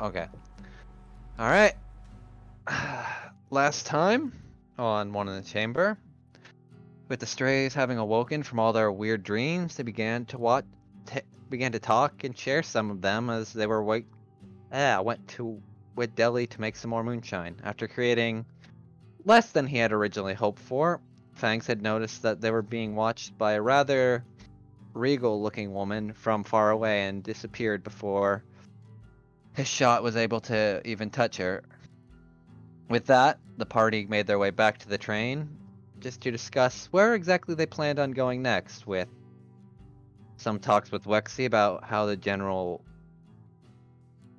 Okay. All right. Last time on One in the Chamber, with the strays having awoken from all their weird dreams, they began to talk and share some of them as they were went to with Delhi to make some more moonshine. After creating less than he had originally hoped for, Fangs had noticed that they were being watched by a rather regal-looking woman from far away and disappeared before his shot was able to even touch her. With that, the party made their way back to the train just to discuss where exactly they planned on going next, with some talks with Wexy about how the general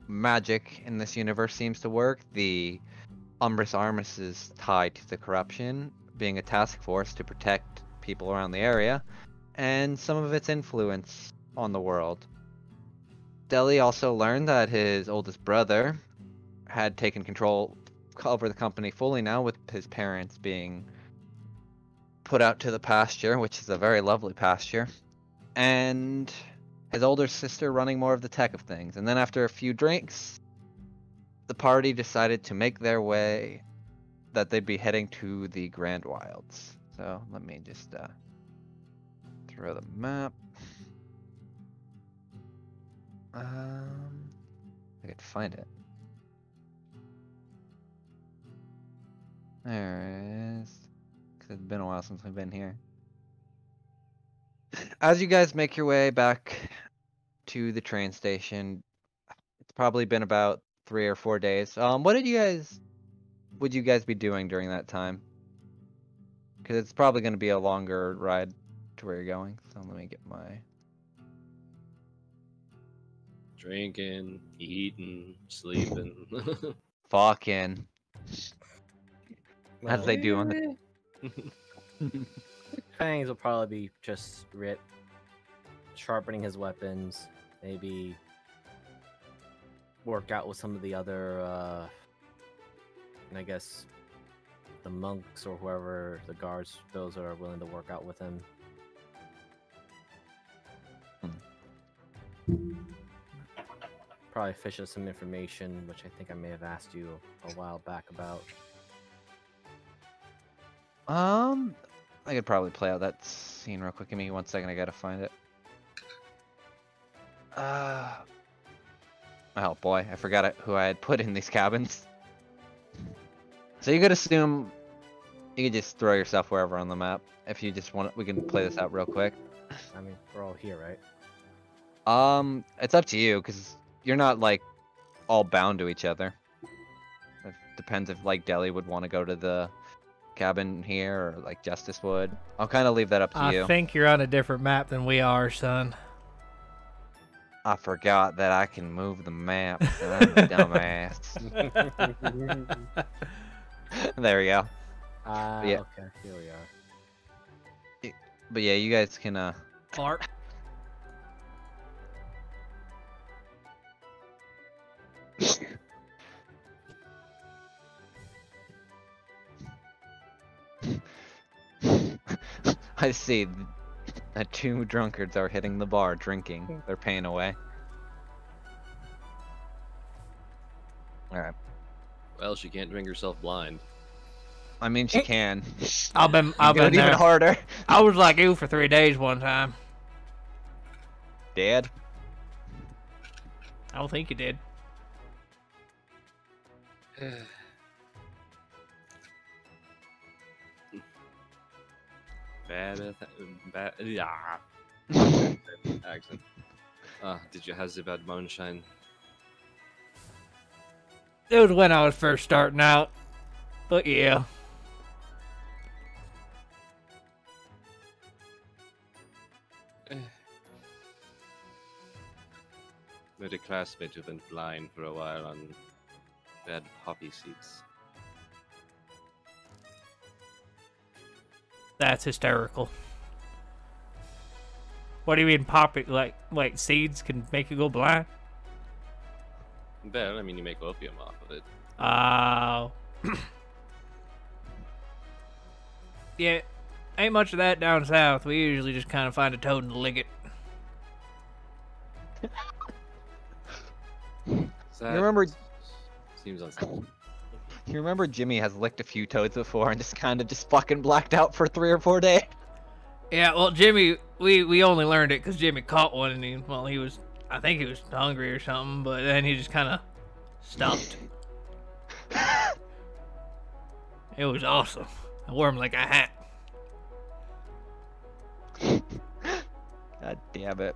magic in this universe seems to work, the Umbris Armis's tied to the corruption, being a task force to protect people around the area, and some of its influence on the world. Delhi also learned that his oldest brother had taken control over the company fully now, with his parents being put out to the pasture, which is a very lovely pasture, and his older sister running more of the tech of things. And then after a few drinks, the party decided to make their way, that they'd be heading to the Grand Wilds. So let me just throw the map. I could find it. There it is. Cause it's been a while since we've been here. As you guys make your way back to the train station, it's probably been about 3 or 4 days. Would you guys be doing during that time? Because it's probably going to be a longer ride to where you're going. So let me get my... Drinking, eating, sleeping. Fucking. As they do on the... Fangs will probably be just sharpening his weapons, maybe work out with some of the other, I guess, the monks or whoever, the guards, those are willing to work out with him. Probably fish out some information, which I think I may have asked you a while back about. I could probably play out that scene real quick. Give me 1 second, I gotta find it. Oh boy, I forgot who I had put in these cabins. So you could assume you could just throw yourself wherever on the map. If you just want, we can play this out real quick. I mean, we're all here, right? It's up to you, because you're not, like, all bound to each other. It depends if, like, Delhi would want to go to the cabin here, or, like, Justice would. I'll kind of leave that up to you. I think you're on a different map than we are, son. I forgot that I can move the map. I'm a dumbass. There we go. Yeah. Okay, here we are. But yeah, you guys can, Clark. I see. The 2 drunkards are hitting the bar, drinking. They're paying away. Alright. Well, she can't drink herself blind. I mean, she can. I've been even there. harder. I was like you for 3 days one time. Dad? I don't think you did. Bad, yeah. Accent. Did you have the bad moonshine? It was when I was first starting out. But yeah. With a classmate who went blind for a while on bad poppy seeds. That's hysterical. What do you mean poppy? Like seeds can make you go blind? Well, I mean, you make opium off of it. Oh. Yeah, ain't much of that down south. We usually just kind of find a toad and lick it. That You remember? seems unstable. You remember Jimmy has licked a few toads before and just kind of just fucking blacked out for 3 or 4 days. Yeah, well, Jimmy, we only learned it because Jimmy caught one, and he was, I think he was hungry or something, but then he just kind of stopped. It was awesome. I wore him like a hat. God damn it.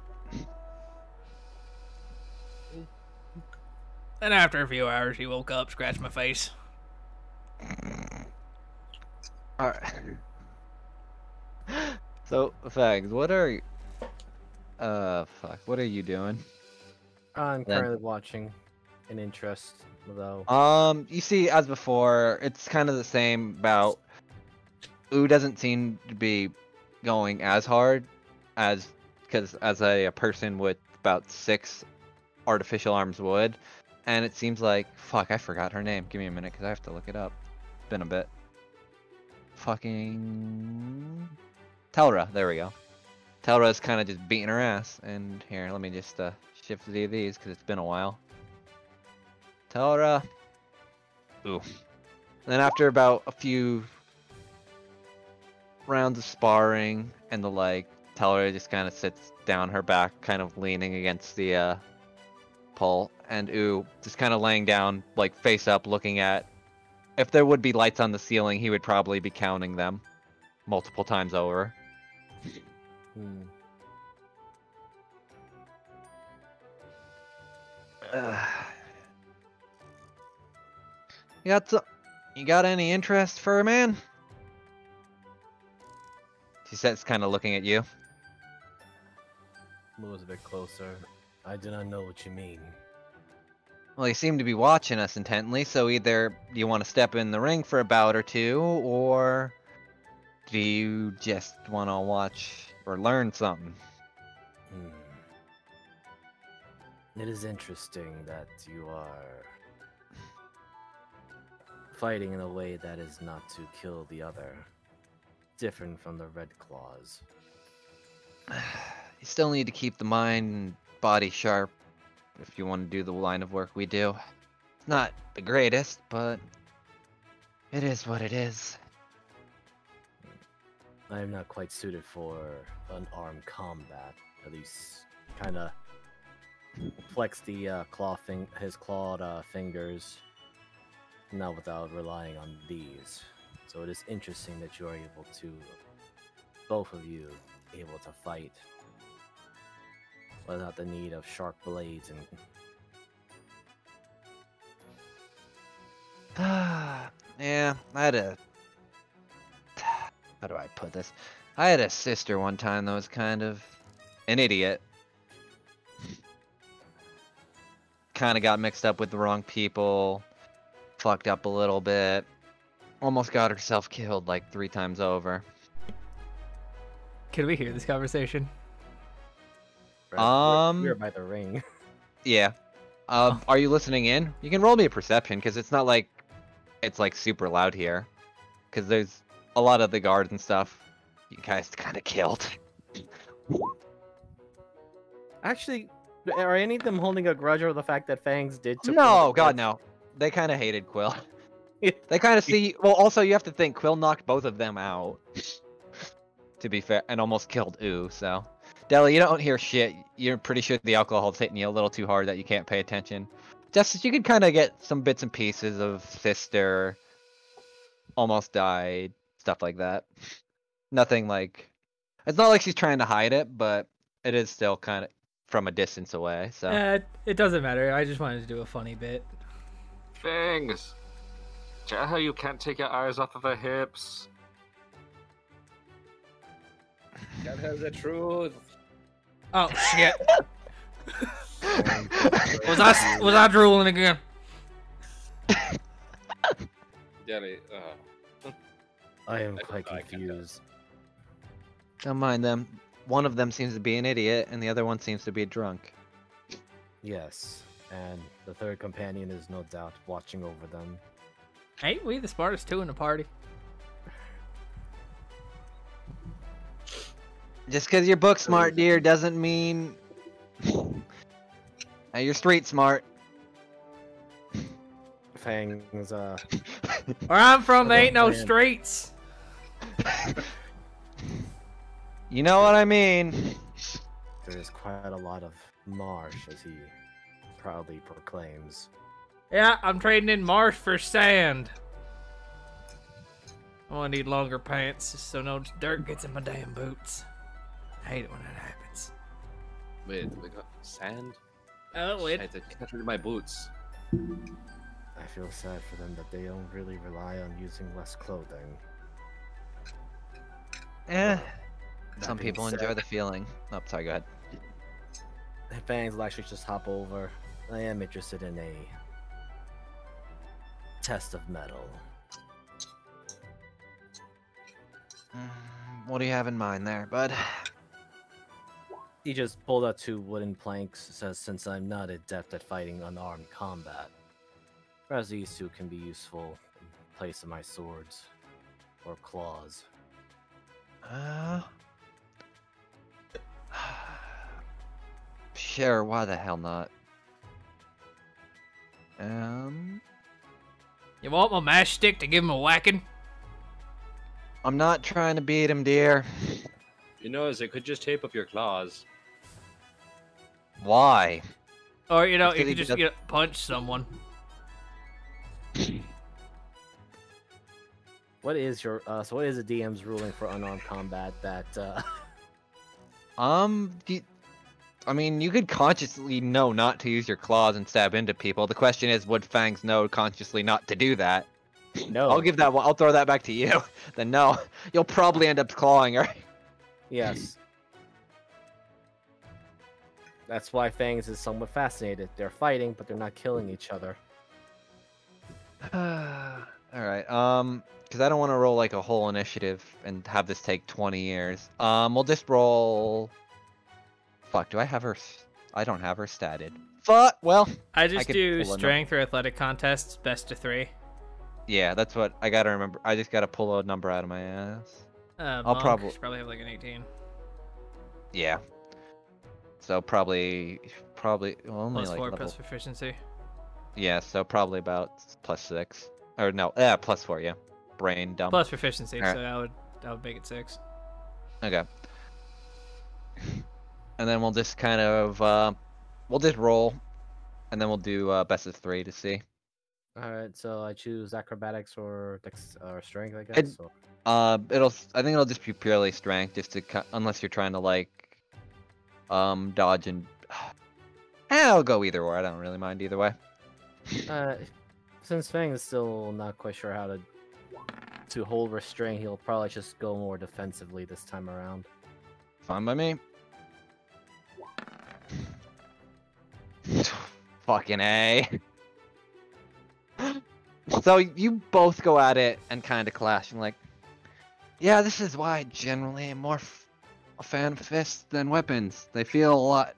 And after a few hours, he woke up, scratched my face. Alright. So, Fags, what are what are you doing? I'm Then- currently watching an interest, though. You see, as before, it's kind of the same about Ooh doesn't seem to be going as hard as as a person with about 6 artificial arms would, and it seems like fuck, I forgot her name. Give me a minute because I have to look it up. Been a bit. Fucking Telra. There we go. Telra's kind of just beating her ass. And here, let me just shift these because it's been a while. Telra. Ooh. And then after about a few rounds of sparring and the like, Telra just kind of sits down her back, kind of leaning against the pole, and Ooh just kind of laying down, like face up, looking at. If there would be lights on the ceiling, he would probably be counting them multiple times over. Hmm. You got any interest, Furman? She says, kind of looking at you. Moves a bit closer. I do not know what you mean. Well, you seem to be watching us intently, so either you want to step in the ring for a bout or two, or do you just want to watch or learn something? It is interesting that you are fighting in a way that is not to kill the other. Different from the Red Claws. You still need to keep the mind and body sharp if you want to do the line of work we do. It's not the greatest, but it is what it is. I am not quite suited for unarmed combat. At least, kind of flex the his clawed fingers, not without relying on these. So it is interesting that you are able to, both of you, able to fight without the need of sharp blades and. Yeah, I had a. How do I put this? I had a sister one time that was kind of an idiot. Kind of got mixed up with the wrong people, fucked up a little bit, almost got herself killed like 3 times over. Can we hear this conversation? We're by the ring. Yeah. Are you listening in? You can roll me a perception, because it's not like it's like super loud here. Because there's a lot of the guards and stuff you guys kind of killed. Actually, are any of them holding a grudge over the fact that Fangs did? No, God, no. They kind of hated Quill. They kind of see. Well, also you have to think Quill knocked both of them out. To be fair, and almost killed Ooh. So, Deli, you don't hear shit. You're pretty sure the alcohol's hitting you a little too hard that you can't pay attention. Justice, you could kind of get some bits and pieces of sister. Almost died, stuff like that. Nothing like. It's not like she's trying to hide it, but it is still kind of from a distance away. So. It doesn't matter. I just wanted to do a funny bit. Fangs! Do you know how you can't take your eyes off of her hips? Gotta have the truth. Oh shit! was I drooling again? Jelly, I am I quite can tell. confused. Don't mind them. One of them seems to be an idiot, and the other one seems to be drunk. Yes, and the third companion is no doubt watching over them. Ain't we the smartest 2 in the party? Just because you're book smart, dear, doesn't mean you're street smart. Fangs, Where I'm from, there ain't no Man. streets. You know what I mean? there is quite a lot of marsh, as he proudly proclaims. Yeah, I'm trading in marsh for sand. I'm gonna need longer pants so no dirt gets in my damn boots. I hate it when that happens. Wait, we got sand? Oh, Shit, I can't read my boots. I feel sad for them that they don't really rely on using less clothing. Eh. That Some being people said, enjoy the feeling. Oh, sorry, go ahead. Fangs will actually just hop over. I am interested in a test of metal. What do you have in mind there, bud? He just pulled out 2 wooden planks, says since I'm not adept at fighting unarmed combat, perhaps these 2 can be useful in place of my swords or claws. Sure, why the hell not? You want my mash stick to give him a whacking? I'm not trying to beat him, dear. You know, as it could just tape up your claws. Why? Or, you know, Because you he could just does- punch someone. What is your so what is the DM's ruling for unarmed combat that I mean, you could consciously know not to use your claws and stab into people. The question is, would Fangs know consciously not to do that? No. I'll throw that back to you. Then no, you'll probably end up clawing her. Yes. That's why Fangs is somewhat fascinated. They're fighting, but they're not killing each other. Alright, because I don't want to roll like a whole initiative and have this take 20 years. We'll just roll... Fuck, do I have her... I don't have her statted. Fuck, well... I just could do pull a strength or athletic contests, best of 3. Yeah, that's what I gotta remember. I just gotta pull a number out of my ass. I'll probably- probably have like an 18. Yeah. So probably well, only Plus like 4 level... plus proficiency. Yeah, so probably about +6. Or no, +4, yeah. Brain dump. Plus proficiency, Alright. so that would make it 6. Okay. And then we'll just kind of we'll just roll, and then we'll do best of 3 to see. Alright, so I choose acrobatics or strength, I guess. So. I think it'll just be purely strength, just to unless you're trying to like dodge and. I'll go either or. I don't really mind either way. Since Fang is still not quite sure how to hold restraint, he'll probably just go more defensively this time around. Fine by me. Fucking A. So you both go at it and kind of clash. I'm like, yeah, this is why I generally am more a fan of fists than weapons. They feel a lot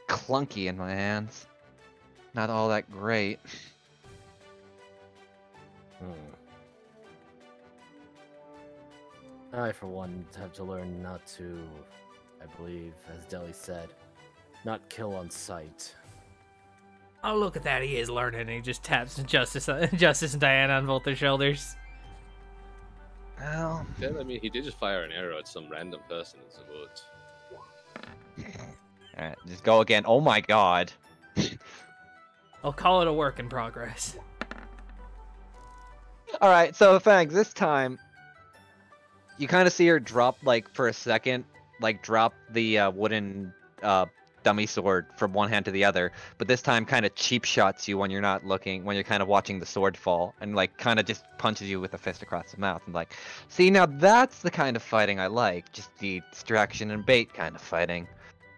clunky in my hands. Not all that great. I, for one, have to learn not to, I believe, as Deli said, not kill on sight. Oh, look at that. He is learning. And he just taps Justice and Diana on both their shoulders. Well, Yeah, I mean, he did just fire an arrow at some random person in the woods. alright, just go again. Oh my god. I'll call it a work in progress. Alright, so thanks. This time, you kind of see her drop, like, for a second, like, drop the wooden dummy sword from one hand to the other, but this time kind of cheap shots you when you're not looking, when you're kind of watching the sword fall, and, like, kind of just punches you with a fist across the mouth, and like, see, now that's the kind of fighting I like, just the distraction and bait kind of fighting.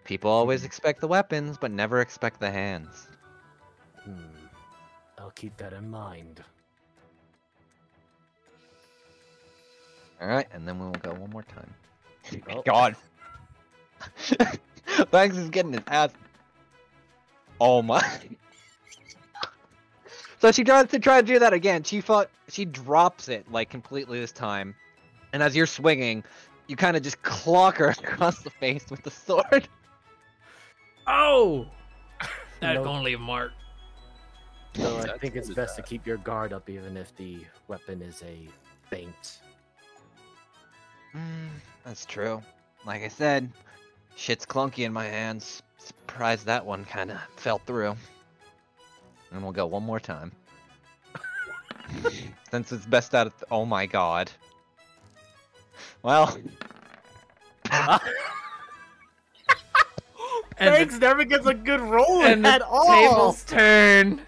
People always expect the weapons, but never expect the hands. I'll keep that in mind. Alright, and then we'll go one more time. Oh. God. Banks is getting his ass. Oh my. So she tries to do that again. She drops it like completely this time. And as you're swinging, you kind of just clock her across the face with the sword. Oh! That's No. gonna leave a mark. So I That's think it's good, best to keep your guard up even if the weapon is a feint. That's true. Like I said, shit's clunky in my hands. Surprised that one kind of fell through. And we'll go one more time. Since it's best out of... oh my god. Well... And Thanks never gets a good roll and at the all. tables turn.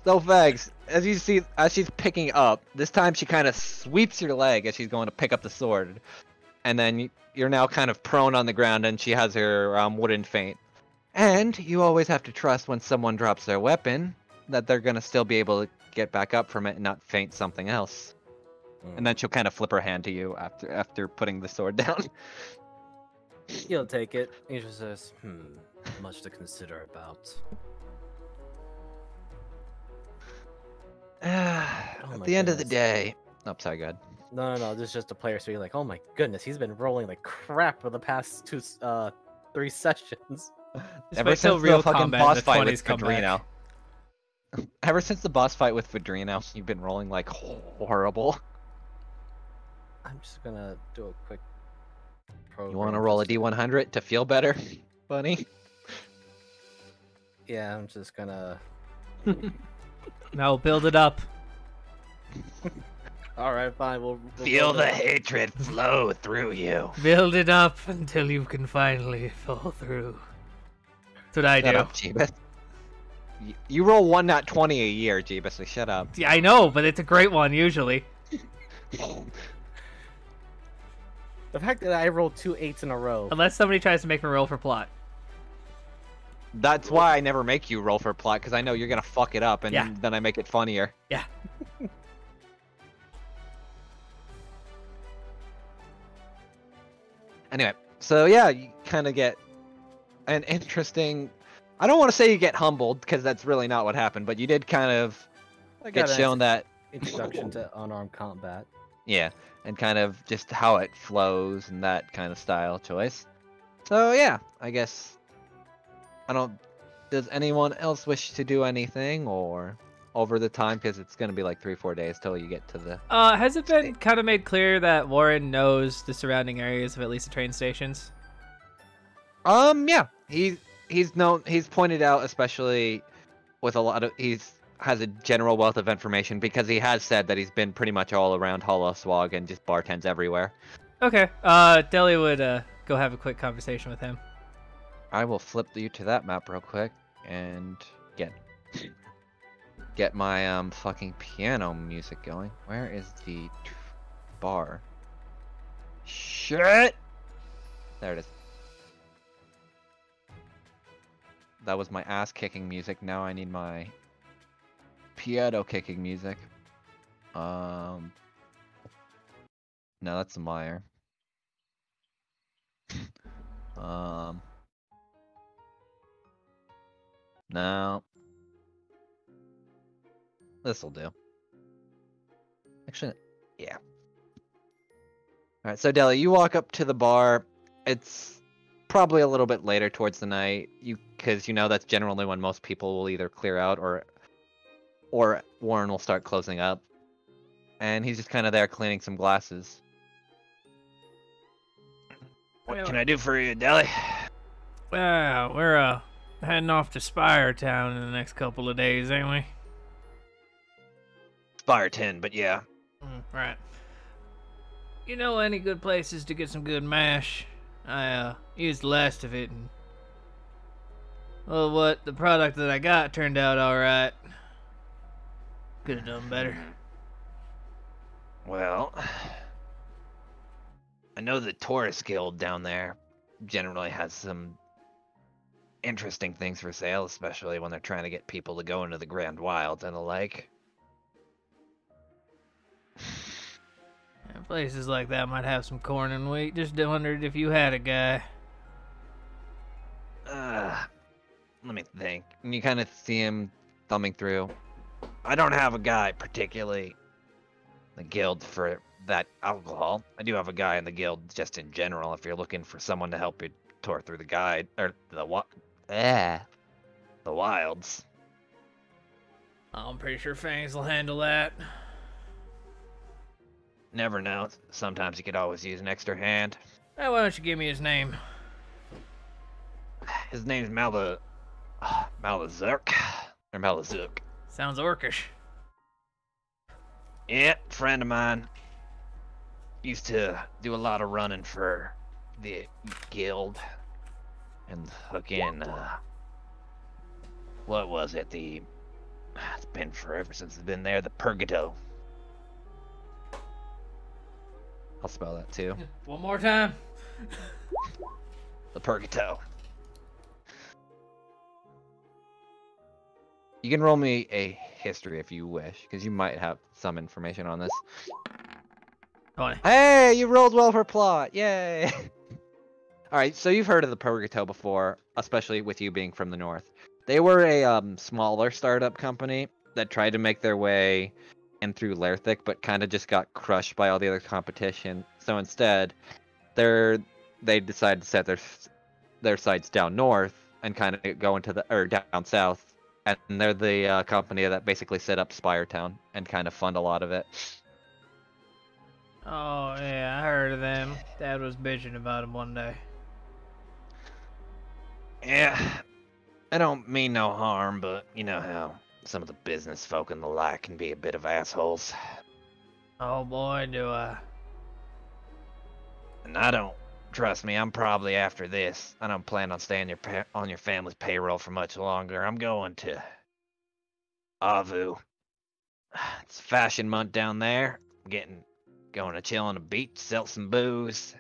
So Fags, as you see, as she's picking up, this time she kind of sweeps your leg as she's going to pick up the sword. And then you're now kind of prone on the ground and she has her wooden feint. And you always have to trust when someone drops their weapon that they're going to still be able to get back up from it and not feint something else. And then she'll kind of flip her hand to you after putting the sword down. He'll take it. He just says, much to consider about. At the end of the day... oh, sorry, go ahead. No. This is just a player, so you're like, oh my goodness, he's been rolling like crap for the past 3 sessions. Ever wait till since real the fucking combat in boss the fight 20s with come back. Fedrino. Ever since the boss fight with Fedrino, you've been rolling like horrible. I'm just gonna do a quick program. You want to roll a just to- D100 to feel better, bunny? Yeah, I'm just gonna. No, build it up. Alright, fine. We'll Feel build the it. hatred flow through you. Build it up until you can finally fall through. That's what I Shut do. up, Jeebus. You roll 1 nat 20 a year, Jeebus, so shut up. Yeah, I know, but it's a great one usually. The fact that I rolled 2 8s in a row. Unless somebody tries to make me roll for plot. That's why I never make you roll for plot, because I know you're gonna fuck it up, and Yeah. then I make it funnier. Yeah. Anyway, so yeah, you kind of get an interesting... I don't want to say you get humbled, because that's really not what happened, but you did kind of I get got shown that... introduction to unarmed combat. yeah, and kind of just how it flows and that kind of style choice. So yeah, I guess... I don't... Does anyone else wish to do anything, or over the time, because it's going to be like 3-4 days till you get to the... Has it been kind of made clear that Warren knows the surrounding areas of at least the train stations? Yeah, he's pointed out, especially with a lot of... has a general wealth of information, because he has said that he's been pretty much all around Hollow Swag and just bartends everywhere. Okay, Deli would go have a quick conversation with him. I will flip you to that map real quick and get my fucking piano music going. Where is the bar? Shit! There it is. That was my ass kicking music. Now I need my piano kicking music. No, that's a Meyer. No. This'll do. Actually, yeah. Alright, so Deli, you walk up to the bar. It's probably a little bit later towards the night, because you know that's generally when most people will either clear out or Warren will start closing up. And he's just kind of there cleaning some glasses. What can I do for you, Deli? Well, we're heading off to Spire Town in the next couple of days, ain't we? Spire 10, but yeah. Right. You know any good places to get some good mash? I used the last of it, and well, the product that I got turned out all right. Could have done better. Well, I know the Taurus Guild down there generally has some interesting things for sale, especially when they're trying to get people to go into the Grand Wilds and the like. Yeah, places like that might have some corn and wheat. Just wondered if you had a guy. Let me think. And you kind of see him thumbing through. I don't have a guy particularly in the guild for that alcohol. I do have a guy in the guild just in general if you're looking for someone to help you tour through the guide or the wilds. I'm pretty sure Fangs will handle that. Never know. Sometimes you could always use an extra hand. Hey, why don't you give me his name? His name's Malazuk. Or Malazuk. Sounds orcish. Yeah, friend of mine. Used to do a lot of running for the guild. And hook in, what was it? It's been forever since it's been there. The Purgato. I'll spell that too. One more time. The Purgato. You can roll me a history if you wish, because you might have some information on this. 20. Hey, you rolled well for plot. Yay. Alright, so you've heard of the Purgato before, especially with you being from the north. They were a smaller startup company that tried to make their way in through Lerthic, but kind of just got crushed by all the other competition. So instead, they decided to set their sights down north and kind of go into down south. And they're the company that basically set up Spiretown and kind of fund a lot of it. Oh, yeah, I heard of them. Dad was bitching about him one day. Yeah, I don't mean no harm, but you know how some of the business folk and the like can be a bit of assholes. Oh boy, do I. And I don't, trust me, I'm probably after this. I don't plan on staying on your family's payroll for much longer. I'm going to Avu. It's fashion month down there. Going to chill on the beach, sell some booze,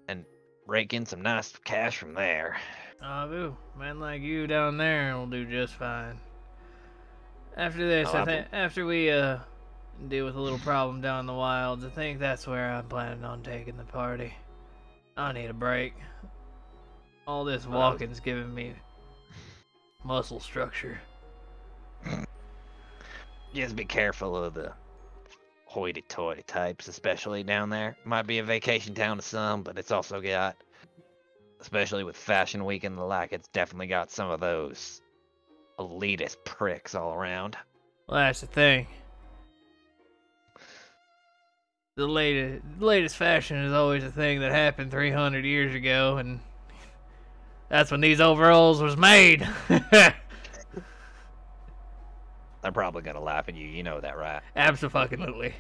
and rake in some nice cash from there. Oh, man like you down there will do just fine. After this, after we deal with a little problem down in the wilds, I think that's where I'm planning on taking the party. I need a break. All this walking's giving me muscle structure. Just be careful of the hoity-toity types, especially down there. Might be a vacation town to some, but it's also got, especially with Fashion Week and the like, it's definitely got some of those elitist pricks all around. Well, that's the thing. The latest fashion is always a thing that happened 300 years ago, and that's when these overalls was made. They're probably gonna laugh at you. You know that, right? Absolutely.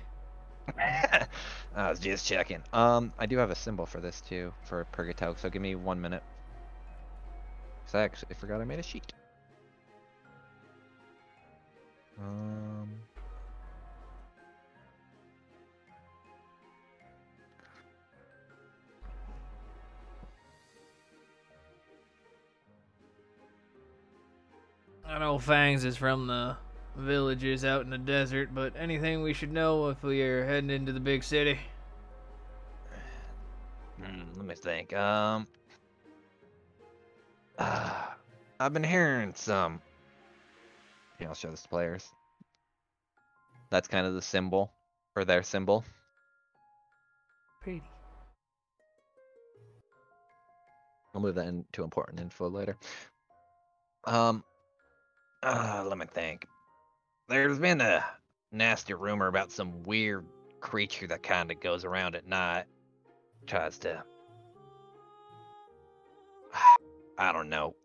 I was just checking. I do have a symbol for this too, for Purgato, so give me 1 minute. Cause I actually forgot I made a sheet. I know Fangs is from the villages out in the desert, but anything we should know if we are heading into the big city? Let me think. I've been hearing some. Yeah, I'll show this to players. That's kind of the symbol, or their symbol. Pretty. I'll move that into important info later. Let me think. There's been a nasty rumor about some weird creature that kind of goes around at night. Tries to, I don't know,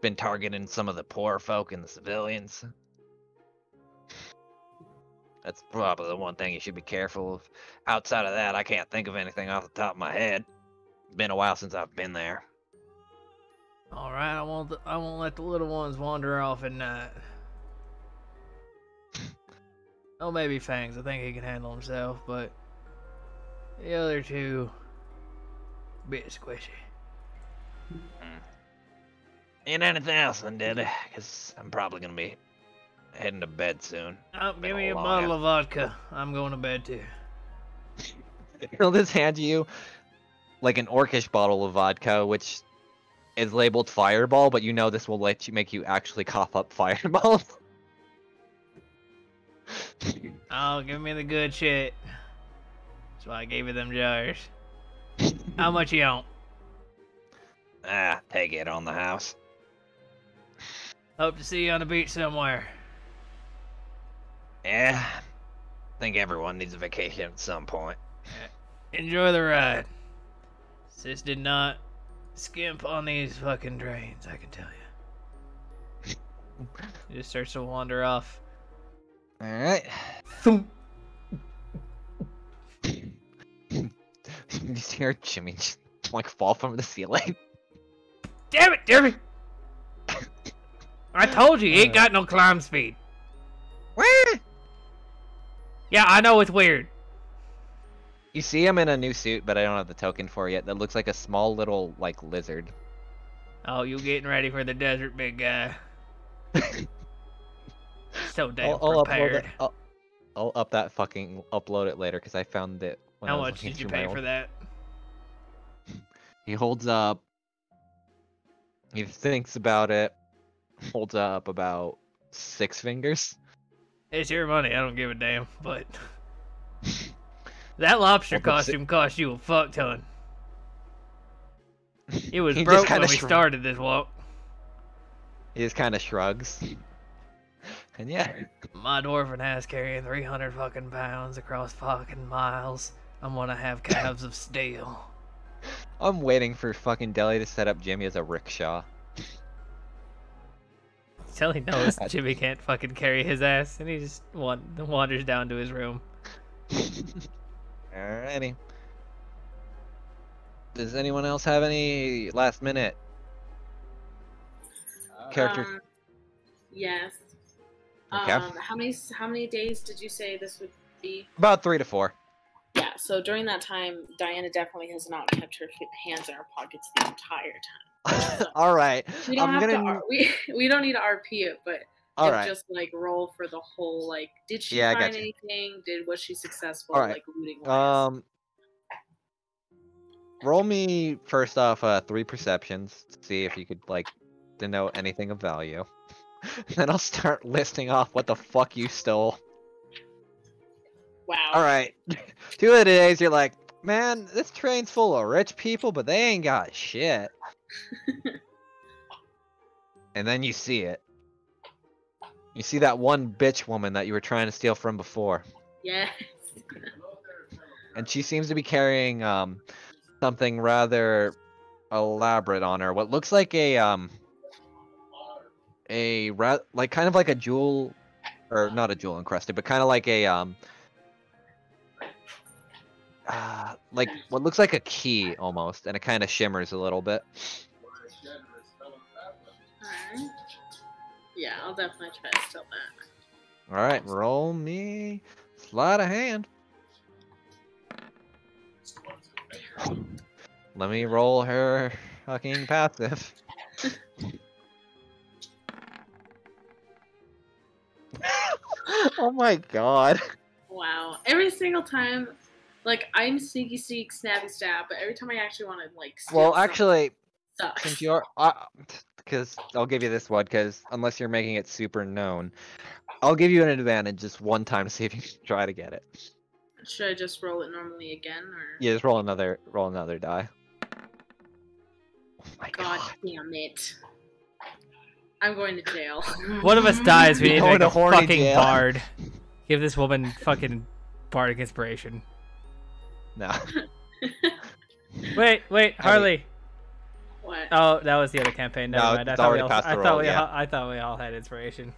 been targeting some of the poor folk and the civilians. That's probably the one thing you should be careful of. Outside of that, I can't think of anything off the top of my head. It's been a while since I've been there. All right, I won't let the little ones wander off at night. Oh, maybe Fangs. I think he can handle himself, but the other two, a bit squishy. Ain't anything else, then, did I? Because I'm probably gonna be heading to bed soon. Oh, give me a bottle of vodka. I'm going to bed too. He'll just hand you like an orcish bottle of vodka, which is labeled Fireball, but you know this will make you actually cough up fireballs. Oh, give me the good shit. That's why I gave you them jars. How much you want? Take it on the house. Hope to see you on the beach somewhere. Yeah, I think everyone needs a vacation at some point. Enjoy the ride. Sis did not skimp on these fucking trains, I can tell you. He just starts to wander off. All right. Thump. You see our Jimmy just like fall from the ceiling. Damn it, Jeremy! I told you, he ain't got no climb speed. Where? Yeah, I know it's weird. You see him in a new suit, but I don't have the token for it yet. That looks like a small little like lizard. Oh, you getting ready for the desert, big guy. So damn I'll prepared. I'll upload it later because I found it. When I How was much looking did you through my pay old- for that? He holds up. He thinks about it. Holds up about 6 fingers. It's your money, I don't give a damn, but... That lobster Well, that's it. costume cost you a fuck ton. It was He just broke when kinda we started this walk. He just kind of shrugs. And yeah. My dwarven ass carrying 300 fucking pounds across fucking miles. I'm gonna have calves of steel. I'm waiting for fucking Deli to set up Jimmy as a rickshaw. Till he knows Jimmy can't fucking carry his ass, and he just wanders down to his room. Alrighty. Does anyone else have any last minute character? Yes. Okay. How many days did you say this would be? About 3 to 4. Yeah. So during that time, Diana definitely has not kept her hands in her pockets the entire time. All right. We don't I'm have gonna. to. We don't need to RP it, but All right. just like roll for the whole like. Did she Yeah, I find gotcha. anything? Was she successful? All right. Like looting wise? Roll me first off 3 perceptions to see if you could like denote anything of value. Then I'll start listing off what the fuck you stole. Wow. All right. 2 of the days you're like, man, this train's full of rich people, but they ain't got shit. And then you see it. You see that one bitch woman that you were trying to steal from before. Yes. And she seems to be carrying something rather elaborate on her. What looks like like kind of like a jewel, or not a jewel encrusted, but kind of like a like what looks like a key almost, and it kind of shimmers a little bit. Alright. Yeah, I'll definitely try to steal that. All right, roll me sleight of hand. Let me roll her fucking passive. Oh my god. Wow. Every single time, like, I'm sneaky sneak, snabby stab, but every time I actually want to, like, steal Well, something, actually, it sucks. since you're, because I'll give you this one, because unless you're making it super known, I'll give you an advantage just one time to see if you can try to get it. Should I just roll it normally again, or? Yeah, just roll another die. Oh my God god. damn it. I'm going to jail. One of us dies, we need to Going make to a horny fucking jail. bard. Give this woman fucking bardic inspiration. No. Wait, Harley. What? Oh, that was the other campaign. Never No, mind. it's already past the roll, yeah. I thought we all had inspiration.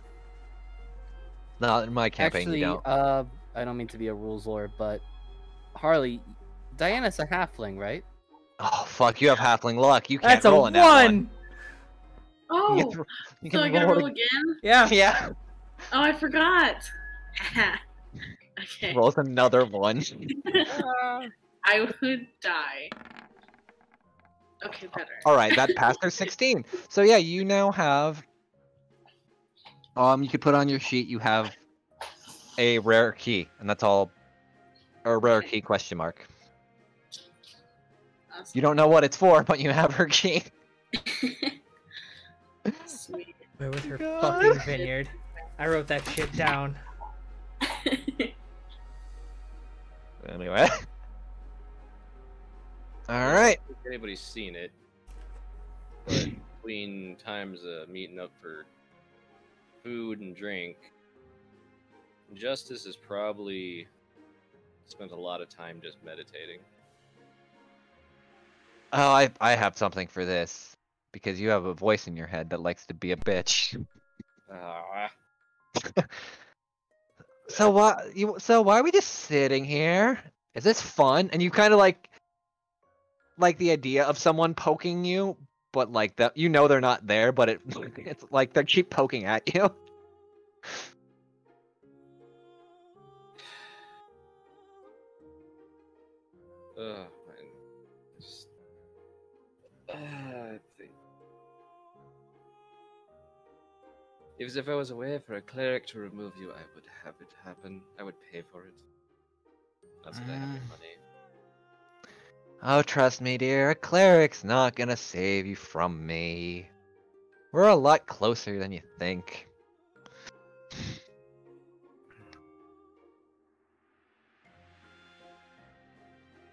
Not in my campaign, Actually, you don't. I don't mean to be a rules lord, but Harley, Diana's a halfling, right? Oh, fuck, you have halfling luck. You can't That's a roll in that one. 1! Oh! You So can I gotta roll roll it again? Yeah. Yeah. Oh, I forgot! Okay. Rolls another 1. I would die. Okay, better. Alright, that passed her 16. So yeah, you now have... you could put on your sheet, you have a rare key, and that's all. Or a rare Okay. key question mark. Awesome. You don't know what it's for, but you have her key. Sweet. Where was her God. fucking vineyard? I wrote that shit down. Anyway. Alright. If anybody's seen it, but between times of meeting up for food and drink, Justice is probably spent a lot of time just meditating. Oh, I have something for this. Because you have a voice in your head that likes to be a bitch. Ah, So why are we just sitting here? Is this fun? And you kind of like the idea of someone poking you, but like that you know they're not there, but it's like they keep poking at you. man. Just, I think. If I was a way for a cleric to remove you, I would have it happen. I would pay for it. Not that I have any money. Oh, trust me, dear, a cleric's not gonna save you from me. We're a lot closer than you think.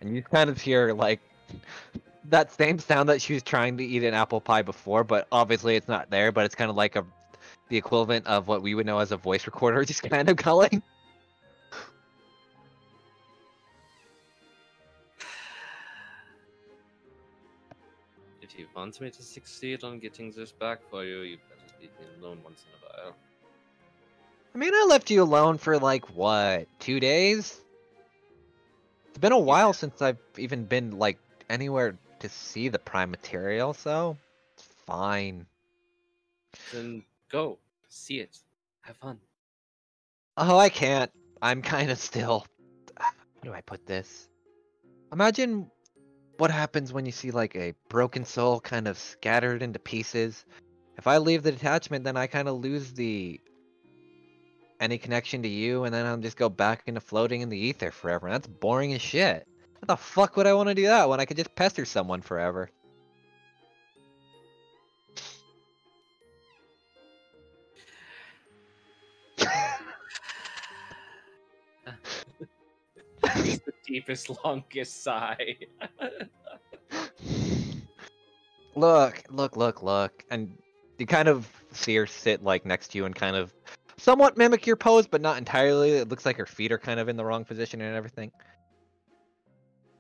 And you kind of hear like that same sound that she was trying to eat an apple pie before, but obviously it's not there, but it's kind of like the equivalent of what we would know as a voice recorder just kind of going. If you want me to succeed on getting this back for you, you better leave me alone once in a while. I mean, I left you alone for like, what, 2 days? It's been a while since I've even been like anywhere to see the prime material, so it's fine. Then go, see it, have fun. Oh, I can't. I'm kind of still. How do I put this? Imagine what happens when you see like a broken soul kind of scattered into pieces. If I leave the detachment, then I kind of lose any connection to you, and then I'll just go back into floating in the ether forever. And that's boring as shit. What the fuck would I want to do that when I could just pester someone forever? It's the deepest, longest sigh. Look. And you kind of see her sit like next to you and kind of somewhat mimic your pose, but not entirely. It looks like her feet are kind of in the wrong position and everything.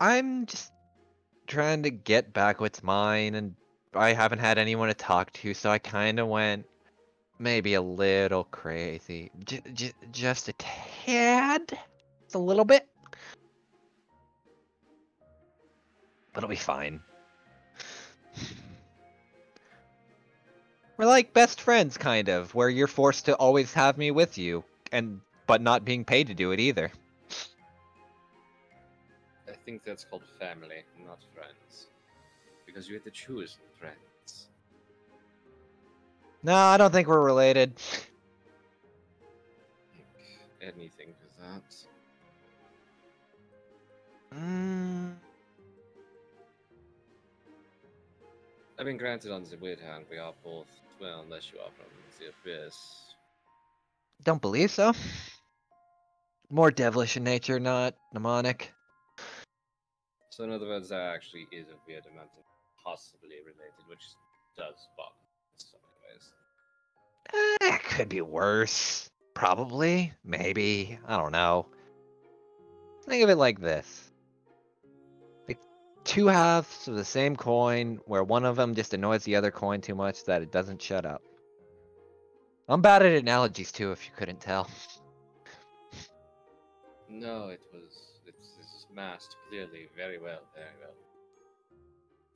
I'm just trying to get back what's mine, and I haven't had anyone to talk to, so I kind of went maybe a little crazy. Just a tad. It's a little bit. But it'll be fine. We're like best friends, kind of, where you're forced to always have me with you, but not being paid to do it either. I think that's called family, not friends. Because you had to choose friends. No, I don't think we're related. Anything for that. I mean, granted, on the weird hand, we are both, well, unless you are from the Abyss. Don't believe so. More devilish in nature, not mnemonic. So, in other words, that actually is a weird amount of possibly related, which does bother me in some ways. It could be worse. Probably. Maybe. I don't know. Think of it like this. Like two halves of the same coin, where one of them just annoys the other coin too much that it doesn't shut up. I'm bad at analogies too, if you couldn't tell. No, it's masked clearly very well, very well.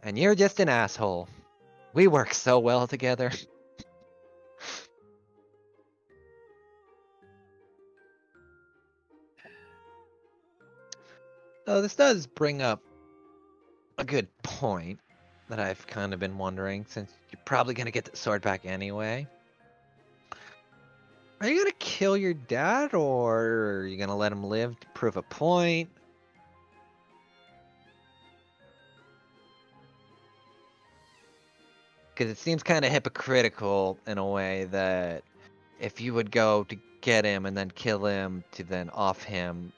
And you're just an asshole. We work so well together. So this does bring up a good point that I've kind of been wondering, since you're probably going to get the sword back anyway. Are you going to kill your dad, or are you going to let him live to prove a point? Because it seems kind of hypocritical in a way that if you would go to get him and then kill him to then off him,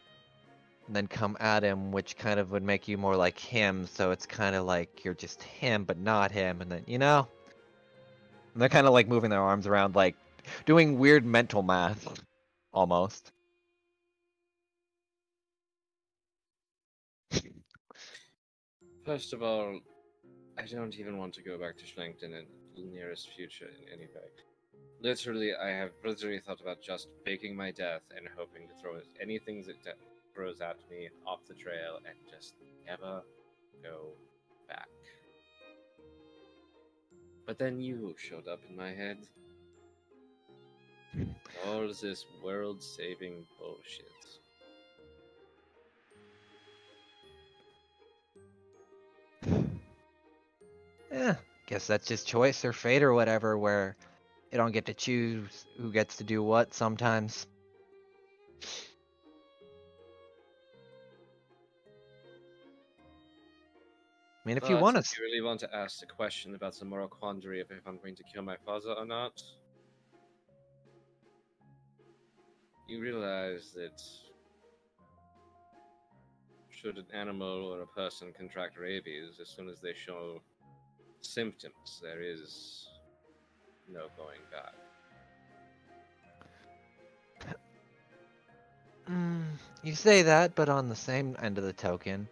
and then come at him, which kind of would make you more like him, so it's kind of like you're just him but not him, and then, you know? And they're kind of like moving their arms around, like doing weird mental math, almost. First of all, I don't even want to go back to Schlenkton in the nearest future in any way. Literally, I have literally thought about just faking my death and hoping to throw anything that throws at me off the trail and just never go back. But then you showed up in my head. All this world-saving bullshit. Yeah, guess that's just choice or fate or whatever, where you don't get to choose who gets to do what sometimes. I mean, if you But want if to... you really want to ask the question about the moral quandary of if I'm going to kill my father or not, you realize that should an animal or a person contract rabies, as soon as they show symptoms, there is no going back. You say that, but on the same end of the token,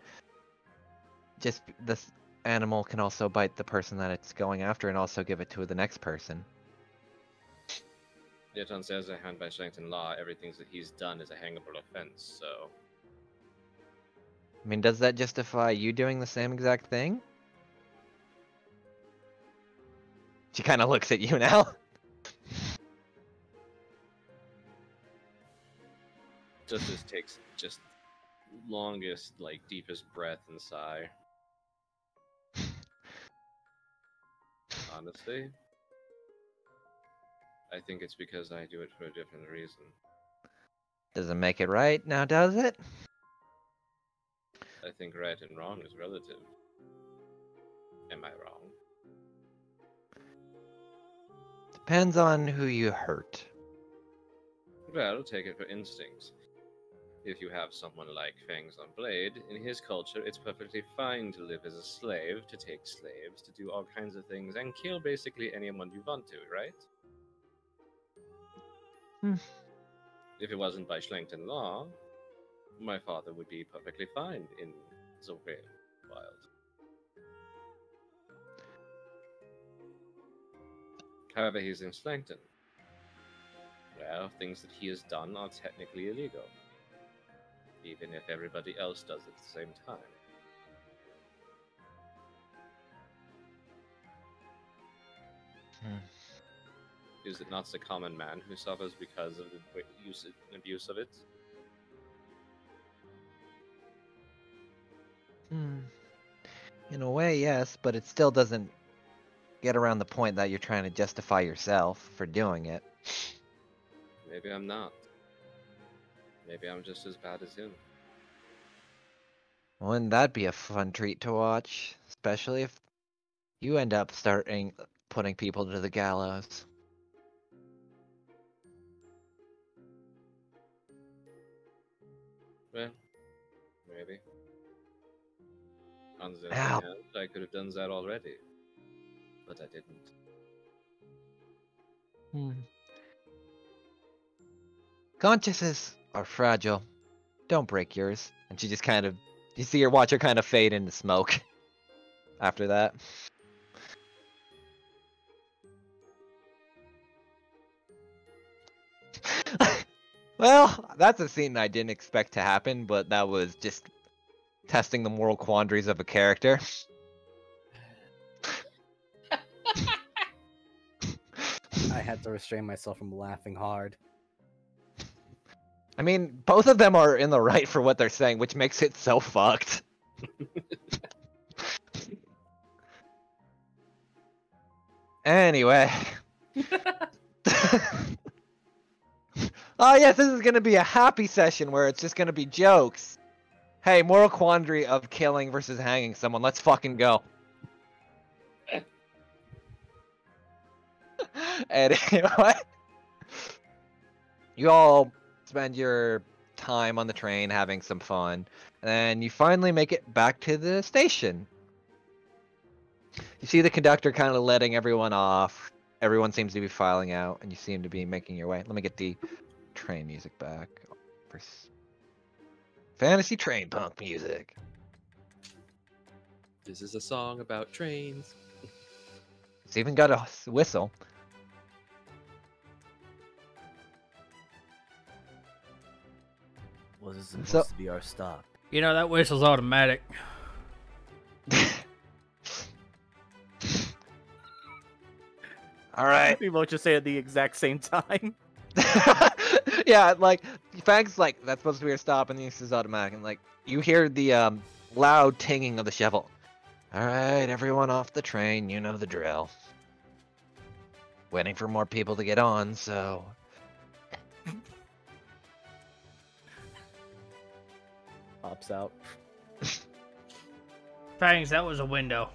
just this animal can also bite the person that it's going after and also give it to the next person. Yet on the other hand, by Schlenkton law, everything that he's done is a hangable offense, so... I mean, does that justify you doing the same exact thing? She kind of looks at you now. Justice takes just longest, like, deepest breath and sigh. Honestly, I think it's because I do it for a different reason. Doesn't make it right, now does it? I think right and wrong is relative. Am I wrong? Depends on who you hurt. Well, take it for instance. If you have someone like Fangs on Blade, in his culture, it's perfectly fine to live as a slave, to take slaves, to do all kinds of things, and kill basically anyone you want to, right? If it wasn't by Schlenkton law, my father would be perfectly fine in the wild. However, he's in Schlenkton. Well, things that he has done are technically illegal, even if everybody else does at the same time. Is it not the common man who suffers because of the use and abuse of it? In a way, yes, but it still doesn't get around the point that you're trying to justify yourself for doing it. Maybe I'm not. Maybe I'm just as bad as him. Wouldn't that be a fun treat to watch? Especially if you end up putting people to the gallows. Well, maybe. On the other Ow. hand, I could have done that already. But I didn't. Consciences are fragile. Don't break yours. And she just kind of... You see her watch her kind of fade into smoke. After that. Well, that's a scene I didn't expect to happen, but that was just testing the moral quandaries of a character. I had to restrain myself from laughing hard. I mean, both of them are in the right for what they're saying, which makes it so fucked. Anyway. Oh yes, this is gonna be a happy session where it's just gonna be jokes. Hey, moral quandary of killing versus hanging someone. Let's fucking go. Anyway. You all spend your time on the train having some fun, and then you finally make it back to the station. You see the conductor kind of letting everyone off. Everyone seems to be filing out, and you seem to be making your way. Let me get the train music back. Fantasy train punk music. This is a song about trains. It's even got a whistle. Was this supposed So- to be our stop? You know, that whistle's automatic. All right. We both just say at the exact same time. Yeah, like Fang's like that's supposed to be a stop, and this is automatic. And like you hear the loud tinging of the shovel. All right, everyone off the train. You know the drill. Waiting for more people to get on, so Pops out. Fangs, that was a window.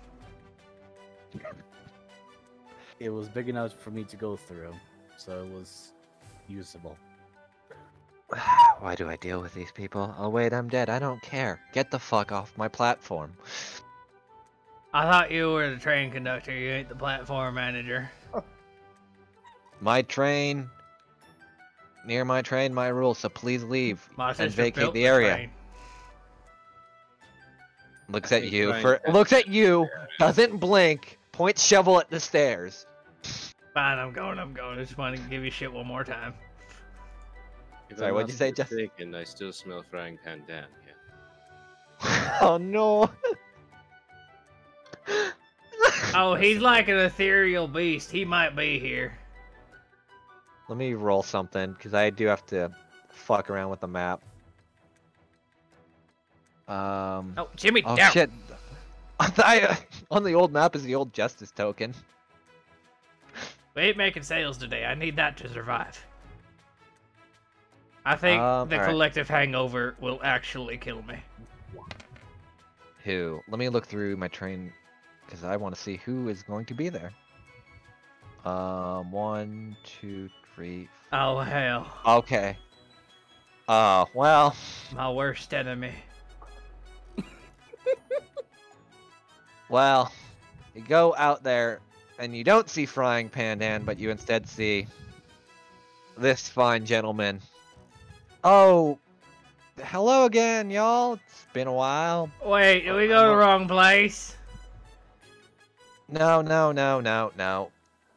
It was big enough for me to go through, so it was usable. why do I deal with these people? Oh wait, I'm dead. I don't care. Get the fuck off my platform. I thought you were the train conductor. You ain't the platform manager. My train. Near my train, my rules. So please leave My and sister vacate built the area. train. Looks I at think you Ryan for got looks it. at you, doesn't blink, points shovel at the stairs. Fine, I'm going. I just want to give you shit one more time. If Sorry, I'm what'd not you say, Jeff? mistaken, I still smell frying pan Dan here. Oh no. Oh, he's like an ethereal beast. He might be here. Let me roll something, because I do have to fuck around with the map. Oh, Jimmy, Oh down. shit. On the old map is the old justice token. We ain't making sales today. I need that to survive. I think the alright. collective hangover will actually kill me. Who? Let me look through my train, because I want to see who is going to be there. 1, 2, 3. Oh, hell. Okay. Well. My worst enemy. Well, you go out there and you don't see Frying Pan Dan, but you instead see this fine gentleman. Oh, hello again, y'all. It's been a while. Wait, did we go to the wrong place? No.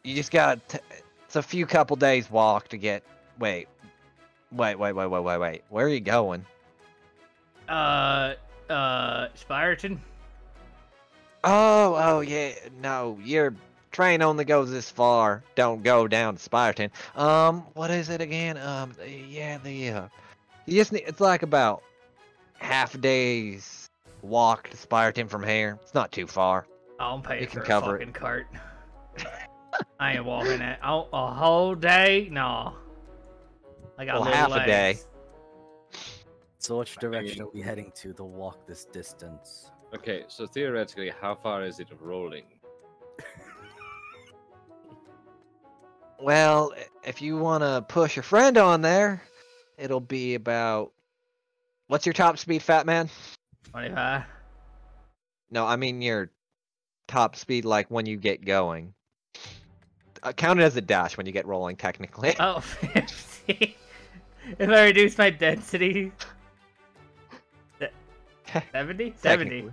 You just got it's a few couple days walk to get. Wait. Where are you going? Spyreton? Oh yeah. No, your train only goes this far. Don't go down to Spyreton. What is it again? Yeah, you just need. It's like about half a day's walk to Spyreton from here. It's not too far. I'll pay You for can a cover it. fucking cart. I ain't walking that. Oh, a whole day? No. I got Well, little half a day. legs. So which direction are we heading to walk this distance? Okay, so theoretically, how far is it rolling? Well, if you want to push your friend on there, it'll be about. What's your top speed, fat man? 25. No, I mean your top speed, like when you get going. Count it as a dash when you get rolling, technically. Oh, 50. If I reduce my density. 70? 70.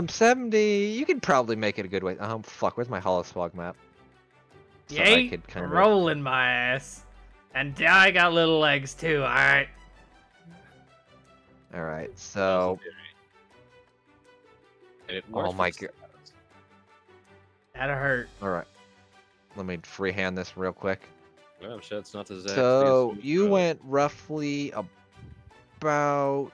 70. You could probably make it a good way. Fuck. Where's my hollow swag map? So I Yay, could kind of rolling my ass. And I got little legs too, alright? All right. So. And it Oh works my for god. That'll hurt. All right. Let me freehand this real quick. Well, I'm sure it's not as So you went roughly about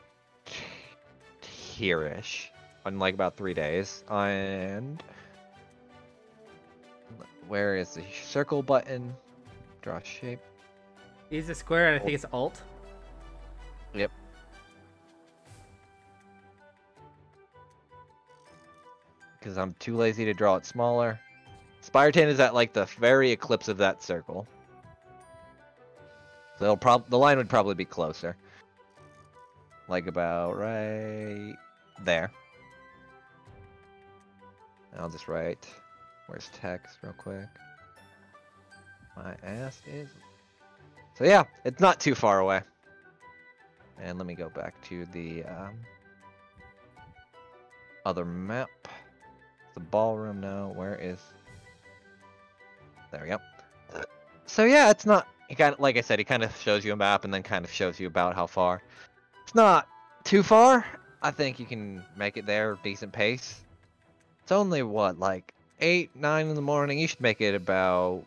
here-ish on like about 3 days. And where is the circle button? Draw shape. Use a square and I think it's Alt. Yep. Because I'm too lazy to draw it smaller. Spyreton is at like the very eclipse of that circle. So the line would probably be closer. Like about right there. I'll just write, where's text real quick? My ass is... So yeah, it's not too far away. And let me go back to the other map. The ballroom now. Where is? There we go. So yeah, it's not. He kind of, like I said, he kind of shows you a map and then kind of shows you about how far. It's not too far. I think you can make it there, decent pace. It's only what, like 8, 9 in the morning. You should make it about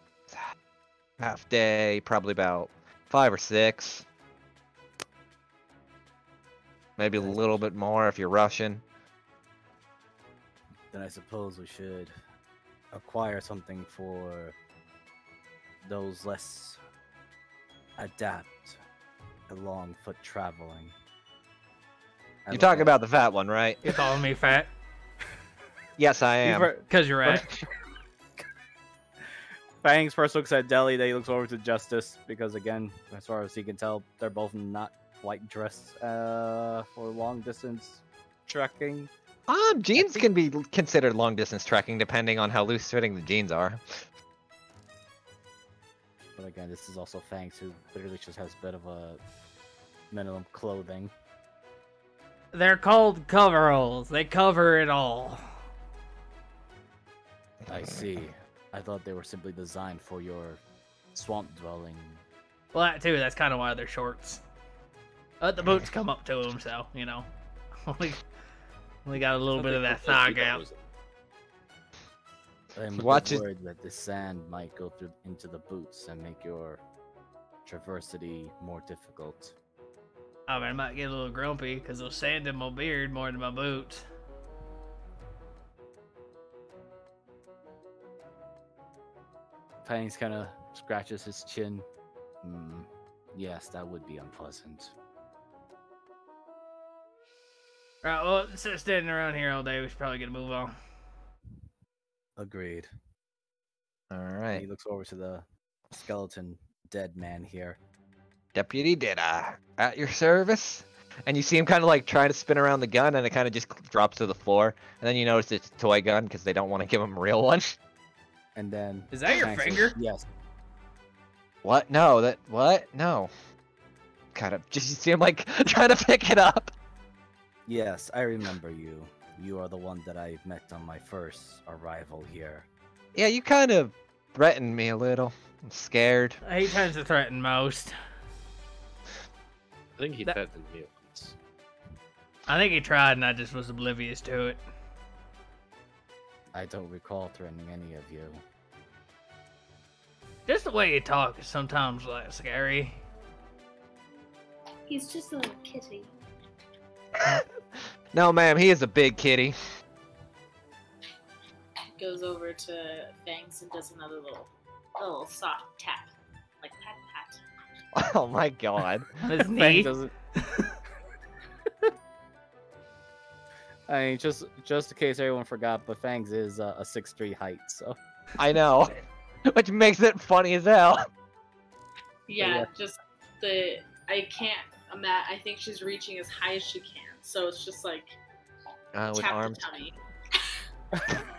half day, probably about 5 or 6. Maybe a little bit more if you're rushing. Then I suppose we should acquire something for those less adept at long foot traveling. You're talking about the fat one, right? You calling me fat? Yes, I am. Because you're right. Fangs first looks at Deli, then he looks over to Justice, because again, as far as he can tell, they're both not quite dressed for long distance trekking. Jeans can be considered long distance trekking depending on how loose fitting the jeans are. But again, this is also Fangs, who literally just has a bit of a minimum clothing. They're called coveralls. They cover it all. I see. I thought they were simply designed for your swamp dwelling. Well, that too. That's kind of why they're shorts. The boots come up to them, so you know. We got a little bit of that thigh gap. I'm Watch it. worried that the sand might go through into the boots and make your traversity more difficult. I mean, I might get a little grumpy because they'll sand in my beard more than my boots. Fangs kind of scratches his chin. Yes, that would be unpleasant. Right, well, instead of standing around here all day, we should probably get a move on. Agreed. All And right. he looks over to the skeleton dead man here. Deputy Dida, at your service. And you see him kind of like trying to spin around the gun, and it kind of just drops to the floor. And then you notice it's a toy gun because they don't want to give him a real one. And then... Is that your Fangs finger? says, yes. What? No, that what? No. Kind of just you see him like trying to pick it up. Yes, I remember you. You are the one that I met on my first arrival here. Yeah, you kind of threatened me a little. I'm scared. He tends to threaten most. I think he threatened me once. I think he tried, and I just was oblivious to it. I don't recall threatening any of you. Just the way you talk is sometimes like scary. He's just a little kitty. No, ma'am, he is a big kitty. Goes over to Fangs and does another little soft tap, like pat pat. Oh my god. His Fangs knee. doesn't. I mean, just in case everyone forgot, but Fangs is a 6'3" height, so. I know. Which makes it funny as hell. Yeah, just I can't imagine. I think she's reaching as high as she can, so it's just like With tap arms. the tummy.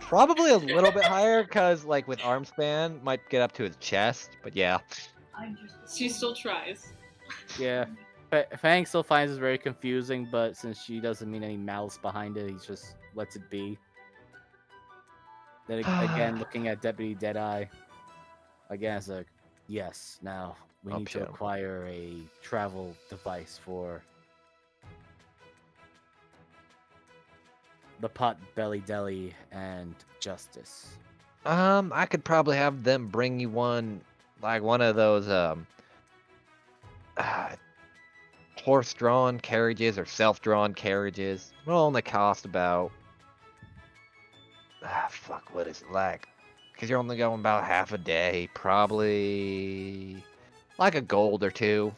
Probably a little bit higher, because like with arm span, might get up to his chest, but yeah. She still tries. Yeah. Fang still finds it very confusing, but since she doesn't mean any malice behind it, he just lets it be. Then again, looking at Deputy Deadeye, again, it's like, yes, now we need to acquire a travel device for the Pot Belly Deli and Justice. I could probably have them bring you one, like one of those horse-drawn carriages or self-drawn carriages. It'll only cost about what is it like? Because you're only going about half a day, probably like a gold or two.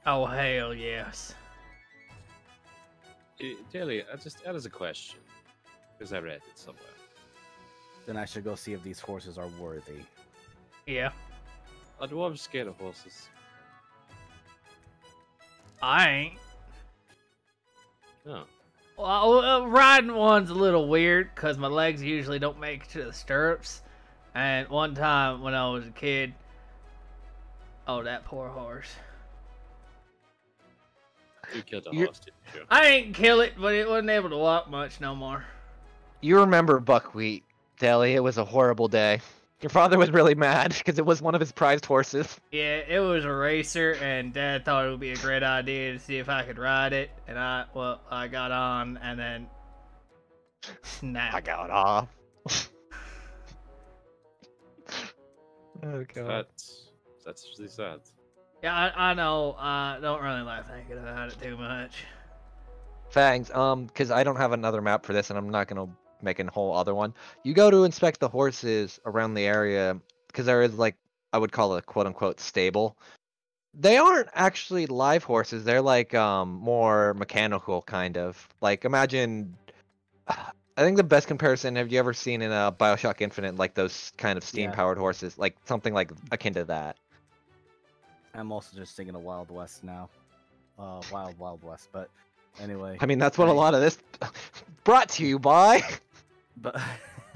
Oh hell yes. Daily, that is a question. Because I read it somewhere. Then I should go see if these horses are worthy. Yeah. Are dwarves scared of horses? I ain't. No. Well, riding one's a little weird because my legs usually don't make it to the stirrups. And one time when I was a kid, oh, that poor horse. You killed a You- horse, didn't you? I ain't kill it, but it wasn't able to walk much no more. You remember Buckwheat, Deli? It was a horrible day. Your father was really mad because it was one of his prized horses. Yeah, it was a racer, and Dad thought it would be a great idea to see if I could ride it. And I got on, and then snap. I got off. Oh god. That's really sad. Yeah, I know. I don't really like thinking about it too much. Fangs, because I don't have another map for this, and I'm not gonna make a whole other one. You go to inspect the horses around the area, because there is like I would call it a quote unquote stable. They aren't actually live horses. They're like more mechanical kind of. Like imagine. I think the best comparison, have you ever seen in a BioShock Infinite, like those kind of steam-powered horses, like something like akin to that? I'm also just thinking of Wild West now. Wild West, but anyway. I mean, that's what a lot of this brought to you by. But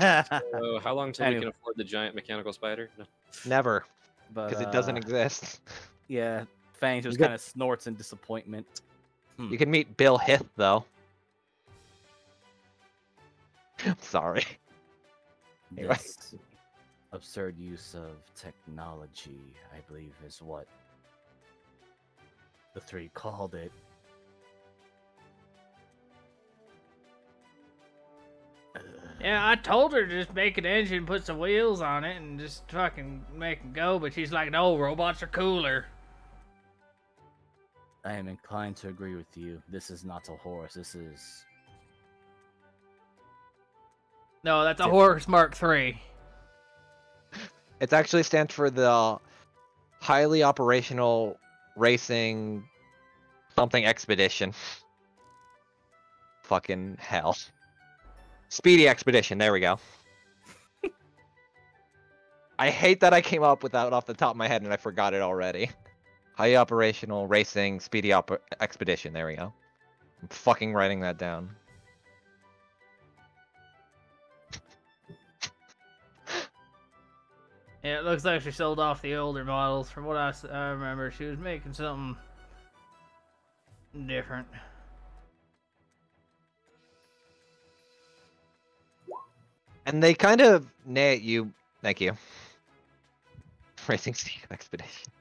So how long till we Anyway. can afford the giant mechanical spider? No. Never, but because it doesn't exist. Yeah, Fangs just You get- kind of snorts in disappointment. You can meet Bill Hith, though. Sorry. Anyway. This absurd use of technology, I believe, is what the three called it. Yeah, I told her to just make an engine, put some wheels on it, and just fucking make it go. But she's like, no, robots are cooler. I am inclined to agree with you. This is not a horse. This is No, that's a horse Mark III. It actually stands for the Highly Operational Racing something Expedition. Fucking hell. Speedy Expedition, there we go. I hate that I came up with that off the top of my head and I forgot it already. Highly Operational Racing Speedy Expedition, there we go. I'm fucking writing that down. Yeah, it looks like she sold off the older models. From what I remember, she was making something different. And they kind of neigh at you. Thank you. Racing Speed Expedition.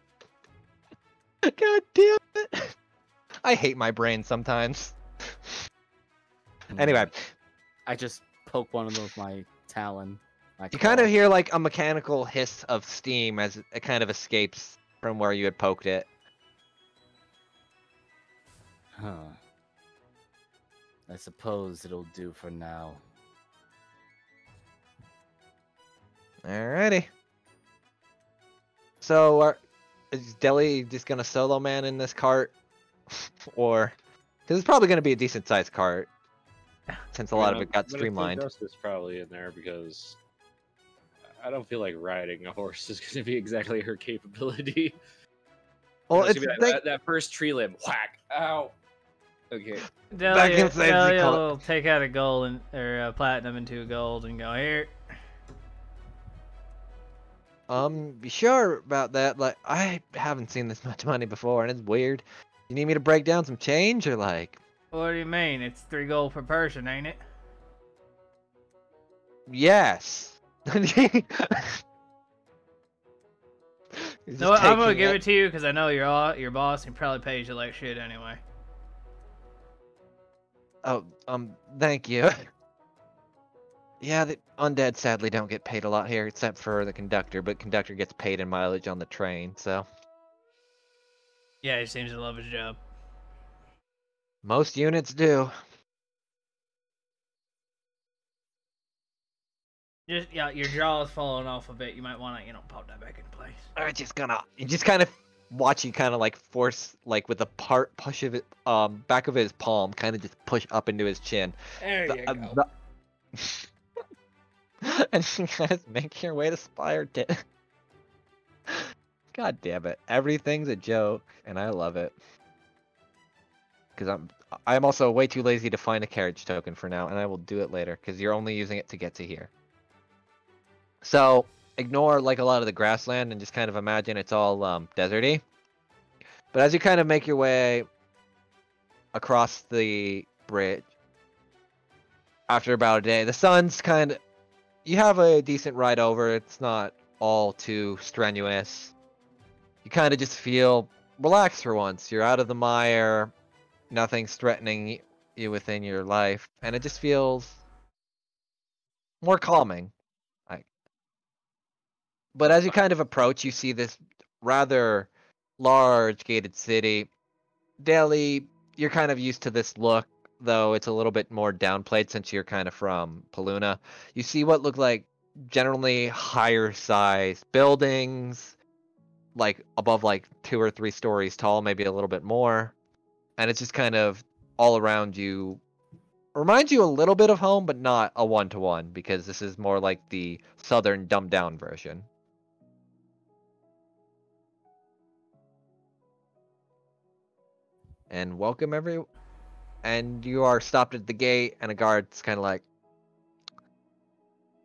God damn it. I hate my brain sometimes. Anyway, I just poke one of them with my talon. My you kind of claw. hear like a mechanical hiss of steam as it kind of escapes from where you had poked it. Huh. I suppose it'll do for now. Alrighty. So, is Deli just gonna solo man in this cart? Or, because it's probably gonna be a decent sized cart, since a lot of it got streamlined. Justice probably in there because I don't feel like riding a horse is going to be exactly her capability. Well, It's it's gonna be that first tree limb, whack, ow. Okay. Back in safety Delia call- will take out a gold or a platinum into a gold and go here. Be sure about that. Like, I haven't seen this much money before, and it's weird. You need me to break down some change, or like? What do you mean? It's 3 gold per person, ain't it? Yes. No, I'm gonna give it to you because I know your boss and probably pays you like shit anyway. Oh, thank you. Yeah, the undead sadly don't get paid a lot here, except for the conductor, but conductor gets paid in mileage on the train, so. Yeah, he seems to love his job. Most units do. Just yeah, your jaw's falling off a bit. You might want to, pop that back into place. I'm just gonna, you just kind of watch you kind of like force, like with the push of it, back of his palm, kind of just push up into his chin. There you go. And you guys make your way to Spire Tit. God damn it. Everything's a joke, and I love it. Because I'm also way too lazy to find a carriage token for now, and I will do it later, because you're only using it to get to here. So, ignore like a lot of the grassland and just kind of imagine it's all deserty. But as you kind of make your way across the bridge. After about a day, the sun's kind of... You have a decent ride over. It's not all too strenuous. You kind of just feel relaxed for once. You're out of the mire. Nothing's threatening you within your life. And it just feels more calming. But as you kind of approach, you see this rather large gated city. Daily, you're kind of used to this look, though it's a little bit more downplayed since you're kind of from Paluna. You see what look like generally higher size buildings, like above like 2 or 3 stories tall, maybe a little bit more. And it's just kind of all around you. Reminds you a little bit of home, but not a one-to-one, because this is more like the southern dumbed down version. And welcome and you are stopped at the gate, and a guard's kind of like,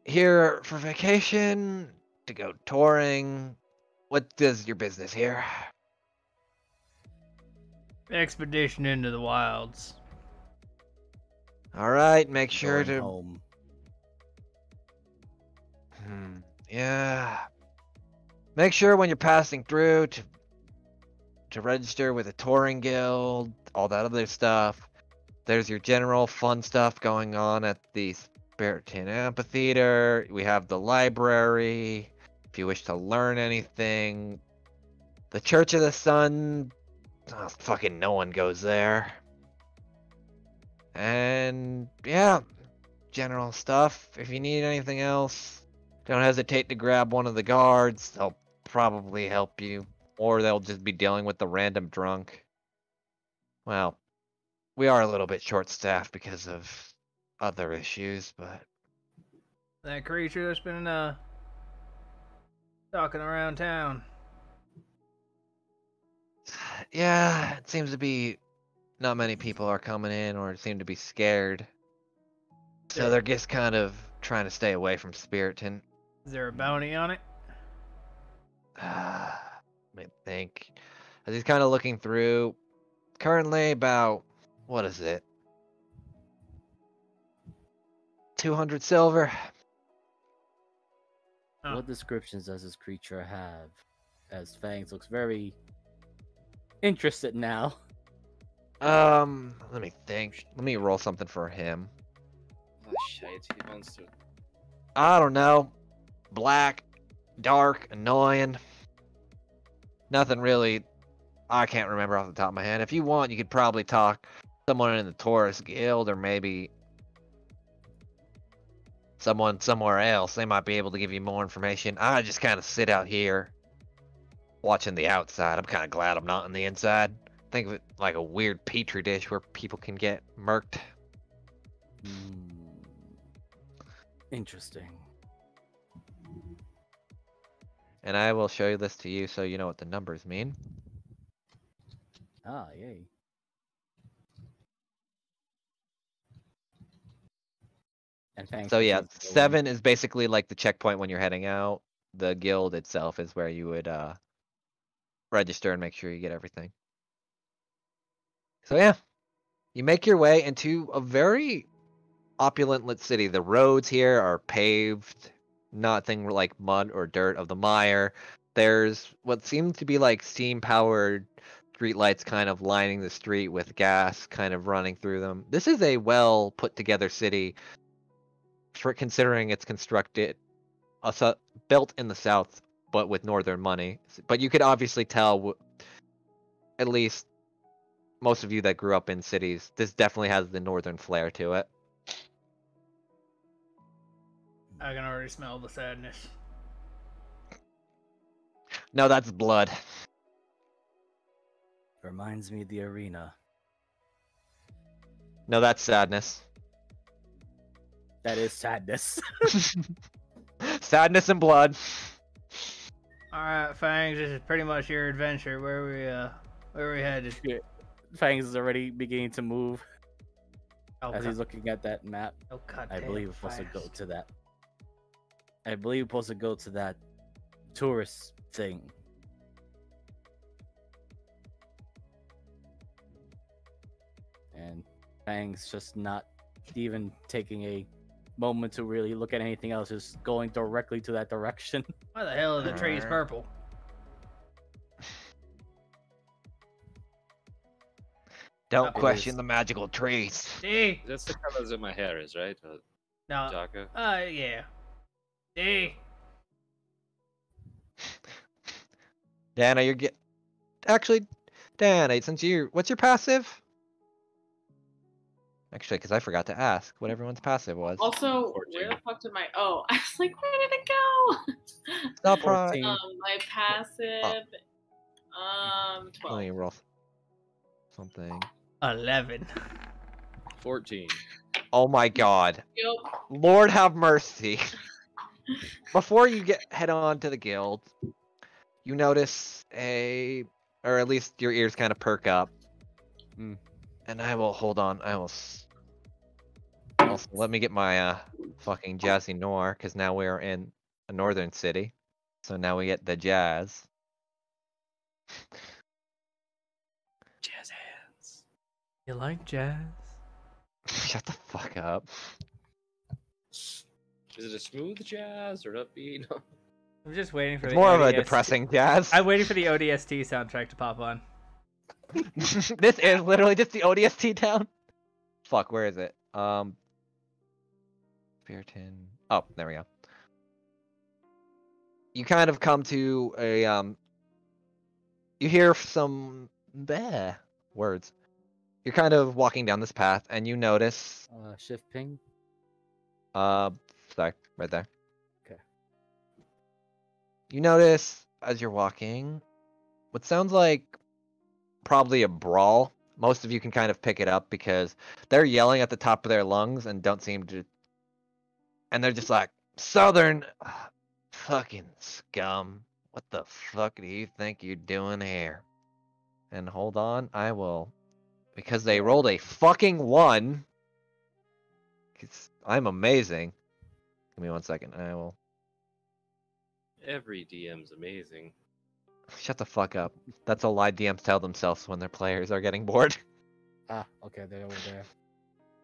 here for vacation, to go touring. What does your business here? Expedition into the wilds. All right, make sure Going to. home. Yeah. Make sure when you're passing through to register with a touring guild, all that other stuff. There's your general fun stuff going on at the Spiriton Amphitheater. We have the library. If you wish to learn anything. The Church of the Sun. Oh, fucking no one goes there. And yeah, general stuff. If you need anything else, don't hesitate to grab one of the guards. They'll probably help you. Or they'll just be dealing with the random drunk. Well, we are a little bit short-staffed because of other issues, but... That creature that's been talking around town. Yeah, it seems to be not many people are coming in or seem to be scared. So they're just kind of trying to stay away from Spiriton. Is there a bounty on it? Let me think. As he's kind of looking through, currently about, what is it? 200 silver. Huh. What descriptions does this creature have? As Fangs looks very interested now. Let me think. Let me roll something for him. Oh shit, he wants to. I don't know. Black, dark, annoying. Nothing really. I can't remember off the top of my head. If you want, you could probably talk someone in the Taurus Guild, or maybe someone somewhere else. They might be able to give you more information. I just kind of sit out here watching the outside. I'm kind of glad I'm not on the inside. Think of it like a weird petri dish where people can get murked. Interesting. And I will show you this to you so you know what the numbers mean. Ah, yay. And Fangs So yeah, continues to go 7 is basically like the checkpoint when you're heading out. The guild itself is where you would register and make sure you get everything. So yeah, you make your way into a very opulent lit city. The roads here are paved, nothing like mud or dirt of the mire. There's what seems to be like steam-powered streetlights kind of lining the street with gas kind of running through them. This is a well put together city, for considering it's constructed, built in the south, but with northern money. But you could obviously tell, at least most of you that grew up in cities, this definitely has the northern flair to it. I can already smell the sadness. No, that's blood. Reminds me of the arena. No, that's sadness. That is sadness. Sadness and blood. Alright, Fangs, this is pretty much your adventure. Where we headed? Fangs is already beginning to move Oh, as God. he's looking at that map. Oh, God I damn, believe we're supposed to go fast. to that. I believe we're supposed to go to that tourist thing. And Fang's just not even taking a moment to really look at anything else, just going directly to that direction. Why the hell are the trees purple? Don't question the magical trees. D. That's the colors that my hair is, right? No. Jaka? Yeah. D. Dana, actually, Dana, since what's your passive? Actually, because I forgot to ask what everyone's passive was. Also, 14. where the fuck did I was like, where did it go? Stop 14. My passive, 12. Let me roll something. 11. 14. Oh my God. Yep. Lord have mercy. Before you head on to the guild, you notice or at least your ears kind of perk up. Mm. And I will hold on. Also, let me get my fucking jazzy noir, because now we are in a northern city. So now we get the jazz. Jazz hands. You like jazz? Shut the fuck up. Is it a smooth jazz or upbeat? I'm just waiting for It's the more of a ODST. depressing jazz. I'm waiting for the ODST soundtrack to pop on. This is literally just the ODST town. Fuck, where is it? Spiriton. Oh, there we go. You kind of come to a you hear some words. You're kind of walking down this path and you notice Shift ping. sorry, right there. Okay. You notice as you're walking what sounds like probably a brawl. Most of you can kind of pick it up because they're yelling at the top of their lungs and don't seem to. And they're just like, Southern fucking scum. What the fuck do you think you're doing here? And hold on, I will. Because they rolled a fucking 1. I'm amazing. Give me 1 second. I will. Every DM's amazing. Shut the fuck up. That's a lie DMs tell themselves when their players are getting bored. Ah, okay, they're over there.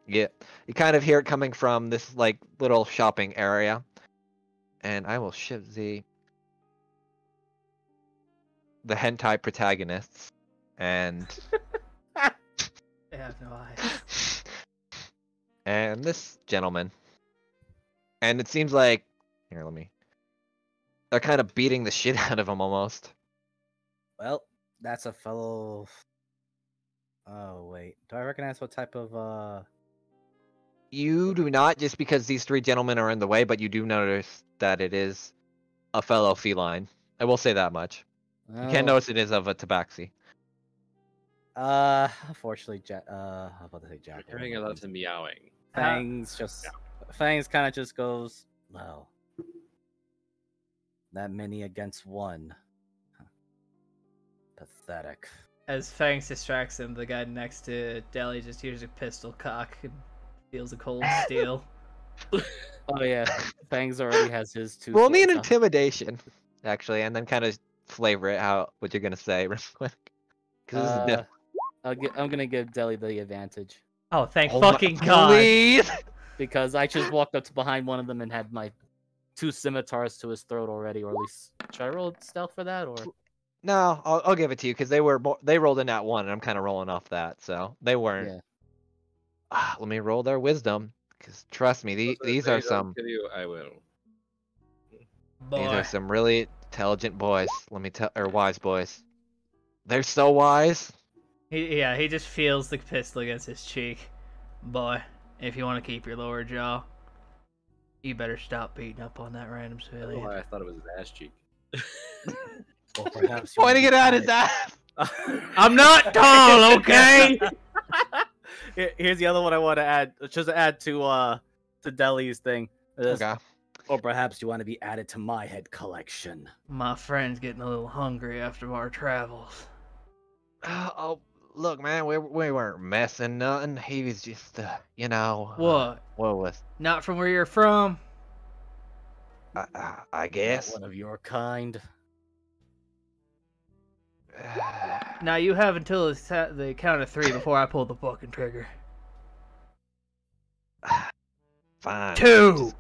Yeah, you kind of hear it coming from this like little shopping area, and I will ship the hentai protagonists, and They have no eyes. and this gentleman, and it seems like they're kind of beating the shit out of him almost. Well, that's a fellow. Oh wait, do I recognize what type of You do not, just because these 3 gentlemen are in the way, but you do notice that it is a fellow feline. I will say that much. You can't notice it is of a tabaxi. Unfortunately, I'm about to say Jack. You're hearing a lot of meowing. Fangs Fangs kind of just goes, well, that many against 1. Pathetic. As Fangs distracts him, the guy next to Deli just hears a pistol cock and feels a cold steel. Oh yeah, Fangs already has his 2. Roll me an swords up. intimidation, actually, and then kind of flavor it what you're gonna say real quick. 'Cause this is different. I'm gonna give Deli the advantage Oh, thank Oh my- fucking God. Please! because I just walked up to behind one of them and had my 2 scimitars to his throat already. Or at least, should I roll stealth for that? Or No, I'll give it to you because they rolled in at 1, and I'm kind of rolling off that, so they weren't. yeah. Let me roll their wisdom, because trust me, these If are they don't some kill you, I will. these Boy. are some really intelligent boys. Let me tell, or wise boys. They're so wise. He just feels the pistol against his cheek. Boy, if you want to keep your lower jaw, you better stop beating up on that random I don't know civilian. why I thought it was his ass cheek. Or perhaps you Pointing it wanna at be his ass. I'm not tall, okay? Here's the other one I want to add. Just to add to Deli's thing. Okay. Or perhaps you want to be added to my head collection. My friend's getting a little hungry after our travels. Oh, look, man, we weren't messing nothing. He was just, What? what was? Not from where you're from? I Not guess. one of your kind. Now you have until the count of 3 before I pull the fucking trigger. Fine. 2.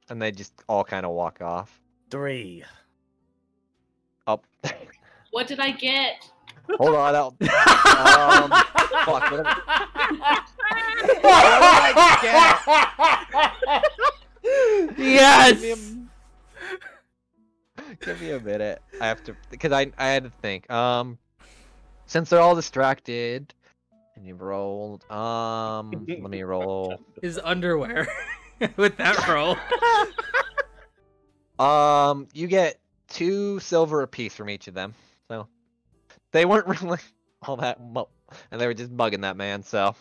And they just all kind of walk off. 3. Oh, What did I get? hold on. Fuck. Yes. Give me a minute. I have to, because I had to think. Since they're all distracted, and you rolled. Let me roll. His underwear with that roll. You get 2 silver apiece from each of them. So they weren't really all that and they were just bugging that man. So,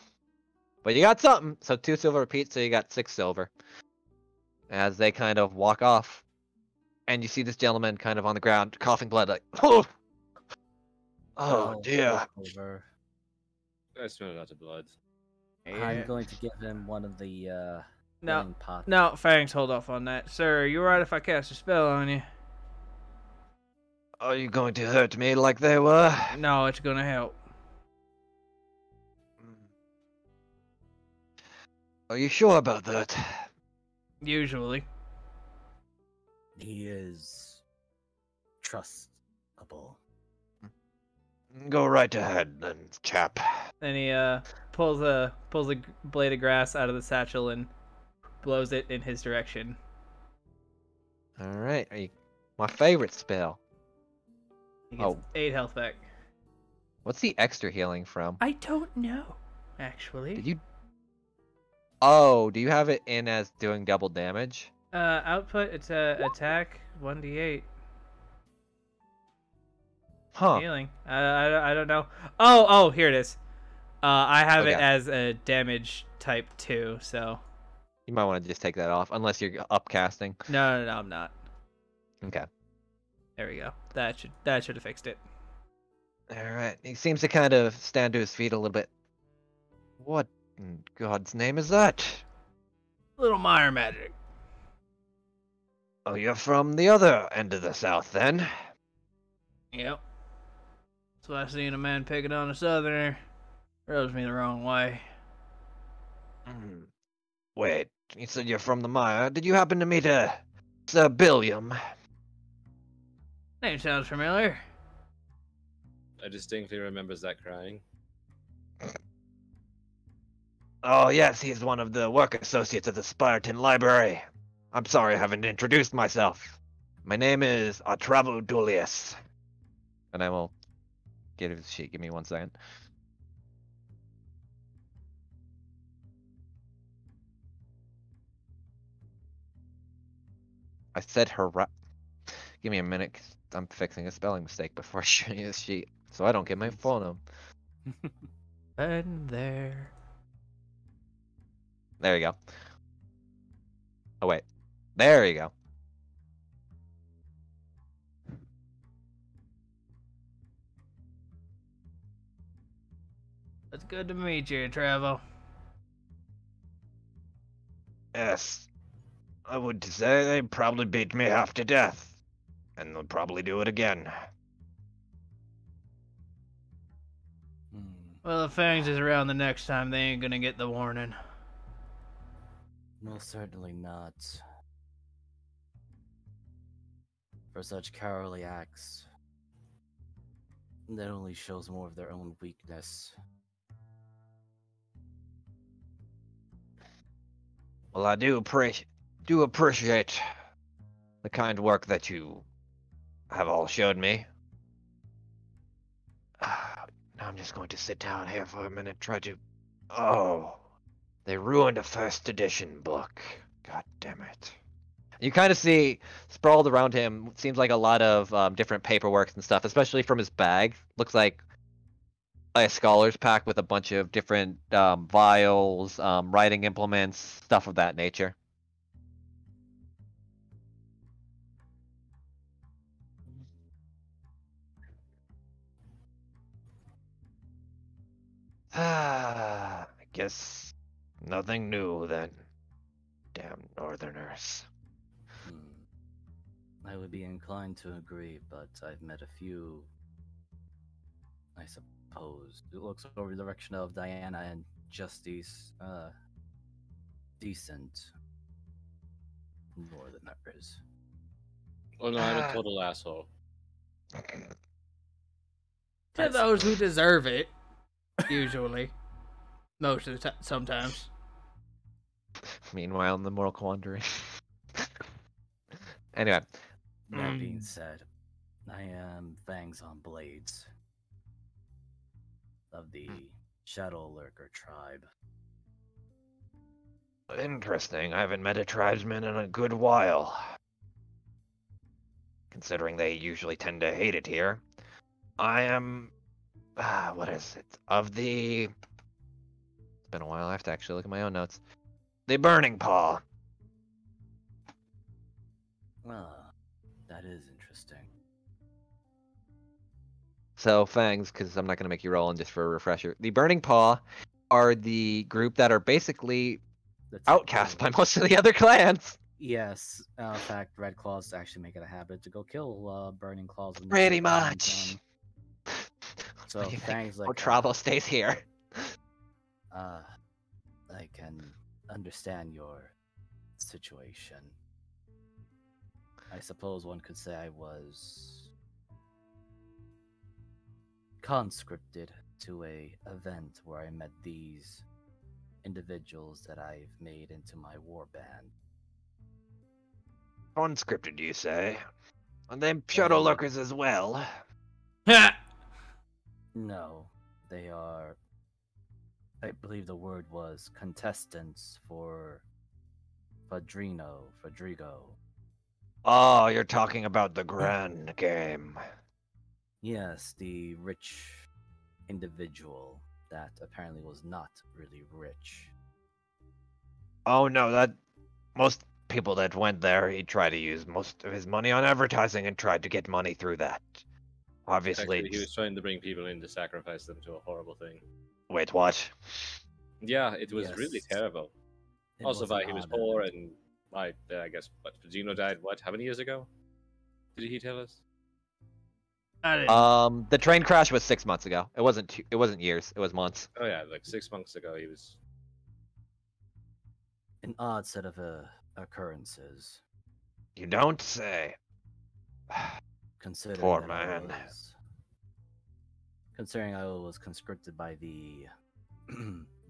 but you got something. So 2 silver apiece. So you got 6 silver. As they kind of walk off, and you see this gentleman kind of on the ground, coughing blood, like, oh dear. Over. I smell a lot of blood. I'm going to give him one of the No, healing pots. no, Fangs, hold off on that. Sir, you alright if I cast a spell on you? Are you going to hurt me like they were? No, it's gonna help. Are you sure about that? Usually. He is trustable. Go right ahead, then, chap. Then he pulls a blade of grass out of the satchel and blows it in his direction. All right, my favorite spell. He gets Oh. 8 health back. What's the extra healing from? I don't know, actually. Did you? Oh, do you have it in as doing double damage? Output, it's attack 1d8 Huh. healing. I don't know. Oh, here it is. I have it Okay. as a damage type 2, so You might want to just take that off, unless you're upcasting. no, I'm not. Okay. There we go. That should have fixed it. All right. He seems to kind of stand to his feet a little bit. What in God's name is that? Little Meyer magic. Oh, you're from the other end of the South, then? Yep. So I seen a man picking on a southerner. Rubs me the wrong way. Wait, you said you're from the Mire. Did you happen to meet Sir Billiam? Name sounds familiar. I distinctly remember Zach crying. Oh, yes, he's one of the work associates at the Spartan Library. I'm sorry I haven't introduced myself. My name is Atravudulius. And I will get his sheet. Give me 1 second. I said Give me a minute, 'cause I'm fixing a spelling mistake before I show you this sheet, so I don't get my phone number. And there. There you go. Oh, wait. There you go. It's good to meet you, Travo. Yes. I would say they probably beat me half to death. And they'll probably do it again. Well, if Fangs is around the next time, they ain't gonna get the warning. Most certainly not. For such cowardly acts, that only shows more of their own weakness. Well, I do appreciate the kind work that you have all showed me. Now I'm just going to sit down here for a minute, try to... Oh, they ruined a first edition book. God damn it. You kind of see sprawled around him, seems like a lot of different paperwork and stuff, especially from his bag. Looks like a scholar's pack with a bunch of different vials, writing implements, stuff of that nature. I guess nothing new then. Damn Northerners. I would be inclined to agree, but I've met a few, I suppose. It looks over the direction of Diana and Justice, decent Northerners. Oh no, I'm a total asshole. To those who deserve it, usually. Most of the time, sometimes. Meanwhile, in the moral quandary. Anyway. That being said, I am Fangs on Blades of the Shadow Lurker tribe. Interesting. I haven't met a tribesman in a good while. Considering they usually tend to hate it here. I am... what is it? Of the... It's been a while. I have to actually look at my own notes. The Burning Paw. That is interesting. So, Fangs, because I'm not going to make you roll in just for a refresher. The Burning Paw are the group that are basically outcast by most of the other clans. Yes, in fact, Red Claws actually make it a habit to go kill Burning Claws. When Pretty much. So Fangs like Travo stays here. I can understand your situation. I suppose one could say I was conscripted to a event where I met these individuals that I've made into my war band. Conscripted, you say? And then Shadow Lurkers as well? No, they are, I believe the word was contestants for Fadrigo. Oh, you're talking about the Grand Game. Yes, the rich individual that apparently was not really rich. Oh no, that... Most people that went there, he tried to use most of his money on advertising and tried to get money through that. Obviously... Actually, he was trying to bring people in to sacrifice them to a horrible thing. Wait, what? Yeah, it was really terrible. It Also, was by an he was odd poor event. and I guess what Gino died. What? How many years ago? Did he tell us? The train crash was 6 months ago. It wasn't years. It was months. Oh yeah, like 6 months ago he was. An odd set of occurrences. You don't say. Considering Poor that man. Considering I was conscripted by the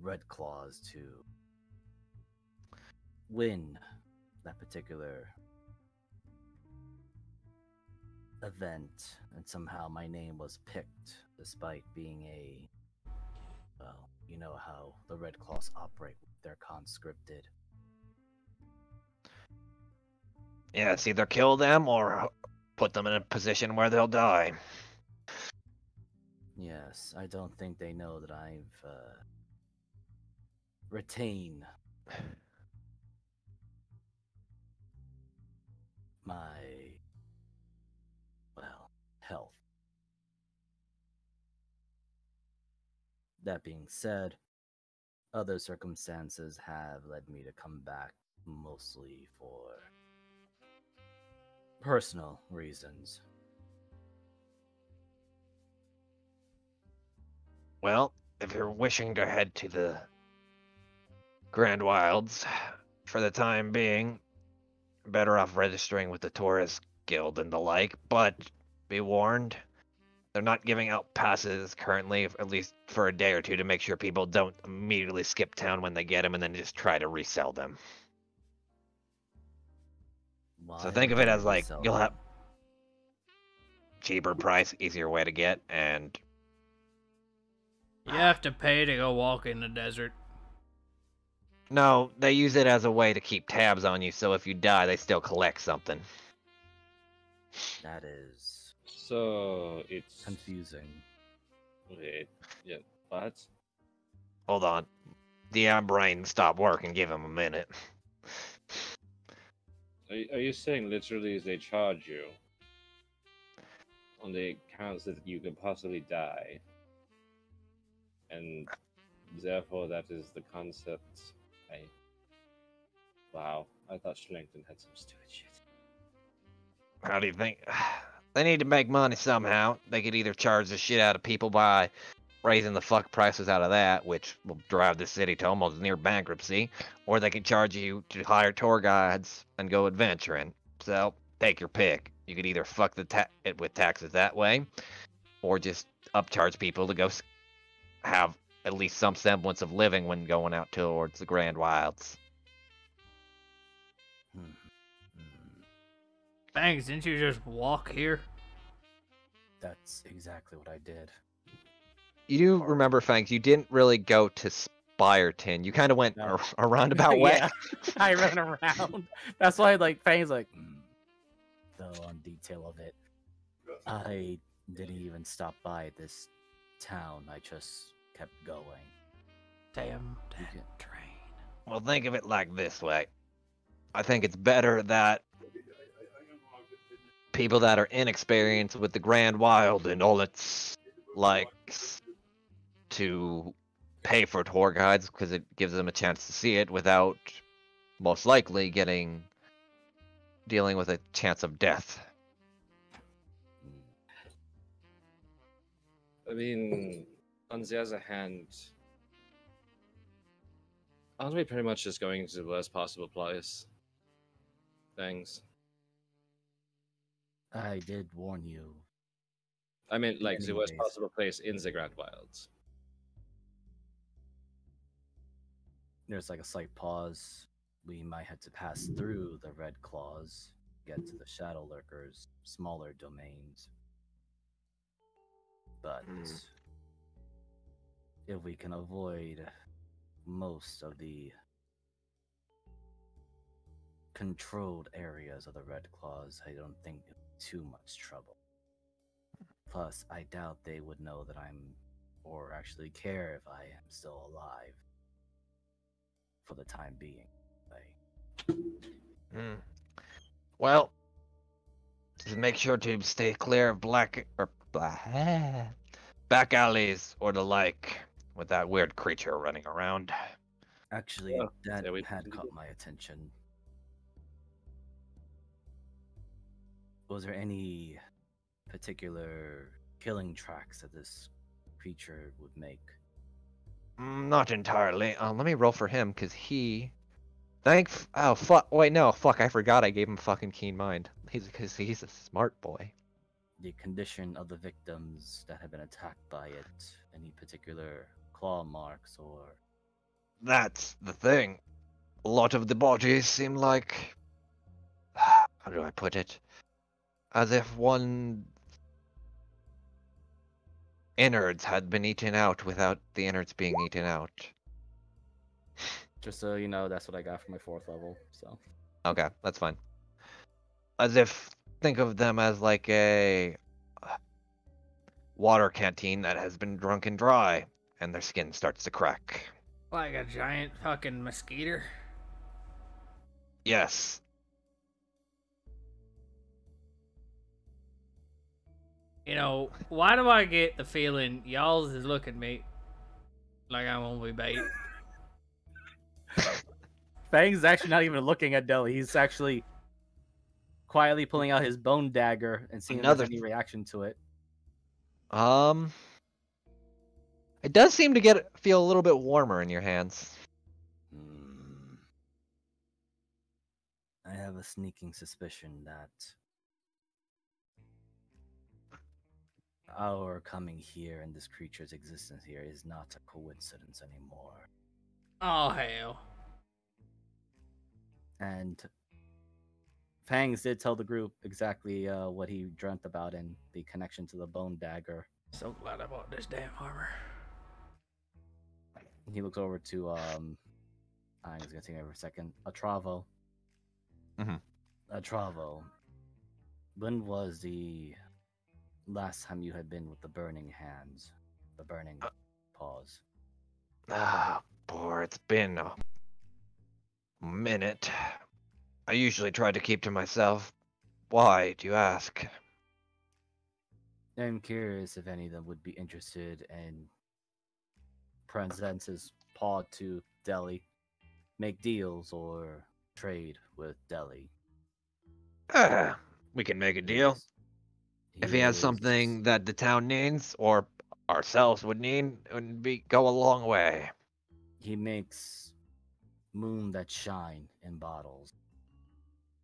Red Claws to win that particular event, and somehow my name was picked despite being a, well, you know how the Red Claws operate. They're conscripted. Yeah, it's either kill them or put them in a position where they'll die. Yes, I don't think they know that I've retained my, well, health. That being said, other circumstances have led me to come back mostly for personal reasons. Well, if you're wishing to head to the Grand Wilds, for the time being, better off registering with the Tourist Guild and the like, but be warned, they're not giving out passes currently, at least for a day or two, to make sure people don't immediately skip town when they get them and then just try to resell them. Why So think of would it they as like, resell you'll them? have cheaper price, easier way to get, and You have to pay to go walk in the desert. no, they use it as a way to keep tabs on you, so if you die, they still collect something. That is So it's confusing. Wait, yeah, what? Hold on. The brain stop working, give him a minute. Are you saying literally they charge you on the accounts that you could possibly die, and therefore that is the concept? Wow, I thought Schlinkton had some stupid shit. How do you think? They need to make money somehow. They could either charge the shit out of people by raising the fuck prices out of that, which will drive the city to almost near bankruptcy, or they could charge you to hire tour guides and go adventuring. So, take your pick. You could either fuck it with taxes that way, or just upcharge people to go have at least some semblance of living when going out towards the Grand Wilds. Thanks, didn't you just walk here? That's exactly what I did. You do remember, Fangs, you didn't really go to Spireton. You kind of went No. a roundabout way. Yeah, I ran around. That's why, like, Fang's like, though on detail of it, I didn't even stop by this town. I just kept going. Damn You that can- train. Well, think of it like this way. I think it's better that people that are inexperienced with the Grand Wild and all its likes to pay for tour guides because it gives them a chance to see it without most likely dealing with a chance of death. I mean, on the other hand, aren't we pretty much just going to the worst possible place? Thanks. I did warn you. I mean, like the worst Anyways. possible place in the Grand Wilds. There's like a slight pause. We might have to pass through the Red Claws, get to the Shadow Lurkers, smaller domains. But if we can avoid most of the controlled areas of the Red Claws, I don't think it'll be too much trouble. Plus, I doubt they would know that or actually care if I am still alive. For the time being, Well, just make sure to stay clear of back alleys or the like with that weird creature running around. Actually, Oh, that there we- had caught my attention. Was there any particular killing tracks that this creature would make? Not entirely. Let me roll for him because oh fuck! Wait, no, fuck! I forgot I gave him fucking keen mind. He's a smart boy. The condition of the victims that have been attacked by it? Any particular claw marks or? That's the thing. A lot of the bodies seem like, how do I put it? As if one innards had been eaten out without the innards being eaten out. Just so you know, that's what I got for my 4th level. So. Okay, that's fine. As if, think of them as like a water canteen that has been drunken dry, and their skin starts to crack. Like a giant fucking mosquito. Yes. You know, why do I get the feeling y'all is looking at me like I'm gonna be bait? Fang's actually not even looking at Deli. He's actually quietly pulling out his bone dagger and seeing if there's any reaction to it. It does seem to feel a little bit warmer in your hands. I have a sneaking suspicion that our coming here and this creature's existence here is not a coincidence anymore. Oh hell. And Fangs did tell the group exactly what he dreamt about and the connection to the bone dagger. So glad I bought this damn armor. He looks over to I'm just gonna take over a second. Atravo. Atravo. When was the last time you had been with the burning hands? The burning paws? Boy, it's been a minute. I usually try to keep to myself. Why, do you ask? I'm curious if any of them would be interested in presents his paw to Delhi, make deals or trade with Delhi. We can make a He deal. is- If he has something that the town needs, or ourselves would need, it would go a long way. He makes moon that shine in bottles.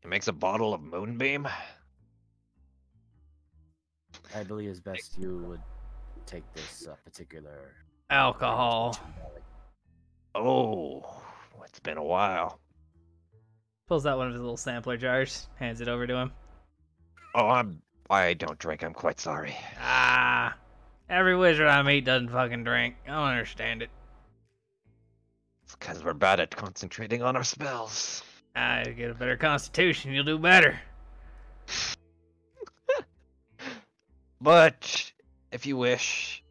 He makes a bottle of moonbeam. I believe it's best you would take this particular Alcohol. Oh, it's been a while. Pulls out one of his little sampler jars, hands it over to him. Oh, I don't drink. I'm quite sorry. Ah, every wizard I meet doesn't fucking drink. I don't understand it. It's because we're bad at concentrating on our spells. Ah, you get a better constitution, you'll do better. But if you wish,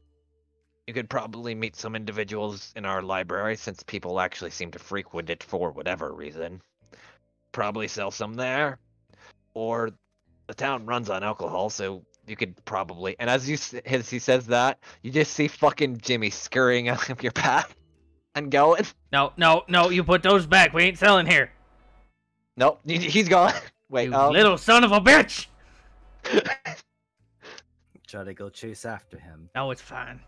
you could probably meet some individuals in our library, since people actually seem to frequent it for whatever reason. Probably sell some there, or the town runs on alcohol, so you could probably. And as he says that, you just see fucking Jimmy scurrying out of your path and going. No, no, no, you put those back. We ain't selling here. Nope, he's gone. Wait, You little son of a bitch! Try to go chase after him. No, it's fine.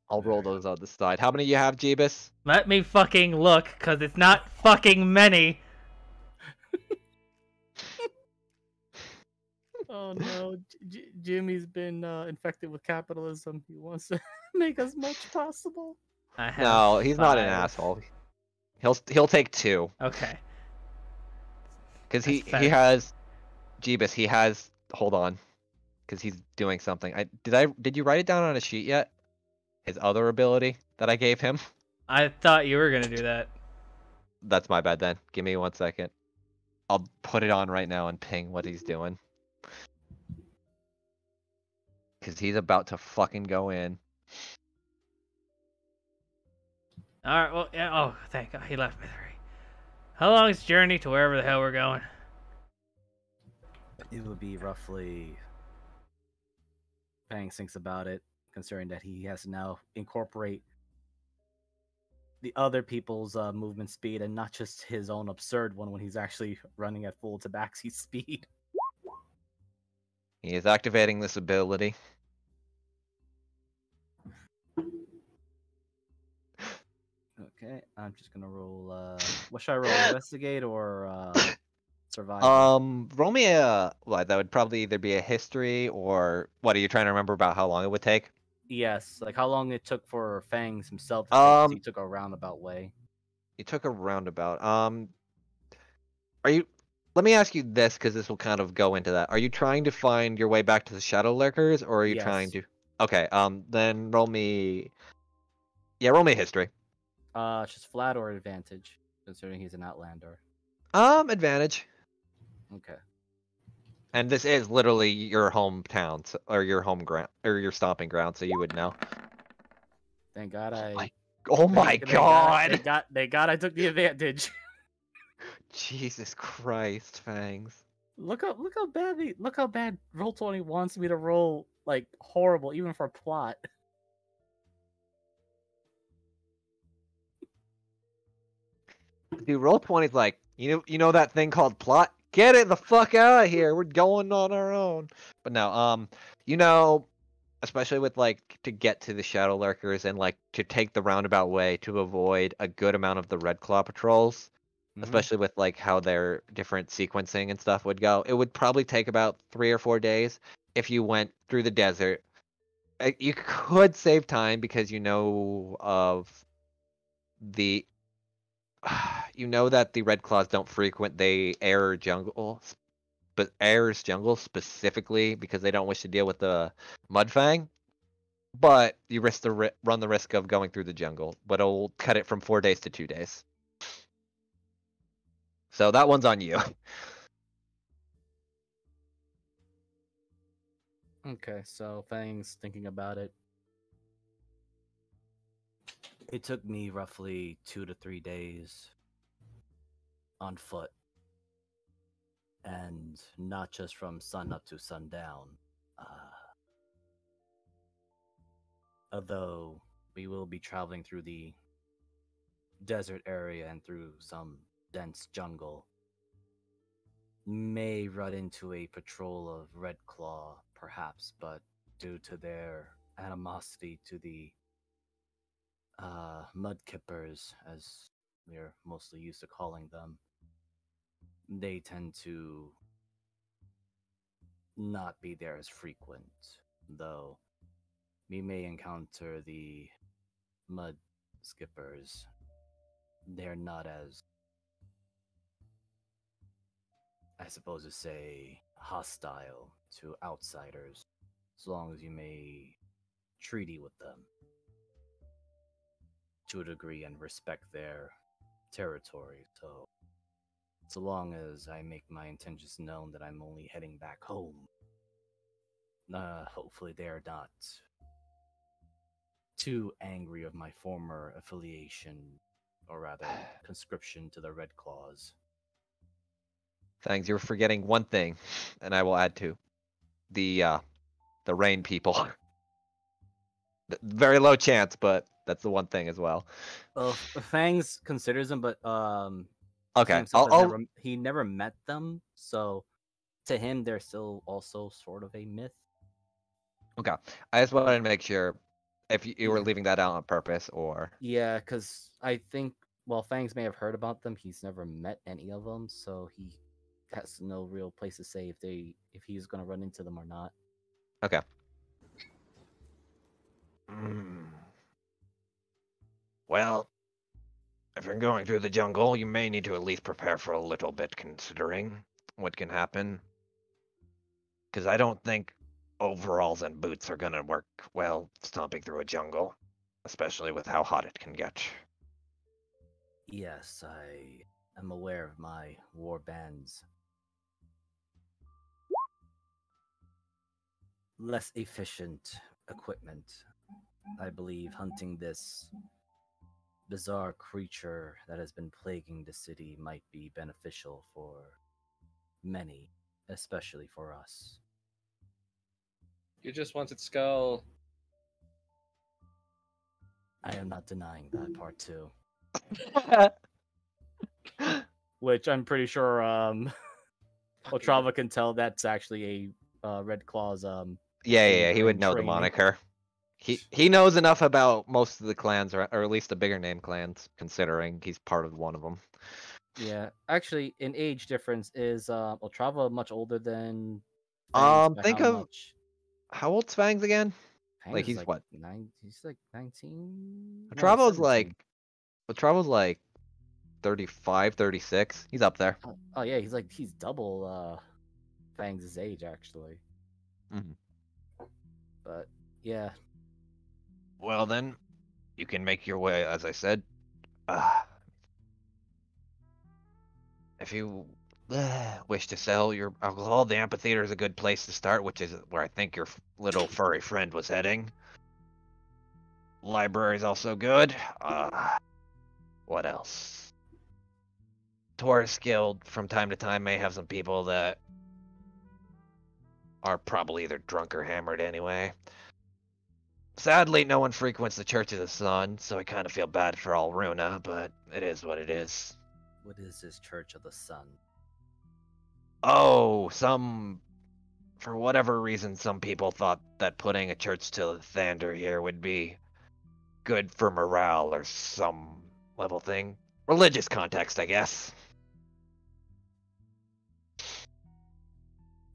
I'll roll those on the side. How many you have, Jeebus? Let me fucking look, cause it's not fucking many. Oh no, Jimmy's been infected with capitalism. He wants to make as much possible. I have No, he's not an 5. asshole. He'll take 2. Okay. Because That's he fair. has Jeebus, he has hold on. Because he's doing something. Did you write it down on a sheet yet? His other ability that I gave him? I thought you were gonna do that. That's my bad then. Give me 1 second. I'll put it on right now and ping what he's doing. Because he's about to fucking go in. Alright, well, yeah, oh, thank God, he left me 3. How long is the journey to wherever the hell we're going? It would be roughly. Fangs thinks about it, considering that he has to now incorporate the other people's movement speed and not just his own absurd one when he's actually running at full tabaxi speed. He is activating this ability. Okay, I'm just gonna roll. What should I roll? Investigate or survive? Roll me a. Well, that would probably either be a history or. What are you trying to remember about how long it would take? Yes, like how long it took for Fangs himself to take, 'cause he took a roundabout way. You took a roundabout. Are you? Let me ask you this, because this will kind of go into that. Are you trying to find your way back to the Shadow Lurkers, or are you trying Yes. to? Okay. Then roll me. Yeah, roll me a history. It's just flat or advantage, considering he's an outlander. Advantage. Okay. And this is literally your hometown, or your home ground, or your stomping ground, so you would know. Thank God I. Oh my god! Thank God I took the advantage. Jesus Christ, Fangs. Look how bad Roll20 wants me to roll like horrible, even for plot. Dude, Roll20's like, you know that thing called plot? Get it the fuck out of here. We're going on our own. But no, especially with like to get to the Shadow Lurkers and like to take the roundabout way to avoid a good amount of the Red Claw patrols, especially with like how their different sequencing and stuff would go. It would probably take about 3 or 4 days if you went through the desert. You could save time because you know of the you know that the Red Claws don't frequent the Air jungle, but Air's jungle specifically because they don't wish to deal with the Mudfang. But you run the risk of going through the jungle, but it'll cut it from 4 days to 2 days. So that one's on you. Okay, so Fang's thinking about it. It took me roughly 2 to 3 days on foot. And not just from sun up to sundown. Although we will be traveling through the desert area and through some dense jungle. may run into a patrol of Red Claw, perhaps, but due to their animosity to the Mudkippers, as we're mostly used to calling them, they tend to not be there as frequent, though we may encounter the Mud Skippers. They're not as, I suppose to say, hostile to outsiders, as long as you may treaty with them to a degree and respect their territory. So long as I make my intentions known that I'm only heading back home, hopefully they're not too angry of my former affiliation, or rather conscription to the Red Claws. Thanks. You're forgetting one thing, and I will add to the rain people. Very low chance, but that's the one thing as well. Well, Fangs considers them, but he Okay, himself has I'll he never met them, so to him they're still also sort of a myth. okay. I just wanted to make sure if you were Yeah. leaving that out on purpose or. Yeah, because I think while Fangs may have heard about them, he's never met any of them, so he has no real place to say if he's gonna run into them or not. Okay. Well, if you're going through the jungle, you may need to at least prepare for a little bit, considering what can happen. Because I don't think overalls and boots are gonna work well stomping through a jungle, especially with how hot it can get. Yes, I am aware of my war band's less efficient equipment. I believe hunting this bizarre creature that has been plaguing the city might be beneficial for many, especially for us. You just want its skull. I am not denying that part too. Which I'm pretty sure Otrava can tell that's actually a Red Claw's Yeah, he would in know the training. moniker. He knows enough about most of the clans, or at least the bigger name clans, considering he's part of one of them. Yeah, actually, in age difference, is Otrava much older than Fangs by Think how of much? how old's Fangs again? Fangs Like is he's like what? He's like 19. No, Travo's 17. like 35, 36. He's up there. Oh yeah, he's double Fangs' age actually. Mhm. But yeah, Well then, you can make your way, as I said. If you wish to sell your alcohol, the amphitheater is a good place to start, which is where I think your little furry friend was heading. Library's also good. What else? Tourist Guild from time to time may have some people that are probably either drunk or hammered anyway. Sadly, no one frequents the Church of the Sun, so I kind of feel bad for all Runa, but it is what it is. what is this Church of the Sun? Oh, for whatever reason, some people thought that putting a church to the Thander here would be good for morale or some level thing. Religious context, I guess.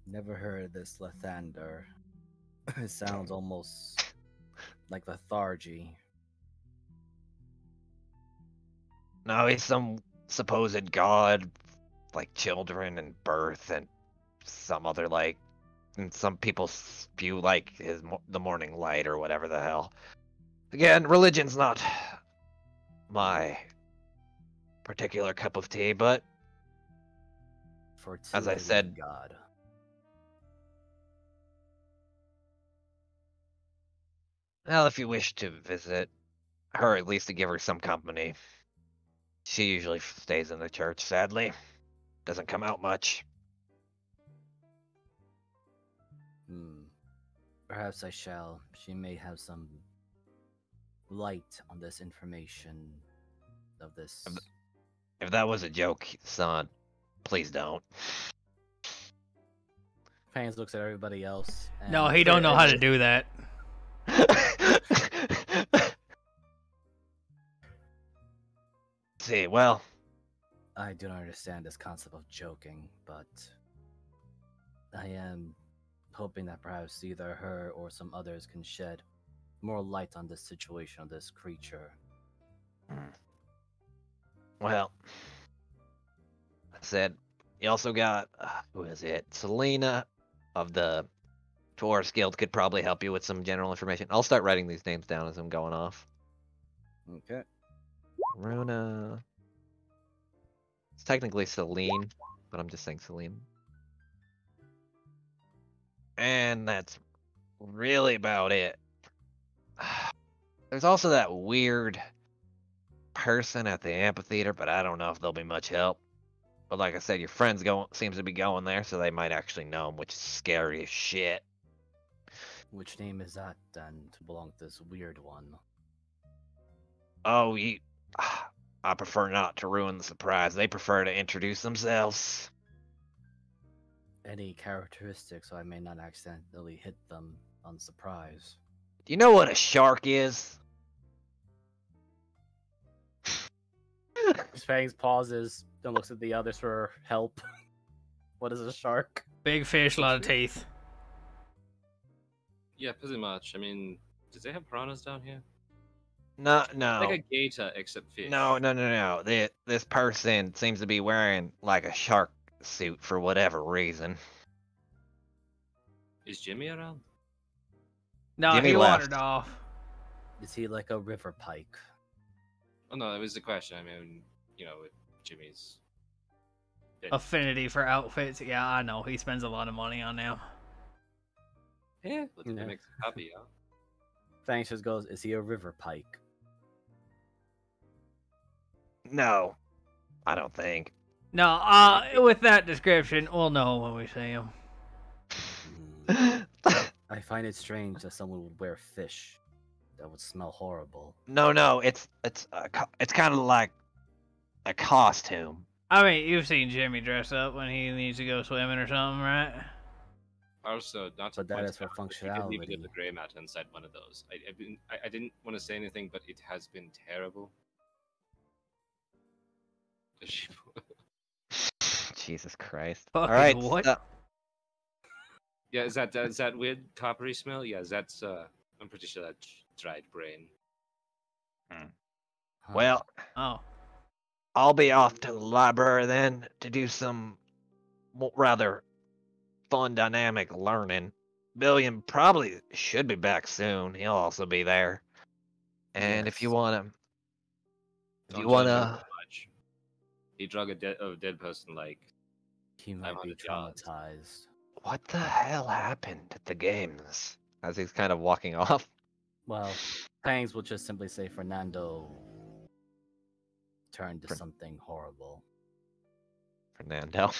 Never heard of this Lathander. It sounds almost like lethargy. No, he's some supposed god, like children and birth and some other and some people spew like the morning light or whatever the hell. Again, religion's not my particular cup of tea, but as I said, God. well, if you wish to visit her, at least to give her some company. She usually stays in the church, sadly. Doesn't come out much. Perhaps I shall. She may have some light on this information of this. If that was a joke, son, please don't. Fangs looks at everybody else. No, and- he don't know how to do that. See, well, I do not understand this concept of joking, but I am hoping that perhaps either her or some others can shed more light on this situation of this creature. well, I said, you also got, who is it? Selena of the Taurus Guild could probably help you with some general information. I'll start writing these names down as I'm going off. Okay. Runa. It's technically Celine, but I'm just saying Celine. And that's really about it. There's also that weird person at the amphitheater, but I don't know if they'll be much help. But like I said, your friends seems to be going there, so they might actually know him, which is scary as shit. Which name is that then to belong to this weird one? Oh, I prefer not to ruin the surprise. They prefer to introduce themselves. Any characteristics so I may not accidentally hit them on surprise? Do you know what a shark is? Fangs pauses, then looks at the others for help. What is a shark? Big fish, lot of teeth. Yeah, pretty much. I mean, did they have piranhas down here? No. Like a gator, except fish. No. This person seems to be wearing like a shark suit for whatever reason. Is Jimmy around? No, Jimmy he left. wandered off. Is he like a river pike? Oh no, that was the question. I mean, you know, with Jimmy's Affinity for outfits. Yeah, I know. He spends a lot of money on them. Yeah, look at Yeah. the mix happy, huh? Fangs just goes, is he a river pike? No, I don't think. No, with that description, we'll know when we see him. I find it strange that someone would wear fish. That would smell horrible. No, it's kind of like a costume. I mean, you've seen Jimmy dress up when he needs to go swimming or something, right? Also, not to But that point is for out, but he did leave it in functionality. the gray matter inside one of those. I didn't want to say anything, but it has been terrible. Jesus Christ. Fucking All right. what? Yeah, is that weird coppery smell? Yeah, that's I'm pretty sure that's dried brain. Huh. Well, Oh. I'll be off to the library then to do some rather fun dynamic learning. Billion probably should be back soon. He'll also be there. And if you Yes. want to, Don't you judge him want too much. He drug a dead person like He might be 500 yards. traumatized. what the hell happened at the games? As he's kind of walking off. Well, Fangs will just simply say Fernando turned to Fer- something horrible. Fernando.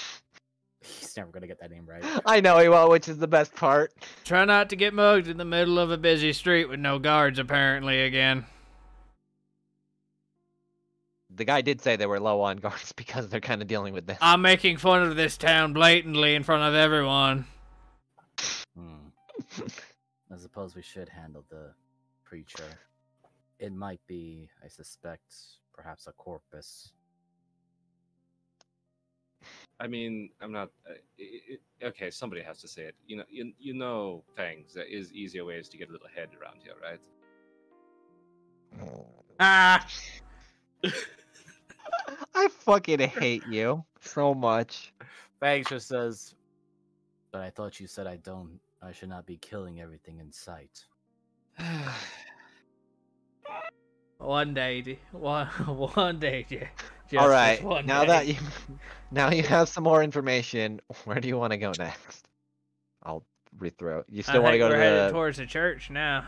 He's never gonna get that name right. I know he won't, which is the best part. Try not to get mugged in the middle of a busy street with no guards, apparently, again. The guy did say they were low on guards because they're kind of dealing with this. I'm making fun of this town blatantly in front of everyone. I suppose we should handle the creature. It might be, I suspect, perhaps a corpus. I mean, I'm not. Okay, somebody has to say it. You know, Fangs. There is easier ways to get a little head around here, right? Ah! I fucking hate you so much. Fangs just says, but I thought you said I should not be killing everything in sight. One day, one day, just All right. one Now day. that you have some more information, where do you want to go next? I'll read through it. You I still want to think go to we're headed the? towards the church now.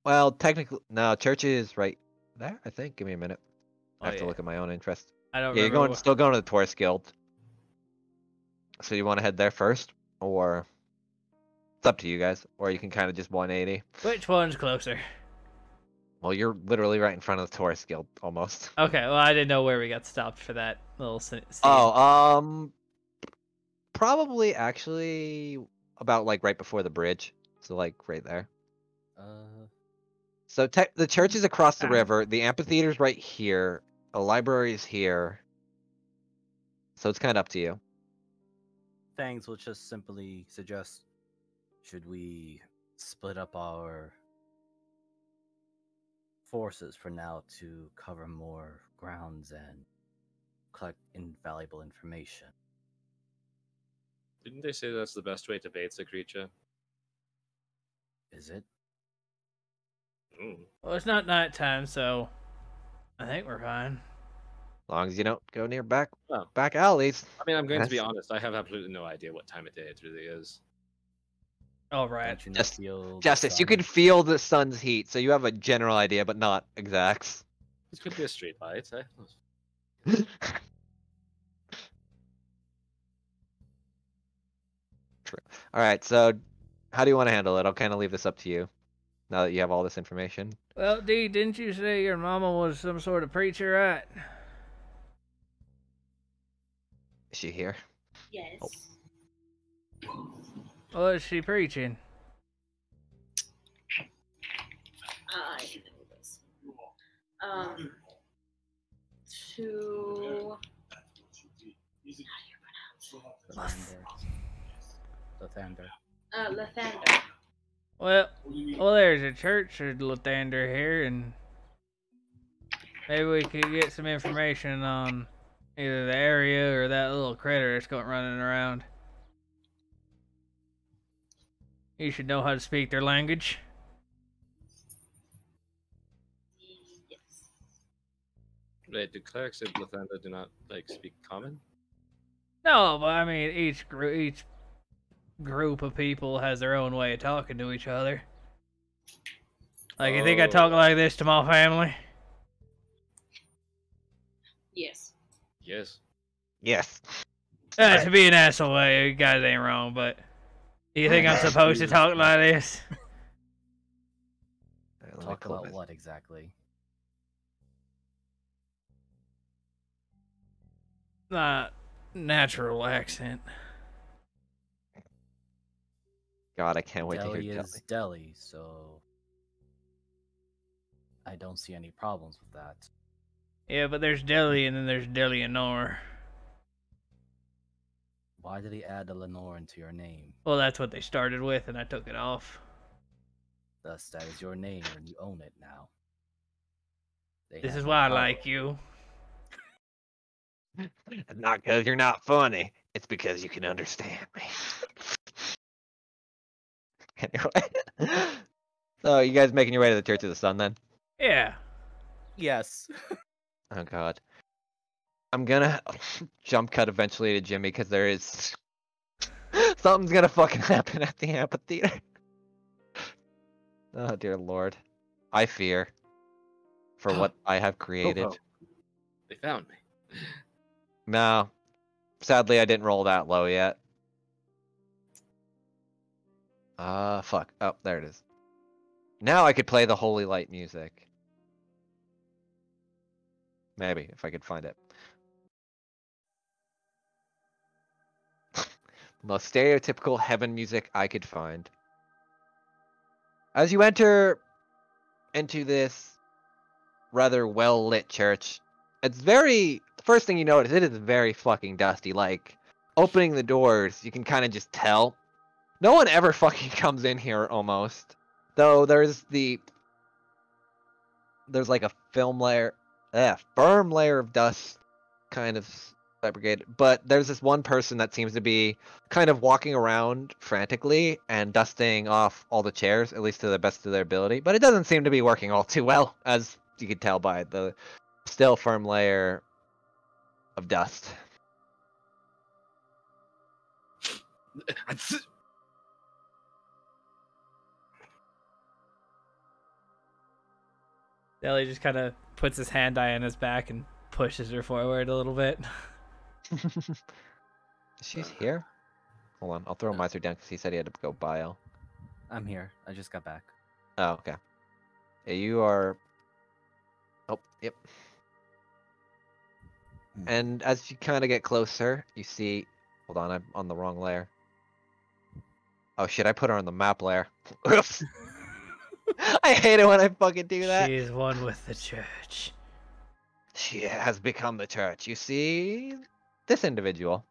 Well, technically, no. Church is right there. I think. Give me a minute. I Oh, have to yeah. look at my own interest. I don't Yeah, you're remember. going still going to the Taurus Guild. So you want to head there first, or it's up to you guys, or you can kind of just 180. Which one's closer? Well, you're literally right in front of the Taurus Guild, almost. Okay, well, I didn't know where we got stopped for that little scene. Oh, probably actually about like right before the bridge. So like right there. So the church is across the river. The amphitheater's right here. A library is here. So it's kind of up to you. Fangs will just simply suggest, should we split up our forces for now to cover more grounds and collect invaluable information? Didn't they say that's the best way to bait the creature? Is it? Mm. Well, it's not nighttime, so I think we're fine. As long as you don't go near back Oh. alleys. I mean, I'm going to be Yes. honest. I have absolutely no idea what time of day it really is. All right. Don't you not Just- feel the Justice, you sun? can feel the sun's heat, so you have a general idea, but not exacts. This could be a street light. Eh? True. All right, so how do you want to handle it? I'll kind of leave this up to you. Now that you have all this information. Well, Dee, didn't you say your mama was some sort of preacher, right? Is she here? Yes. What is she preaching? I know this. To Lathander. Lathander. Well, there's a church at Lathander here, and maybe we could get some information on either the area or that little critter that's going running around. You should know how to speak their language. Yes. Wait, do clerics in Lathander do not like speak common? No, but I mean, each group of people has their own way of talking to each other. Like, you think I talk like this to my family? Yes. Yes. Yes. To be an asshole, you guys ain't wrong, but you think I'm supposed to talk like this? Let me Talk pull about this. what exactly? Natural accent. God, I can't wait to Delhi hear is Delhi, so I don't see any problems with that. Yeah, but there's Delhi and then there's Delianor. Why did he add a Lenore into your name? Well, that's what they started with, and I took it off. Thus, that is your name, and you own it now. They This have is no why I power. like you. Not because you're not funny. It's because you can understand me. Anyway. So, you guys making your way to the Church of the Sun then? Yeah. Yes. Oh god. I'm gonna jump cut eventually to Jimmy because there is something's gonna fucking happen at the amphitheater. Oh dear lord. I fear for what I have created. Oh, they found me. No. Sadly I didn't roll that low yet. Fuck. Oh, there it is. Now I could play the Holy Light music. Maybe, if I could find it. Most stereotypical heaven music I could find. As you enter into this rather well-lit church, it's the first thing you notice, it is very fucking dusty. Like, opening the doors, you can kind of just tell. No one ever fucking comes in here, almost. Though there's like a firm layer of dust kind of segregated. But there's this one person that seems to be kind of walking around frantically and dusting off all the chairs, at least to the best of their ability. But it doesn't seem to be working all too well, as you can tell by the still firm layer of dust. Deli just kind of puts his hand on his back and pushes her forward a little bit. She's here? Hold on, I'll throw Miser down because he said he had to go bio. I'm here. I just got back. Oh, okay. Yeah, you are... Oh, yep. And as you kind of get closer, you see Hold on, I'm on the wrong layer. Oh shit, I put her on the map layer. Oops. I hate it when I fucking do that. She is one with the church. She has become the church. You see, this individual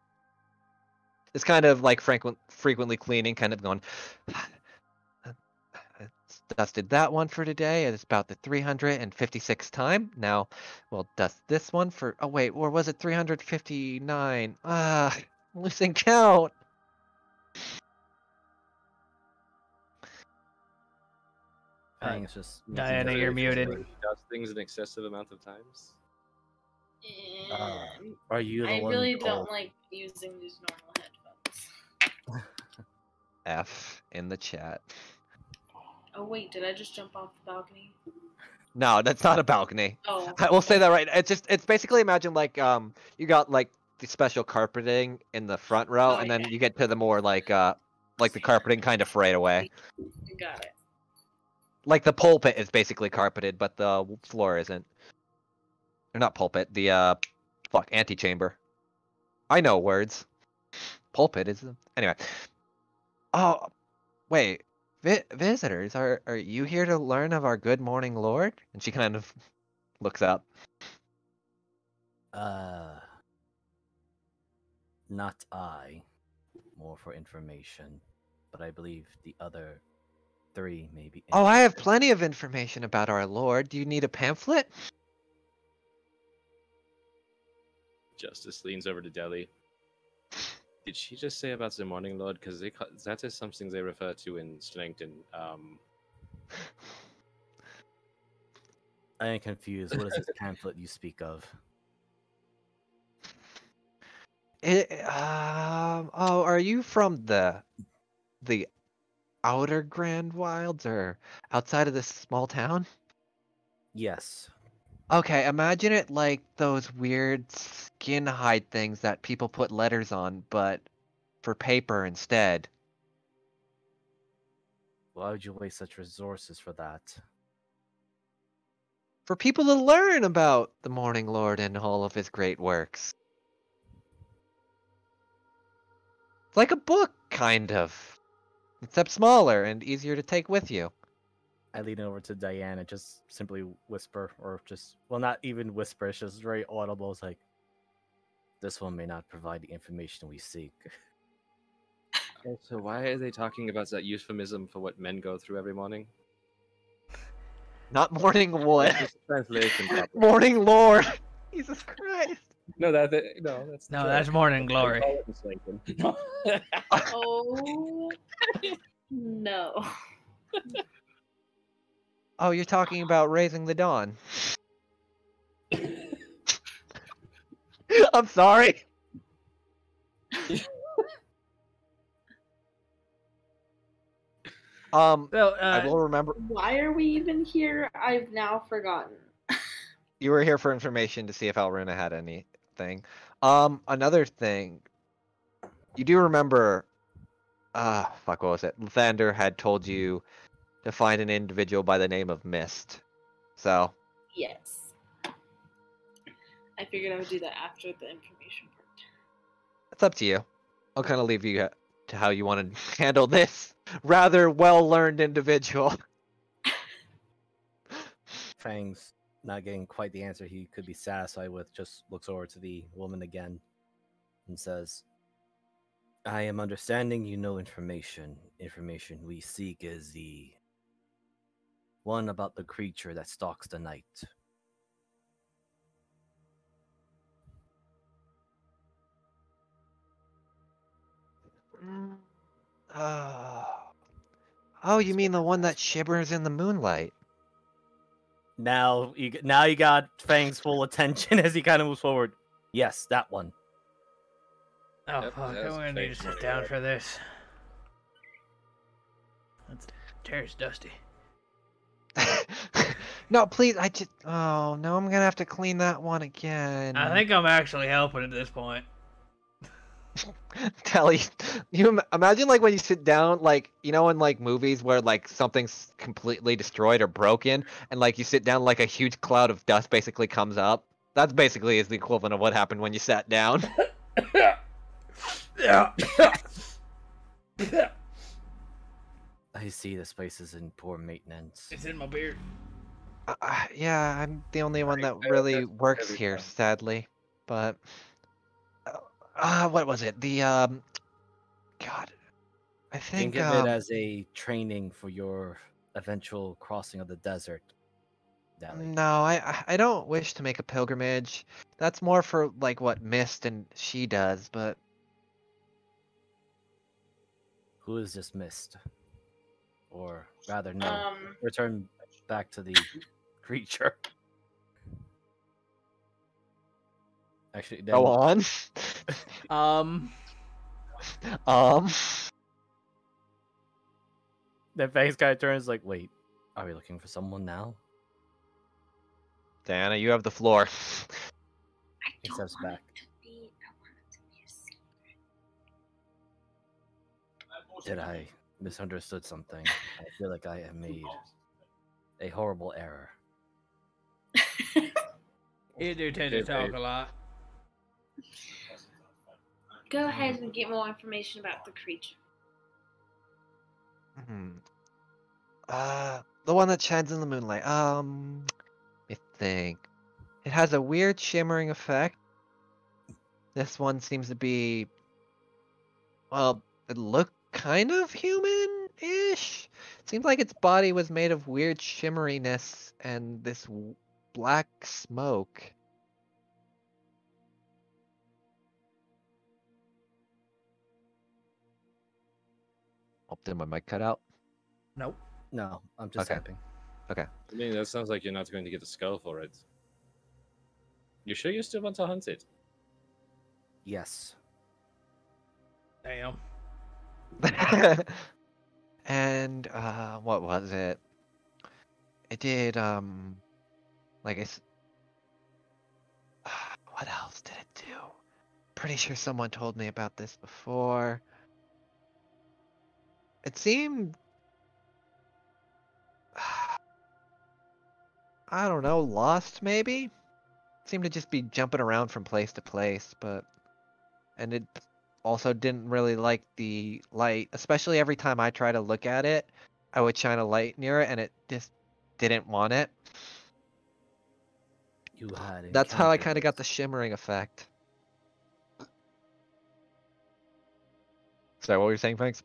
is kind of like frequently cleaning, kind of going, dusted that one for today. It's about the 356th time. Now we'll dust this one for, oh wait, or was it 359? Losing count. Fangs just making Diana, a you're face muted. where- Does things an excessive amount of times. Are you the I one? really Cole? don't like using these normal headphones. F in the chat. Oh wait, did I just jump off the balcony? No, that's not a balcony. Oh. I will say that right. It's basically, imagine like you got like the special carpeting in the front row, Oh, and then yeah. you get to the more like the carpeting kind of frayed away. Got it. Like the pulpit is basically carpeted, but the floor isn't. Or not pulpit, the antechamber. I know words. Pulpit is anyway. Oh, wait. Visitors, are you here to learn of our good morning lord? And she kind of looks up. Not I. More for information, but I believe the other 3 may be. Oh, I have interested. plenty of information about our lord. Do you need a pamphlet? Justice leans over to Deli. Did she just say about the Morning Lord? Because that is something they refer to in Snellington. I am confused. What is this pamphlet you speak of? Oh, are you from the outer Grand Wilds or outside of this small town? Yes. Okay, imagine it like those weird skin hide things that people put letters on, but for paper instead. Why would you waste such resources for that? For people to learn about the Morning Lord and all of his great works. It's like a book, kind of. Except smaller and easier to take with you. I lean over to Diana, just simply whisper, or just, well, not even whisper, it's just very audible. It's like, this one may not provide the information we seek. So why are they talking about that euphemism for what men go through every morning? Not Morning what? That's translation properly. Morning Lord! Jesus Christ! No, that's the No, joke. that's morning They glory. call it in Snellington. Oh no. Oh, you're talking about raising the dawn. I'm sorry. So, I will remember. Why are we even here? I've now forgotten. You were here for information to see if Alruna had anything. Another thing. You do remember. Fuck, what was it? Lathander had told you to find an individual by the name of Mist. So. Yes. I figured I would do that after the information part. It's up to you. I'll kind of leave you to how you want to handle this rather well-learned individual. Fangs, not getting quite the answer he could be satisfied with, just looks over to the woman again and says, I am understanding you know information. Information we seek is the one about the creature that stalks the night. Oh, you mean the one that shivers in the moonlight? Now you got Fang's full attention as he kind of moves forward. Yes, that one. Oh, Yep, fuck. I'm that's gonna need to fake sit morning down glory. for this. That's Chair's dusty. No, please, oh, no, I'm gonna have to clean that one again. I think I'm actually helping at this point. Tally, imagine like when you sit down, like, you know, in like movies where like something's completely destroyed or broken, and like you sit down, like a huge cloud of dust basically comes up. That's basically is the equivalent of what happened when you sat down. I see this place is in poor maintenance. It's in my beard. Yeah, I'm the only one that I really that's works every here, time. sadly. But what was it? God, I Think think of it as a training for your eventual crossing of the desert, Dally. no, I don't wish to make a pilgrimage. That's more for like what Mist and she does, but Who is this mist? Or rather, no. Um, Return back to the creature. Actually, then go on. Um, um, the face guy turns like, wait, are we looking for someone now? Diana, you have the floor. He steps back. I want it to be a secret. Did I misunderstood something? I feel like I have made a horrible error. you do tend to talk a lot. Go ahead and get more information about the creature. The one that shines in the moonlight. Let me think. It has a weird shimmering effect. This one seems to be, well, it looked kind of human-ish. Seems like its body was made of weird shimmeriness and this black smoke. Oh, did my mic cut out? Nope. No, I'm just Okay. typing. I mean, that sounds like you're not going to get a skull for it. You sure you still want to hunt it? Yes. Damn. And what was it? It did like what else did it do? Pretty sure someone told me about this before. It seemed I don't know, lost maybe? Seemed to just be jumping around from place to place, and it also didn't really like the light, especially every time I try to look at it, I would shine a light near it and it just didn't want it. You had That's how I encountered kind of got the this. shimmering effect. Sorry, what were you saying, thanks?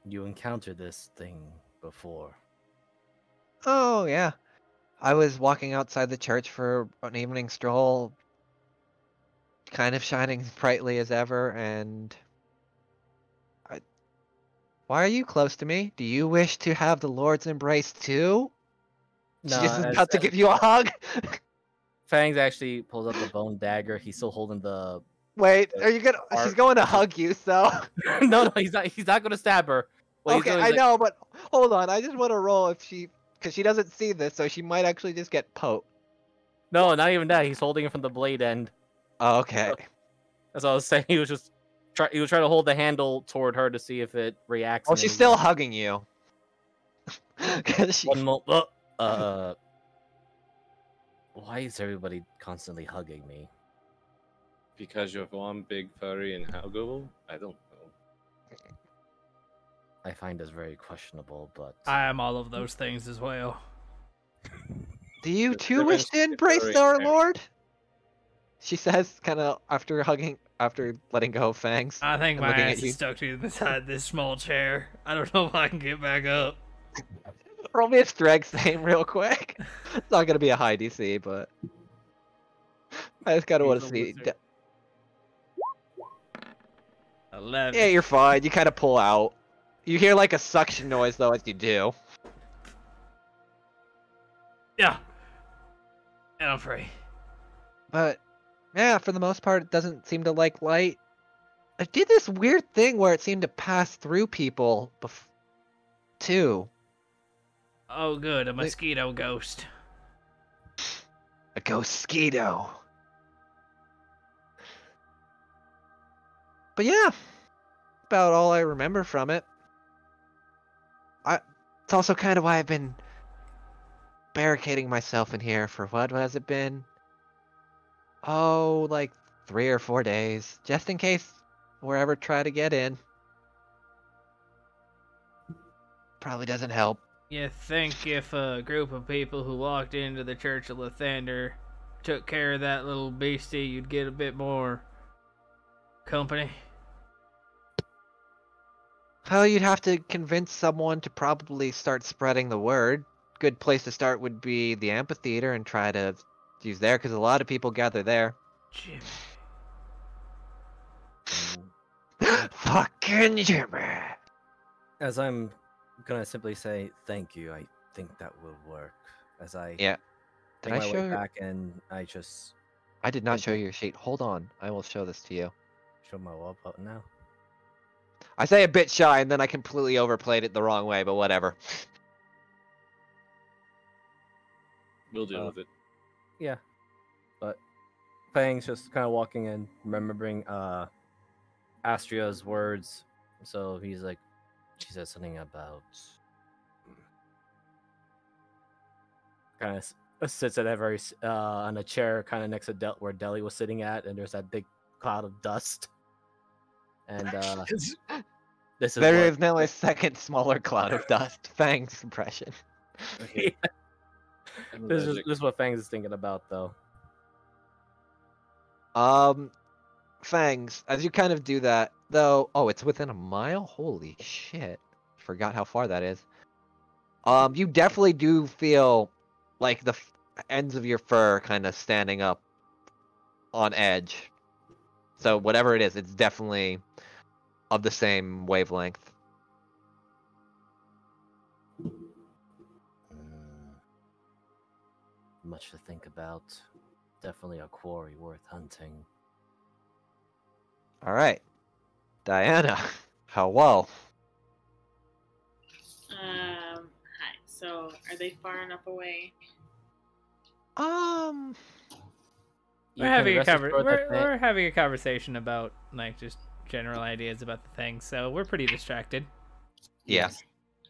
You encountered this thing before. Oh, yeah. I was walking outside the church for an evening stroll, kind of shining brightly as ever, and why are you close to me? Do you wish to have the Lord's embrace too? She just is about to give you a hug. Fangs actually pulls out the bone dagger. He's still holding the. Wait, are you gonna? She's going to hug you, so. No, he's not. He's not going to stab her. What he's Okay, doing I is, like, know, but hold on. I just want to roll if because she doesn't see this, so she might actually just get poked. No, not even that. He's holding it from the blade end. Oh, okay. That's what I was saying. He was trying to hold the handle toward her to see if it reacts. Oh, in she's any still way. hugging you. 'Cause she... One more. Why is everybody constantly hugging me? Because you're one big furry and huggable? I don't know. I find this very questionable, but I am all of those things as well. Do you The too wish difference to is embrace very our fair. Lord? She says, kind of after letting go of Fangs. I think and my looking ass at you. is stuck to the side of this small chair. I don't know if I can get back up. Roll me a strength save real quick. It's not gonna be a high DC, but I just kind of want to see. 11. Yeah, you're fine. You kind of pull out. You hear like a suction noise though as you do. Yeah. And I'm free. But yeah, for the most part, it doesn't seem to like light. It did this weird thing where it seemed to pass through people too. Oh, good. A mosquito ghost. A ghost-skeeto. But yeah, about all I remember from it. It's also kind of why I've been barricading myself in here for what has it been? Oh, like 3 or 4 days, just in case or ever try to get in. Probably doesn't help. You think if a group of people who walked into the Church of Lathander took care of that little beastie, you'd get a bit more company? Well, you'd have to convince someone to probably start spreading the word. Good place to start would be the amphitheater and try to use there, because a lot of people gather there. Jimmy. Fucking Jimmy. As I'm gonna simply say thank you, I think that will work. As I Yeah. Did make I my show way you? back, and I just I did not show Okay. you your sheet. Hold on. I will show this to you. show my wall button now. I say a bit shy, and then I completely overplayed it the wrong way, but whatever. We'll deal with it. Yeah, but Fang's just kind of walking in, remembering Astria's words. So he's like, she said something about kind of sits at a very on a chair kind of next to where Deli was sitting at, and there's that big cloud of dust. And this is There what is now a second smaller cloud of dust. Fang's impression. Okay. I'm this allergic. is what Fangs is thinking about, though. Fangs, as you kind of do that, though. Oh, it's within a mile? Holy shit. Forgot how far that is. You definitely do feel like the ends of your fur kind of standing up on edge. So whatever it is, it's definitely of the same wavelength. Much to think about. Definitely a quarry worth hunting. All right, Diana. How well? Hi. So, are they far enough away? You We're can having a rest assured that we're having a conversation about like just general ideas about the thing, so we're pretty distracted. Yeah,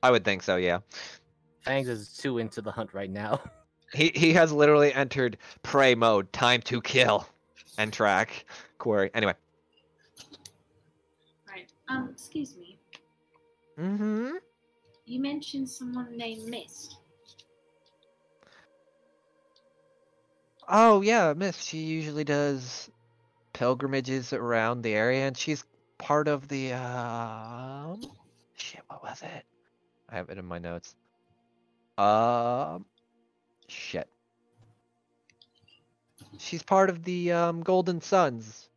I would think so. Yeah. Fangs is too into the hunt right now. He has literally entered prey mode, time to kill, and track quarry. Anyway. Right. Excuse me. Mm-hmm. You mentioned someone named Mist. Oh yeah, Miss. She usually does pilgrimages around the area, and she's part of the shit. What was it? I have it in my notes. Shit. She's part of the Golden Suns.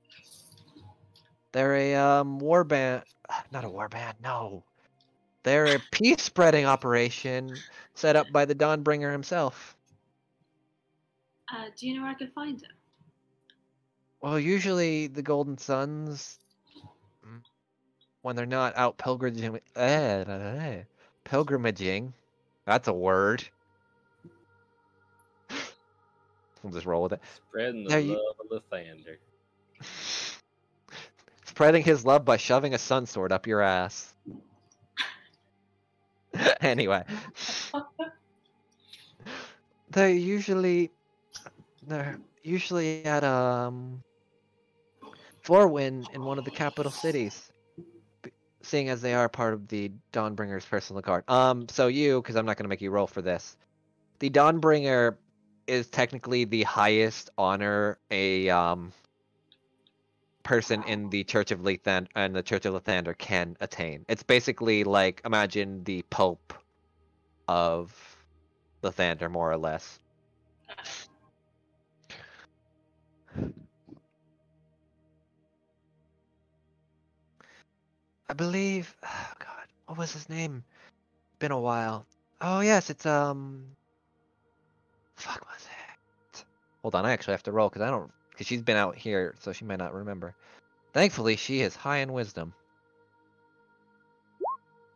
They're a war band. Not a war band. No. They're a peace spreading operation set up by the Dawnbringer himself. Do you know where I can find him? Well, usually the Golden Suns, when they're not out pilgrimaging, that's a word. We'll just roll with it. Spreading the Now you- love of the Lathander. Spreading his love by shoving a sun sword up your ass. Anyway. They're usually at Forwin in one of the capital cities. Seeing as they are part of the Dawnbringer's personal guard. So you, because I'm not gonna make you roll for this. The Dawnbringer is technically the highest honor a person in the Church of Lathander and the Church of Lathander can attain. It's basically like, imagine the Pope of Lathander, more or less. I believe, oh God, what was his name? Been a while. Oh yes, it's fuck was it? Hold on, I actually have to roll because she's been out here, so she might not remember. Thankfully, she is high in wisdom.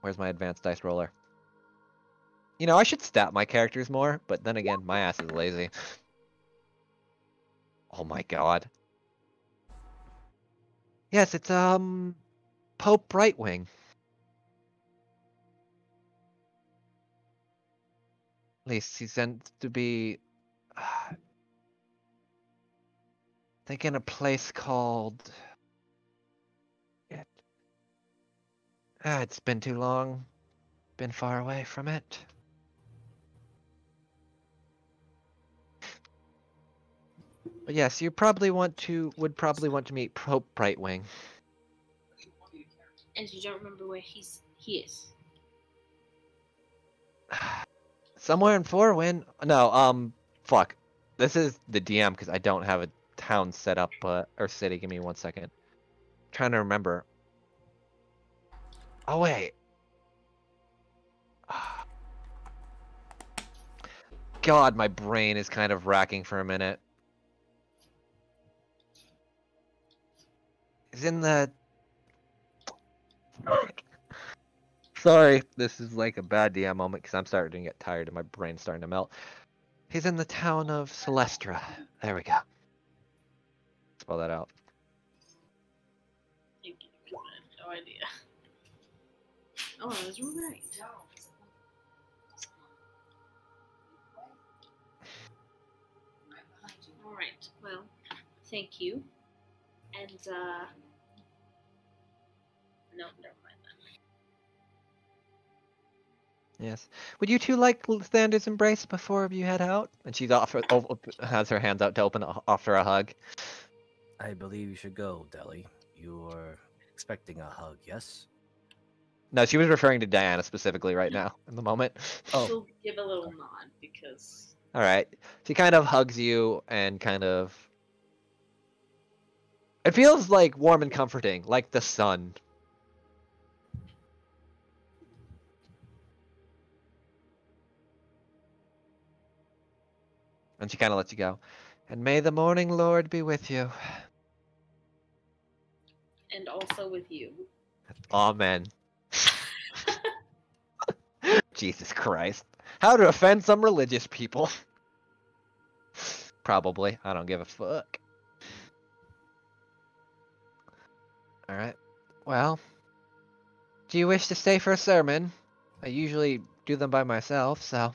Where's my advanced dice roller? You know, I should stat my characters more, but then again, my ass is lazy. Oh my God. Yes, it's Pope Brightwing. At least he sent to be. I think in a place called. Yeah, It's been too long. Been far away from it. But yes, you probably would probably want to meet Pope Brightwing. And you don't remember where he is. Somewhere in Forwin. No, fuck. This is the DM because I don't have a town set up, or city. Give me 1 second. Trying to remember. Oh wait. God, my brain is kind of racking for a minute. He's in the. Sorry, this is like a bad DM moment because I'm starting to get tired and my brain's starting to melt. He's in the town of Celestra. There we go. Spell that out. Thank you, because I have no idea. Oh, I was right. Alright, well, thank you. And, no, never mind that. Yes. Would you two like Thander's embrace before you head out? And she has her hands out to offer a hug. I believe you should go, Deli. You're expecting a hug, yes? No, she was referring to Diana specifically right now, in the moment. Oh. She'll give a little nod because. All right. She kind of hugs you and kind of. It feels like warm and comforting, like the sun. And she kind of lets you go. And may the morning Lord be with you. And also with you. Amen. Jesus Christ. How to offend some religious people. Probably. I don't give a fuck. Alright. Well. Do you wish to stay for a sermon? I usually do them by myself, so.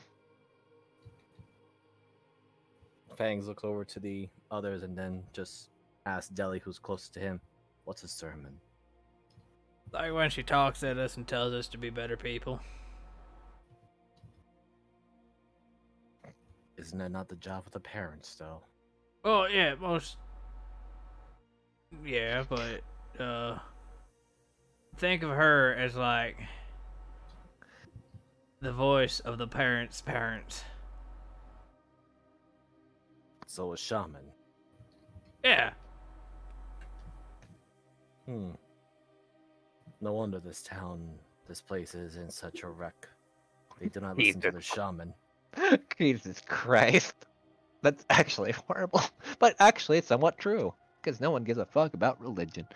Fangs looks over to the others and then just asks Deli, who's closest to him, what's a sermon? Like when she talks at us and tells us to be better people. Isn't that not the job of the parents, though? Oh, yeah, most... Yeah, but, think of her as, like, the voice of the parents' parents. So a shaman. Yeah. No wonder this place is in such a wreck. They do not listen to the shaman. Jesus Christ. That's actually horrible. But actually, it's somewhat true. Because no one gives a fuck about religion.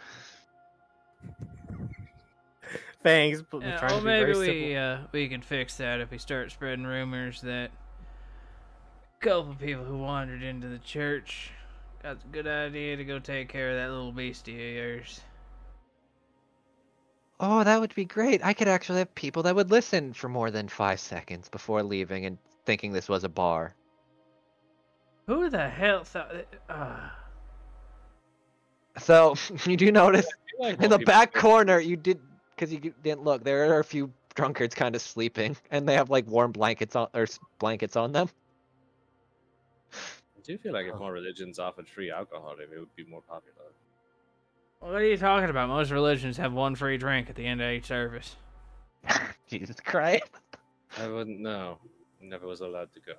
Fangs, Yeah, trying well, to be very maybe simple. we can fix that if we start spreading rumors that a couple people who wandered into the church got a good idea to go take care of that little beastie of yours. Oh, that would be great. I could actually have people that would listen for more than 5 seconds before leaving and thinking this was a bar. Who the hell thought... So, you do notice Like in the back corner, because you didn't look, there are a few drunkards kind of sleeping, and they have like warm blankets on them. I do feel like if more religions offered free alcohol, it would be more popular. What are you talking about? Most religions have one free drink at the end of each service. Jesus Christ. I wouldn't know. Never was allowed to go.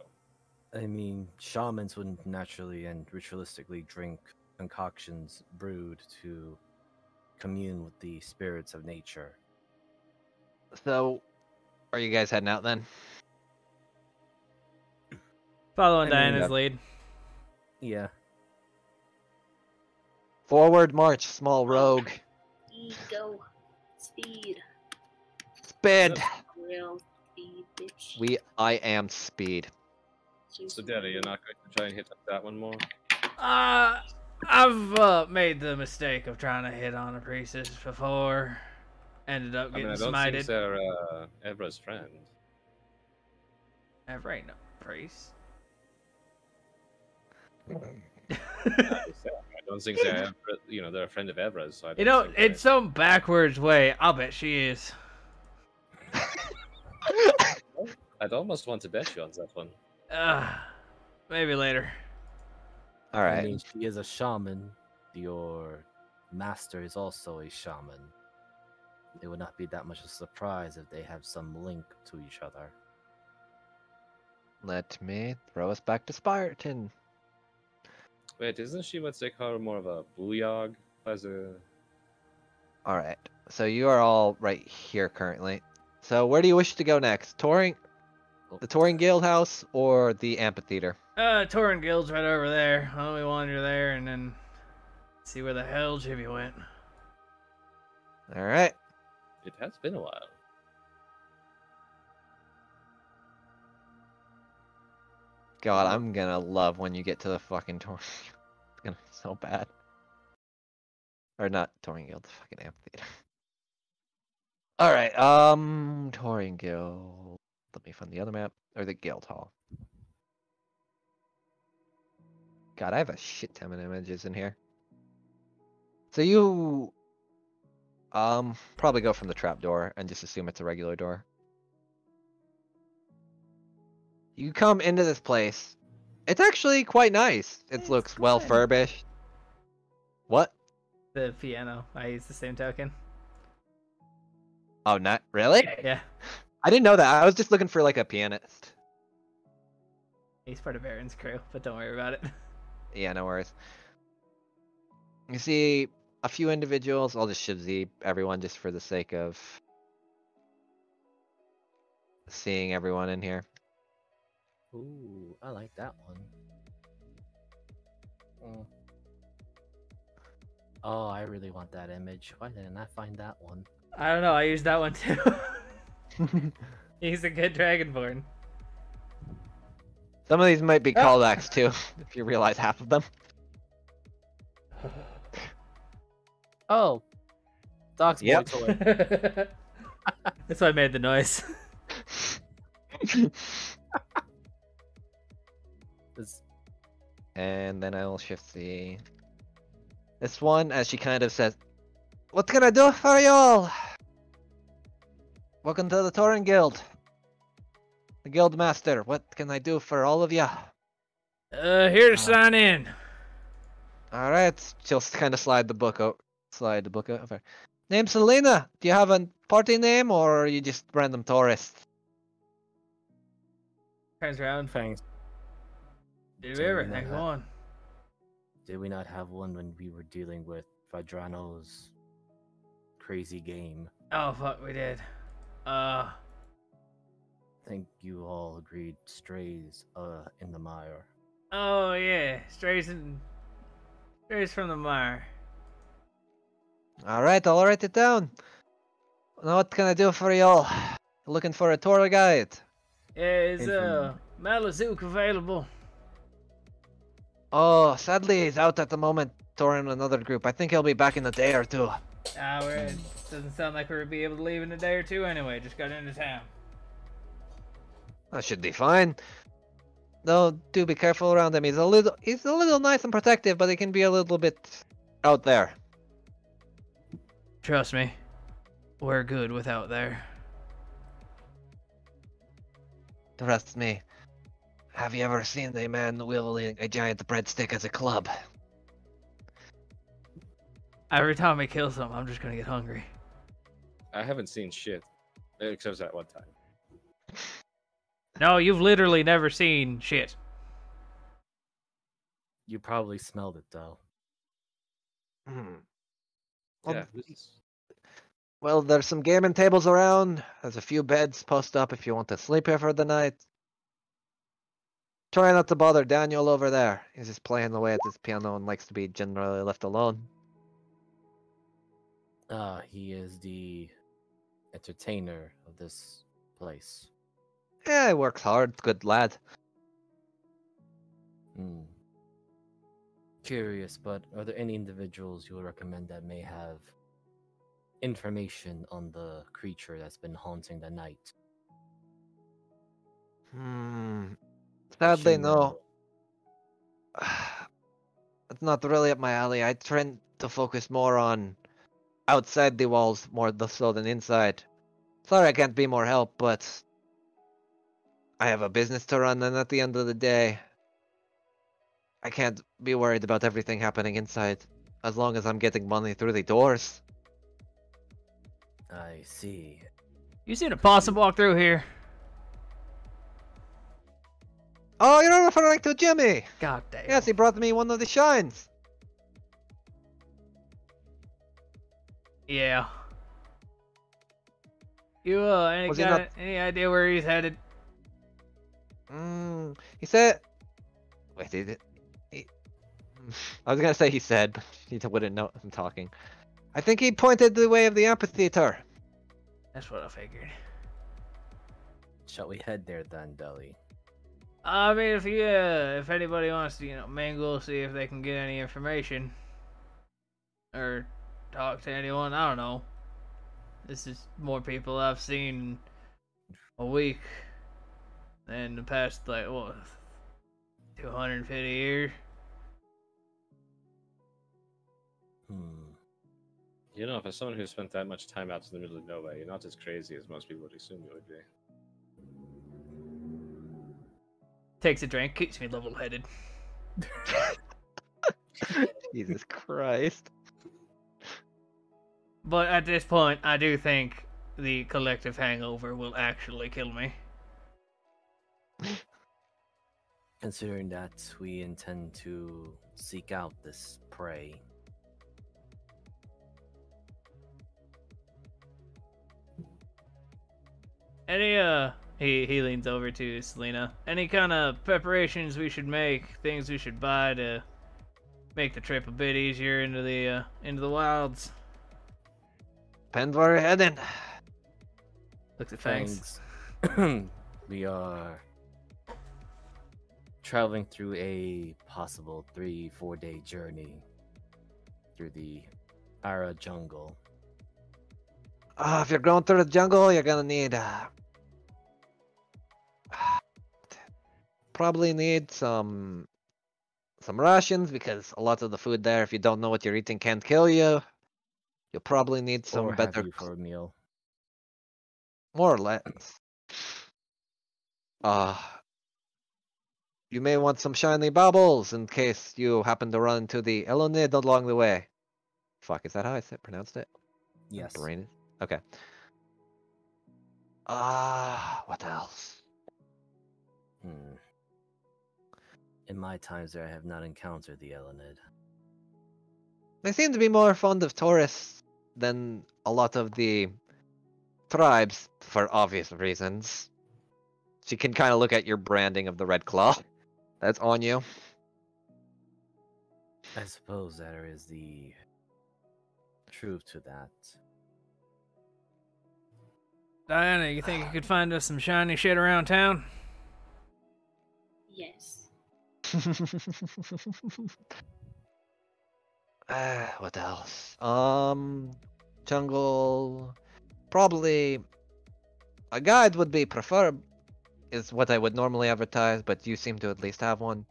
I mean, shamans wouldn't naturally and ritualistically drink concoctions brewed to commune with the spirits of nature. So, are you guys heading out then? Following I mean, Diana's lead. Yeah. Forward march, small rogue. Go. Speed. Speed. Real speed, bitch. I am speed. So, Daddy, you're not going to try and hit up that one more? I've made the mistake of trying to hit on a priestess before. Ended up getting I don't smited. think they're Evra's friend. Ever ain't no priest. I don't think they're, they're a friend of Evra's. So I You don't know, think in some backwards way, I'll bet she is. I'd almost want to bet you on that one. Maybe later. All I right. mean, she is a shaman. Your master is also a shaman. It would not be that much of a surprise if they have some link to each other. Let me throw us back to Spartan. Wait, isn't she what they call more of a booyog? As a... All right. So you are all right here currently. So where do you wish to go next? The Touring Guild House or the amphitheater? Torrent Guild's right over there. Why don't we wander there and then see where the hell Jimmy went? All right. It has been a while. God, I'm gonna love when you get to the fucking Touring. It's gonna be so bad. Or not Touring Guild, the fucking amphitheater. All right. Touring Guild. Let me find the other map or the Guild Hall. God, I have a shit ton of images in here. So you probably go from the trap door and just assume it's a regular door. You come into this place. It's actually quite nice. It It's looks well good. furbished. What? The piano. I use the same token. Oh, not really? Yeah. I didn't know that. I was just looking for like a pianist. He's part of Aaron's crew, but don't worry about it. Yeah, no worries. You see a few individuals. I'll just shivzy everyone just for the sake of seeing everyone in here. Ooh, I like that one. Oh, I really want that image. Why didn't I find that one? I don't know. I used that one too. He's a good Dragonborn. Some of these might be callbacks too, if you realize half of them. Oh, Doc's Yep. boy toy. That's why I made the noise. This- And then I will shift this one as she kind of says, "What can I do for y'all? Welcome to the Touring Guild. The Guild Master. What can I do for all of ya?" Here to sign in. All right. She'll kind of slide the book over. Name Selena. Do you have a party name or are you just random tourist? Turns around. Thanks. Do So we everything. know Go that. on. Did we not have one when we were dealing with Vadrano's crazy game? Oh fuck, we did. I think you all agreed strays in the mire. Oh yeah, strays from the mire. All right. I'll write it down. Now what can I do for y'all? Looking for a tour guide. Yeah, is Inform- Malazook available? Oh, sadly he's out at the moment touring another group. I think he'll be back in a day or two. It doesn't sound like we'll be able to leave in a day or two anyway. Just got into town. That should be fine. Though, do be careful around him. He's a little nice and protective, but he can be a little bit out there. Trust me, we're good without there. Trust me. Have you ever seen a man wielding a giant breadstick as a club? Every time we kill something, I'm just gonna get hungry. I haven't seen shit, except that one time. No, you've literally never seen shit. You probably smelled it though. Hmm. Well, Yeah. well, there's some gaming tables around. There's a few beds post up if you want to sleep here for the night. Try not to bother Daniel over there. He's just playing away at this piano and likes to be generally left alone. He is the entertainer of this place. Yeah, he works hard. Good lad. Hmm. Curious, but are there any individuals you would recommend that may have information on the creature that's been haunting the night? Sadly, Shouldn't no. It's not really up my alley. I tend to focus more on outside the walls more so than inside. Sorry I can't be more help, but I have a business to run, and at the end of the day, I can't be worried about everything happening inside, as long as I'm getting money through the doors. I see. You seen a possum walk through here? Oh, you're referring to Jimmy! God damn. Yes, he brought me one of the shines. Yeah. You Was he not- any idea where he's headed? He said... Wait, did it... I was gonna say he said, but he wouldn't know I'm talking. I think he pointed the way of the amphitheater. That's what I figured. Shall we head there then, Deli? I mean, if anybody wants to, mingle, see if they can get any information, or talk to anyone, I don't know. This is more people I've seen in a week than the past, 250 years. You know, for someone who spent that much time out in the middle of nowhere, you're not as crazy as most people would assume you would be. Takes a drink, keeps me level-headed. Jesus Christ. But at this point, I do think the collective hangover will actually kill me. Considering that we intend to seek out this prey. Any, he leans over to Selena. Any kind of preparations we should make, things we should buy to make the trip a bit easier into the wilds? Depends where we're heading. Looks at Fangs. We are traveling through a possible 3-4 day journey through the Ara jungle. If you're going through the jungle, you're gonna need probably need some rations, because a lot of the food there, if you don't know what you're eating, can kill you. You'll probably need some Or better have you for a meal. more or less. You may want some shiny baubles in case you happen to run into the Elonid along the way. Fuck, is that how I pronounced it? Yes. Brain. Okay. What else? In my times there, I have not encountered the Elonid. They seem to be more fond of tourists than a lot of the tribes, for obvious reasons. She can kind of look at your branding of the Red Claw that's on you. I suppose there is the truth to that. Diana, you think you could find us some shiny shit around town? Yes. What else? Jungle. Probably a guide would be preferred, is what I would normally advertise, but you seem to at least have one.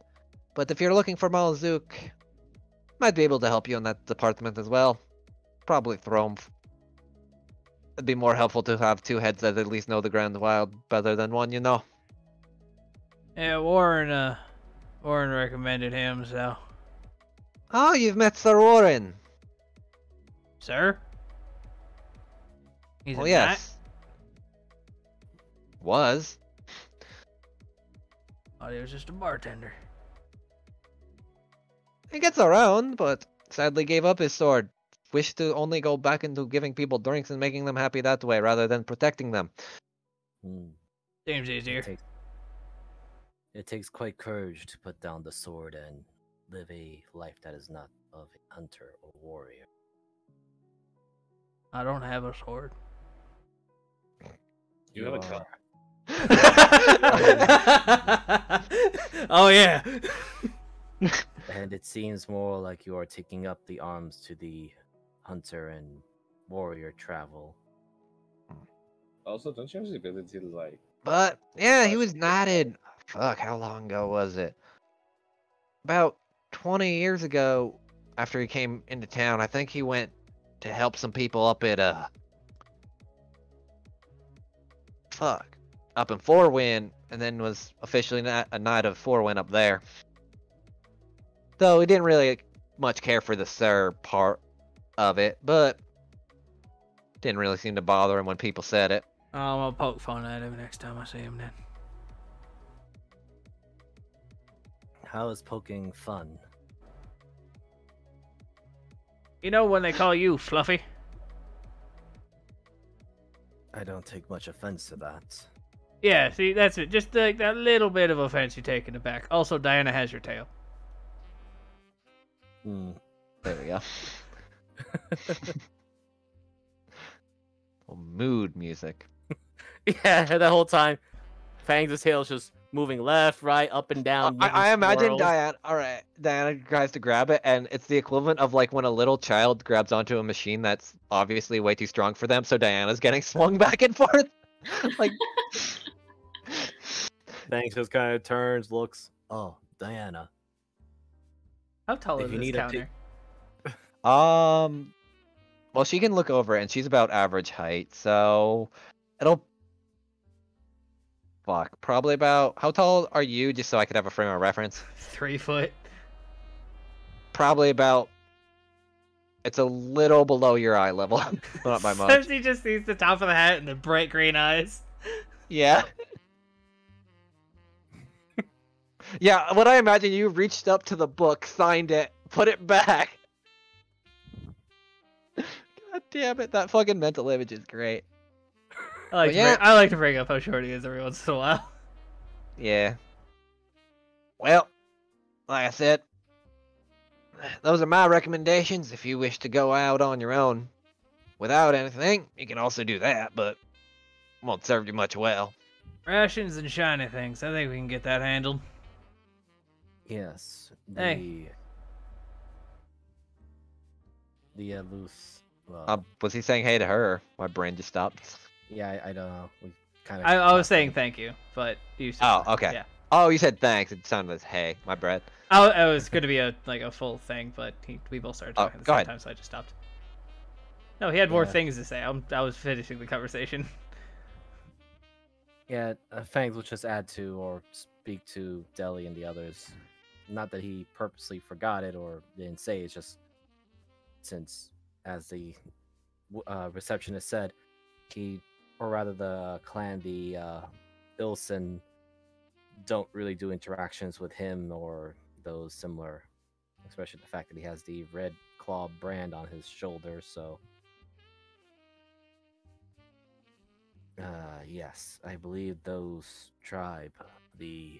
But if you're looking for Malazuk, might be able to help you in that department as well. Probably Throme. It'd be more helpful to have two heads that at least know the Grand Wild better than one, you know. Yeah, Warren recommended him, so. Oh, you've met Sir Warren. Sir? He's Well, a yes. Was. Oh, he was just a bartender. He gets around, but sadly gave up his sword. Wished to only go back into giving people drinks and making them happy that way, rather than protecting them. Seems easier. It takes quite courage to put down the sword and live a life that is not of a hunter or warrior. I don't have a sword. You have a gun. Oh yeah. And it seems more like you are taking up the arms to the hunter and warrior travel. Also, don't you have the ability to, like... But, yeah, he was knighted. Fuck, how long ago was it? About 20 years ago, after he came into town, I think he went to help some people up at up in Fourwind, and then was officially a knight of Fourwind up there. Though he didn't really much care for the sir part of it, but didn't really seem to bother him when people said it. Oh, I'll poke fun at him next time I see him then. How is poking fun? You know when they call you Fluffy? I don't take much offense to that. Yeah, see, that's it. Just like that little bit of offense you take in the back. Also, Diana has your tail. Hmm. There we go. Mood music. Yeah, the whole time, Fangs' tail is just moving left, right, up and down. I imagine Diana. Diana tries to grab it, and it's the equivalent of like when a little child grabs onto a machine that's obviously way too strong for them, so Diana's getting swung back and forth. Like, Fangs just kind of turns, looks. Oh, Diana. How tall If is you this need a counter? well, she can look over it, and she's about average height, so it'll probably about, how tall are you, just so I could have a frame of reference? 3 foot. Probably about, it's a little below your eye level, but not by much. He just sees the top of the hat and the bright green eyes. Yeah. Yeah, what I imagine, you reached up to the book, signed it, put it back. God damn it, that fucking mental image is great. I like to bring up how short he is every once in a while. Yeah. Well, like I said, those are my recommendations. If you wish to go out on your own without anything, you can also do that, but won't serve you much well. Rations and shiny things. I think we can get that handled. Yes. Hey. The loose. Well, Was he saying hey to her? My brain just stopped. yeah, I don't know. We kind of. I was saying thank you, but you said Oh, okay. Yeah. Oh, you said thanks. It sounded as hey, my bad. I was going to be a full thing, but we both started talking at the go same ahead. time, so I just stopped. No, he had more Yeah. things to say. I was finishing the conversation. Yeah, Fangs will just add to or speak to Deli and the others. Not that he purposely forgot it or didn't say. It's just since, as the receptionist said, or rather the clan, the Ilson, don't really do interactions with him or those similar, especially the fact that he has the red claw brand on his shoulder. So, yes, I believe those tribe, the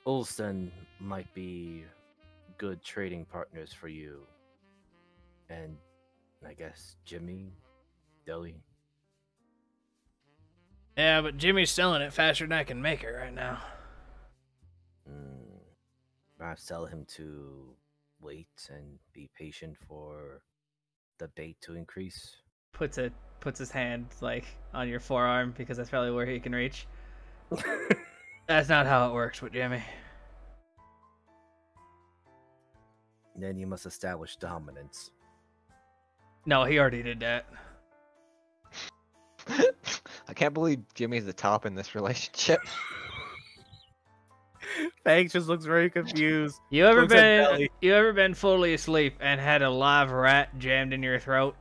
Ulson, might be good trading partners for you. And I guess Jimmy, Deli. Yeah, but Jimmy's selling it faster than I can make it right now. Perhaps tell him to wait and be patient for the bait to increase. Puts his hand like on your forearm because that's probably where he can reach. That's not how it works with Jimmy. Then you must establish dominance. No, he already did that. I can't believe Jimmy's the top in this relationship. Fangs just looks very confused. You ever Looks at Deli. been fully asleep and had a live rat jammed in your throat?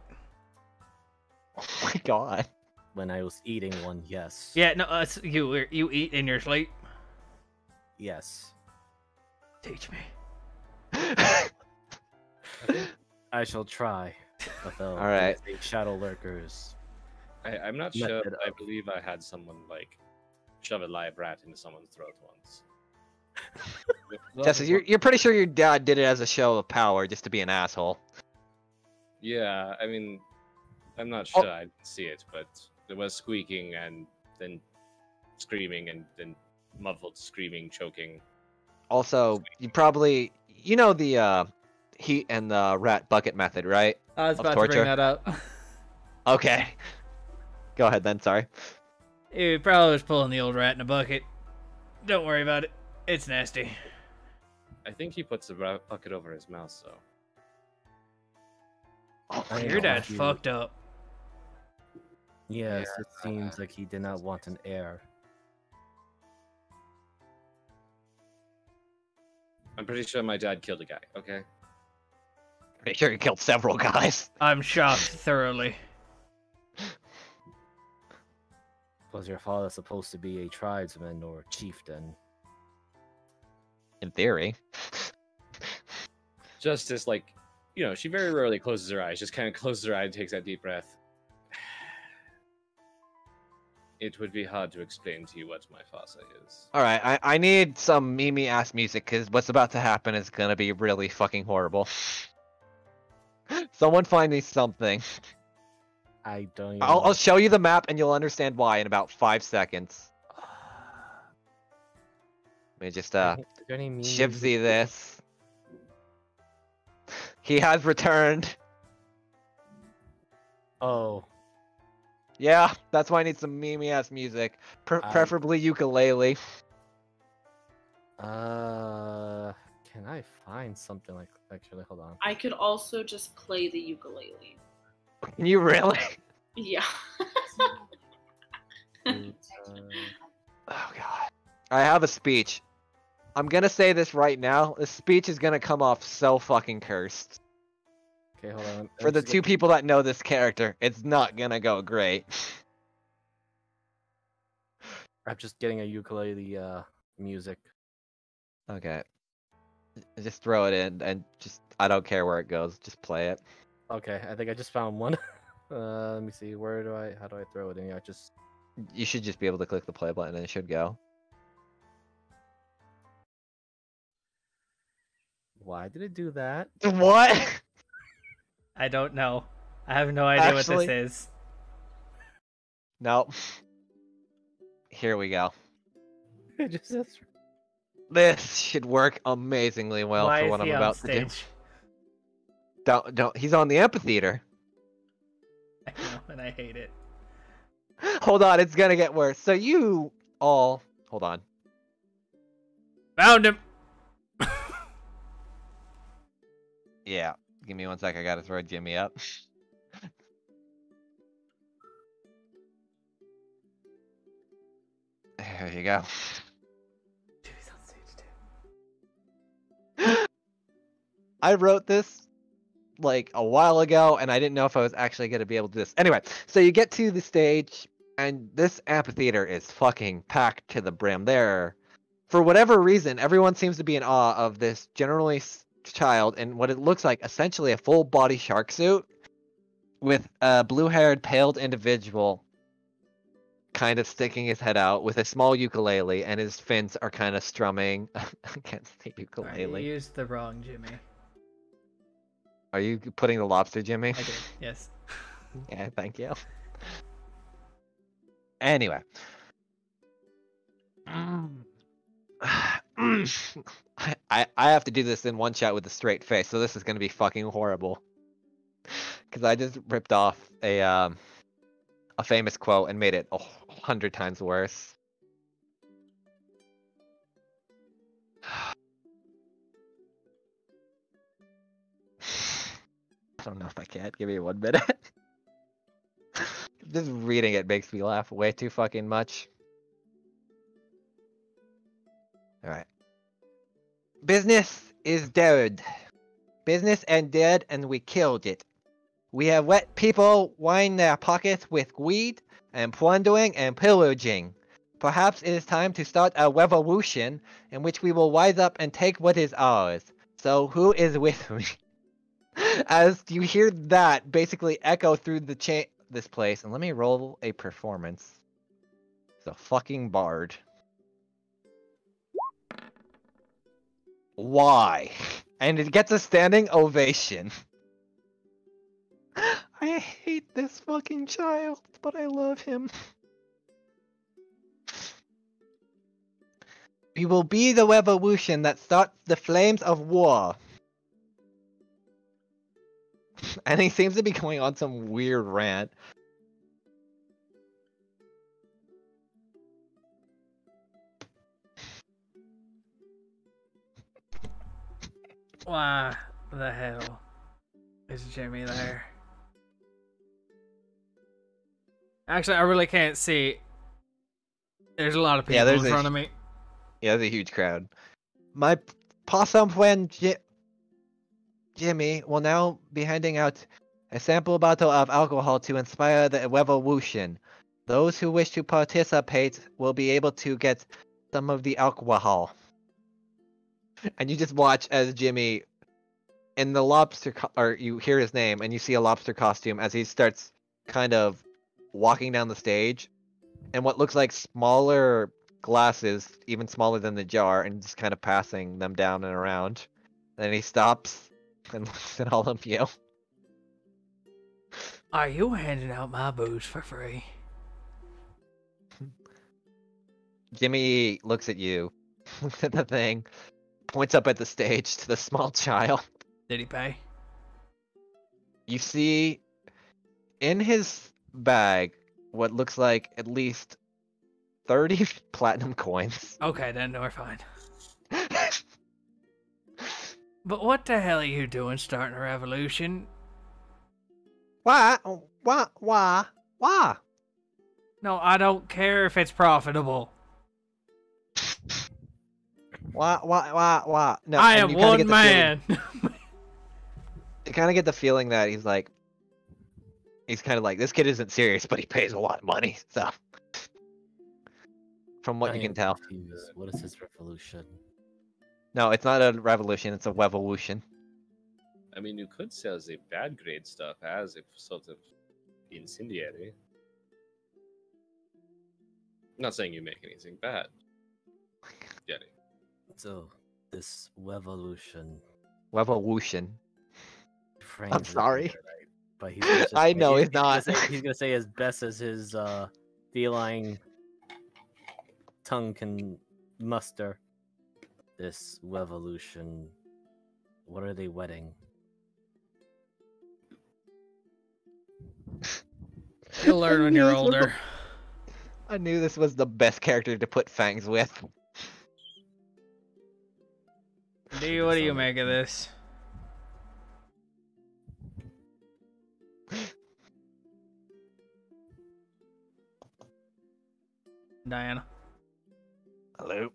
Oh my god. When I was eating one, yes. Yeah, no, you eat in your sleep. Yes. Teach me. I shall try. All right. Shadow lurkers. I'm not sure, Method but I of- believe I had someone like shove a live rat into someone's throat once. Jesse, you're pretty sure your dad did it as a show of power, just to be an asshole. Yeah, I mean, I'm not Oh. sure. I didn't see it, but there was squeaking and then screaming and then muffled screaming, choking. Also, you know the heat and the rat bucket method, right? I was Of about to torture? bring that up. Okay. Go ahead then, sorry. He probably was pulling the old rat in a bucket. Don't worry about it. It's nasty. I think he puts the bucket over his mouth, so. I Your dad's you- fucked up. Yes, it seems like he did not want an heir. I'm pretty sure my dad killed a guy, okay? Pretty sure he killed several guys. I'm shocked thoroughly. Was your father supposed to be a tribesman or chieftain? In theory. Just as, like, you know, she very rarely closes her eyes, just kind of closes her eye and takes that deep breath. It would be hard to explain to you what my father is. Alright, I need some Mimi ass music, because what's about to happen is gonna be really fucking horrible. Someone find me something. I don't even I'll know. show you the map and you'll understand why in about 5 seconds. Let me just Is there any Mimi shivsy this. He has returned. Oh, Yeah, that's why I need some Mimi ass music. Preferably ukulele. can I find something like? Actually, hold on. I could also just play the ukulele. Can you really? Yeah. Oh god. I have a speech. I'm gonna say this right now. This speech is gonna come off so fucking cursed. Okay, hold on. For the two people that know this character, it's not gonna go great. I'm just getting a ukulele music. Okay. Just throw it in and just I don't care where it goes, just play it. Okay, I think I just found one. Let me see. How do I throw it in? I just. You should just be able to click the play button and it should go. Why did it do that? What? I don't know. I have no idea what Actually- this is. Nope. Here we go. It just says. This should work amazingly well Why for is what I'm he on about to do. stage? Don't. He's on the amphitheater. I know, and I hate it. Hold on, it's gonna get worse. So you all, hold on. Found him. Yeah, give me 1 sec. I gotta throw Jimmy up. There you go. Jimmy's on stage too. I wrote this like a while ago, and I didn't know if I was actually gonna be able to do this. Anyway, so you get to the stage, and this amphitheater is fucking packed to the brim. There, for whatever reason, everyone seems to be in awe of this generally child in what it looks like essentially a full body shark suit with a blue-haired, paled individual kind of sticking his head out with a small ukulele, and his fins are kind of strumming against the Alright, you ukulele. used the wrong Jimmy. Are you putting the lobster, Jimmy? I did, yes. Yeah, thank you. Anyway. I have to do this in one shot with a straight face, so this is gonna be fucking horrible. Cause I just ripped off a famous quote and made it 100 times worse. I don't know if I can. Give me 1 minute. Just reading it makes me laugh way too fucking much. Alright. Business is dead. Business and dead, and we killed it. We have let people line their pockets with greed and plundering and pillaging. Perhaps it is time to start a revolution in which we will rise up and take what is ours. So who is with me? As you hear that basically echo through this place, and let me roll a performance. It's a fucking bard. Why? And it gets a standing ovation. I hate this fucking child, but I love him. We will be the revolution that starts the flames of war. And he seems to be going on some weird rant. Why the hell is Jimmy there? Actually, I really can't see. There's a lot of people in front of me. Yeah, there's a huge crowd. My possum friend Jimmy will now be handing out a sample bottle of alcohol to inspire the revolution. Those who wish to participate will be able to get some of the alcohol. And you just watch as Jimmy, in the lobster, or you hear his name, and you see a lobster costume as he starts kind of walking down the stage, and what looks like smaller glasses, even smaller than the jar, and just kind of passing them down and around. Then he stops and looks at all of you. Are you handing out my booze for free? Jimmy looks at you, looks at the thing, points up at the stage to the small child. Did he pay? You see in his bag what looks like at least 30 platinum coins. Okay, then we're fine. But what the hell are you doing starting a revolution? Why? No, I don't care if it's profitable. Why? No, I and am you kinda one get the man. You kind of get the feeling that he's kind of like, this kid isn't serious, but he pays a lot of money, so. From what I you can am tell. confused. What is his revolution? No, it's not a revolution, it's a revolution. I mean, you could sell the bad grade stuff as a sort of incendiary. I'm not saying you make anything bad. Get it. So, this revolution. Revolution. frames I'm it sorry. weird, but he's gonna just I say- know he- he's not. He's gonna say as best as his feline tongue can muster. This revolution. What are they wedding? You'll learn when you're older. I knew this was the best character to put Fangs with. What do you make of this? Diana. Hello?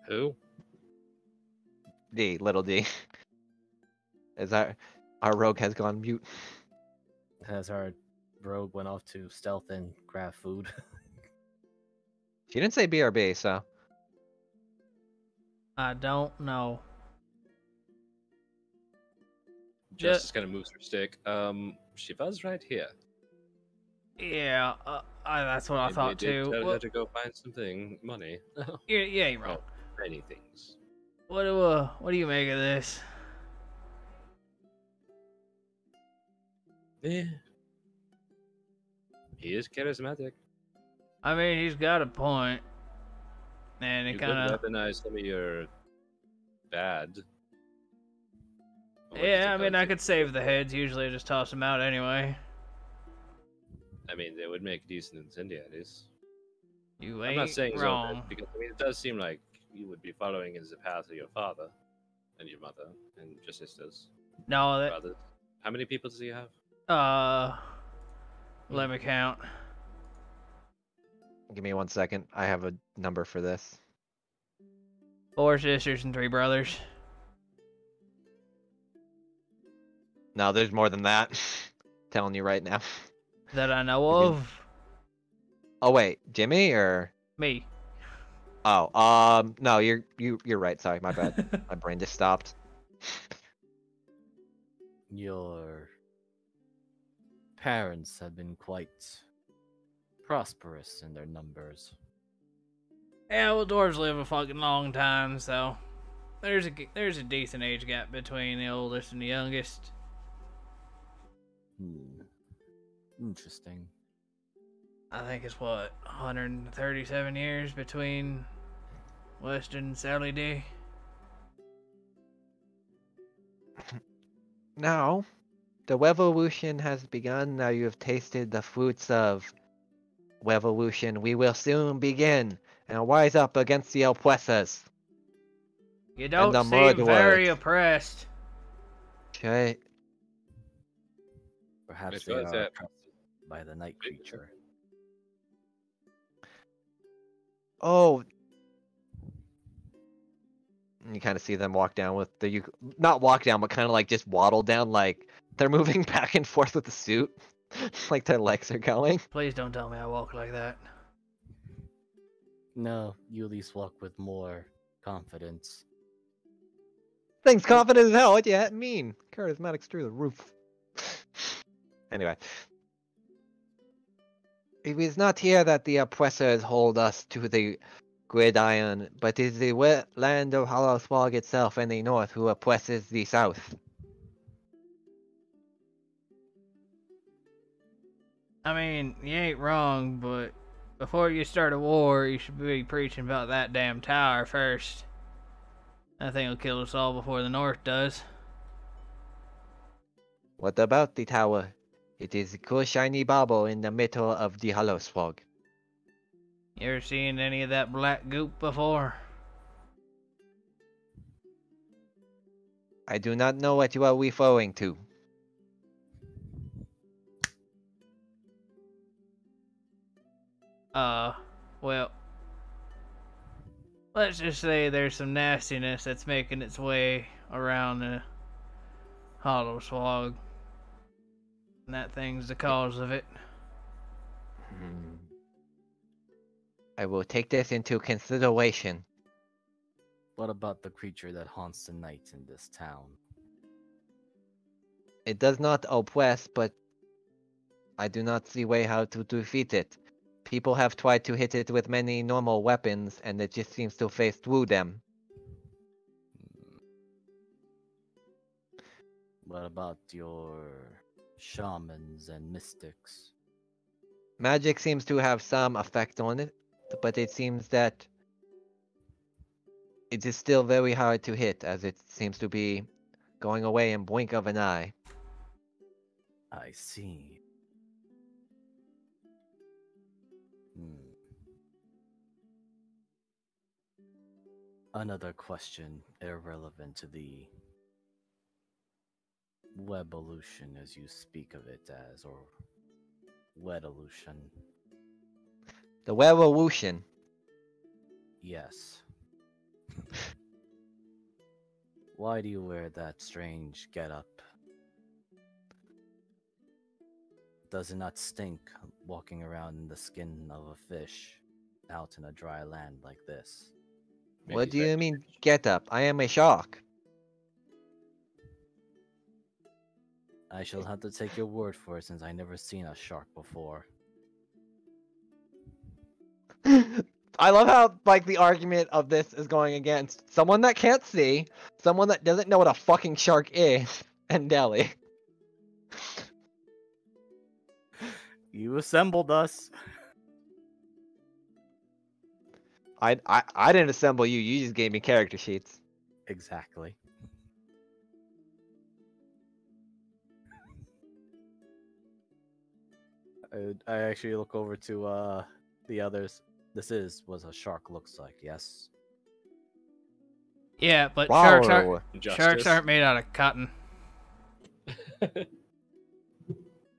Who? D, little D. Is our rogue has gone mute. As our rogue went off to stealth and grab food. She didn't say BRB, so. I don't know. Justice kind of moves her stick. She was right here. Yeah, that's what I Maybe thought did too. Tell Well, her to go find something, money. yeah, you're wrong. Many things. What do you make of this? Yeah. He is charismatic. I mean, he's got a point, and You it could kind of weaponize some of your bad. Or yeah. just I mean, I ability. could save the heads. Usually, I just toss them out anyway. I mean, they would make decent incendiaries. You I'm ain't not saying wrong. Zoltan, because I mean, it does seem like you would be following in the path of your father and your mother and your sisters, No, that brothers. How many people does he have? let me count. Give me 1 second. I have a number for this. 4 sisters and 3 brothers. No, there's more than that. Telling you right now. That I know You can- of. Oh wait, Jimmy or? Me. Oh, no, you're right. Sorry, my bad. My brain just stopped. Your parents have been quite prosperous in their numbers. Yeah, well, dwarves live a fucking long time, so there's a decent age gap between the oldest and the youngest. Interesting. I think it's what 137 years between Weston and Sally D. Now, the revolution has begun. Now you have tasted the fruits of revolution. We will soon begin and rise up against the oppressors. You don't the seem very murderers. oppressed. Okay. Perhaps Which they was are it? oppressed by the night creature. Oh. You kind of see them walk down with the not walk down, but kind of like just waddle down, like they're moving back and forth with the suit, like their legs are going. Please don't tell me I walk like that. No, you at least walk with more confidence. Things confident as hell. What do you mean? Charismatics through the roof. Anyway. It is not here that the oppressors hold us to the gridiron, but it is the land of Hollow Swag itself in the north who oppresses the south. I mean, you ain't wrong, but before you start a war, you should be preaching about that damn tower first. That thing will kill us all before the North does. What about the tower? It is a cool shiny bauble in the middle of the Hollow Swag. You ever seen any of that black goop before? I do not know what you are referring to. Well, let's just say there's some nastiness that's making its way around the Hollow Swag. And that thing's the cause of it. I will take this into consideration. What about the creature that haunts the night in this town? It does not oppress, but I do not see way how to defeat it. People have tried to hit it with many normal weapons, and it just seems to phase through them. What about your shamans and mystics? Magic seems to have some effect on it, but it seems that it is still very hard to hit, as it seems to be going away in blink of an eye. I see. Another question irrelevant to the webolution as you speak of it as, or wedolution. The Revolution. Yes. Why do you wear that strange getup? Does it not stink walking around in the skin of a fish out in a dry land like this? What do you mean, get up? I am a shark. I shall have to take your word for it since I never seen a shark before. I love how, like, the argument of this is going against someone that can't see, someone that doesn't know what a fucking shark is, and Deli. You assembled us. I didn't assemble you, you just gave me character sheets. Exactly. I actually look over to the others. This is what a shark looks like, yes? Yeah, but Wow. sharks aren't made out of cotton.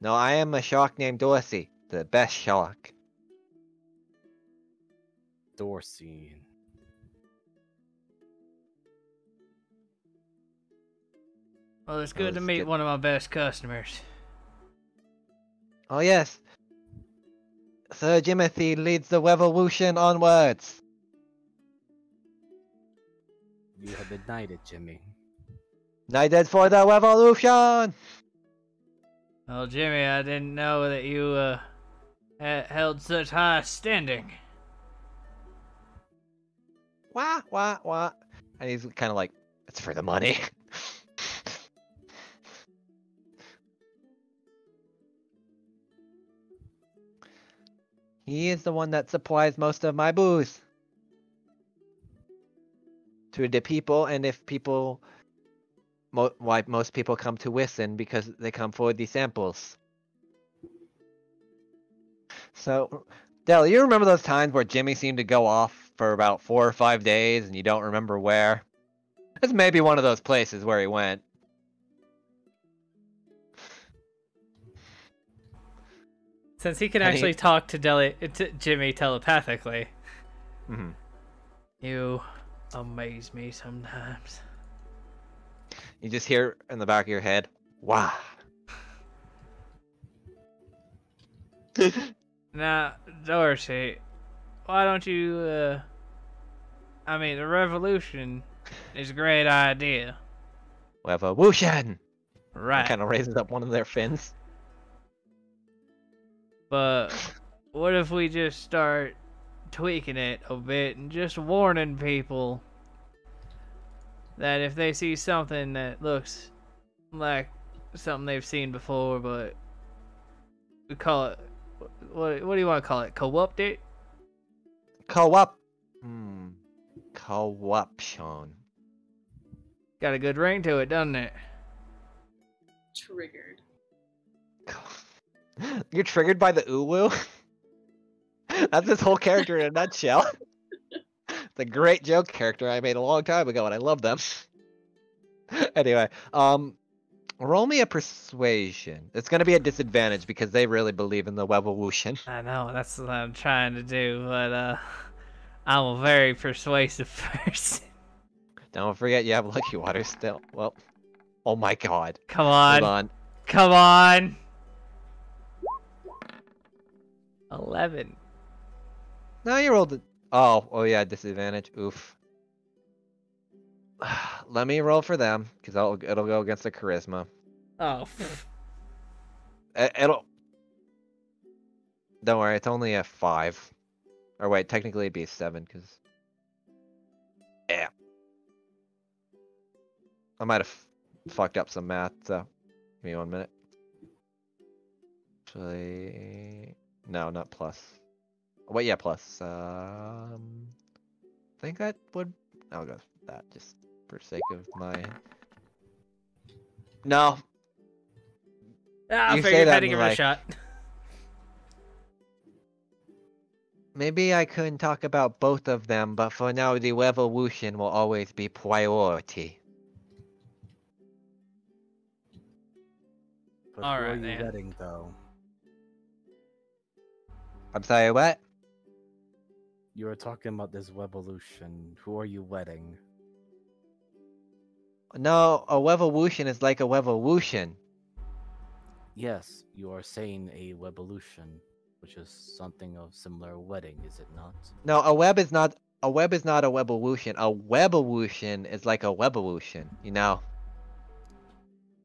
No, I am a shark named Dorsey, the best shark. Dorsey. Well, it's That good to was meet good. one of my best customers. Oh yes. Sir Jimothy leads the revolution onwards. You have been knighted, Jimmy. Knighted for the revolution! Well, Jimmy, I didn't know that you held such high standing. Wah, wah, wah. And he's kind of like, it's for the money. He is the one that supplies most of my booze to the people, and if people, why most people come to Whiston because they come for the samples. So, Dell, you remember those times where Jimmy seemed to go off for about 4 or 5 days and you don't remember where? It's maybe one of those places where he went. Since he can And he- actually talk to Jimmy telepathically, Mhm. you amaze me sometimes. You just hear in the back of your head, "Wow." Now, Dorsey, why don't you, I mean, the revolution is a great idea. We have a whooshin. Right. Kind of raises up one of their fins. But what if we just start tweaking it a bit and just warning people that if they see something that looks like something they've seen before, but we call it, what do you want to call it? Co-opted? Co-op. Co-option. Got a good ring to it, doesn't it? Triggered. You're triggered by the uwu? That's his whole character in a nutshell. It's a great joke character I made a long time ago, and I love them. Anyway, roll me a persuasion. It's gonna be a disadvantage because they really believe in the Wevolution. I know, that's what I'm trying to do, but I'm a very persuasive person. Don't forget you have Lucky Water still. Well, oh my god. Come on. Hold on. Come on. 11. No, you rolled it. Oh yeah, disadvantage. Oof. Let me roll for them, because it'll go against the charisma. Oh. It'll. Don't worry, it's only a 5. Or wait, technically it'd be a 7, because. Yeah. I might have fucked up some math, so. Give me 1 minute. Actually. No, not plus. Wait, yeah, plus. I think that would. I'll go with that just for sake of my. No. I You say figured I that had to and give you're it a like- shot. Maybe I couldn't talk about both of them, but for now, the evolution will always be priority. But All who right, are you then. letting, though? I'm sorry, what? You were talking about this Wevolution. Who are you letting? No, a evolution is like a evolution. Yes, you are saying a Wevolution, which is something of similar wedding, is it not? No, a web is not a evolution. A webevolution is like a webevolution, you know.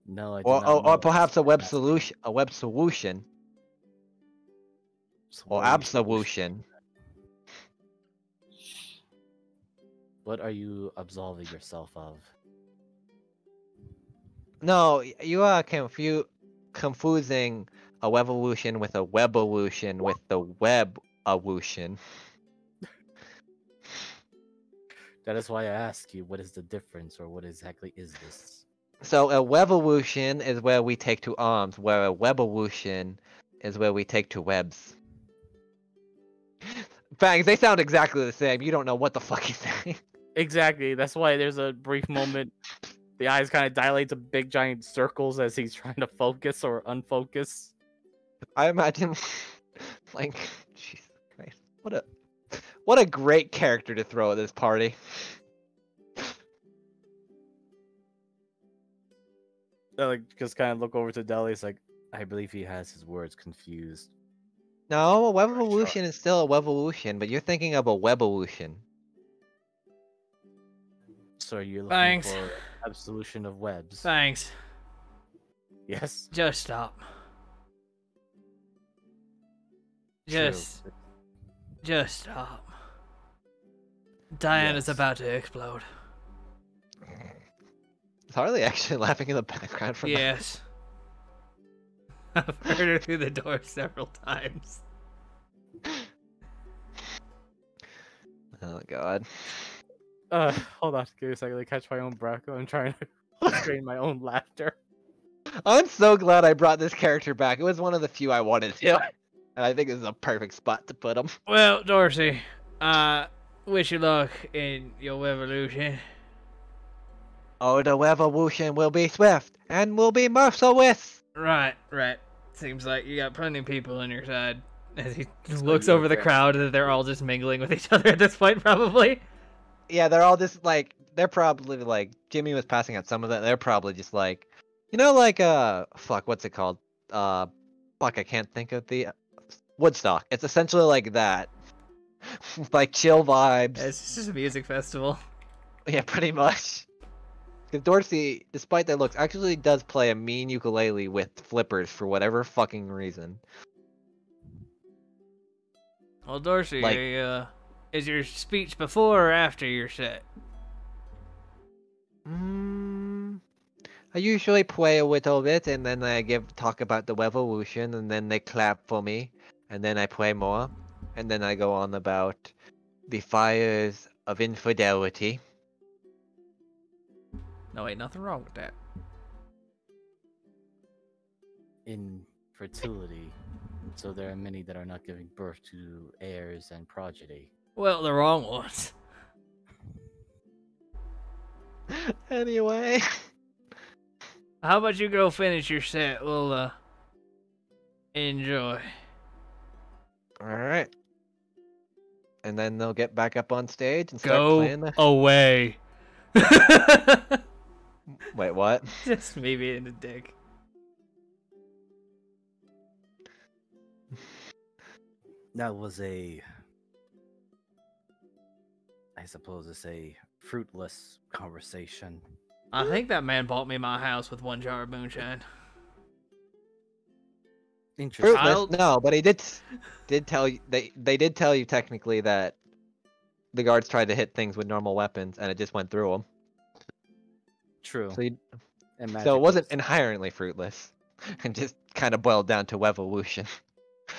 No, I do Or not know or perhaps a web that's- solution, So or what are you- absolution. What are you absolving yourself of? No, you are confusing a webevolution with a webevolution with the web evolution. That is why I ask you, what is the difference, or what exactly is this? So a webevolution is where we take two arms, where a webevolution is where we take two webs. Fangs, they sound exactly the same. You don't know what the fuck he's saying. Exactly. That's why there's a brief moment. The eyes kind of dilate to big giant circles as he's trying to focus or unfocus. I imagine, like, Jesus Christ, what a great character to throw at this party. I like just kind of look over to Deli. It's like, I believe he has his words confused. No, a webevolution is still a webevolution, but you're thinking of a webevolution. So you're looking Thanks. for absolution of webs? Thanks. Yes. Just stop. Just stop. Diana's Yes. about to explode. Is Harley actually laughing in the background from that? Yes. I've heard her through the door several times. Oh god. hold on, give me a second to catch my own breath. I'm trying to restrain my own laughter. I'm so glad I brought this character back. It was one of the few I wanted to. And I think this is a perfect spot to put him. Well, Dorsey, wish you luck in your evolution. Oh, the revolution will be swift and will be merciless. Right. Seems like you got plenty of people on your side. As he So looks you're over the very- crowd, that they're all just mingling with each other at this point, probably. Yeah, they're all just like, they're probably like, Jimmy was passing out some of that. They're probably just like, you know, like, fuck, what's it called? Fuck, I can't think of the Woodstock. It's essentially like that. Like chill vibes. It's just a music festival. Yeah, pretty much. Because Dorsey, despite their looks, actually does play a mean ukulele with flippers for whatever fucking reason. Well, Dorsey, Like- is your speech before or after your set? I usually play a little bit, and then I talk about the revolution, and then they clap for me, and then I play more, and then I go on about the fires of infidelity. No, ain't nothing wrong with that. Infertility. So there are many that are not giving birth to heirs and progeny. Well, the wrong ones. Anyway. How about you go finish your set? We'll, enjoy. Alright. And then they'll get back up on stage and start Go playing the... away. Wait, what? Just me being a dick. That was I suppose it's a fruitless conversation. I think that man bought me my house with 1 jar of moonshine. Interesting. Fruitless? No, but he did tell you, they did tell you technically that the guards tried to hit things with normal weapons and it just went through them. True. So, And so magic it wasn't was- inherently fruitless. And just kind of boiled down to evolution.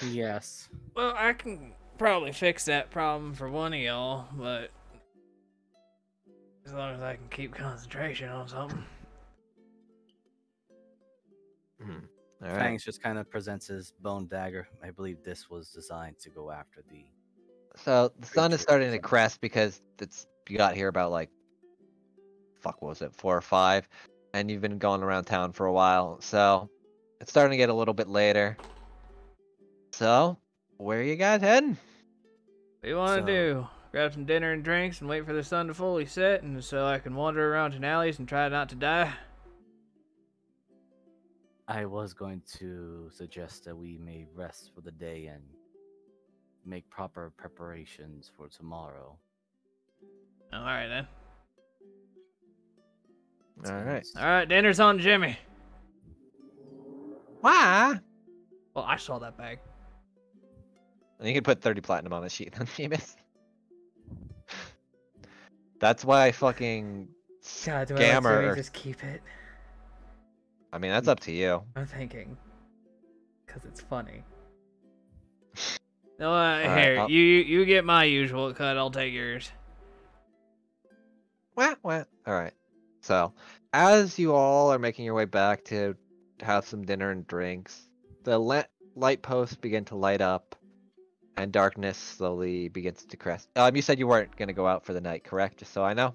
Yes. Well, I can probably fix that problem for one of y'all, but as long as I can keep concentration on something. Alright. Fangs just kind of presents his bone dagger. I believe this was designed to go after the. So the sun is Creature starting to something. crest because you got here about like, fuck, what was it, 4 or 5, and you've been going around town for a while, so it's starting to get a little bit later. So, where are you guys heading? What do you want to So- do? Grab some dinner and drinks and wait for the sun to fully set, and so I can wander around in alleys and try not to die? I was going to suggest that we may rest for the day and make proper preparations for tomorrow. All right then. Alright. Since- All right, dinner's on Jimmy. Why? Well, I saw that bag. And you can put 30 platinum on the sheet then, Seamus. That's why I fucking God, do Scammer. I let Jimmy just keep it? I mean, that's up to you. I'm thinking, because it's funny. No, right, here, I'll- you get my usual cut. I'll take yours. Wah. Alright. So, as you all are making your way back to have some dinner and drinks, the light posts begin to light up, and darkness slowly begins to crest. You said you weren't going to go out for the night, correct? Just so I know.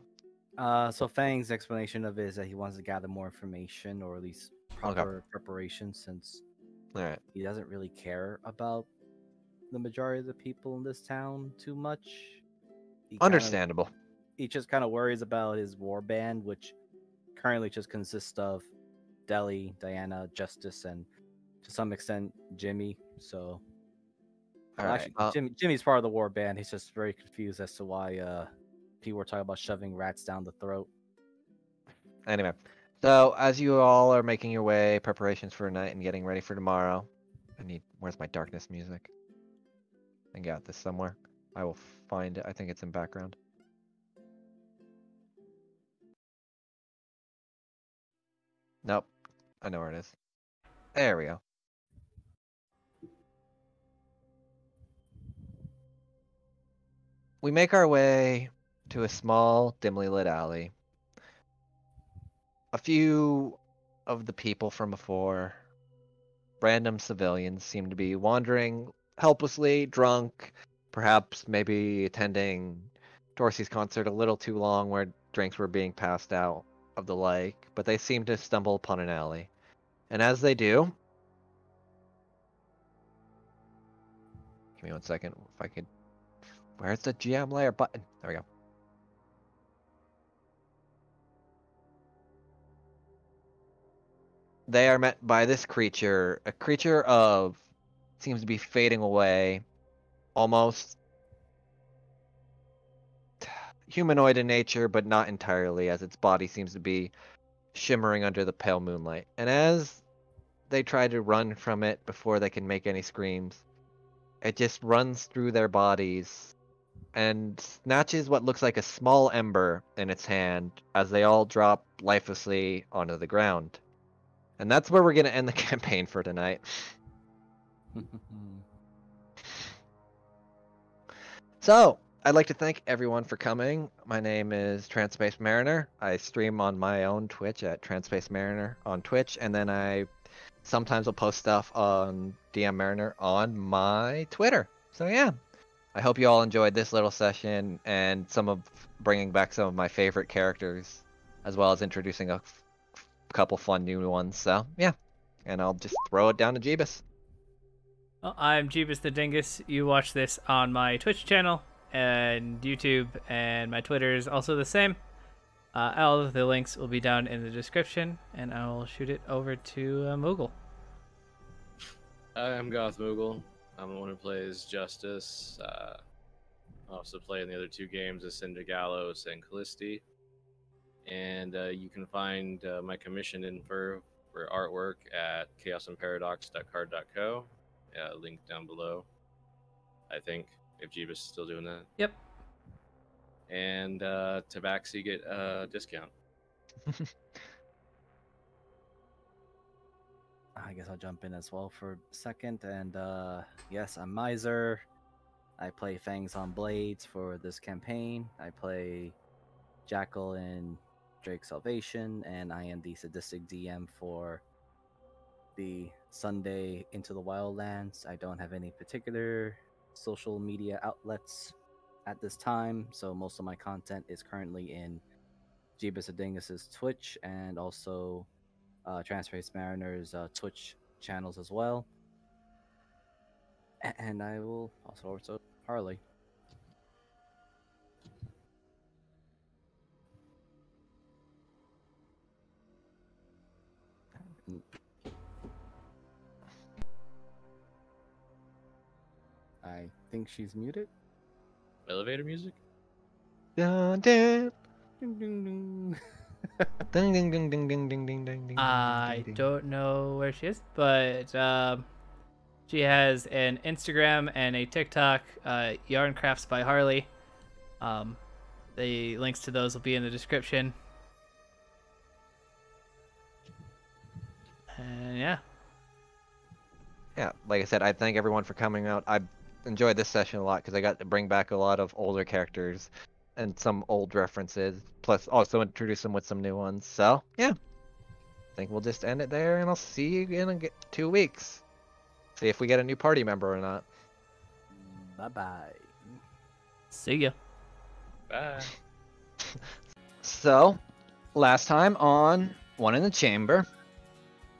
So Fang's explanation of it is that he wants to gather more information, or at least proper preparation, since Alright. he doesn't really care about the majority of the people in this town too much. Understandable. He just kind of worries about his war band, which currently just consists of Deli, Diana, Justice, and to some extent Jimmy. So, well, Alright. actually, Jimmy's part of the war band. He's just very confused as to why people were talking about shoving rats down the throat. Anyway, so as you all are making your way, preparations for night and getting ready for tomorrow, where's my darkness music? I got this somewhere. I will find it. I think it's in background. Nope. I know where it is. There we go. We make our way to a small, dimly lit alley. A few of the people from before, random civilians, seem to be wandering helplessly, drunk, perhaps maybe attending Dorsey's concert a little too long where drinks were being passed out. of the like, but they seem to stumble upon an alley. And as they do, give me 1 second. If I could, where's the GM layer button? There we go. They are met by this creature, a creature of seems to be fading away, almost humanoid in nature, but not entirely, as its body seems to be shimmering under the pale moonlight. And as they try to run from it before they can make any screams, it just runs through their bodies and snatches what looks like a small ember in its hand as they all drop lifelessly onto the ground. And that's where we're going to end the campaign for tonight. So, I'd like to thank everyone for coming. My name is Transpace Mariner. I stream on my own Twitch at Transpace Mariner on Twitch, and then I sometimes will post stuff on DM Mariner on my Twitter. So yeah, I hope you all enjoyed this little session and some of bringing back some of my favorite characters, as well as introducing a couple fun new ones. So yeah, and I'll just throw it down to Jeebus. Well, I'm Jeebus the Dingus. You watch this on my Twitch channel and YouTube, and my Twitter is also the same. All of the links will be down in the description, and I will shoot it over to Moogle. I'm Goth Moogle. I'm the one who plays Justice. I also play in the other 2 games as Cinder Gallows and Callisti. And you can find my commission in for artwork at chaosandparadox.card.co. Link down below, I think, if Jeebus is still doing that. Yep. And Tabaxi get a discount. I guess I'll jump in as well for a second. And yes, I'm Miser. I play Fangs on Blades for this campaign. I play Jackal in Drake Salvation, and I am the sadistic DM for the Sunday Into the Wildlands. I don't have any particular social media outlets at this time, so most of my content is currently in Jeebus Adingus's Twitch and also Transpace Mariner's Twitch channels as well. And I will also over to Harley. I think she's muted. Elevator music? Dun, dun, Ding, ding, ding. ding, ding, ding, ding, ding, ding, ding, ding, ding, I ding. don't know where she is, but she has an Instagram and a TikTok, Yarn Crafts by Harley. The links to those will be in the description. And yeah. Yeah, like I said, I thank everyone for coming out. I enjoyed this session a lot because I got to bring back a lot of older characters and some old references, plus also introduce them with some new ones. So yeah, I think we'll just end it there, and I'll see you in 2 weeks. See if we get a new party member or not. Bye bye. See ya. Bye. So, last time on One in the Chamber,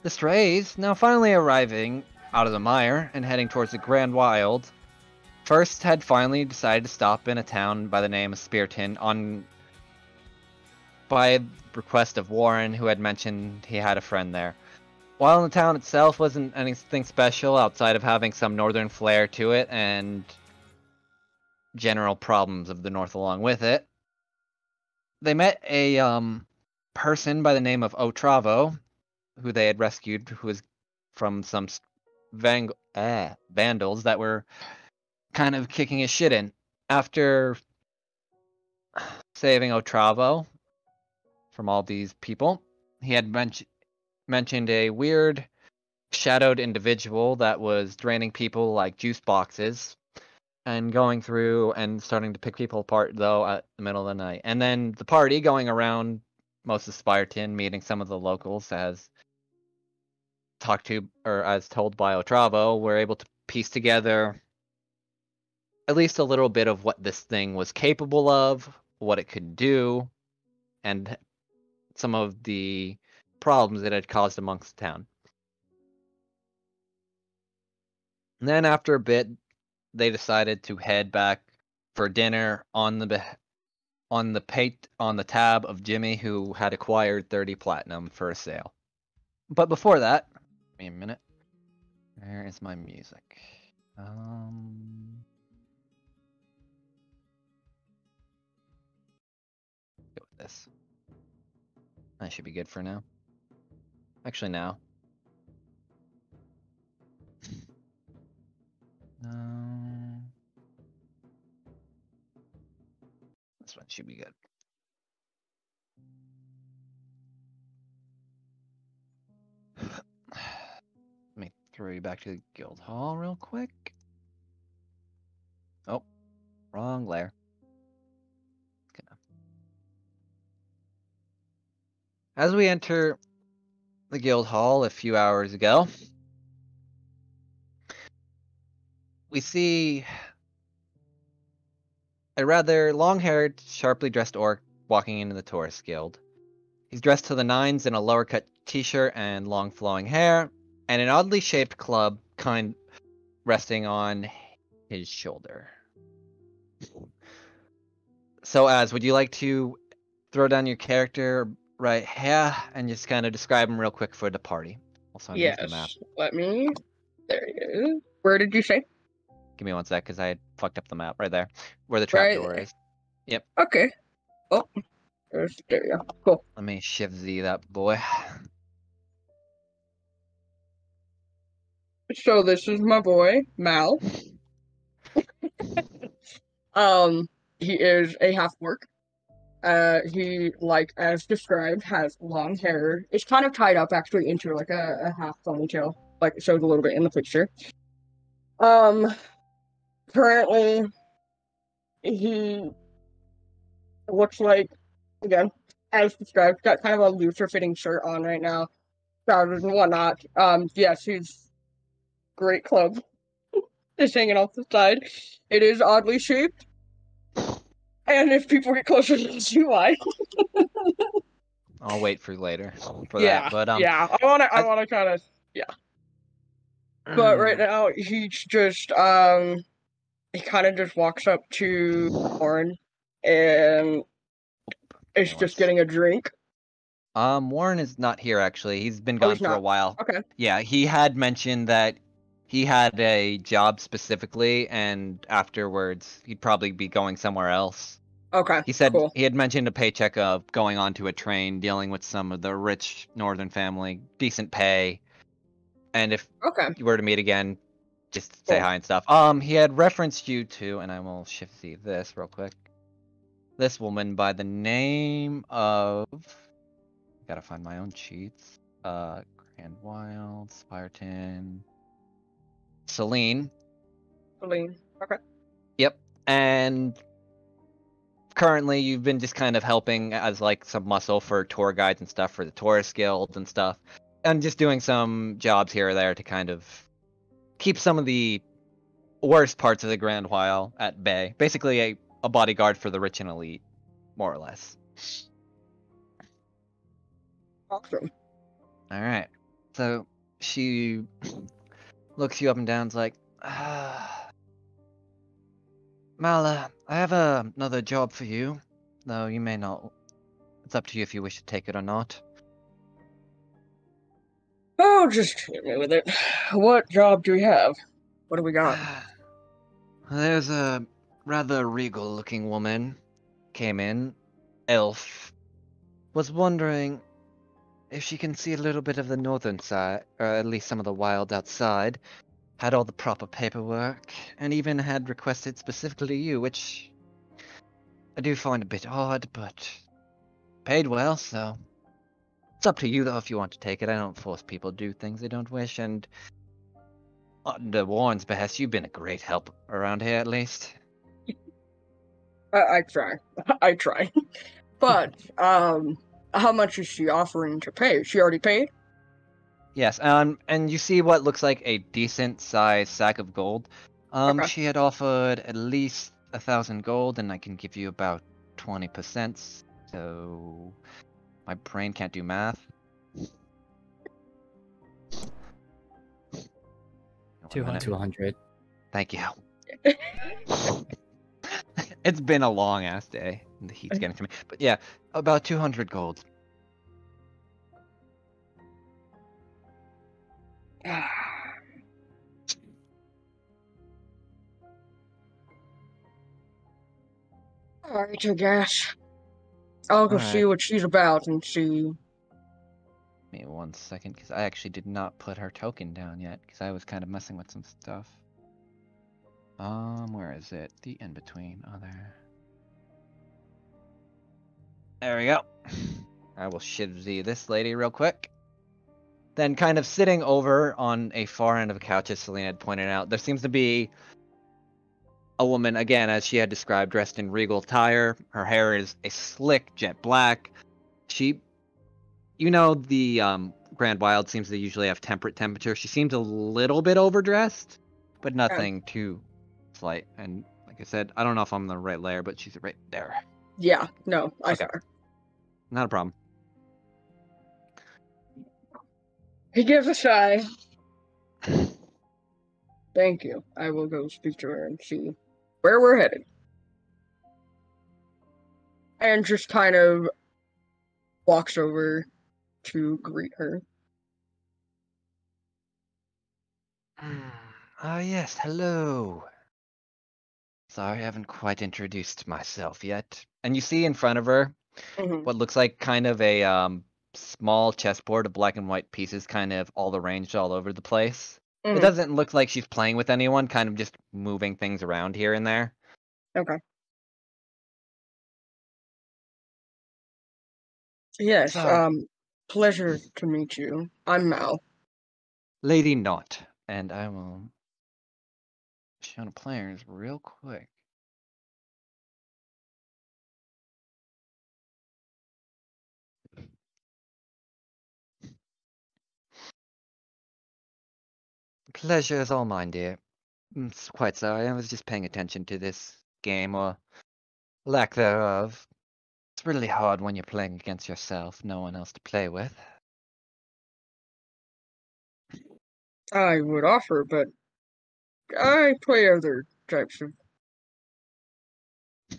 the Strays, now finally arriving out of the mire and heading towards the Grand Wild, first had finally decided to stop in a town by the name of Spearton by request of Warren, who had mentioned he had a friend there. While the town itself wasn't anything special outside of having some northern flair to it and general problems of the north along with it, they met a person by the name of Otravo, who they had rescued, who was from some vandals that were kind of kicking his shit in. After saving Otravo from all these people, he had mentioned a weird shadowed individual that was draining people like juice boxes and going through and starting to pick people apart, though, at the middle of the night. And then the party going around most of Spyreton, meeting some of the locals as told by Otravo, were able to piece together at least a little bit of what this thing was capable of, what it could do, and some of the problems it had caused amongst the town. And then after a bit, they decided to head back for dinner on the tab of Jimmy, who had acquired 30 platinum for a sale. But before that, give me a minute. Where is my music? Go with this. That should be good for now. Actually, now. This one should be good. Let me throw you back to the guild hall real quick. Oh, wrong layer. As we enter the guild hall a few hours ago, we see a rather long-haired, sharply dressed orc walking into the tourist guild. He's dressed to the nines in a lower-cut t-shirt and long flowing hair, and an oddly shaped club resting on his shoulder. So, would you like to throw down your character right here and just kind of describe him real quick for the party? Also, Yes. the map. Let me. There he is. Where did you say? Give me one sec, because I had fucked up the map right there, where the trapdoor is. Yep. Okay. Oh, there you go. Cool. Let me shift Z that boy. So this is my boy Mal. He is a half-orc. He, like as described, has long hair. It's kind of tied up actually into like a half ponytail, like it shows a little bit in the picture. Currently, he looks like, again, as described, got kind of a looser fitting shirt on right now, trousers and whatnot. Yes, he's great club. Just hanging off the side. It is oddly shaped. And if people get closer, you'll see why. I'll wait for later for that. But yeah, I wanna kind of But right now he's just he kind of just walks up to Warren and is just getting a drink. Warren is not here actually. He's been gone for a while. Okay. Yeah, he had mentioned that he had a job specifically, and afterwards he'd probably be going somewhere else. Okay. He said cool. he had mentioned a paycheck of going onto a train, dealing with some of the rich northern family, decent pay. And if you were to meet again, just say hi and stuff. He had referenced you to, and I will shift Z this real quick. This woman by the name of, gotta find my own cheats. Grand Wild, Spireton, Celine. Celine. Okay. Yep. And currently you've been just kind of helping as like some muscle for tour guides and stuff for the tourist guild and stuff. And just doing some jobs here or there to kind of keep some of the worst parts of the Grand While at bay. Basically a bodyguard for the rich and elite, more or less. Awesome. Alright. So she looks you up and down and's like, Mala, I have another job for you, though you may not. It's up to you if you wish to take it or not. Oh, just hit me with it. What job do we have? What do we got? There's a rather regal-looking woman. Came in. Elf. Was wondering if she can see a little bit of the northern side, or at least some of the wild outside. Had all the proper paperwork, and even had requested specifically you, which I do find a bit odd, but paid well, so it's up to you, though, if you want to take it. I don't force people to do things they don't wish, and under Warren's behest, you've been a great help around here, at least. I try. I try. But, how much is she offering to pay? She already paid? Yes, and you see what looks like a decent-sized sack of gold. She had offered at least 1,000 gold, and I can give you about 20%, so My brain can't do math. 200. 200. Thank you. It's been a long ass day. The heat's getting to me. But yeah, about 200 gold. Alright, I guess. I'll go see Alright. what she's about and see. Give me 1 second, because I actually did not put her token down yet, because I was kind of messing with some stuff. Where is it? The in-between. Oh, there. There we go. I will shivzy this lady real quick. Then kind of sitting over on a far end of a couch, as Selena had pointed out, there seems to be a woman, again, as she had described, dressed in regal attire. Her hair is a slick jet black. She, you know, the Grand Wild seems to usually have temperate temperature. She seems a little bit overdressed, but nothing too slight. And like I said, I don't know if I'm on the right layer, but she's right there. Yeah, no, I Okay. saw her. Not a problem. He gives a sigh. Thank you. I will go speak to her and see where we're headed. And just kind of walks over to greet her. Ah, yes, hello. Sorry, I haven't quite introduced myself yet. And you see in front of her Mhm. what looks like kind of a small chessboard of black and white pieces, kind of all arranged all over the place. It Mhm. doesn't look like she's playing with anyone, kind of just moving things around here and there. Okay. Yes, So, pleasure to meet you. I'm Mal. Lady Not, and I will show the players real quick. Pleasure is all mine, dear. Quite sorry, I was just paying attention to this game, or lack thereof. It's really hard when you're playing against yourself, no one else to play with. I would offer, but I play other types of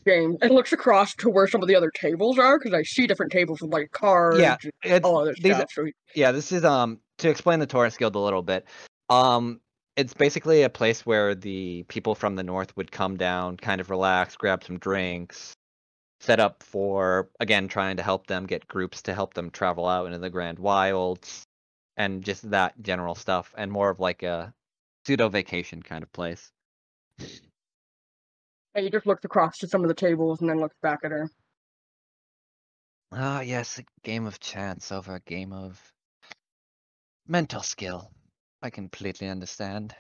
games. And looks across to where some of the other tables are, because I see different tables with like cards Yeah, and it's all other these. stuff. So Yeah, this is to explain the Taurus Guild a little bit. It's basically a place where the people from the north would come down, kind of relax, grab some drinks, set up for, again, trying to help them get groups to help them travel out into the Grand Wilds, and just that general stuff, and more of like a pseudo vacation kind of place. and he just looks across to some of the tables and then looks back at her. Ah, yes, a game of chance over a game of mental skill. I completely understand.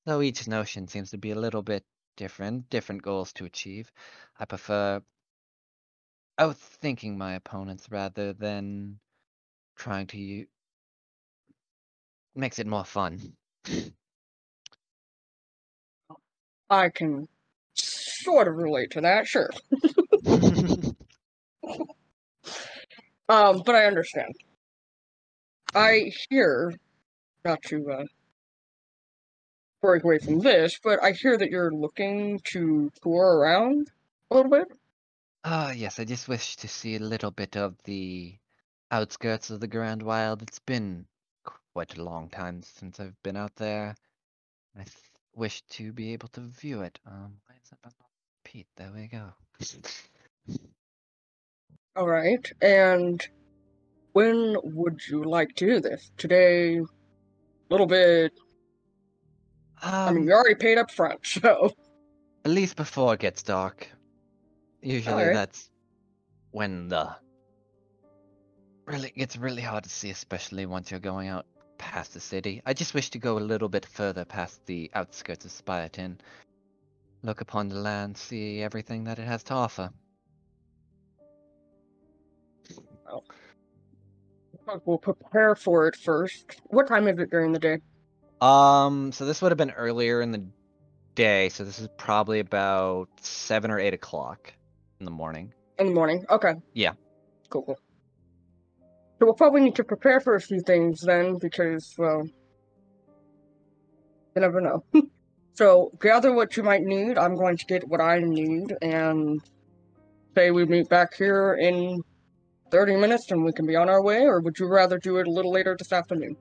Though each notion seems to be a little bit different goals to achieve. I prefer outthinking my opponents rather than trying to makes it more fun. I can sort of relate to that, sure. But I understand. I hear, not to break away from this, but I hear that you're looking to tour around a little bit. Ah, yes, I just wish to see a little bit of the outskirts of the Grand Wild. It's been quite a long time since I've been out there. I wish to be able to view it. Why is that not repeat? There we go. All right, and when would you like to do this? Today, a little bit. I mean, you already paid up front, so. At least before it gets dark. Usually Alright. that's when the gets really hard to see, especially once you're going out past the city. I just wish to go a little bit further past the outskirts of Spiraton. Look upon the land, see everything that it has to offer. We'll prepare for it first. What time is it during the day? So this would have been earlier in the day, so this is probably about 7 or 8 o'clock in the morning. In the morning. Okay. Yeah. Cool. So we'll probably need to prepare for a few things then, because, well, you never know. So gather what you might need. I'm going to get what I need, and say we meet back here in 30 minutes and we can be on our way, or would you rather do it a little later this afternoon?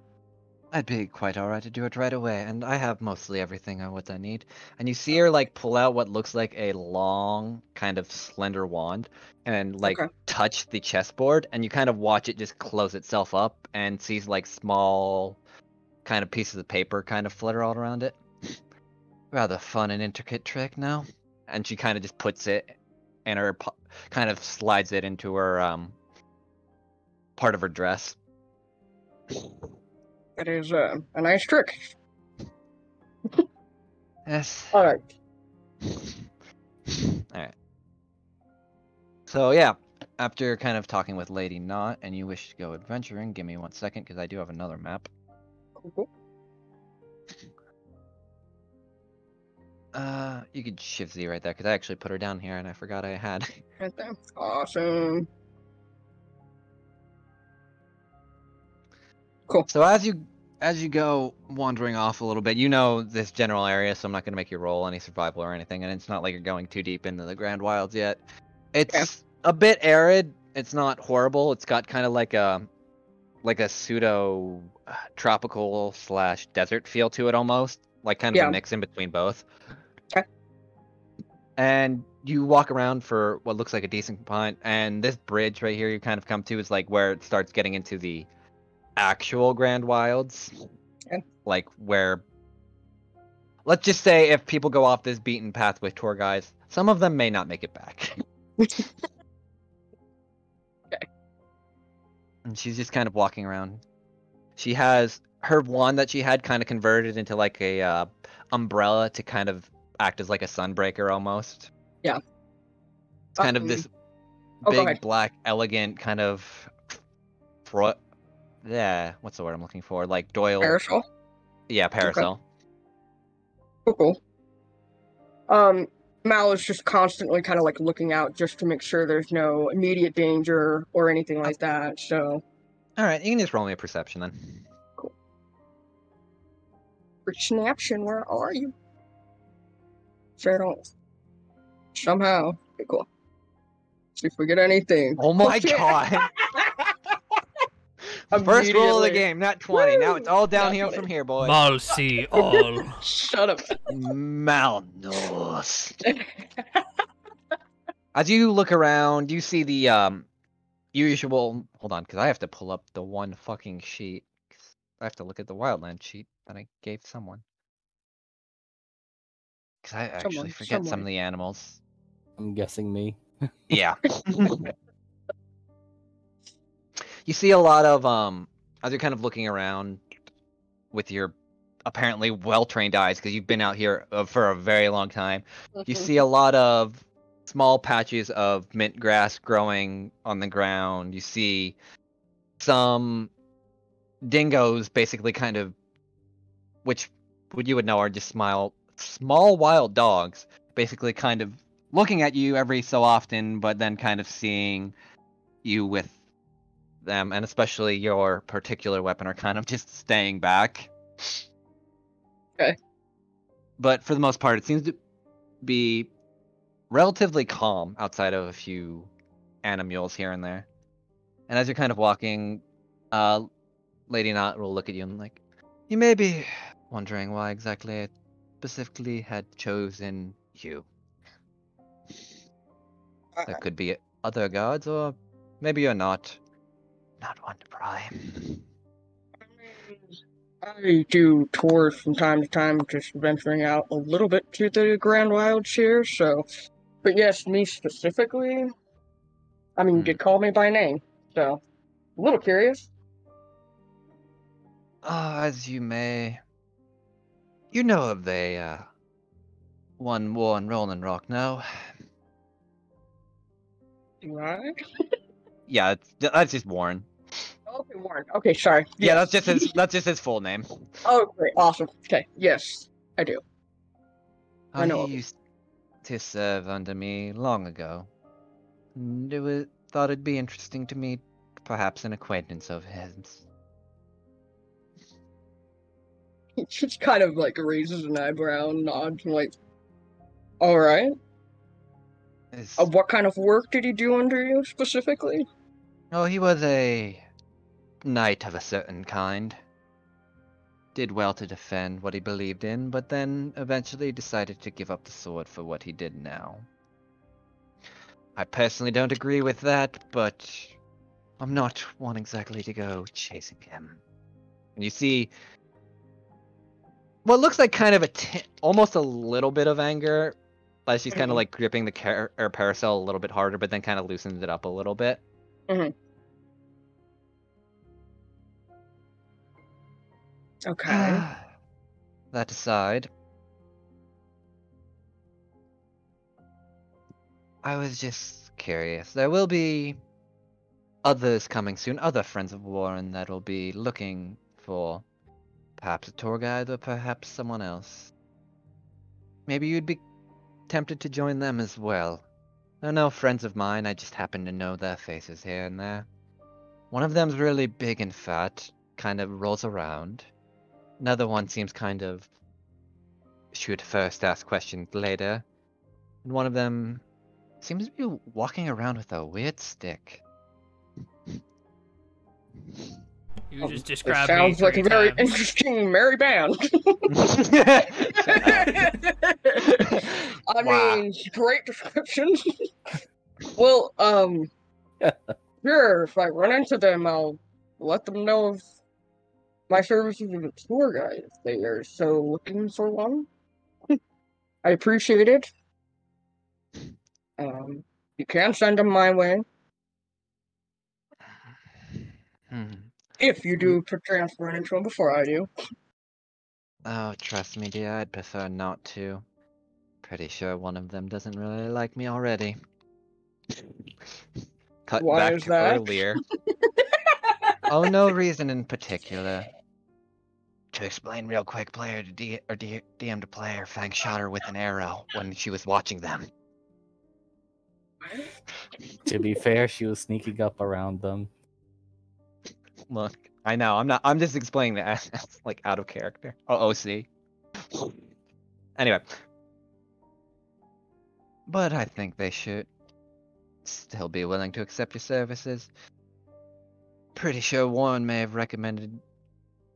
I'd be quite alright to do it right away, and I have mostly everything what I need. And you see her like pull out what looks like a long, kind of slender wand, and like Okay. touch the chessboard, and you kind of watch it just close itself up, and sees like small, kind of pieces of paper kind of flutter all around it. Rather fun and intricate trick, no? And she kind of just puts it in her, kind of slides it into her part of her dress. It is a nice trick. Yes. Alright. Alright. So yeah, after kind of talking with Lady Knot and you wish to go adventuring, give me 1 second because I do have another map. Cool. You could shift Z right there because I actually put her down here and I forgot I had. Right there. Awesome. Cool. So as you go wandering off a little bit, you know this general area, so I'm not gonna make you roll any survival or anything, and it's not like you're going too deep into the Grand Wilds yet. It's a bit arid. It's not horrible. It's got kind of like a pseudo tropical / desert feel to it almost, like kind of a mix in between both. Okay. And you walk around for what looks like a decent point, and this bridge right here you kind of come to is like where it starts getting into the actual Grand Wilds. Okay. Like where, let's just say if people go off this beaten path with tour guides, some of them may not make it back. Okay. And she's just kind of walking around. She has her wand that she had kind of converted into like a umbrella to kind of act as like a sunbreaker almost. Yeah. It's kind of this go big, ahead. black, elegant kind of yeah, what's the word I'm looking for? Like Doyle. Parasol? Yeah, parasol. Cool. Mal is just constantly kind of like looking out just to make sure there's no immediate danger or anything like that, so. Alright, you can just roll me a perception then. Cool. Snaption, where are you? Sure don't. Somehow. Okay, cool. See if we get anything. Oh my shit. god! First roll of the Immediately. game, not 20. Now it's all downhill Not from here, boys. Mal see all. Shut up. Malnourished. As you look around, you see the usual. Hold on, because I have to pull up the one fucking sheet. I have to look at the wildland sheet that I gave someone. Because I actually forget some of the animals. I'm guessing me. Yeah. You see a lot of as you're kind of looking around with your apparently well-trained eyes because you've been out here for a very long time. You see a lot of small patches of mint grass growing on the ground. You see some dingoes basically kind of, which you would know are just small wild dogs, basically kind of looking at you every so often, but then kind of seeing you with them, and especially your particular weapon, are kind of just staying back. Okay. But for the most part, it seems to be relatively calm outside of a few animals here and there. And as you're kind of walking, Lady Knot will look at you and like, you may be wondering why exactly I specifically had chosen you. There could be other gods, or maybe you're not one to pry. I do tours from time to time, just venturing out a little bit to the Grand Wilds here, so. But yes, me specifically, I mean, you did call me by name, so. A little curious. As you may. You know of the, one Warren Rolling Rock, no? Right? Yeah, that's just Warren. Okay, Warren. Okay, sorry. Yeah, Yes. that's just his full name. Oh, great. Awesome. Okay, yes, I do. I know. He used to serve under me long ago. And thought it'd be interesting to meet perhaps an acquaintance of his. He just kind of like raises an eyebrow and nods, like, all right. Is What kind of work did he do under you specifically? Oh, he was a knight of a certain kind. Did well to defend what he believed in, but then eventually decided to give up the sword for what he did now. I personally don't agree with that, but I'm not one exactly to go chasing him. And you see what looks like kind of almost a little bit of anger, as she's kind of like gripping the parasol a little bit harder, but then kind of loosens it up a little bit. Mm-hmm. Okay. That aside, I was just curious. There will be others coming soon, other friends of Warren that will be looking for perhaps a tour guide or perhaps someone else. Maybe you'd be tempted to join them as well. They're no friends of mine, I just happen to know their faces here and there. One of them's really big and fat, kind of rolls around. Another one seems kind of shoot first, ask questions later. And one of them seems to be walking around with a weird stick. You just It described sounds me like a 3 very times. interesting merry band. I mean, great description. Well, sure, if I run into them, I'll let them know of my services as a tour guide if they are so looking for one. I appreciate it. You can send them my way. If you do perchance run into them before I do. Oh, trust me, dear, I'd prefer not to. Pretty sure one of them doesn't really like me already. Cut Why back is to that? earlier. Oh, no reason in particular. To explain real quick, player to DM to player, Fang shot her with an arrow when she was watching them. To be fair, she was sneaking up around them. Look, I know, I'm just explaining that as like out of character. Oh, OC. Anyway. But I think they should still be willing to accept your services. Pretty sure Warren may have recommended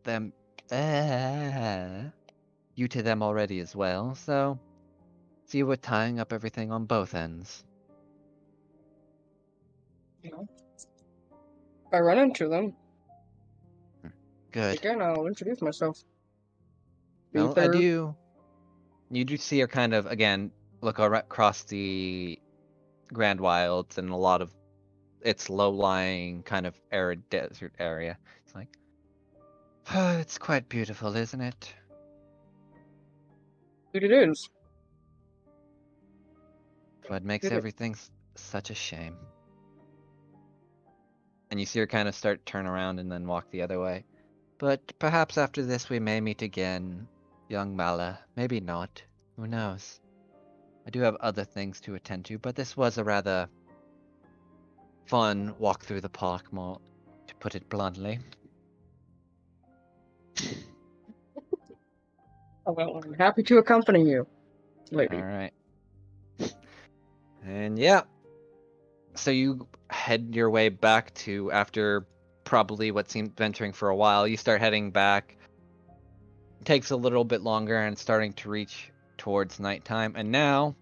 them you to them already as well, so see, we're tying up everything on both ends. You know, if I run into them, Good. again, I'll introduce myself. Well, Either... you do see her kind of, again, look across the Grand Wilds and a lot of its low-lying, kind of arid desert area. It's like, it's quite beautiful, isn't it? It is. What makes It is. everything such a shame. And you see her kind of turn around and then walk the other way. But perhaps after this we may meet again, young Mala. Maybe not. Who knows? I do have other things to attend to, but this was a rather fun walk through the park, more to put it bluntly. Oh, well, I'm happy to accompany you, lady. Alright. And yeah. So you head your way back to, after probably what seemed venturing for a while, you start heading back. It takes a little bit longer and it's starting to reach towards nighttime. And now,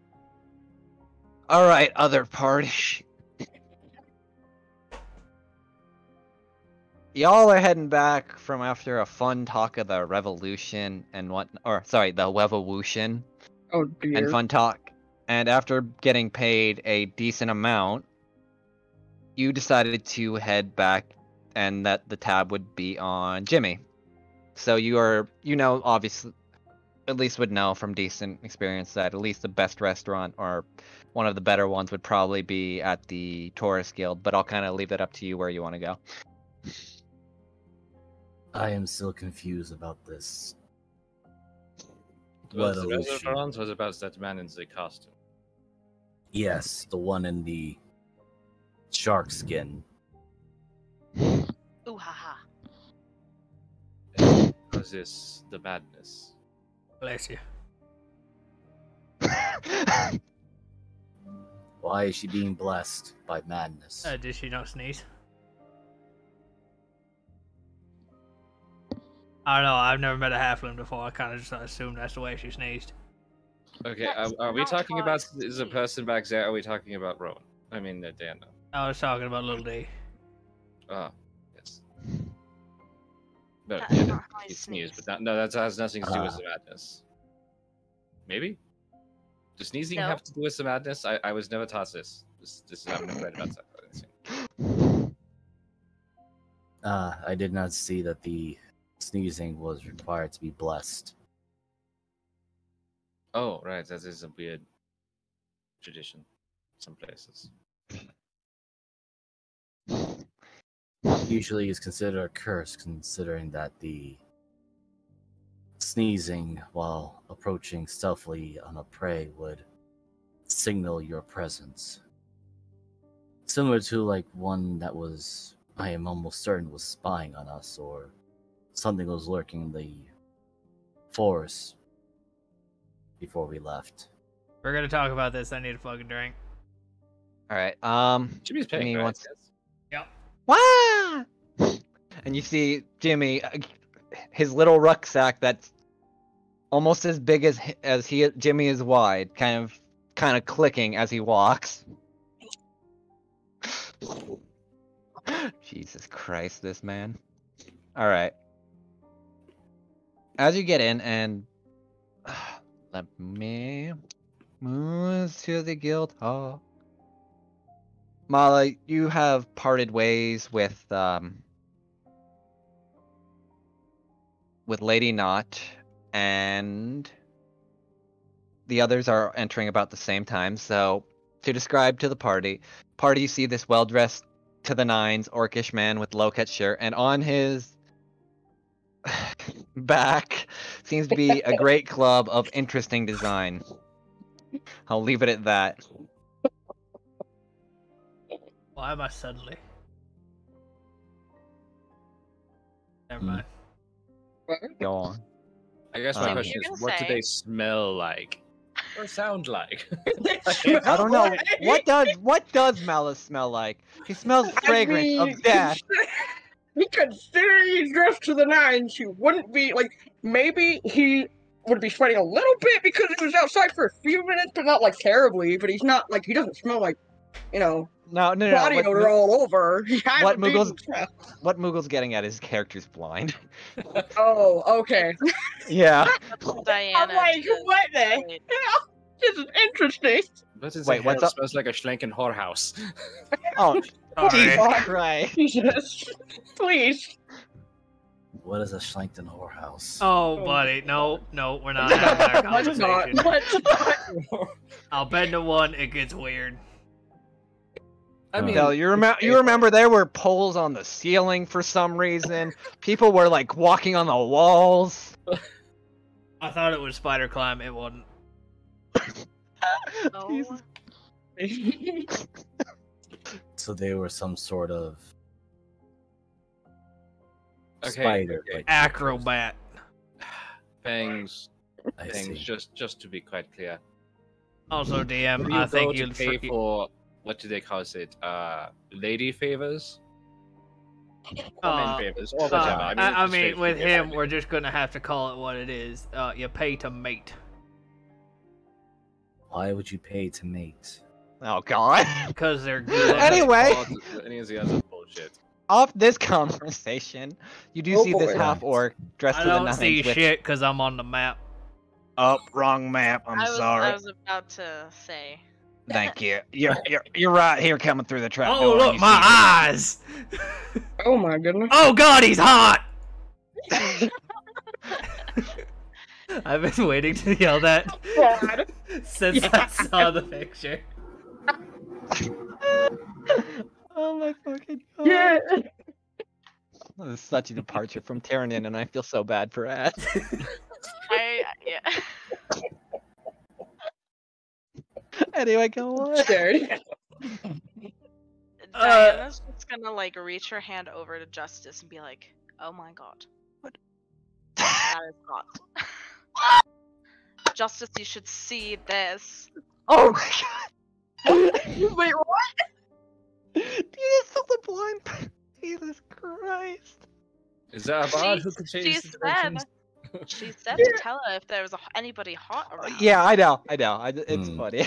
alright, other party. Y'all are heading back from after a fun talk of the revolution and the revolution Oh dear. and fun talk. And after getting paid a decent amount, you decided to head back, and that the tab would be on Jimmy. So you are, obviously, at least would know from decent experience that at least the best restaurant or one of the better ones would probably be at the Tourist Guild, but I'll kind of leave that up to you where you want to go. I am still confused about this. Was the Revolution. restaurant was about that man in the costume. Yes, the one in the shark skin. Ooh ha ha. Was this the madness? Bless you. Why is she being blessed by madness? Did she not sneeze? I don't know. I've never met a halfling before. I kind of just assumed that's the way she sneezed. Okay, That's are we not talking how about it's the person back there? Are we talking about Rowan? I mean, Dan. I was talking about Little D. Ah, yes. But That's yeah, not how he he sneezed, sneezed. but no, that has nothing to do with Ah. the madness. Maybe? Does sneezing No. have to do with the madness? I was never taught this. This is I've never read about that. I did not see that the sneezing was required to be blessed. Oh, right, that is a weird tradition. Some places. Usually is considered a curse, considering that the sneezing while approaching stealthily on a prey would signal your presence. Similar to like one that was, I am almost certain, was spying on us, or something was lurking in the forest before we left. We're gonna talk about this. I need a fucking drink. All right. Jimmy's paying, Jimmy right? wants. Yep. Wah! And you see Jimmy, his little rucksack that's almost as big as Jimmy is wide, kind of clicking as he walks. Jesus Christ, this man. All right. As you get in, and let me move to the guild hall. Mala, you have parted ways with Lady Knot, and the others are entering about the same time. So, to describe to the party, you see this well-dressed to the nines orcish man with low-cut shirt, and on his back seems to be a great club of interesting design. I'll leave it at that. Why am I suddenly? Never mind. Go on. I guess my Um, question You're is, gonna what do say- they smell like? Or sound like? I don't know. What does Malice smell like? He smells fragrance of death. Considering he's dressed to the nines, he wouldn't be like. Maybe he would be sweating a little bit because he was outside for a few minutes, but not like terribly. But he's not like he doesn't smell like, No. body What, odor all over. He has what a baby Moogle's- breath. what Moogle's getting at is his character's blind. Oh, okay. Yeah. Diana. I'm like, to- what the? wait. This is interesting. What is Wait, the what's hell up? smells like a Schlenken whorehouse? Oh, Jesus Sorry. Christ. Jesus, please. What is a Schlankton whorehouse? Oh, buddy, no, we're not having that Let's not. conversation. Let's not. I'll bet to one it gets weird. I mean, Del, you remember there were poles on the ceiling for some reason. People were like walking on the walls. I thought it was spider climb. It wasn't. Oh, So they were some sort of okay, spider. okay. Like Acrobat. Fangs, I Fangs, see. just to be quite clear. Also, DM, Do I you think go you'll to pay for, what do they call it? Lady favors? Or men favors, or whatever. I it's mean, straight with female him, idea. we're just gonna have to call it what it is. You pay to mate. Why would you pay to mate? Oh God. Because they're good. Anyway. Any of the other bullshit. Off this conversation, you do Oh, see this boy. half orc dressed I to the don't nines see with... shit because I'm on the map. Oh, wrong map. I'm I sorry. was about to say. Thank you. You're right here coming through the trap door. Oh, and look, you my eyes! Oh my goodness. Oh God, he's hot! I've been waiting to yell that God. since I saw the picture. Oh my fucking God. Yeah. This is such a departure from Tyrannin, and I feel so bad for Ash. Yeah. Anyway, go on. Scared. Diana's just gonna like reach her hand over to Justice and be like, "Oh my god, What? that is hot." Justice, you should see this. Oh my god! Wait, what? You just saw the blind. Jesus Christ! Is that a bard who could change She situations? said, she said to tell her if there was anybody hot around. Yeah, I know. It's Hmm. funny.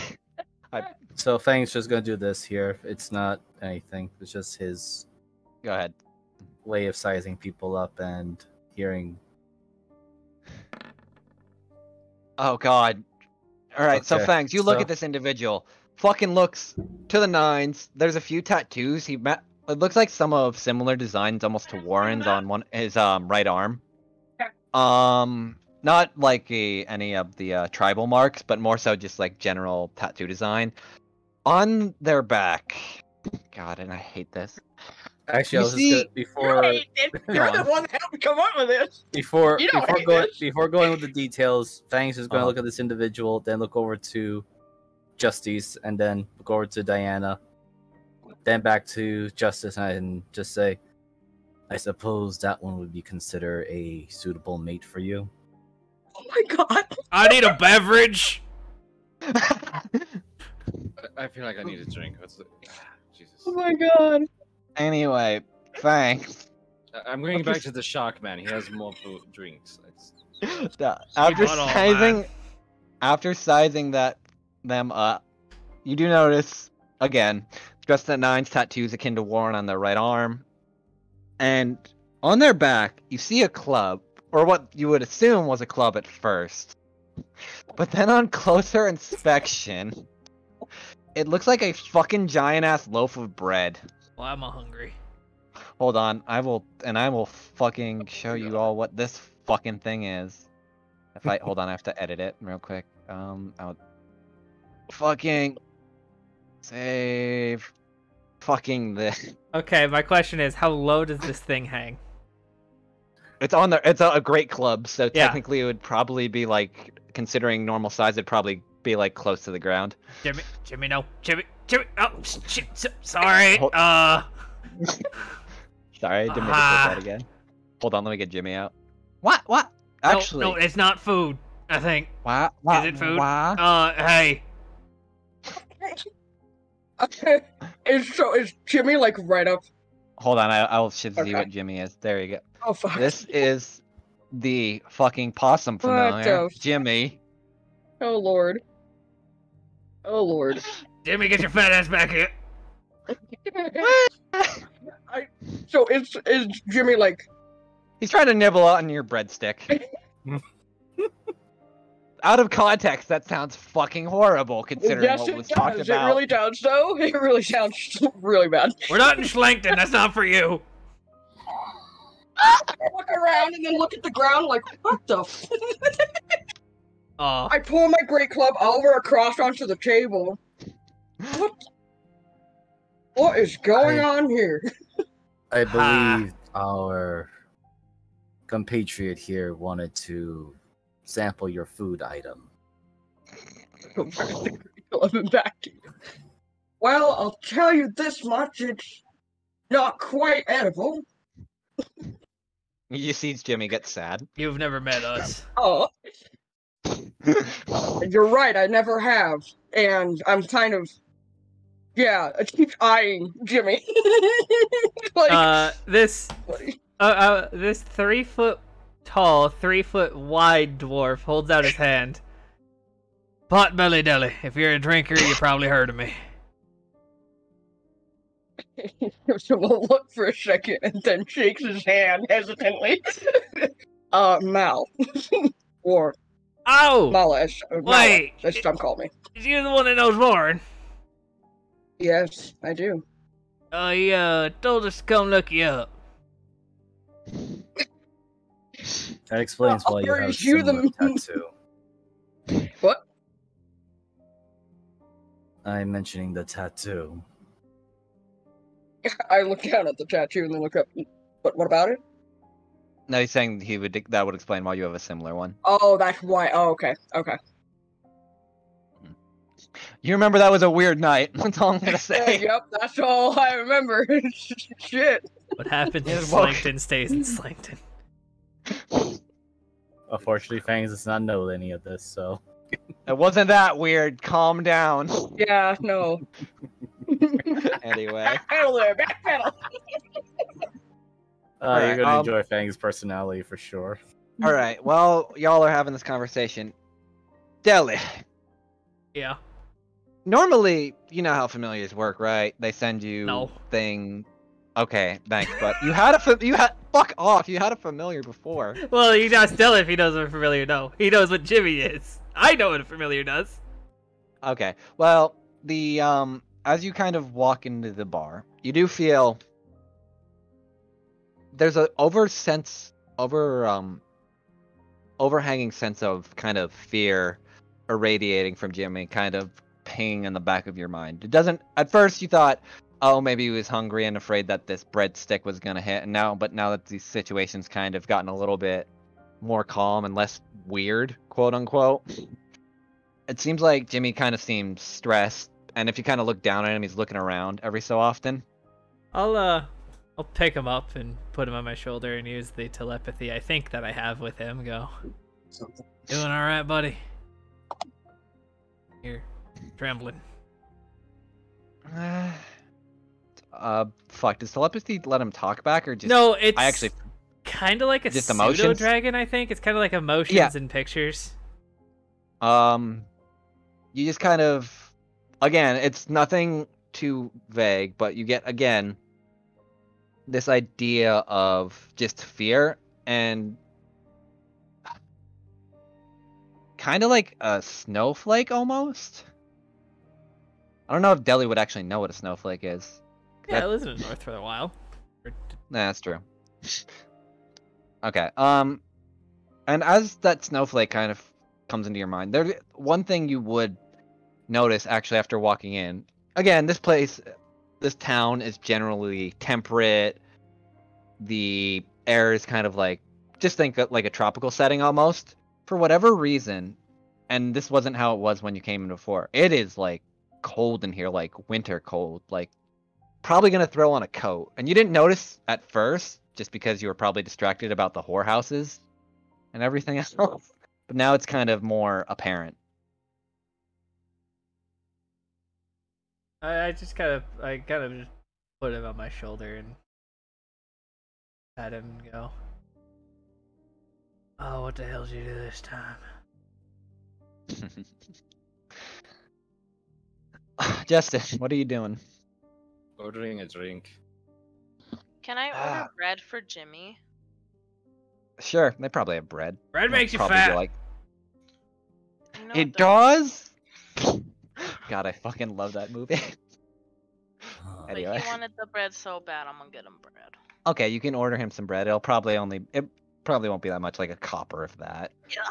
So Fang's just gonna do this here. It's not anything. It's just his Go ahead. way of sizing people up and hearing. Oh god. Alright, so Okay, Fangs, you look so- at this individual. Fucking looks to the nines. There's a few tattoos. It looks like some of similar designs almost to Warren's on his right arm. Not like any of the tribal marks, but more so just like general tattoo design. On their back. God, and I hate this. Actually, I You was see- just gonna, before You're the one that helped me come up with this. before You don't before hate going this. before going with the details, Fang's is going to Uh-huh. look at this individual, then look over to Justice, and then look over to Diana, then back to Justice, and just say, "I suppose that one would be considered a suitable mate for you." Oh my god. I need a beverage. I feel like I need a drink. What's the... Jesus. Oh my god. Anyway, Fangs. I'm going back to the shark man. He has more food, drinks. After bought all sizing, that. after sizing them up, you do notice again, dressed at nines, tattoos akin to Warren on their right arm, and on their back you see a club, or what you would assume was a club at first, but then on closer inspection, it looks like a fucking giant ass loaf of bread. Well, I'm hungry. Hold on, I will fucking show you all what this fucking thing is. If I hold on, I have to edit it real quick. I'll fucking save fucking this. Okay, my question is, how low does this thing hang? It's on the. It's a great club, so Yeah. technically it would probably be like, considering normal size, it'd probably be like close to the ground. Jimmy, no, Jimmy. Oh, shit, sorry. Hold- Sorry, I didn't mean to Ah. put that again. Hold on, let me get Jimmy out. What? Actually, no, it's not food. I think. what? Is it food? What? Hey. Is Jimmy like right up? Hold on, I'll should see Okay. what Jimmy is. There you go. Oh fuck. This is the fucking possum What familiar, the- Jimmy. Oh lord. Oh lord. Jimmy, get your fat ass back here. So is Jimmy like? He's trying to nibble on your breadstick. Out of context, that sounds fucking horrible considering Yes, what it was talked does. about. It really does. Though it really sounds really bad. We're not in Schlankton. That's not for you. I look around and then look at the ground like, what the? Oh, I pull my great club over across onto the table. What is going on here? I believe our compatriot here wanted to sample your food item. Back to you. Well, I'll tell you this much: it's not quite edible. You see Jimmy get sad. you've never met us. Oh, you're right. I never have, and I'm kind of, yeah. I keep eyeing Jimmy. Like, This 3 foot tall, 3 foot wide dwarf holds out his hand. Potbelly Deli. If you're a drinker, you probably heard of me. so we'll look for a second and then shakes his hand hesitantly. Mal. Or Oh! Mala, as Wait. some call me. Is you the one that knows Warren? Yes, I do. He told us to come look you up. That explains why you Are have a you similar the- tattoo. What? I'm mentioning the tattoo. I look down at the tattoo and then look up. What about it? No, he's saying that would explain why you have a similar one. Oh, that's why. Oh, okay. Okay. You remember that was a weird night. That's all I'm gonna say. Yep, that's all I remember. Shit. What happens in It woke- Slankton stays in Slankton. Unfortunately, Fangs does not know any of this, so. It wasn't that weird. Calm down. Yeah, no. Anyway. Backpedal there, backpedal. You're Alright, gonna enjoy Fang's personality for sure. All right. Well, y'all are having this conversation. Deli. Yeah. Normally, you know how familiars work, right? They send you No. thing. Okay, thanks. But you had fuck off. You had a familiar before. Well, you ask Dylan if he knows what a familiar no. He knows what Jimmy is. I know what a familiar does. Okay. Well, the as you kind of walk into the bar, you do feel there's a overhanging sense of kind of fear irradiating from Jimmy, kind of pinging in the back of your mind. It doesn't. At first, you thought, oh, maybe he was hungry and afraid that this breadstick was gonna hit. And now that these situations kind of gotten a little bit more calm and less weird, quote unquote, it seems like Jimmy kind of seems stressed. And if you kind of look down at him, he's looking around every so often. I'll pick him up and put him on my shoulder and use the telepathy I think that I have with him. Go. Doing all right, buddy? Here, trembling. Fuck. Does telepathy let him talk back or just? No, it's I actually. kind of like a just pseudo emotions? dragon. I think it's kind of like emotions Yeah. and pictures. You just kind of, again, it's nothing too vague, but you get again this idea of just fear and kind of like a snowflake almost. I don't know if Deli would actually know what a snowflake is. Yeah, I lived in the north for a while. Nah, that's true. Okay. And as that snowflake kind of comes into your mind, there one thing you would notice actually after walking in. Again, this town is generally temperate. The air is kind of like, just think of like a tropical setting almost. For whatever reason, and this wasn't how it was when you came in before, it is like cold in here, like winter cold, like probably gonna throw on a coat. And you didn't notice at first, just because you were probably distracted about the whorehouses and everything else. But now it's kind of more apparent. I kind of just put him on my shoulder and pat him and go, oh, what the hell did you do this time? Justin, what are you doing? Ordering a drink. Can I order bread for Jimmy? Sure, they probably have bread. Bread They'll makes you probably be fat. like- You know It the- does? God, I fucking love that movie. But Anyway. he wanted the bread so bad, I'm gonna get him bread. Okay, you can order him some bread. It probably won't be that much, like a copper of that. Yeah.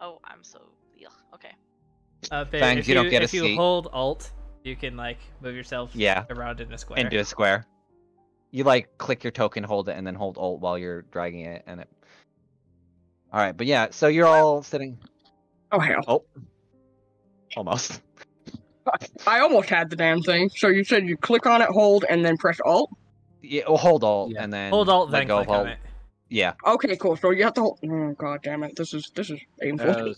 Oh, I'm so yeah. Okay. But Fangs, if you don't get a if you seat. hold Alt, you can like move yourself Yeah. around in a square. Into a square. You like click your token, hold it, and then hold Alt while you're dragging it, and it. All right, but yeah, so you're all sitting. Oh hell. Oh, almost. I almost had the damn thing. So you said you click on it, hold, and then press Alt? Yeah, well, hold Alt, Yeah. and then Hold Alt, let then go click of Alt. on it. Yeah. Okay, cool. So you have to hold. Oh, god damn it. This is painful.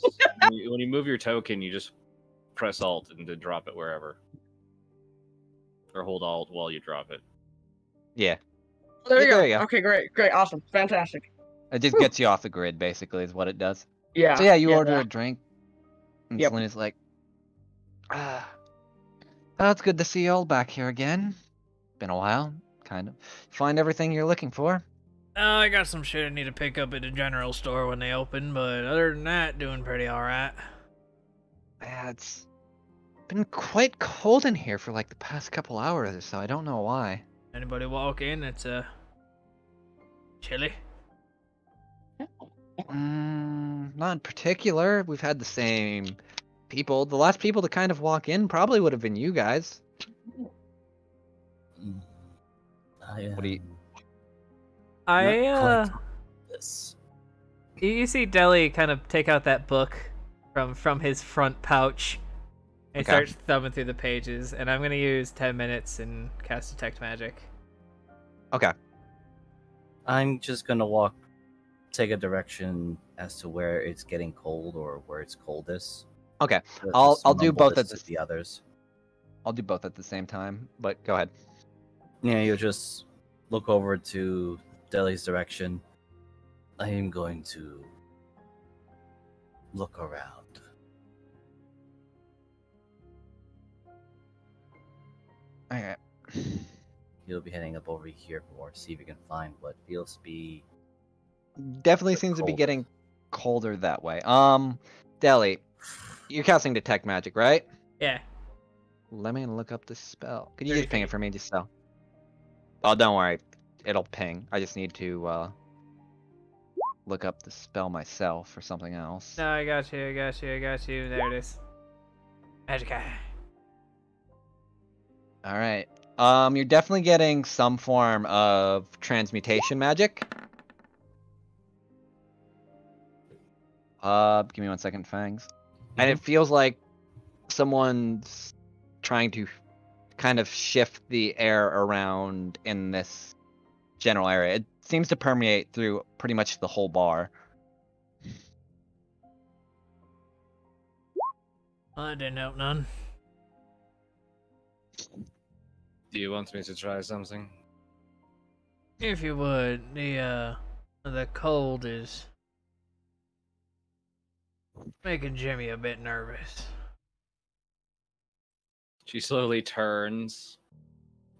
When you move your token, you just press Alt and then drop it wherever. Or hold Alt while you drop it. Yeah. There you There go. you go. Okay, great, awesome, fantastic. It just gets you off the grid, basically, is what it does. Yeah. So yeah, you order a drink, and Yep. Selena's like, "Oh, it's good to see you all back here again. Been a while, kind of. Find everything you're looking for." I got some shit I need to pick up at the general store when they open, but other than that, doing pretty alright. Yeah, it's been quite cold in here for like the past couple hours or so. I don't know why. Anybody walk in, it's chilly. Not in particular. We've had the same people. The last people to kind of walk in probably would have been you guys. What do you- This. You see Deli kind of take out that book from his front pouch He Okay. starts thumbing through the pages, and I'm gonna use 10 minutes and cast Detect Magic. Okay. I'm just gonna take a direction as to where it's getting cold or where it's coldest. Okay. Just I'll do mumble both this at to the others. I'll do both at the same time, but go ahead. Yeah, you'll just look over to Deli's direction. I am going to look around. Okay. You'll be heading up over here more, see if you can find what feels to be Definitely seems to be cold. getting colder that way. Deli, you're casting Detect Magic, right? Yeah. Let me look up the spell. Could you 30 just ping it feet. for me, just so? Oh, don't worry. It'll ping. I just need to look up the spell myself or something else. No, I got you. There it is. Magic Eye. All right. You're definitely getting some form of transmutation magic. Give me 1 second, Fangs. And it feels like someone's trying to kind of shift the air around in this general area. It seems to permeate through pretty much the whole bar. I didn't help none. Do you want me to try something? If you would, the cold is making Jimmy a bit nervous. She slowly turns,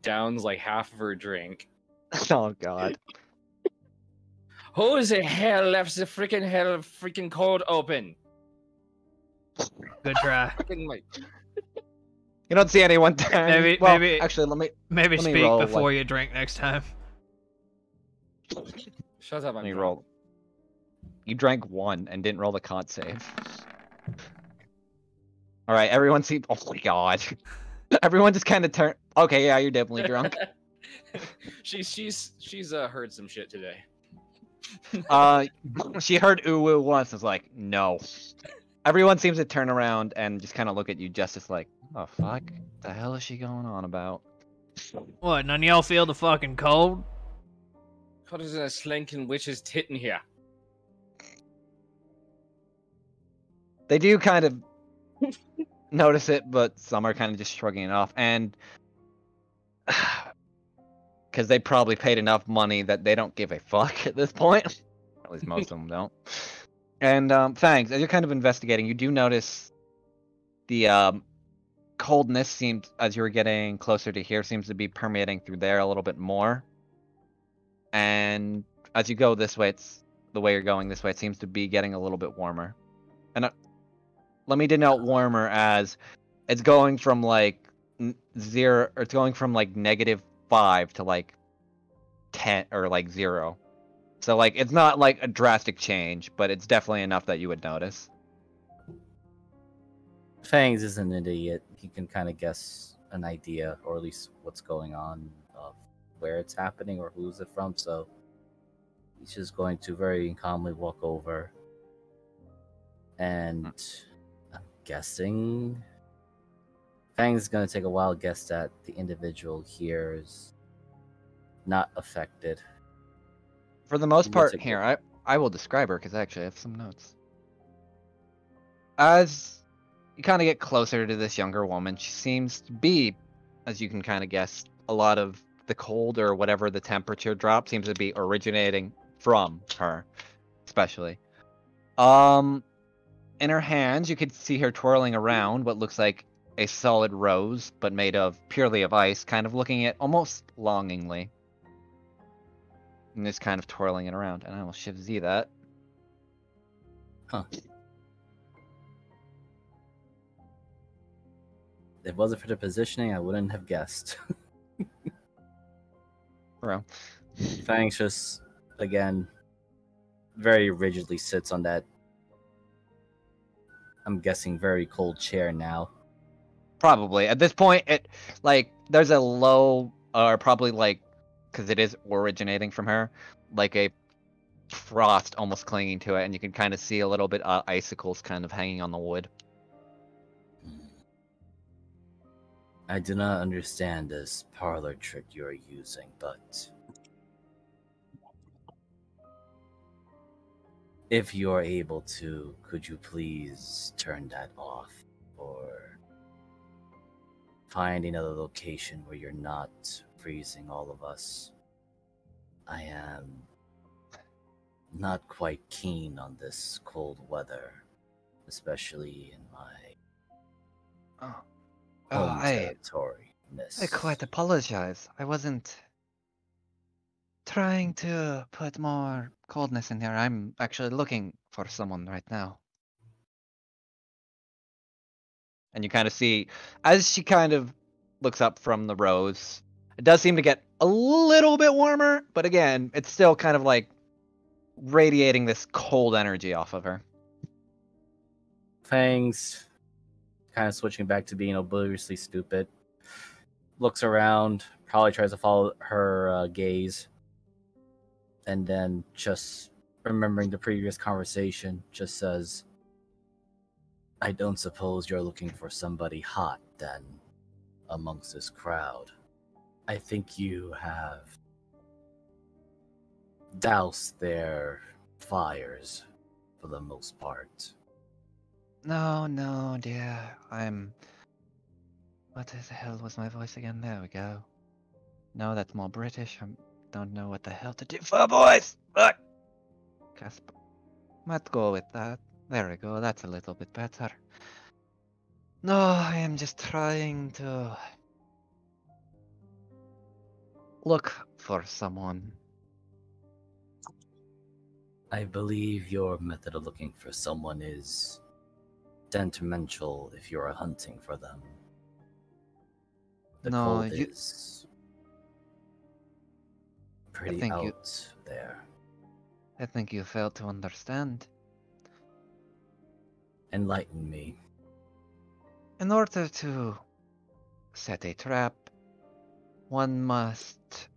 downs like half of her drink. Oh god. Who the hell left the freaking cold open? Good try. Freaking like, You don't see anyone turn. Maybe- Actually, let me Maybe Let me speak roll, before you drink next time. shut up, let I'm me drunk. roll. You drank one and didn't roll the con save. All right, everyone see. Oh my god. Everyone just kind of turn. Okay, yeah, you're definitely drunk. she's heard some shit today. She heard ooh woo once. And was like, no. Everyone seems to turn around and just kind of look at you, just as like, oh fuck, the hell is she going on about? What, none of y'all feel the fucking cold? What is a slinking witch's tit in here? They do kind of notice it, but some are kind of just shrugging it off, and because they probably paid enough money that they don't give a fuck at this point. At least most of them don't. And Fangs, as you're kind of investigating, you do notice the coldness seems, as you were getting closer to here, seems to be permeating through there a little bit more. And as you go this way, it's the way you're going this way. It seems to be getting a little bit warmer. And let me denote warmer as it's going from like 0, or it's going from like -5 to like 10 or like 0. So like it's not like a drastic change, but it's definitely enough that you would notice. Fangs isn't an idiot. He can kind of guess an idea, or at least what's going on, of where it's happening or who's it from. So he's just going to very calmly walk over, and I'm guessing Fangs is going to take a wild guess that the individual here is not affected. For the most We'll part, take here, I will describe her because I actually have some notes. As you kind of get closer to this younger woman, she seems to be, as you can kind of guess, a lot of the cold or whatever the temperature drop seems to be originating from her, especially. In her hands, you could see her twirling around what looks like a solid rose, but made of purely of ice, kind of looking at almost longingly. And just kind of twirling it around. And I will shift Z that. Huh. If it wasn't for the positioning, I wouldn't have guessed. Bro. Fangs just, again, very rigidly sits on that, I'm guessing, very cold chair now. Probably. At this point, it, like, there's a low, or probably, like, because it is originating from her, like a frost almost clinging to it, and you can kind of see a little bit icicles kind of hanging on the wood. I do not understand this parlor trick you're using, but if you're able to, could you please turn that off or find another location where you're not freezing all of us? I am not quite keen on this cold weather, especially in my Oh, home I territory, miss. I quite apologize. I wasn't trying to put more coldness in here. I'm actually looking for someone right now. And you kind of see, as she kind of looks up from the rose, it does seem to get a little bit warmer, but again, it's still kind of like radiating this cold energy off of her. Fangs, kind of switching back to being obliviously stupid, looks around, probably tries to follow her gaze, and then just remembering the previous conversation, just says, I don't suppose you're looking for somebody hot, then, amongst this crowd. I think you have doused their fires, for the most part. No, dear. What the hell was my voice again? There we go. No, that's more British. I don't know what the hell to do for a voice. Look. Casper. Might go with that. There we go. That's a little bit better. No, I am just trying to look for someone. I believe your method of looking for someone is detrimental if you are hunting for them. The No, cold is pretty think out there. I think you failed to understand. Enlighten me. In order to set a trap, one must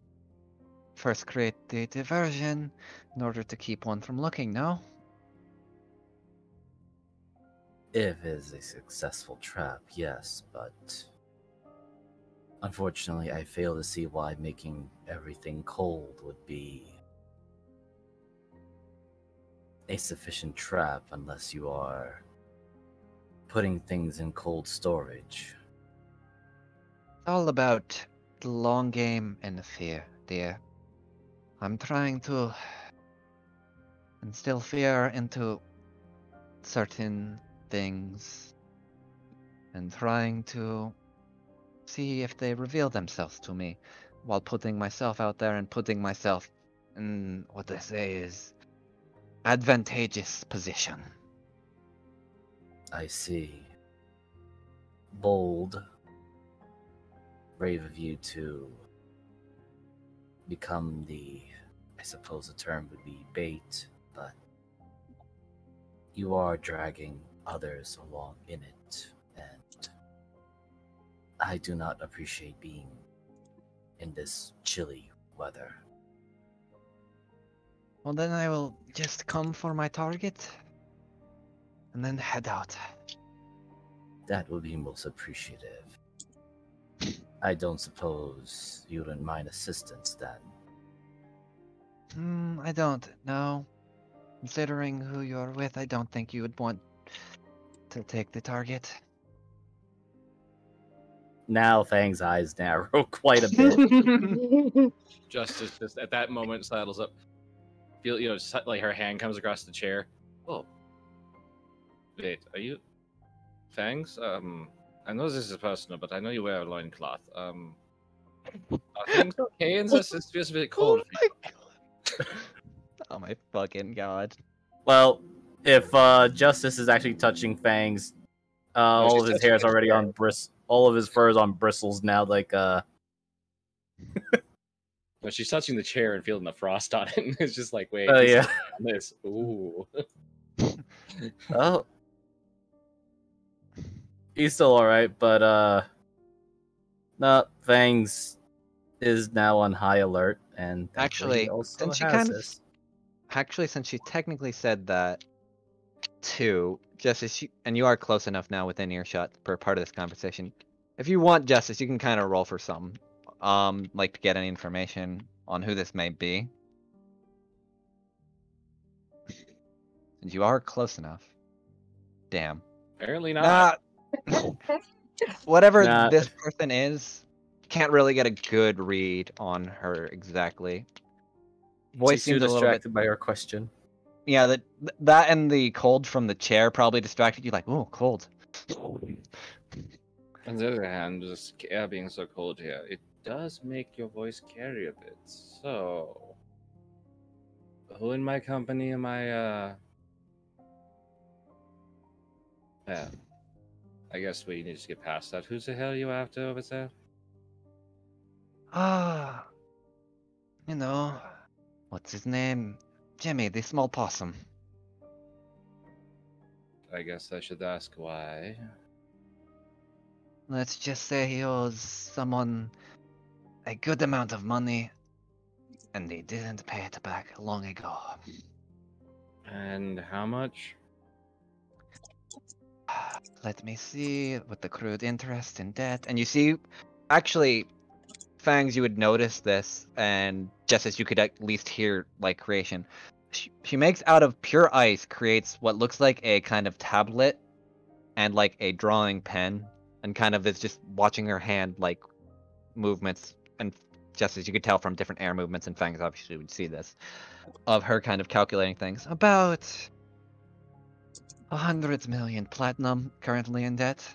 first create the diversion in order to keep one from looking, no? If it is a successful trap, yes, but unfortunately I fail to see why making everything cold would be a sufficient trap unless you are putting things in cold storage. It's all about the long game and the fear, dear. I'm trying to instill fear into certain things and trying to see if they reveal themselves to me while putting myself out there and putting myself in what they say is advantageous position. I see. Bold. Brave of you to become the, I suppose the term would be bait, but you are dragging others along in it, and I do not appreciate being in this chilly weather. Well, then I will just come for my target and then head out. That would be most appreciative. I don't suppose you wouldn't mind assistance then. I don't know. Considering who you're with, I don't think you would want to take the target. Now Fang's eyes narrow quite a bit. Justice just at that moment saddles up. Feel like her hand comes across the chair. Oh, wait, are you Fangs? I know this is personal, but I know you wear a loincloth. Are things okay in this? It feels a bit cold. Oh my god. Oh my fucking god. Well, if Justice is actually touching Fangs, all of his hair is already on all of his fur is on bristles now, like But she's touching the chair and feeling the frost on it, and it's just like, wait, yeah. this. Ooh. Oh. He's still alright, but no, Fangs is now on high alert, and Actually, also since she has kind of this. Actually, since she technically said that too, just as she, and you are close enough now within earshot per part of this conversation, If you want justice, you can kind of roll for some. Like to get any information on who this may be. Since you are close enough. Damn. Apparently not. Whatever Nah. this person is, can't really get a good read on her exactly. Voice She's too seems a little bit. distracted by her question. Yeah, that and the cold from the chair probably distracted you. Like, oh, cold. On the other hand, just air being so cold here, it does make your voice carry a bit. So, who in my company am I? Yeah, I guess we need to get past that. Who's the hell you after over there? Ah, you know, what's his name? Jimmy, the small possum. I guess I should ask why. Let's just say he owes someone a good amount of money, and he didn't pay it back long ago. And how much? Let me see, with the accrued interest and debt. And you see, actually, Fangs, you would notice this, and just as you could at least hear, like, creation. She makes out of pure ice, creates what looks like a kind of tablet, and like a drawing pen, and kind of is just watching her hand, like, movements, and just as you could tell from different air movements, and Fangs obviously would see this, of her kind of calculating things. About 100 million platinum currently in debt.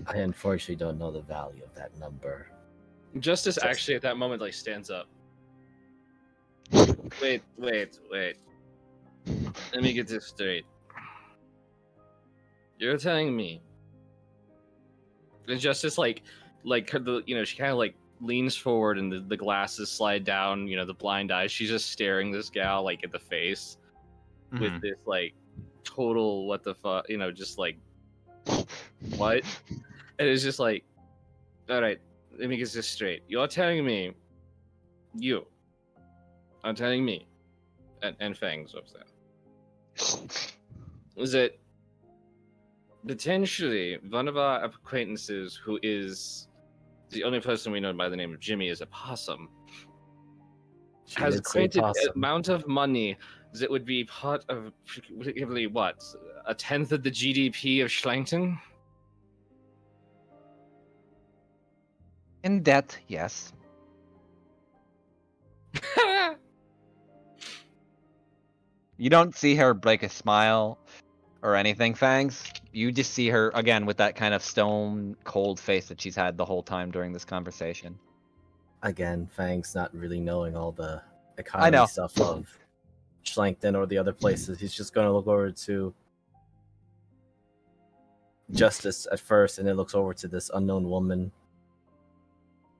I unfortunately don't know the value of that number. Justice actually at that moment like stands up. Wait. Let me get this straight. You're telling me the Justice like the she kind of like leans forward and the glasses slide down, the blind eyes. She's just staring this gal like at the face with this like total what the fuck, just like what? And it's just like, all right, let me get this straight. You're telling me, I'm telling me, and Fangs up there, is that potentially one of our acquaintances who is the only person we know by the name of Jimmy is a possum, has granted an amount of money that would be part of, what, a tenth of the GDP of Schleington? In debt, yes. You don't see her break a smile or anything, Fangs. You just see her, again, with that kind of stone cold face that she's had the whole time during this conversation. Again, Fangs not really knowing all the economy stuff of Schlankton or the other places. He's just going to look over to Justice at first, and then looks over to this unknown woman.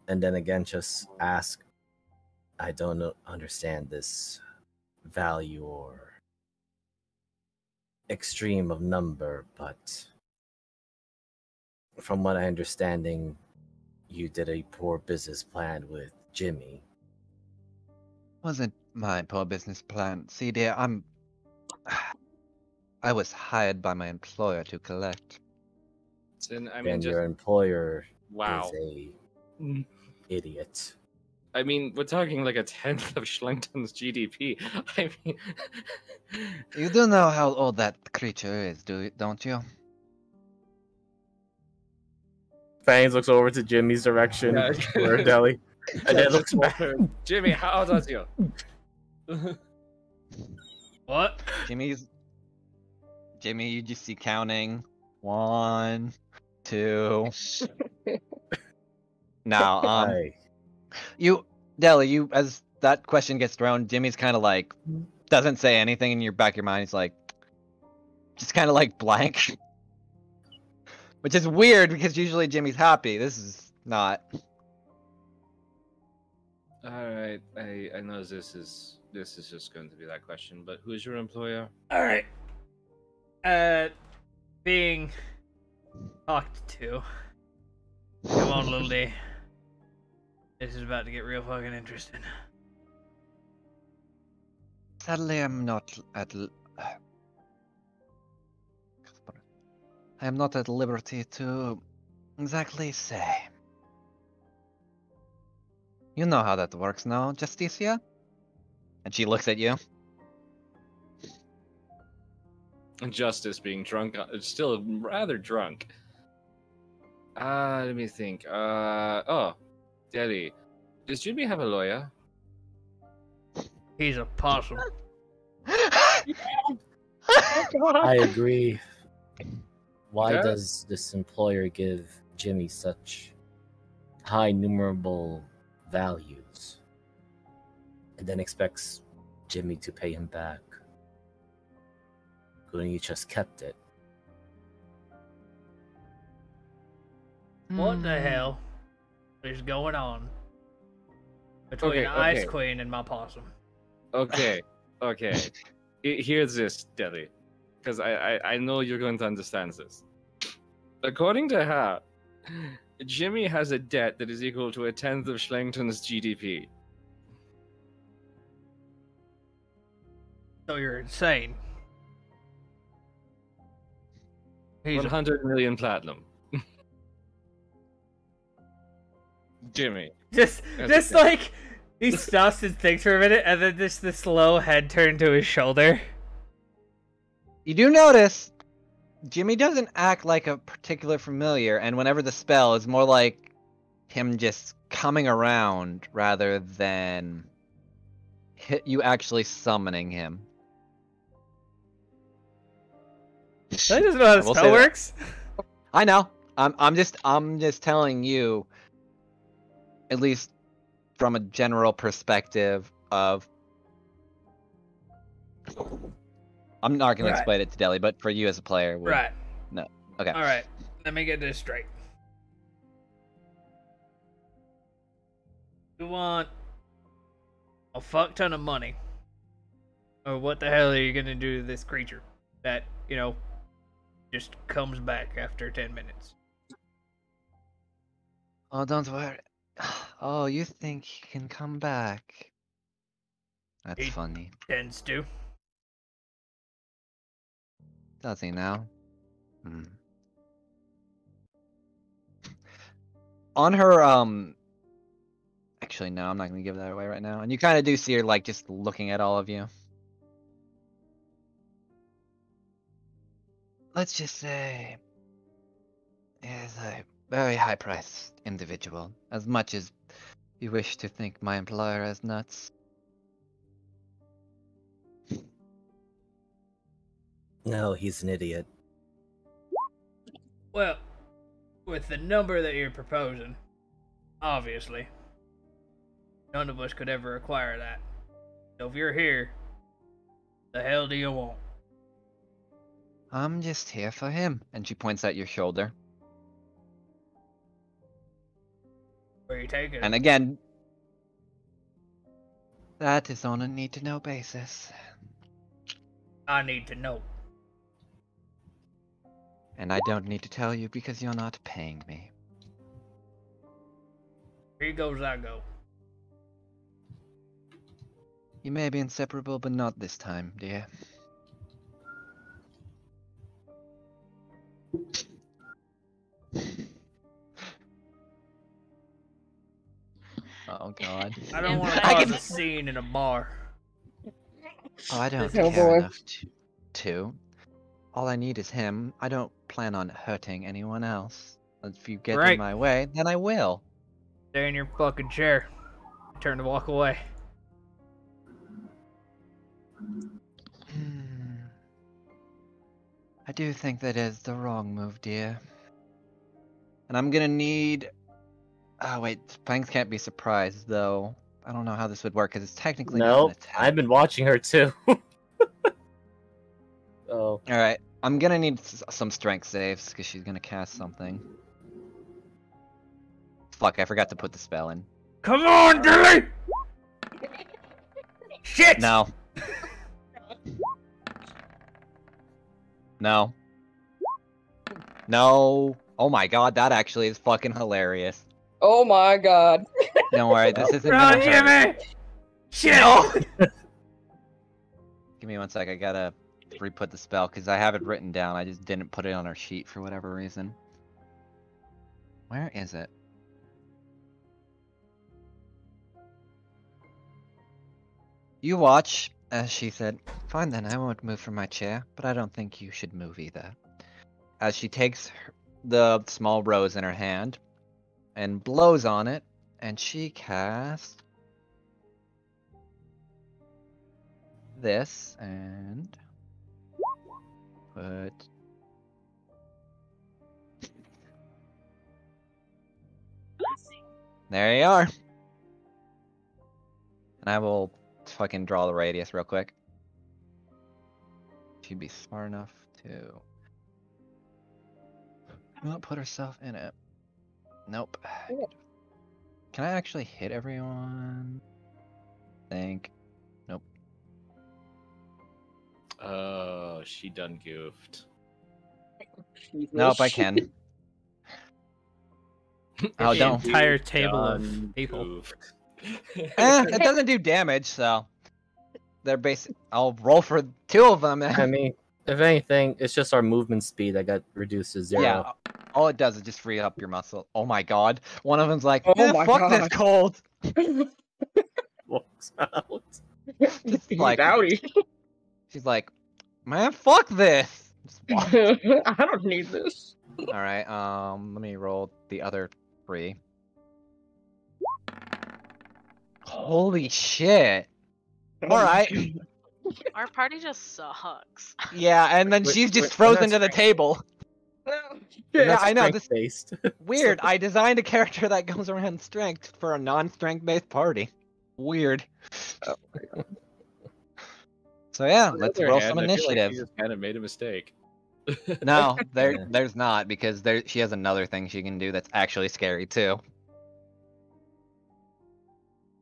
And then again, just ask, I don't understand this value or extreme of number, but from what I understanding, you did a poor business plan with Jimmy. Wasn't my poor business plan. See, dear, I was hired by my employer to collect. And your employer wow. is a idiot. I mean, we're talking like a tenth of Schleington's GDP. I mean, you do know how old that creature is, don't you? Fangs looks over to Jimmy's direction, where Deli, and then looks back. Jimmy, how old are you? What? Jimmy, you just see counting. 1, 2. Now, Deli, as that question gets thrown, Jimmy's kind of like, doesn't say anything in your back of your mind. He's like, just kind of like blank. Which is weird because usually Jimmy's happy. This is not. Alright, I know this is just going to be that question, but who's your employer? Alright. Being talked to. Come on, little D. This is about to get real fucking interesting. Sadly, I'm not at. I am not at liberty to exactly say. You know how that works now, Justicia? And she looks at you. Justice being drunk, still rather drunk. Let me think. Oh, Daddy, does Jimmy have a lawyer? He's a possum. I agree. Why Yeah. does this employer give Jimmy such high numerable values and then expects Jimmy to pay him back when he just kept it? What the hell is going on between Okay, Ice okay. Queen and my possum? Okay, okay. Here's this, Daddy, because I know you're going to understand this. According to her, Jimmy has a debt that is equal to 1/10 of Schlangton's GDP. So you're insane. He's 100 million platinum. Jimmy. just That's okay. like he stops and thinks for a minute, and then just the slow head turn to his shoulder. You do notice Jimmy doesn't act like a particular familiar, and whenever the spell is more like him just coming around rather than you actually summoning him. He doesn't know how the I will spell say that. works. I know. I'm just telling you, at least from a general perspective of. I'm not going to explain it to Deli, but for you as a player, Right. No. Okay. All right. Let me get this straight. You want a fuck ton of money, or what the hell are you gonna do to this creature that just comes back after 10 minutes? Oh, don't worry. Oh, you think he can come back? That's He funny. tends to. Does he now? On her, actually, no, I'm not gonna give that away right now. And you kind of do see her, like, just looking at all of you. Let's just say, is a very high-priced individual. As much as you wish to think my employer as nuts. No, he's an idiot. Well, with the number that you're proposing, obviously, none of us could ever acquire that. So if you're here, the hell do you want? I'm just here for him. And she points at your shoulder. Where you taking it? And again, that is on a need-to-know basis. I need to know. And I don't need to tell you because you're not paying me. Here goes I go. You may be inseparable, but not this time, dear. Oh god. I don't want to I cause can- a scene in a bar. Oh, I don't Oh, care boy. enough to. All I need is him. I don't plan on hurting anyone else. If you get Right. in my way, then I will. Stay in your fucking chair. Turn to walk away. I do think that is the wrong move, dear. And I'm gonna need... Oh, wait. Fangs can't be surprised, though. I don't know how this would work, because it's technically not an No, attack. I've been watching her too. Oh, Alright. I'm gonna need some strength saves, because she's gonna cast something. Fuck, I forgot to put the spell in. Come on, Dilly! Shit! No. No. No. Oh my god, that actually is fucking hilarious. Oh my god. Don't worry, this isn't Run, gonna hurt. Jimmy! Shit! Give me one sec, I gotta re-put the spell because I have it written down. I just didn't put it on our sheet for whatever reason. Where is it? You watch, as she said. Fine then, I won't move from my chair, but I don't think you should move either. As she takes the small rose in her hand and blows on it, and she casts this and put there you are. And I will fucking draw the radius real quick. She'd be smart enough to not put herself in it. Nope. Can I actually hit everyone? Think. Nope. Oh, she done goofed. Nope, I can. Oh, The don't. entire table of Done people. goofed. It doesn't do damage, so they're basic. I'll roll for 2 of them. I mean, if anything, it's just our movement speed that got reduced to 0. Yeah, all it does is just free up your muscle. Oh my god. One of them's like, Oh my fuck this God. cold. Walks out. Just like, Howdy. she's like, man, fuck this. Just walk. I don't need this. Alright, let me roll the other 3. Holy shit. Alright. Our party just sucks. Yeah, and then Wait, she's just wait, frozen that's to the table. Yeah, I know, this- Based. Weird. I designed a character that goes around strength for a non-strength based party. Weird. So yeah, On the let's other roll hand, some I feel like initiative. she just kind of made a mistake. No, Yeah. there's not because she has another thing she can do that's actually scary too.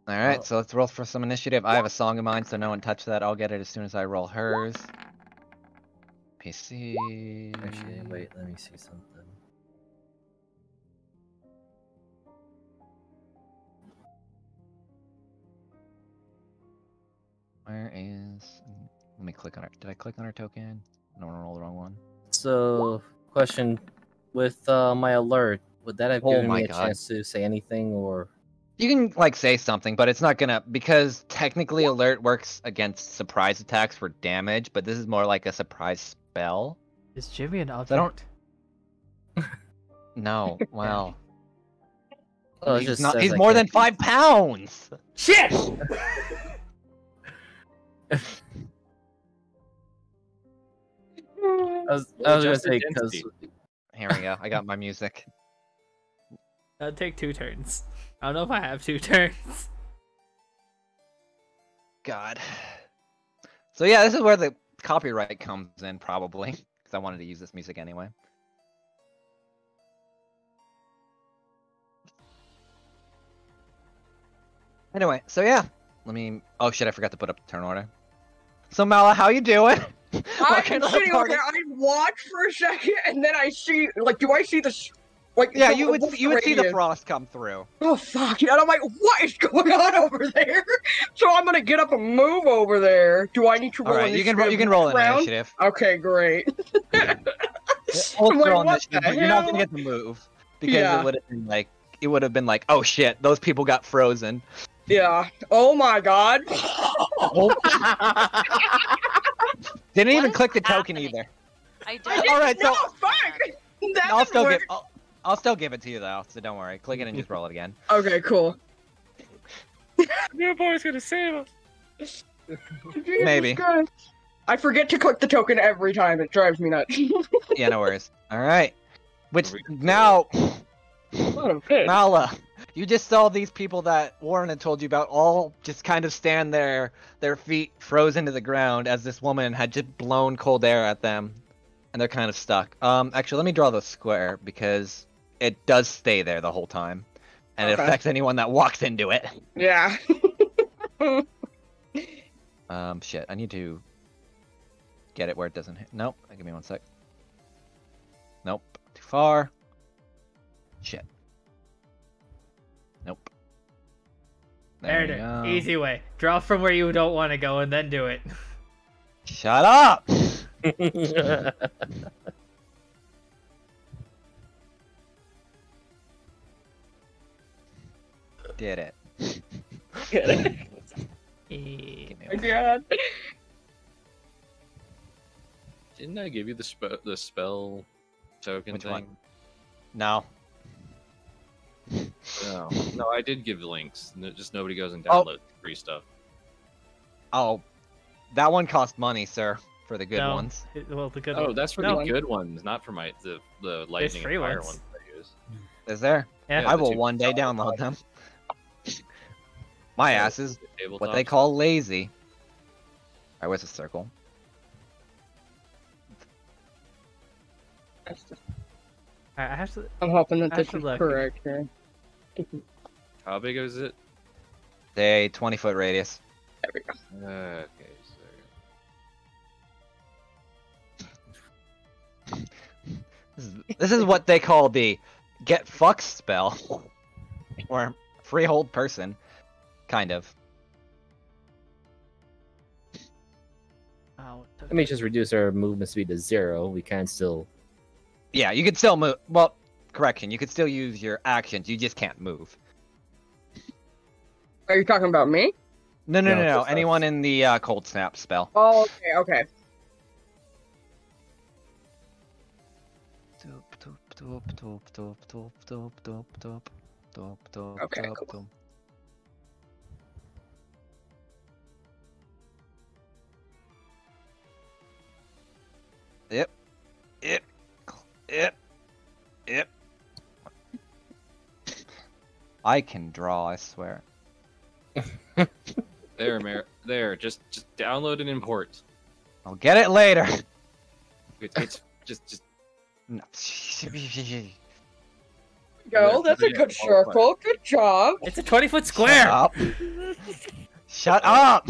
All right, Oh. so let's roll for some initiative. I have a song in mind, so no one touch that. I'll get it as soon as I roll hers. PC. Actually, wait, let me see something. Where is? Let me click on her. Did I click on her token? I don't want to roll the wrong one. So, question: with my alert, would that have Oh given my me a God. chance to say anything, or? You can like say something, but it's not gonna because technically alert works against surprise attacks for damage, but this is more like a surprise spell. Is Jimmy an I don't- object? No, well, Oh, it he's just not. says He's I more than can't- 5 pounds. Shit! I was gonna Adjust the say because density. Here we go. I got my music. That'll take 2 turns. I don't know if I have 2 turns. God. So yeah, this is where the copyright comes in, probably, because I wanted to use this music anyway. Anyway, so yeah, let me. Oh shit, I forgot to put up the turn order. So Mala, how you doing? I'm Welcome to the sitting over party. there. I watch for a second, and then I see, like, do I see the, like? Yeah, so you would what's see the radius? frost come through. Oh fuck! And I'm like, what is going on over there? So I'm gonna get up and move over there. Do I need to roll? All right, you can initiative roll an round? initiative. Okay, great. Also Wait, roll what initiative, the but you're not gonna hell? get the move because Yeah. it would have been like, oh shit, those people got frozen. Yeah. Oh my god. Didn't even is click the token happening? either. I did. I didn't All right, so- know, fuck. That I'll didn't still work. I'll still give it to you though, so don't worry. Click it and just roll it again. Okay, cool. New boy's gonna save us. Maybe. Jesus Christ. I forget to click the token every time. It drives me nuts. Yeah, no worries. All right. Which Are we gonna now, What a bitch. Mala, you just saw these people that Warren had told you about all just kind of stand there, their feet frozen to the ground as this woman had just blown cold air at them, and they're kind of stuck. Actually, let me draw the square because it does stay there the whole time, and it Okay. affects anyone that walks into it. Yeah. Shit, I need to get it where it doesn't hit. Nope, give me one sec. Nope, too far. Shit. Nope. There it we is. go. Easy way. Draw from where you don't want to go and then do it. Shut up! Did it. Get it? Eh, Give me My one. God. Didn't I give you the spell token Which thing? one? No. No, no, I did give links. Just nobody goes and Oh. downloads free stuff. Oh, that one cost money, sir, for the good no. ones. Well, the good Oh, one. that's for No. the good ones, not for the lightning free and fire ones. ones I use. Is there? Yeah. I the will two one day dollar download them. My Oh, ass is the what they tabletops. call lazy. Alright, where's the circle? I have to. I'm hoping that I this should is look. correct here. How big is it? Say 20-foot radius. There we go. Okay, so This is what they call the get fucked spell. Or freehold person. Kind of. Oh, Let me just reduce our movement speed to 0. We can still. Yeah, you could still move. Well, correction. You could still use your actions. You just can't move. Are you talking about me? No, no, No, no, no. just us. Anyone in the cold snap spell. Oh, okay, okay. Okay, cool. Yep. Yep. Yep. Yep. I can draw, I swear. there, just download and import. I'll get it later. It's just No. Go, that's a good circle. Good job. it's a 20-foot Shut square. up. Shut up.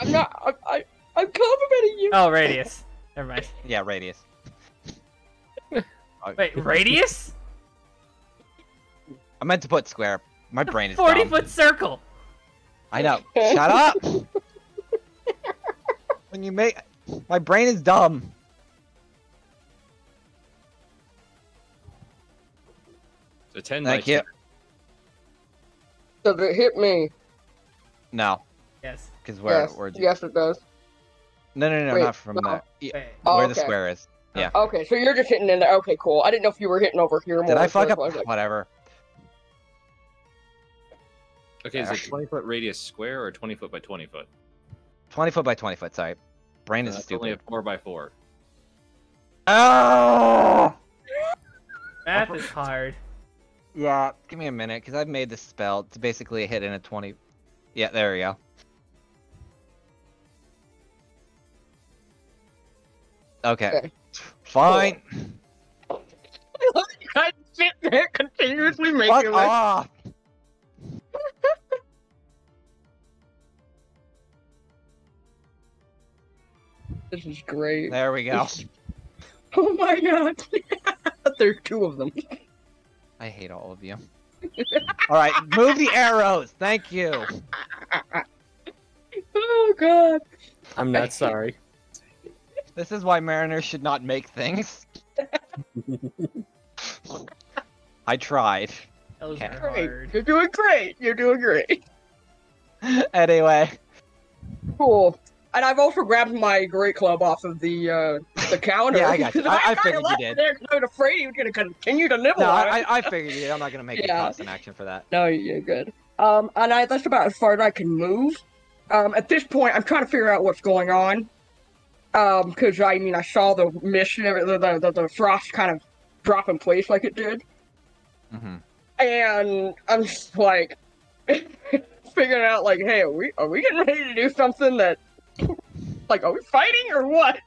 I'm not. I'm complimenting you. Oh, radius. Never mind. Yeah, radius. Wait, radius? I meant to put square. My brain is 40-foot circle. I know. Shut up. When you make my brain is dumb. a 10 Thank by you. 10. Does it hit me? No, Yes. because we're Yes, it does. no, no, no, Wait, not from no. there. Wait. Oh, Where the okay. square is. Yeah. Okay, so you're just hitting in there. Okay, cool. I didn't know if you were hitting over here more. Did I fuck so up? was like, Whatever. Okay, is There. it 20-foot radius square or 20-foot by 20-foot? 20-foot by 20-foot. Sorry, brain is That's only a stupid. 4x4. Oh! Math is hard. Yeah, give me a minute, because I've made this spell to basically hit in a 20. Yeah, there we go. Okay. Okay. Fine. you guys sit there continuously Fuck making this. off! This is great. There we go. Oh my god. There's two of them. I hate all of you. Alright, move the arrows! Thank you! Oh god. I'm not sorry. This is why mariners should not make things. I tried. Those Okay. are Great. hard. You're doing great. You're doing great. Anyway. Cool. And I've also grabbed my great club off of the counter. Yeah, I got you. because I kinda figured you left did. it there 'cause I was afraid he was going to continue to nibble No, on it. I figured you did. I'm not gonna make Yeah. a constant action for that. No, you're good. And that's about as far as I can move. At this point, I'm trying to figure out what's going on. Because I mean, I saw the mist and everything, the frost kind of drop in place like it did, Mm-hmm. and I'm just like figuring out like, hey, are we getting ready to do something that, like, are we fighting or what?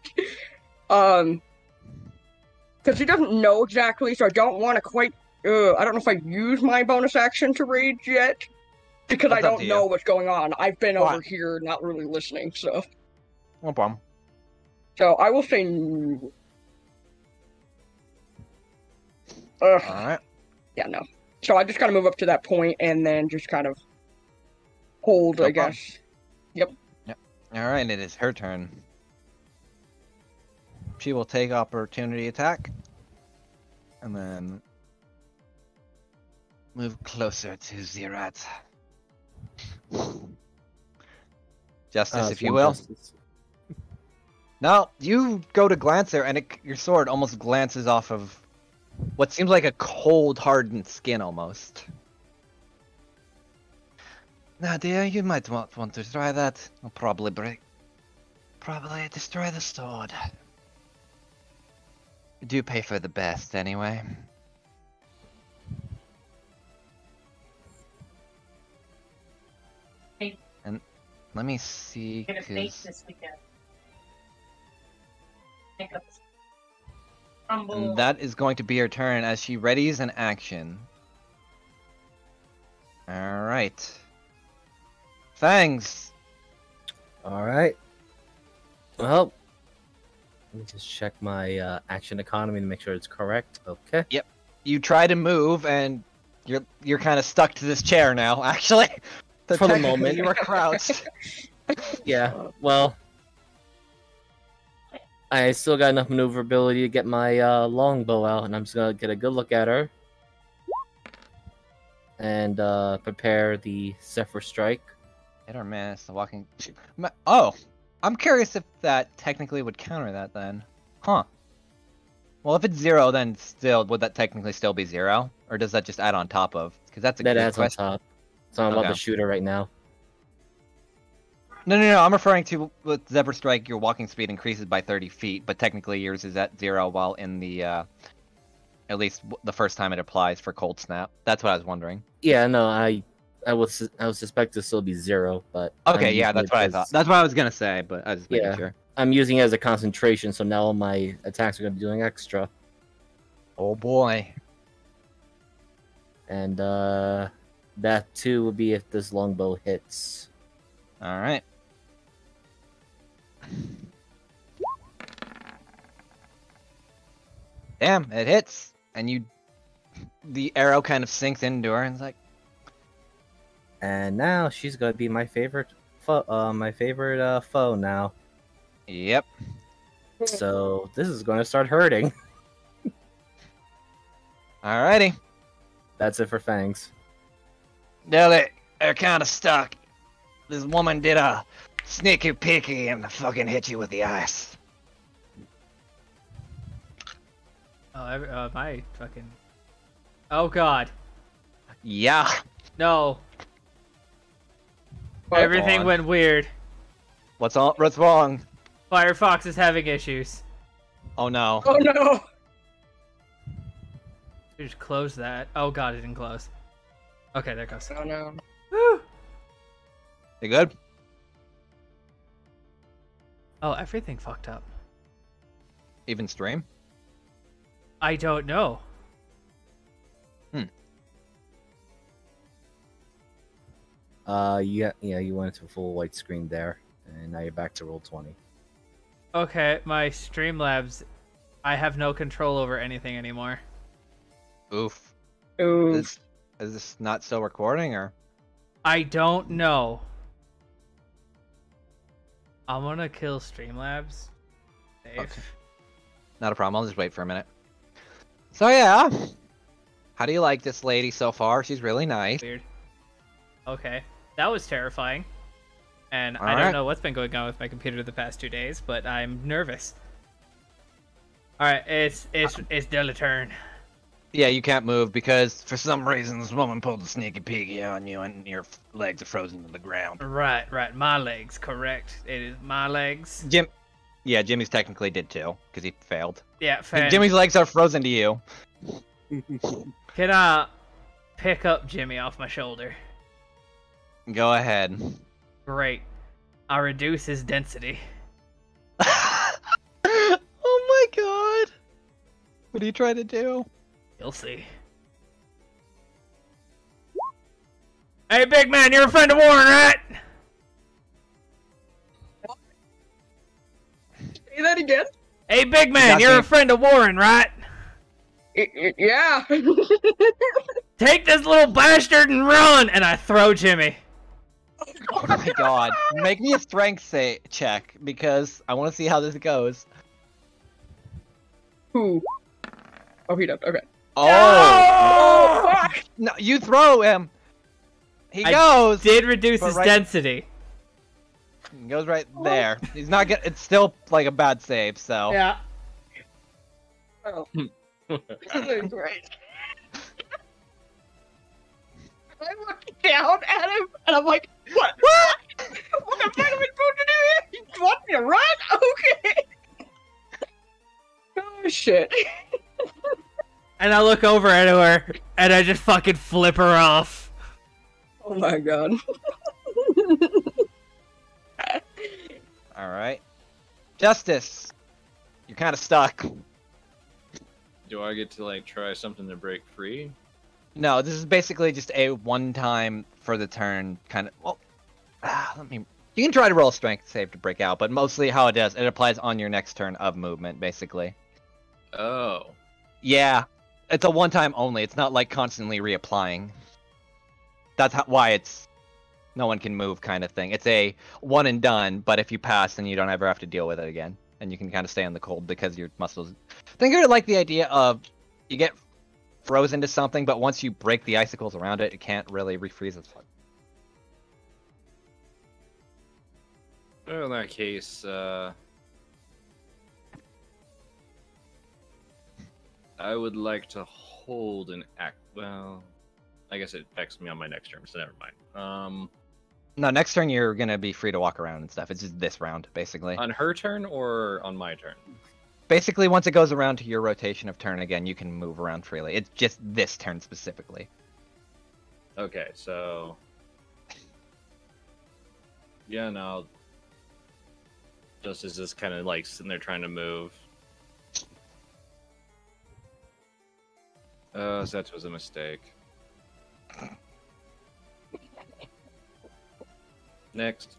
Because he doesn't know exactly, so I don't want to quite. I don't know if I use my bonus action to rage yet, because That's I up don't to know you. what's going on. I've been over Fine. here not really listening, so No problem. I will say. No. Alright. Yeah, no. So I just gotta move up to that point and then just kind of hold, No I problem. guess. Alright, it is her turn. she will take opportunity attack. And then move closer to Zerat. Justice, if you will. Justice. No, you go to glance there, and your sword almost glances off of what seems like a cold, hardened skin, almost. Now, dear, you might want to try that. I'll probably destroy the sword. You do pay for the best, anyway. Hey. And let me see, I'm gonna bake 'cause... this weekend. Make up crumble. And that is going to be her turn as she readies an action. Alright. Fangs! Alright. Well, let me just check my action economy to make sure it's correct. Okay. You try to move, and you're kind of stuck to this chair now, actually. For the Technically, moment. You are crouched. Yeah, well, I still got enough maneuverability to get my longbow out, and I'm just gonna get a good look at her. And prepare the Zephyr Strike. Hit or miss, the walking... Oh! I'm curious if that technically would counter that, then. Huh. Well, if it's 0, then still, would that technically still be 0? Or does that just add on top of? Because that's a That good adds on question. top. So I'm about Okay. to shoot her right now. No, I'm referring to with Zephyr Strike, your walking speed increases by 30 feet, but technically yours is at 0 while in the, at least the first time it applies for Cold Snap. That's what I was wondering. Yeah, no, I would suspect to still be 0, but Okay, I'm yeah, using that's it what I as- thought. That's what I was gonna say, but I was just making Yeah. sure. I'm using it as a concentration, so now my attacks are gonna be doing extra. Oh boy. And that too will be if this longbow hits. Alright. Damn, it hits, and the arrow kind of sinks into her, and it's like, And now she's gonna be my favorite foe. Foe now. yep. So this is gonna start hurting. Alrighty. That's it for Fangs. They're kind of stuck. This woman did a sneaky peeky and fucking hit you with the ice. Oh, my fucking. Oh god. Yeah. No. What? Everything on. went weird. What's wrong? Firefox is having issues. Oh no. Oh no! Just close that. Oh god, it didn't close. Okay, there it goes. Oh no! Woo! You good? Oh, everything fucked up. Even stream? I don't know. Yeah, you went to full white screen there, and now you're back to roll 20. Okay, my Streamlabs, I have no control over anything anymore. Oof. Ooh. Is this not still recording, or? I don't know. I'm gonna kill Streamlabs. Safe. Okay. Not a problem, I'll just wait for a minute. So yeah. How do you like this lady so far? She's really nice. Weird. Okay, that was terrifying. And I Alright. don't know what's been going on with my computer the past 2 days, but I'm nervous. Alright, it's Della turn. Yeah, you can't move because for some reason this woman pulled a sneaky peeky on you and your legs are frozen to the ground. Right, my legs, correct. It is my legs. Yeah, Jimmy's technically did too because he failed. Yeah, fan. Jimmy's legs are frozen to you. Can I pick up Jimmy off my shoulder? Go ahead. Great. I reduce his density. Oh my god. What are you trying to do? You'll see. Hey, big man, you're a friend of Warren, right? Say that again? Hey, big man, got you're me. a friend of Warren, right? Yeah. Take this little bastard and run! And I throw Jimmy. Oh my god. Make me a strength check because I want to see how this goes. Who? Oh, he does. Okay. Oh! Fuck! No, you throw him. He I goes. Did reduce But his right- density. He goes right there. He's not get. It's still like a bad save. So. Yeah. Oh. This is great. I look down at him and I'm like, what? What? What the fuck am I supposed to do here? You want me to run? Okay. Oh shit. And I look over at her, and I just fucking flip her off. Oh my god. All right. Justice. You're kind of stuck. Do I get to like try something to break free? No, this is basically just a one-time for the turn kind of. Well, let me. You can try to roll a strength save to break out, but mostly how it does, it applies on your next turn of movement, basically. Oh. Yeah, it's a one-time only. It's not like constantly reapplying. That's why it's no one can move kind of thing. It's a one and done, but if you pass, then you don't ever have to deal with it again, and you can kind of stay in the cold because your muscles. Think of it like the idea of you get frozen to something, but once you break the icicles around it, it can't really refreeze as fuck. Well, in that case, I would like to hold an act. Well, I guess it affects me on my next turn, so never mind. No, next turn you're gonna be free to walk around and stuff. It's just this round, basically. On her turn or on my turn? Basically, once it goes around to your rotation of turn again, you can move around freely. It's just this turn specifically. Okay, so yeah, no. Justice is kind of like sitting there trying to move. So that was a mistake. Next.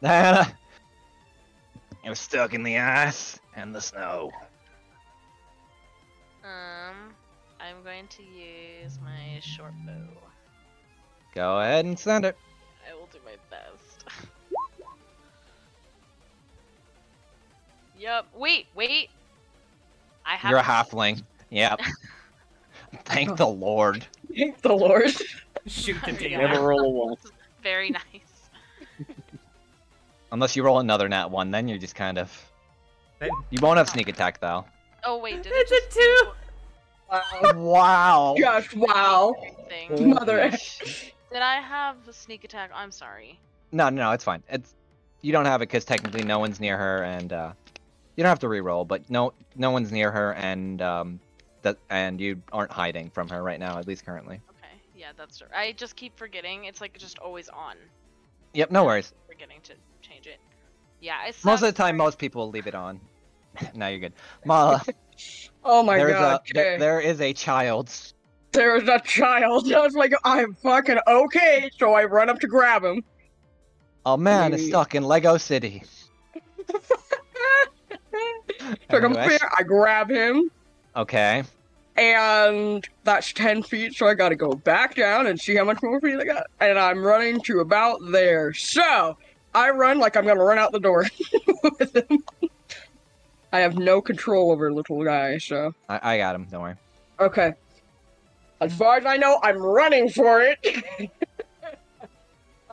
Diana, you're stuck in the ice and the snow. I'm going to use my short bow. Go ahead and send it. I will do my best. Yup. Wait. I have. You're a halfling. Yep. Thank the Lord. Thank the Lord. Shoot the Yeah. demon. Never roll a one. Very nice. Unless you roll another nat one, then you're just kind of. You won't have sneak attack though. Oh wait, did It's it a two. Wow. Wow. Just wow. thing? Mother. Did I have a sneak attack? I'm sorry. No, it's fine. It's you don't have it because technically no one's near her, and you don't have to re-roll. But no one's near her, and and you aren't hiding from her right now, at least currently. Okay, yeah, that's true. I just keep forgetting. It's like just always on. Yep, no worries. Forgetting to change it. Yeah, it's Most of the time, most people leave it on. Now you're good. Mala, Oh my there's god. there is a child. There's a child. I was like, I'm fucking okay. So I run up to grab him. A man is stuck in Lego City. So I come Anyway. here, I grab him, Okay. and that's 10 feet, so I gotta go back down and see how much more feet I got. And I'm running to about there. So I run like I'm gonna run out the door with him. I have no control over little guy, so. I got him, don't worry. Okay. As far as I know, I'm running for it.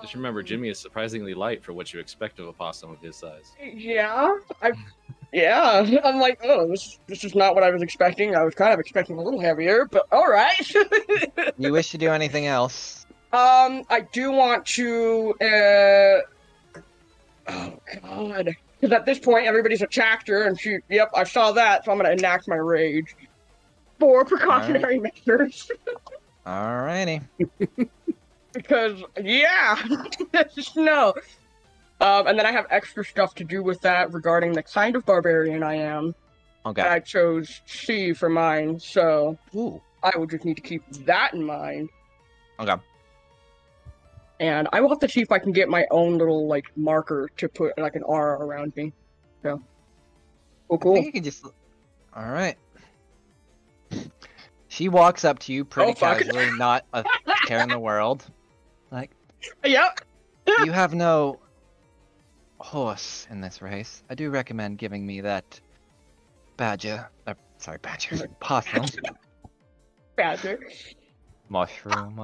Just remember, Jimmy is surprisingly light for what you expect of a possum of his size. Yeah, yeah. I'm like, oh, this is not what I was expecting. I was kind of expecting a little heavier, but all right. You wish to do anything else? I do want to. Oh God, because at this point everybody's attacked her, and she. Yep, I saw that, so I'm gonna enact my rage. For precautionary measures. Alrighty. Because yeah, no. And then I have extra stuff to do with that regarding the kind of barbarian I am. Okay. I chose C for mine, so Ooh. I will just need to keep that in mind. Okay. And I will have to see if I can get my own little like marker to put like an aura around me. So, oh, I cool. think you can just. Alright. She walks up to you pretty Oh, fuck. casually, not a care in the world. Like, Yep. you have no horse in this race. I do recommend giving me that Badger. Sorry, Badger. Possum. Badger. Mushroom.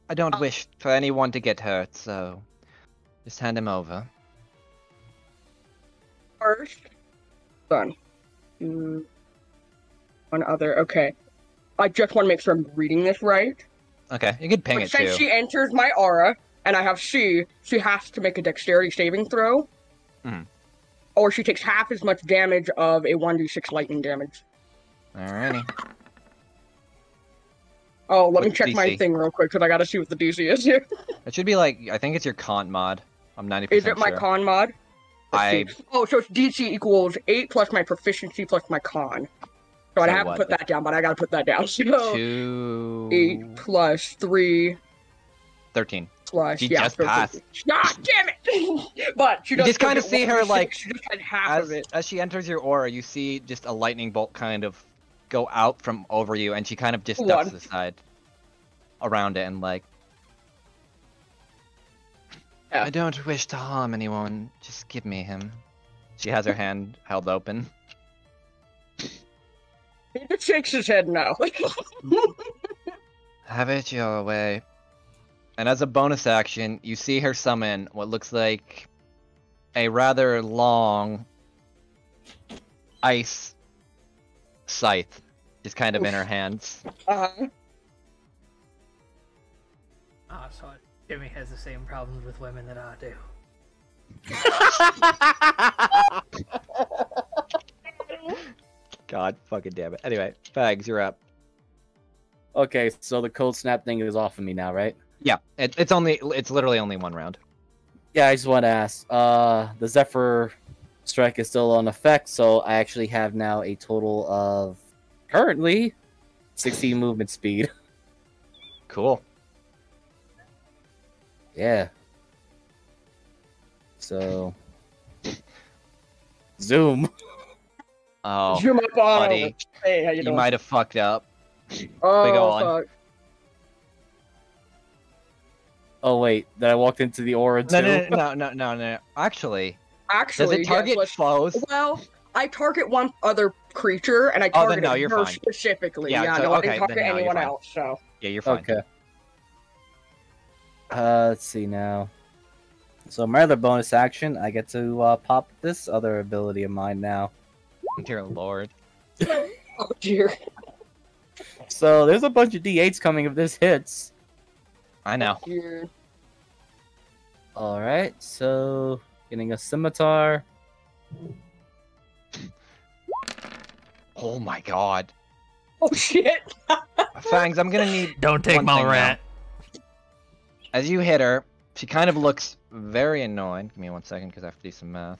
I don't wish for anyone to get hurt, so just hand him over. First, done. One other. Okay. I just want to make sure I'm reading this right. Okay, you can ping But it since too. she enters my aura, and I have she has to make a dexterity saving throw. Mhm. Or she takes half as much damage of a 1d6 lightning damage. Alrighty. Oh, let me What's check my DC? thing real quick, because I gotta see what the DC is here. It should be like, I think it's your con mod. I'm 90% Is it my sure. con mod? I Oh, so it's DC equals 8 plus my proficiency plus my con. So I So haven't what, put like- that down, but I gotta put that down. So 2... 8 plus 3 13. plus... She yeah, just 13. passed. Ah, damn it! But she You does just still kinda get see her, 1d6, like, she just had half of it. As she enters your aura, you see just a lightning bolt kind of go out from over you, and she kind of just ducks One. aside around it and like, Yeah. I don't wish to harm anyone, just give me him. She has her hand held open. He just shakes his head now. Have it your way. And as a bonus action, you see her summon what looks like a rather long ice scythe, just kind of in her hands. Uh-huh. Ah, so Jimmy has the same problems with women that I do. God fucking damn it. Anyway, Fags, you're up. Okay, so the cold snap thing is off of me now, right? Yeah, it's literally only one round. Yeah, I just want to ask. The Zephyr strike is still on effect, so I actually have now a total of currently 16 movement speed. Cool. Yeah. So zoom. Oh, Zoom up on buddy, over. Hey, how you you doing? might have fucked up. Oh, Big on. fuck. Oh wait, then I walked into the aura too. No. Actually, Actually, does it target yes, let's- foes? Well, I target one other creature, and I Oh, then targeted no, you're her fine. specifically. Yeah, Yeah, so- no, I okay, didn't target then no, you're anyone fine. else, so... Yeah, you're fine. Okay. Let's see now. So my other bonus action, I get to pop this other ability of mine now. Dear Lord. Oh, dear. So there's a bunch of D8s coming if this hits. I know. Dear. Alright, so getting a scimitar. Oh my god. Oh, shit! Fangs, I'm gonna need. Don't take one my thing now. rat. As you hit her, she kind of looks very annoyed. Give me 1 second because I have to do some math.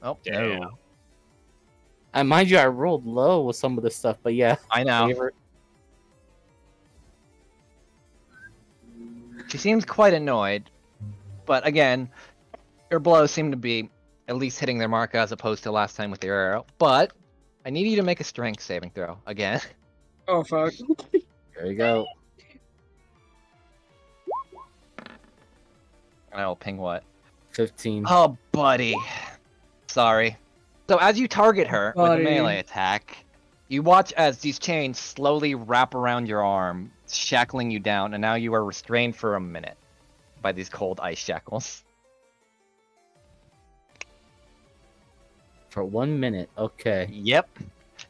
Oh, Damn. no. And mind you, I rolled low with some of this stuff, but yeah. I know. Favorite. She seems quite annoyed, but again, your blows seem to be at least hitting their mark as opposed to last time with your arrow. But I need you to make a strength saving throw again. Oh, fuck. There you go. And I will ping what? 15. Oh, buddy. Sorry. So as you target her with a Buddy. melee attack, you watch as these chains slowly wrap around your arm, shackling you down, and now you are restrained for a minute by these cold ice shackles. For 1 minute. Okay. Yep.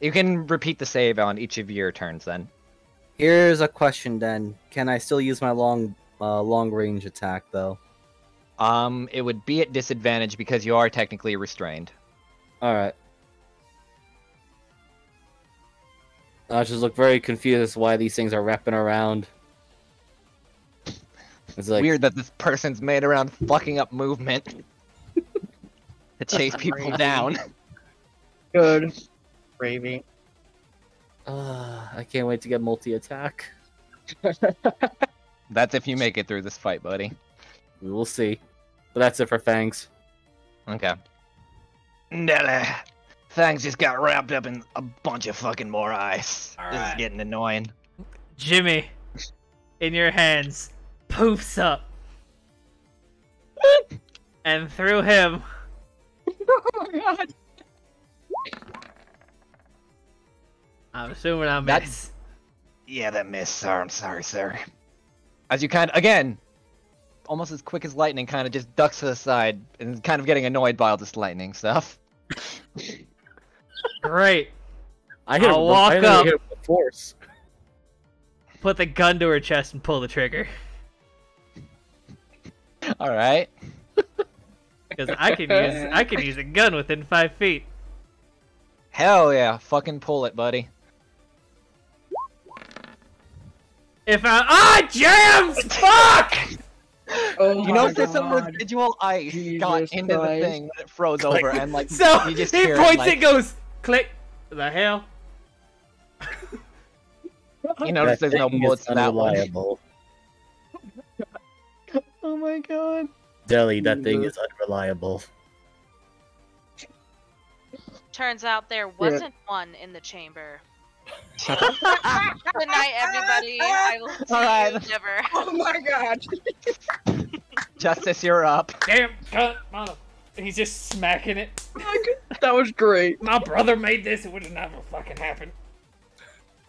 You can repeat the save on each of your turns then. Here's a question then. Can I still use my long range attack though? It would be at disadvantage because you are technically restrained. Alright. I just look very confused as to why these things are wrapping around. It's like Weird that this person's made around fucking up movement to chase people down. Good. Gravy. I can't wait to get multi-attack. That's if you make it through this fight, buddy. We will see. But that's it for Fangs. Okay. Nelly, Fangs just got wrapped up in a bunch of fucking more ice. This is Alright. getting annoying. Jimmy, in your hands, poofs up And through him. Oh my god. I'm assuming I That- miss. Yeah, that missed, sir. I'm sorry, sir. As you kind of, again, almost as quick as lightning, kind of just ducks to the side and kind of getting annoyed by all this lightning stuff. Great. I hit I'll him, walk I hit up. him with force. Put the gun to her chest and pull the trigger. All right. Because I can use a gun within 5 feet. Hell yeah, fucking pull it, buddy. If I jams! Fuck! Oh You know my if there's some god. residual ice got Jesus into Christ. the thing when it froze over and like So you just he hear points like, it, goes click. The hell? you notice That there's no thing is bullets in that one. unreliable. Oh my god. Deli, that thing is unreliable. Turns out there wasn't one in the chamber. Good night, everybody. I will see Alright. you never. Oh my god. Justice, you're up. Damn cut, mother. He's just smacking it. That was great. My brother made this. It would have never fucking happened.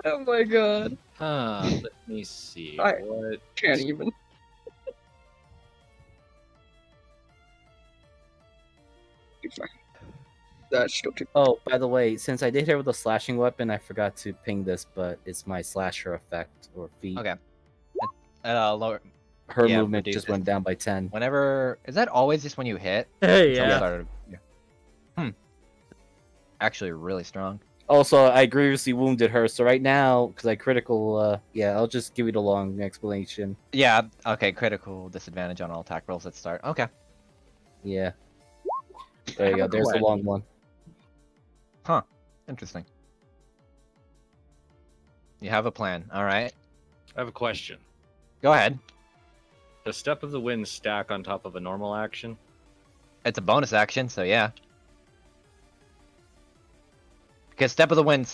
Oh my god. Let me see. I- What? Can't even. That's still too. Oh, by the way, since I did hit her with a slashing weapon, I forgot to ping this, but it's my slasher effect or feat. Okay. Lower. Her Yeah, movement reduce just it. went down by 10. Whenever is that always just when you hit? Hey, Until we yeah. started- yeah. Actually, really strong. Also, I grievously wounded her, so right now, because I critical, yeah, I'll just give you the long explanation. Yeah. Okay. Critical disadvantage on all attack rolls at start. Okay. Yeah. There you go, there's the long one. Interesting. You have a plan. All right. I have a question. Go ahead. Does Step of the Wind stack on top of a normal action? It's a bonus action, so yeah. Because Step of the Wind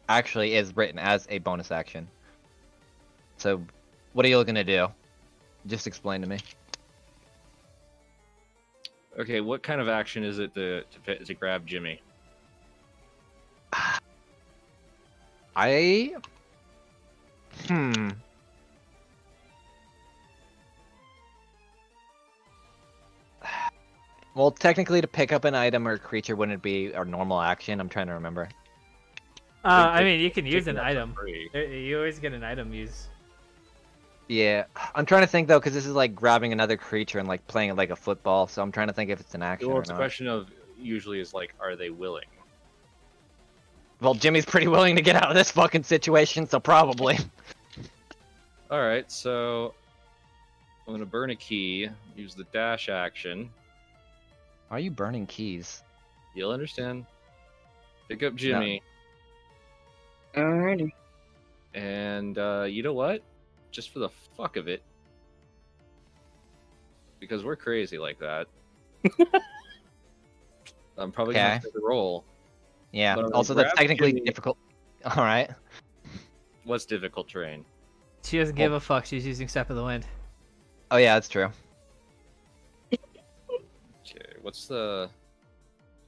actually is written as a bonus action. So, what are you looking to do? Just explain to me. Okay, what kind of action is it to grab Jimmy? Well, technically, to pick up an item or creature wouldn't be a normal action. I'm trying to remember. I mean, you can use Picking an up for item. free. You always get an item use. Yeah, I'm trying to think though, because this is like grabbing another creature and like playing it like a football. So I'm trying to think if it's an action Well, or it's a not. question of usually is like, are they willing? Well, Jimmy's pretty willing to get out of this fucking situation, so probably. All right, so I'm gonna burn a key, use the dash action. Why are you burning keys? You'll understand. Pick up Jimmy, Alrighty. and you know what? Just for the fuck of it, because we're crazy like that. I'm probably gonna Okay. take a roll. Yeah. But I'm gonna Also, that's grab technically Jimmy. difficult. All right. What's difficult terrain? She doesn't give a fuck. She's using Step of the Wind. Oh yeah, that's true. Okay, what's the?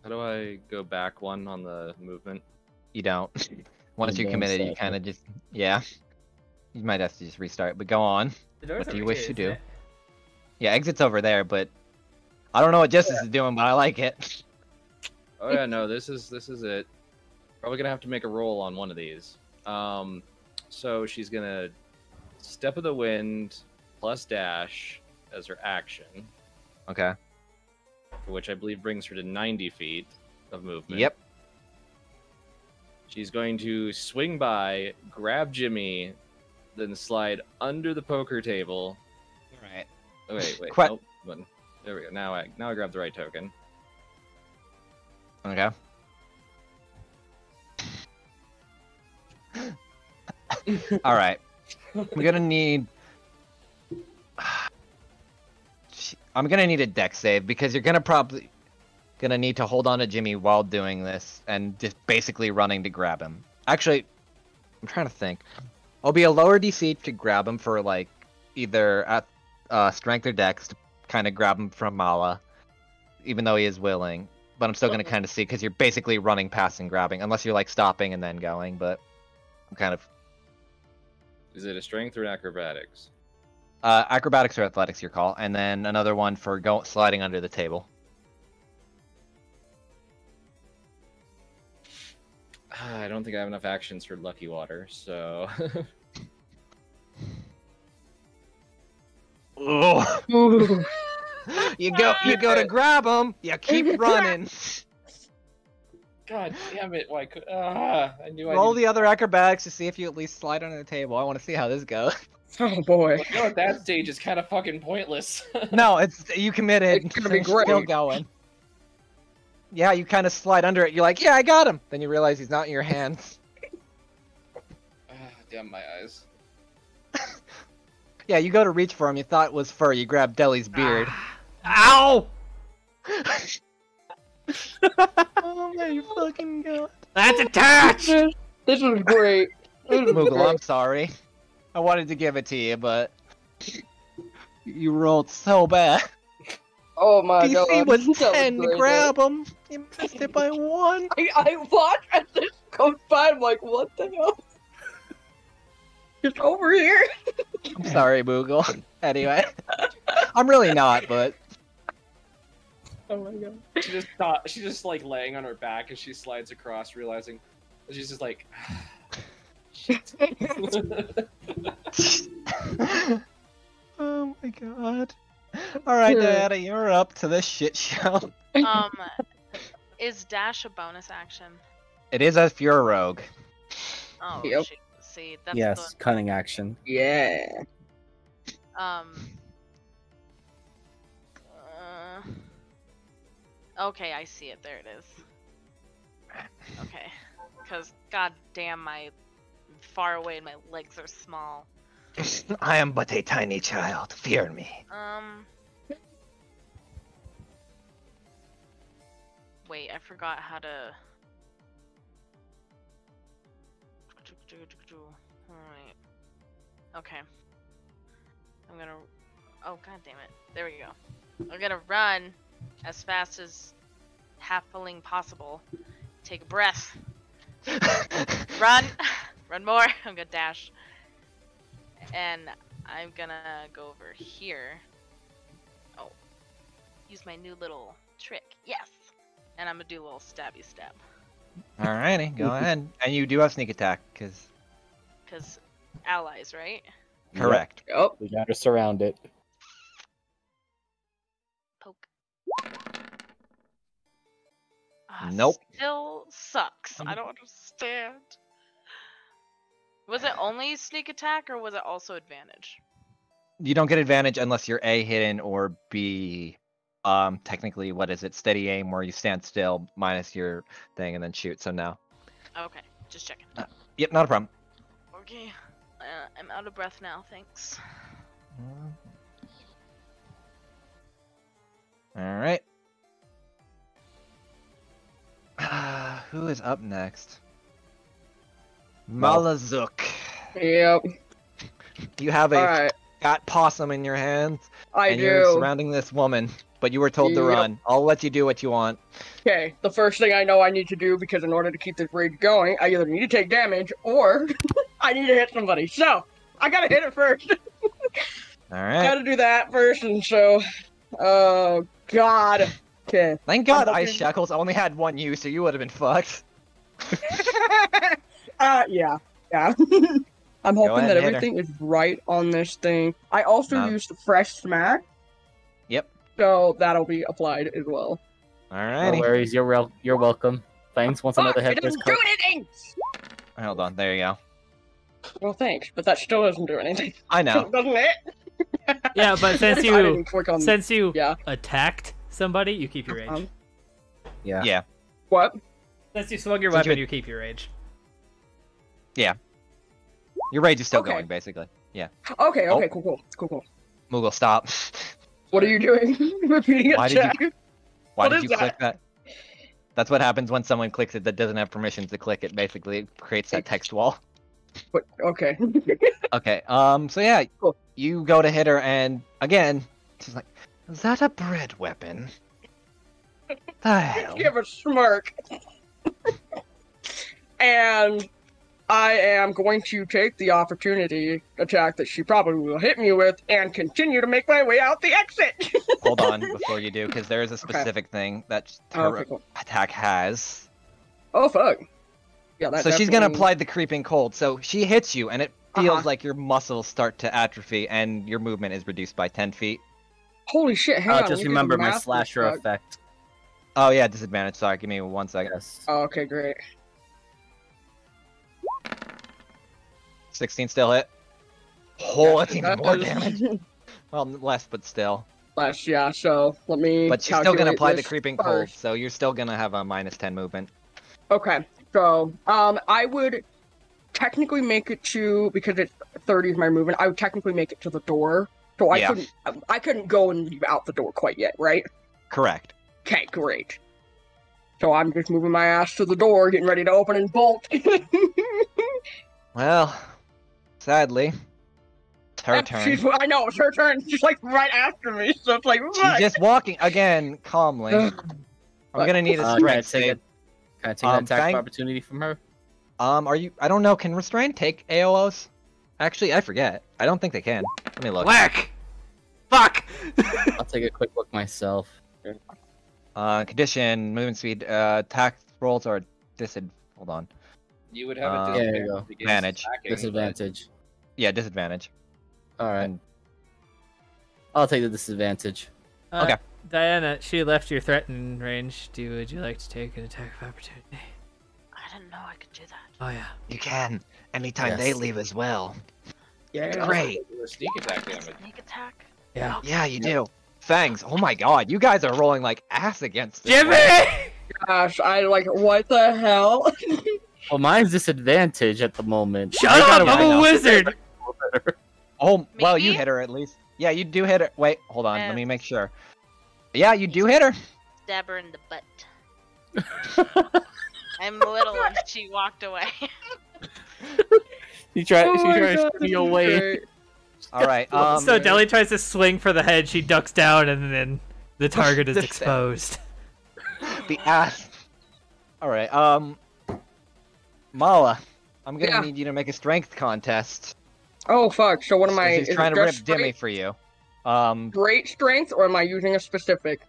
How do I go back one on the movement? You don't. Once you're don't committed, you stop kind of just yeah. You might have to just restart, but go on. The door's What do you over wish here, to isn't do? it? Yeah, exit's over there, but I don't know what Justice is doing, but I like it. Oh yeah, no, this is it. Probably gonna have to make a roll on one of these. So she's gonna Step of the Wind plus dash as her action, Okay. which I believe brings her to 90 feet of movement. Yep. She's going to swing by, grab Jimmy, then slide under the poker table. All right. Oh, wait. Quite- Nope. Button. There we go. Now I grab the right token. Okay. All right. I'm gonna need. I'm gonna need a deck save because you're probably gonna need to hold on to Jimmy while doing this and just basically running to grab him. Actually, I'm trying to think. I'll be a lower DC to grab him for like either at strength or dex, kind of grab him from Mala, even though he is willing. But I'm still gonna kind of see because you're basically running past and grabbing, unless you're like stopping and then going. But I'm kind of. Is it a strength or an acrobatics? Acrobatics or athletics, your call, and then another one for sliding under the table. I don't think I have enough actions for Lucky Water, so. Oh. you go to grab him. You keep running. God damn it! Why could? I knew. Roll the other acrobatics to see if you at least slide under the table. I want to see how this goes. Oh boy. No, at that stage, it's kind of fucking pointless. No, it's you committed. It's gonna be great. Still going. Yeah, you kind of slide under it. You're like, yeah, I got him. Then you realize he's not in your hands. Damn my eyes. Yeah, you go to reach for him. You thought it was fur. You grab Deli's beard. Ow! Oh my fucking god. That's attached! This was great. Moogle, I'm sorry. I wanted to give it to you, but you rolled so bad. Oh my DC god. was That 10 to great. grab him. You missed it by 1. I watch as this goes by. I'm like, what the hell? It's over here. I'm sorry, Moogle. Anyway, I'm really not, but Oh my god. She's just like laying on her back as she slides across, realizing she's just like. Shit. Oh my god. Alright, Diana, you're up to this shit show. Is dash a bonus action? It is if you're a rogue. Oh, Yep. shoot. See, that's Yes, cunning action. Yeah. Okay, I see it. There it is. Okay. Because, god damn, my far away and my legs are small. I am but a tiny child. Fear me. Wait, I forgot how to... Alright. Okay. I'm gonna... Oh, god damn it. There we go. I'm gonna run as fast as halfling possible. Take a breath. Run! Run more! I'm gonna dash. And I'm gonna go over here. Oh. Use my new little trick. Yes! And I'm gonna do a little stabby stab. Alrighty, go ahead. And you do have sneak attack, Because allies, right? Correct. Yep. We gotta surround it. Poke. Nope. Still sucks. I don't understand. Was it only sneak attack or was it also advantage? You don't get advantage unless you're A, hidden, or B, technically, what is it? Steady aim, where you stand still, minus your thing, and then shoot, so no. Okay, just checking. Yep, not a problem. Okay, I'm out of breath now, thanks. Alright. Who is up next? Malazuk. Yep. You have a Alright. fat possum in your hands, I and you're do. surrounding this woman, but you were told to Yep. run. I'll let you do what you want. Okay, the first thing I know I need to do, because in order to keep this rage going, I either need to take damage or I need to hit somebody. So, I gotta hit it first. Alright. Gotta do that first, and so... Oh, God. Okay. Thank God I'm Ice hoping- Shackles only had one use, so you would have been fucked. Yeah. I'm Go hoping ahead that and hit her. everything is right on this thing. I also No. used Fresh Smack, Yep. so that'll be applied as well. No Alrighty. worries, you're welcome. Thanks. Once another It head doesn't do anything! Hold on, there you go. Well, thanks, but that still doesn't do anything. I know. Doesn't it? Yeah, but since I you didn't click on... Yeah. attacked somebody, you keep your rage. Yeah. Yeah. What? Since you swung your Since weapon, you- you keep your rage. Your rage is still Okay. going, basically. Yeah. Okay, Oh. cool. Moogle, stop. What are you doing? Repeating a Why did you- check? Why What did is you click that? That's what happens when someone clicks it that doesn't have permission to click it. Basically, it creates that text wall. But, okay. Okay. So yeah, Cool. you go to hit her, and again, she's like, Is that a bread weapon? The hell? Give a smirk. And I am going to take the opportunity attack that she probably will hit me with and continue to make my way out the exit. Hold on before you do, because there is a specific thing that her cool. attack has. Oh, fuck. Yeah, that So she's gonna definitely- apply the creeping cold. So she hits you, and it feels like your muscles start to atrophy, and your movement is reduced by 10 feet. Holy shit, hang on. Just let me do the remember my math slasher real quick. effect. Oh yeah, disadvantage. Sorry, give me 1 second. Yes. Oh, okay, great. 16 still hit. Oh, that's even That more does- damage. Well, less, but still. Less, yeah, so let me But she's still gonna calculate apply the this creeping cold, first. so you're still gonna have a minus 10 movement. Okay, so, I would technically make it to, because it's 30 is my movement, I would technically make it to the door. So Yeah. I couldn't go and leave out the door quite yet, right? Correct. Okay, great. So I'm just moving my ass to the door, getting ready to open and bolt. Well, sadly, it's her turn. I know, it's her turn. She's like right after me, so it's like, She's fuck. just walking again, calmly. I'm gonna need a Can I strength take save. Can I take an attack Fang- of opportunity from her? Are you? I don't know. Can restrain take AOs? Actually, I forget. I don't think they can. Let me look. Whack! Fuck! I'll take a quick look myself. Condition, movement speed, attack rolls are Hold on. You would have a Yeah, there you disadvantage. go. against Advantage. attacking, but- Disadvantage. Yeah, disadvantage. Alright. I'll take the disadvantage. Okay. Diana, she left your threatened range. Would you like to take an attack of opportunity? I didn't know I could do that. Oh yeah. You can. Anytime they Yes. leave as well. Yeah. Great. Do a sneak attack damage. Sneak attack? Yeah. Yeah, you do. Fangs. Oh my god, you guys are rolling like ass against this. Jimmy! Gosh, I like, what the hell? Well, mine's disadvantage at the moment. Shut I up! gotta I'm I a know. wizard. Oh, well, you Me? hit her at least. Yeah, you do hit her. Wait, hold on. Let me Yes. make sure. Yeah, you do hit her. Stab her in the butt. I'm little and she walked away. She tried Oh my to God, shoot me this is away. great. All right. So Deli tries to swing for the head. She ducks down, and then the target is The exposed. the ass. All right. Mala, I'm gonna Yeah. need you to make a strength contest. Oh, fuck, so what am I? She's is trying it to rip just Dimmy for you. Great strength, or am I using a specific?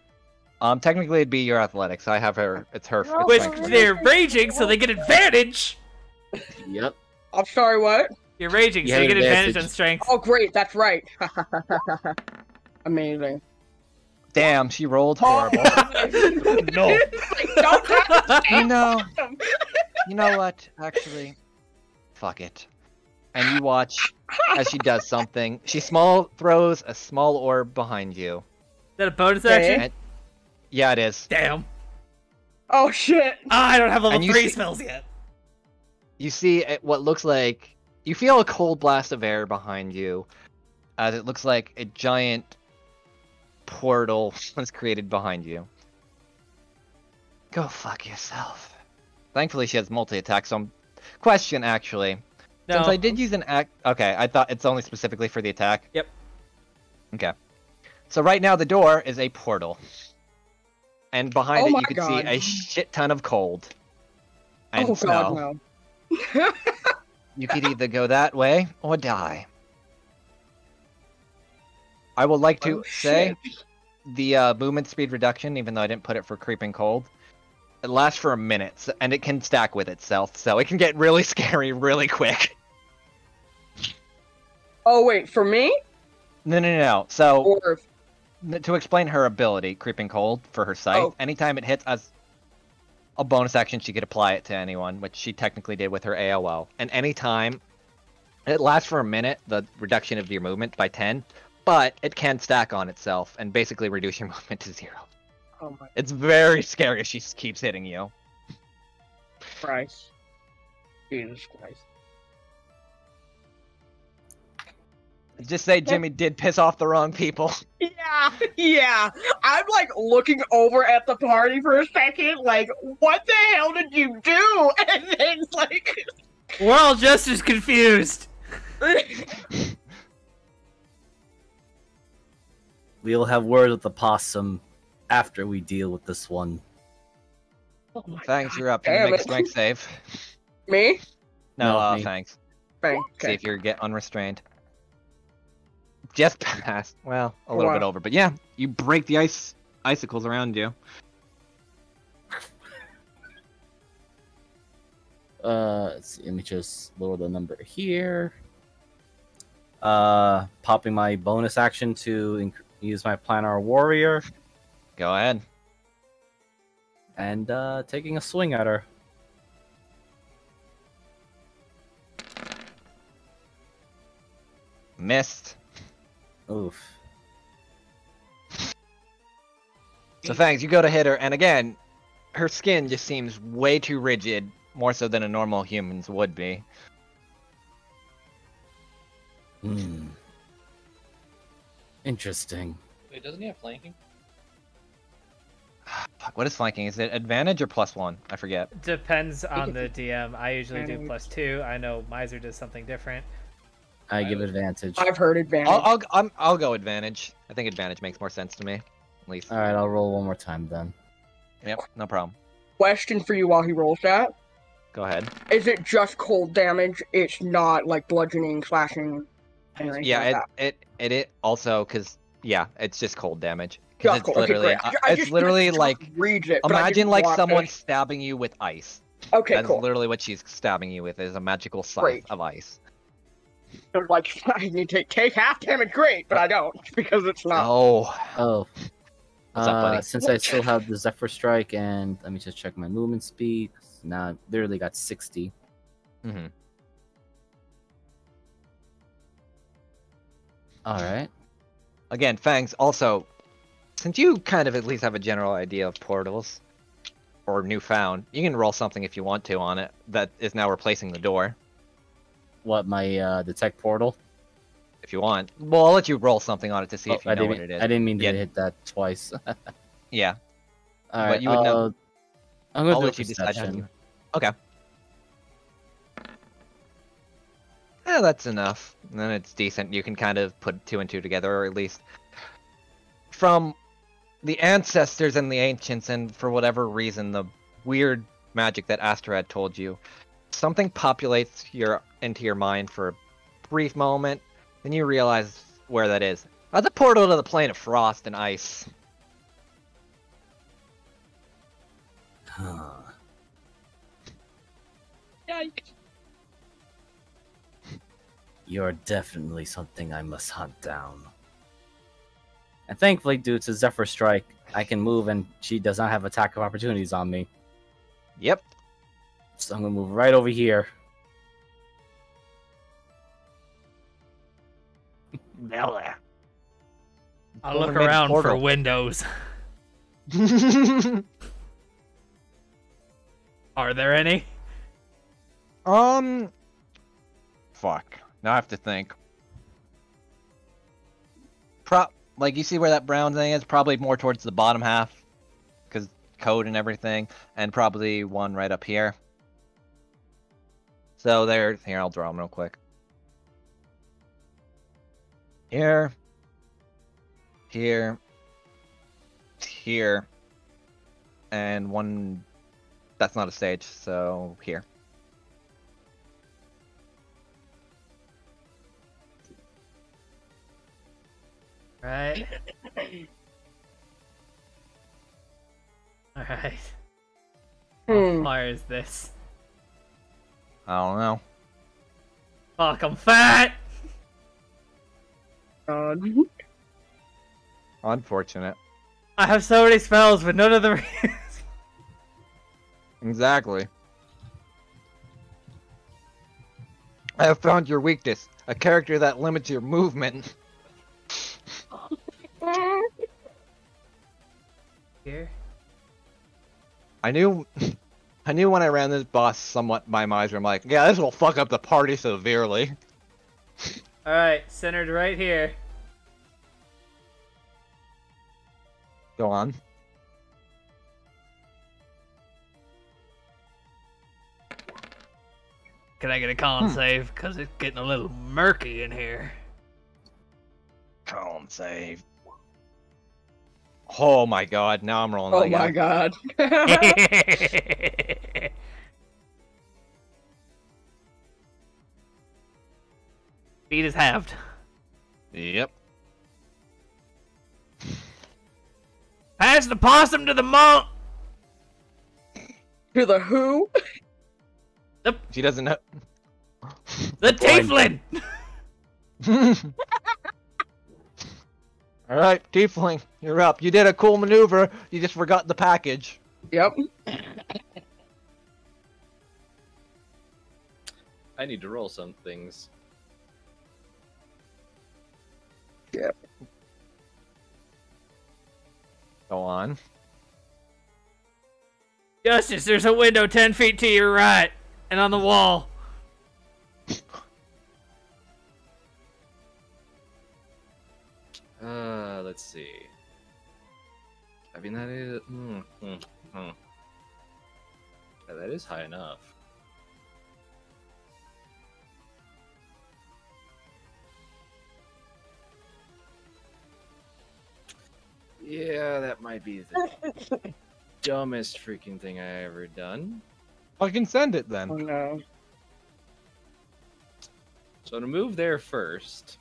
Technically it'd be your athletics. I have her. It's her. It's Which strength. they're raging, so they get advantage. Yep. I'm sorry, what? You're raging, so You you have get advantage advantage. on strength. Oh, great, that's right. Amazing. Damn, she rolled horrible. No. Don't have to You know. You know what? Actually, fuck it. And you watch as she does something. She throws a small orb behind you. Is that a bonus Okay. action? And- yeah, it is. Damn. Oh, shit. I don't have level And you 3 see- spells yet. You see what looks like you feel a cold blast of air behind you, as it looks like a giant portal was created behind you. Go fuck yourself. Thankfully, she has multi-attack. So, question actually, No. since I did use an act. Okay, I thought it's only specifically for the attack. Yep. Okay. So right now the door is a portal, and behind Oh it my you can God. see a shit ton of cold. And Oh, so, God, no. you could either go that way or die. I would like to Oh, say shit. the movement speed reduction, even though I didn't put it for creeping cold, it lasts for a minute, and it can stack with itself, so it can get really scary really quick. Oh, wait, for me? No. So, Or... to explain her ability, creeping cold, for her sight, Oh. anytime it hits as a bonus action, she could apply it to anyone, which she technically did with her AOL. And anytime it lasts for a minute, the reduction of your movement by 10, but it can stack on itself and basically reduce your movement to 0. Oh, my It's very scary if she keeps hitting you. Christ. Jesus Christ. Just say Jimmy did piss off the wrong people. Yeah. I'm, like, looking over at the party for a second, like, what the hell did you do? And then, like... We're all just as confused. we'll have word with the possum after we deal with this one. Oh my Thanks, God, you're up. Can you damn make a it. strength save? Me? No, No, me. thanks. Bang. See Okay. if you get unrestrained. Just past. Well, a little Wow. bit over, but yeah, you break the icicles around you. Let's see, let me just lower the number here. Popping my bonus action to use my Planar Warrior Go ahead. and taking a swing at her. Missed. Oof. So thanks, you go to hit her, and again, her skin just seems way too rigid, more so than a normal human's would be. Hmm. Interesting. Wait, doesn't he have flanking? Fuck, what is flanking? Is it advantage or +1? I forget. Depends on the DM. I usually do Advantage. +2. I know Miser does something different. I give advantage. I've heard advantage. I'll go advantage. I think advantage makes more sense to me, at least. All right, I'll roll one more time then. Yep, no problem. Question for you while he rolls that. Go ahead. Is it just cold damage? It's not like bludgeoning, slashing, anything Yeah, like that. it also because yeah, it's just cold damage. Just Because it's cold. Okay, literally great. I it's literally just like reads it, but I imagine didn't like want someone to- stabbing you with ice. Okay, That's cool. literally what she's stabbing you with is a magical scythe Great. of ice. So, like, I need to take half damage, great, but I don't because it's not. Oh, Oh. What's up, buddy? Since I still have the Zephyr Strike and let me just check my movement speed. Now I literally got 60. hmm Alright. Again, Fangs. Also, since you kind of at least have a general idea of portals or newfound, you can roll something if you want to on it that is now replacing the door. What, my detect portal? If you want, well, I'll let you roll something on it to see if you I know didn't, what it is. I didn't mean to Yeah. hit that twice. Yeah, Alright, you would know. I'm gonna I'll do a let you decide how perception. you. Okay. Yeah, that's enough. And then it's decent. You can kind of put 2 and 2 together, or at least from the ancestors and the ancients, and for whatever reason, the weird magic that Astra had told you, something populates into your mind for a brief moment, then you realize where that is. That's a portal to the plane of frost and ice. Huh. You're definitely something I must hunt down. And thankfully, due to Zephyr Strike, I can move and she does not have attack of opportunities on me. Yep. So I'm gonna move right over here. I'll look Over made a around for portal. windows. Are there any? Fuck. Now I have to think. Like, you see where that brown thing is? Probably more towards the bottom half. Because code and everything. And probably one right up here. So here, I'll draw them real quick. Here. Here. Here. And one... That's not a stage, so here. Right. Alright. How Hmm. far is this? I don't know. Fuck, I'm fat! God. Unfortunate. I have so many spells, but none of them. Exactly. I have found your weakness. A character that limits your movement. Here. I knew when I ran this boss somewhat by Miser, I'm like, yeah, this will fuck up the party severely. Alright, centered right here. Go on. Can I get a con save? Because it's getting a little murky in here. Calm save. Oh my god, now I'm rolling Oh like my that. god. Speed is halved. Yep. Pass the possum to the monk. To the who? She doesn't know. The tiefling. Alright, Tiefling, you're up. You did a cool maneuver, you just forgot the package. Yep. I need to roll some things. Yep. Go on. Justice, there's a window 10 feet to your right, and on the wall. Let's see. I mean, that is... Yeah, that is high enough. Yeah, that might be the dumbest freaking thing I ever done. Fucking send it Oh then. no. So to move there first.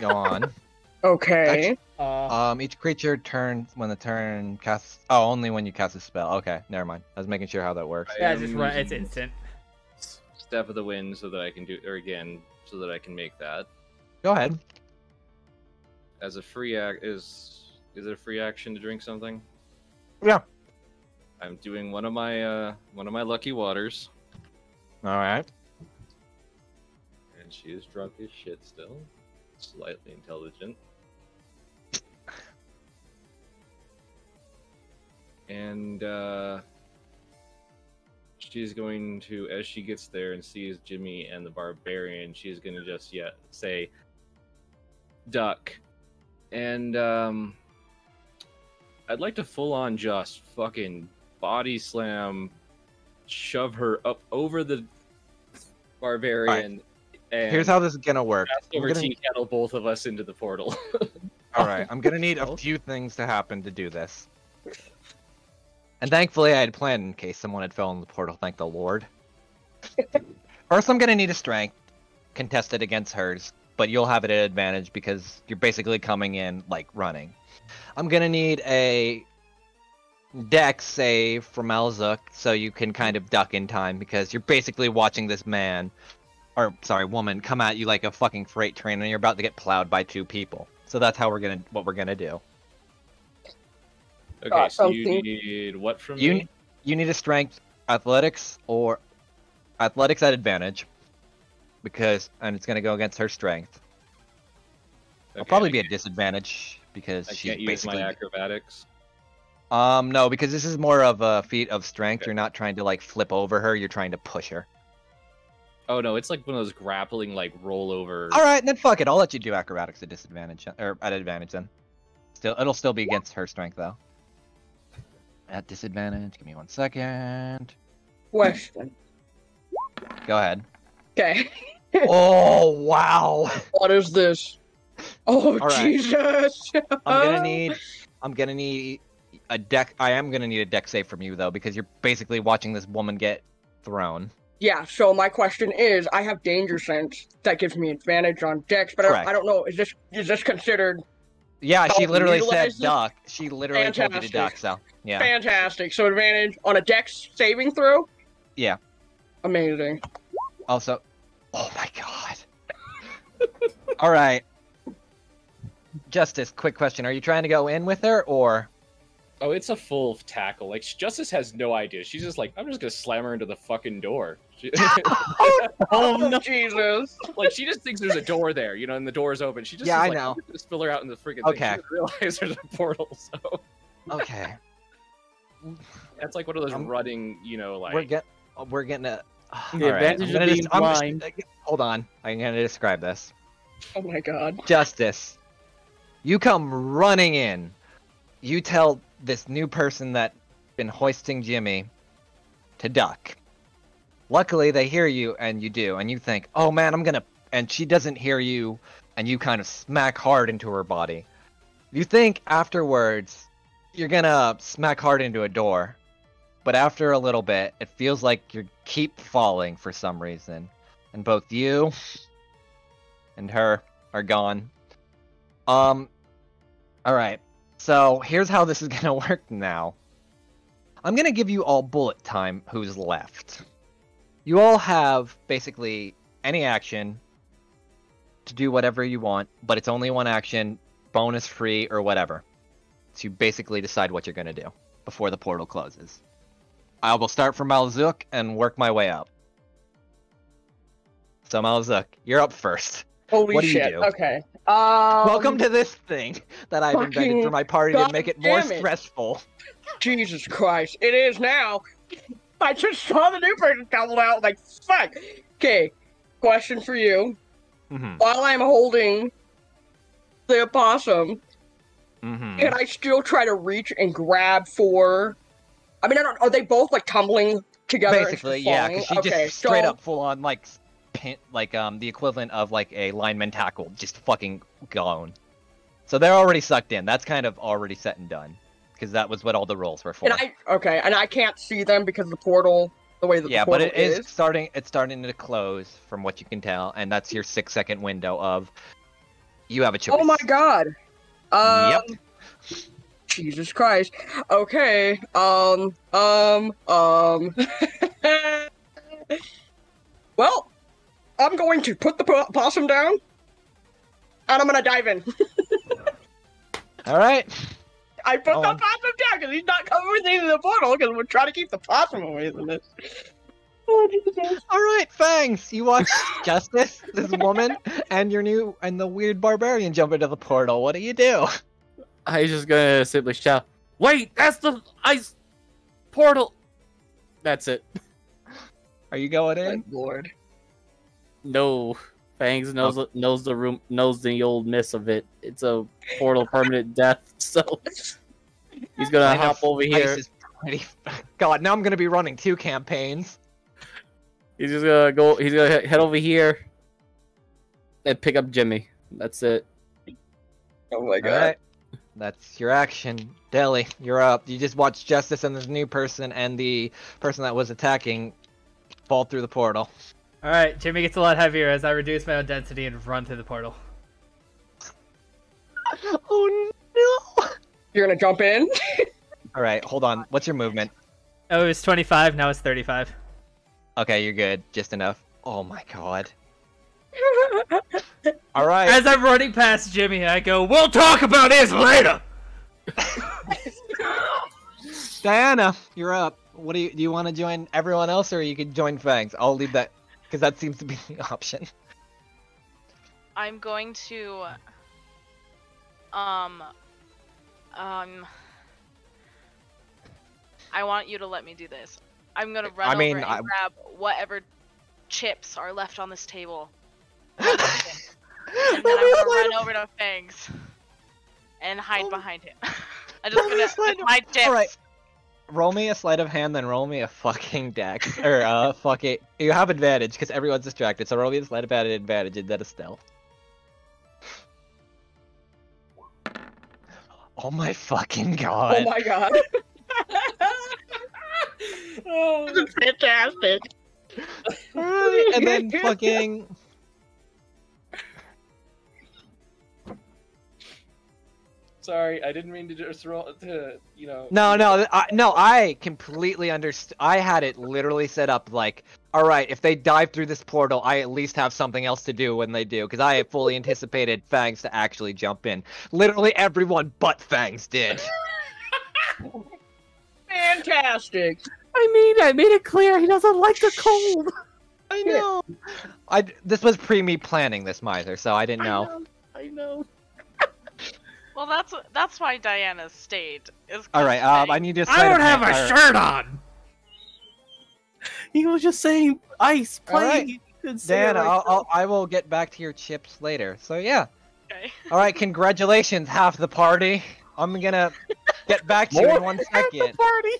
Go on. Okay. Each creature turns when the turn casts. Oh, only when you cast a spell. Okay, never mind. I was making sure how that works. Yeah, am just run. It's using instant. Step of the Wind so that I can do, or again, so that I can make that Go ahead. as a free act. Is it a free action to drink something? Yeah. I'm doing one of my lucky waters, All right. and she is drunk as shit still, slightly intelligent. And she's going to, as she gets there and sees Jimmy and the barbarian, she's going to just say, duck. And I'd like to full on just fucking body slam, shove her up over the barbarian. And Here's how this is gonna work. cast I'm over gonna- tea kettle both of us into the portal. All right, I'm gonna need a few things to happen to do this. And thankfully, I had planned in case someone had fell in the portal. Thank the Lord. First, I'm gonna need a strength contested against hers, but you'll have it at advantage because you're basically coming in like running. I'm gonna need a dex save from Elzuk so you can kind of duck in time because you're basically watching this man, or sorry, woman, come at you like a fucking freight train and you're about to get plowed by two people. So that's how what we're gonna do. Okay, so you something. need what from me? You need a strength, athletics, or athletics at advantage, and it's gonna go against her strength. It'll Okay, probably I be a can't- disadvantage I because she's can't use basically. my acrobatics. No, because this is more of a feat of strength. Okay. You're not trying to like flip over her. You're trying to push her. Oh no, it's like one of those grappling like rollover. All right, then fuck it. I'll let you do acrobatics at disadvantage or at advantage then. It'll still be against her strength though. At disadvantage. Give me 1 second. Question. Go ahead. Okay. Oh wow. What is this? Oh All right. Jesus! I'm gonna need a deck. I am gonna need a deck save from you though, because you're basically watching this woman get thrown. Yeah. So my question is, I have danger sense that gives me advantage on dex, but Correct. I don't know. Is this considered Yeah, she Oh, literally said utilize it? duck. She literally told you to Fantastic. duck. So yeah. fantastic? So advantage on a dex saving throw. Yeah. Amazing. Also, oh my god. All right. Justice, quick question: are you trying to go in with her or? Oh, it's a full tackle. Like Justice has no idea. She's just like, I'm just gonna slam her into the fucking door. Oh no, Jesus! Like she just thinks there's a door there, you know, and the door's open. She just Yeah, is I like, know. I'm just gonna spill her out in the freaking Okay. thing. She doesn't realize there's a portal. So Okay. that's like one of those I'm- running, you know, like We're getting a. The advantage of being blind. Hold on. I'm gonna describe this. Oh my God! Justice, you come running in. You tell this new person that been hoisting Jimmy to duck. Luckily, they hear you, and you do, and you think, "Oh man, I'm gonna." And she doesn't hear you, and you kind of smack hard into her body. You think afterwards you're gonna smack hard into a door, but after a little bit, it feels like you keep falling for some reason, and both you and her are gone. All right. So here's how this is gonna work now. I'm gonna give you all bullet time. Who's left? You all have basically any action to do whatever you want, but it's only one action, bonus free or whatever, to basically decide what you're gonna do before the portal closes. I will start from Malzuk and work my way up. So Malzuk, you're up first. Holy what do shit. you do? Okay. Welcome to this thing that I've invented for my party to make it more stressful. Jesus Christ. It is now. I just saw the new person come out. Like, fuck. Okay. Question for you. While I'm holding the opossum, can I still try to reach and grab for... I mean, I don't... Are they both, like, tumbling together? Basically, yeah, because she just straight up full on, like, the equivalent of, like, a lineman tackle, just fucking gone. So they're already sucked in. That's kind of already set and done. Because that was what all the rolls were for. And I can't see them because of the portal, the way that the portal is. It's starting to close, from what you can tell, and that's your 6-second window of... You have a choice. Oh my god! Yep. Jesus Christ. Okay, well, I'm going to put the possum down, and I'm gonna dive in. Alright. I put the possum down because he's not coming with me to the portal because we're trying to keep the possum away from this. Oh, Jesus. Alright, Fangs! You watch Justice, this woman, and the weird barbarian jump into the portal. What do you do? I'm just gonna simply shout, "Wait, that's the ice portal!" That's it. Are you going in? Lord. No. Fangs knows the room, knows the old miss of it. It's a portal permanent death, so he's gonna hop over here. God, now I'm gonna be running 2 campaigns. He's just gonna go. He's gonna head over here and pick up Jimmy. That's it. Oh my god. Alright. That's your action. Deli, you're up. You just watched Justice and this new person and the person that was attacking fall through the portal. Alright, Jimmy gets a lot heavier as I reduce my own density and run through the portal. Oh no! You're gonna jump in? Alright, hold on. What's your movement? Oh, it was 25, now it's 35. Okay, you're good. Just enough. Oh my god. Alright. As I'm running past Jimmy, I go, "We'll talk about this later!" Diana, you're up. What do you want to join everyone else, or you could join Fangs? I'll leave that, because that seems to be the option. I'm going to... I want you to let me do this. I'm gonna run over and grab whatever chips are left on this table. And then I'm gonna run over to Fangs and hide behind him. I'm just gonna my chips. Alright. Roll me a sleight of hand, then roll me a fucking dex. Or, fuck it. You have advantage, because everyone's distracted, so roll me a sleight of advantage instead of stealth. Oh my fucking god. Oh my god. Oh, this is fantastic. Alright, and then fucking... Sorry, I didn't mean to just roll to, you know. No, I completely understood. I had it literally set up like, all right, if they dive through this portal, I at least have something else to do when they do, because I fully anticipated Fangs to actually jump in. Literally everyone but Fangs did. Fantastic. I made it clear he doesn't like the cold. I know. This was me planning this, Miser, so I didn't know. I know. Well, that's why Diana stayed. All right, I need to. I don't have a shirt on. He was just saying ice. Play. Right. Diana, I will get back to your chips later. So yeah. Okay. All right, congratulations, half the party. I'm gonna get back to you in 1 second. Party.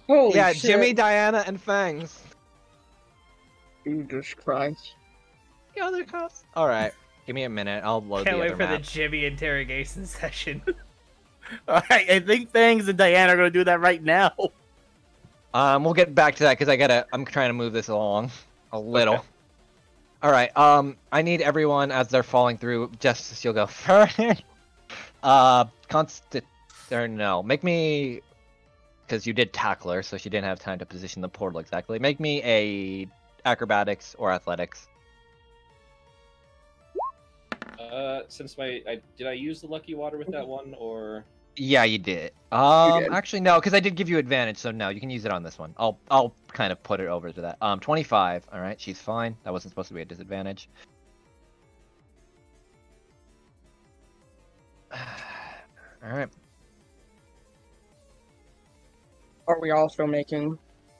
Holy yeah, shit. Jimmy, Diana, and Fangs. Jesus Christ. The other cops. All right. Give me a minute. I'll load Can't the wait other for map. the Jimmy interrogation session. Alright, I think Fangs and Diana are gonna do that right now. We'll get back to that because I'm trying to move this along a little. Okay. All right. I need everyone as they're falling through. Justice, you'll go first. Make me, because you did tackle her, so she didn't have time to position the portal exactly. Make me a acrobatics or athletics. Since did I use the lucky water with that one or? Yeah, you did. did. Actually no, because I did give you advantage, so no, you can use it on this one. I'll kind of put it over to that. 25. All right, she's fine. That wasn't supposed to be a disadvantage. All right. Are we also making?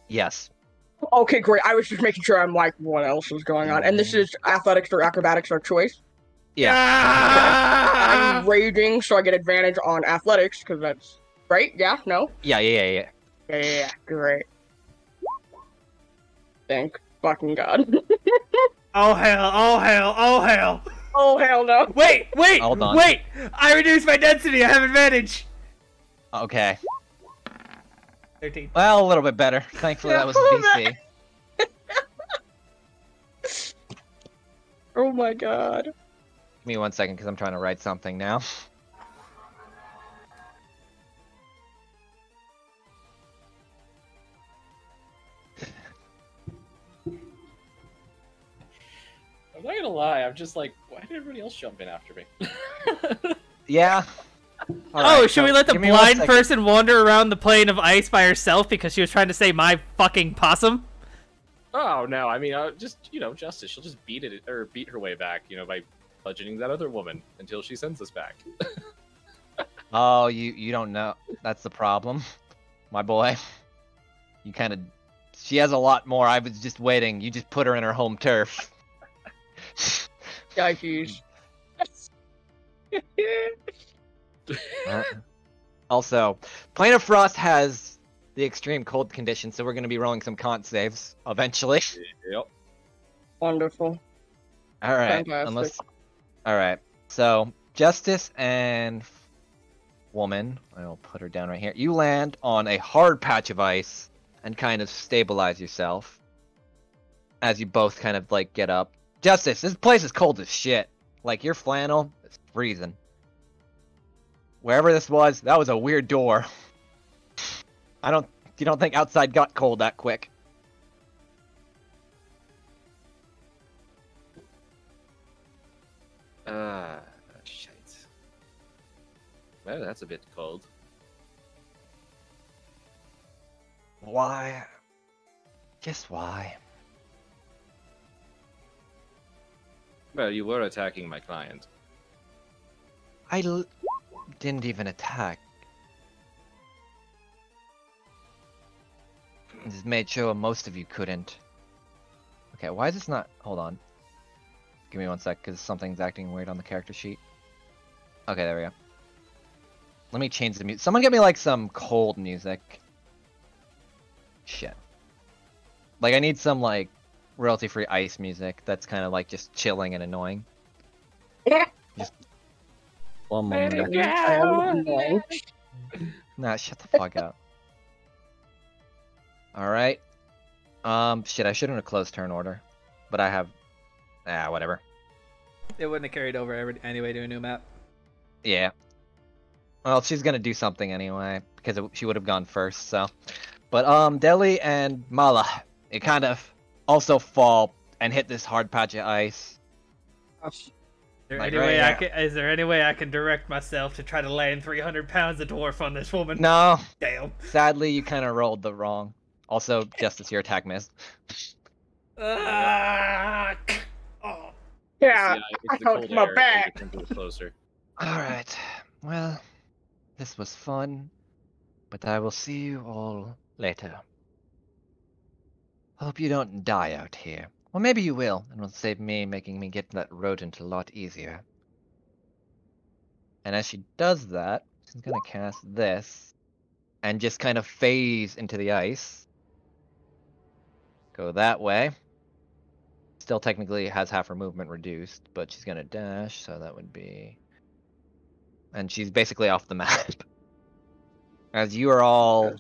Yes. Okay, great. I was just making sure I'm like, what else is going on? And this is athletics or acrobatics or choice. Yeah. I'm raging, so I get advantage on athletics because that's right. Yeah. No. Yeah. Yeah. Great. Thank fucking God. Oh hell! Oh hell! Oh hell! Oh hell no. Wait! Hold on. Wait! I reduced my density. I have advantage. Okay. 13. Well, a little bit better. Thankfully, that was DC. Oh my God. Give me 1 second, because I'm trying to write something now. I'm not gonna lie, I'm just like, why did everybody else jump in after me? Yeah. Should we let the blind person wander around the plane of ice by herself because she was trying to say my fucking possum? Oh no, I mean, just Justice. She'll just beat her way back, by bludgeoning that other woman until she sends us back. Oh, you don't know. That's the problem, my boy. You kind of. She has a lot more. I was just waiting. You just put her in her home turf. Yikes. Also, Plane of Frost has the extreme cold condition, so we're going to be rolling some con saves eventually. Yep. Wonderful. All right. Fantastic. All right. So, Justice and Woman, I'll put her down right here. You land on a hard patch of ice and kind of stabilize yourself as you both kind of like get up. Justice, this place is cold as shit. Like your flannel is freezing. Wherever this was, that was a weird door. You don't think outside got cold that quick? Shite. Well, that's a bit cold. Why? Just why? Well, you were attacking my client. Didn't even attack. I just made sure most of you couldn't. Okay, why is this not... Hold on. Give me 1 sec, because something's acting weird on the character sheet. Okay, there we go. Let me change the music. Someone get me, like, some cold music. Shit. Like, I need some, like, royalty-free ice music that's kind of, like, just chilling and annoying. Just... One moment. Nah, shut the fuck up. Alright. Shit, I shouldn't have closed turn order. But I have... whatever. It wouldn't have carried over anyway to a new map. Yeah. Well, she's gonna do something anyway, because she would have gone first, so... But, Deli and Mala, it kind of also fall and hit this hard patch of ice. Is there any way I can direct myself to try to land 300 pounds of dwarf on this woman? No. Damn. Sadly, you kind of rolled the wrong. Also, Justice, your attack missed. Yeah, It's the cold my air. back. It gets closer. Alright. Well, this was fun. But I will see you all later. Hope you don't die out here. Well, maybe you will, and will save me making me get that rodent a lot easier. And as she does that, she's gonna cast this, and just kind of phase into the ice. Go that way. Still technically has half her movement reduced, but she's gonna dash, so that would be... And she's basically off the map. as you are all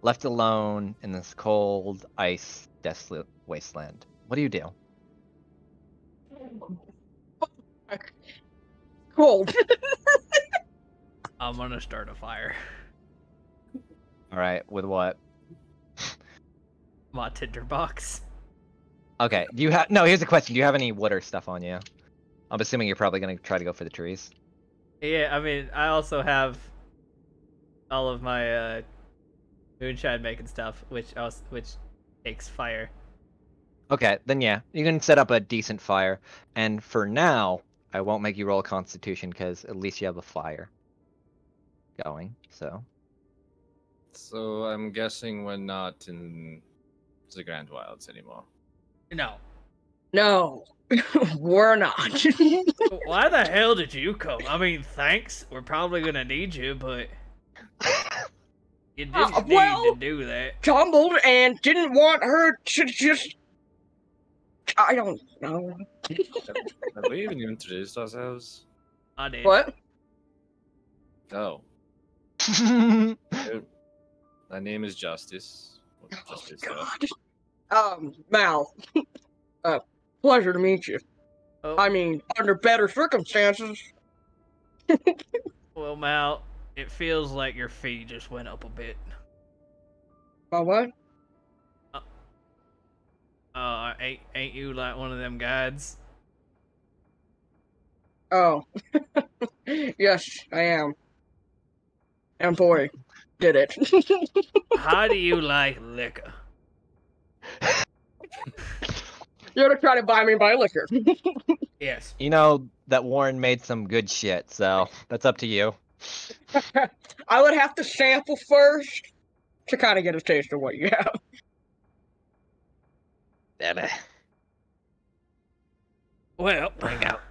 left alone in this cold, ice, desolate wasteland. What do you do? Cold. I'm gonna start a fire. All right, with what? My tinderbox. Okay, do you have? No, here's the question: do you have any wood or stuff on you? I'm assuming you're probably gonna try to go for the trees. Yeah, I mean, I also have all of my moonshine making stuff, which takes fire. Okay, then yeah, you can set up a decent fire. And for now, I won't make you roll a Constitution because at least you have a fire going. So So I'm guessing we're not in the Grand Wilds anymore. No. No, we're not. Why the hell did you come? I mean, thanks. We're probably gonna need you, but you didn't need to do that. Tumbled and didn't want her to just. I don't know. Have we even introduced ourselves? I did. What? Oh. My name is Justice. Justice, God. Mal. Pleasure to meet you. Oh. I mean, under better circumstances. Well, Mal, it feels like your fee just went up a bit. My what? Ain't you like one of them guides? Oh. Yes, I am. And boy, did it. How do you like liquor? You're gonna try to buy me my liquor. Yes. you know that Warren made some good shit, so that's up to you. I would have to sample first to kind of get a taste of what you have. Damn it. Well, Bring out.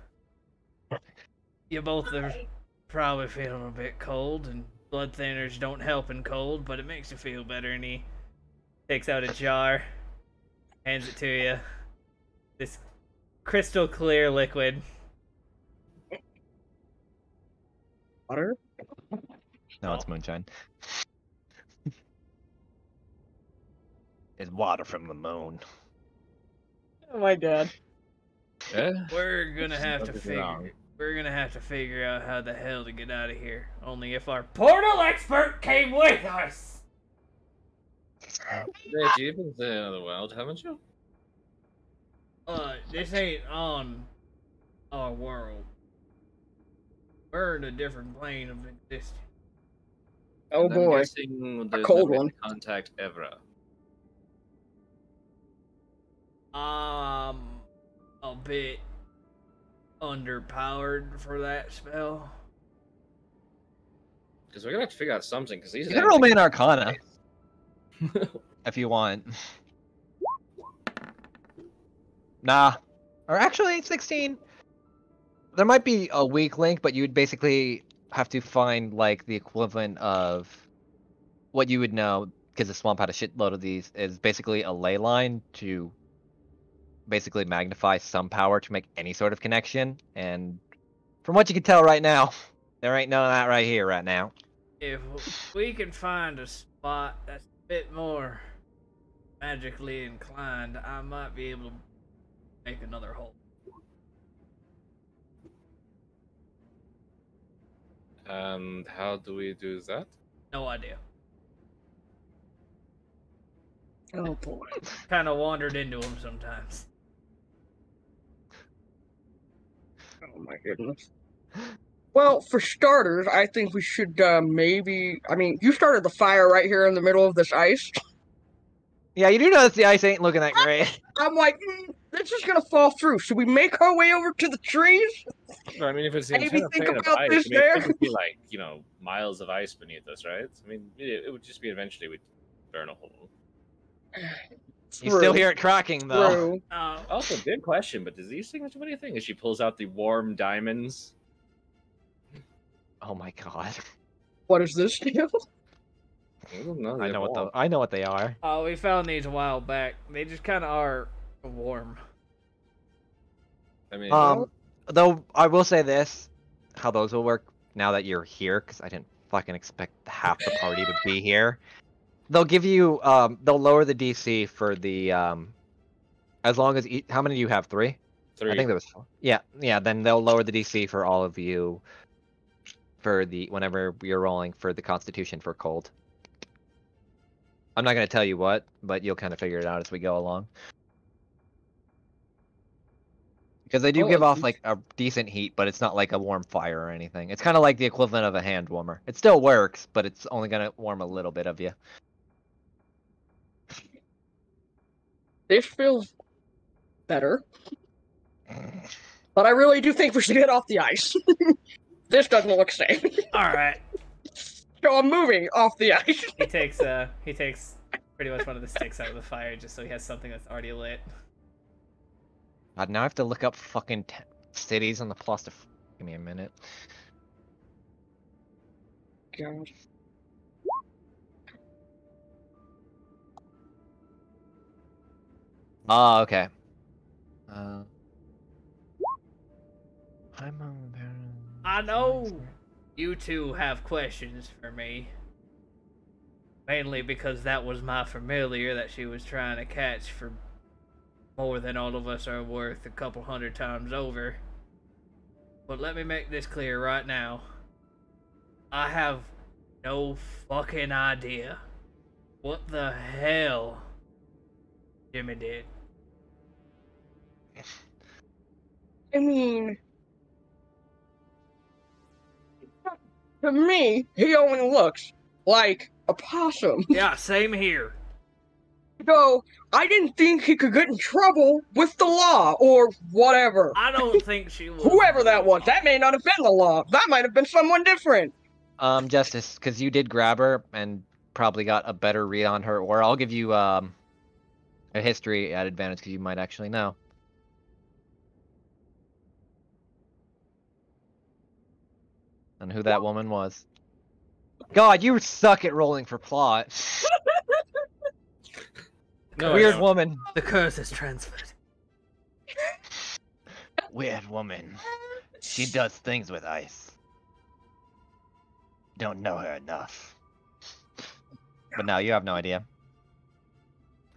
you both are probably feeling a bit cold, and blood thinners don't help in cold, but it makes you feel better. And he takes out a jar, hands it to you. This crystal clear liquid. Water? No, it's moonshine. It's water from the moon. Oh my god. Yeah? We're gonna have to Something's wrong. figure. We're gonna have to figure out how the hell to get out of here. Only if our portal expert came with us. Wait, you've been to another world, haven't you? This ain't on our world. We're in a different plane of existence. Oh And I'm boy. guessing there's cold no way one. to contact Evra. A bit underpowered for that spell. Because we're gonna have to figure out something. Because these You can roll me an Arcana if you want. Nah. Or actually, 16. There might be a weak link, but you'd basically have to find like the equivalent of what you would know, because the swamp had a shitload of these, is basically a ley line to basically magnify some power to make any sort of connection. And from what you can tell right now, there ain't none of that right here right now. If we can find a spot that's a bit more magically inclined, I might be able to make another hole. And how do we do that? No idea. Oh boy. Kind of wandered into them sometimes. Oh my goodness. Well, for starters, I think we should maybe. I mean, you started the fire right here in the middle of this ice. Yeah, you do notice the ice ain't looking that great. I'm like, this is gonna fall through. Should we make our way over to the trees? No, I mean, if it's the Maybe entire think plane of about ice, this I mean, there. it would be like, miles of ice beneath us, right? I mean, it would just be eventually we'd burn a hole. You still hear it cracking though. True. Also, good question, but does these things, what do you think? As she pulls out the warm diamonds. Oh my god. What is this deal? I don't know. I they're know what warm. I know what they are. Oh, we found these a while back. They just kind of are warm. I mean, Though I will say this, how those will work now that you're here, because I didn't fucking expect half the party to be here. They'll give you they'll lower the DC for the as long as how many do you have? 3? 3. I think there was 4. Yeah, then they'll lower the DC for all of you for the whenever you're rolling for the Constitution for cold. I'm not gonna tell you what, but you'll kind of figure it out as we go along. Because they do give off like a decent heat, but it's not like a warm fire or anything. It's kind of like the equivalent of a hand warmer. It still works, but it's only gonna warm a little bit of you. This feels better. But I really do think we should get off the ice. This doesn't look safe. All right. So I'm moving off the ice. He takes pretty much one of the sticks out of the fire just so he has something that's already lit. God, now I have to look up fucking cities on the plus to. Give me a minute. God. Oh, okay. I'm on there. I know you two have questions for me. Mainly because that was my familiar that she was trying to catch for more than all of us are worth a couple 100 times over. But let me make this clear right now. I have no fucking idea what the hell Jimmy did. I mean, to me, he only looks like a possum. Yeah, same here. So, I didn't think he could get in trouble with the law, or whatever. I don't think she was. Whoever that was, that may not have been the law. That might have been someone different. Justice, because you did grab her and probably got a better read on her, or I'll give you a history at advantage because you might actually know. And who that woman was. God, you suck at rolling for plot. No, Weird woman. The curse is transferred. Weird woman. She does things with ice. Don't know her enough. But no, you have no idea.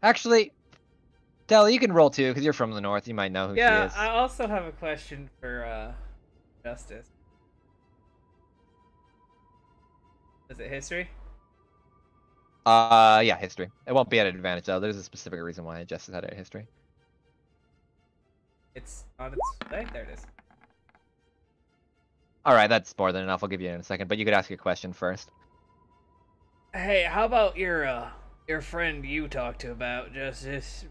Actually, Dell, you can roll too, because you're from the north. You might know who she is. I also have a question for Justice. Is it history? Yeah, history. It won't be at an advantage though. There's a specific reason why Justice had it at history. It's on its way. There it is. Alright, that's more than enough. I'll give you in a second, but you could ask your question first. Hey, how about your friend you talked to about Justice?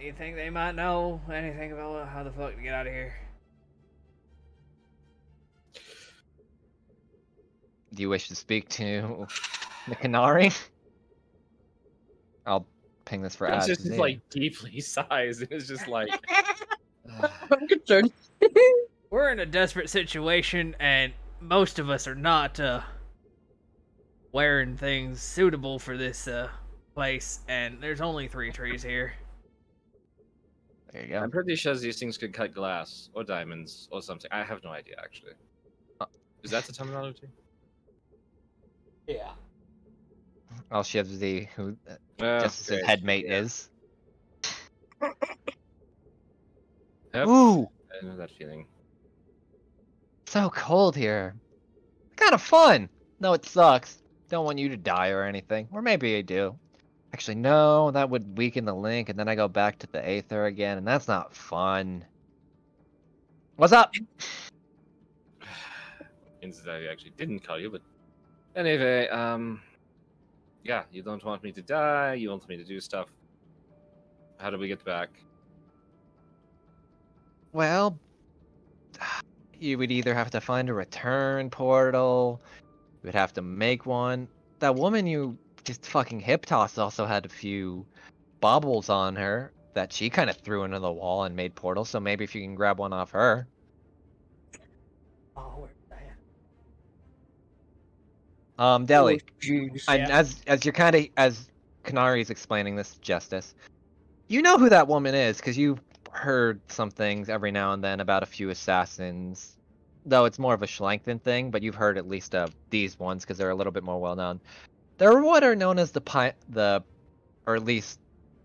You think they might know anything about how the fuck to get out of here? Do you wish to speak to the Canary? I'll ping this for It's ads. just like deeply sized. And it's just like. I'm concerned. We're in a desperate situation, and most of us are not wearing things suitable for this place, and there's only 3 trees here. There you go. I'm pretty sure these things could cut glass or diamonds or something. I have no idea actually. Is that the terminology? Yeah. I'll shiv the who Oh, Justice's great. headmate is. Yep. Ooh, I know that feeling. so cold here. Kind of fun. No, it sucks. Don't want you to die or anything. Or maybe I do. Actually, no, that would weaken the link, and then I go back to the Aether again, and that's not fun. What's up? Incidentally, I actually didn't call you, but anyway, yeah, you don't want me to die. You want me to do stuff. How do we get back? Well, you would either have to find a return portal, you would have to make one. That woman you just fucking hip tossed also had a few baubles on her that she kind of threw into the wall and made portals, so maybe if you can grab one off her. Oh, where's that? Deli, Jeez. and Yeah. as you're kind of, as Kanari's explaining this to Justice, you know who that woman is, because you've heard some things every now and then about a few assassins though it's more of a Schlangen thing, but you've heard at least of these ones because they're a little bit more well known. They're what are known as or at least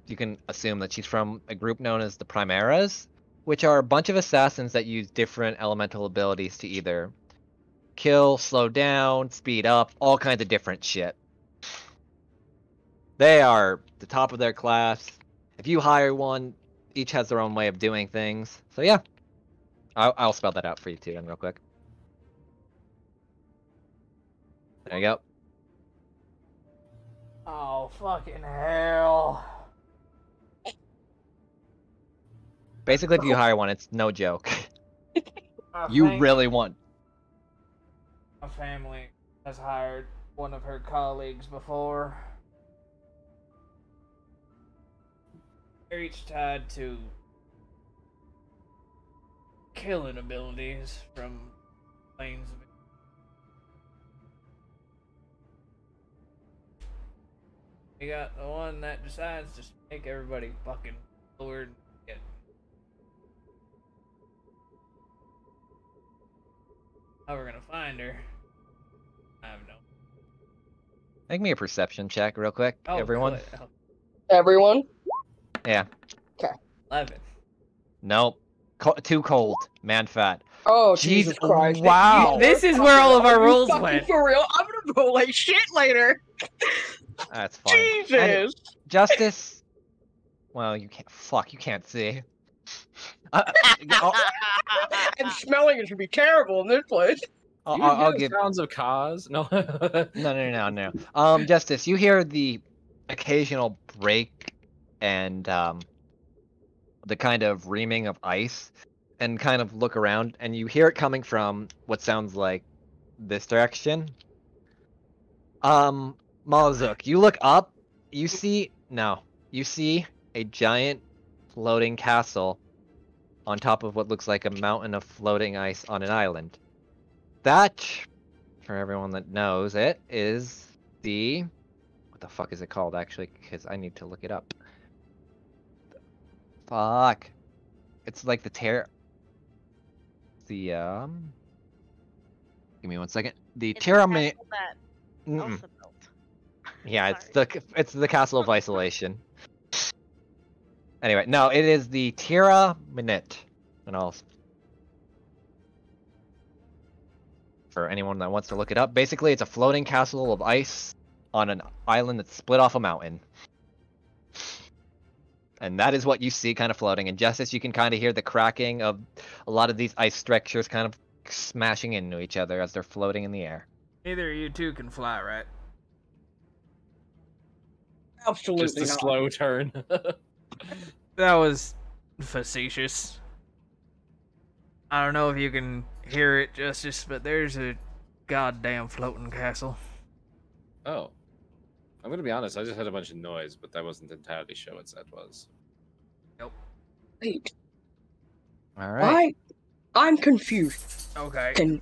you can assume that she's from a group known as the Primaras, which are a bunch of assassins that use different elemental abilities to either kill, slow down, speed up, all kinds of different shit. They are the top of their class. If you hire one, each has their own way of doing things. So yeah, I'll spell that out for you too, then real quick. There you go. Oh, fucking hell. Basically, if you hire one, it's no joke. I You think really want. my family has hired one of her colleagues before. They're each tied to killing abilities from planes of. You got the one that decides to make everybody fucking forward and get. How we're gonna find her? I have no. Make me a perception check, real quick, Oh, everyone. good. Oh, Everyone? Yeah. 11. Nope. Too cold. Man fat. Oh, Jeez, Jesus Christ. wow. This is where all of our Are you rolls fucking went. For real? I'm gonna roll like shit later. That's fine. Jesus. Justice. Well, you can't. Fuck, you can't see. And smelling it should be terrible in this place. I'll give. sounds of cause. No. No. Justice, you hear the occasional break and the kind of reaming of ice, and kind of look around, and you hear it coming from what sounds like this direction. Malazuk, you look up, you see a giant floating castle on top of what looks like a mountain of floating ice on an island. That, for everyone that knows it, is the... What the fuck is it called, actually? Because I need to look it up. Fuck. It's like the give me one second. The It's Terramini... castle that Elsa built. Yeah, Sorry. it's the Castle of Isolation. Anyway, no, it is the Tira Minute. And all. For anyone that wants to look it up, basically it's a floating castle of ice on an island that's split off a mountain. And that is what you see kind of floating. And Justice, you can kind of hear the cracking of a lot of these ice structures kind of smashing into each other as they're floating in the air. Neither of you two can fly, right? Absolutely Just a not. slow turn. That was facetious. I don't know if you can hear it, Justice, but there's a goddamn floating castle. Oh. I'm gonna be honest, I just had a bunch of noise, but that wasn't entirely sure what that was. Nope. Wait, Alright. I'm confused. Okay.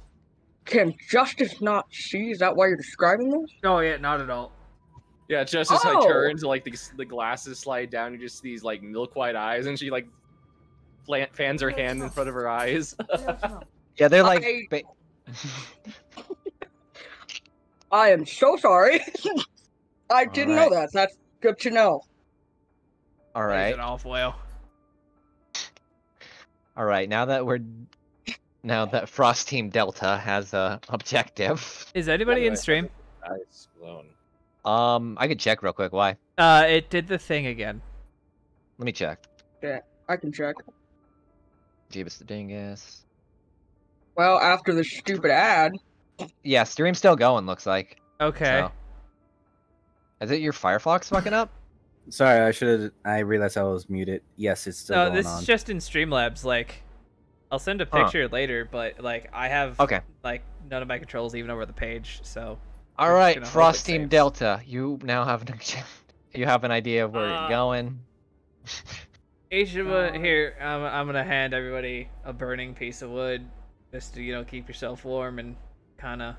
Can Justice not see? Is that why you're describing this? Oh yeah, not at all. Yeah, Justice Oh! like turns, like the glasses slide down, you just see these like milk white eyes, and she like fans her hand in front of her eyes. Yeah, they're like... I am so sorry. I didn't know that. That's good to know. Alright. Plays it off well. Alright, now that Frost Team Delta has a objective. Is anybody in stream? Eyes blown. I could check real quick, why? It did the thing again. Let me check. Yeah, I can check. Jeebus the dingus. Well, after the stupid ad. Yeah, stream's still going, looks like. Okay. So. Is it your Firefox fucking up? Sorry, I realized I was muted. Yes, it's still No, going this on. is just in Streamlabs. Like, I'll send a picture later, but like I have like none of my controls even over the page, so. All right, Frost Team Delta, you now have an idea of where you're going. Ishima, here, I'm gonna hand everybody a burning piece of wood, just to keep yourself warm and kind of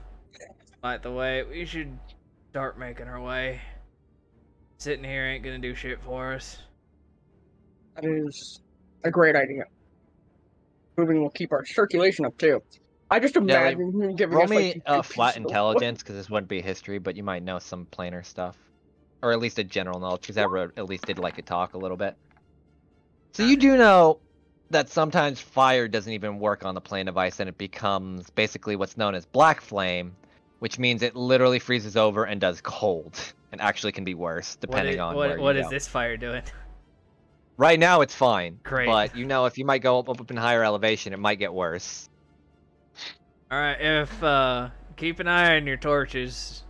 light the way. We should start making our way. Sitting here ain't gonna do shit for us. That is a great idea. Moving will keep our circulation up too. I just Yeah, like, imagine him giving roll us me like flat intelligence, because this wouldn't be history, but you might know some planar stuff. Or at least a general knowledge, because Everett at least did like to talk a little bit. So you do know that sometimes fire doesn't even work on the plane of ice, and it becomes basically what's known as black flame, which means it literally freezes over and does cold, and actually can be worse, depending on where you go. What is this fire doing? Right now it's fine, Great. but you know if you might go up in higher elevation, it might get worse. Alright, if, keep an eye on your torches.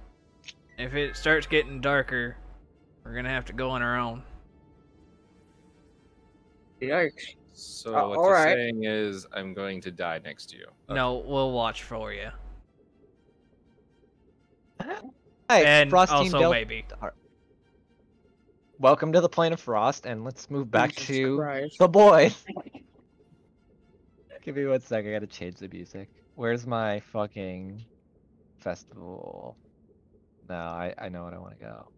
If it starts getting darker, we're gonna have to go on our own. Yikes. So what all you're right. saying is I'm going to die next to you. Okay. No, we'll watch for you. Hey, And Frost also Team maybe. Welcome to the Plane of Frost, and let's move back Jesus to Christ. the boys. Give me 1 second, I gotta change the music. Where's my fucking festival? No, I know what I want to go.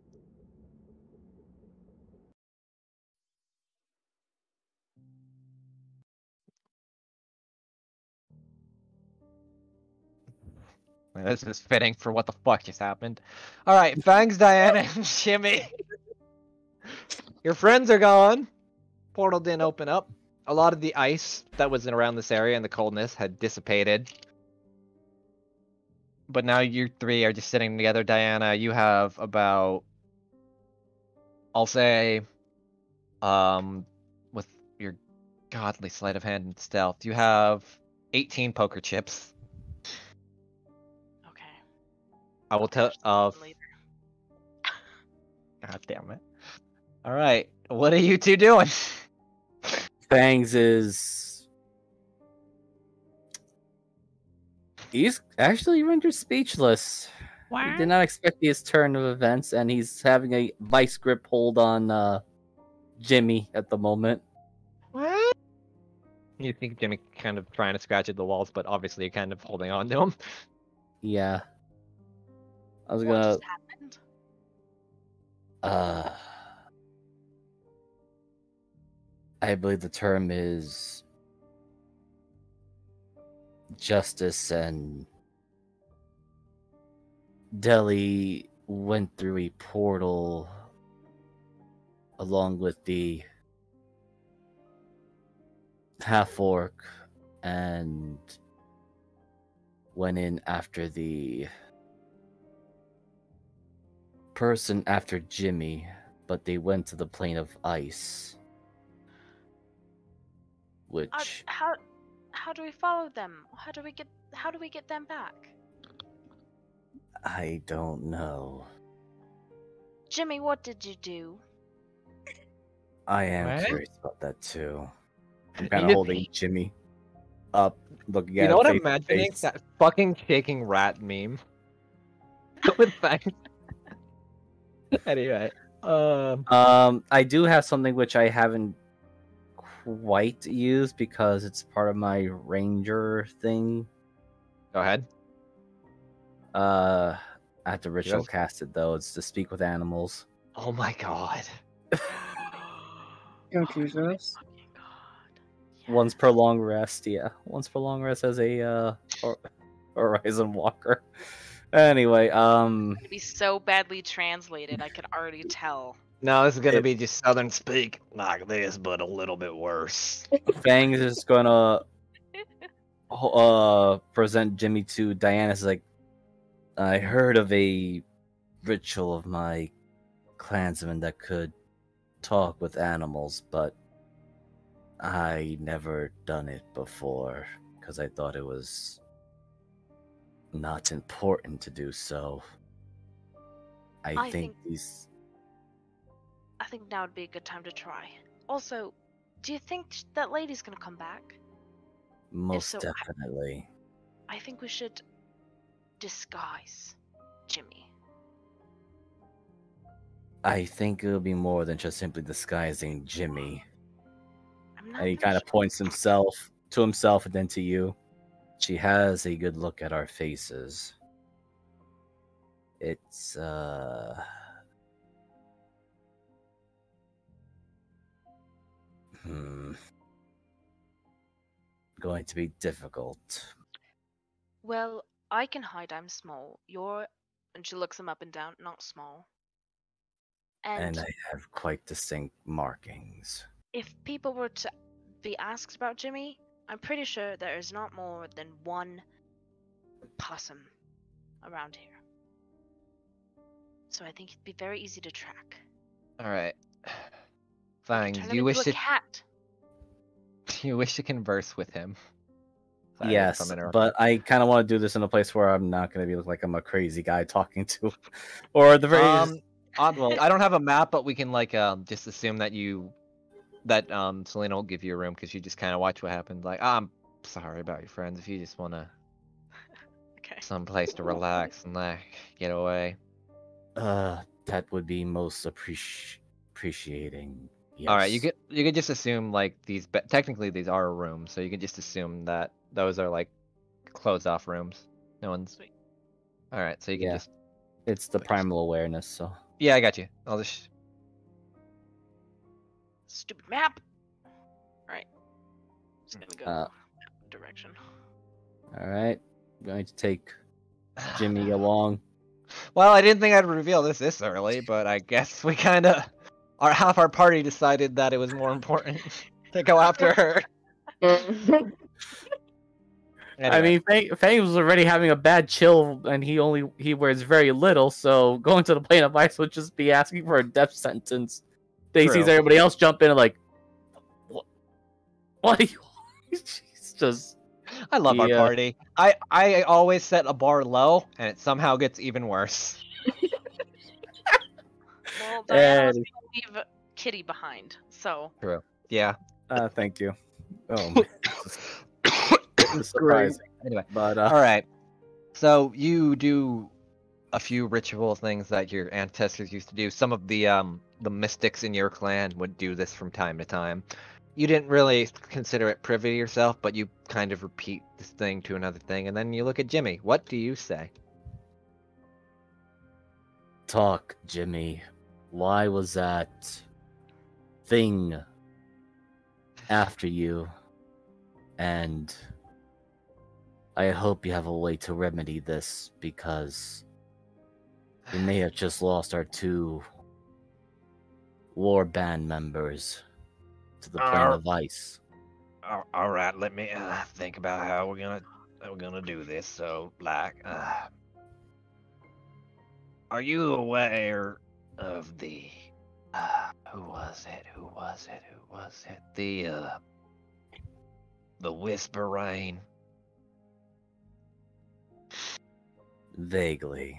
This is fitting for what the fuck just happened. Alright, Fangs, Diana, and Jimmy. Your friends are gone. Portal didn't open up. A lot of the ice that was around this area and the coldness had dissipated. But now you three are just sitting together. Diana, you have about, I'll say, with your godly sleight of hand and stealth, you have 18 poker chips. Okay. I will tell. Later. God damn it! All right, what are you two doing? Fangs is. He's actually rendered speechless. He did not expect his turn of events, and he's having a vice grip hold on Jimmy at the moment. What? You think Jimmy kind of trying to scratch at the walls, but obviously you're kind of holding on to him. Yeah. I was What gonna. just happened? I believe the term is justice, and Delhi went through a portal along with the half-orc and went in after the person after Jimmy, but they went to the plane of ice. Which How do we follow them? How do we get them back? I don't know. Jimmy, what did you do? I am What? curious about that too. I'm You kind of just- holding Jimmy up, looking at You know him what I'm face to imagining? face. That fucking shaking rat meme. With Fangs. Anyway, I do have something which I haven't quite used because it's part of my ranger thing. go ahead. I have to ritual Yes. cast it though. It's to speak with animals. Oh my god. Oh, Jesus. Fucking God. Once per long rest, yeah. Once per long rest as a Horizon Walker. Anyway, It'd be so badly translated. I could already tell. No, this is gonna It- be just Southern speak like this, but a little bit worse. Fangs is gonna present Jimmy to Diana. Is like, I heard of a ritual of my clansmen that could talk with animals, but I never done it before because I thought it was not important to do so. I think these. I think now would be a good time to try. Also, do you think that lady's gonna come back? Most so, definitely. I think we should disguise Jimmy. I think it'll be more than just simply disguising Jimmy. I'm not And he that kind of sure. points himself to himself and then to you. She has a good look at our faces. It's going to be difficult. Well, I can hide. I'm small. You're, and she looks him up and down. Not small. And And I have quite distinct markings. if people were to be asked about Jimmy, I'm pretty sure there is not more than one possum around here. So I think it'd be very easy to track. All right. I could Fine. turn Do him you into wish a to cat. you wish to converse with him? Sorry if Yes, I'm interrupting. but I kind of want to do this in a place where I'm not going to be look like I'm a crazy guy talking to, or at the very well, I don't have a map, but we can like just assume that Selena will give you a room because you just kind of watch what happens. Like, I'm sorry about your friends. If you just want to Okay. some place to relax and like get away. that would be most appreciating. Yes. All right, you could just assume like technically these are rooms, so you can just assume that those are like closed off rooms. No one's. Sweet. All right, so you can Yeah. just. It's the primal awareness, so. Yeah, I got you. I'll just. Stupid map. Right. Just gonna go Uh, that direction. All right, I'm going to take Jimmy along. Well, I didn't think I'd reveal this early, but I guess we kind of, half our party decided that it was more important to go after her. I mean, Fang was already having a bad chill, and he wears very little, so going to the plane of ice would just be asking for a death sentence. Then he sees True. everybody else jump in and like, what are you? He's just. I love our party. I always set a bar low, and it somehow gets even worse. Well, Diana was gonna leave Kitty behind, so. True. Yeah. Thank you. Oh, man. It's surprising. Anyway, But all right. So you do a few ritual things that your ancestors used to do. Some of the mystics in your clan would do this from time to time. You didn't really consider it privy to yourself, but you kind of repeat this thing to another thing, and then you look at Jimmy. What do you say? talk, Jimmy. Why was that thing after you? And I hope you have a way to remedy this, because we may have just lost our 2 war band members to the plane of ice. All right, let me think about how we're gonna do this. So, like, are you aware of the who was it? The Whisper Rain? Vaguely.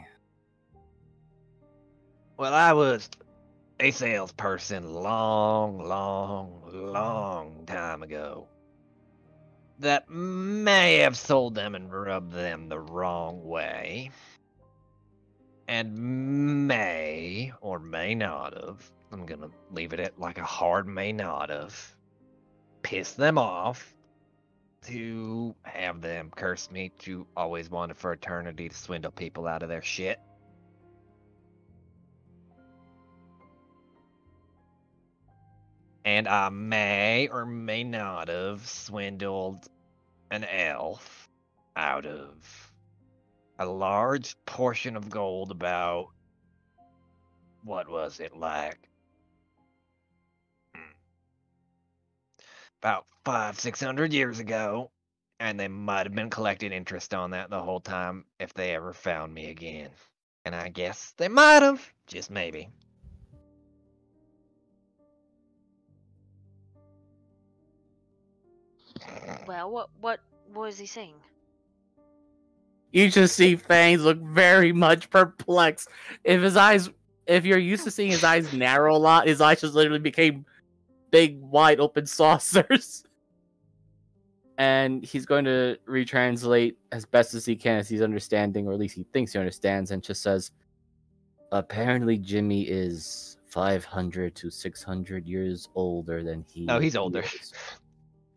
Well, I was a salesperson long time ago that may have sold them and rubbed them the wrong way, and may or may not have, I'm gonna leave it at like a hard may not have, pissed them off to have them curse me to always wanted for eternity to swindle people out of their shit. And I may or may not have swindled an elf out of a large portion of gold, about, what was it, like, about 500-600 years ago, and they might have been collecting interest on that the whole time if they ever found me again. And I guess they might have, just maybe. Well, what was he saying? You just see Fangs look very much perplexed. If you're used to seeing his eyes narrow a lot, his eyes just literally became big, wide open saucers. And he's going to retranslate as best as he can, as he's understanding, or at least he thinks he understands, and just says, apparently Jimmy is 500 to 600 years older than he No, he's older. is.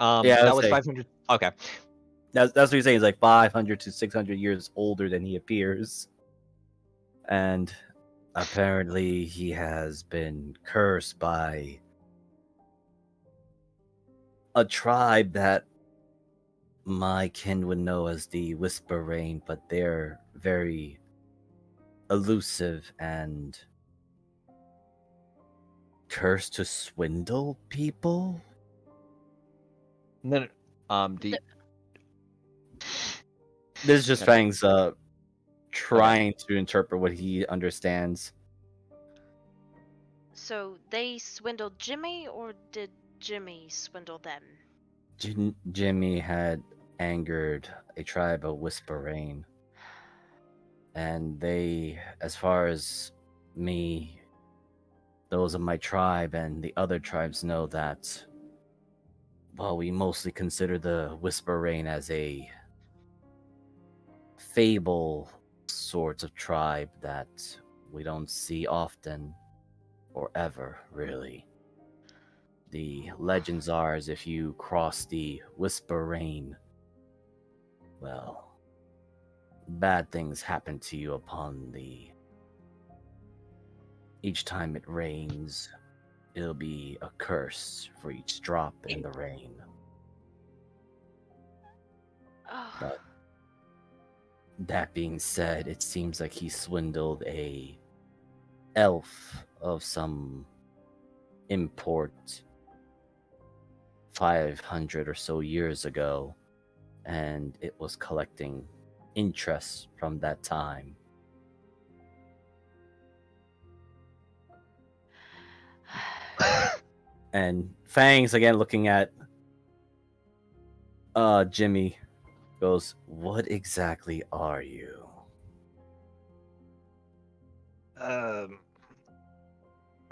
Yeah, that was 500. Okay. That's what he's saying. He's like 500 to 600 years older than he appears. And apparently he has been cursed by a tribe that my kin would know as the Whisper Rain, but they're very elusive and cursed to swindle people. No, do you, This is just Okay. Fang's trying to interpret what he understands. So they swindled Jimmy, or did Jimmy swindle them? Jimmy had angered a tribe of Whisper Rain, and they, as far as me, those of my tribe and the other tribes know that, well, we mostly consider the Whisper Rain as a fable sorts of tribe that we don't see often or ever, really. The legends are as if you cross the Whisper Rain, well, bad things happen to you upon the... Each time it rains, it'll be a curse for each drop in the rain. Oh, But that being said, it seems like he swindled a elf of some import 500 or so years ago, and it was collecting interest from that time. And Fangs, again looking at Jimmy, goes, "What exactly are you?" I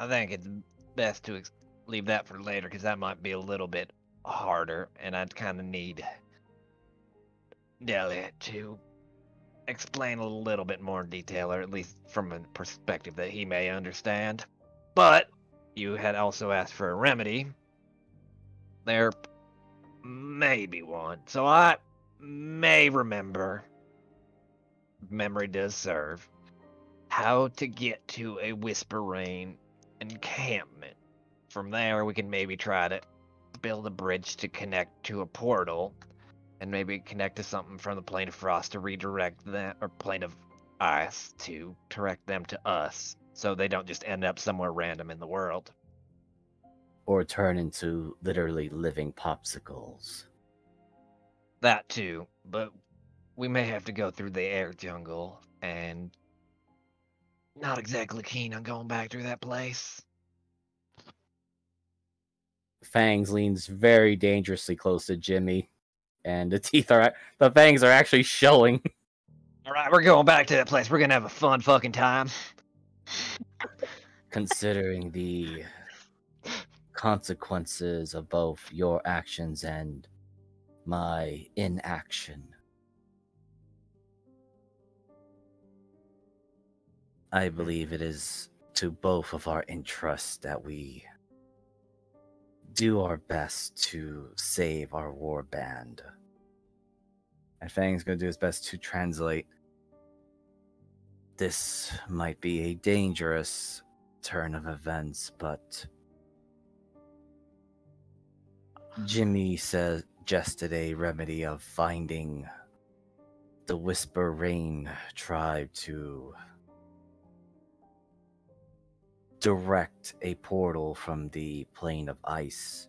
think it's best to leave that for later because that might be a little bit harder, and I'd kind of need Delia to explain a little bit more in detail, or at least from a perspective that he may understand. But you had also asked for a remedy. There may be one, so I may remember. Memory does serve. How to get to a Whisper Rain encampment. From there, we can maybe try to build a bridge to connect to a portal, and maybe connect to something from the Plane of Frost to redirect them, or Plane of Ice to direct them to us, so they don't just end up somewhere random in the world. Or turn into literally living popsicles. That too, but we may have to go through the air jungle, and not exactly keen on going back through that place. Fangs leans very dangerously close to Jimmy, and the fangs are actually showing. Alright, we're going back to that place. We're gonna have a fun fucking time. Considering the consequences of both your actions and my inaction, I believe it is to both of our interests that we do our best to save our war band. And Fang's gonna do his best to translate. This might be a dangerous turn of events, but Jimmy suggested a remedy of finding the Whisper Rain tribe to direct a portal from the Plane of Ice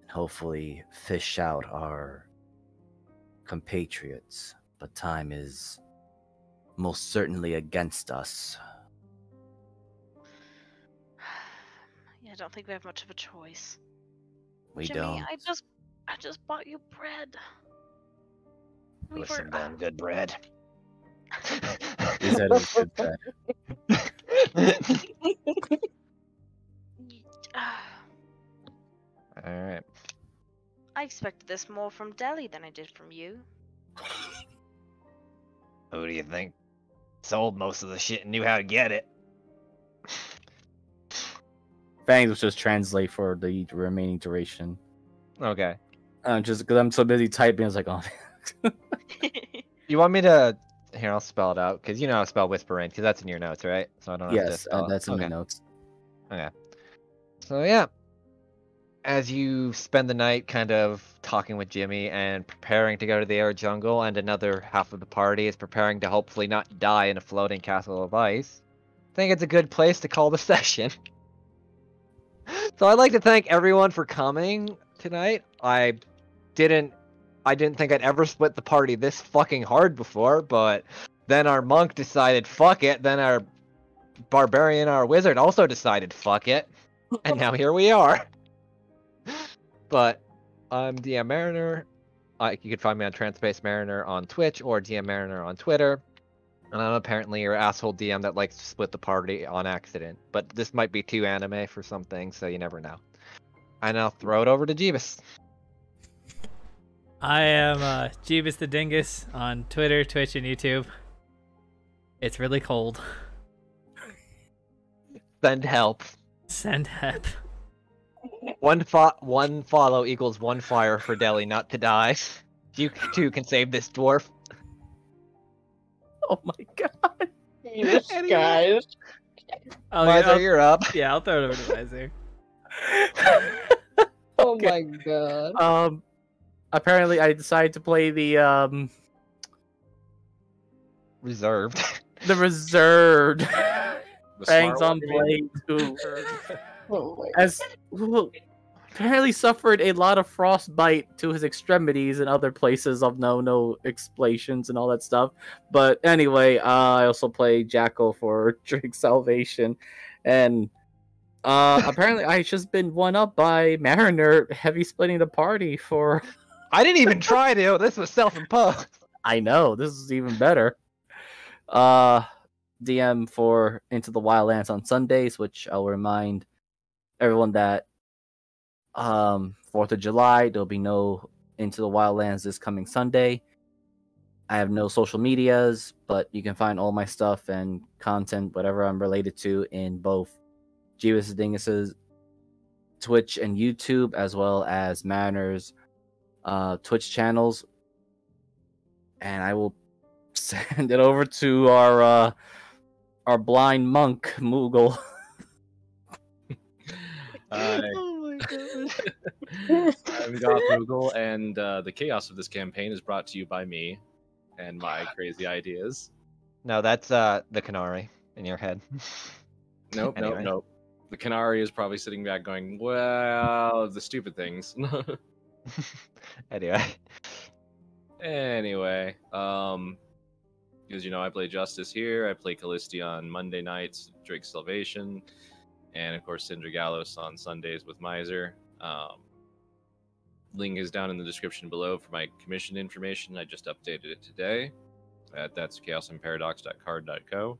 and hopefully fish out our compatriots. But time is most certainly against us. yeah, I don't think we have much of a choice. We Jimmy, don't. I just bought you bread. We With were, some damn good bread. He said it was good bread. Alright. I expected this more from Delhi than I did from you. Who do you think sold most of the shit and knew how to get it? Fangs will just translate for the remaining duration. Okay. Just because I'm so busy typing, I was like, oh. You want me to... Here, I'll spell it out, because you know how to spell Whisper Rain, because that's in your notes, right? So I don't have to Yes, spell it. that's in Okay. my notes. Okay. So yeah. as you spend the night kind of talking with Jimmy and preparing to go to the air jungle, and another half of the party is preparing to hopefully not die in a floating castle of ice, I think it's a good place to call the session. So I'd like to thank everyone for coming tonight. I didn't think I'd ever split the party this fucking hard before, but then our monk decided fuck it, then our barbarian, our wizard also decided fuck it, and now here we are. But I'm DM Mariner. You can find me on Transpace Mariner on Twitch or DM Mariner on Twitter. And I'm apparently your asshole DM that likes to split the party on accident. But this might be too anime for some things, so you never know. And I'll throw it over to Jeebus. I am Jeebus the Dingus on Twitter, Twitch, and YouTube. It's really cold. Send help. Send help. One follow equals one fire for Deli not to die. You too can save this dwarf. Oh my god. Yes, guys. Oh, Miser, you're up. Yeah, I'll throw it over to Miser. Oh my god. Apparently I decided to play the Reserved. the reserved The Fangs smart on one, you mean? Blade, who Oh my who apparently suffered a lot of frostbite to his extremities and other places of no explanations and all that stuff. But anyway, I also play Jackal for Drake Salvation, and apparently I just been one up by Mariner heavy splitting the party for. I didn't even try to. This was self-imposed. I know, this is even better. DM for Into the Wildlands on Sundays, which I'll remind everyone that 4th of July, there'll be no Into the Wildlands this coming Sunday. I have no social medias, but you can find all my stuff and content, whatever I'm related to, in both Jeebus Dingus's Twitch and YouTube, as well as Mariner's Twitch channels. And I will send it over to our blind monk, Moogle. Oh my god. I'm God Google, and the chaos of this campaign is brought to you by me and my crazy ideas. No, that's the Canary in your head. Nope, Anyway. nope. The Canary is probably sitting back going, well, the stupid things. Anyway, as you know, I play Justice here. I play Callisti on Monday nights, Drake Salvation, and of course Syndra Gallos on Sundays with Miser. Link is down in the description below for my commission information. I just updated it today. That's chaosandparadox.card.co.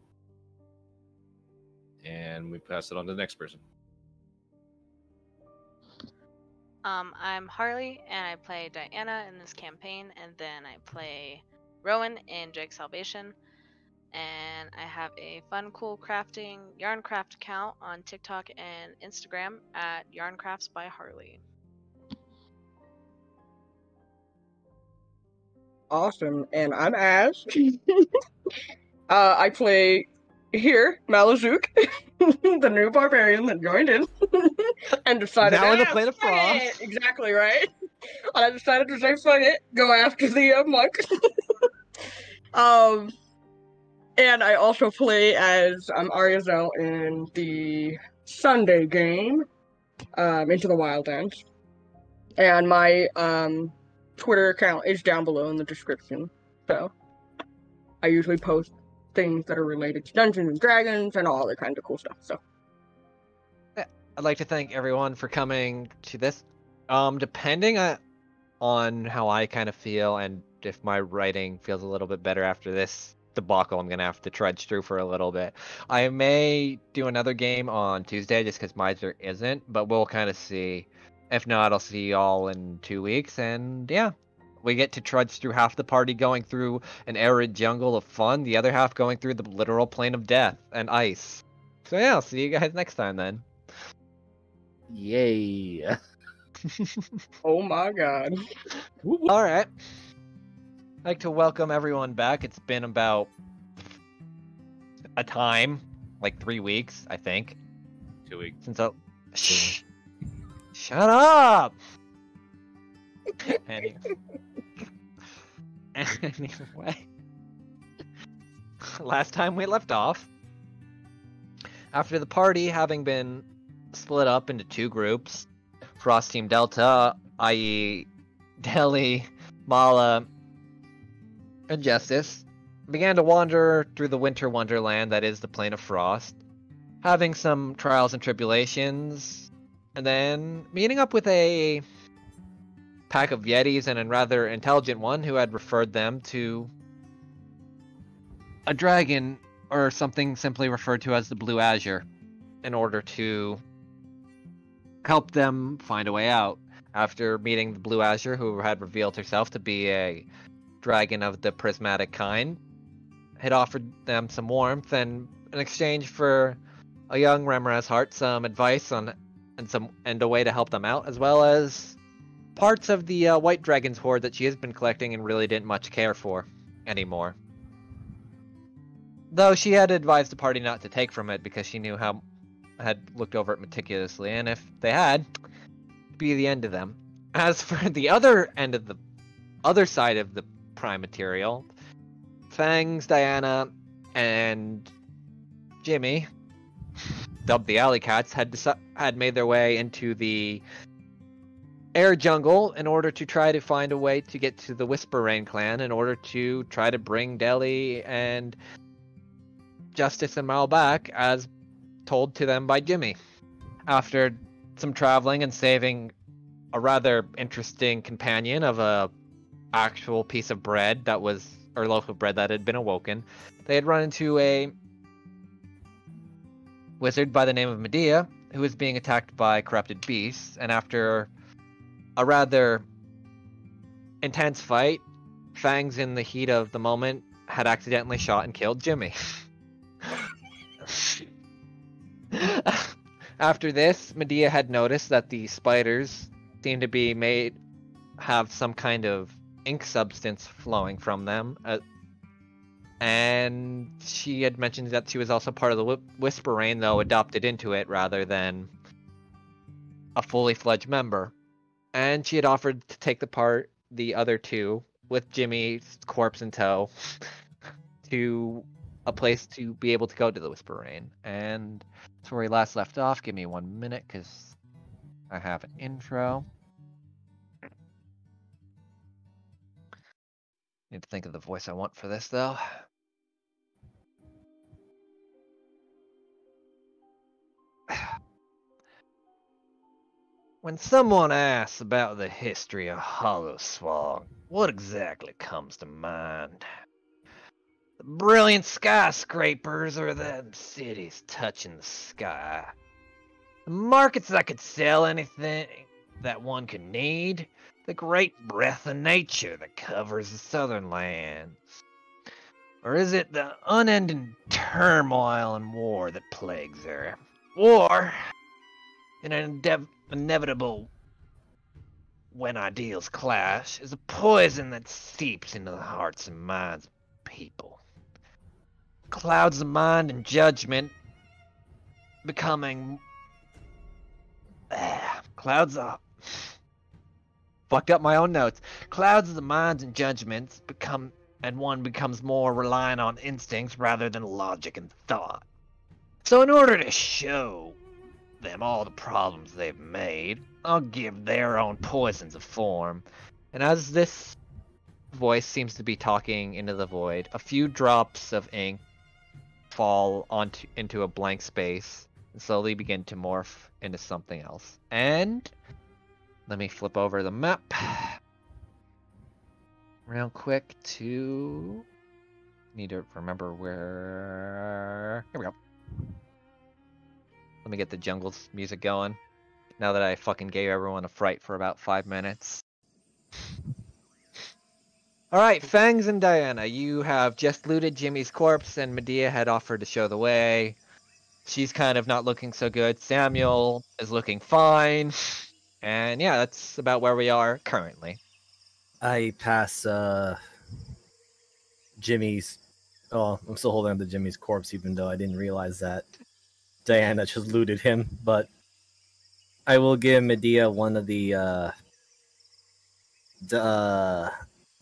And we pass it on to the next person. I'm Harley, and I play Diana in this campaign, and then I play Rowan in Drake Salvation. And I have a fun, cool crafting yarn craft account on TikTok and Instagram at Yarncrafts by Harley. Awesome. And I'm Az. I play here, Malazuk, the new barbarian that joined in and decided Now in the "Ah, Plane of fuck Frost." it." Exactly right. And I decided to say fuck it, go after the monk. And I also play as Ariazel in the Sunday game, Into the Wildlands. And my Twitter account is down below in the description. So I usually post things that are related to Dungeons and Dragons and all other kinds of cool stuff. So I'd like to thank everyone for coming to this. Depending on how I kind of feel, and if my writing feels a little bit better after this debacle, I'm gonna have to trudge through for a little bit. I may do another game on Tuesday just because Miser isn't, but we'll kind of see. If not, I'll see y'all in 2 weeks, and yeah. We get to trudge through half the party going through an arid jungle of fun, the other half going through the literal plane of death and ice. So yeah, I'll see you guys next time then. Yay. oh my god. Alright. I'd like to welcome everyone back. It's been about a time, like 3 weeks, I think. 2 weeks. Since I... Shh. Shut up! Anyway. Anyway. Last time we left off, after the party having been split up into two groups, Frost Team Delta, i.e. Deli, Mala, and Justice, began to wander through the winter wonderland that is the Plane of Frost, having some trials and tribulations, and then meeting up with a pack of Yetis and a rather intelligent one who had referred them to a dragon, or something simply referred to as the Blue Azure, in order to help them find a way out. After meeting the Blue Azure, who had revealed herself to be a dragon of the prismatic kind, had offered them some warmth, and in exchange for a young Remra's heart, some advice on and a way to help them out, as well as parts of the White Dragon's hoard that she has been collecting and really didn't much care for anymore. Though she had advised the party not to take from it because she knew how had looked over it meticulously, and if they had, it'd be the end of them. As for the other end of the other side of the prime material, Fangs, Diana, and Jimmy, dubbed the Alley Cats, had made their way into the air jungle in order to try to find a way to get to the Whisper Rain clan in order to try to bring Deli and Justice and Mal back as told to them by Jimmy. After some traveling and saving a rather interesting companion of a actual piece of bread that was, or loaf of bread that had been awoken, they had run into a wizard by the name of Medea who was being attacked by corrupted beasts, and after a rather intense fight, Fangs, in the heat of the moment, had accidentally shot and killed Jimmy. After this, Medea had noticed that the spiders seemed to be have some kind of ink substance flowing from them, and she had mentioned that she was also part of the Whisper Rain, though adopted into it rather than a fully fledged member. And she had offered to take the other two, with Jimmy's corpse in tow, to a place to be able to go to the Whisper Rain. And that's where we last left off. Give me 1 minute, because I have an intro. Need to think of the voice I want for this, though. When someone asks about the history of Hollowswog, what exactly comes to mind? The brilliant skyscrapers, or the cities touching the sky? The markets that could sell anything that one could need? The great breadth of nature that covers the southern lands? Or is it the unending turmoil and war that plagues her? War, in an inevitable when ideals clash, is a poison that seeps into the hearts and minds of people. Clouds the mind and judgment, becoming clouds up. Fucked up my own notes. Clouds of the minds and judgments become, and one becomes more reliant on instincts rather than logic and thought. So in order to show them all the problems they've made, I'll give their own poisons a form. And as this voice seems to be talking into the void, a few drops of ink fall into a blank space and slowly begin to morph into something else. And let me flip over the map real quick to need to remember where. Here we go. Let me get the jungle's music going. Now that I fucking gave everyone a fright for about 5 minutes. Alright, Fangs and Diana, you have just looted Jimmy's corpse, and Medea had offered to show the way. She's kind of not looking so good. Samuel is looking fine. And yeah, that's about where we are currently. I pass Jimmy's. Oh, I'm still holding on to Jimmy's corpse, even though I didn't realize that Diana just looted him. But I will give Medea one of the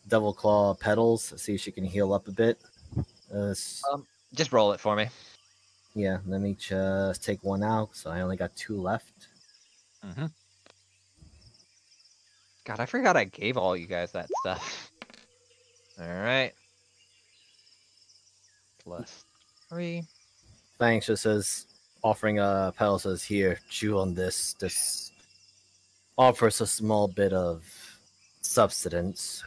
double claw petals. See if she can heal up a bit. Just roll it for me. Yeah, let me just take one out. So I only got 2 left. Mm-hmm. God, I forgot I gave all you guys that stuff. All right. +3. Thanks. Just says offering a petal says here, chew on this. This offers a small bit of substance.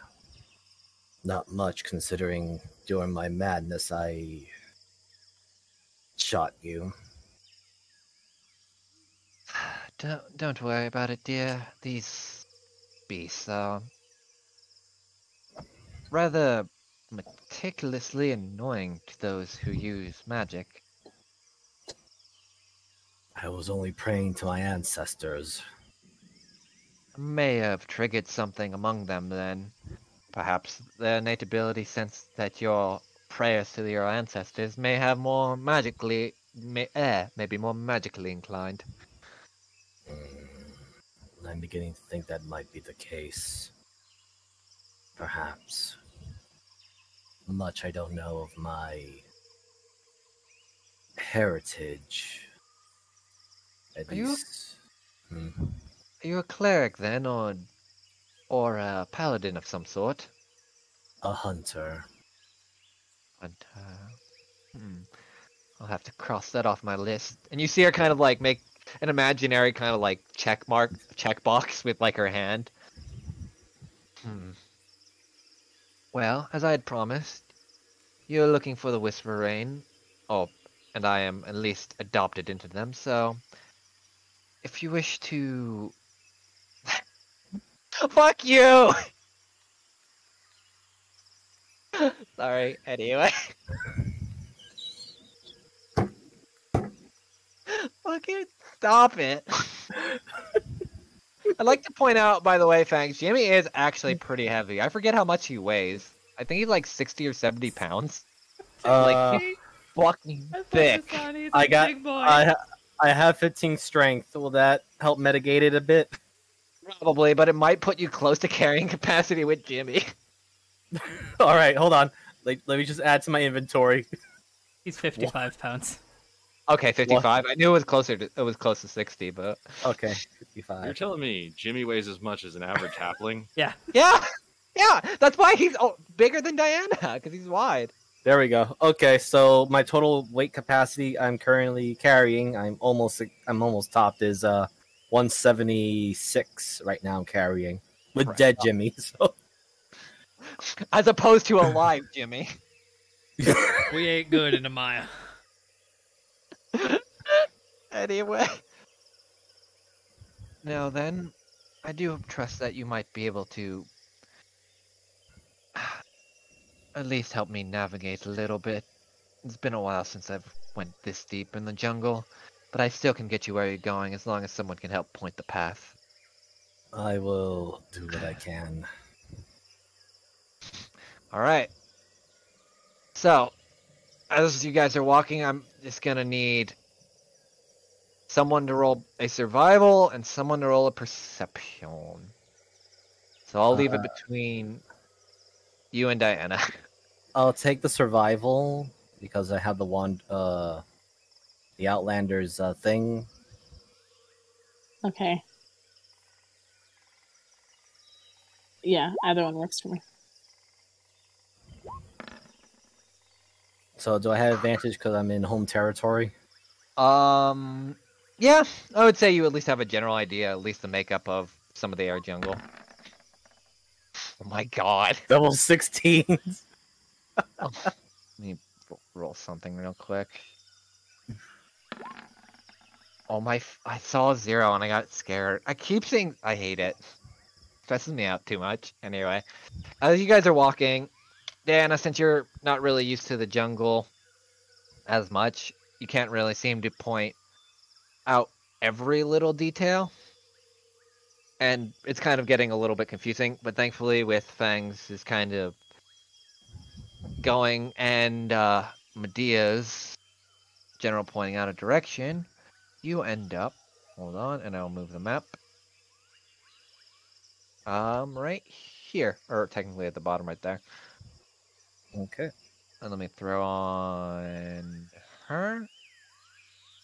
Not much considering during my madness I shot you. Don't worry about it, dear. These beasts are rather meticulously annoying to those who use magic. I was only praying to my ancestors. May have triggered something among them then. Perhaps their innate ability sensed that your prayers to your ancestors may have more magically, maybe more magically inclined. I'm beginning to think that might be the case. Perhaps. Much I don't know of my heritage. At least. Are you a cleric then, or a paladin of some sort? A hunter. I'll have to cross that off my list. And you see her kind of like make an imaginary kind of like checkbox with like her hand. Well, as I had promised, you're looking for the Whisper Rain. Oh, and I am at least adopted into them, so if you wish to... Fuck you! Sorry, anyway. Fucking stop it. I'd like to point out, by the way, Fangs, Jimmy is actually pretty heavy. I forget how much he weighs. I think he's like 60 or 70 pounds. Like, he's fucking thick. I have 15 strength. Will that help mitigate it a bit? Probably, but it might put you close to carrying capacity with Jimmy. All right, hold on. Let me just add to my inventory. He's 55 pounds. Okay, 55. I knew it was close to 60, but okay, 55. You're telling me Jimmy weighs as much as an average halfling? Yeah. Yeah. That's why he's bigger than Diana, because he's wide. There we go. Okay, so my total weight capacity I'm currently carrying, I'm almost topped, is 176 right now. I'm carrying with Right. dead Jimmy. So as opposed to alive Jimmy. We ain't good in the Maya. Anyway. Now then, I do trust that you might be able to at least help me navigate a little bit. It's been a while since I've went this deep in the jungle, but I still can get you where you're going as long as someone can help point the path. I will do what I can. Alright. So, as you guys are walking, I'm just gonna need someone to roll a survival and someone to roll a perception. So I'll leave it between you and Diana. I'll take the survival because I have the one, the Outlanders thing. Okay. Yeah, either one works for me. So do I have advantage because I'm in home territory? Yeah, I would say you at least have a general idea, at least the makeup of some of the air jungle. Oh my god. Double 16s. Let me roll something real quick. Oh my, I saw 0 and I got scared. I keep saying, I hate it. Stresses me out too much. Anyway, as you guys are walking, Diana, since you're not really used to the jungle as much, you can't really seem to point out every little detail. And it's kind of getting a little bit confusing, but thankfully with Fangs is kind of going and Medea's general pointing out a direction, you end up Hold on, and I'll move the map. Right here, or technically at the bottom right there. Okay. And let me throw on her.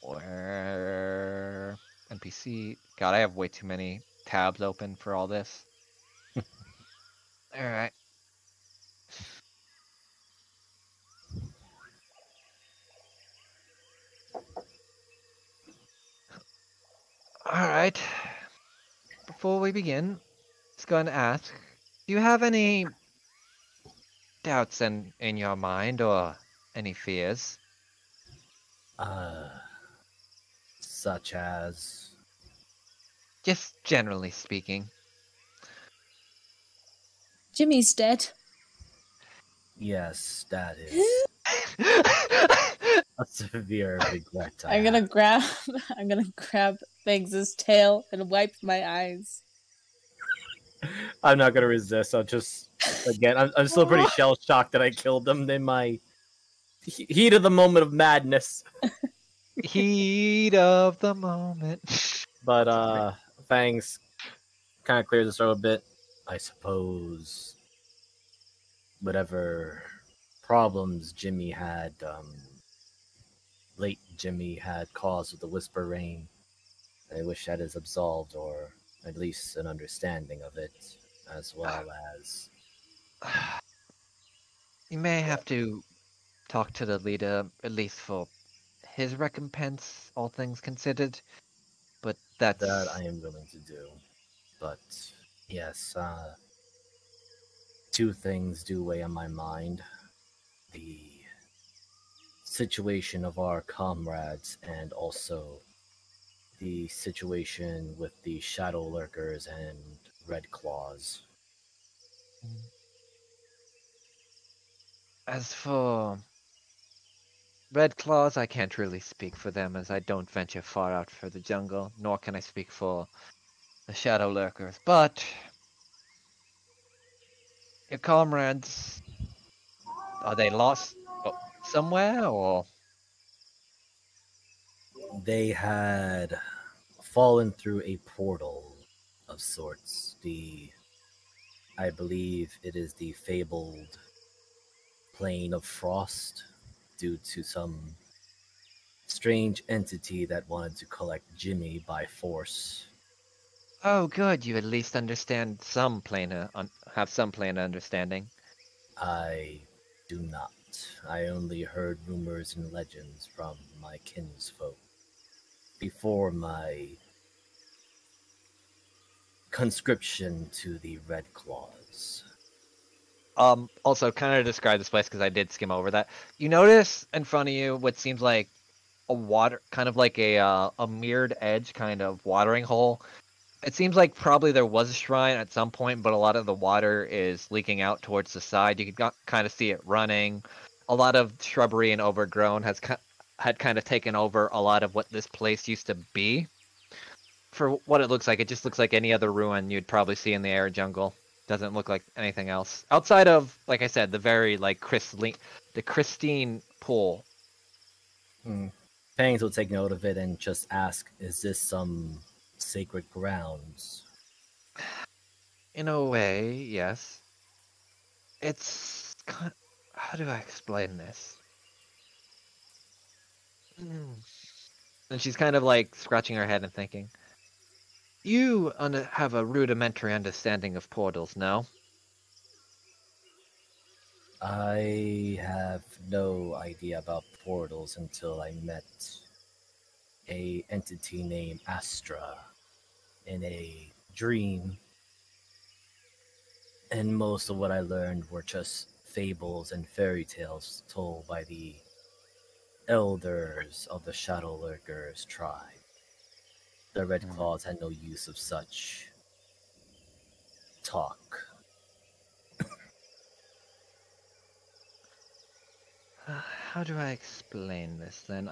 Where NPC? God, I have way too many tabs open for all this. All right. All right. Before we begin, just going to ask, do you have any doubts in your mind or any fears? Uh, such as. Just generally speaking. Jimmy's dead. Yes, that is a severe regret. I'm gonna grab Biggs's tail and wipe my eyes. I'm not gonna resist. I'll just again. I'm still pretty shell shocked that I killed them in my heat of the moment of madness. Heat of the moment. But Fangs kind of clears the throat a bit. I suppose whatever problems Jimmy had, late Jimmy had caused with the Whisper Rain, I wish that is absolved, or at least an understanding of it, as well as. You may have to talk to the leader, at least for his recompense, all things considered. But that's... That I am willing to do. But, yes, two things do weigh on my mind. The situation of our comrades, and also the situation with the Shadow Lurkers and Red Claws. As for Red Claws, I can't really speak for them, as I don't venture far out for the jungle, nor can I speak for the Shadow Lurkers. But your comrades, are they lost somewhere, or? They had fallen through a portal of sorts. I believe it is the fabled Plane of Frost, due to some strange entity that wanted to collect Jimmy by force. Oh, good. You at least understand some planar, have some planar understanding. I do not. I only heard rumors and legends from my kinsfolk before my conscription to the Red Claws. Also, kind of describe this place because I did skim over that. You notice in front of you what seems like a water, kind of like a mirrored edge kind of watering hole. It seems like probably there was a shrine at some point, but a lot of the water is leaking out towards the side. You can kind of see it running. A lot of shrubbery and overgrown had kind of taken over a lot of what this place used to be. For what it looks like, it just looks like any other ruin you'd probably see in the air jungle. Doesn't look like anything else outside of, like I said, the very like the Christine pool. Fangs will take note of it and just ask, "Is this some sacred grounds?" In a way, yes. It's kind. How do I explain this? And she's kind of like scratching her head and thinking. You have a rudimentary understanding of portals, no? I have no idea about portals until I met a entity named Astra in a dream. And most of what I learned were just fables and fairy tales told by the elders of the Shadow Lurkers tribe. The Red Claws had no use of such talk. How do I explain this then?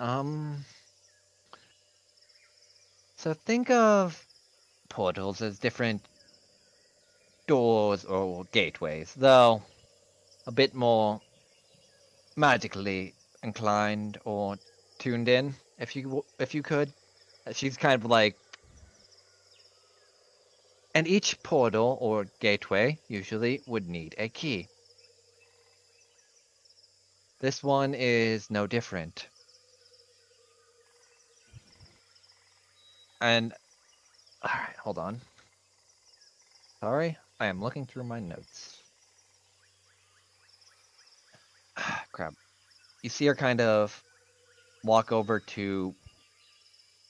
So think of portals as different doors or gateways, though a bit more magically inclined or tuned in, if you could. She's kind of like And each portal or gateway usually would need a key. This one is no different. And, alright, hold on. Sorry, I am looking through my notes. Crap. You see her kind of walk over to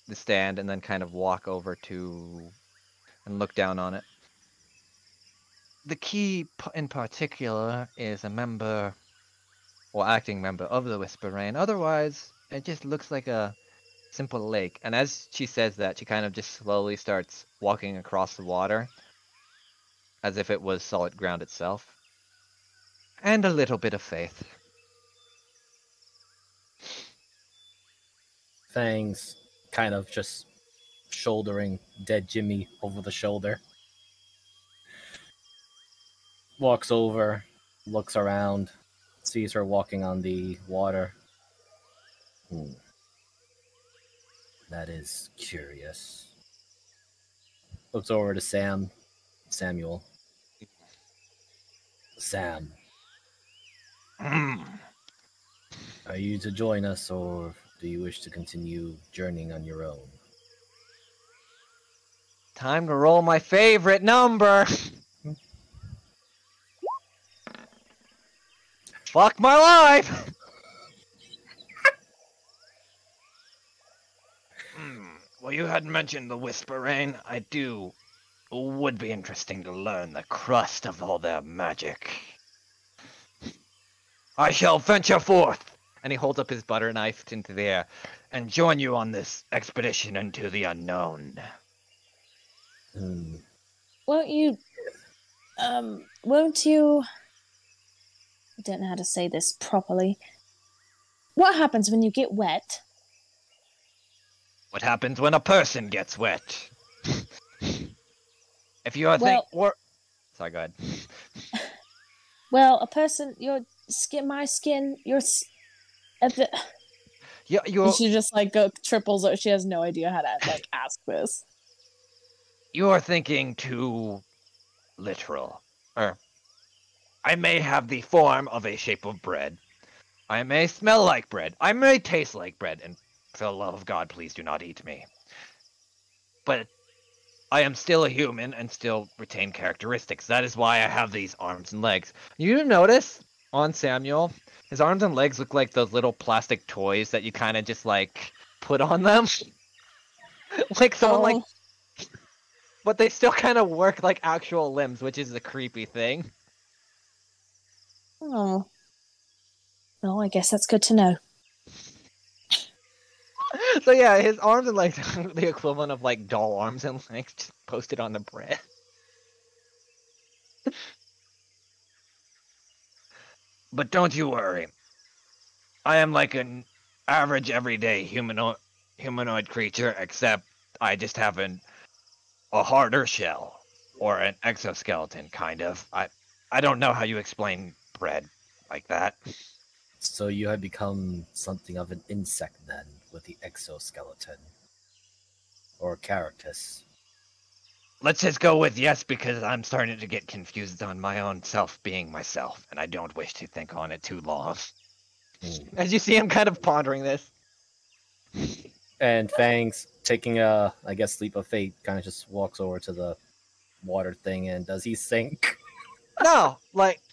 the stand and then kind of walk over to and look down on it. The key in particular is a member or acting member of the Whisper Rain. Otherwise, it just looks like a simple lake. And as she says that, she kind of just slowly starts walking across the water as if it was solid ground itself. And a little bit of faith. Fangs kind of just shouldering dead Jimmy over the shoulder. Walks over, looks around, sees her walking on the water. That is curious. Looks over to Samuel. Sam, are you to join us, or do you wish to continue journeying on your own? Time to roll my favorite number! Fuck my life! Well, you had mentioned the Whisper Rain. Would be interesting to learn the crust of all their magic. I shall venture forth! And he holds up his butter knife into the air, and join you on this expedition into the unknown. Won't you, I don't know how to say this properly. What happens when you get wet? What happens when a person gets wet? If you are Sorry, go ahead. Well, a person, your skin, my skin, she just triples. She has no idea how to ask this. You are thinking too literal. I may have the form of a shape of bread. I may smell like bread. I may taste like bread. And for the love of God, please do not eat me. But I am still a human and still retain characteristics. That is why I have these arms and legs. You notice on Samuel, his arms and legs look like those little plastic toys that you kind of just put on them. But they still kind of work like actual limbs, which is the creepy thing. Oh. Well, I guess that's good to know. So yeah, his arms and legs are the equivalent of doll arms and legs just posted on the bread. But don't you worry. I am like an average everyday humanoid creature, except I just have a harder shell. Or an exoskeleton, kind of. I don't know how you explain bread like that. So you have become something of an insect then, with the exoskeleton. Or carapace. Let's just go with yes, because I'm starting to get confused on my own self being myself, and I don't wish to think on it too long. As you see him kind of pondering this. And Fangs, taking a, leap of faith, kind of just walks over to the water thing, and does he sink? No,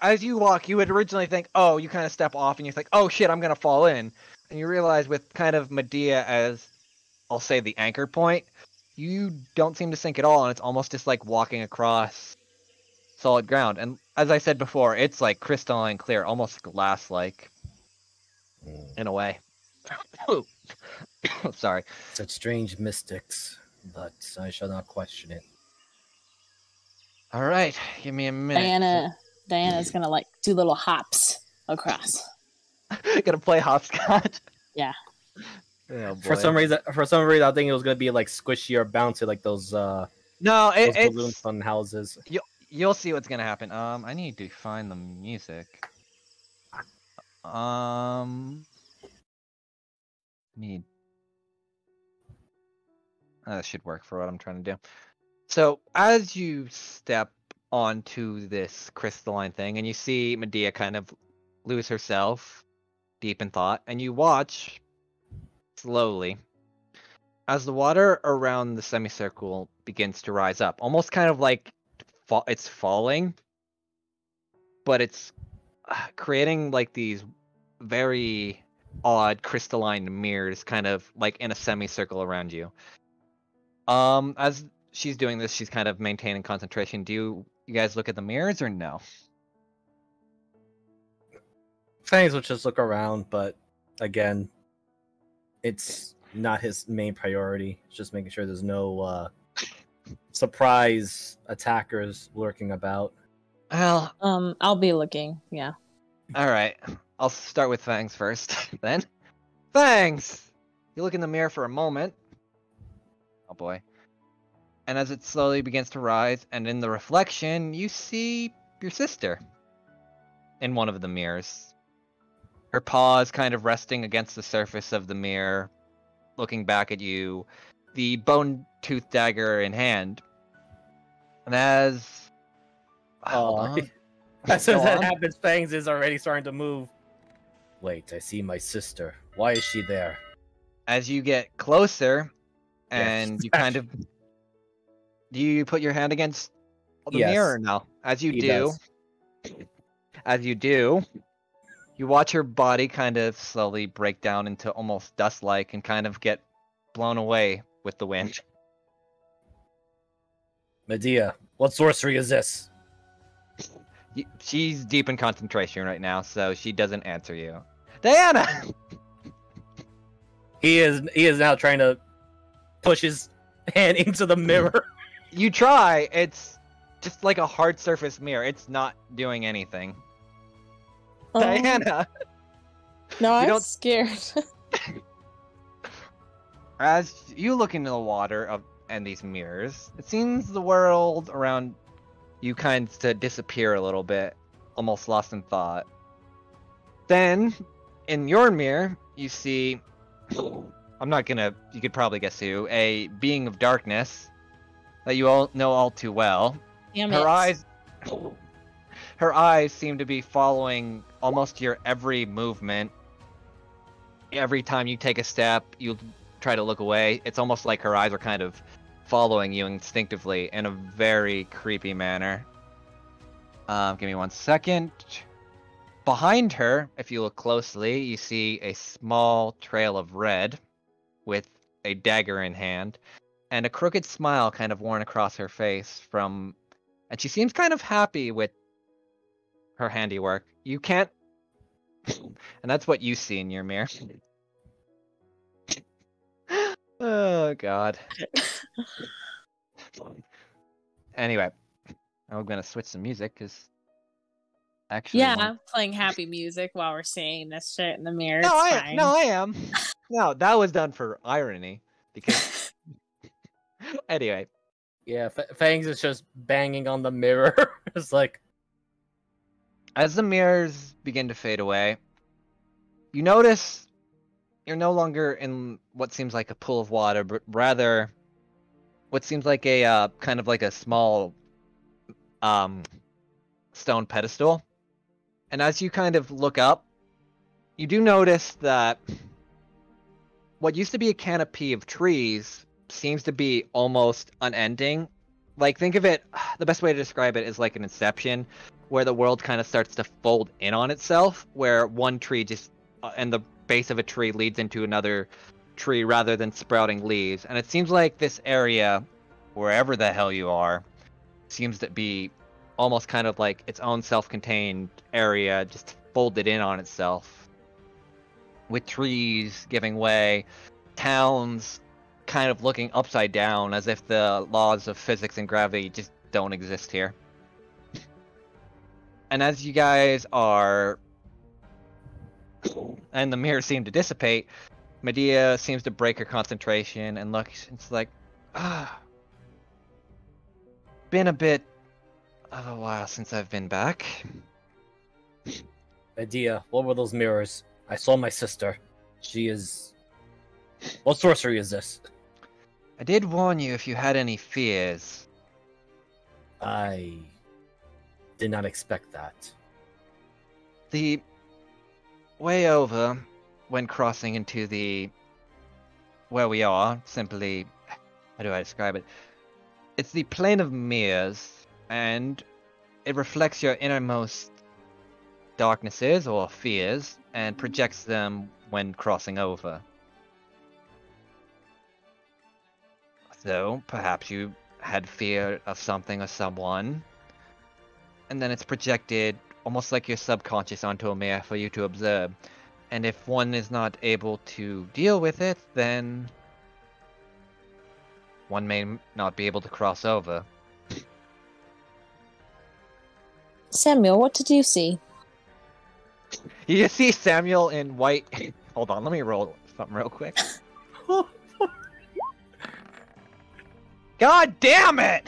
as you walk, you would originally think, oh, you kind of step off, and you think, oh shit, I'm gonna fall in. And you realize with kind of Medea as, I'll say, the anchor point, you don't seem to sink at all, and it's almost just like walking across solid ground. And as I said before, it's crystalline clear, almost glass-like, in a way. Sorry. Such strange mystics, but I shall not question it. All right, give me a minute. Diana's gonna do little hops across. Gonna play hopscotch. Yeah. Oh, for some reason, I think it was gonna be squishy or bouncy, those. No, those balloons from houses. You'll see what's gonna happen. I need to find the music. That should work for what I'm trying to do. So as you step onto this crystalline thing, and you see Medea kind of lose herself deep in thought, and you watch slowly as the water around the semicircle begins to rise up, almost kind of like it's falling, but it's creating like these very odd crystalline mirrors, kind of like in a semicircle around you. As she's doing this, she's kind of maintaining concentration. Do you guys look at the mirrors or no? Fangs will just look around, but again, it's not his main priority. It's just making sure there's no surprise attackers lurking about. Well, I'll be looking. Yeah. all right. I'll start with Fangs first, then. Fangs! You look in the mirror for a moment. Oh boy. And as it slowly begins to rise, and in the reflection, you see your sister in one of the mirrors. Her paws kind of resting against the surface of the mirror, looking back at you, the bone-toothed dagger in hand. And as... Hold on. As soon as Go that on. happens, Fangs is already starting to move. Wait, I see my sister. Why is she there? As you get closer, and Yes. you kind of... Do you put your hand against the Yes. mirror now? As you He do, you watch her body kind of slowly break down into almost dust-like and kind of get blown away with the wind. Medea, what sorcery is this? She's deep in concentration right now, so she doesn't answer you. Diana! He is now trying to push his hand into the mirror. You try. It's just like a hard surface mirror. It's not doing anything. Diana! No, I'm don't- scared. As you look into the water and these mirrors, it seems the world around you kind of disappear a little bit, almost lost in thought. Then, in your mirror, you see, you could probably guess who, a being of darkness that you all know all too well. Damn Her it. eyes seem to be following almost your every movement. Every time you take a step, you try to look away. It's almost like her eyes are kind of following you instinctively in a very creepy manner. Give me 1 second. Behind her, if you look closely, you see a small trail of red with a dagger in hand and a crooked smile kind of worn across her face and she seems kind of happy with her handiwork. You can't and that's what you see in your mirror. Oh god. Anyway, I'm gonna switch some music because actually Yeah, playing happy music while we're seeing this shit in the mirror. No, It's I fine. am. No, that was done for irony because anyway. Yeah, Fangs is just banging on the mirror. It's like, As the mirrors begin to fade away, you notice you're no longer in what seems like a pool of water, but rather what seems like a kind of like a small stone pedestal. And as you kind of look up, you do notice that what used to be a canopy of trees seems to be almost unending. Like, think of it, the best way to describe it is like an Inception, where the world kind of starts to fold in on itself, where one tree just, and the base of a tree leads into another tree rather than sprouting leaves. And it seems like this area, wherever the hell you are, seems to be almost kind of like its own self-contained area, just folded in on itself. With trees giving way, towns kind of looking upside down as if the laws of physics and gravity just don't exist here. And as you guys are... and the mirrors seem to dissipate, Medea seems to break her concentration and looks, it's like, been a bit of a while since I've been back. Medea, what were those mirrors? I saw my sister. She is... What sorcery is this? I did warn you if you had any fears. I did not expect that. The way over, when crossing into the where we are, simply, how do I describe it? It's the plane of mirrors, and it reflects your innermost darknesses or fears and projects them when crossing over. So, perhaps you had fear of something or someone, and then it's projected almost like your subconscious onto a mirror for you to observe. And if one is not able to deal with it, then one may not be able to cross over. Samuel, what did you see? You see Samuel in white. Hold on, let me roll something real quick. God damn it!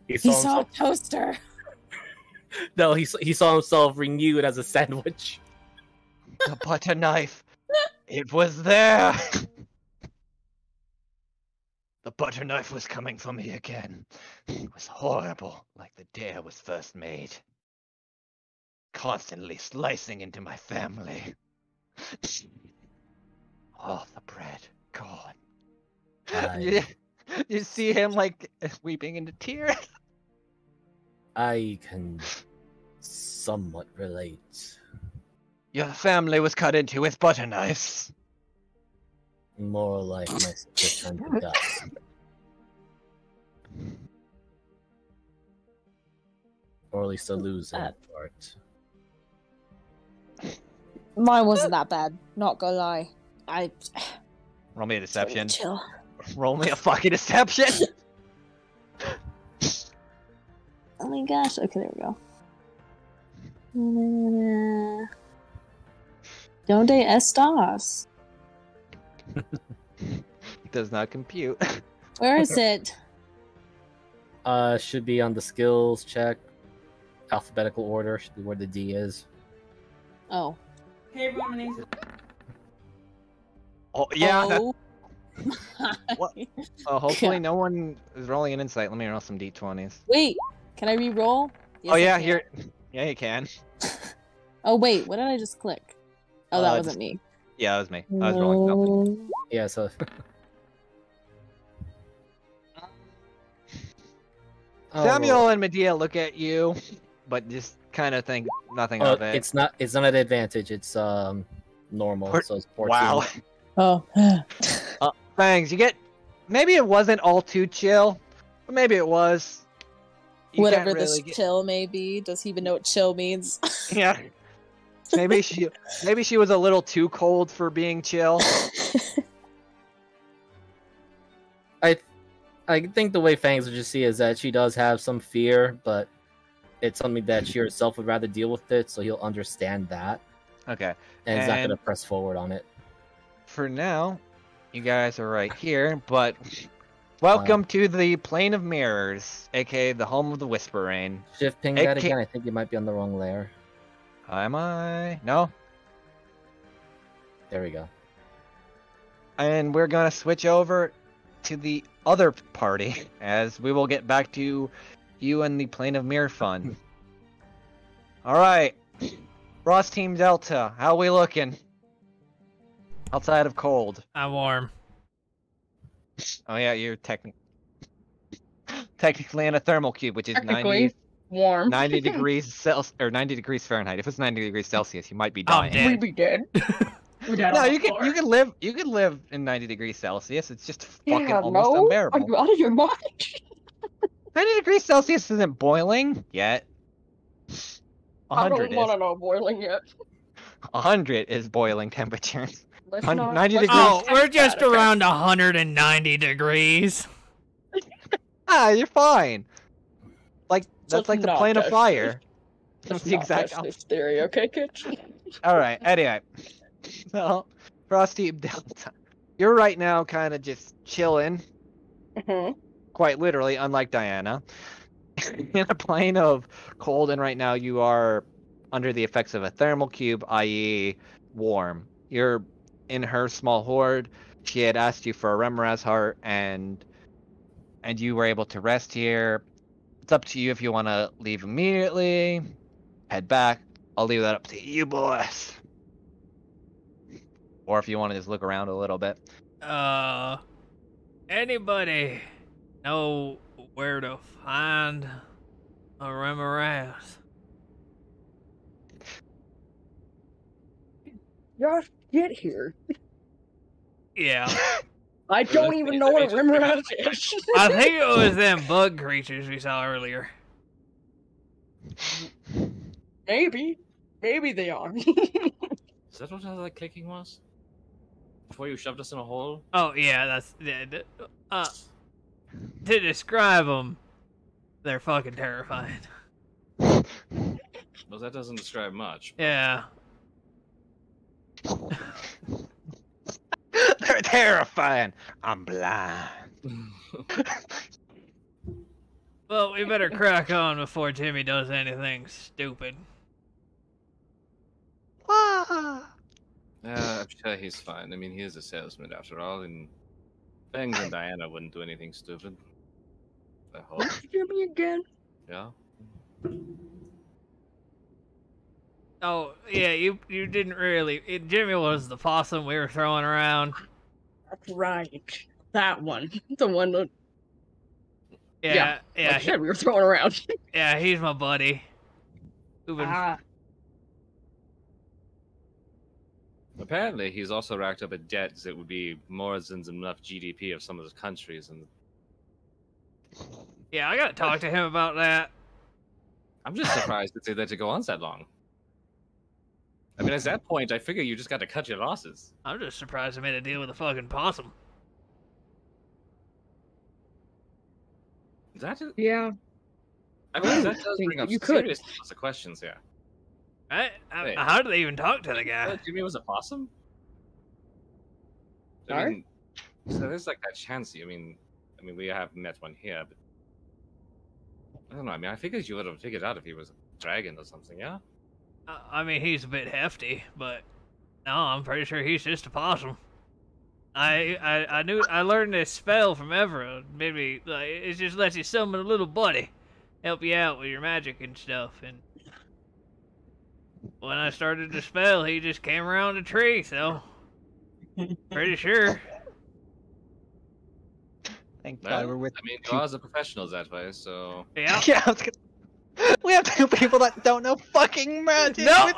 He saw a toaster. No, he saw himself renewed as a sandwich. The butter knife. It was there. The butter knife was coming for me again. It was horrible, like the day I was first made. Constantly slicing into my family. Oh, the bread. God. You see him, like, weeping into tears? I can somewhat relate. Your family was cut into with butter knives. More like my sister turned to dust. Or at least a lose that part. Mine wasn't that bad, not gonna lie. Roll me a deception. Chill. Roll me a fucking deception. Oh my gosh. Okay, there we go. Donde estas? Does not compute. Where is it? Should be on the skills check. Alphabetical order should be where the D is. Oh. Hey everyone, my name's... Oh, yeah. Oh. What? Hopefully no one is rolling an insight. Let me roll some d20s. Wait, can I re-roll? Yes, Oh I yeah, can. here. Yeah, you can. Oh wait, what did I just click? Oh, that wasn't me. Yeah, that was me. I was rolling something. Yeah, so Samuel and Medea look at you, but just kind of think nothing of it. It's not an advantage, it's normal, so it's 14. Wow. Oh. Thanks. You get. Maybe it wasn't all too chill, but maybe it was. You Whatever can't this really get- chill may be. Does he even know what chill means? Yeah. Maybe she was a little too cold for being chill. I think the way Fangs would just see is that she does have some fear, but it's something that she herself would rather deal with it, so he'll understand that. Okay. And he's not going to press forward on it. For now, you guys are right here, but welcome to the Plane of Mirrors, aka the home of the Whisper Rain. Shift ping that again, I think you might be on the wrong layer. Am I? No? There we go. And we're gonna switch over to the other party, as we will get back to you and the Plane of Mirror fun. Alright. Ross Team Delta, how we looking? Outside of cold. I'm warm. Oh yeah, you're technically in a thermal cube, which is 90 warm. 90 degrees Celsius or 90 degrees Fahrenheit. If it's 90 degrees Celsius, you might be I'm dying. dead. We'd be dead. No, you can live in 90 degrees Celsius. It's just fucking Yeah, almost no? unbearable. Are you out of your mind? 90 degrees Celsius isn't boiling yet. I 100 don't want to is. know boiling yet. 100 is boiling temperature. Let's 90 let's degrees. Oh, not we're touch just that, okay? around 190 degrees. You're fine. Like that's Let's like the not plane of test fire. Let's That's the not exact test this theory, okay, kids? All right. Anyway, so Frosty Delta, you're right now kind of just chilling, quite literally, unlike Diana, in a plane of cold, and right now you are under the effects of a thermal cube, i.e., warm. You're in her small horde. She had asked you for a Remoraz heart, and you were able to rest here. It's up to you if you want to leave immediately, head back. I'll leave that up to you boys. Or if you want to just look around a little bit. Anybody know where to find a Remoraz? Just get here. Yeah. I don't even know what a Rimmerhouse is. I think it was them bug creatures we saw earlier. Maybe. Maybe they are. Is that what that clicking was? Before you shoved us in a hole? Oh, yeah, that's... to describe them, they're fucking terrifying. Well, that doesn't describe much. Yeah. They're terrifying. I'm blind. Well, we better crack on before Timmy does anything stupid. I'm sure he's fine. I mean, he is a salesman after all, and Fangs and Diana wouldn't do anything stupid. I hope. What's Jimmy again? Yeah. Oh, yeah, you didn't really... Jimmy was the possum we were throwing around. That's right. That one. The one that... Yeah. Like I said, we were throwing around. Yeah, he's my buddy. Apparently, he's also racked up a debt that would be more than enough GDP of some of the countries, and Yeah, I gotta talk to him about that. I'm just surprised that they let it go on that long. I mean, at that point, I figure you just got to cut your losses. I'm just surprised I made a deal with a fucking possum. That is... Yeah. I mean, that does bring up serious questions here. Right? Wait. How do they even talk to the guy? Jimmy was a possum? I Sorry? mean, so there's like that chance. I mean, we have met one here, but I don't know. I mean, I figured you would have figured out if he was a dragon or something. Yeah. I mean, he's a bit hefty, but no, I'm pretty sure he's just a possum. I learned this spell from Evra. Maybe like it just lets you summon a little buddy, help you out with your magic and stuff. And when I started the spell, he just came around the tree. So pretty sure. Thank God we're with. I mean, you are the professionals that way, so. Yeah. Yeah. We have two people that don't know fucking magic. No.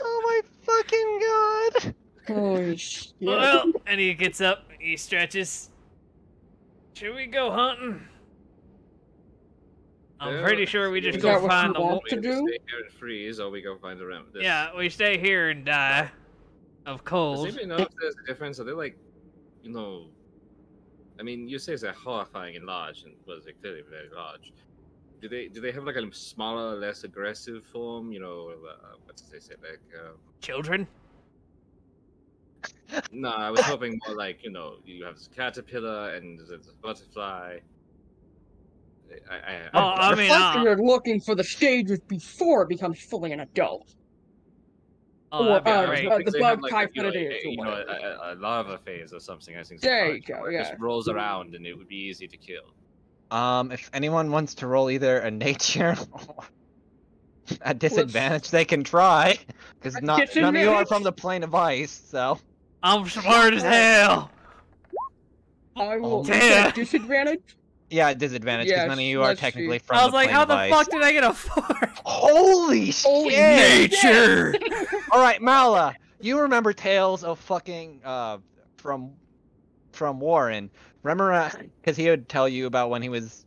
Oh my fucking God. Holy shit. Well, and he gets up, he stretches. Should we go hunting? I'm pretty sure we just go find the wolf. to do? Stay here and freeze, or we go find a ram. Yeah, we stay here and die of cold. Does anybody know if there's a difference? Are they like, you know? I mean, you say they're horrifying and large, and well, they're clearly very large. Do they have like a smaller, less aggressive form? You know, what did they say? Like children? No, I was hoping more like, you know, you have this caterpillar and there's a butterfly. I mean, you're looking for the stages before it becomes fully an adult. Oh, or great. the bug type that it is. You know, a larva phase or something. I think. There you go. Yeah. Just rolls around and it would be easy to kill. If anyone wants to roll either a nature or a disadvantage, they can try. Because none of you are from the plane of ice, so. I'm smart as hell. I will Damn. Disadvantage. Yeah, disadvantage because none of you are technically from I was the like, plane how of the ice. fuck did I get a 4? Holy shit! Nature. All right, Mala, you remember tales of fucking from Warren? Remember, because he would tell you about when he was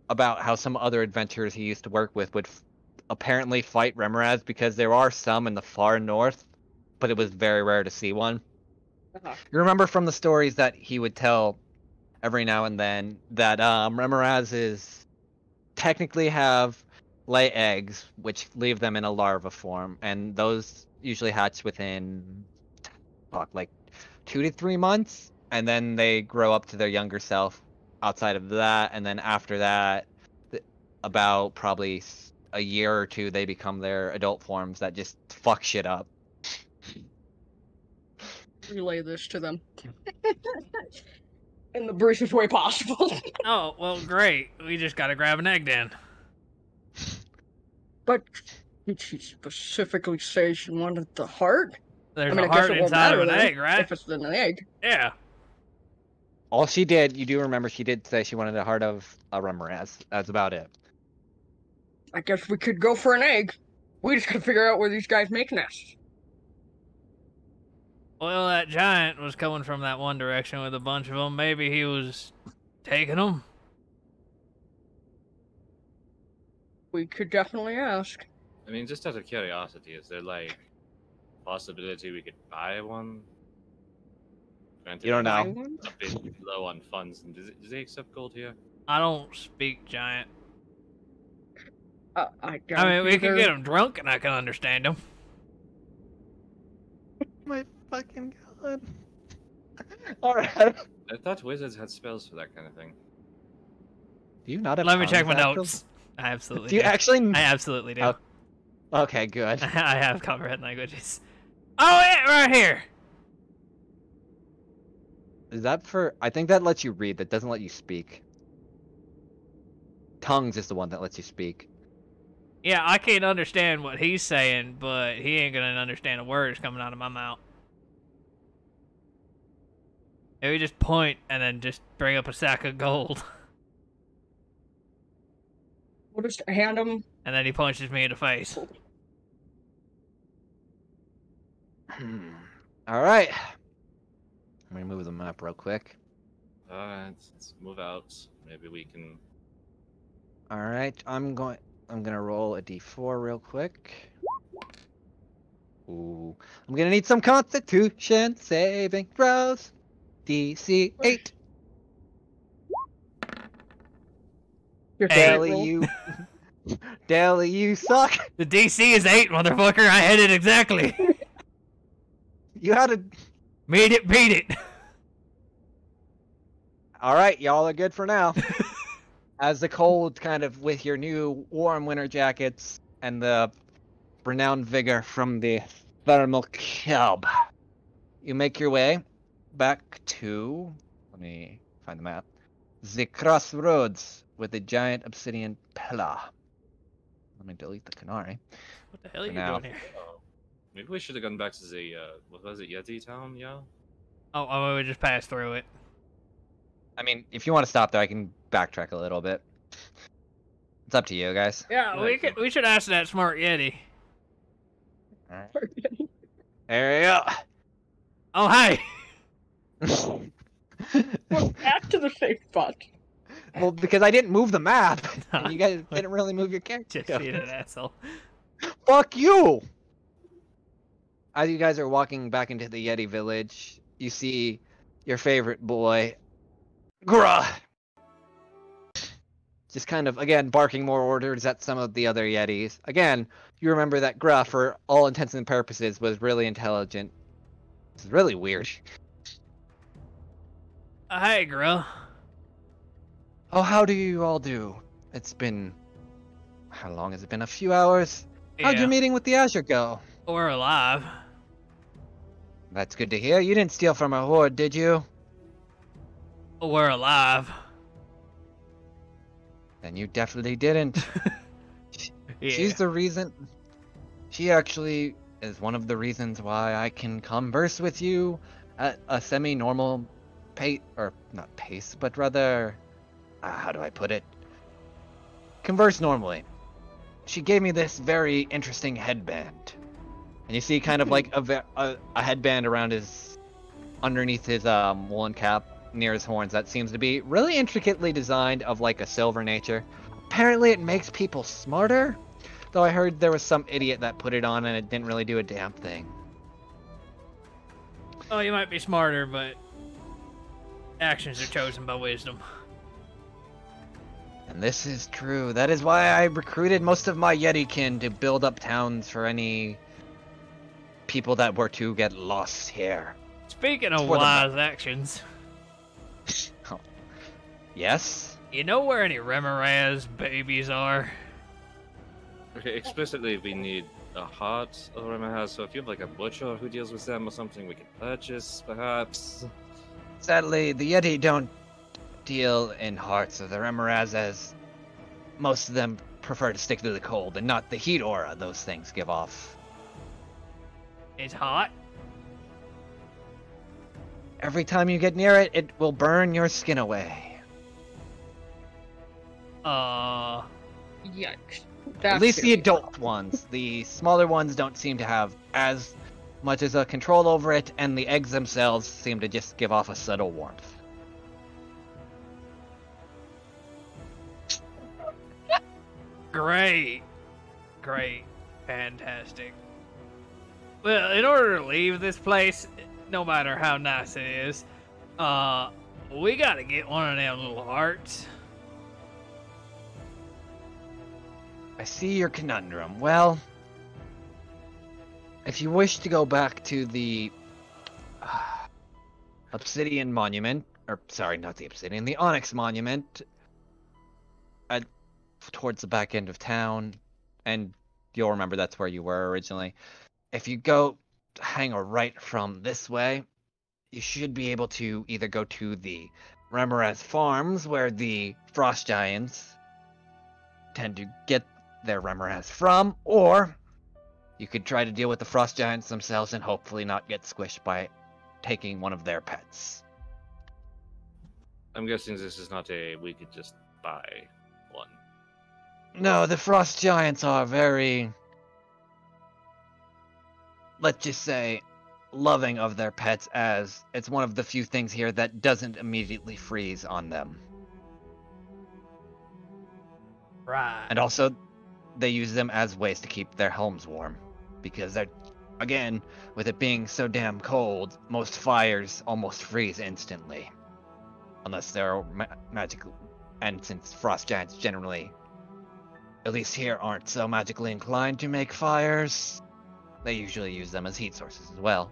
about how some other adventurers he used to work with would apparently fight Remoraz because there are some in the far north, but it was very rare to see one. You remember from the stories that he would tell every now and then that Remorazes technically lay eggs, which leave them in a larva form, and those usually hatch within like 2 to 3 months, and then they grow up to their younger self outside of that, and then after that, about probably a year or two, they become their adult forms that just fuck shit up. Relay this to them. in the briefest way possible. Oh, well, great. We just gotta grab an egg then. But did she specifically say she wanted the heart? There's I mean, a I guess heart it won't inside of matter an then, egg, right? if it's in an egg. Yeah. All she did, you do remember, she did say she wanted the heart of a Remoraz. That's about it. I guess we could go for an egg. We just gotta figure out where these guys make nests. Well, that giant was coming from that one direction with a bunch of them. Maybe he was taking them. We could definitely ask. I mean, just out of curiosity, is there like possibility we could buy one? Granted, You don't know. Buy one? a bit low on funds. And does they accept gold here? I don't speak giant. I don't I mean, we can either. get him drunk and I can understand him. My fucking god. Alright. I thought wizards had spells for that kind of thing. Do you not have Let me check my tongues, notes. I absolutely Do you actually? I absolutely do. Oh, okay, good. I have comprehend languages. Oh, yeah, right here. Is that for? I think that lets you read. That doesn't let you speak. Tongues is the one that lets you speak. Yeah, I can't understand what he's saying, but he ain't gonna understand a word that's coming out of my mouth. Maybe just point and then just bring up a sack of gold. We'll just hand him. And then he punches me in the face. Alright. Let me move the map real quick. Alright, let's move out. Maybe we can. Alright, I'm gonna roll a d4 real quick. Ooh. I'm gonna need some constitution saving throws. DC 8. Your Daily, roll. you. Daily, you suck. The DC is 8, motherfucker. I hit it exactly. You had to. Beat it. Alright, y'all are good for now. As the cold, kind of with your new warm winter jackets and the renowned vigor from the thermal cub, you make your way back to. Let me find the map. The crossroads with the giant obsidian pillar. Let me delete the Canary. What the hell are you now. doing here? Maybe we should have gone back to the what was it, Yeti Town? Yeah. Oh, we just passed through it. I mean, if you want to stop there, I can backtrack a little bit. It's up to you guys. Yeah, we should ask that smart Yeti. Alright. There you go. Oh, hey! Well, back to the safe spot. Well, because I didn't move the map. And you guys didn't really move your character. Just being an asshole. Fuck you! As you guys are walking back into the Yeti village, you see your favorite boy, Gruh! Just kind of, again, barking more orders at some of the other Yetis. Again, you remember that Gruh, for all intents and purposes, was really intelligent. It's really weird. Hey, girl. Oh, how do you all do? It's been... How long has it been? A few hours? How'd Yeah. your meeting with the Azure go? We're alive. That's good to hear. You didn't steal from a horde, did you? We're alive. Then you definitely didn't. Yeah. She's the reason. She actually is one of the reasons why I can converse with you at a semi-normal pace, or not pace, but rather, how do I put it? Converse normally. She gave me this very interesting headband, and you see kind of like a headband around his, underneath his woolen cap near his horns that seems to be really intricately designed of like a silver nature. Apparently it makes people smarter, though I heard there was some idiot that put it on and it didn't really do a damn thing. Oh, you might be smarter, but actions are chosen by wisdom. And this is true. That is why I recruited most of my Yetikin to build up towns for any people that were to get lost here. Speaking of For the wise actions, Oh. Yes? you know where any Remoraz babies are? Okay, explicitly we need a heart of Remoraz, so if you have like a butcher who deals with them or something, we can purchase, perhaps. Sadly, the Yeti don't deal in hearts of the Remoraz, as most of them prefer to stick to the cold and not the heat aura those things give off. It's hot. Every time you get near it, it will burn your skin away. Yikes. At least the adult ones. The smaller ones don't seem to have as much as a control over it, and the eggs themselves seem to just give off a subtle warmth. Great. Great. Fantastic. Well, in order to leave this place, no matter how nice it is, we gotta get one of them little hearts. I see your conundrum. Well, if you wish to go back to the Obsidian Monument, or sorry, not the Obsidian, the Onyx Monument, towards the back end of town, and you'll remember that's where you were originally. If you go hang a right from this way, you should be able to either go to the Remoraz Farms, where the Frost Giants tend to get their Remoraz from, or you could try to deal with the Frost Giants themselves and hopefully not get squished by taking one of their pets. I'm guessing this is not we could just buy one. No, the Frost Giants are very, let's just say, loving of their pets, as it's one of the few things here that doesn't immediately freeze on them. Right. And also, they use them as ways to keep their homes warm, because they're, again, with it being so damn cold, most fires almost freeze instantly. Unless they're magical, and since Frost Giants generally, at least here, aren't so magically inclined to make fires, they usually use them as heat sources as well.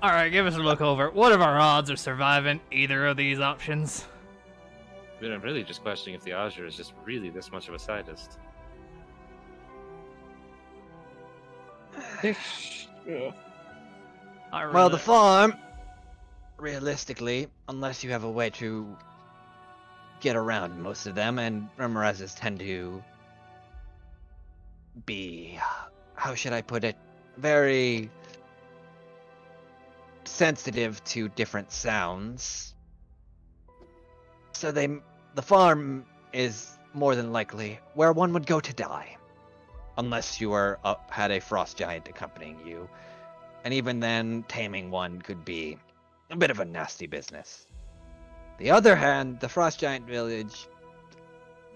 Alright, give us a look over. What are our odds of surviving either of these options? I mean, I'm really just questioning if the Azure is just really this much of a sadist. Well, the farm, realistically, unless you have a way to get around most of them, and Remorazes tend to be, how should I put it, very sensitive to different sounds. So the farm is more than likely where one would go to die, unless you were had a frost giant accompanying you, and even then, taming one could be a bit of a nasty business. The other hand, the frost giant village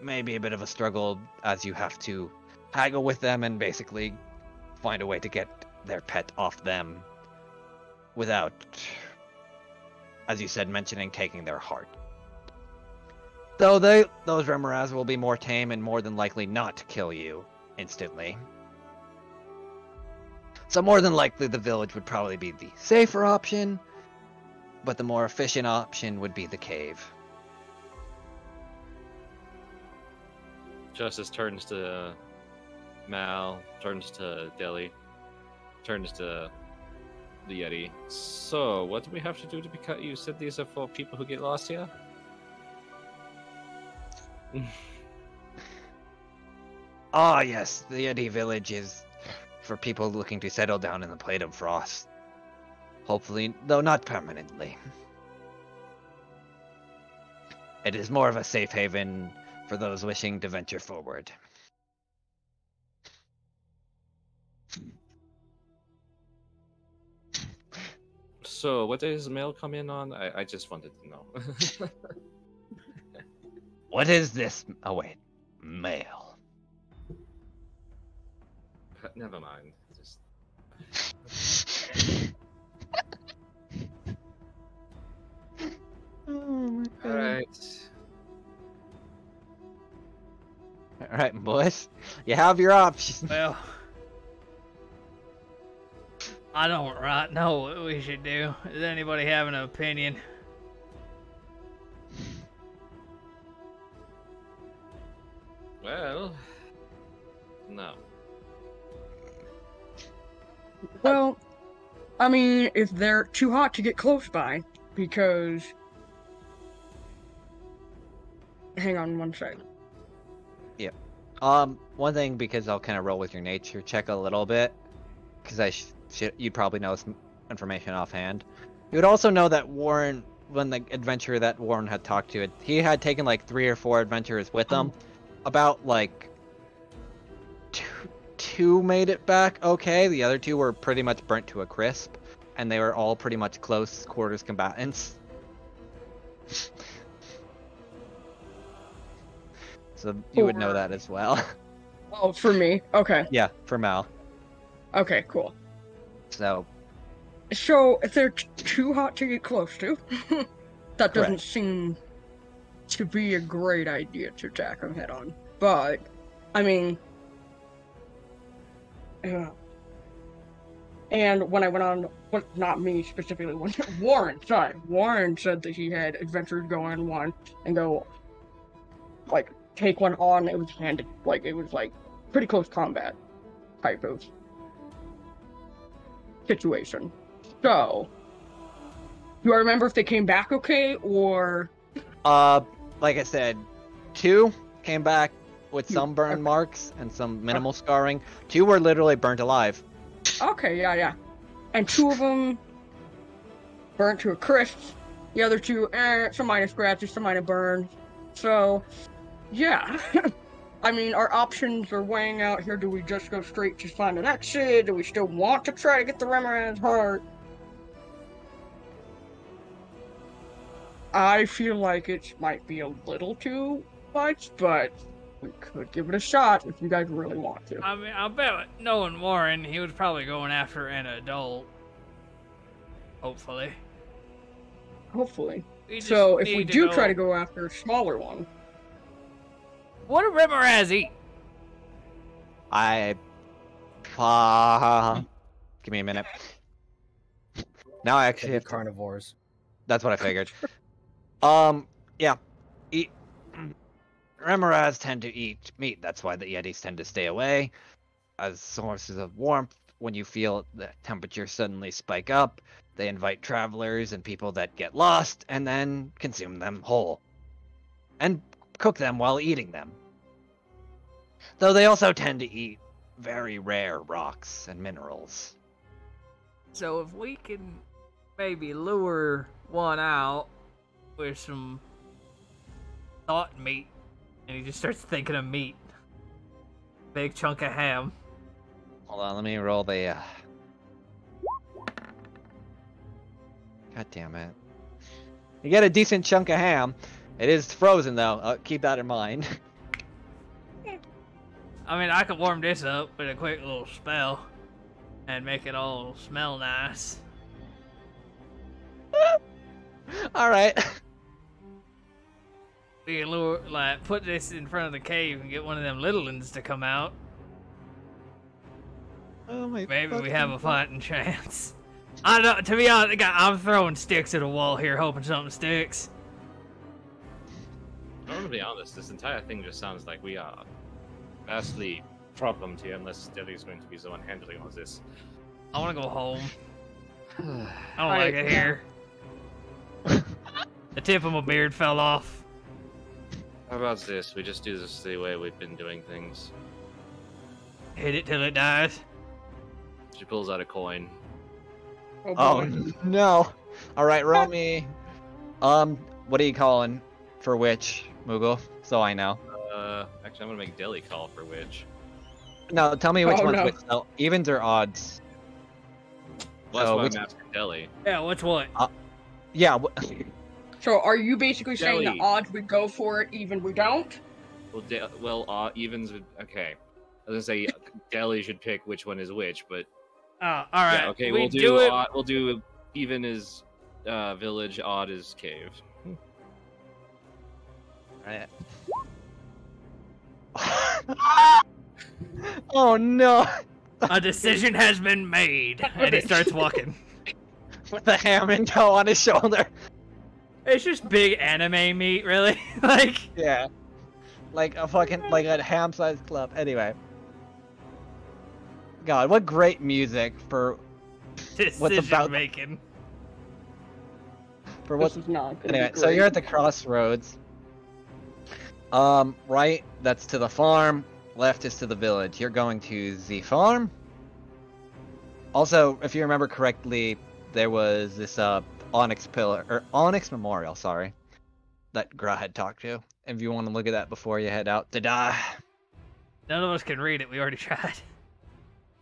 may be a bit of a struggle, as you have to haggle with them and basically find a way to get their pet off them without, as you said, mentioning taking their heart. Though those Remoraz will be more tame and more than likely not kill you instantly. So more than likely the village would probably be the safer option, but the more efficient option would be the cave. Justice turns to Mal, turns to Deli, turns to the Yeti. So, what do we have to do to be cut? You said these are for people who get lost here? Ah, yes, the Yeti village is for people looking to settle down in the Plate of Frost. Hopefully, though not permanently. It is more of a safe haven for those wishing to venture forward. So, what does mail come in on? I just wanted to know. What is this? Oh wait, mail. Never mind. Just... Alright. Alright, boys. You have your options. Well, I don't right know what we should do. Does anybody have an opinion? Well, no. Well, I mean, if they're too hot to get close by, because... Hang on one second. Yeah. One thing, because I'll kind of roll with your nature check a little bit, because you'd probably know some information offhand. You would also know that Warren, when the adventurer that Warren had talked to, he had taken like 3 or 4 adventurers with him. About like two made it back okay. The other 2 were pretty much burnt to a crisp, and they were all pretty much close quarters combatants. So you would know that as well. Oh, for me? Okay. Yeah, for Mal. Okay, cool. So if they're too hot to get close to, that doesn't Correct. seem to be a great idea to attack them head on. But, I mean... And when I went on, well, not me specifically, Warren said that he had adventurers go in one and go, like, take one on. It was handed, like, it was like pretty close combat type of situation. So, do I remember if they came back okay, or? Like I said, 2 came back with some burn marks and some minimal scarring. 2 were literally burnt alive. Okay, yeah. And 2 of them burnt to a crisp. The other 2, some minor scratches, some minor burns. So, yeah. I mean, our options are weighing out here. Do we just go straight to find an exit? Do we still want to try to get the Remoran's heart? I feel like it might be a little too much, but we could give it a shot if you guys really want to. I mean, I bet knowing Warren, he was probably going after an adult. Hopefully. So if we do try to go after a smaller one. What do Remoraz eat? Give me a minute. Now I actually have carnivores. That's what I figured. Yeah. Remoraz tend to eat meat. That's why the Yetis tend to stay away. As sources of warmth, when you feel the temperature suddenly spike up, they invite travelers and people that get lost, and then consume them whole. And cook them while eating them. Though they also tend to eat very rare rocks and minerals. So if we can maybe lure one out with some thought meat, and he just starts thinking of meat. Big chunk of ham. Hold on, let me roll the... God damn it. You get a decent chunk of ham. It is frozen, though. Keep that in mind. I mean, I could warm this up with a quick little spell and make it all smell nice. Alright. We can lure, like, put this in front of the cave and get one of them little ones to come out. Oh my Maybe we have a fighting chance. I don't. To be honest, I'm throwing sticks at a wall here, hoping something sticks. I'm gonna be honest. This entire thing just sounds like we are vastly problemed here, unless Deli's going to be so unhandling on this. I want to go home. I don't like it here. The tip of my beard fell off. How about this? We just do this the way we've been doing things. Hit it till it dies. She pulls out a coin. Oh no. Alright, roll me. What are you calling for which, Moogle? So I know. Actually, I'm gonna make Deli call for which. No, tell me which one's no. which. No, evens or odds? Well, that's Oh, why which- I'm asking Deli. Yeah, what's what? Yeah. So are you basically saying Deli. the odds we go for it, even we don't? Well, evens would. Okay. I was gonna say Deli should pick which one is which, but Oh, all right. yeah, okay, we we'll do it. we'll do even is village, odd is cave. Right. Oh no! A decision has been made, and he starts walking. With the ham and toe on his shoulder. It's just big anime meat, really. Like, Yeah. Like a fucking, like a ham-sized club. Anyway. God, what great music for Decision about making. for what? This is not gonna Anyway, be so you're great. at the crossroads. Right, that's to the farm. Left is to the village. You're going to the farm. Also, if you remember correctly, there was this onyx pillar or onyx memorial. Sorry, that Gra had talked to. If you want to look at that before you head out to die. None of us can read it. We already tried.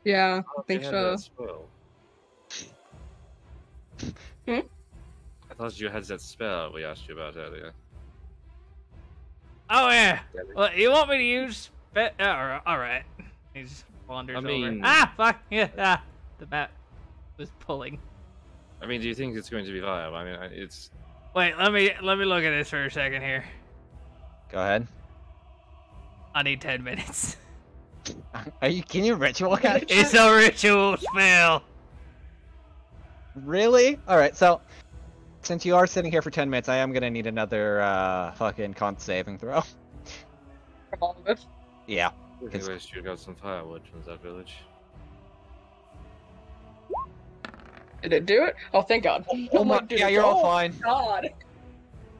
Yeah, I think You had so. that spell. I thought you had that spell we asked you about earlier. Oh yeah. Yeah, Well, you want me to use? All right. He just wanders I over. mean- Ah, fuck yeah. Ah, the bat was pulling. I mean, do you think it's going to be viable? I mean, it's Wait, let me look at this for a second here. Go ahead. I need 10 minutes. Can you ritual catch? It's a ritual spell. Really? Alright, so since you are sitting here for 10 minutes, I am gonna need another fucking con saving throw. From all of us. Yeah. I wish you got some firewood from that village. Did it do it? Oh, thank God. Oh my, dude, yeah, you're all oh, fine. God.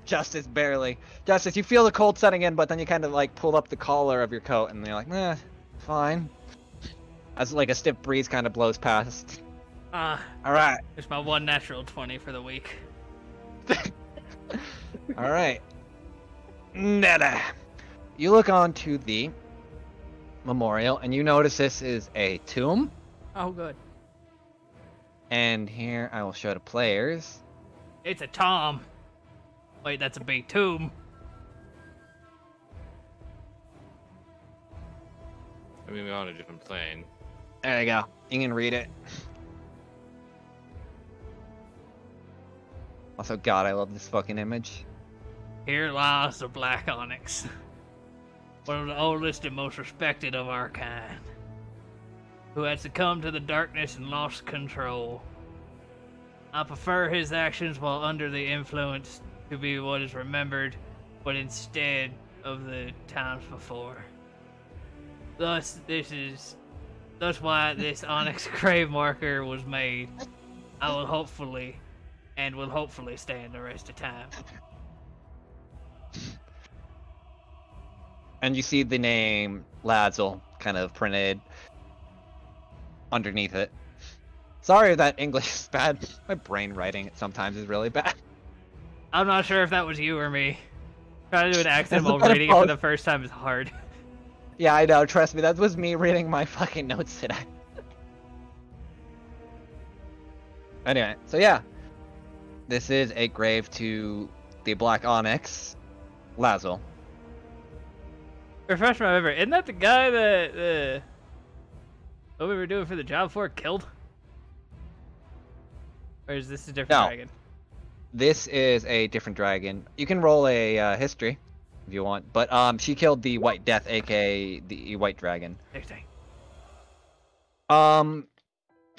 Justice, barely. Justice, you feel the cold setting in, but then you kind of like pull up the collar of your coat and you're like, fine. As like a stiff breeze kind of blows past. Alright. It's my one natural 20 for the week. Alright. Netta. You look onto the memorial and you notice this is a tomb. Oh, good. And here I will show the players. It's a Tom. Wait, that's a big tomb. I mean, we're on a different plane. There you go. You can read it. Also, God, I love this fucking image. Here lies the Black Onyx. One of the oldest and most respected of our kind. Who had succumbed to the darkness and lost control. I prefer his actions while under the influence to be what is remembered, but instead of the times before. Thus why this onyx grave marker was made. I will hopefully stand the rest of time. And you see the name Lazel kind of printed underneath it. Sorry if that English is bad. My brain writing it sometimes is really bad. I'm not sure if that was you or me. Trying to do an accent That's a while bit of reading it for both. the first time is hard. Yeah, I know. Trust me, that was me reading my fucking notes today. Anyway, so yeah. This is a grave to the Black Onyx, Lazel. Refresh my memory. Isn't that the guy that what we were doing for the job for killed? Or is this a different No. dragon? This is a different dragon. You can roll a history if you want, but she killed the White Death, aka the White Dragon. The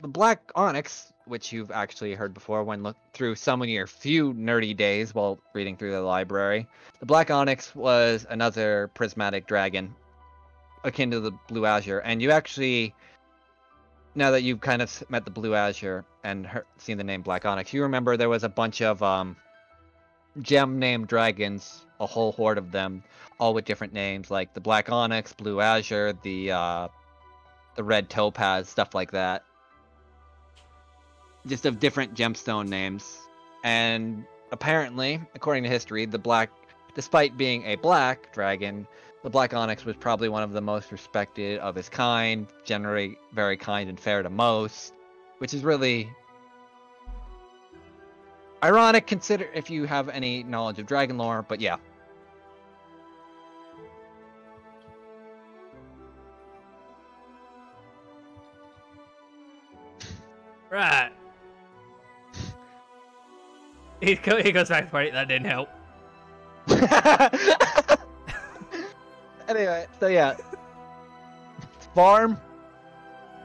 Black Onyx, which you've actually heard before when looked through some of your few nerdy days while reading through the library. The Black Onyx was another prismatic dragon, akin to the Blue Azure, and you actually, now that you've kind of met the Blue Azure and seen the name Black Onyx, you remember there was a bunch of gem-named dragons, a whole horde of them, all with different names, like the Black Onyx, Blue Azure, the Red Topaz, stuff like that. Just of different gemstone names. And apparently, according to history, despite being a black dragon, the Black Onyx was probably one of the most respected of his kind, generally very kind and fair to most, which is really ironic consider if you have any knowledge of dragon lore, but yeah. Right. He goes back to the party. That didn't help. Anyway, so yeah. Farm,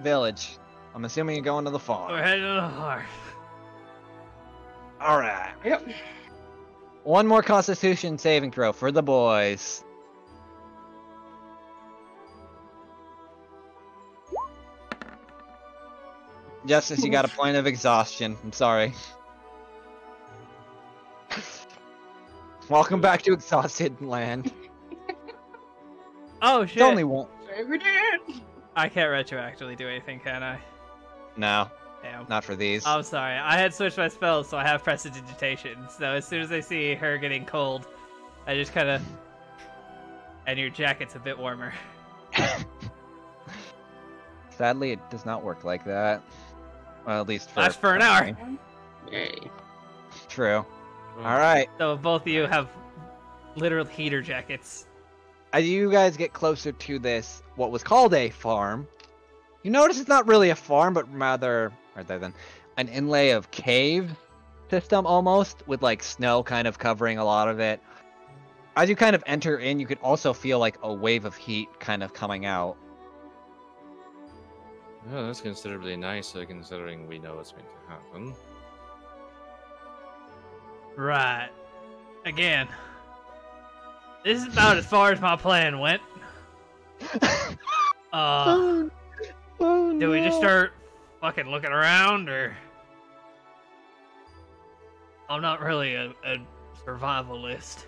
village. I'm assuming you're going to the farm. We're heading to the farm. Alright. Yep. One more constitution saving throw for the boys. Justice, you got a point of exhaustion. I'm sorry. Welcome back to Exhausted Land. Oh shit! It's only one. Say we did. I can't retroactively do anything, can I? No, Damn. not for these. I'm sorry. I had switched my spells, so I have prestidigitation. So as soon as I see her getting cold, I just kind of. And your jacket's a bit warmer. Sadly, it does not work like that. Well, at least for Lasts for an hour. Yay. True. All right. So both of you have literal heater jackets. As you guys get closer to this, what was called a farm, you notice it's not really a farm, but rather than an inlay of cave system almost, with like snow kind of covering a lot of it. As you kind of enter in, you could also feel like a wave of heat kind of coming out. Yeah, that's considerably nicer considering we know what's going to happen. Right. Again. This is about as far as my plan went. Oh, Do we just start fucking looking around, or... I'm not really a survivalist.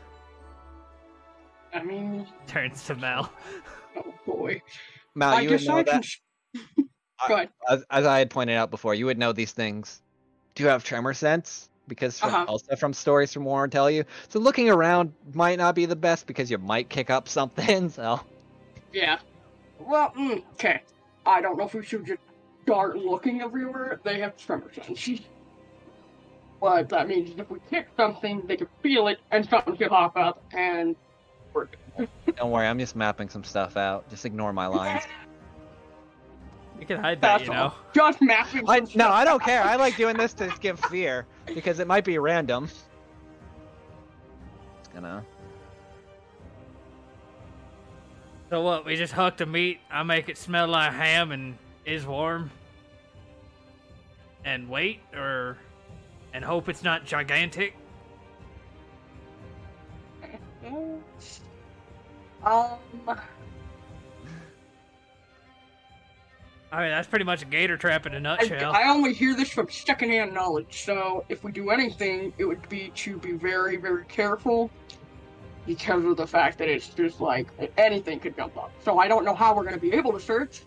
I mean, Turns to Mel. oh boy. Mal, you would guess know I that. can. Go ahead. As I had pointed out before, you would know these things do have tremor sense, because also from stories from Warren tell you. So looking around might not be the best because you might kick up something. So Yeah. Well, okay. I don't know if we should just start looking everywhere. They have tremor sense. But that means if we kick something, they can feel it, and something can pop up, and we're good. don't worry, I'm just mapping some stuff out. Just ignore my lines. You can hide that, That's you know. all. Just mapping. No, I don't care. I like doing this to give fear because it might be random. It's gonna. So what, we just huck the meat, I make it smell like ham and is warm? And wait, and hope it's not gigantic? I mean, that's pretty much a gator trap in a nutshell. I only hear this from secondhand knowledge, so if we do anything, it would be to be very, very careful because of the fact that it's just like anything could jump up. So I don't know how we're going to be able to search.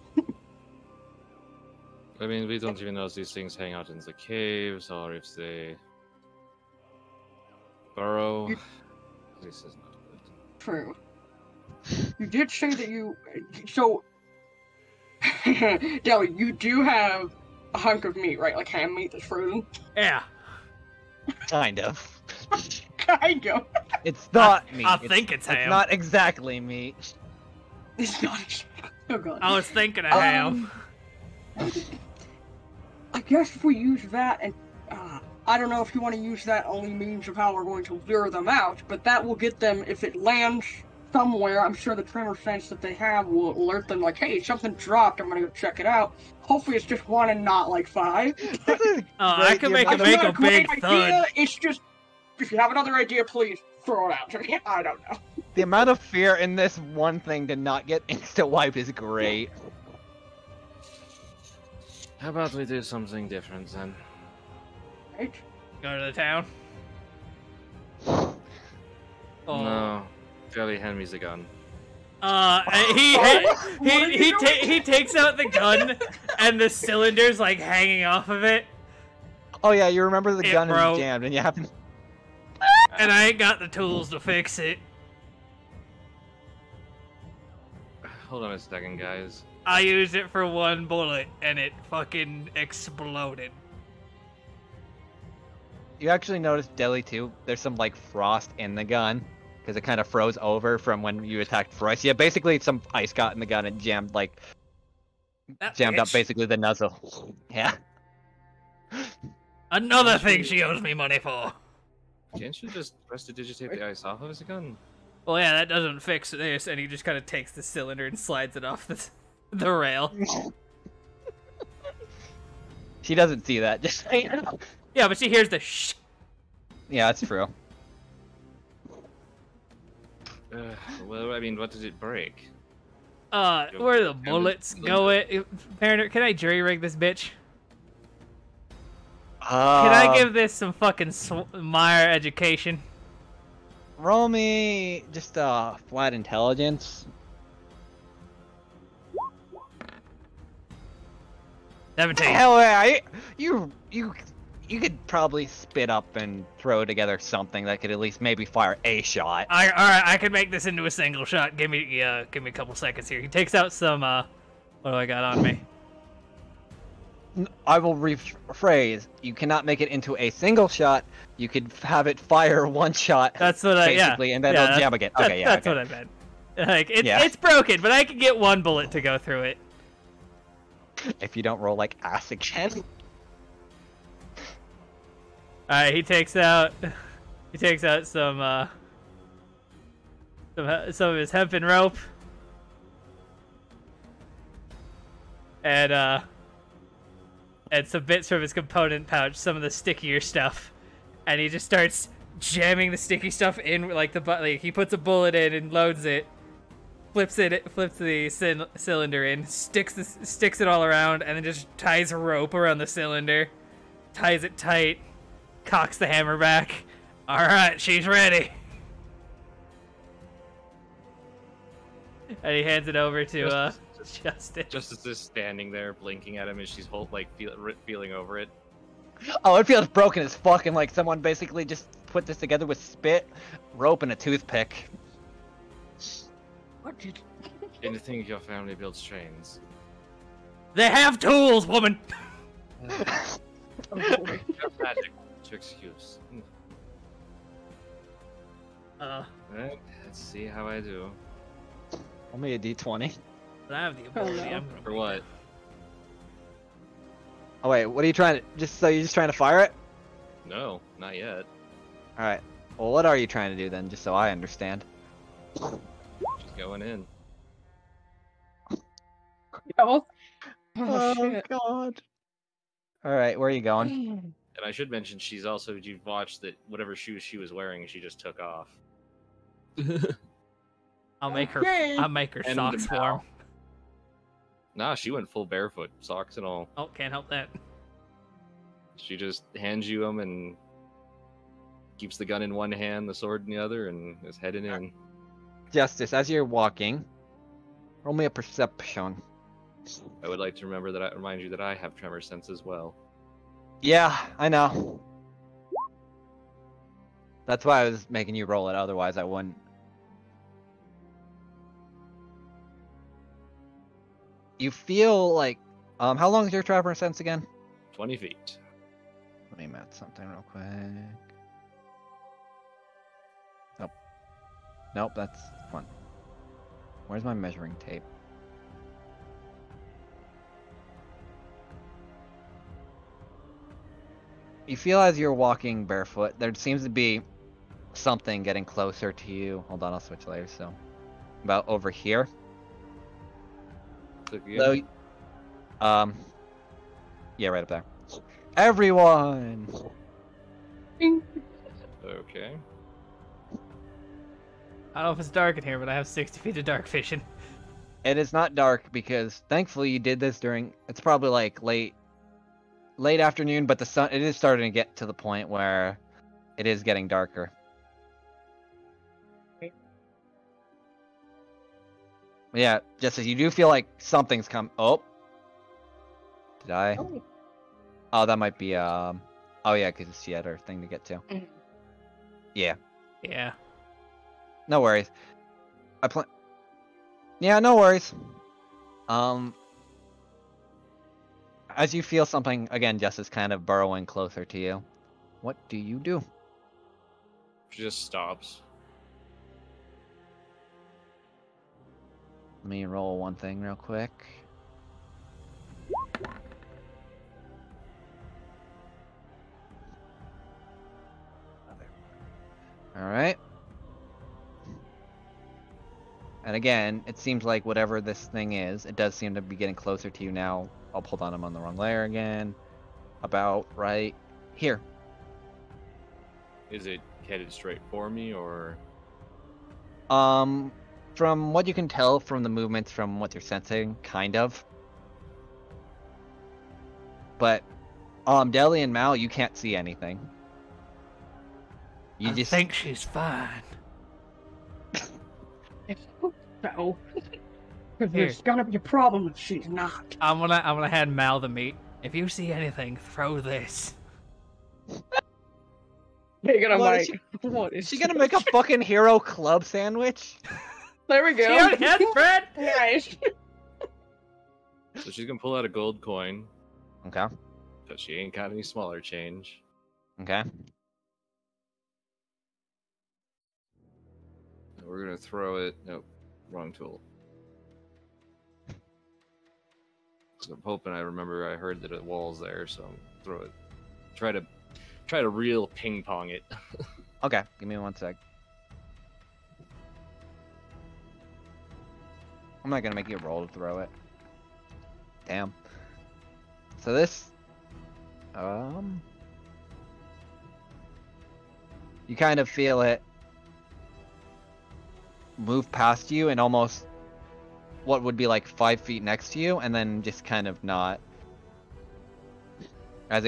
I mean, we don't even know if these things hang out in the caves or if they burrow. This is not good. True. You did say that you... So... Deli, you do have a hunk of meat, right? Like ham meat that's frozen? Yeah. Kind of. Kind of. It's not meat. I think it's ham. It's not exactly meat. It's not... Oh god. I was thinking of ham. I guess if we use that, and I don't know if you want to use that only means of how we're going to lure them out, but that will get them, if it lands somewhere, I'm sure the tremor sense that they have will alert them like, hey, something dropped, I'm gonna go check it out. Hopefully it's just one and not like five. I can make it make a big thud. It's just, if you have another idea, please throw it out to me. I don't know. The amount of fear in this one thing to not get insta-wipe is great. How about we do something different then? Right? Go to the town. Oh. No. Jelly, hand me the gun. He takes out the gun, and the cylinder's like hanging off of it. Oh yeah, you remember the It gun broke. is jammed, and you happen. And I ain't got the tools to fix it. Hold on a second, guys. I used it for one bullet, and it fucking exploded. You actually noticed Deli too. There's some like frost in the gun because it kind of froze over from when you attacked Frost. Yeah, basically some ice got in the gun and jammed up basically the nuzzle. Yeah. Another thing she owes me money for. Can't you just prestidigitate the ice off of his gun? Well, yeah, that doesn't fix this, and he just kind of takes the cylinder and slides it off the rail. She doesn't see that. Just so you know. Yeah, but she hears the shh. Yeah, that's true. Well, I mean, what did it break? Where the bullets go? Parent, can I jury rig this bitch? Can I give this some fucking Meyer education? Roll me just flat intelligence. 17. Hell yeah! You could probably spit up and throw together something that could at least maybe fire a shot. All right, I can make this into a single shot. Give me a couple seconds here. He takes out some. What do I got on me? I will rephrase. You cannot make it into a single shot. You could have it fire one shot. That's what basically, and then it'll jam again. Okay, yeah, that's what I meant. Like it's broken, but I can get one bullet to go through it. If you don't roll like ass again. Alright, he takes out some of his hempen rope. And some bits from his component pouch, some of the stickier stuff. And he just starts jamming the sticky stuff in, like he puts a bullet in and loads it. Flips the cylinder in, sticks it all around, and then just ties a rope around the cylinder, ties it tight, cocks the hammer back. All right, she's ready. And he hands it over to Justice. Justice is standing there, blinking at him, and she's feeling over it. Oh, it feels broken as fuck, and like someone basically just put this together with spit, rope, and a toothpick. What did... Didn't think your family builds trains. They have tools, woman! Magic to excuse. Right, let's see how I do. Roll me a d20. But I have the ability. Oh, no. I'm gonna For what? Oh wait, what are you trying to... you're just trying to fire it? No, not yet. Alright. Well, what are you trying to do then, just so I understand? Just going in. Oh, shit. God. Alright, where are you going? And I should mention, you've watched that whatever shoes she was wearing, she just took off. I'll make her And socks now. warm. Nah, she went full barefoot, socks and all. Oh, can't help that. She just hands you them and keeps the gun in one hand, the sword in the other, and is heading in. Justice, as you're walking, roll me a perception. I would like to remind you that I have tremor sense as well. Yeah, I know. That's why I was making you roll it, otherwise I wouldn't. You feel like... how long is your tremor sense again? 20 feet. Let me math something real quick. Nope. Nope, that's fun. Where's my measuring tape? You feel as you're walking barefoot, there seems to be something getting closer to you. Hold on, I'll switch layers. So, about over here. So, yeah, right up there. Everyone! Okay. I don't know if it's dark in here, but I have 60 feet of dark vision. It is not dark because thankfully you did this during... It's probably like late afternoon, but the sun... It is starting to get to the point where it is getting darker. Yeah, just as you do feel like something's come. Oh, did I? Oh, that might be Oh yeah, because she had her thing to get to. Yeah. Yeah. No worries. Yeah, no worries. As you feel something again, Jess is kind of burrowing closer to you. What do you do? She just stops. Let me roll one thing real quick. Alright. And again, it seems like whatever this thing is, it does seem to be getting closer to you now. I'll hold on, I'm on the wrong layer again. About right here. Is it headed straight for me, or...? From what you can tell from the movements, from what you're sensing, kind of. But Deli and Mal, you can't see anything. You I just think she's fine. I hope so. Because Here. there's gonna be a problem if she's not. I'm gonna hand Mal the meat. If you see anything, throw this. Big and I'm What is like, what is she gonna make a fucking hero club sandwich? There we go. She already has bread. Nice. So she's gonna pull out a gold coin, Okay. but she ain't got any smaller change. Okay. We're gonna throw it. Nope, wrong tool. So I'm hoping I remember. I heard that the wall's there, so throw it. Try to real ping pong it. Okay. Give me 1 sec. I'm not gonna make you roll to throw it. Damn. So this, you kind of feel it move past you and almost what would be like 5 feet next to you, and then just kind of not. As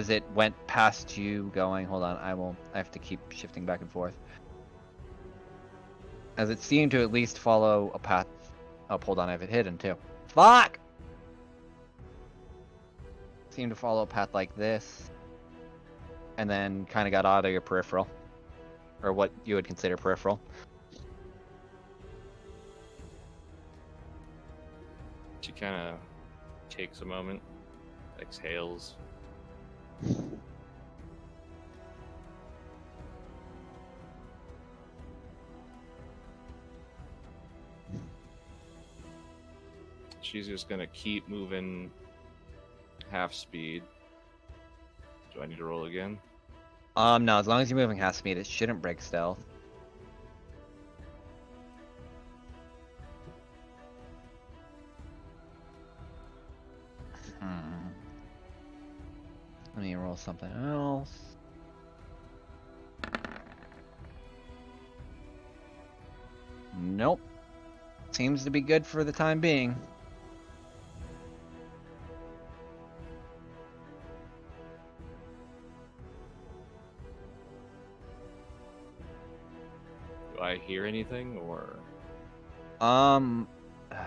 it went past you, going. Hold on, I have to keep shifting back and forth. As it seemed to at least follow a path. Oh, hold on, I have it hidden too. Fuck! Seemed to follow a path like this. And then kind of got out of your peripheral. Or what you would consider peripheral. She kind of takes a moment, exhales. She's just gonna keep moving half speed. Do I need to roll again? No, as long as you're moving half speed, it shouldn't break stealth. Let me roll something else. Nope. Seems to be good for the time being. Do I hear anything, or?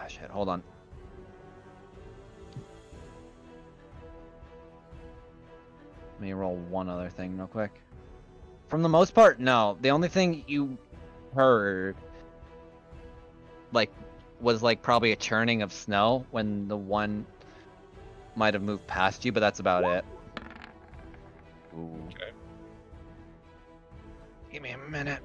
Shit, hold on. Let me roll one other thing real quick. From the most part, no. The only thing you heard, was probably a churning of snow when the one might have moved past you, but that's about it. Ooh. Okay. Give me a minute.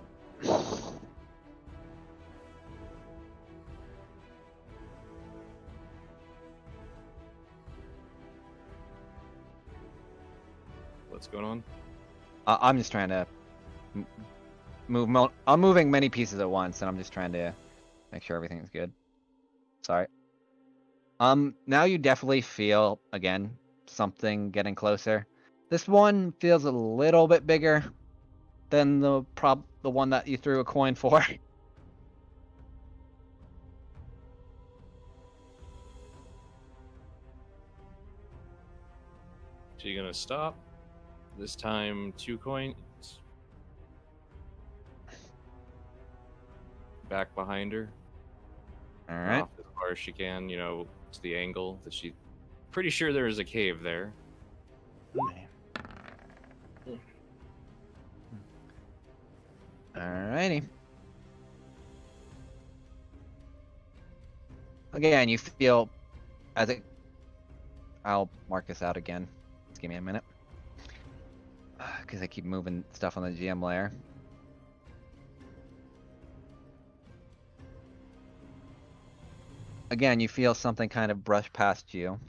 What's going on? I'm just trying to move. I'm moving many pieces at once, and I'm just trying to make sure everything's good. Sorry. Now you definitely feel again something getting closer. This one feels a little bit bigger than the one that you threw a coin for. So you're gonna stop. This time, 2 coins. Back behind her. All right. Off as far as she can, to the angle that she. Pretty sure there is a cave there. Alrighty. Again, you feel I'll mark this out again. Just give me a minute. Because I keep moving stuff on the GM layer. Again, you feel something kind of brush past you.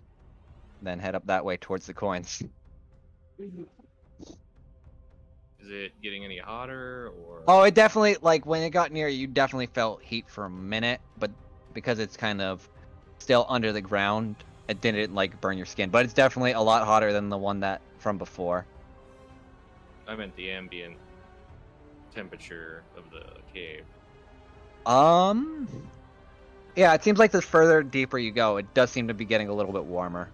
Then head up that way towards the coins. Is it getting any hotter, or? Oh, it definitely, when it got near you, definitely felt heat for a minute, but because it's kind of still under the ground, it didn't, burn your skin. But it's definitely a lot hotter than the one that from before. I meant the ambient temperature of the cave. Yeah, it seems like the further deeper you go, it does seem to be getting a little bit warmer.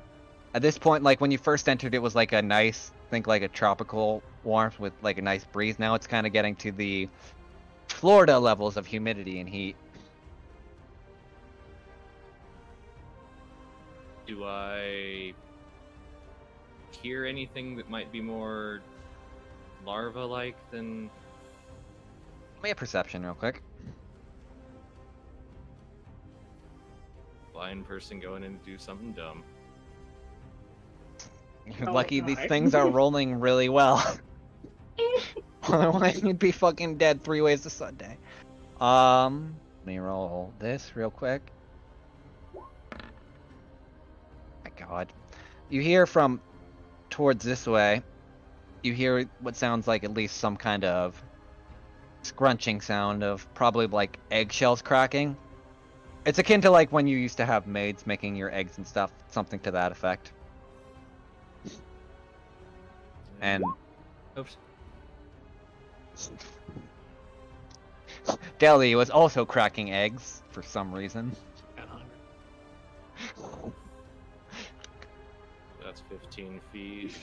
At this point, like when you first entered, it was like a nice, think like a tropical warmth with like a nice breeze. Now it's kind of getting to the Florida levels of humidity and heat. Do I hear anything that might be more larva-like than... Give me a perception real quick. Blind person going in to do something dumb. You're Oh, lucky these God. things are rolling really well. Otherwise, you'd be fucking dead 3 ways to Sunday. Let me roll this real quick. My God. You hear from towards this way, you hear what sounds like at least some kind of scrunching sound of probably like eggshells cracking. It's akin to like when you used to have maids making your eggs and stuff, something to that effect. And Oops. Deli was also cracking eggs for some reason. Got hungry. That's 15 feet.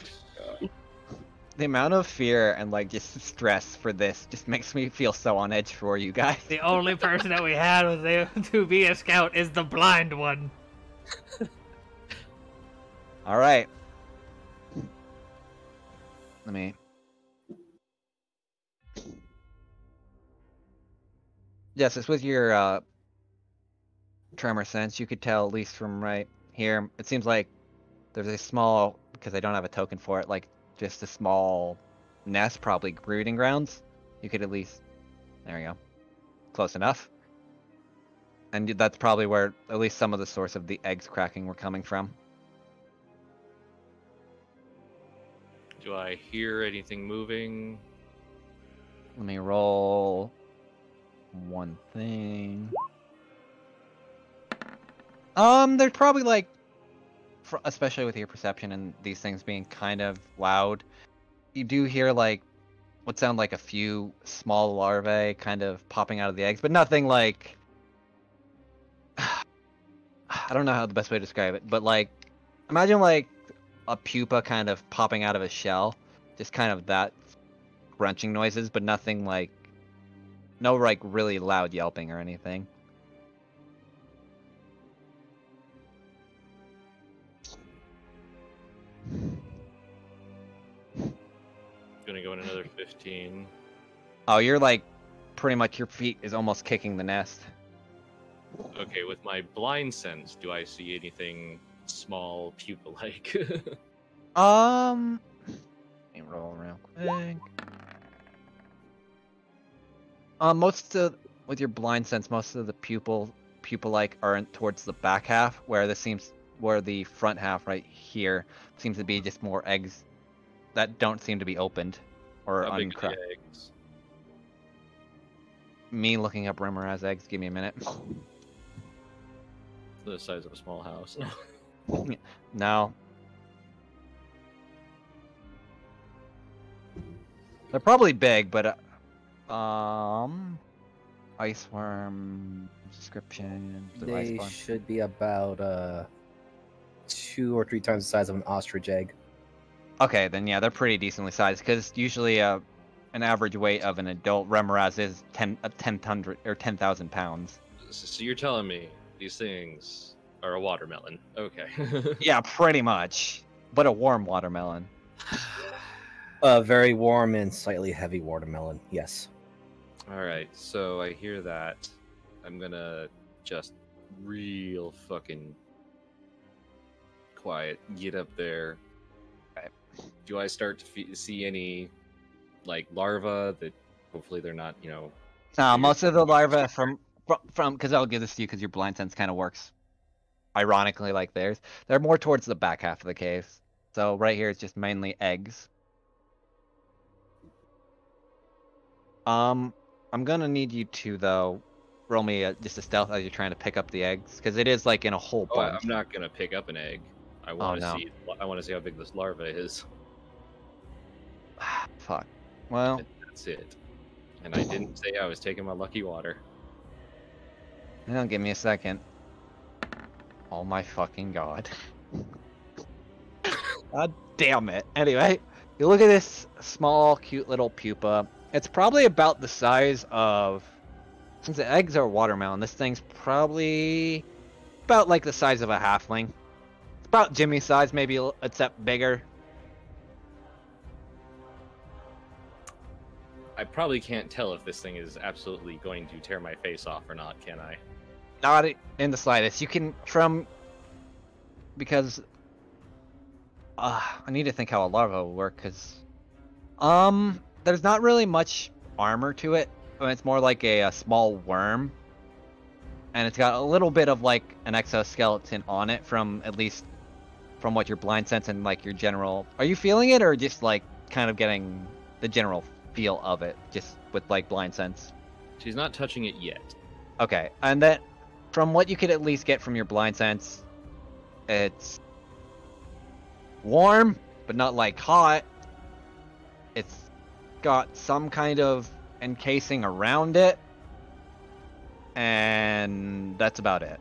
The amount of fear and like just stress for this just makes me feel so on edge for you guys. The only person that we had was able to be a scout is the blind one. All right. Let me. Yes, it's with your tremor sense. You could tell at least from right here. It seems like there's a small, because I don't have a token for it, like just a small nest, probably breeding grounds. You could at least. There we go. Close enough. And that's probably where at least some of the source of the eggs cracking were coming from. Do I hear anything moving? Let me roll one thing. There's probably like, especially with your perception and these things being kind of loud, you do hear like what sound like a few small larvae kind of popping out of the eggs, but nothing like, I don't know how the best way to describe it, but like, imagine like a pupa kind of popping out of a shell, just kind of that crunching noises, but nothing like, no like really loud yelping or anything. Gonna go in another 15. Oh, you're like, pretty much your feet is almost kicking the nest. Okay, with my blind sense, do I see anything small, pupa-like? Let me roll real quick. Most of, with your blind sense, most of the pupil-like are towards the back half, where the front half right here seems to be just more eggs that don't seem to be opened or How big are uncracked. the eggs? Me looking up Remoraz eggs. Give me a minute. The size of a small house. No. They're probably big, but iceworm description. They should be about 2 or 3 times the size of an ostrich egg. Okay, then yeah, they're pretty decently sized because usually an average weight of an adult Remoraz is 10,000 pounds. So you're telling me these things are a watermelon? Okay. Yeah, pretty much, but a warm watermelon. Very warm and slightly heavy watermelon. Yes. All right, so I hear that. I'm gonna just real fucking quiet get up there. Do I start to see any like larvae that hopefully they're not, you know? Most of the larvae from because I'll give this to you because your blind sense kind of works ironically like theirs. They're more towards the back half of the cave. So right here it's just mainly eggs. I'm gonna need you to though roll me just a stealth as you're trying to pick up the eggs because it is like in a whole Oh, bunch. I'm not gonna pick up an egg. I want to no. see. I want to see how big this larva is. Fuck. Well, That's it. And I didn't say I was taking my lucky water. now give me a second. Oh my fucking god. God damn it. Anyway, you look at this small, cute little pupa. It's probably about the size of... Since the eggs are watermelon, this thing's probably about like the size of a halfling. It's about Jimmy's size, maybe except bigger. I probably can't tell if this thing is absolutely going to tear my face off or not, can I? Not in the slightest. You can, because I need to think how a larva will work, because there's not really much armor to it. It's more like a small worm, and it's got a little bit of like an exoskeleton on it, at least from what your blind sense and like your general. Are you feeling it, or just like kind of getting the general feel of it, just with like blind sense? She's not touching it yet. Okay, and then from what you could at least get from your blind sense, it's warm, but not like hot. It's got some kind of encasing around it, and that's about it.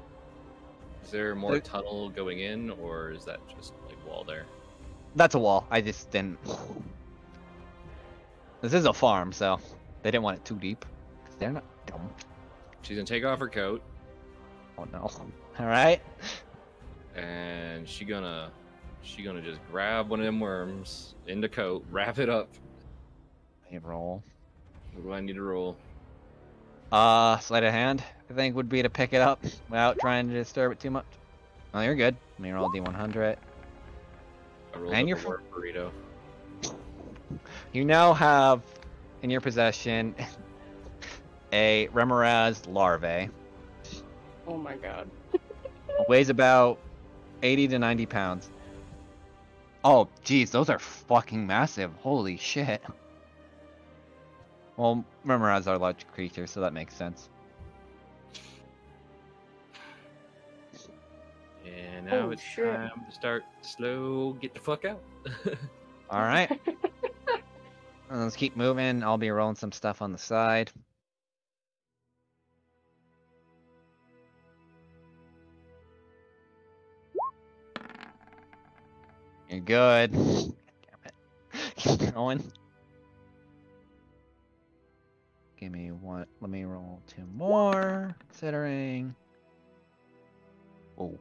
Is there more tunnel going in, or is that just like wall there? That's a wall. I just didn't. This is a farm, so they didn't want it too deep. 'Cause they're not dumb. She's gonna take off her coat. Oh no! All right. And she gonna just grab one of them worms in the coat, wrap it up. Hey, roll. What do I need to roll? Sleight of hand, I think, would be to pick it up without trying to disturb it too much. Oh, you're good. Let me roll a d100. I rolled And up you're a worm burrito. You now have in your possession a Remoraz larvae. Oh my god. Weighs about 80 to 90 pounds. Oh, geez, those are fucking massive. Holy shit. Well, Remoraz are large creatures, so that makes sense. And now Oh, it's shit. time to start slow, get the fuck out. Alright. Let's keep moving. I'll be rolling some stuff on the side. You're good. Damn it. Keep going. Give me one. Let me roll 2 more, considering. Oh.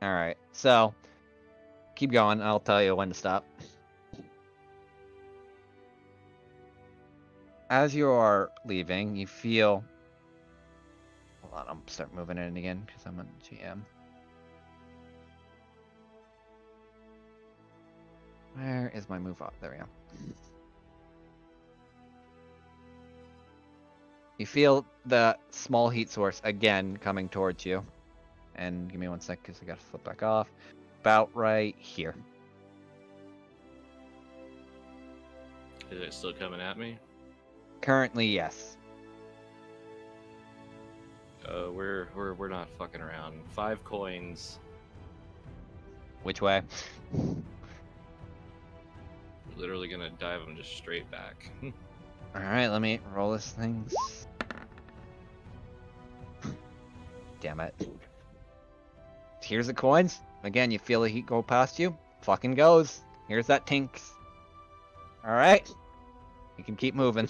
Alright, so keep going. I'll tell you when to stop. As you are leaving, you feel. Hold on, I'm start moving it again because I'm on GM. Where is my move up? There we go. You feel the small heat source again coming towards you. And give me 1 sec because I gotta flip back off. About right here. Is it still coming at me? Currently, yes. We're not fucking around. 5 coins. Which way? Literally gonna dive them just straight back. Alright, let me roll this thing. Damn it. Here's the coins. Again, you feel the heat go past you. Fucking goes. Here's that tinks. Alright. You can keep moving.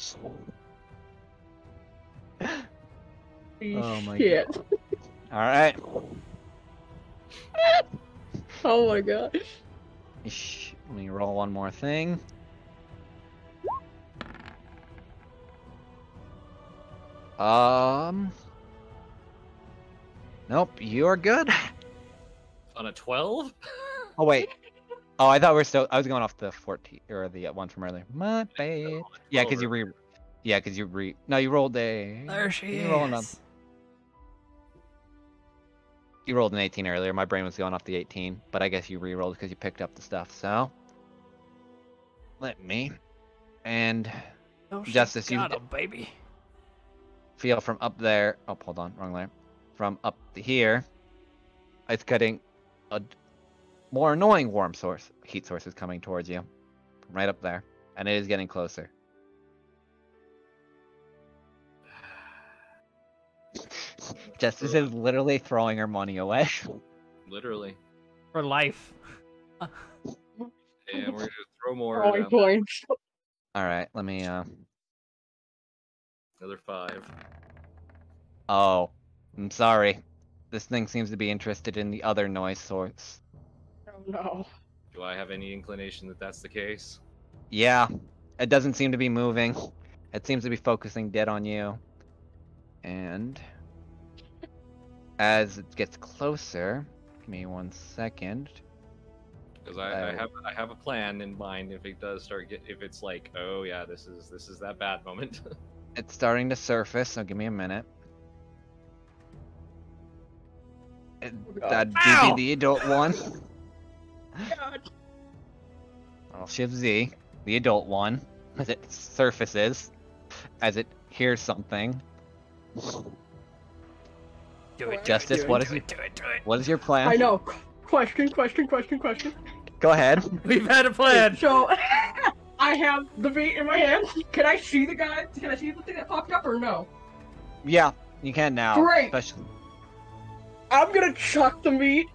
Oh my Shit. god. Alright. Oh my god. Let me roll one more thing. Nope, you're good. On a 12? Oh wait. Oh, I thought we were still. I was going off the 14 or the one from earlier. My bad. Yeah, because you No, you rolled a. There she you rolled is. You rolled an 18 earlier. My brain was going off the 18, but I guess you re-rolled because you picked up the stuff. So let me and Oh, she Justice, you got him, baby. feel from up there. Oh, hold on, wrong layer. From up to here, it's cutting a more annoying heat source is coming towards you, right up there, and it is getting closer. Justice is literally throwing her money away. Literally. For life. And we're gonna throw more. Throwing points. All right, let me. Another 5. Oh, I'm sorry. This thing seems to be interested in the other noise source. Oh no. Do I have any inclination that that's the case? Yeah, it doesn't seem to be moving. It seems to be focusing dead on you. And as it gets closer, give me 1 second. Because I have a plan in mind. If it does start if it's like, oh yeah, this is that bad moment. It's starting to surface, so give me a minute. That'd be the adult one. God. I'll shift Z, the adult one, as it surfaces, as it hears something. Do it. Justice, do what it, is do it, do it, do it. what is your plan? I know. Question. Go ahead. We've had a plan. So, I have the meat in my hand. Can I see the guy? Can I see the thing that popped up or no? Yeah, you can now. Great. Especially... I'm gonna chuck the meat.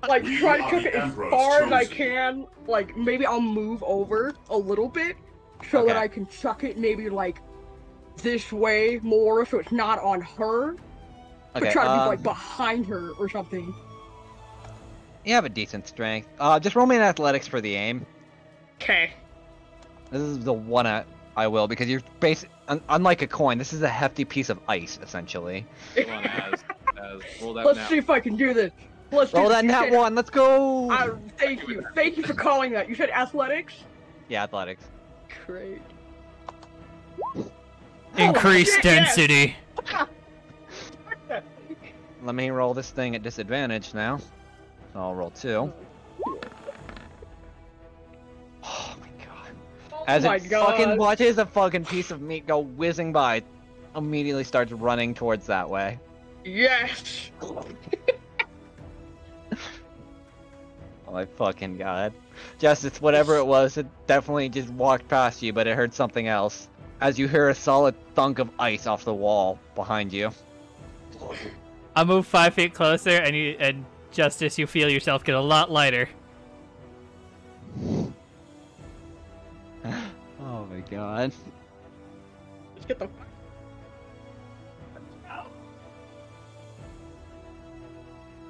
Like, try to chuck it as far as I can. Like, maybe I'll move over a little bit so that I can chuck it maybe, like, this way more so it's not on her. But Okay, try to be, like, behind her or something. you have a decent strength. Just roll me an athletics for the aim. Okay. This is the one I will, because you're unlike a coin, this is a hefty piece of ice, essentially. Come on, Az, roll that Let's map. see if I can do this. Let's Roll do that this. nat one, let's go! Thank you. Thank you for calling that. You said athletics? Yeah, athletics. Great. Increased shit, yes. density. Let me roll this thing at disadvantage now. So I'll roll 2. Oh my god. As it fucking watches a fucking piece of meat go whizzing by, it immediately starts running towards that way. Yes! Oh my fucking god. Justice, whatever it was, it definitely just walked past you, but it heard something else. As you hear a solid thunk of ice off the wall behind you. I move 5 feet closer, and Justice, you feel yourself get a lot lighter. Oh my god. Let's get the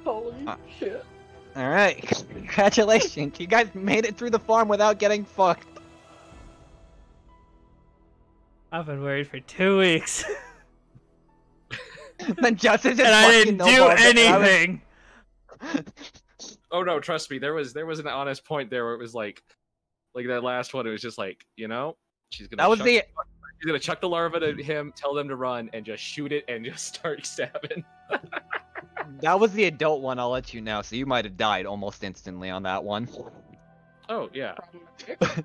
Holy shit. Alright, congratulations. You guys made it through the farm without getting fucked. I've been worried for 2 weeks. Then Justice just and I fucking didn't do no-balled it, and I was- anything. Oh no, trust me, there was an honest point there where it was like that last one. It was just like, you know, she's gonna chuck the larva to him, tell them to run, and just shoot it and just start stabbing. That was the adult one, I'll let you know, so you might have died almost instantly on that one. Oh yeah. But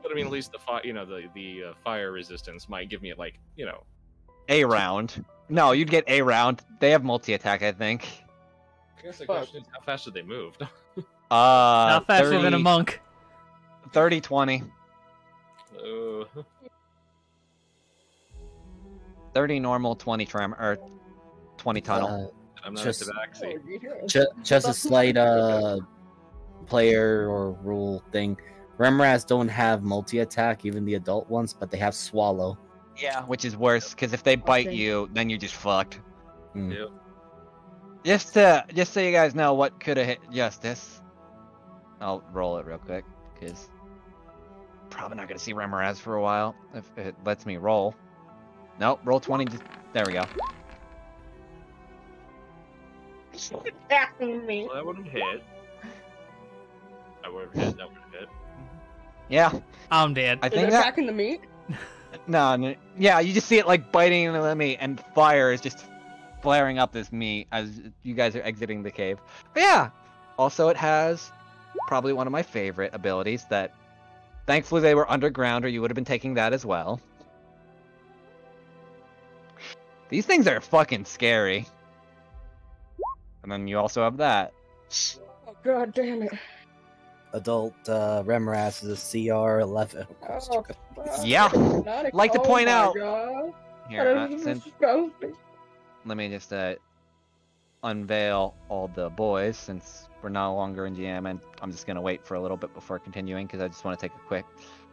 I mean, at least the fire resistance might give me like, you know, A round. No, you'd get A round. They have multi-attack, I think. I guess the question is, how fast did they move? Not faster than a monk. 30, 20. Oh. 30 normal, 20 tremor, or 20 tunnel. I'm not just- a tabaxi. Just a slight player or rule thing. Remras don't have multi-attack, even the adult ones, but they have swallow. Yeah, which is worse, because if they bite you, then you're just fucked. Mm. Yep. Just so you guys know what could have hit Justice. I'll roll it real quick, because probably not gonna see Remoraz for a while if it lets me roll. Nope, roll 20. There we go. Attacking me. Well, that would have hit. That would have hit. Yeah, I'm dead. I Is think it that. attacking the meat? No, yeah, you just see it like biting into the meat, and fire is just flaring up this meat as you guys are exiting the cave. But yeah, also it has probably one of my favorite abilities that, thankfully they were underground, or you would have been taking that as well. These things are fucking scary. And then you also have that. Oh, god damn it. Adult Remoras is a CR 11. Oh, fuck. Yeah, like to Oh point my out. God. Here, That is since, disgusting. let me just unveil all the boys since we're no longer in GM, and I'm just gonna wait for a little bit before continuing because I just want to take a quick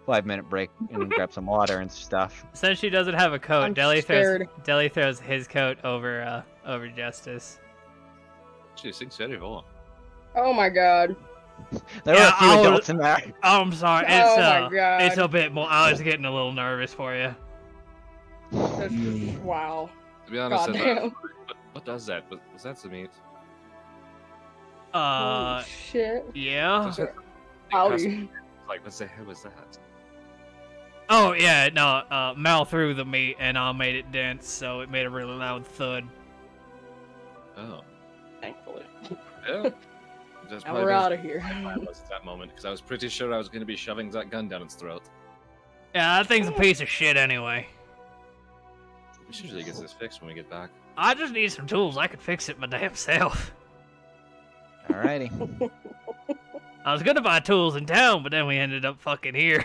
5-minute break and grab some water and stuff. Since she doesn't have a coat, I'm Deli scared. throws his coat over Justice. Je suis sérieux. Oh my god. There were a few adults in there. Oh, I'm sorry. Oh my god. It's a bit more. I was getting a little nervous for you. This is, wow. To be honest, Goddamn. what does that? Was that some meat? Holy shit. Yeah. Howdy. Like, what the hell was that? Oh yeah, no. Mal threw the meat and made it dense, so it made a really loud thud. Oh. Thankfully. Yeah. That's Now we're out of here. I was at that moment because I was pretty sure I was going to be shoving that gun down its throat. Yeah, that thing's a piece of shit anyway. We should usually get this fixed when we get back. I just need some tools. I could fix it my damn self. Alrighty. I was gonna buy tools in town, but then we ended up fucking here.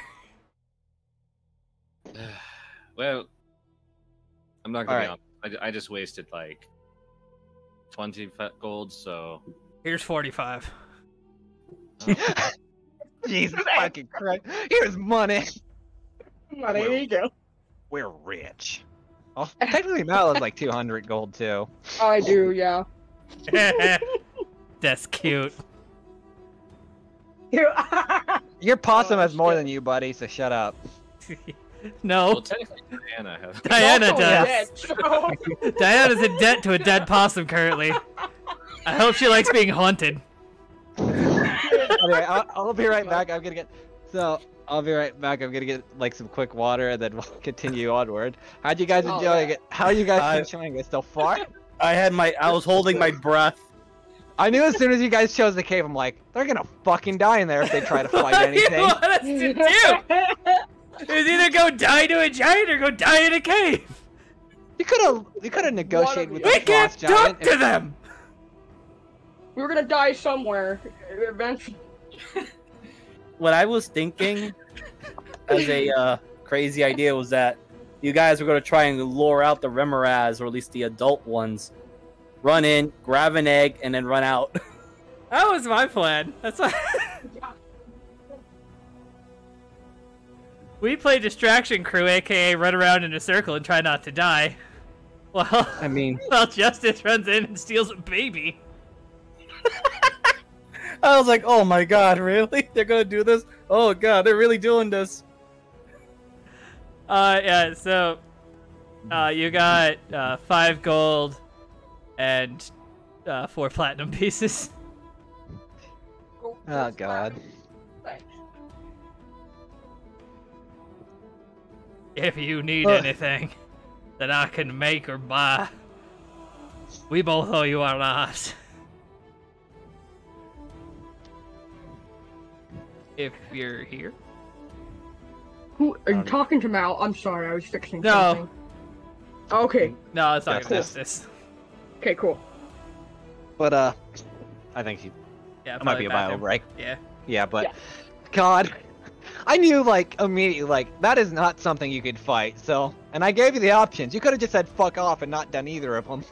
Well, I'm not going to be honest. I just wasted like 20 gold, so... Here's 45. Jesus fucking Christ. Here's money. Money, there you go. We're rich. Oh, technically Mal has like 200 gold too. I do, yeah. That's cute. Your possum Oh, has more shit. than you, buddy, so shut up. No, Well, technically, Diana has... Diana Also does. dead, so- Diana's in debt to a dead possum currently. I hope she likes being haunted. Anyway, I'll be right back. I'll be right back. I'm gonna get like some quick water and then we'll continue onward. How'd you guys enjoying it? How are you guys enjoying it so far? I was holding my breath. I knew as soon as you guys chose the cave, I'm like, they're gonna fucking die in there if they try to fight anything. What do you want us to do? It's either go die to a giant or go die in a cave. You could have negotiated with We the can't frost giant. talk to them. We were gonna die somewhere eventually. What I was thinking as a crazy idea was that you guys were going to try and lure out the Remoraz, or at least the adult ones. Run in, grab an egg, and then run out. That was my plan. That's why. We play Distraction Crew, aka run around in a circle and try not to die. Well, I mean, well, Justice runs in and steals a baby. I was like, oh my god, really? They're going to do this? Oh god, they're really doing this. Yeah, so, you got, 5 gold and, 4 platinum pieces. oh god. If you need anything that I can make or buy, we both owe you our lives. If you're here. Who are you talking to, Mal? I'm sorry, I was fixing No. something. Okay. No, it's not Justice. Justice. Okay, cool. But I think Yeah, it might be a bio bathroom. break. Yeah. Yeah, but Yeah. God, I knew like immediately like that is not something you could fight. So, and I gave you the options. You could have just said fuck off and not done either of them.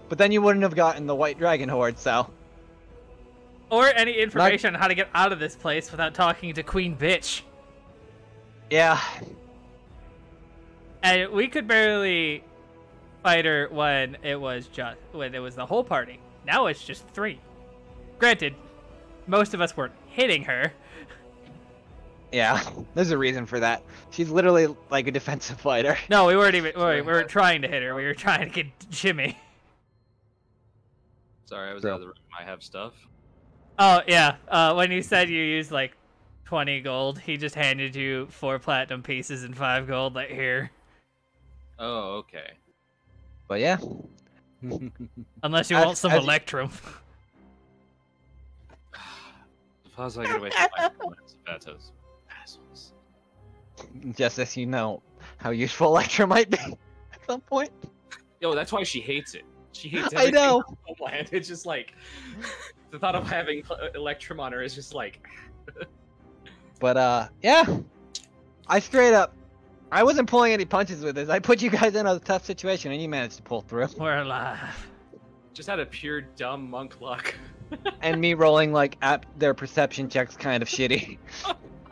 But then you wouldn't have gotten the White Dragon Horde. So. Or any information on how to get out of this place without talking to Queen Bitch. Yeah. And we could barely fight her when it was the whole party. Now it's just 3. Granted, most of us weren't hitting her. Yeah. There's a reason for that. She's literally like a defensive fighter. No, we weren't even. We weren't trying to hit her. We were trying to get Jimmy. Sorry, I was out of the room. I have stuff. Oh yeah. When you said you used like 20 gold, he just handed you 4 platinum pieces and 5 gold. Like here. Oh, okay. But yeah. Unless you As- want some as- Electrum. Suppose I get away from my Betos. Assholes. Just as you know how useful Electra might be at some point. Yo, that's why she hates it. She hates I everything know. on Homeland. It's just like the thought of having Electrum on her is just like. But yeah. I wasn't pulling any punches with this. I put you guys in a tough situation and you managed to pull through. We're alive. Just out of pure dumb monk luck. And me rolling like at their perception checks kind of shitty.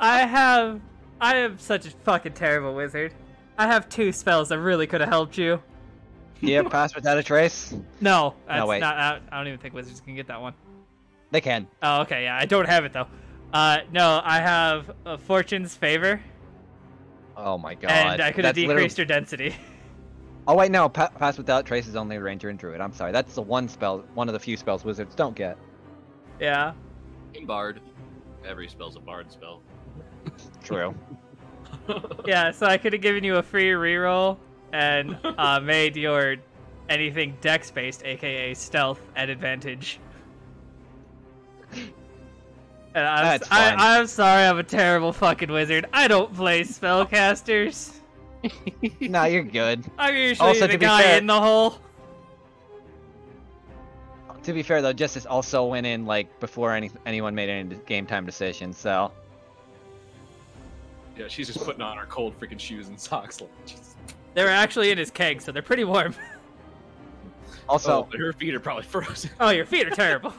I am such a fucking terrible wizard. I have 2 spells that really could have helped you. Yeah, pass without a trace. No, that's wait. not. I don't even think wizards can get that one. They can. Oh, okay, yeah, I don't have it though. No, I have Fortune's Favor, Oh my god. and I could have That's decreased your density. Oh wait, no. Pass without trace is only ranger and druid. I'm sorry. That's the one of the few spells wizards don't get. Yeah. In bard. Every spell's a bard spell. True. Yeah, so I could have given you a free reroll and made your anything dex based, aka stealth, at advantage. And That's fine. I'm sorry, I'm a terrible fucking wizard. I don't play spellcasters. Nah, you're good. I'm usually Also, the to be guy fair- in the hole. To be fair though, Justice also went in like before anyone made any game time decisions. So Yeah, she's just putting on her cold freaking shoes and socks. Like, Jesus. They were actually in his keg, so they're pretty warm. also But her feet are probably frozen. Oh, your feet are terrible.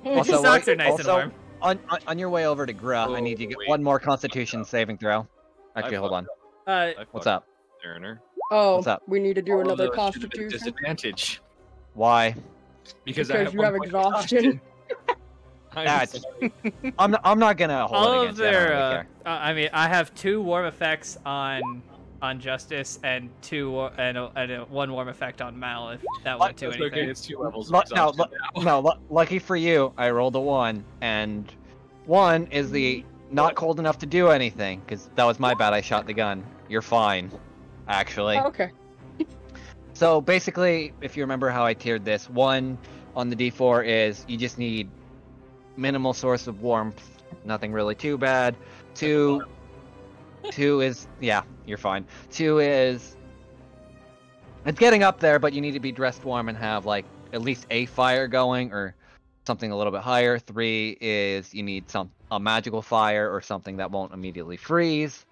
Also, Your socks wait, are nice also- and warm. on your way over to Gra, I need you to get wait. one more Constitution saving throw. Actually, hold on. What's up? Turner. Oh, What's up? we need to do All of another those should have been constitution disadvantage. Why? Because you have exhaustion. That's- I'm not gonna hold All it of against you. I don't their, really care. I mean, I have 2 warm effects on Justice and 1 warm effect on Mal. If that won't do anything. Okay, it's 2 levels of No, exhaustion now. lucky for you, I rolled a 1, and 1 is the not cold enough to do anything, because that was my bad. I shot the gun. You're fine, actually. Oh, okay. So basically, if you remember how I tiered this, 1 on the D4 is you just need minimal source of warmth, nothing really too bad. 2 is, yeah, you're fine. 2 is, it's getting up there, but you need to be dressed warm and have like at least a fire going or something a little bit higher. 3 is you need a magical fire or something that won't immediately freeze,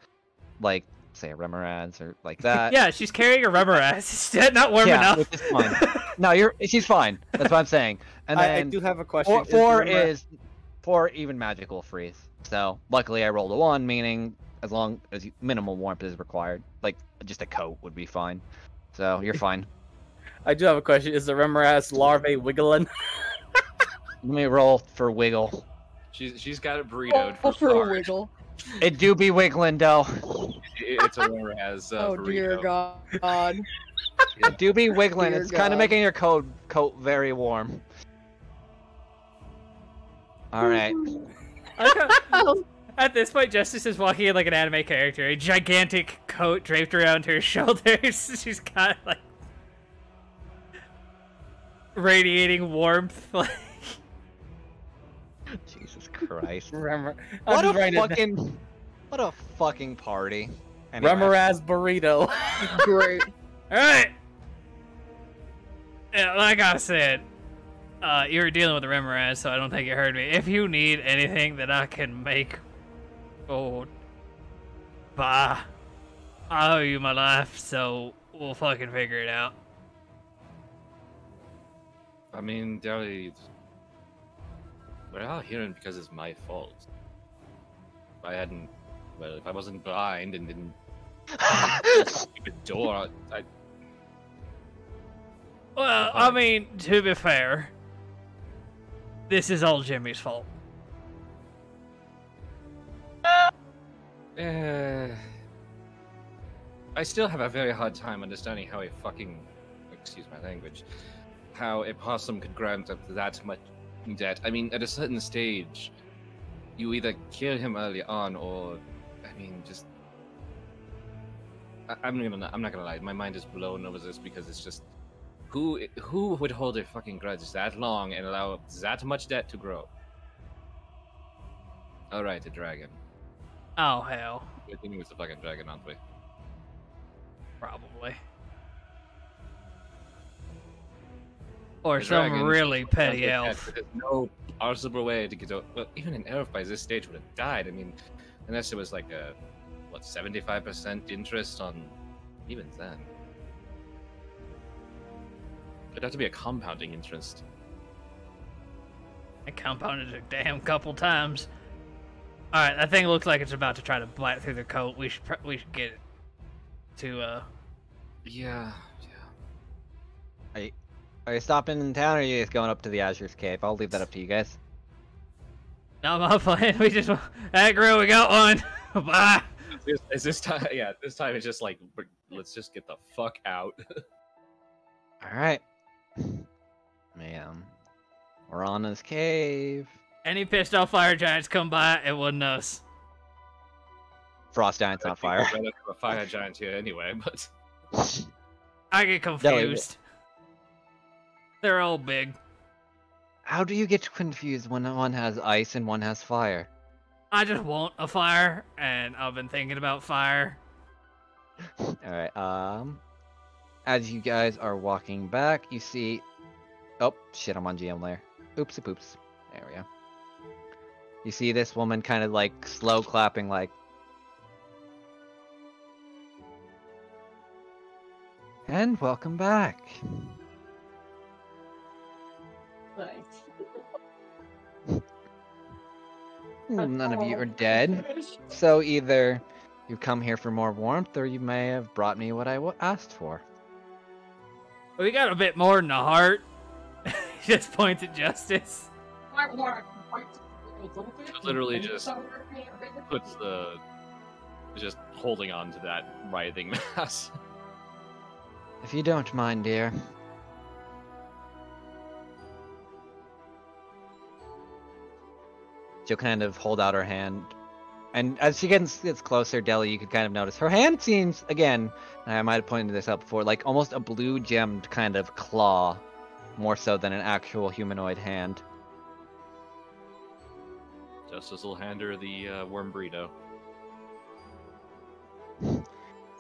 like say a Remoraz or like that. Yeah, she's carrying a rubber ass. It's not warm Yeah, enough. which is fine. No, she's fine. That's what I'm saying. And I then do have a question. 4 the is 4 even magical freeze. So luckily I rolled a 1, meaning as long as minimal warmth is required, like just a coat would be fine. So you're fine. I do have a question. Is the Remoraz larvae wiggling? Let me roll for wiggle. She's got it burritoed Oh, for a hard. wiggle. It do be wiggling though. It's a Remoraz Oh dear burrito. God. It do be wiggling. Dear It's kind God. of making your coat very warm. All right. At this point, Justice is walking in like an anime character, a gigantic coat draped around her shoulders. She's got like radiating warmth. Like, Jesus Christ. Remember, What a fucking party. Anyway. Remoraz burrito. Great. all right. Yeah, like I said, you were dealing with the Remoraz, so I don't think you heard me. If you need anything that I can make, I owe you my life, so we'll fucking figure it out. I mean, Dally, we're all here because it's my fault. If I wasn't blind and didn't keep the door, Well, I mean, to be fair, this is all Jimmy's fault. I still have a very hard time understanding how excuse my language, how a possum could grant up that much debt. I mean, at a certain stage, you either kill him early on, or, I mean, just. I'm not gonna lie. My mind is blown over this because it's just, who would hold a fucking grudge that long and allow that much debt to grow? All right, a dragon. Oh, hell. We're dealing with a fucking dragon, aren't we? Probably. Or The some dragon really sounds petty like elf. that, but there's no possible way to get out. Well, even an elf by this stage would have died. I mean, unless it was like a 75% interest on, even then. It'd have to be a compounding interest. I compounded a damn couple times. All right, that thing looks like it's about to try to bite through the coat. We should get it to Yeah. Are you stopping in town, or are you just going up to the Azure's Cave? I'll leave that up to you guys. No, I'm not playing. We just aggro. We got one. Bye. Is this time? Yeah, this time it's just like let's just get the fuck out. All right, man. We're on this cave. Any pissed off fire giants come by, it wasn't us. Frost giant's not fire. I'd rather have a fire giant here anyway, but I get confused. They're all big. How do you get confused when one has ice and one has fire? I just want a fire, and I've been thinking about fire. All right. As you guys are walking back, you see. Oh shit! I'm on GM layer. Oopsie poops. There we go. You see this woman kind of like slow clapping, like. And welcome back. None of you are dead, so either you've come here for more warmth, or you may have brought me what I asked for. We got a bit more than a heart. He just points at Justice. literally just puts just holding on to that writhing mass. If you don't mind, dear. She'll kind of hold out her hand. And as she gets closer, Deli, you could kind of notice her hand seems, again, I might have pointed this out before, like almost a blue gemmed kind of claw, more so than an actual humanoid hand. Justice will hand her the worm burrito.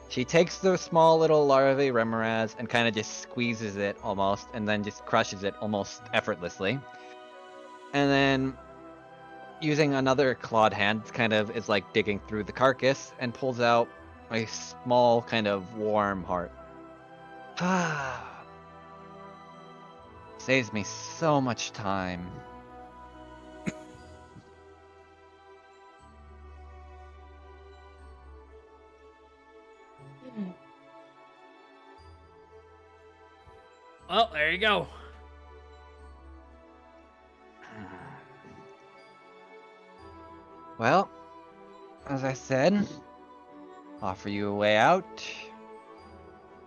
She takes the small little larvae remoraz and kind of just squeezes it almost, and then just crushes it almost effortlessly. And then, using another clawed hand, kind of is like digging through the carcass and pulls out a small kind of warm heart. Saves me so much time. Well, there you go. Well, as I said, offer you a way out,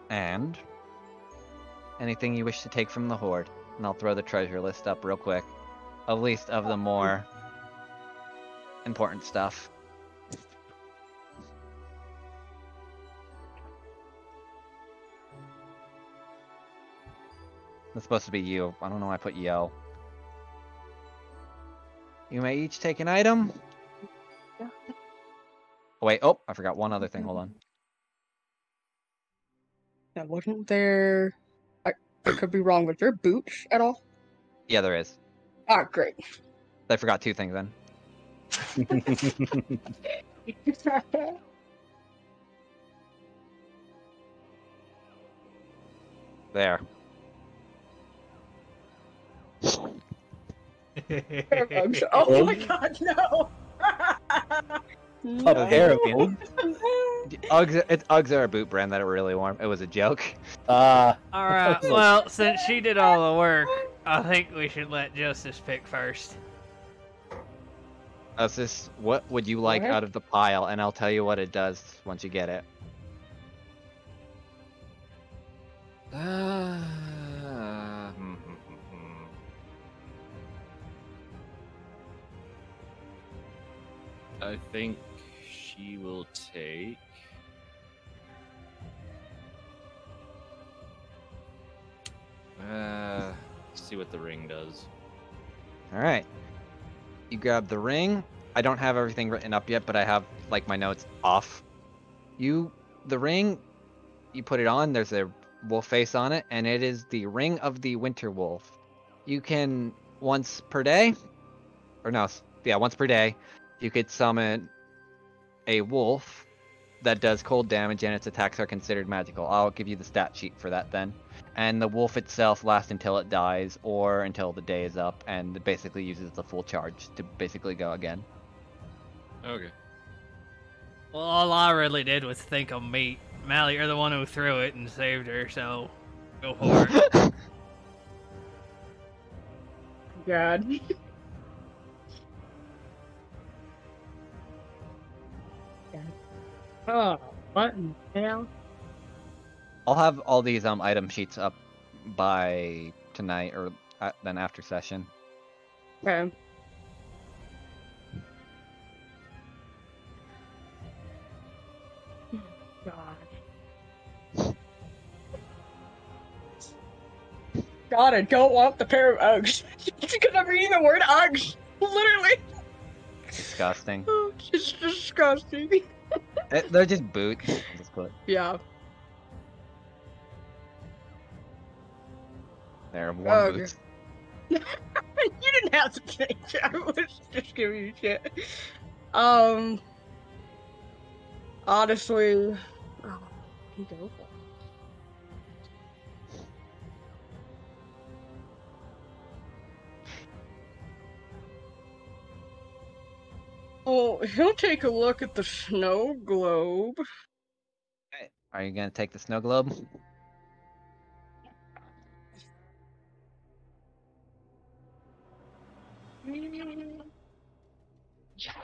and anything you wish to take from the Horde. And I'll throw the treasure list up real quick. At least of the more important stuff. That's supposed to be you. I don't know why I put yo. You may each take an item. Oh, wait. Oh, I forgot one other thing. Hold on. Now, wasn't there... I could be wrong. Was there boots at all? Yeah, there is. Ah, great. I forgot two things then. There. Oh my god, no! A pair of boots? Uggs are a boot brand that are really warm. It was a joke. Alright, well, since she did all the work, I think we should let Justice pick first. Justice, what would you like out of the pile? And I'll tell you what it does once you get it. I think she will take. See what the ring does. Alright. You grab the ring. I don't have everything written up yet, but I have like my notes off. The ring, you put it on, there's a wolf face on it, and it is the Ring of the Winter Wolf. You can, once per day, once per day, you could summon a wolf that does cold damage and its attacks are considered magical. I'll give you the stat sheet for that then. And the wolf itself lasts until it dies or until the day is up, and it basically uses the full charge to basically go again. Okay. Well, all I really did was think of meat. Mally, you're the one who threw it and saved her, so go for it. God. Oh, what in the hell? I'll have all these item sheets up by tonight or then after session. Okay. God. God, I don't want the pair of Uggs. Because I'm reading the word Uggs. Literally. Disgusting. Oh, it's disgusting. They're just boots. Just put Yeah. they're warm boots. You didn't have to change it. I was just giving you shit. Honestly, you go for it. Oh, he'll take a look at the snow globe. Okay. Are you gonna take the snow globe?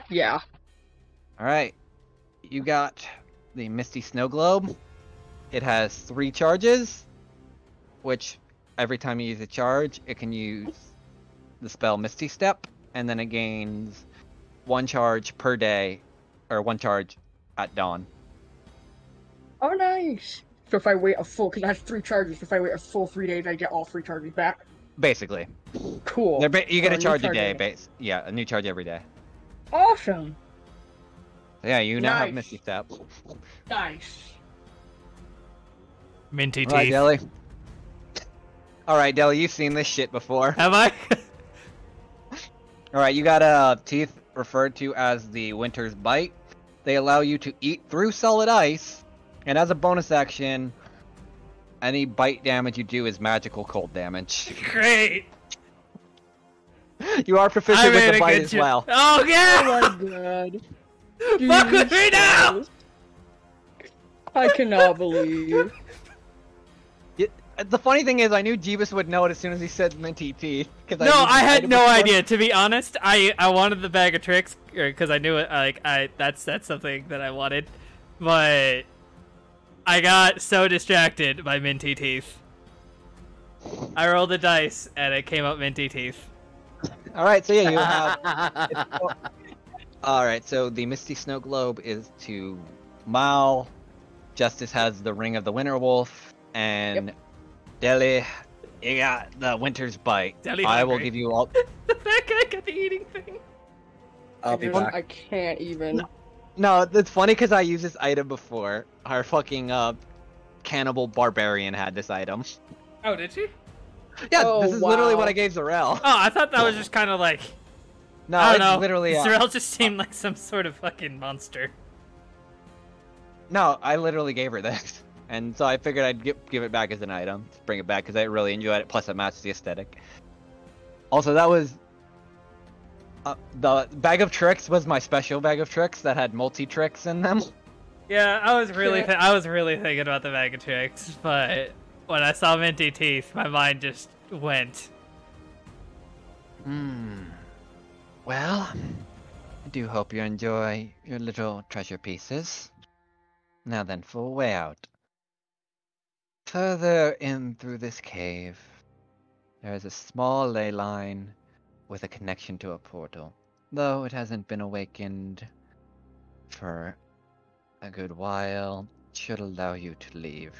Yeah. All right. You got the Misty Snow Globe. It has 3 charges, which every time you use a charge, it can use the spell Misty Step, and then it gains 1 charge per day, or 1 charge at dawn. Oh, nice. So if I wait a full, because it has 3 charges, if I wait a full 3 days, I get all 3 charges back. Basically. Cool. You get a charge a new day, charge yeah, a new charge every day. Awesome. Yeah, you now have Nice. Misty Step. Nice. Minty All right, teeth. Deli. All right, Deli, you've seen this shit before. Have I? All right, you got teeth referred to as the Winter's Bite. They allow you to eat through solid ice, and as a bonus action, any bite damage you do is magical cold damage. Great. You are proficient with the bite as well. Oh yeah! Oh my god. Fuck with me now! I cannot believe. The funny thing is, I knew Jeebus would know it as soon as he said minty teeth. No, I had no idea. To be honest, I wanted the bag of tricks because I knew it. That's something that I wanted, but I got so distracted by minty teeth. I rolled the dice and it came up minty teeth. All right, so yeah, you have. All right, so the Misty Snow Globe is to Mal. Justice has the Ring of the Winter Wolf, and Deli, you got the Winter's Bite. Deli I will hungry. give you all. The fat guy got the eating thing. I'll be back. I can't even. No, it's funny because I used this item before. Our fucking cannibal barbarian had this item. Oh, did you? Yeah, Oh, this is literally wow. what I gave Zarel. Oh, I thought that was just kind of like. No, I it's don't know. literally. Zarel just seemed like some sort of fucking monster. No, I literally gave her this, and so I figured I'd give it back as an item, to bring it back because I really enjoyed it. Plus, it matched the aesthetic. Also, that was the bag of tricks was my special bag of tricks that had multi tricks in them. Yeah, I was really thinking about the bag of tricks, but when I saw minty teeth, my mind just went. Well, I do hope you enjoy your little treasure pieces. Now then, for a way out. Further in through this cave, there is a small ley line with a connection to a portal. Though it hasn't been awakened for a good while, it should allow you to leave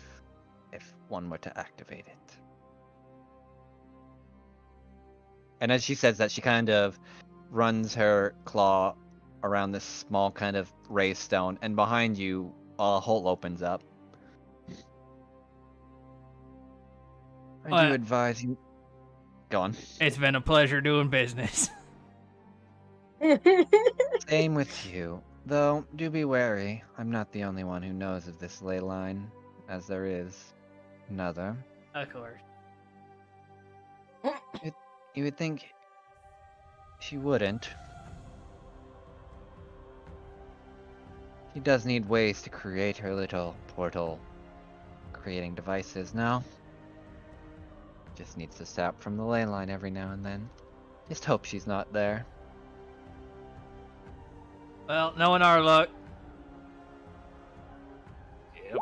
if one were to activate it. And as she says that, she kind of runs her claw around this small kind of raised stone, and behind you, a hole opens up. I do advise you. Go on. It's been a pleasure doing business. Same with you. Though, do be wary. I'm not the only one who knows of this ley line, as there is another. Of course. You would think she wouldn't. She does need ways to create her little portal creating devices now. Just needs to sap from the ley line every now and then. Just hope she's not there. Well, knowing our luck. Yep.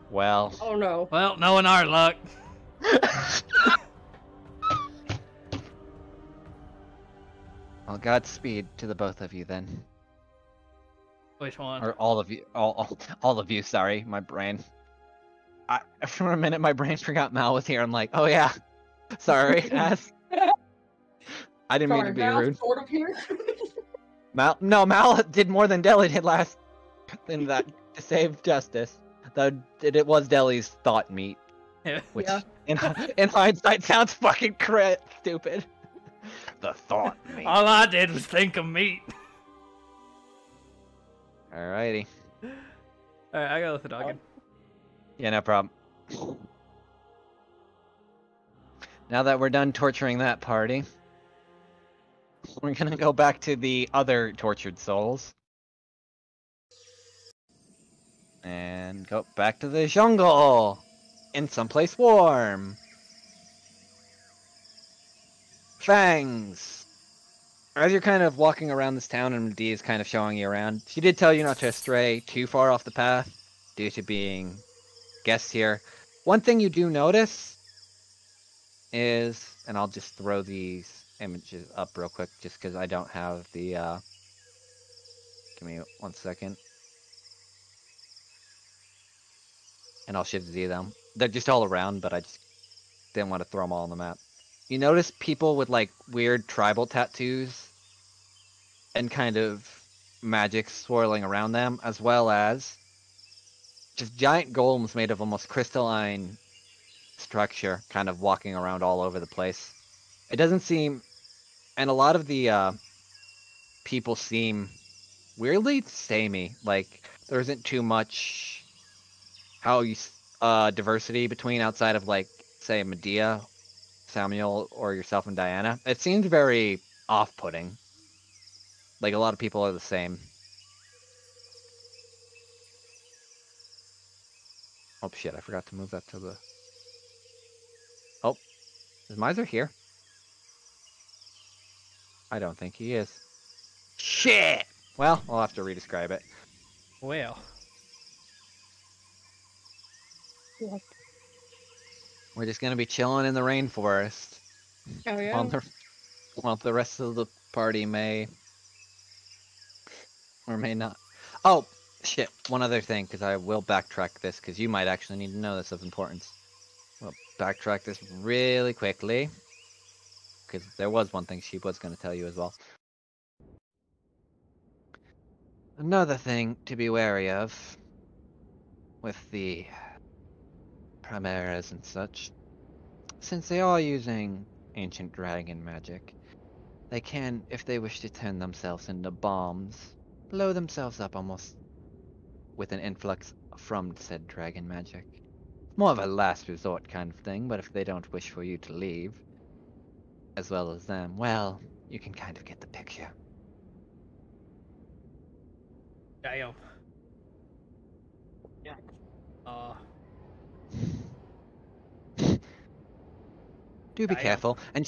Well. Oh no. Well, knowing our luck. Well, Godspeed to the both of you then. Which one? Or all of you. All of you, sorry, my brain. For a minute, my brain forgot Mal was here. I'm like, oh yeah. Sorry, ass. I didn't mean to be rude. Sort of here. Mal did more than Deli did last in that to save justice. Though it was Deli's thought meat, which in hindsight sounds fucking stupid. The thought meat. All I did was think of meat. Alrighty. Alright, I go with the dog. Yeah, no problem. Now that we're done torturing that party, we're gonna go back to the other tortured souls. And go back to the jungle! In someplace warm! Fangs! As you're kind of walking around this town and Medea is kind of showing you around, she did tell you not to stray too far off the path due to being guests here. One thing you do notice is, and I'll just throw these images up real quick just because I don't have the, give me 1 second. And I'll shift Z them. They're just all around, but I just didn't want to throw them all on the map. You notice people with like weird tribal tattoos and kind of magic swirling around them, as well as just giant golems made of almost crystalline structure kind of walking around all over the place. It doesn't seem, and a lot of the people seem weirdly samey. Like there isn't too much diversity between outside of like say Medea, Samuel, or yourself and Diana. It seems very off-putting. Like a lot of people are the same. Oh shit, I forgot to move that to the... Oh, is Miser here? I don't think he is. Shit! Well, I'll have to redescribe it. Well. We're just gonna be chilling in the rainforest. Oh yeah. While the rest of the party may... or may not. Oh, shit. One other thing, because I will backtrack this, because you might actually need to know this of importance. We'll backtrack this really quickly, because there was one thing she was going to tell you as well. Another thing to be wary of with the Primaras and such, since they are using ancient dragon magic, they can, if they wish to turn themselves into bombs, blow themselves up almost with an influx from said dragon magic. More of a last resort kind of thing, but if they don't wish for you to leave, as well as them, well, you can kind of get the picture. Damn. Yeah. Do be careful. And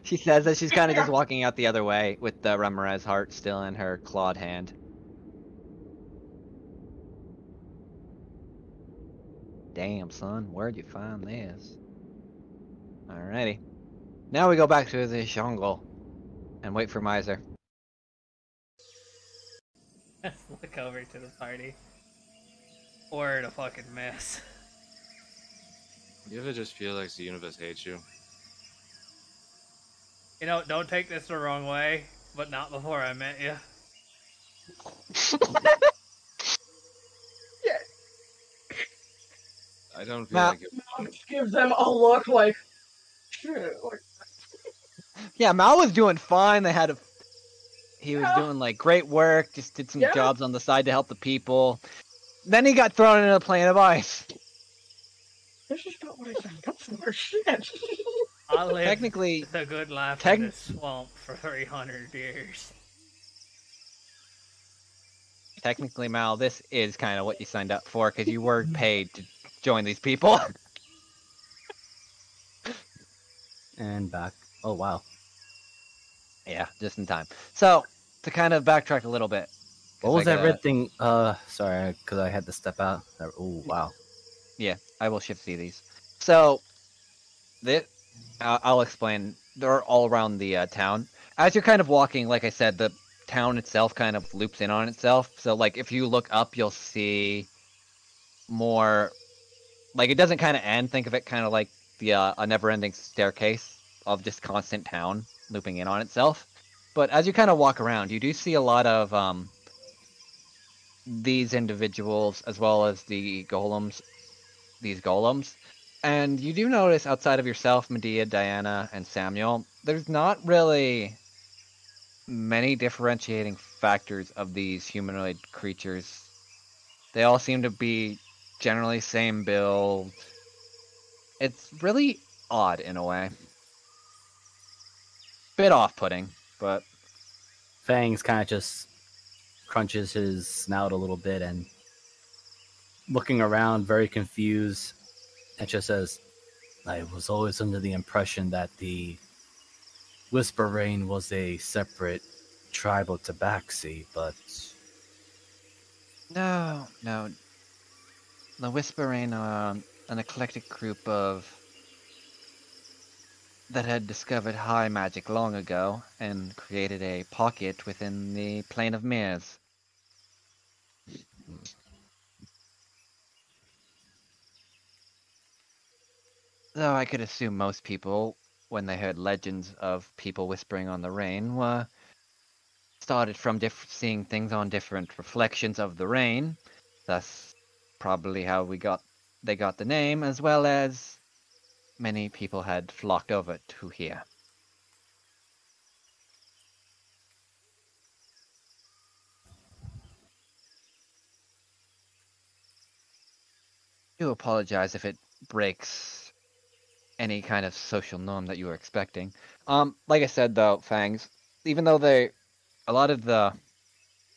she says that she's kind of just walking out the other way with the Ramirez heart still in her clawed hand. Damn, son, where'd you find this? Alrighty. Now we go back to the jungle and wait for Miser. Let's look over to the party. We're in a fucking mess. You ever just feel like the universe hates you? You know, don't take this the wrong way, but not before I met you. I don't feel like it. Gives them a look like shit. Yeah, Mal was doing fine. They had He was Yeah. doing like great work, just did some Yeah. jobs on the side to help the people. Then he got thrown into a plane of ice. This is not what I signed up for. Shit. I lived Technically, the good life tech- in the swamp for 300 years. Technically, Mal, this is kind of what you signed up for because you were paid to join these people. And back. Oh wow. Yeah, just in time. So, to kind of backtrack a little bit. 'cause What was I that gotta- red thing? Sorry, because I had to step out. Oh wow. Yeah, I will shift see these. So, I'll explain. They're all around the town. As you're kind of walking, like I said, the town itself kind of loops in on itself. So, like, if you look up, you'll see more. Like, it doesn't kind of end. Think of it kind of like a never-ending staircase of just constant town looping in on itself. But as you kind of walk around, you do see a lot of these individuals as well as the golems. These golems. And you do notice outside of yourself, Medea, Diana, and Samuel, there's not really many differentiating factors of these humanoid creatures. They all seem to be generally same build. It's really odd in a way. Bit off-putting, but Fangs kind of just crunches his snout a little bit and looking around, very confused, and just says, "I was always under the impression that the Whisper Rain was a separate tribal tabaxi, but no. The Whispering, an eclectic group of that had discovered high magic long ago and created a pocket within the plane of mirrors. Though I could assume most people, when they heard legends of people whispering on the rain, were started from seeing things on different reflections of the rain. Thus, probably how they got the name, as well as many people had flocked over to here. I do apologize if it breaks any kind of social norm that you were expecting. Like I said though, Fangs, even though a lot of the,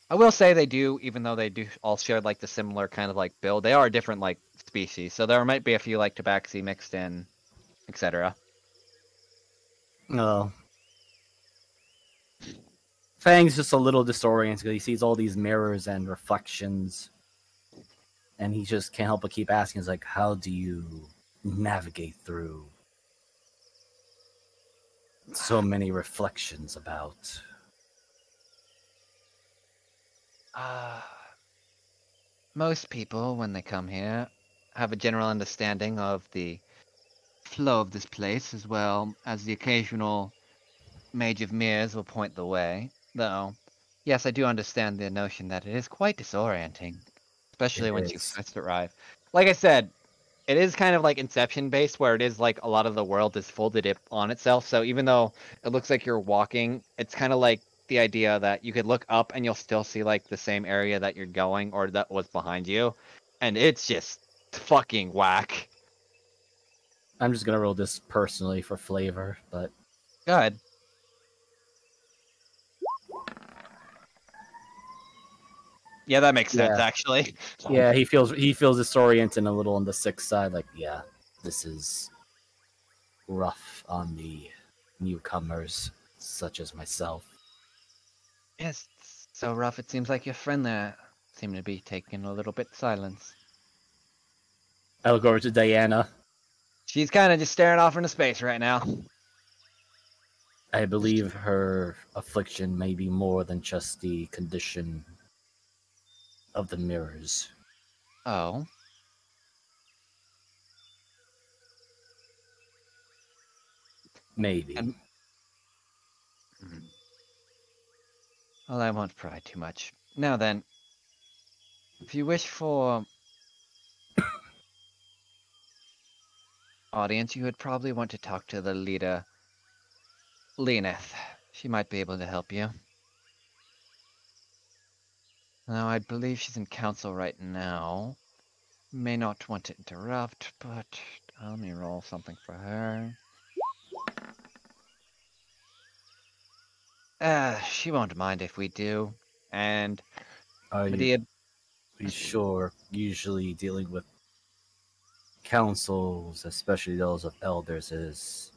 I will say they do, even though they do all share like the similar kind of like build, they are different like species. So there might be a few like tabaxi mixed in, etc. no. Fang's just a little disoriented because he sees all these mirrors and reflections, and he just can't help but keep asking, "Is like, how do you navigate through so many reflections about?" Most people, when they come here, have a general understanding of the flow of this place, as well as the occasional Mage of Mirrors will point the way. Though, yes, I do understand the notion that it is quite disorienting, especially It once you is. first arrive. Like I said, it is kind of like Inception based, where it is like a lot of the world is folded on itself. So even though it looks like you're walking, it's kind of like the idea that you could look up and you'll still see like the same area that you're going or that was behind you, and it's just fucking whack. I'm just gonna roll this personally for flavor, but Go ahead. Yeah, that makes sense Yeah. actually. yeah, he feels disoriented and a little on the sick side. Like, yeah, this is rough on the newcomers such as myself. Yes, it's so rough. It seems like your friend there seemed to be taking a little bit silence. I look over to Diana. She's kind of just staring off into space right now. I believe her affliction may be more than just the condition of the mirrors. Oh. Maybe. And... Well, I won't pry too much. Now then, if you wish for audience, you would probably want to talk to the leader, Leneth. She might be able to help you. Now, I believe she's in council right now. May not want to interrupt, but let me roll something for her. She won't mind if we do. And Are Medea, you sure? Usually dealing with councils, especially those of elders, is,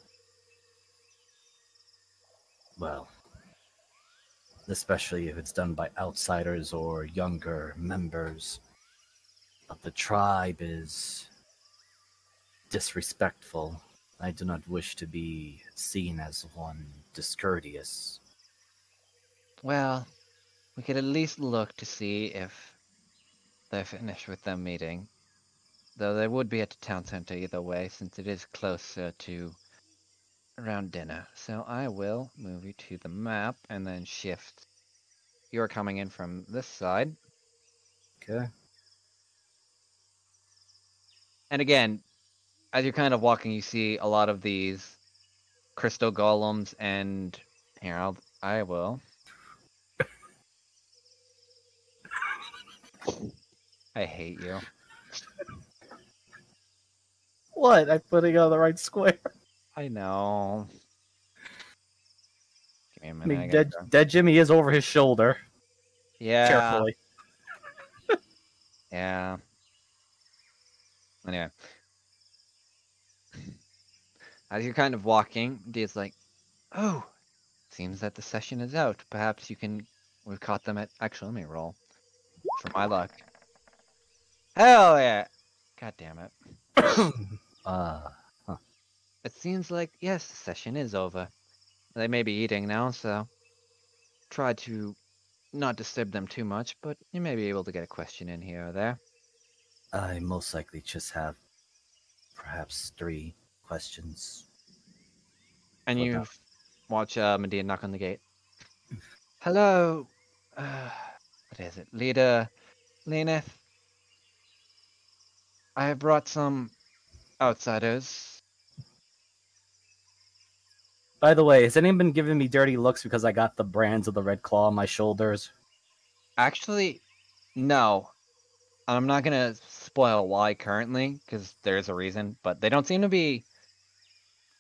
well, especially if it's done by outsiders or younger members of the tribe, is disrespectful. I do not wish to be seen as one discourteous. well, we could at least look to see if they're finished with their meeting. Though they would be at the town center either way, since it is closer to around dinner. So I will move you to the map and then shift. You're coming in from this side. Okay. And again, as you're kind of walking, you see a lot of these crystal golems and here, I will. I hate you. What? I'm putting on the right square. I know. Give me a I minute. mean, dead Jimmy is over his shoulder. Yeah. Carefully. Yeah. Anyway. As you're kind of walking, Dia's like, oh, seems that the session is out. Perhaps you can. We've caught them at. Actually, let me roll. For my luck. Hell yeah! God damn it. It seems like, yes, the session is over. They may be eating now, so try to not disturb them too much, but you may be able to get a question in here or there. I most likely just have perhaps 3 questions. And What you up? watch Medea knock on the gate. Hello, what is it? Leader Leneth? I have brought some outsiders. By the way, has anyone been giving me dirty looks because I got the brands of the Red Claw on my shoulders? Actually, no. I'm not gonna spoil why currently, because there's a reason, but they don't seem to be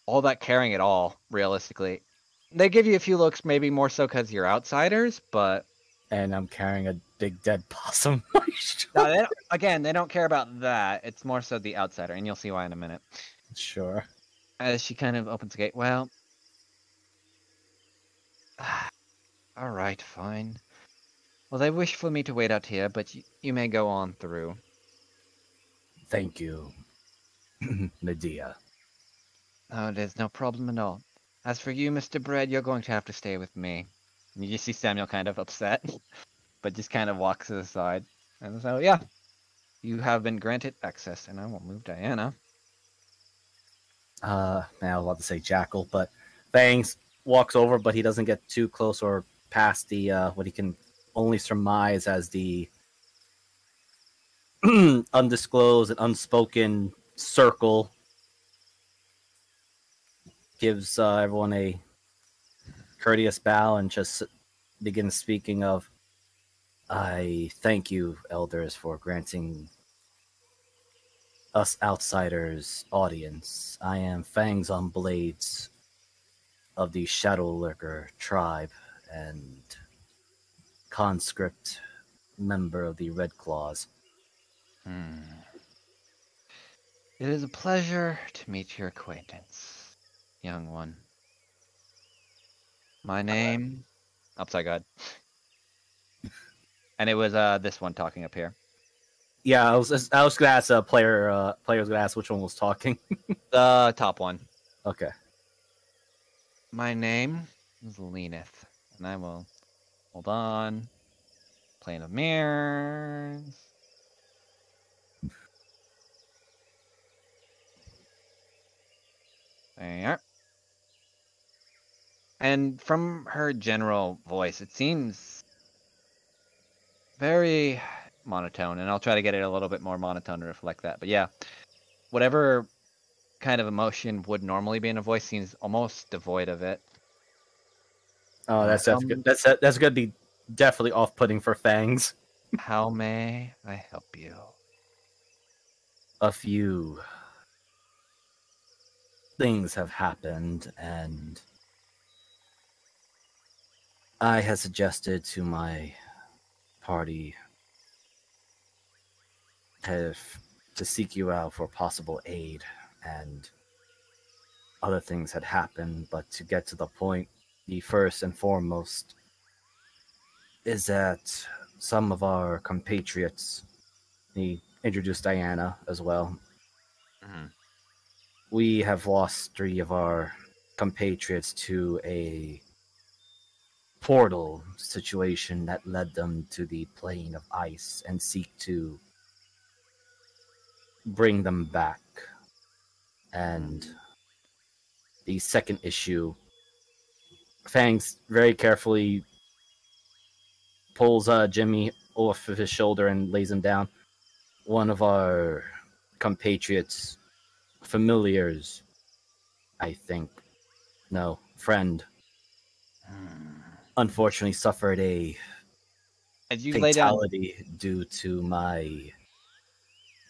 all that caring at all, realistically. They give you a few looks, maybe more so because you're outsiders, but And I'm carrying a big dead possum on my no, shoulder. they don't care about that. It's more so the outsider, and you'll see why in a minute. Sure. As she kind of opens the gate, well, all right, fine. Well, they wish for me to wait out here, but you may go on through. Thank you, Medea. Oh, there's no problem at all. As for you, Mr. Bread, you're going to have to stay with me. And you just see Samuel kind of upset, but just kind of walks to the side. And so, yeah, you have been granted access, and I will move Diana. I was about to say Jackal, but Fangs walks over, but he doesn't get too close or past the what he can only surmise as the undisclosed and unspoken circle. Gives everyone a courteous bow and just begins speaking of, I thank you, elders, for granting us outsiders audience. I am Fangs on Blades of the Shadow Lurker tribe and conscript member of the Red Claws. It is a pleasure to meet your acquaintance, young one. My name... Upside God. And it was this one talking up here. Yeah, I was gonna ask a player. Player's gonna ask which one was talking. The top one. Okay. My name is Leneth, and I will hold on. Plane of mirrors. There. And from her general voice, it seems very monotone, and I'll try to get it a little bit more monotone to reflect that. But yeah, whatever kind of emotion would normally be in a voice seems almost devoid of it. Oh, that's good. That's gonna be definitely off-putting for Fangs. How may I help you? A few things have happened, and I had suggested to my party have to seek you out for possible aid, and other things had happened, but to get to the point, the first and foremost is that some of our compatriots, he introduced Diana as well, Mhm. we have lost 3 of our compatriots to a portal situation that led them to the plane of ice and seek to bring them back. And the second issue, Fangs very carefully pulls Jimmy off of his shoulder and lays him down. One of our compatriots, familiars, I think, no, friend, unfortunately suffered a As you lay down, fatality due to my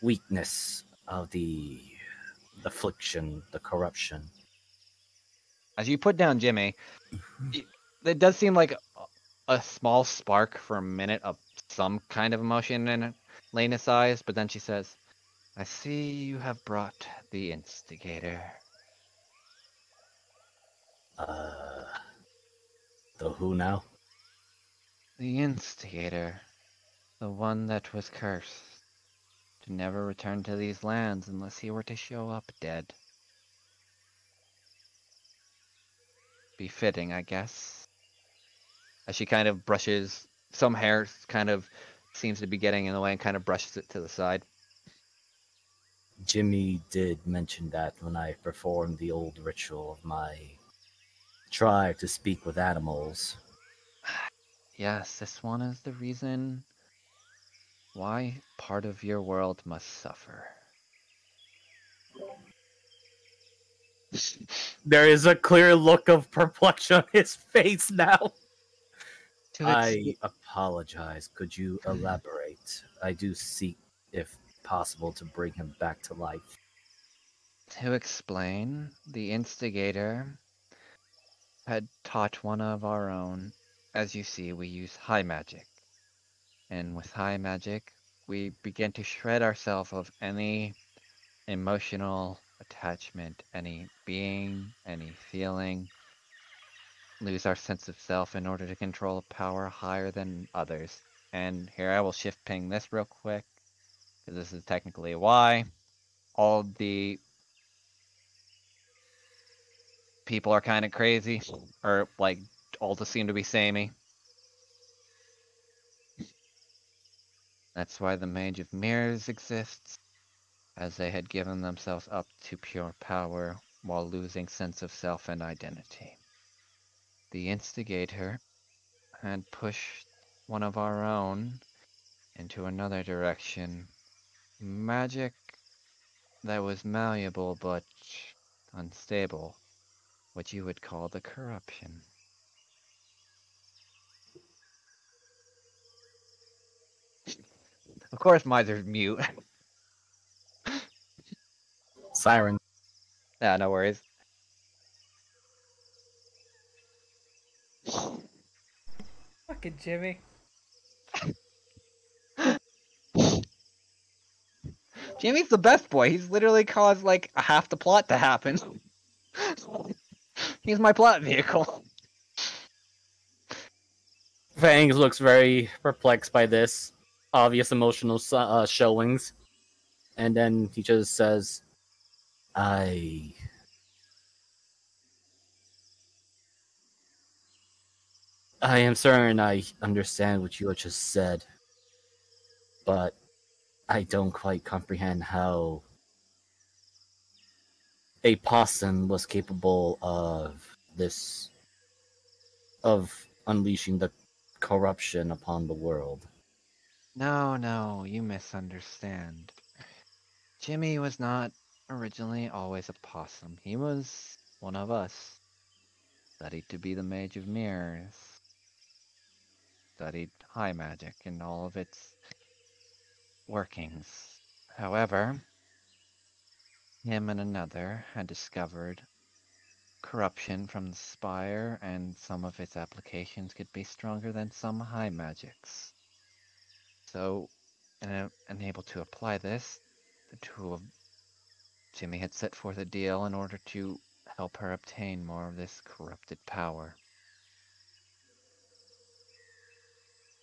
weakness of the affliction, the corruption. as you put down Jimmy, it does seem like a small spark for a minute of some kind of emotion in Lena's eyes, but then she says, I see you have brought the instigator. The who now? The instigator. The one that was cursed to never return to these lands unless he were to show up dead. Befitting, I guess. As she kind of brushes, some hair kind of seems to be getting in the way and kind of brushes it to the side. Jimmy did mention that when I performed the old ritual of my tribe to speak with animals. Yes, this one is the reason why part of your world must suffer. There is a clear look of perplexity on his face now. I apologize. Could you elaborate? I do seek, if possible, to bring him back to life. To explain, the instigator had taught one of our own. As you see, we use high magic. And with high magic, we begin to shred ourselves of any emotional attachment, any being, any feeling, lose our sense of self in order to control a power higher than others. And here I will shift ping this real quick, because this is technically why all the people are kind of crazy, or like all just seem to be samey. That's why the Mage of Mirrors exists, as they had given themselves up to pure power while losing sense of self and identity. The instigator had pushed one of our own into another direction. Magic that was malleable but unstable, what you would call the corruption. Of course, Miser's mute. Siren. Yeah, no worries. Fucking Jimmy. Jimmy's the best boy. He's literally caused like half the plot to happen. He's my plot vehicle. Fangs looks very perplexed by this obvious emotional showings, and then he just says, I am certain I understand what you just said, but I don't quite comprehend how a possum was capable of this, of unleashing the corruption upon the world. No, you misunderstand. Jimmy was not originally always a possum. He was one of us, studied to be the Mage of Mirrors. studied high magic and all of its workings. However, him and another had discovered corruption from the spire, and some of its applications could be stronger than some high magics. So, and able to apply this, the two of Jimmy had set forth a deal in order to help her obtain more of this corrupted power.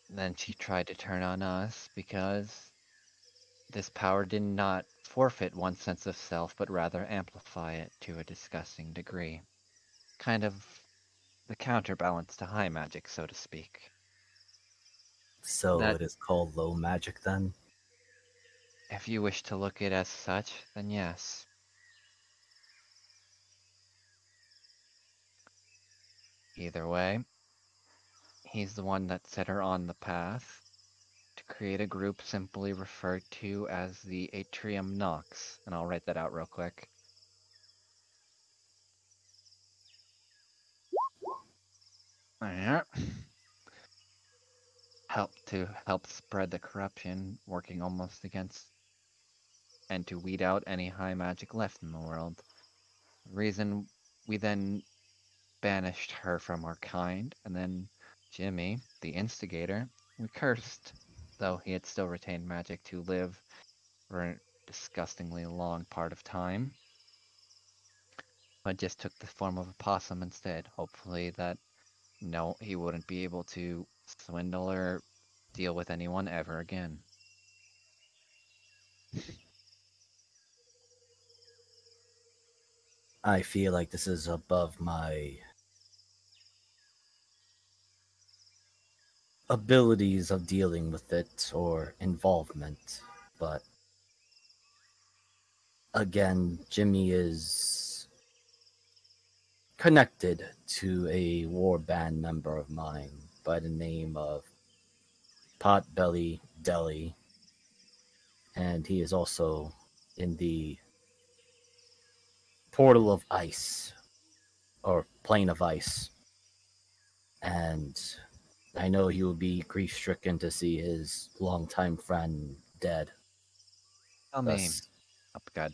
Then she tried to turn on us because this power did not forfeit one's sense of self, but rather amplify it to a disgusting degree. Kind of the counterbalance to high magic, so to speak. So That, it is called low magic then? if you wish to look at it as such, then yes. Either way, he's the one that set her on the path to create a group simply referred to as the Atrium Nox, and I'll write that out real quick. Help spread the corruption, working almost against and to weed out any high magic left in the world. The reason we then banished her from our kind, and then Jimmy, the instigator, we cursed, though he had still retained magic to live for a disgustingly long part of time, but just took the form of a possum instead. Hopefully that no, he wouldn't be able to swindle or deal with anyone ever again. I feel like this is above my abilities of dealing with it or involvement, but again, Jimmy is connected to a war band member of mine by the name of Potbelly Deli, and he is also in the Portal of Ice, or Plane of Ice, and I know he will be grief-stricken to see his longtime friend dead. Tell me, oh God.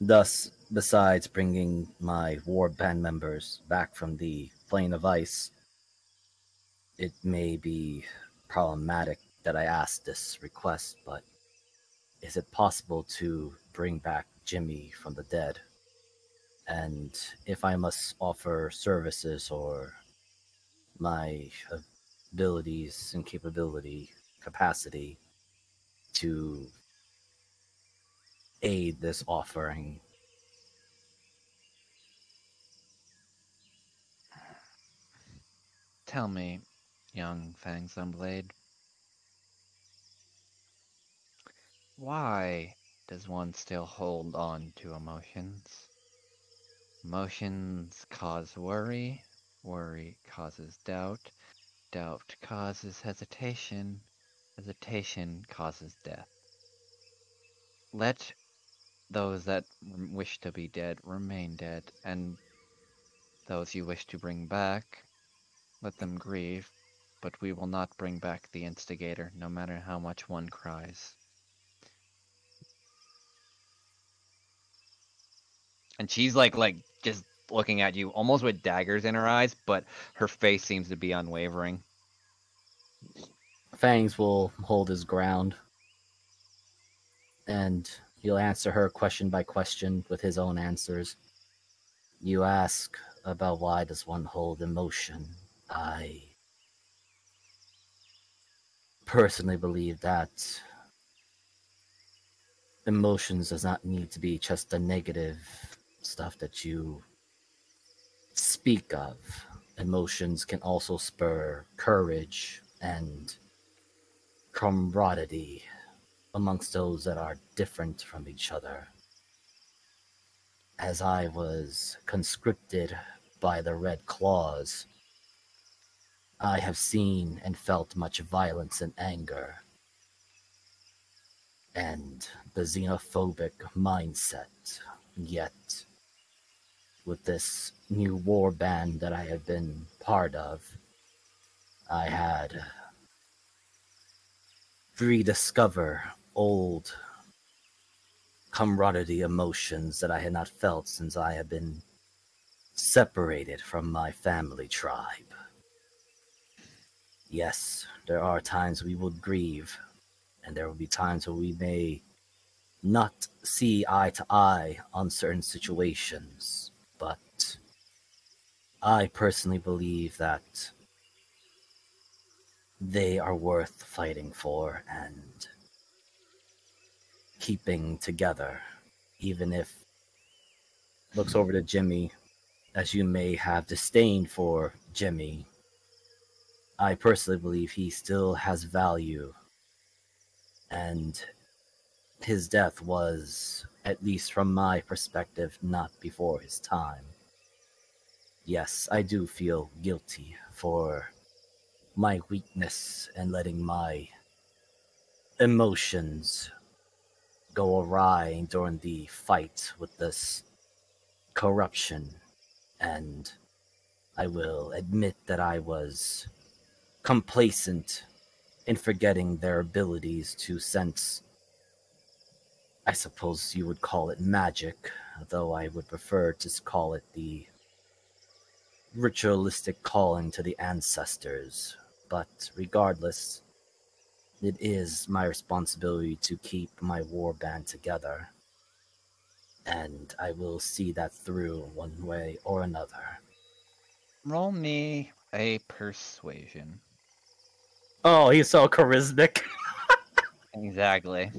Thus, besides bringing my war band members back from the Plane of Ice, it may be problematic that I ask this request, but is it possible to bring back Jimmy from the dead? And if I must offer services or my abilities and capacity to aid this offering. Tell me, young Fang Sunblade, why does one still hold on to emotions? Emotions cause worry, worry causes doubt, doubt causes hesitation, hesitation causes death. Let those that wish to be dead remain dead, and those you wish to bring back, let them grieve, but we will not bring back the instigator, no matter how much one cries. And she's like just looking at you, almost with daggers in her eyes, but her face seems to be unwavering. Fangs will hold his ground, and he'll answer her question by question with his own answers. You ask about why does one hold emotion. I personally believe that emotions does not need to be just the negative stuff that you speak of. Emotions can also spur courage and camaraderie amongst those that are different from each other. As I was conscripted by the Red Claws, I have seen and felt much violence and anger, and the xenophobic mindset. Yet, with this new war band that I have been part of, I had rediscover old camaraderie emotions that I had not felt since I had been separated from my family tribe. Yes, there are times we would grieve, and there will be times where we may not see eye to eye on certain situations, but I personally believe that they are worth fighting for and keeping together, even if looks over to Jimmy, as you may have disdain for Jimmy. I personally believe he still has value, and his death was, at least from my perspective, not before his time. Yes, I do feel guilty for my weakness and letting my emotions go awry during the fight with this corruption, and I will admit that I was complacent in forgetting their abilities to sense, I suppose you would call it magic, though I would prefer to call it the ritualistic calling to the ancestors. But regardless, it is my responsibility to keep my war band together, and I will see that through one way or another. Roll me a persuasion. Oh, he's so charismatic. Exactly.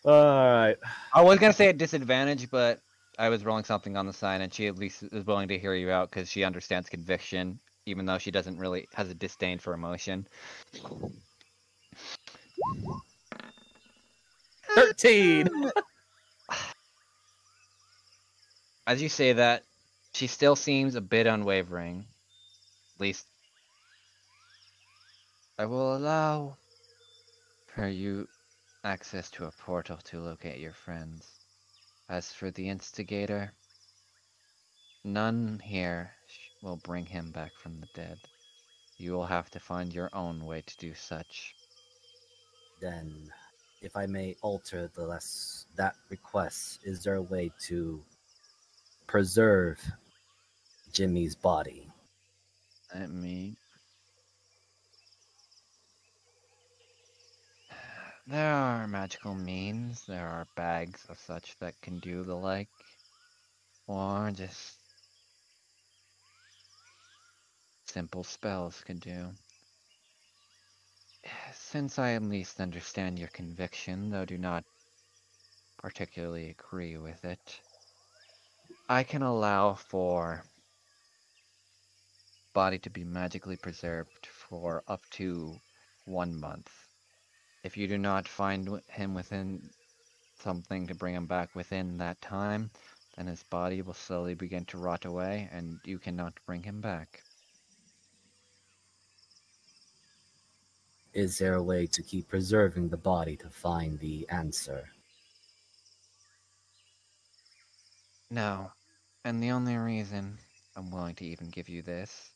Alright. I was gonna say a disadvantage, but I was rolling something on the side, and she at least is willing to hear you out because she understands conviction, even though she doesn't really has a disdain for emotion. 13! As you say that, she still seems a bit unwavering. At least I will allow for you access to a portal to locate your friends. As for the instigator, none here will bring him back from the dead. You will have to find your own way to do such. Then, if I may alter that request, is there a way to preserve Jimmy's body? I mean, there are magical means, there are bags of such that can do the like, or just simple spells can do. Since I at least understand your conviction, though do not particularly agree with it, I can allow for body to be magically preserved for up to 1 month. If you do not find him within something to bring him back within that time, then his body will slowly begin to rot away, and you cannot bring him back. Is there a way to keep preserving the body to find the answer? No, and the only reason I'm willing to even give you this,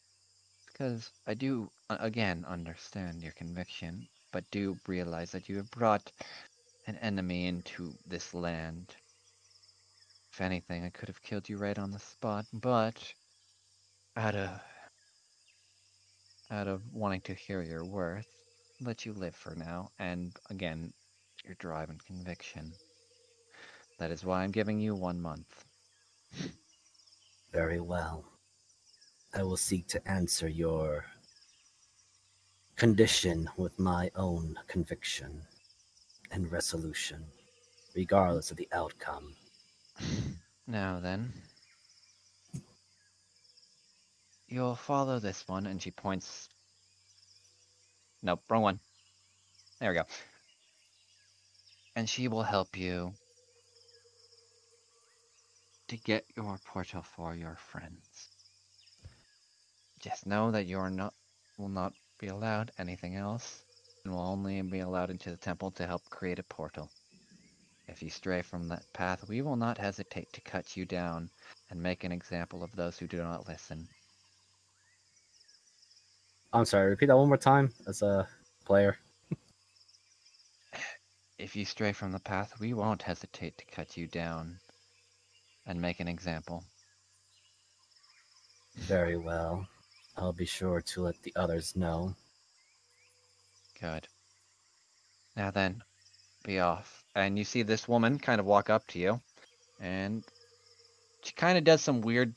because I do, again, understand your conviction, but do realize that you have brought an enemy into this land. If anything, I could have killed you right on the spot, but out of wanting to hear your worth, let you live for now, and again, your drive and conviction. That is why I'm giving you 1 month. Very well. I will seek to answer your condition with my own conviction and resolution, regardless of the outcome. Now then, you'll follow this one, and she points. Nope, wrong one. There we go. And she will help you to get your portal for your friends. Just know that will not be allowed anything else, and will only be allowed into the temple to help create a portal. If you stray from that path, we will not hesitate to cut you down and make an example of those who do not listen. I'm sorry, repeat that one more time as a player. If you stray from the path, we won't hesitate to cut you down and make an example. Very well. I'll be sure to let the others know. Good. Now then, be off. And you see this woman kind of walk up to you, and she kind of does some weird,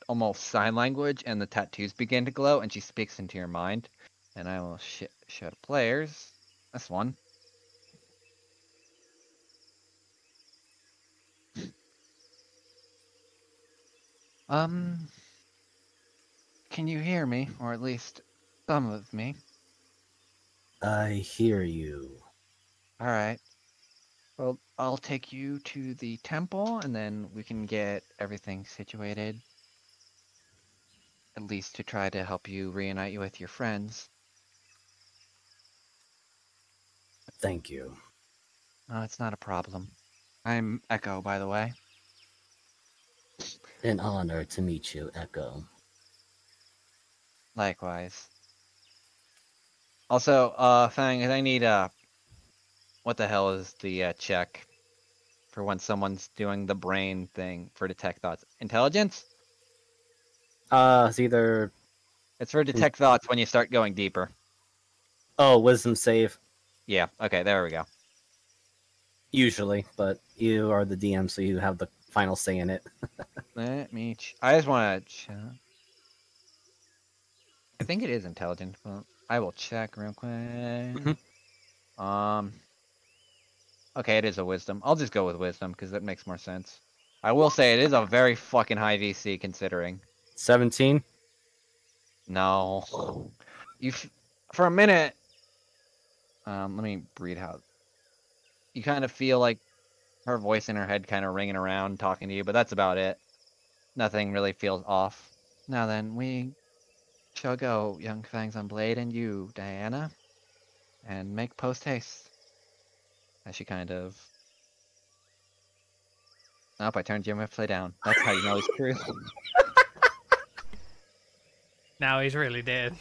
almost sign language, and the tattoos begin to glow, and she speaks into your mind. And I will show the players this one. Can you hear me, or at least some of me? I hear you. All right. Well, I'll take you to the temple, and then we can get everything situated. At least to try to help you reunite you with your friends. Thank you. No, it's not a problem. I'm Echo, by the way. An honor to meet you, Echo. Likewise. Also, Fang, I need, what the hell is the, check for when someone's doing the brain thing for detect thoughts? Intelligence? It's either... It's for detect thoughts when you start going deeper. Oh, wisdom save. Yeah, okay, there we go. Usually, but you are the DM, so you have the final say in it. Let me... I just want to check. I think it is intelligent, but I will check real quick. Okay, it is a wisdom. I'll just go with wisdom, because that makes more sense. I will say it is a very fucking high VC, considering. 17? No. For a minute... let me read how... You kind of feel like her voice in her head kind of ringing around, talking to you, but that's about it. Nothing really feels off. Now then, we shall go, young Fangs on Blade, and you, Diana, and make post haste. As she kind of... Nope, I turned Jimmy upside down. That's how you know he's true. Now he's really dead.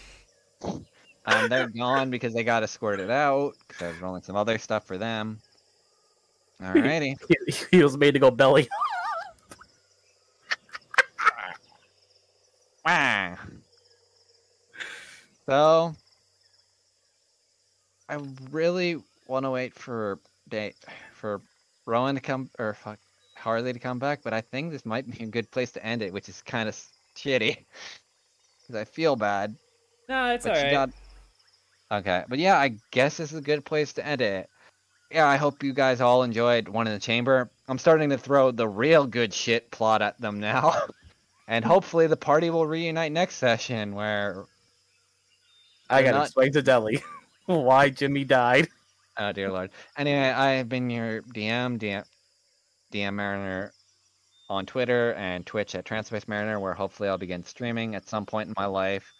They're gone because they got escorted out, because I was rolling some other stuff for them. Alrighty. He was made to go belly. Wow. So, I really want to wait for Rowan to come, or fuck, Harley to come back, but I think this might be a good place to end it, which is kind of shitty. Because I feel bad. No, it's But alright. Okay, but yeah, I guess this is a good place to end it. Yeah, I hope you guys all enjoyed One in the Chamber. I'm starting to throw the real good shit plot at them now. And hopefully the party will reunite next session where... I gotta explain to Deli why Jimmy died. Oh, dear Lord. Anyway, I've been your DM Mariner on Twitter and Twitch at Transpace Mariner, where hopefully I'll begin streaming at some point in my life.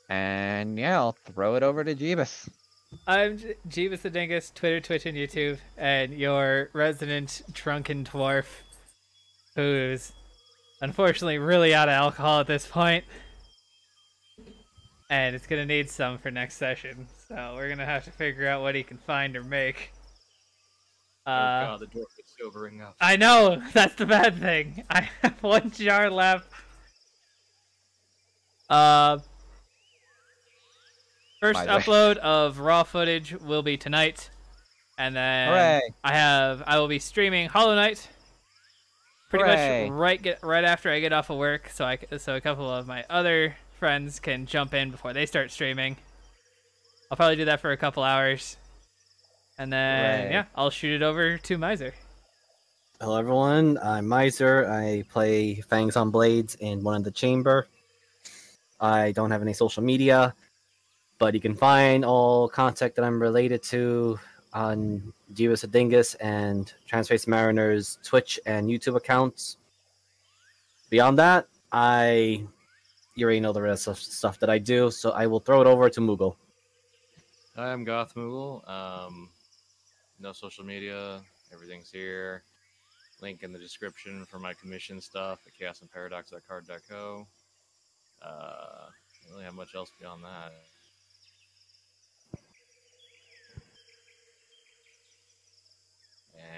And yeah, I'll throw it over to Jeebus. I'm Jeebus the Dingus, Twitter, Twitch, and YouTube, and your resident drunken dwarf who's unfortunately really out of alcohol at this point. And it's gonna need some for next session, so we're gonna have to figure out what he can find or make. Oh god, the dwarf is sobering up. I know! That's the bad thing. I have one jar left. First upload of raw footage will be tonight, and then I will be streaming Hollow Knight pretty much right after I get off of work, so a couple of my other friends can jump in before they start streaming. I'll probably do that for a couple hours, and then yeah, I'll shoot it over to Miser. Hello everyone, I'm Miser. I play Fangs on Blades in One in the Chamber. I don't have any social media, but you can find all contact that I'm related to on Jeebus the Dingus and Transpace Mariner's Twitch and YouTube accounts. Beyond that, you already know the rest of stuff that I do, so I will throw it over to Moogle. I am Goth Moogle. No social media. Everything's here. Link in the description for my commission stuff at chaosandparadox.card.co. Don't really have much else beyond that.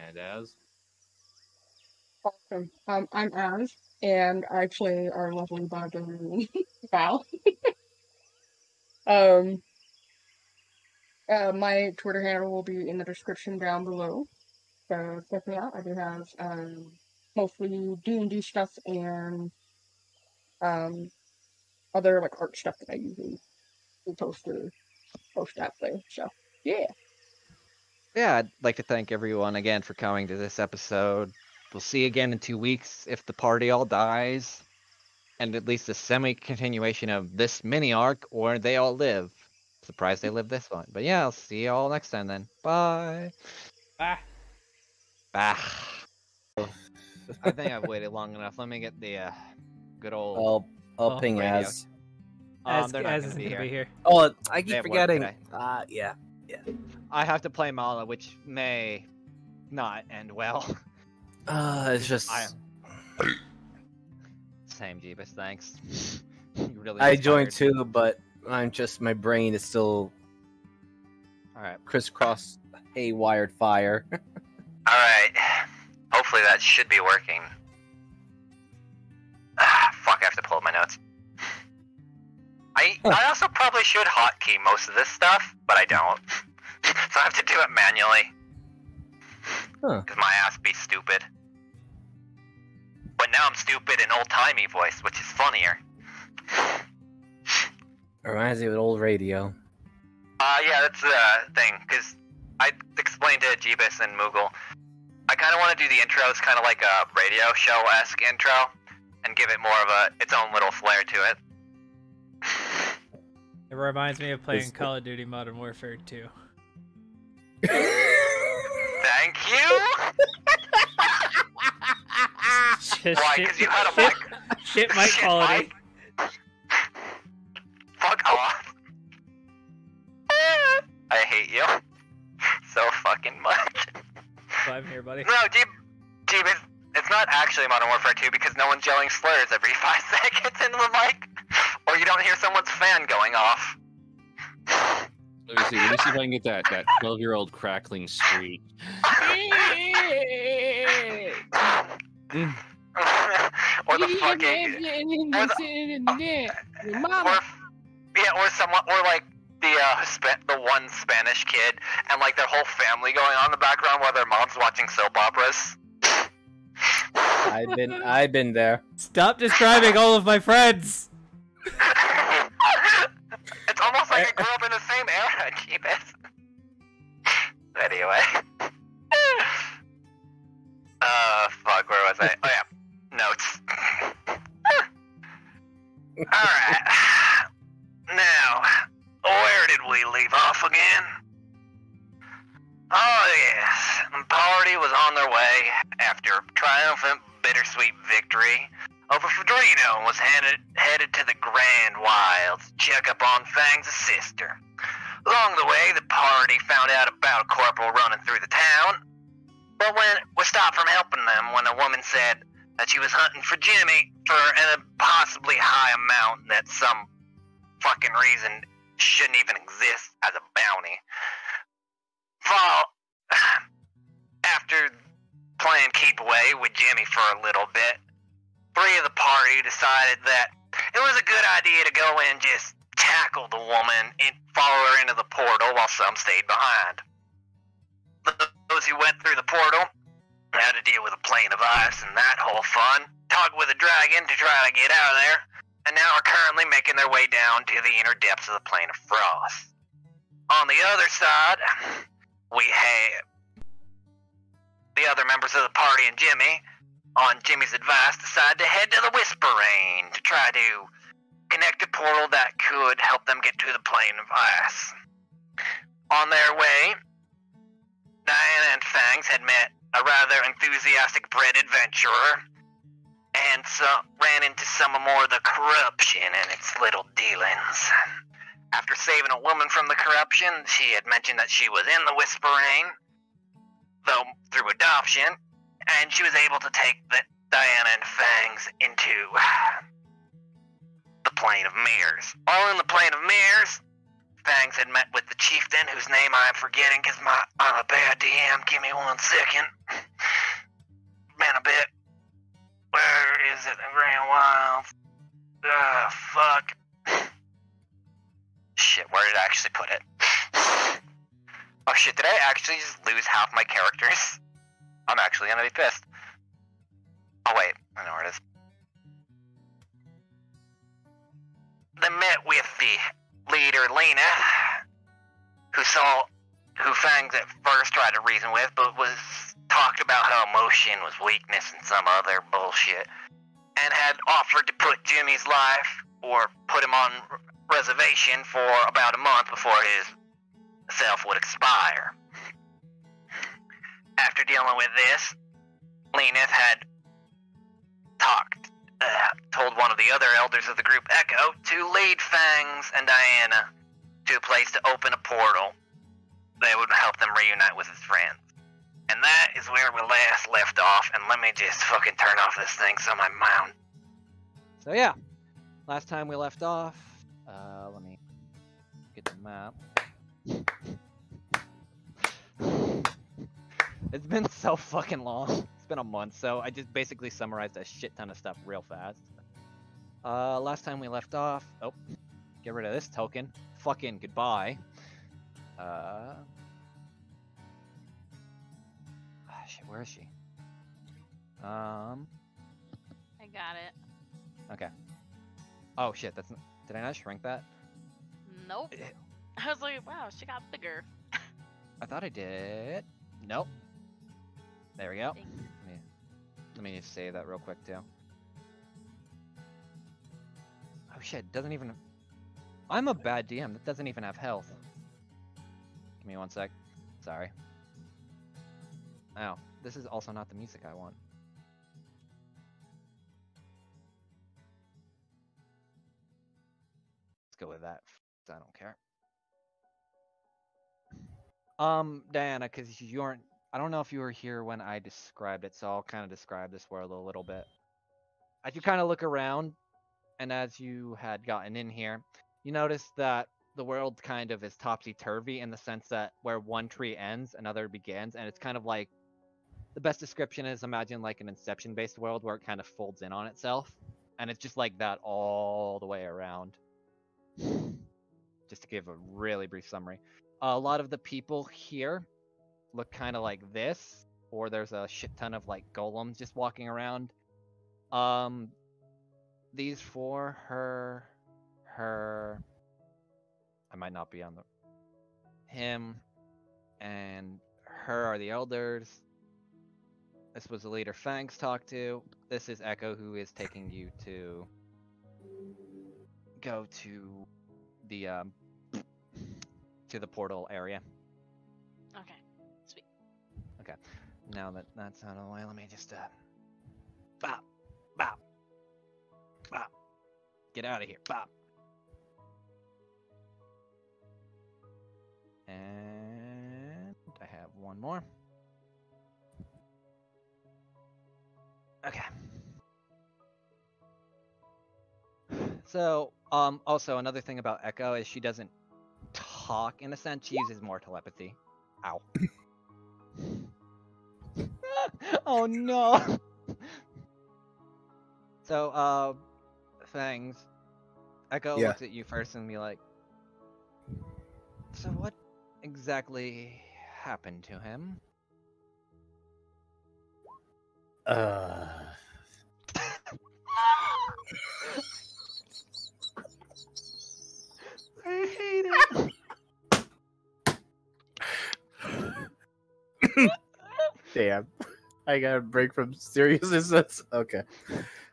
And as Awesome. I'm Az, and I actually are lovely body Val. Um, my Twitter handle will be in the description down below. So check me out. I do have mostly D&D stuff and um other like art stuff that I usually post out there. So yeah. Yeah, I'd like to thank everyone again for coming to this episode. We'll see you again in 2 weeks if the party all dies, and at least a semi-continuation of this mini arc, or they all live. Surprised they lived this one. But yeah, I'll see you all next time then. Bye. Bye. Bye. I think I've waited long enough. Let me get the good old I'll ping radio. Az. They're not isn't going to be here. Oh, I They keep have work forgetting. today. Yeah. I have to play Mala, which may not end well. It's just. Same, Jeebus, thanks. You really I joined inspired me. too, but I'm just my brain is still Alright. crisscross haywired fire. Alright. Hopefully that should be working. Fuck, I have to pull up my notes. I also probably should hotkey most of this stuff, but I don't. So I have to do it manually. Because my ass be stupid. But now I'm stupid in old-timey voice, which is funnier. Reminds me of an old radio. Yeah, that's the thing, because I explained to Jeebus and Moogle, I kind of want to do the intros kind of like a radio show-esque intro, and give it more of its own little flair to it. It reminds me of playing Call of Duty Modern Warfare 2. Thank you! Why, because you had a mic? Shit mic quality. Fuck off. I hate you. So fucking much. So I'm here, buddy. No, Jeebus, it's not actually Modern Warfare 2 because no one's yelling slurs every 5 seconds into the mic. Or you don't hear someone's fan going off. let me see if I can get that 12-year-old crackling screech. Or the fucking or someone, or like the one Spanish kid and like their whole family going on in the background while their mom's watching soap operas. I've been there. Stop describing all of my friends. It's almost like I grew up in the same era, Jeebus. Anyway. Fuck, where was I? Oh yeah, notes. Alright. Now, where did we leave off again? Oh yes, the party was on their way after a triumphant, bittersweet victory over Fedrino and was headed to the Grand Wilds to check up on Fang's sister. Along the way, the party found out about a corporal running through the town, but was stopped from helping them when a woman said that she was hunting for Jimmy for a possibly high amount that some fucking reason shouldn't even exist as a bounty. After playing keep away with Jimmy for a little bit, 3 of the party decided that it was a good idea to go in and just tackle the woman and follow her into the portal while some stayed behind. Those who went through the portal had to deal with a plane of ice and that whole fun, talk with a dragon to try to get out of there, and now are currently making their way down to the inner depths of the plane of frost. On the other side, we have the other members of the party and Jimmy, on Jimmy's advice, decided to head to the Whisper Rain to try to connect a portal that could help them get to the plane of ice. On their way, Diana and Fangs had met a rather enthusiastic bred adventurer, and ran into some more of the corruption in its little dealings. After saving a woman from the corruption, she had mentioned that she was in the Whisper Rain, though through adoption, and she was able to take Diana and Fangs into the Plane of Mirrors. While in the Plane of Mirrors, Fangs had met with the chieftain, whose name I am forgetting because I'm a bad DM. Give me 1 second. Been a bit. Where is it? The Grand Wilds. Fuck. Shit, where did I actually put it? Oh shit, did I actually just lose half my characters? I'm actually gonna be pissed. Oh wait, I know where it is. They met with the leader, Lena, who Fangs at first tried to reason with, but was talked about how emotion was weakness and some other bullshit, and had offered to put Jimmy's life, or put him on reservation for about a month before his self would expire. After dealing with this, Leneth had told one of the other elders of the group, Echo, to lead Fangs and Diana to a place to open a portal that would help them reunite with his friends. And that is where we last left off, and let me just fucking turn off this thing so my mount. So yeah, last time we left off, let me get the map. It's been so fucking long. It's been a month, so I just basically summarized a shit ton of stuff real fast. Last time we left off, oh, get rid of this token. Fucking goodbye. Shit, where is she? I got it. Okay. Oh shit, that's not, did I not shrink that? Nope. I was like, wow, she got bigger. I thought I did. Nope. There we go. Let me just save that real quick too. Oh shit, doesn't even... I'm a bad DM, that doesn't even have health. Give me 1 sec. Sorry. Ow, this is also not the music I want. Let's go with that. I don't care. Diana, because you aren't... I don't know if you were here when I described it, so I'll kind of describe this world a little bit. As you kind of look around, and as you had gotten in here, you notice that the world kind of is topsy-turvy in the sense that where one tree ends, another begins, and it's kind of like... The best description is imagine like an Inception-based world where it kind of folds in on itself, and it's just like that all the way around. Just to give a really brief summary. A lot of the people here look kind of like this, or there's a shit ton of like golems just walking around. These four, her, I might not be on the, him, and her are the elders. This was the leader Fangs talked to. This is Echo, who is taking you to go to the portal area. Okay, sweet. Okay, now that that's out of the way, let me just bop, bop, bop. Get out of here, bop. And I have one more. Okay. So, also another thing about Echo is she doesn't talk in a sense. She uses more telepathy. Ow. Oh no. So, Fangs. Echo looks at you first and be like, so what exactly happened to him? I hate it. Damn. I got a break from seriousness. That's okay.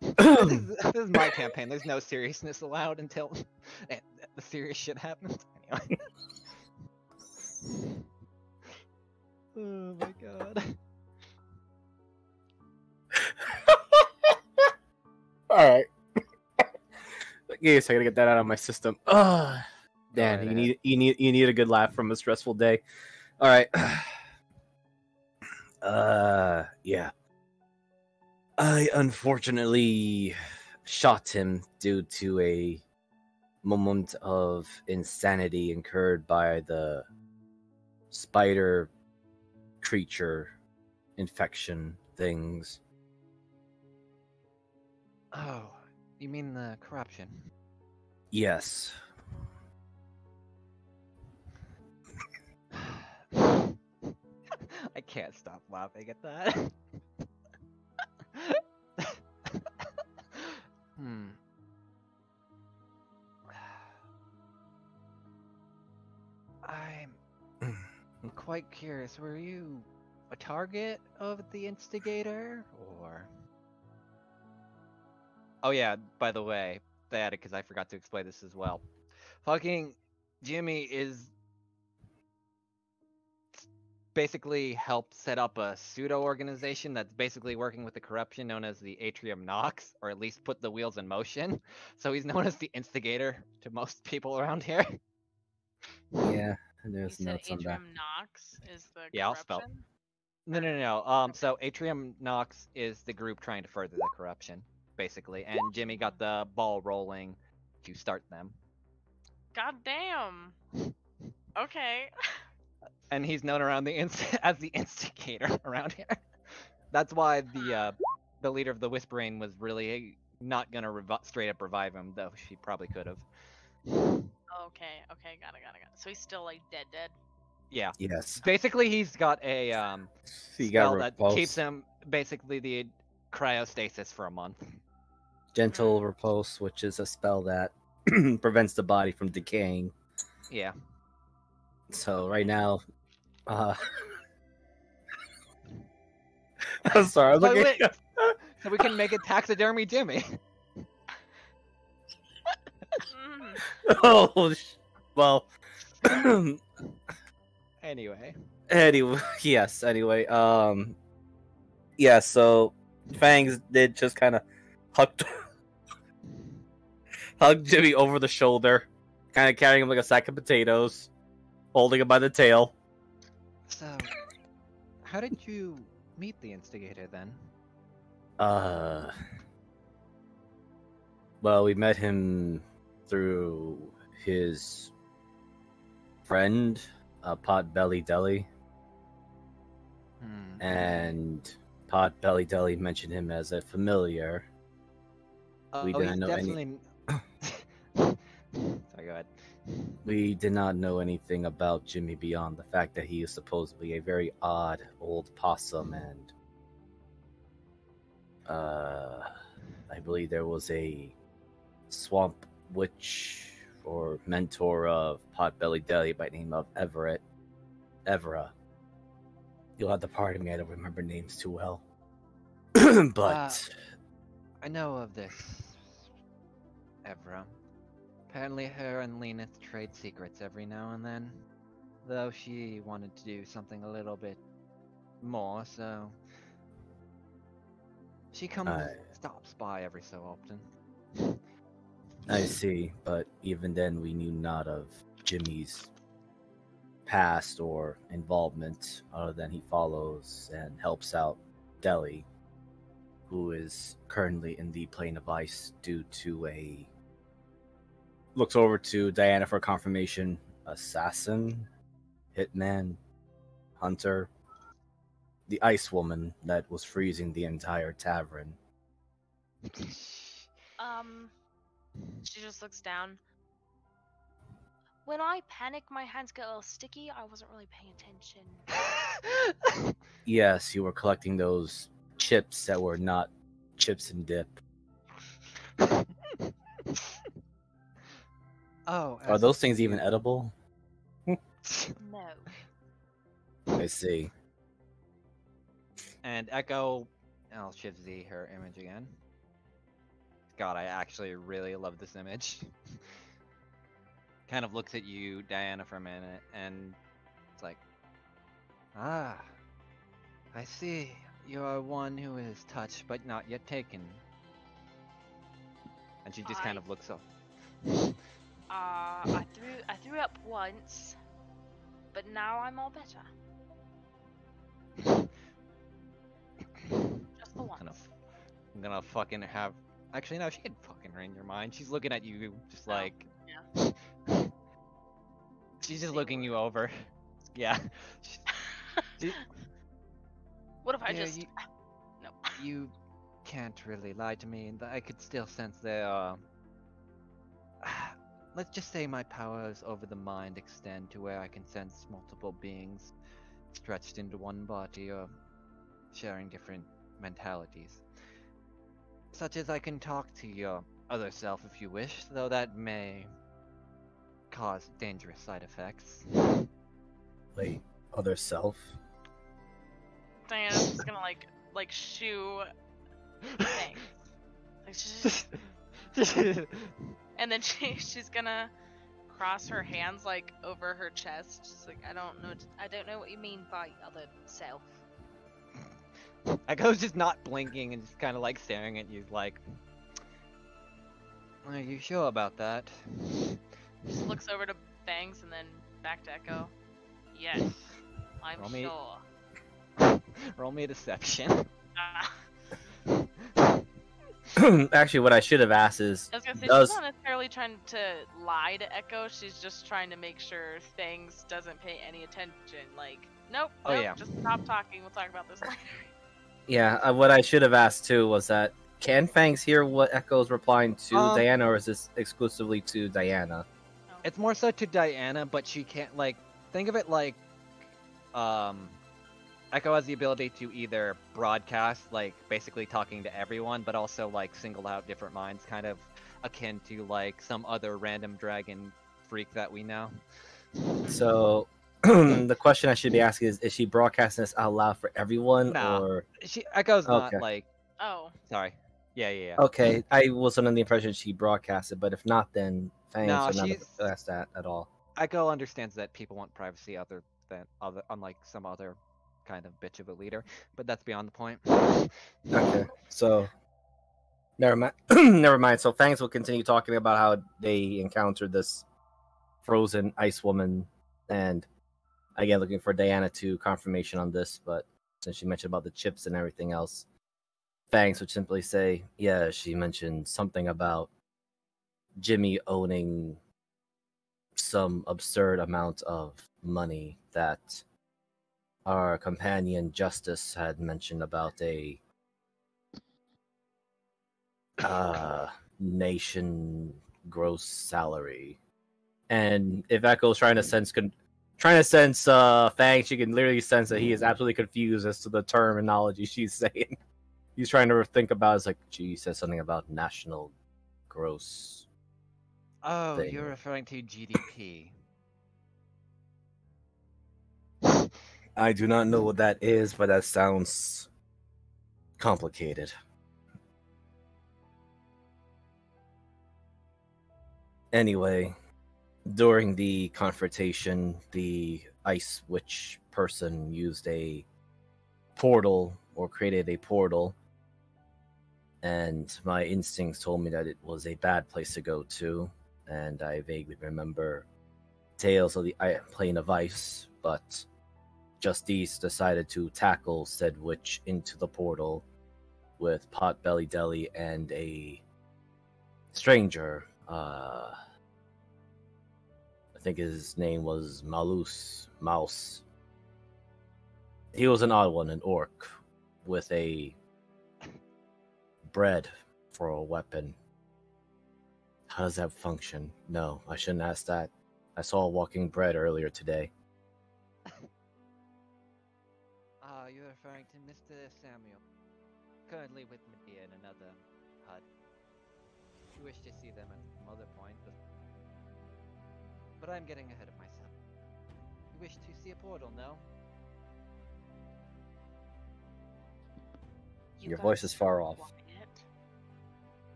This is my campaign. There's no seriousness allowed until the serious shit happens. Anyway. Oh my god. Alright. Yes, I gotta get that out of my system. Dan, Right you need a good laugh from a stressful day. Alright. Yeah. I unfortunately shot him due to a moment of insanity incurred by the spider creature infection things. Oh, you mean the corruption? Yes. I can't stop laughing at that. Hmm. I'm quite curious. Were you a target of the instigator, or? Oh yeah, by the way, that because I forgot to explain this as well. Fucking Jimmy is basically helped set up a pseudo organization that's basically working with the corruption known as the Atrium Nox, or at least put the wheels in motion. So he's known as the instigator to most people around here. Yeah, You there's said notes on that. Atrium Nox is the Yeah, I'll spell. corruption? No. So Atrium Nox is the group trying to further the corruption, basically, and Jimmy got the ball rolling to start them. God damn. Okay. And he's known around as the instigator around here. That's why the leader of the Whispering was really not gonna straight up revive him, though she probably could have. Okay, got it. So he's still like dead. Yeah. Yes. Basically, he's got a He spell got that repulsed. keeps him basically the cryostasis for a month. Gentle repulse, which is a spell that prevents the body from decaying. Yeah. So right now, I'm sorry. I'm So, looking. so we can make a taxidermy Jimmy. Oh, well. Anyway. Yes. Anyway, yeah. So Fangs did just kind of hug Jimmy over the shoulder, kind of carrying him like a sack of potatoes, holding him by the tail. So, how did you meet the instigator then? Well, we met him through his friend, Potbelly Deli. And Potbelly Deli mentioned him as a familiar. We didn't know definitely... Sorry, go ahead. We did not know anything about Jimmy beyond the fact that he is supposedly a very odd old possum, and I believe there was a swamp witch or mentor of Potbelly Deli by the name of Evera. You'll have to pardon me, I don't remember names too well. But I know of this Evra. Apparently her and Lena trade secrets every now and then. Though she wanted to do something a little bit more, so she stops by every so often. I see, but even then we knew not of Jimmy's past or involvement, other than he follows and helps out Deli, who is currently in the plane of ice due to a... Looks over to Diana for confirmation. Assassin? Hitman? Hunter? The ice woman that was freezing the entire tavern. She just looks down. When I panic, my hands get a little sticky. I wasn't really paying attention. Yes, you were collecting those chips that were not chips and dip. Oh, are those things even edible? No. I see. And Echo, I'll shift Z her image again. God, I actually really love this image. Kind of looks at you, Diana, for a minute, and it's like, ah, I see. You are one who is touched but not yet taken. And she just kind of looks up. I threw up once, but now I'm all better. Just the once. I'm gonna fucking have Actually, no, she can fucking read your mind. She's looking at you, just Oh, like. yeah. She's just looking you over. Yeah. She- What if I yeah, just? you, No. you can't really lie to me, and I could still sense let's just say my powers over the mind extend to where I can sense multiple beings stretched into one body or sharing different mentalities. Such as I can talk to your other self if you wish, though that may cause dangerous side effects. Wait, other self? Diana's just gonna like shoo Fangs. Like, and then she's gonna cross her hands like over her chest. She's like, I don't know what you mean by other self. Echo's just not blinking and just kind of like staring at you, like, are you sure about that? Just looks over to Fangs and then back to Echo. Yes, I'm Roll me- sure. Roll me a deception. Actually, what I should have asked is, I was gonna say does she's not necessarily trying to lie to Echo. She's just trying to make sure Fangs doesn't pay any attention. Like, nope, Oh, nope, yeah. just stop talking. We'll talk about this later. yeah, what I should have asked too was that can Fangs hear what Echo's replying to Diana, or is this exclusively to Diana? It's more so to Diana, but she can't, like, think of it like, Echo has the ability to either broadcast, like, basically talking to everyone, but also, like, single out different minds, kind of akin to, like, some other random dragon freak that we know. So, the question I should be asking is she broadcasting this out loud for everyone, Nah. or... Echo's not, Okay. like... Oh. Sorry. Yeah. Okay, I was under the impression she broadcasted, but if not, then Fangs No, would not she's- have asked that at all. Echo understands that people want privacy unlike some other kind of bitch of a leader, but that's beyond the point. Okay, so never mind. Never mind. So Fangs will continue talking about how they encountered this frozen ice woman, and again looking for Diana to confirmation on this. But since she mentioned about the chips and everything else, Fangs would simply say, "Yeah, she mentioned something about Jimmy owning some absurd amount of money that." Our companion Justice had mentioned about a nation gross salary, and if Echo's trying to sense Fang, she can literally sense that he is absolutely confused as to the terminology she's saying. He's trying to think about. It's like, she said something about national gross. Oh, thing. you're referring to GDP. I do not know what that is, but that sounds complicated. Anyway, during the confrontation, the Ice Witch person used a portal, or created a portal, and my instincts told me that it was a bad place to go to, and I vaguely remember Tales of the Plane of Ice, but Justice decided to tackle said witch into the portal with Potbelly Deli and a stranger. I think his name was Mouse. He was an odd one, an orc, with a bread for a weapon. How does that function? No, I shouldn't ask that. I saw a walking bread earlier today. You're referring to Mr. Samuel, currently with Medea in another hut. You wish to see them at some other point, but I'm getting ahead of myself. You wish to see a portal, no? Your voice is far off. Quiet.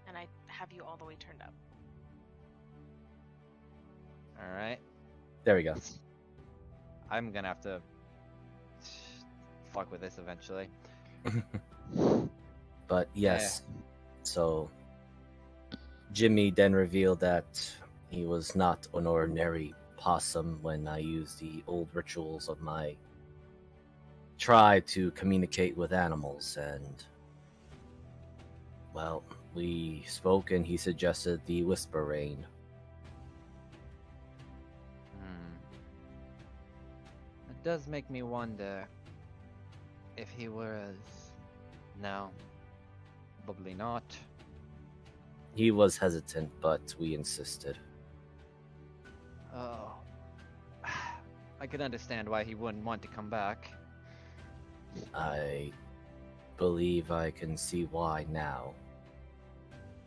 And I have you all the way turned up. Alright. There we go. I'm gonna have to fuck with this eventually. But yes, so Jimmy then revealed that he was not an ordinary possum when I used the old rituals of my tribe to communicate with animals, and Well, we spoke and he suggested the Whisper Rain. It does make me wonder if he were as... No, probably not. He was hesitant, but we insisted. Oh. I could understand why he wouldn't want to come back. I believe I can see why now.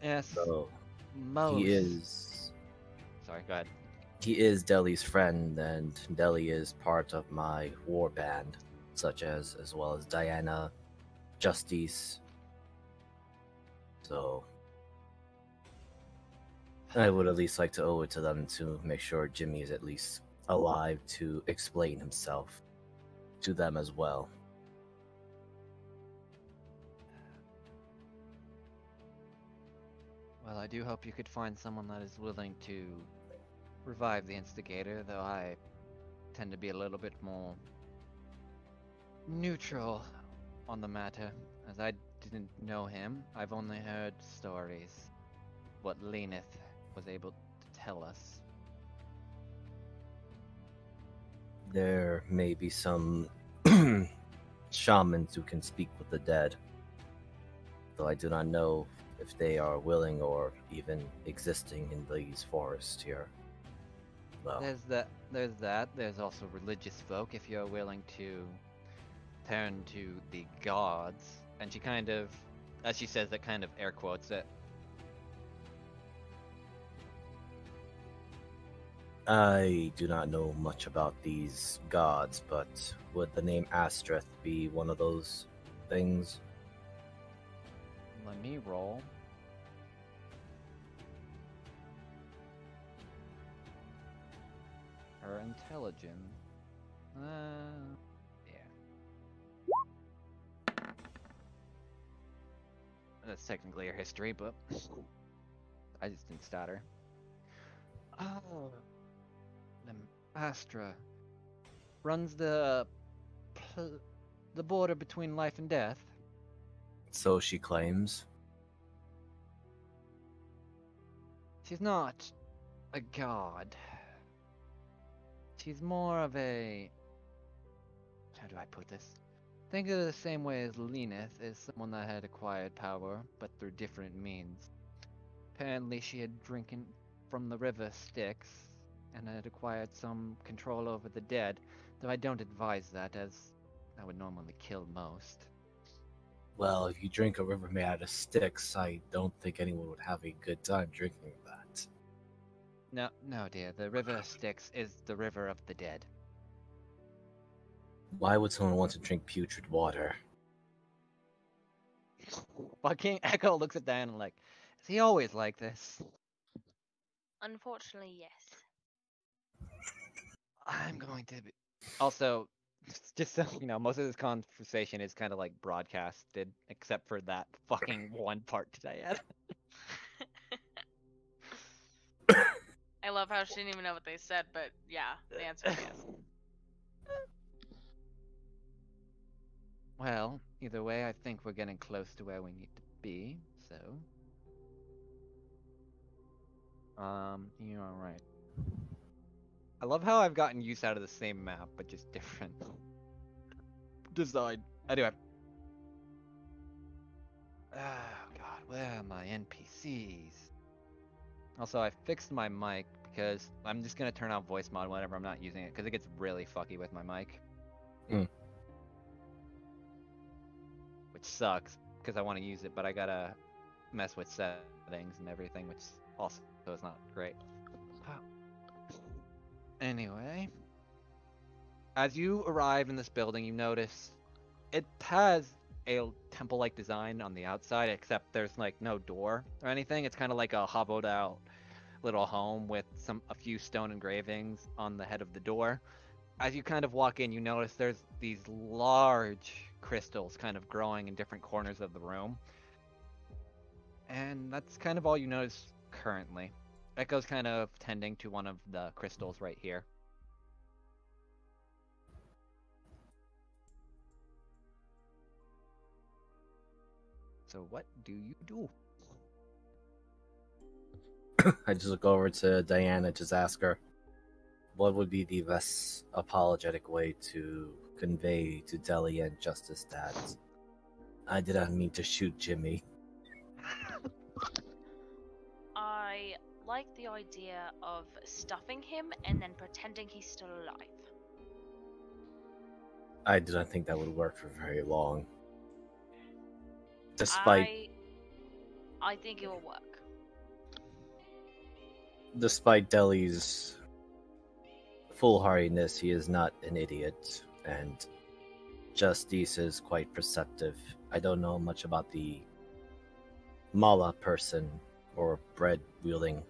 Yes, So, most... he is... Sorry, go ahead. He is Deli's friend, and Deli is part of my war band, such as well as Diana, Justice. So, I would at least like to owe it to them to make sure Jimmy is at least alive to explain himself to them as well. Well, I do hope you could find someone that is willing to revive the instigator, though I tend to be a little bit more neutral on the matter, as I didn't know him. I've only heard stories, what Leneth was able to tell us. There may be some shamans who can speak with the dead, though I do not know if they are willing or even existing in these forests here. Well, There's also religious folk, if you're willing to turn to the gods. And she kind of, as she says that, kind of air quotes it. I do not know much about these gods, but would the name Astreth be one of those things? Let me roll. Her intelligence. Yeah. That's technically her history, but I just didn't stat her. Oh, Astra runs the border between life and death. So she claims. She's not a god. She's more of a... How do I put this? Think of it the same way as Leneth is someone that had acquired power, but through different means. Apparently she had drinking from the river Styx, and had acquired some control over the dead, though I don't advise that, as that would normally kill most. Well, if you drink a river made out of sticks, I don't think anyone would have a good time drinking that. No, dear. The river Styx is the river of the dead. Why would someone want to drink putrid water? Fucking Echo looks at Diana like, is he always like this? Unfortunately, yes. I'm going to be... Also, just so you know, most of this conversation is kind of like broadcasted, except for that fucking one part to Diana. I love how she didn't even know what they said, but yeah, the answer is yes. Well, either way, I think we're getting close to where we need to be, so... You're alright. I love how I've gotten use out of the same map, but just different design. Anyway. Oh god, where are my NPCs? Also, I fixed my mic because I'm just gonna turn on voice mod whenever I'm not using it, because it gets really fucky with my mic. Which sucks, because I want to use it, but I gotta mess with settings and everything, which also is not great. Anyway, as you arrive in this building, you notice it has a temple-like design on the outside, except there's like no door or anything. It's kind of like a hollowed out little home with a few stone engravings on the head of the door. As you kind of walk in, you notice there's these large crystals kind of growing in different corners of the room. And that's kind of all you notice currently. Echo's kind of tending to one of the crystals right here. So what do you do? I just look over to Diana, just ask her, what would be the best apologetic way to convey to Delia and Justice that I did not mean to shoot Jimmy? I like the idea of stuffing him and then pretending he's still alive. I do not think that would work for very long. Despite I think it will work. Despite Deli's foolhardiness, he is not an idiot, and Justice is quite perceptive. I don't know much about the Mala person or bread wielding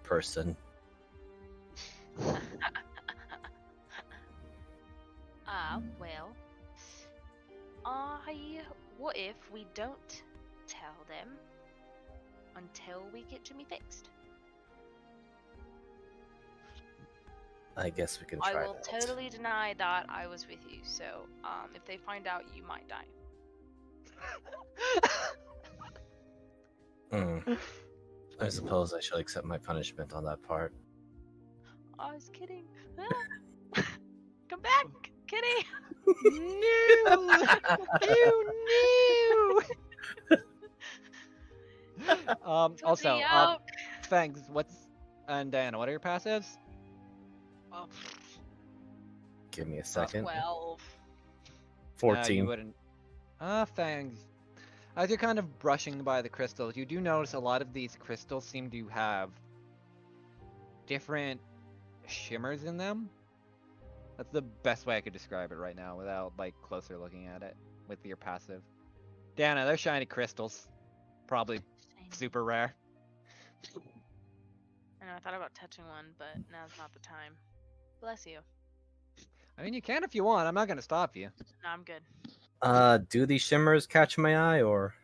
person. Well, what if we don't tell them until we get Jimmy fixed? I guess we can try I will that. totally deny that I was with you, so if they find out, you might die. I suppose I should accept my punishment on that part. I was kidding. Come back, Kitty! No! Also, Fangs, and Diana, what are your passives? Give me a second. 12. 14. You wouldn't. Fangs. As you're kind of brushing by the crystals, you do notice a lot of these crystals seem to have different shimmers in them. That's the best way I could describe it right now without, like, closer looking at it with your passive. Diana, they're shiny crystals. Probably super rare. I know, I thought about touching one, but now's not the time. Bless you. I mean, you can if you want. I'm not going to stop you. No, I'm good. Do these shimmers catch my eye, or?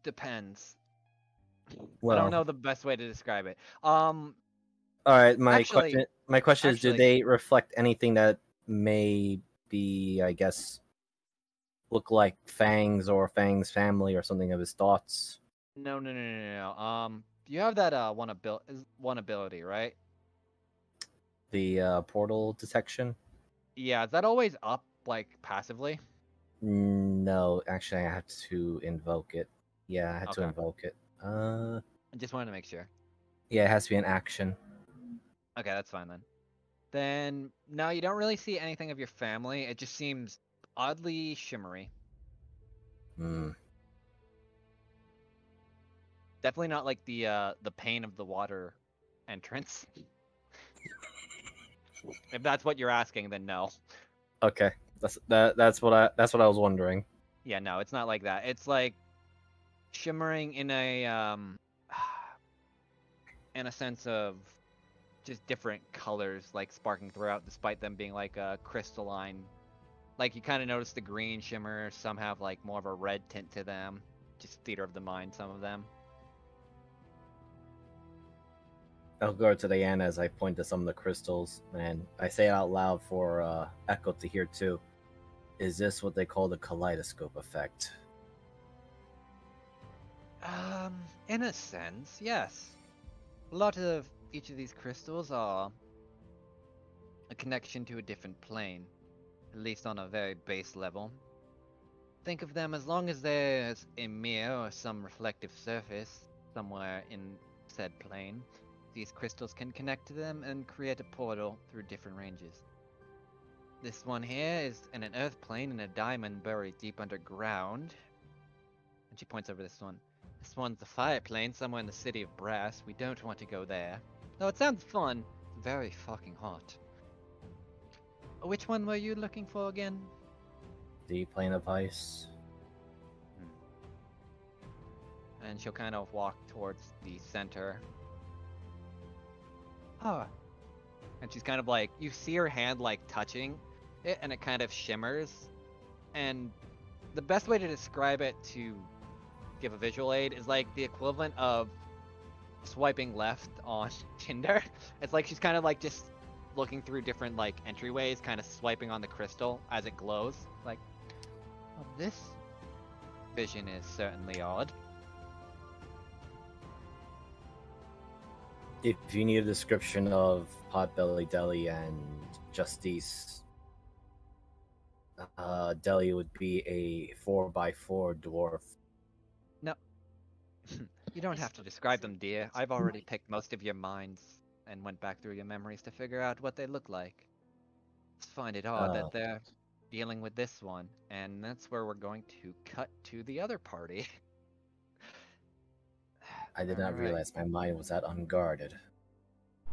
Depends. Well, I don't know the best way to describe it. Alright, my actually- question is, do actually- they reflect anything that may be, I guess, look like Fangs or Fang's family or something of his thoughts? No. You have that one ability, right? The portal detection? Yeah, is that always up, like, passively? No, actually, I have to invoke it. Yeah, I had to Okay. invoke it. I just wanted to make sure. Yeah, it has to be an action. Okay, that's fine then. Then, no, you don't really see anything of your family. It just seems oddly shimmery. Definitely not like the pain of the water entrance. If that's what you're asking, then no. Okay, that's what I was wondering. Yeah, no, it's not like that. It's like shimmering in a sense of just different colors, like sparking throughout, despite them being like a crystalline. Like, you kind of notice the green shimmer. Some have like more of a red tint to them. Just theater of the mind, some of them. I'll go to Diana as I point to some of the crystals, and I say it out loud for Echo to hear too. Is this what they call the kaleidoscope effect? In a sense, yes. A lot of each of these crystals are a connection to a different plane, at least on a very base level. Think of them as long as there's a mirror or some reflective surface somewhere in said plane. These crystals can connect to them and create a portal through different ranges. This one here is in an earth plane in a diamond buried deep underground. And she points over this one. This one's the fire plane somewhere in the city of Brass. We don't want to go there. Though it sounds fun, it's very fucking hot. Which one were you looking for again? The plane of ice. And she'll kind of walk towards the center. And she's kind of like, you see her hand like touching it, and it kind of shimmers. And the best way to describe it, to give a visual aid, is like the equivalent of swiping left on Tinder. It's like she's kind of like just looking through different like entryways, kind of swiping on the crystal as it glows. Like, oh, this vision is certainly odd. If you need a description of Potbelly Deli and Justice, Deli would be a 4x4 dwarf. No. You don't have to describe them, dear. I've already picked most of your minds and went back through your memories to figure out what they look like. Just find it odd that they're dealing with this one, and that's where we're going to cut to the other party. I did not realize my mind was that unguarded.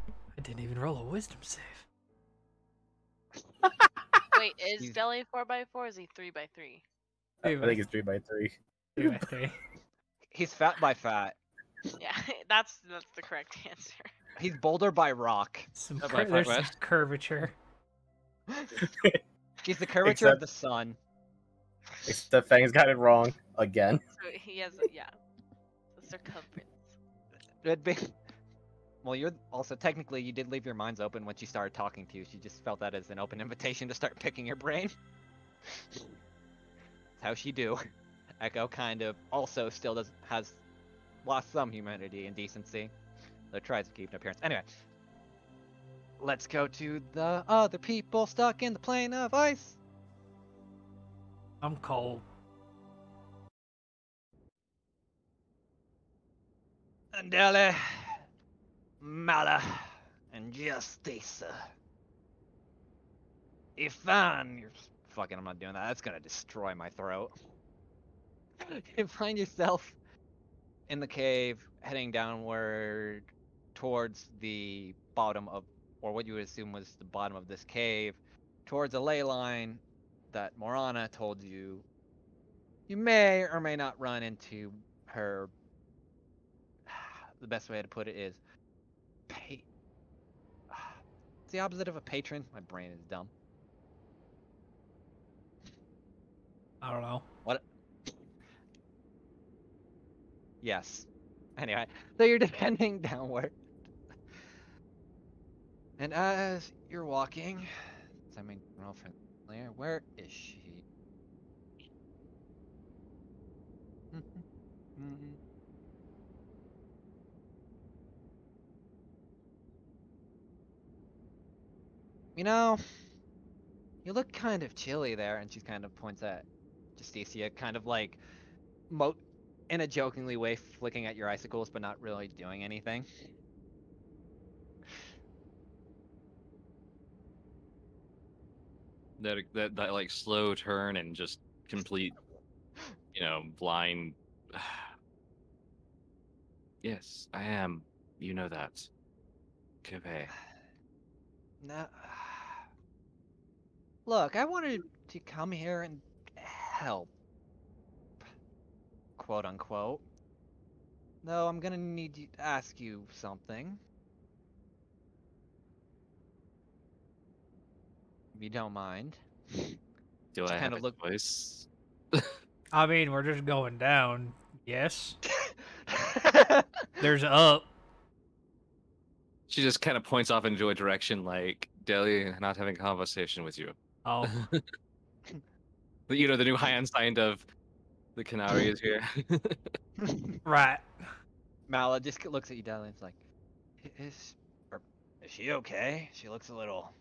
I didn't even roll a wisdom save. Wait, is Deli 4x4 or is he 3x3? I think it's 3x3. 3x3. He's fat by fat. Yeah, that's the correct answer. He's boulder by rock. There's some curvature. He's the curvature of the sun. Except Fang's got it wrong again. So he has the circumference. It'd be... Well, you're also technically you did leave your minds open when she started talking to you. She just felt that as an open invitation to start picking your brain. That's how she do. Echo kind of also still has lost some humanity and decency, though tries to keep an appearance. Anyway, let's go to the other people stuck in the plane of ice. I'm cold. Andele, Mala, and Justice. Ifan, you're fucking. I'm not doing that. That's gonna destroy my throat. You find yourself in the cave, heading downward towards the bottom of, or what you would assume was the bottom of this cave, towards a ley line that Morana told you you may or may not run into her. The best way to put it is, it's the opposite of a patron. My brain is dumb. I don't know. What? Yes. Anyway, so you're descending downward. And as you're walking, I mean, familiar, where is she? You know, you look kind of chilly there, and she kind of points at Justicia, kind of like, in a jokingly way, flicking at your icicles, but not really doing anything. That like slow turn and just complete, blind. Yes, I am. You know that. Kobe. No. Look, I wanted to come here and help. Quote unquote. Though I'm gonna need to ask you something. If you don't mind. Do I have of a choice? I mean, we're just going down. Yes. There's up. She just kind of points off into a direction like, Deli, not having a conversation with you. Oh. The new high unsigned of the Canary is here. Right. Mala just looks at you, Deli, and is like, is she okay? She looks a little...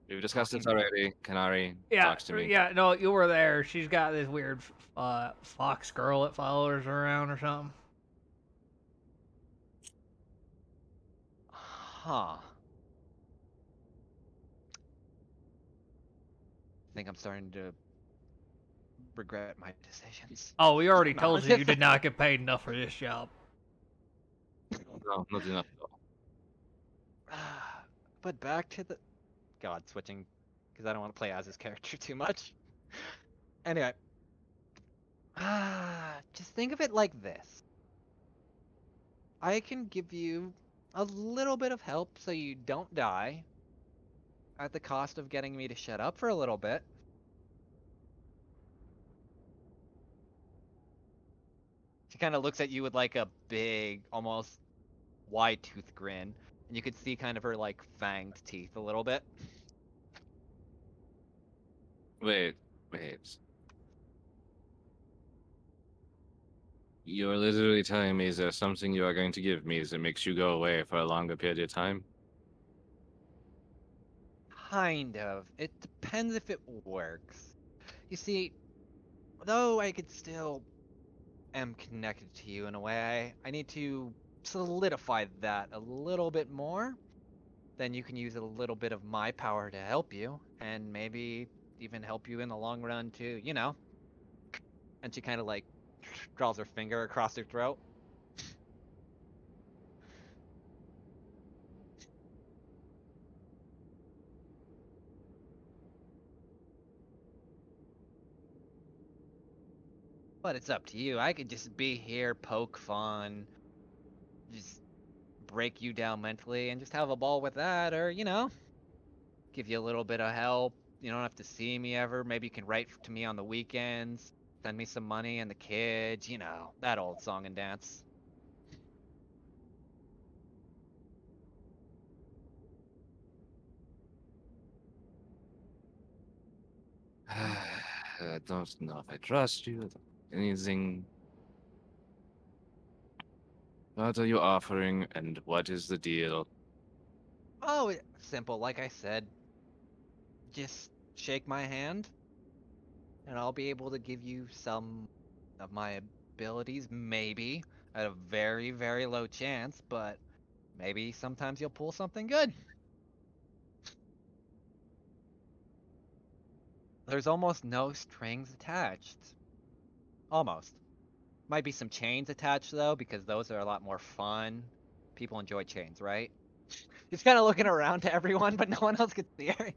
We've discussed this already. Canary talks to me. Yeah, no, you were there. She's got this weird fox girl that follows her around or something. Huh. I think I'm starting to regret my decisions. Oh, we already told you did not get paid enough for this job. No, not enough at all. But back to the... God, switching, because I don't want to play as his character too much. Anyway. Just think of it like this. I can give you a little bit of help so you don't die, at the cost of getting me to shut up for a little bit. She kind of looks at you with like a big, almost wide tooth grin, and you could see kind of her like fanged teeth a little bit. Wait. You're literally telling me there's something you are going to give me that makes you go away for a longer period of time? Kind of. It depends if it works. You see, though I could still am connected to you in a way, I need to solidify that a little bit more. Then you can use a little bit of my power to help you, and maybe even help you in the long run too, you know? And she kind of like draws her finger across her throat. But it's up to you. I could just be here, poke fun, just break you down mentally, and just have a ball with that, or, you know, give you a little bit of help. You don't have to see me ever. Maybe you can write to me on the weekends, send me some money and the kids, you know, that old song and dance. I don't know if I trust you. Anything. What are you offering, and what is the deal? Oh, simple. Like I said, just shake my hand, and I'll be able to give you some of my abilities, maybe, at a very, very low chance, but maybe sometimes you'll pull something good. There's almost no strings attached. Almost. Might be some chains attached, though, because those are a lot more fun. People enjoy chains, right? Just kind of looking around to everyone, but no one else can see her.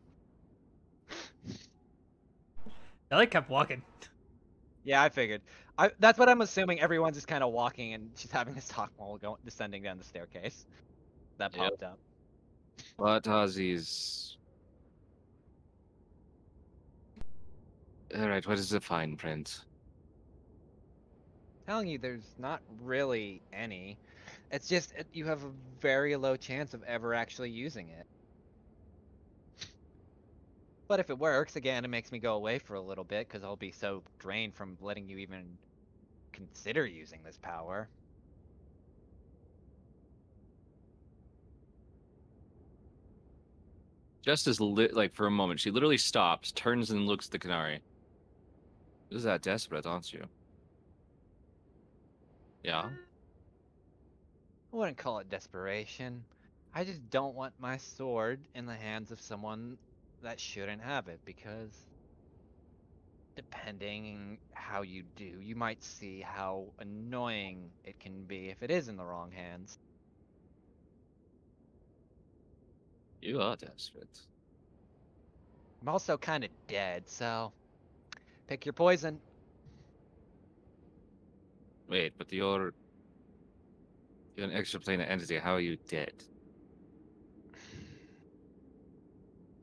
Ellie kept walking. Yeah, I figured. That's what I'm assuming. Everyone's just kind of walking, and she's having this talk while descending down the staircase. That Yep. popped up. What are these? Alright, what is the fine print? Telling you, there's not really any. It's just you have a very low chance of ever actually using it. But if it works, again, it makes me go away for a little bit because I'll be so drained from letting you even consider using this power. Just as like for a moment, she literally stops, turns and looks at the canary. This is that desperate, aren't you? Yeah. I wouldn't call it desperation. I just don't want my sword in the hands of someone that shouldn't have it because depending how you do, you might see how annoying it can be if it is in the wrong hands. You are desperate. I'm also kind of dead, so pick your poison. Wait, but you're an extraplanar entity. How are you dead? I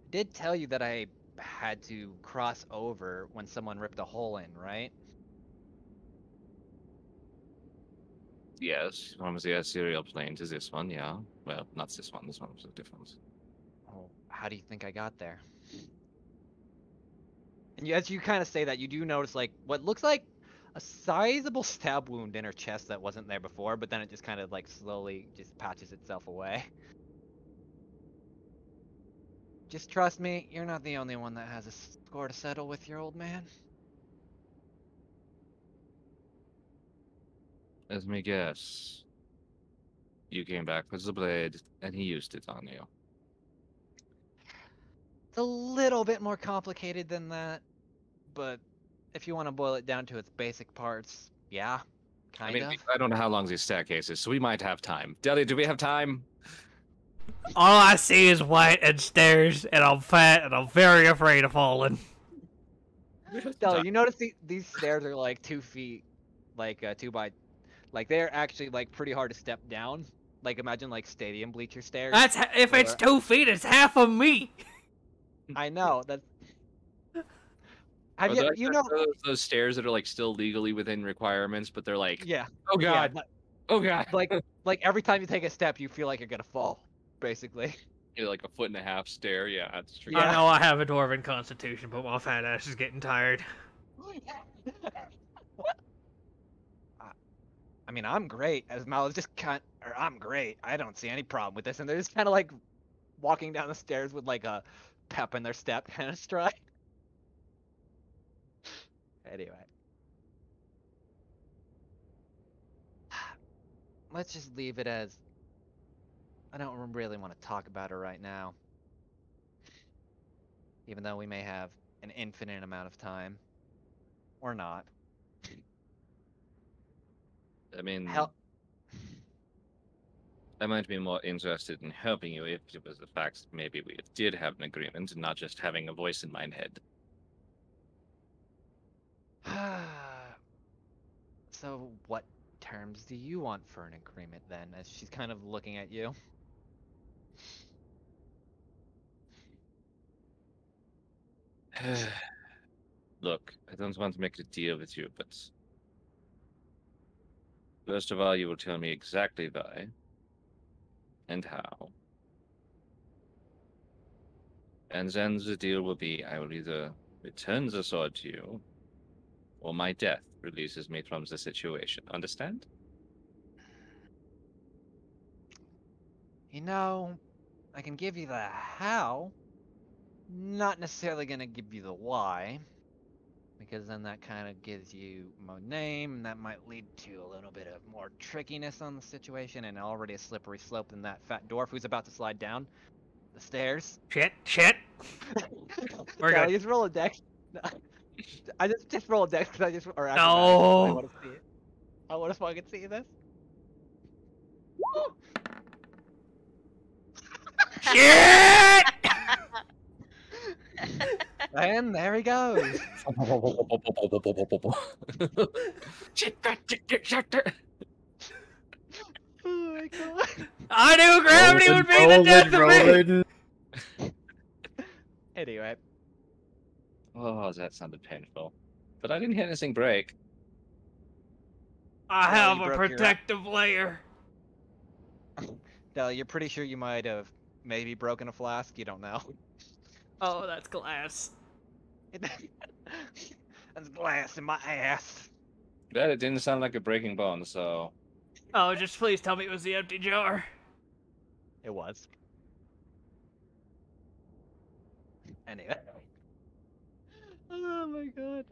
did tell you that I had to cross over when someone ripped a hole in, right? Yes, one was the ethereal plane to this one, yeah. Well, not this one. This one was different. Oh, how do you think I got there? And as you kind of say that, you do notice like what looks like a sizable stab wound in her chest that wasn't there before, but then it just kind of like slowly just patches itself away. Just trust me, you're not the only one that has a score to settle with your old man. Let me guess. You came back with the blade, and he used it on you. It's a little bit more complicated than that, but if you want to boil it down to its basic parts, yeah, kind of. I don't know how long these staircase is, so we might have time. Deli, do we have time? All I see is white and stairs, and I'm fat, and I'm very afraid of falling. Deli, you notice these stairs are like 2 feet, like 2 by, like they're actually like pretty hard to step down. Like imagine like stadium bleacher stairs. That's if it's 2 feet, it's half of me. I know that's. Have Are you know those stairs that are like still legally within requirements, but they're like, yeah. oh god, Yeah, oh god, like every time you take a step, you feel like you're gonna fall, basically. You're like a 1.5 foot stair. Yeah, that's true. I know I have a dwarven constitution, but my fat ass is getting tired. mean, I'm great. As Mal is just or I'm great. I don't see any problem with this. And they're just kind of like walking down the stairs with like a pep in their step kind of stride. Anyway. Let's just leave it as I don't really want to talk about her right now. Even though we may have an infinite amount of time. Or not. I mean, Hell. I might be more interested in helping you if it was the fact that maybe we did have an agreement and not just having a voice in my head. So, what terms do you want for an agreement then? As she's kind of looking at you. Look, I don't want to make a deal with you, but first of all, you will tell me exactly why and how. And then the deal will be I will either return the sword to you, or my death releases me from the situation. Understand? You know, I can give you the how. Not necessarily gonna give you the why. Because then that kind of gives you more name, and that might lead to a little bit of more trickiness on the situation, and already a slippery slope than that fat dwarf who's about to slide down the stairs. Shit. We're Shall I good. just roll a dex? I just roll a dex because I just or acrobatics 'cause I No. want to see it. I want to fucking see this. Shit! And there he goes. Oh my god. I knew gravity would be the death of me. Anyway. Oh, that sounded painful. But I didn't hear anything break. I Well, have you a broke your- protective layer. Dell, you're pretty sure you might have maybe broken a flask. You don't know. Oh, that's glass. That's glass in my ass. That it didn't sound like a breaking bone, so Oh, just please tell me it was the empty jar. It was. Anyway. Oh my god.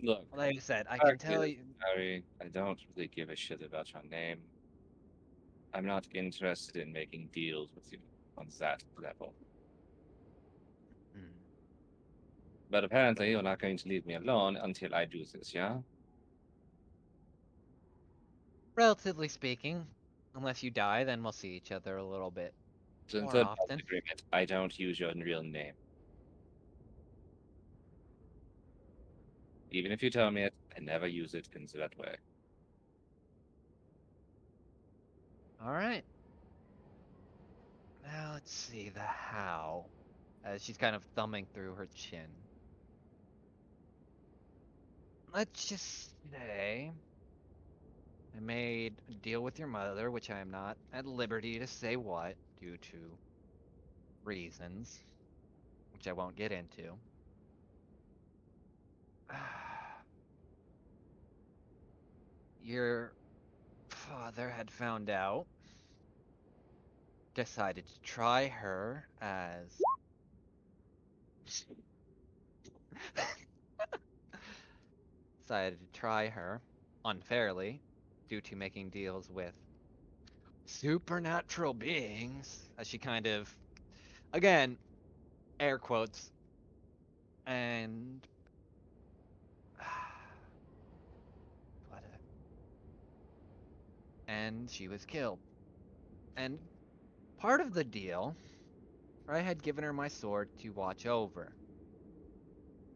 look. Like I said, I can tell you. Harry, I don't really give a shit about your name. I'm not interested in making deals with you on that level. Hmm. But apparently, you're not going to leave me alone until I do this, yeah? Relatively speaking, unless you die, then we'll see each other a little bit So in more third party often. agreement, I don't use your real name. Even if you tell me it, I never use it in that way. All right. Now let's see the how. As she's kind of thumbing through her chin. Let's just say I made a deal with your mother, which I am not at liberty to say what, due to reasons, which I won't get into. Your father had found out, decided to try her as decided to try her unfairly due to making deals with supernatural beings, as she kind of, again, air quotes, and and she was killed. And part of the deal, I had given her my sword to watch over.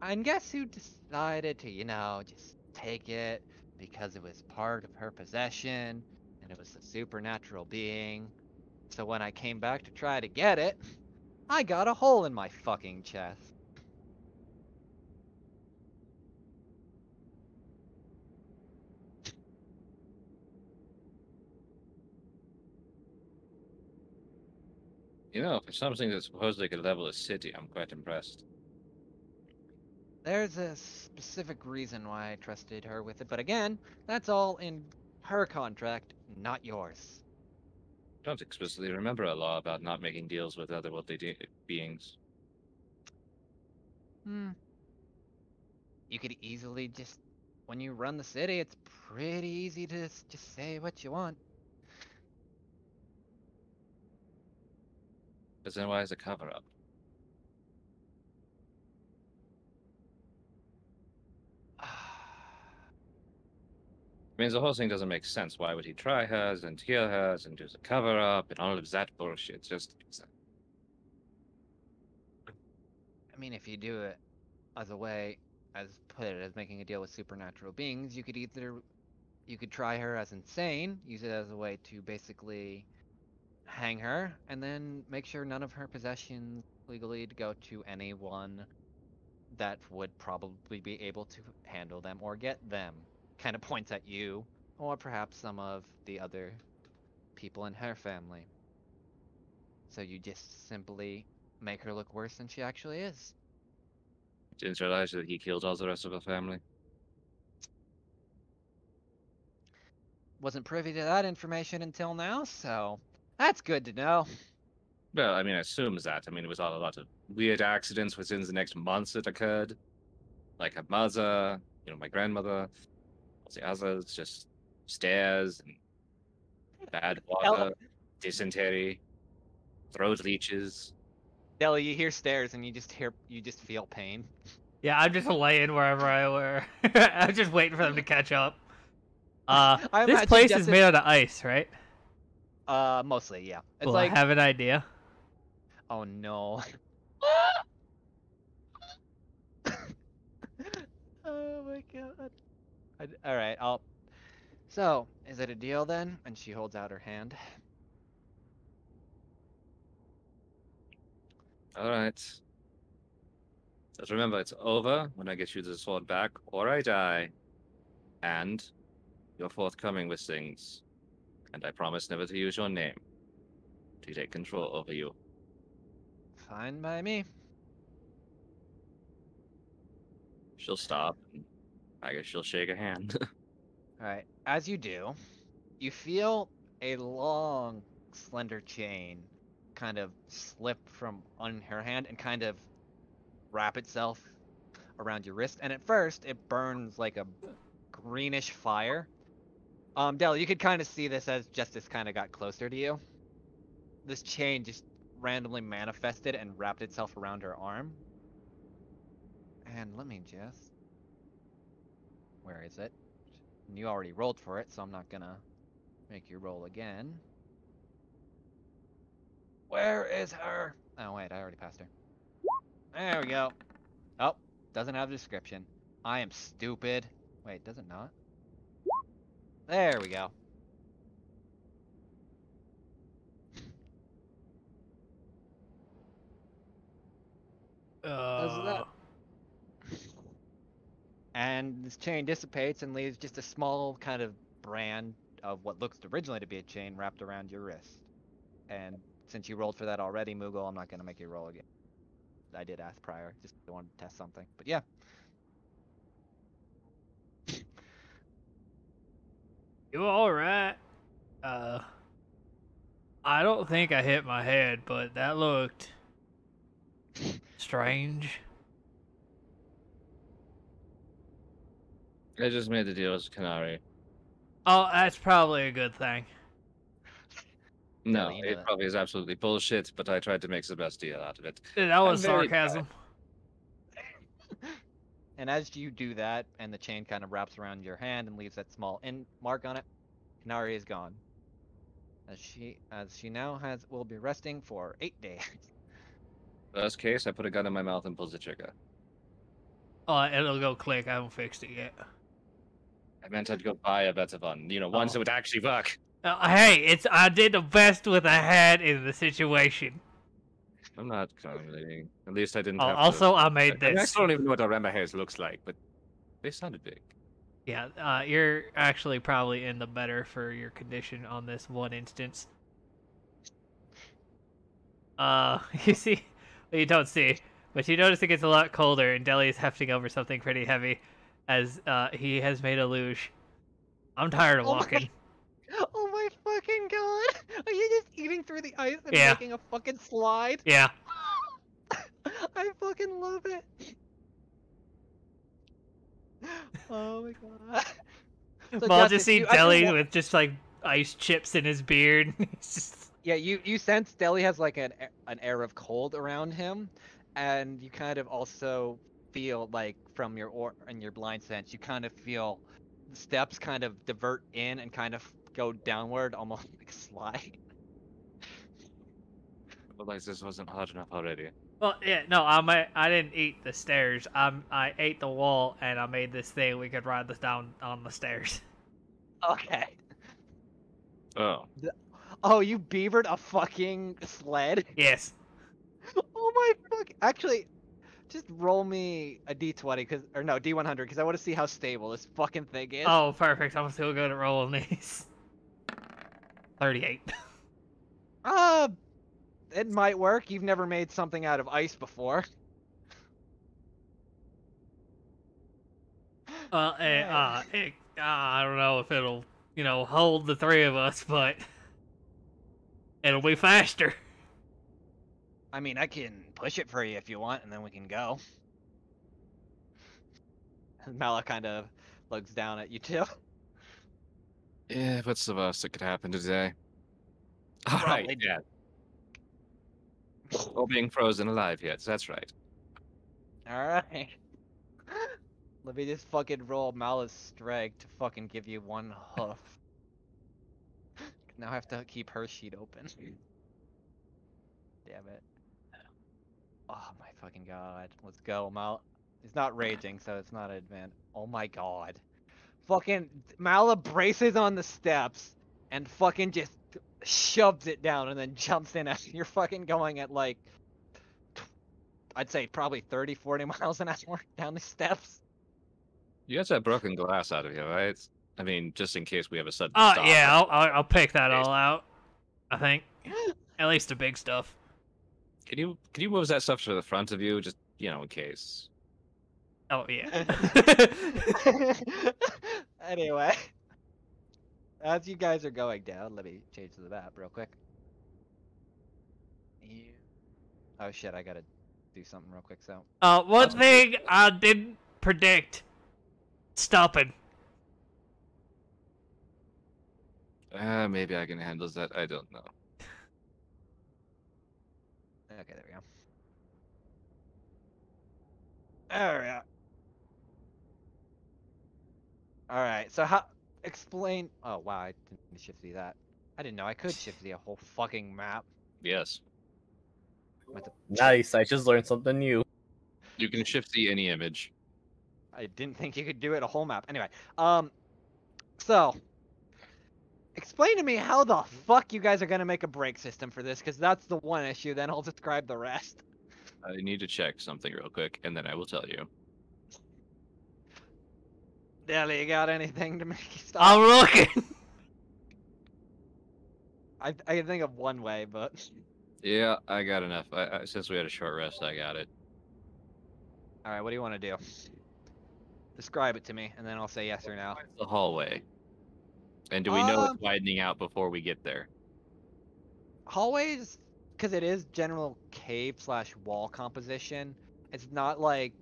And guess who decided to, just take it because it was part of her possession and it was a supernatural being. So when I came back to try to get it, I got a hole in my fucking chest. You know, for something that supposedly could level a city, I'm quite impressed. There's a specific reason why I trusted her with it, but again, that's all in her contract, not yours. Don't explicitly remember a law about not making deals with otherworldly beings. You could easily just, when you run the city, it's pretty easy to just say what you want. Because then why is it cover-up? I mean, the whole thing doesn't make sense. Why would he try hers and heal hers and do the cover-up and all of that bullshit? Just... I mean, if you do it as a way, as put it, as making a deal with supernatural beings, you could try her as insane, use it as a way to basically hang her, and then make sure none of her possessions legally to go to anyone that would probably be able to handle them or get them. Kind of points at you, or perhaps some of the other people in her family. So you just simply make her look worse than she actually is. Didn't realize that he killed all the rest of her family. Wasn't privy to that information until now, so that's good to know. Well, I mean, I assume that. I mean, it was all a lot of weird accidents within the next months that occurred. Like her mother, my grandmother, all the others, just stairs and bad water, dysentery, throat leeches. Deli, you hear stairs and you just feel pain. Yeah, I'm just laying wherever I were. I'm just waiting for them to catch up. This place is made out of ice, right? Mostly, yeah. It's Well, like, I have an idea. oh no. Oh my god. Alright, So, is it a deal then? And she holds out her hand. Alright. Just remember, it's over when I get you the sword back, or I die. And you're forthcoming with things. And I promise never to use your name to take control over you. Fine by me. She'll stop, and I guess she'll shake a hand. Alright, as you do, you feel a long, slender chain kind of slip from on her hand and kind of wrap itself around your wrist. And at first, it burns like a greenish fire. Del, you could kind of see this as Justice kind of got closer to you. This chain just randomly manifested and wrapped itself around her arm. And let me just... Where is it? You already rolled for it, so I'm not gonna make you roll again. Where is her? Oh, wait, I already passed her. There we go. Oh, doesn't have a description. I am stupid. Wait, does it not? There we go. Does that? And this chain dissipates and leaves just a small kind of brand of what looks originally to be a chain wrapped around your wrist. And since you rolled for that already, Moogle, I'm not going to make you roll again. I did ask prior, just wanted to test something. But yeah. You alright? I don't think I hit my head, but that looked strange. I just made the deal with Canary. Oh, that's probably a good thing. No, it probably is absolutely bullshit, but I tried to make the best deal out of it. That was sarcasm. And as you do that, and the chain kind of wraps around your hand and leaves that small mark on it, Canary is gone. As she now will be resting for 8 days. Worst case, I put a gun in my mouth and pull the trigger. Oh, it'll go click. I haven't fixed it yet. I meant I'd go buy a better one. Ones that would actually work. Hey, I did the best with I had in the situation. I'm not commenting. At least I didn't. Also, I made this. I still don't even know what Aremba hairs looks like, but they sounded big. Yeah, you're actually probably in the better for your condition on this one instance. You see, well, you don't see, but you notice it gets a lot colder, and Deli is hefting over something pretty heavy, as he has made a luge. I'm tired of Oh my- walking. Oh my fucking god! Are you just eating through the ice and Yeah. making a fucking slide? Yeah. I fucking love it. Oh my god. So Well, I'll Justice, just see you, as you're Deli with just like ice chips in his beard. It's just... Yeah, you sense Deli has like an air of cold around him, and you kind of also feel like from your and your blind sense, you kind of feel the steps kind of divert in and kind of go downward, almost like a slide. But like this wasn't hard enough already. Well, yeah, no, I didn't eat the stairs. I ate the wall, and I made this thing we could ride this down on the stairs. Okay. Oh. Oh, you beavered a fucking sled? Yes. Oh my fuck! Actually, just roll me a d20, or no, d100, because I want to see how stable this fucking thing is. Oh, perfect. I'm still good at rolling these. 38. It might work. You've never made something out of ice before. I don't know if it'll, hold the three of us, but it'll be faster. I mean, I can push it for you if you want, and then we can go. Mala kind of looks down at you too. Yeah, what's the worst that could happen today? All right, Probably yeah. Or being frozen alive yet, that's right. Alright. Let me just fucking roll Mala's strength to fucking give you one hoof. Now I have to keep her sheet open. Damn it. Oh my fucking god. Let's go, Mal. It's not raging, so it's not advanced. Oh my god. Fucking Mala braces on the steps and fucking just shoves it down and then jumps in as you're fucking going at like, I'd say probably 30, 40 miles an hour down the steps. You got that broken glass out of here, right? I mean, just in case we have a sudden Oh, stop. yeah, I'll pick that all out, I think. At least the big stuff. Can you move that stuff to the front of you, just, in case? Oh, yeah. Anyway. As you guys are going down, let me change to the map real quick. Oh shit, I gotta do something real quick, so. One thing I didn't predict. Stopping. Maybe I can handle that, I don't know. Okay, there we go. Alright. Alright, so how... Explain... Oh, wow, I didn't shift Z that. I didn't know I could shift Z a whole fucking map. Yes. Nice, I just learned something new. You can shift the any image. I didn't think you could do it a whole map. Anyway, so... Explain to me how the fuck you guys are gonna make a brake system for this, because that's the one issue, then I'll describe the rest. I need to check something real quick, and then I will tell you. Deli, you got anything to make you stop? I'm looking! I can think of one way, but... Yeah, I got enough. Since we had a short rest, I got it. Alright, what do you want to do? Describe it to me, and then I'll say yes or no. The hallway. And do we know it's widening out before we get there? Hallways, because it is general cave/wall composition, it's not like...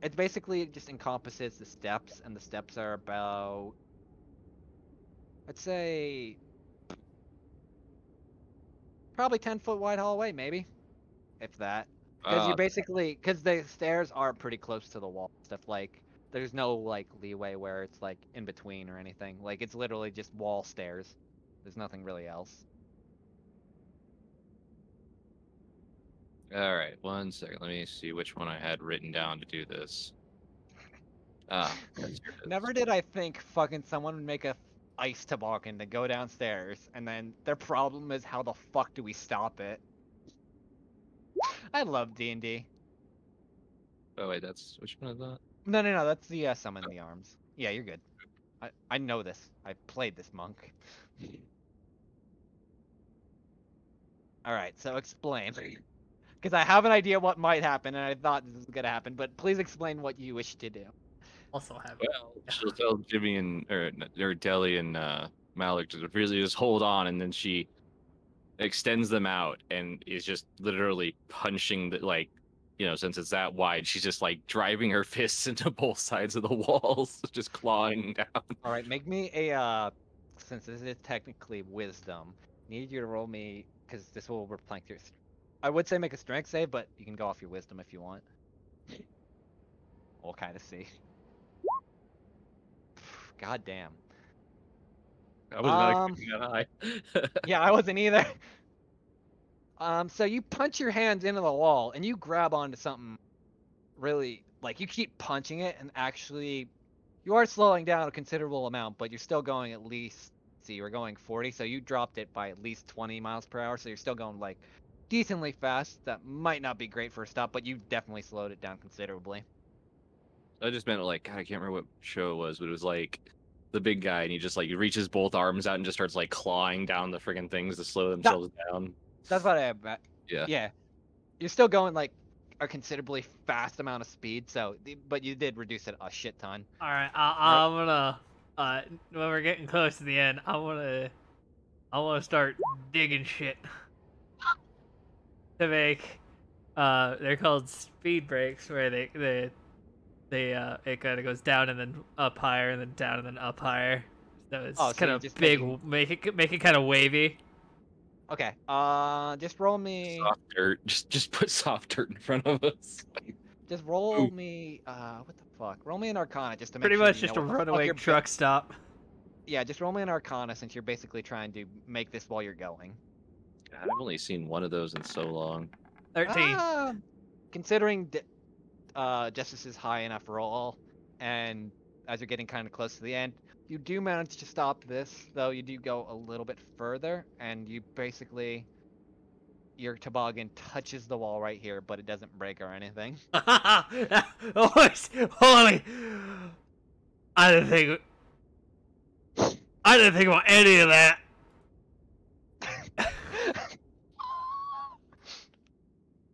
It basically just encompasses the steps, and the steps are about... I'd say... Probably 10-foot wide hallway, maybe. If that. Because you basically... Because the stairs are pretty close to the wall. Stuff like... There's no, like, leeway where it's, like, in between or anything. Like, it's literally just wall stairs. There's nothing really else. Alright, 1 second. Let me see which one I had written down to do this. Never did I think fucking someone would make a ice toboggan to go downstairs, and then their problem is how the fuck do we stop it? I love D&D. Oh wait, that's... Which one is that? No, that's the summon the arms. Yeah, you're good. I know this. I played this monk. Alright, so explain. Because I have an idea what might happen, and I thought this was gonna happen, but please explain what you wish to do. Also have. Well, she'll tell Jimmy or Deli and Malik to really just hold on, and then she extends them out and is just literally punching since it's that wide, she's just like driving her fists into both sides of the walls, just clawing down. All right, make me a since this is technically wisdom, need you to roll me because this will replank your. I would say make a strength save, but you can go off your wisdom if you want. We'll kind of see. God damn. I was not expecting that high. Yeah, I wasn't either. So you punch your hands into the wall and you grab onto something really, like you keep punching it and actually you are slowing down a considerable amount, but you're still going at least, see, you were going 40, so you dropped it by at least 20 miles per hour, so you're still going like decently fast. That might not be great for a stop, but you definitely slowed it down considerably. I just meant God, I can't remember what show it was, but it was like the big guy and he just he reaches both arms out and just starts clawing down the friggin' things to slow themselves down. That's what I bet. Yeah. Yeah. You're still going like a considerably fast amount of speed, so but you did reduce it a shit ton. All right, I'm gonna when we're getting close to the end, I wanna start digging shit to make they're called speed breaks, where they it kind of goes down and then up higher and then down and then up higher. So it's kind of big, make it kind of wavy. Okay. Just roll me. Soft dirt. Just put soft dirt in front of us. Just roll me. What the fuck? Roll me an Arcana just to make Pretty sure much you just know a what the fuck runaway you're truck stop. Yeah, just roll me an Arcana since you're basically trying to make this while you're going. God, I've only seen one of those in so long. 13. Considering Justice is high enough roll, and as you're getting kind of close to the end, you do manage to stop this, though you do go a little bit further, and you basically, your toboggan touches the wall right here, but it doesn't break or anything. Holy! I didn't think about any of that.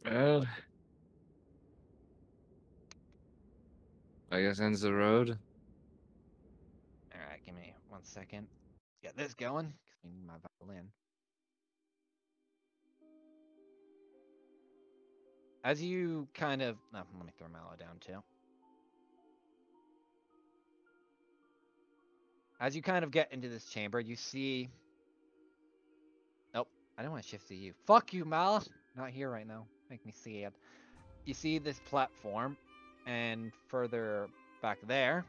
Well, I guess ends the road. Alright, give me 1 second. Get this going, because we need my violin. As you kind of... let me throw Mallow down too. As you kind of get into this chamber, you see... Nope, I don't want to shift to you. Fuck you, Mallow! Not here right now. Make me sad. You see this platform, and further back there,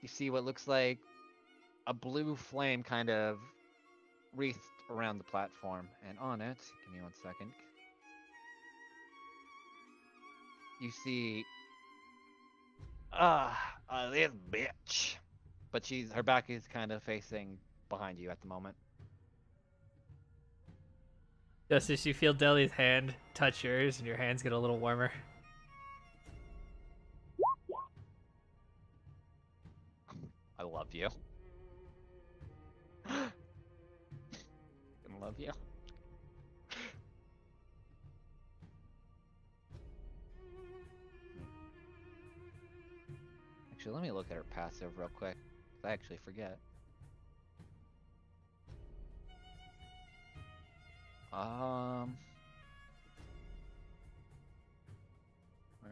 you see what looks like a blue flame kind of wreathed around the platform. And on it, give me 1 second. You see, this bitch. But her back is kind of facing behind you at the moment. Just as you feel Deli's hand touch yours, and your hands get a little warmer. I love you. I love you. Actually, let me look at her passive real quick. I actually forget. Where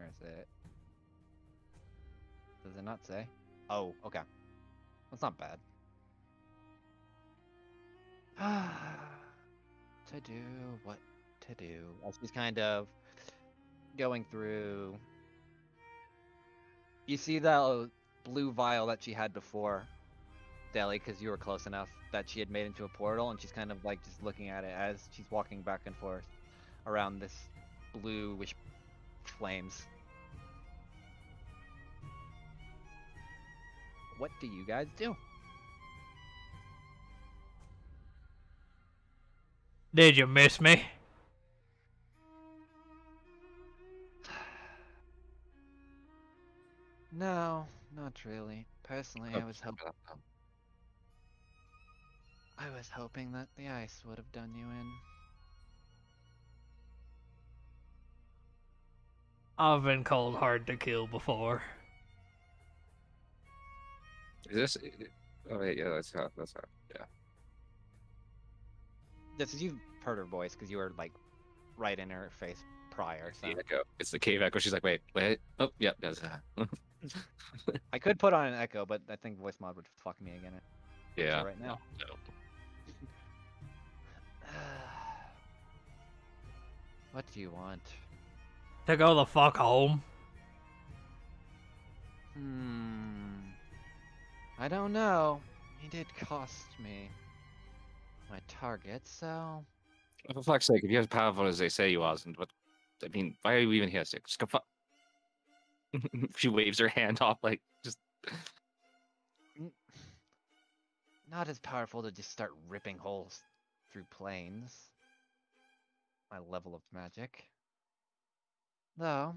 is it? Does it not say? Oh, okay. That's not bad. To do, what to do. She's kind of going through. You see that blue vial that she had before, Deli, because you were close enough, that she had made into a portal, and she's kind of like just looking at it as she's walking back and forth around this bluish flames. What do you guys do? Did you miss me? No, not really. Personally, I was hoping that the ice would have done you in. I've been called hard to kill before. Is this? Oh wait, yeah, that's how. Yeah. This is you've heard her voice because you were like right in her face prior. It's So the echo. It's the cave echo. She's like, wait. Oh, yeah, that's. I could put on an echo, but I think voice mod would fuck me again. Yeah. Right now. No. What do you want? To go the fuck home. I don't know. He did cost me my target, so. For fuck's sake, if you're as powerful as they say you wasn't, what? I mean, why are you even here? Just go fuck. She waves her hand off, like just. Not as powerful to just start ripping holes through planes. My level of magic. Though.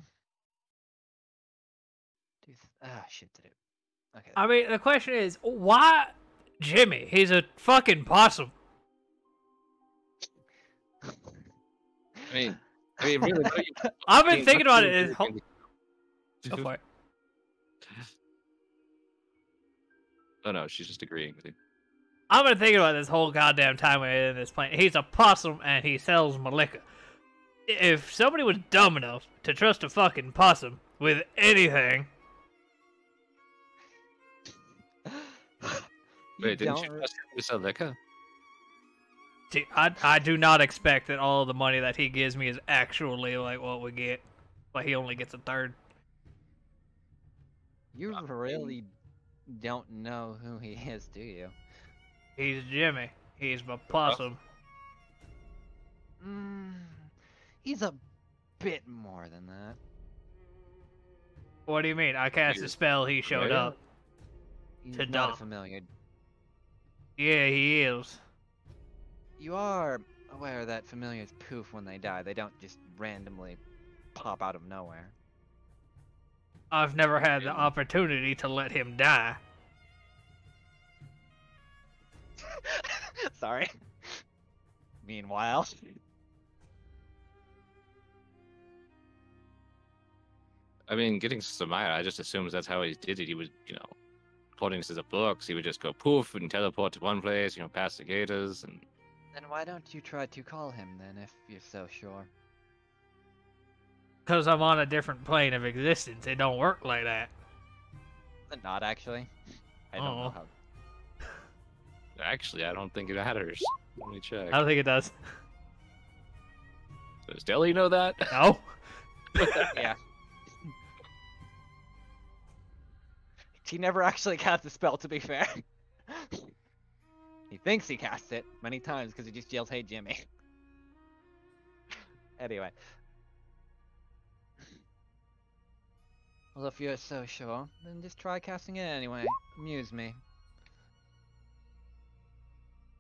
Shit to do. Okay. I mean, the question is, why Jimmy? He's a fucking possum. I mean, really, what are you, I've been thinking about it. Go for it. Oh no, she's just agreeing with you. I've been thinking about this whole goddamn time we're in this plane. He's a possum and he sells my liquor. If somebody was dumb enough to trust a fucking possum with anything. Wait, didn't you trust him to sell liquor? See, I do not expect that all of the money that he gives me is actually like what we get. But he only gets a third. You really don't know who he is, do you? He's Jimmy. He's my possum. He's a bit more than that. What do you mean? I cast a spell, he showed up. He's To not dump. a familiar. Yeah, he is. You are aware that familiars poof when they die. They don't just randomly pop out of nowhere. I've never had the opportunity to let him die. Sorry. Meanwhile. I mean, getting Samaya, I just assumed that's how he did it. He would, according to the books, he would just go poof and teleport to one place, past the gators, and. Then why don't you try to call him then, if you're so sure? Because I'm on a different plane of existence. It don't work like that. Not actually. I don't know how. Actually, I don't think it matters. Let me check. I don't think it does. Does Deli know that? No. Yeah. He never actually cast the spell, to be fair. He thinks he cast it many times because he just yells, "Hey, Jimmy." Anyway. Well, if you're so sure, then just try casting it anyway. Amuse me.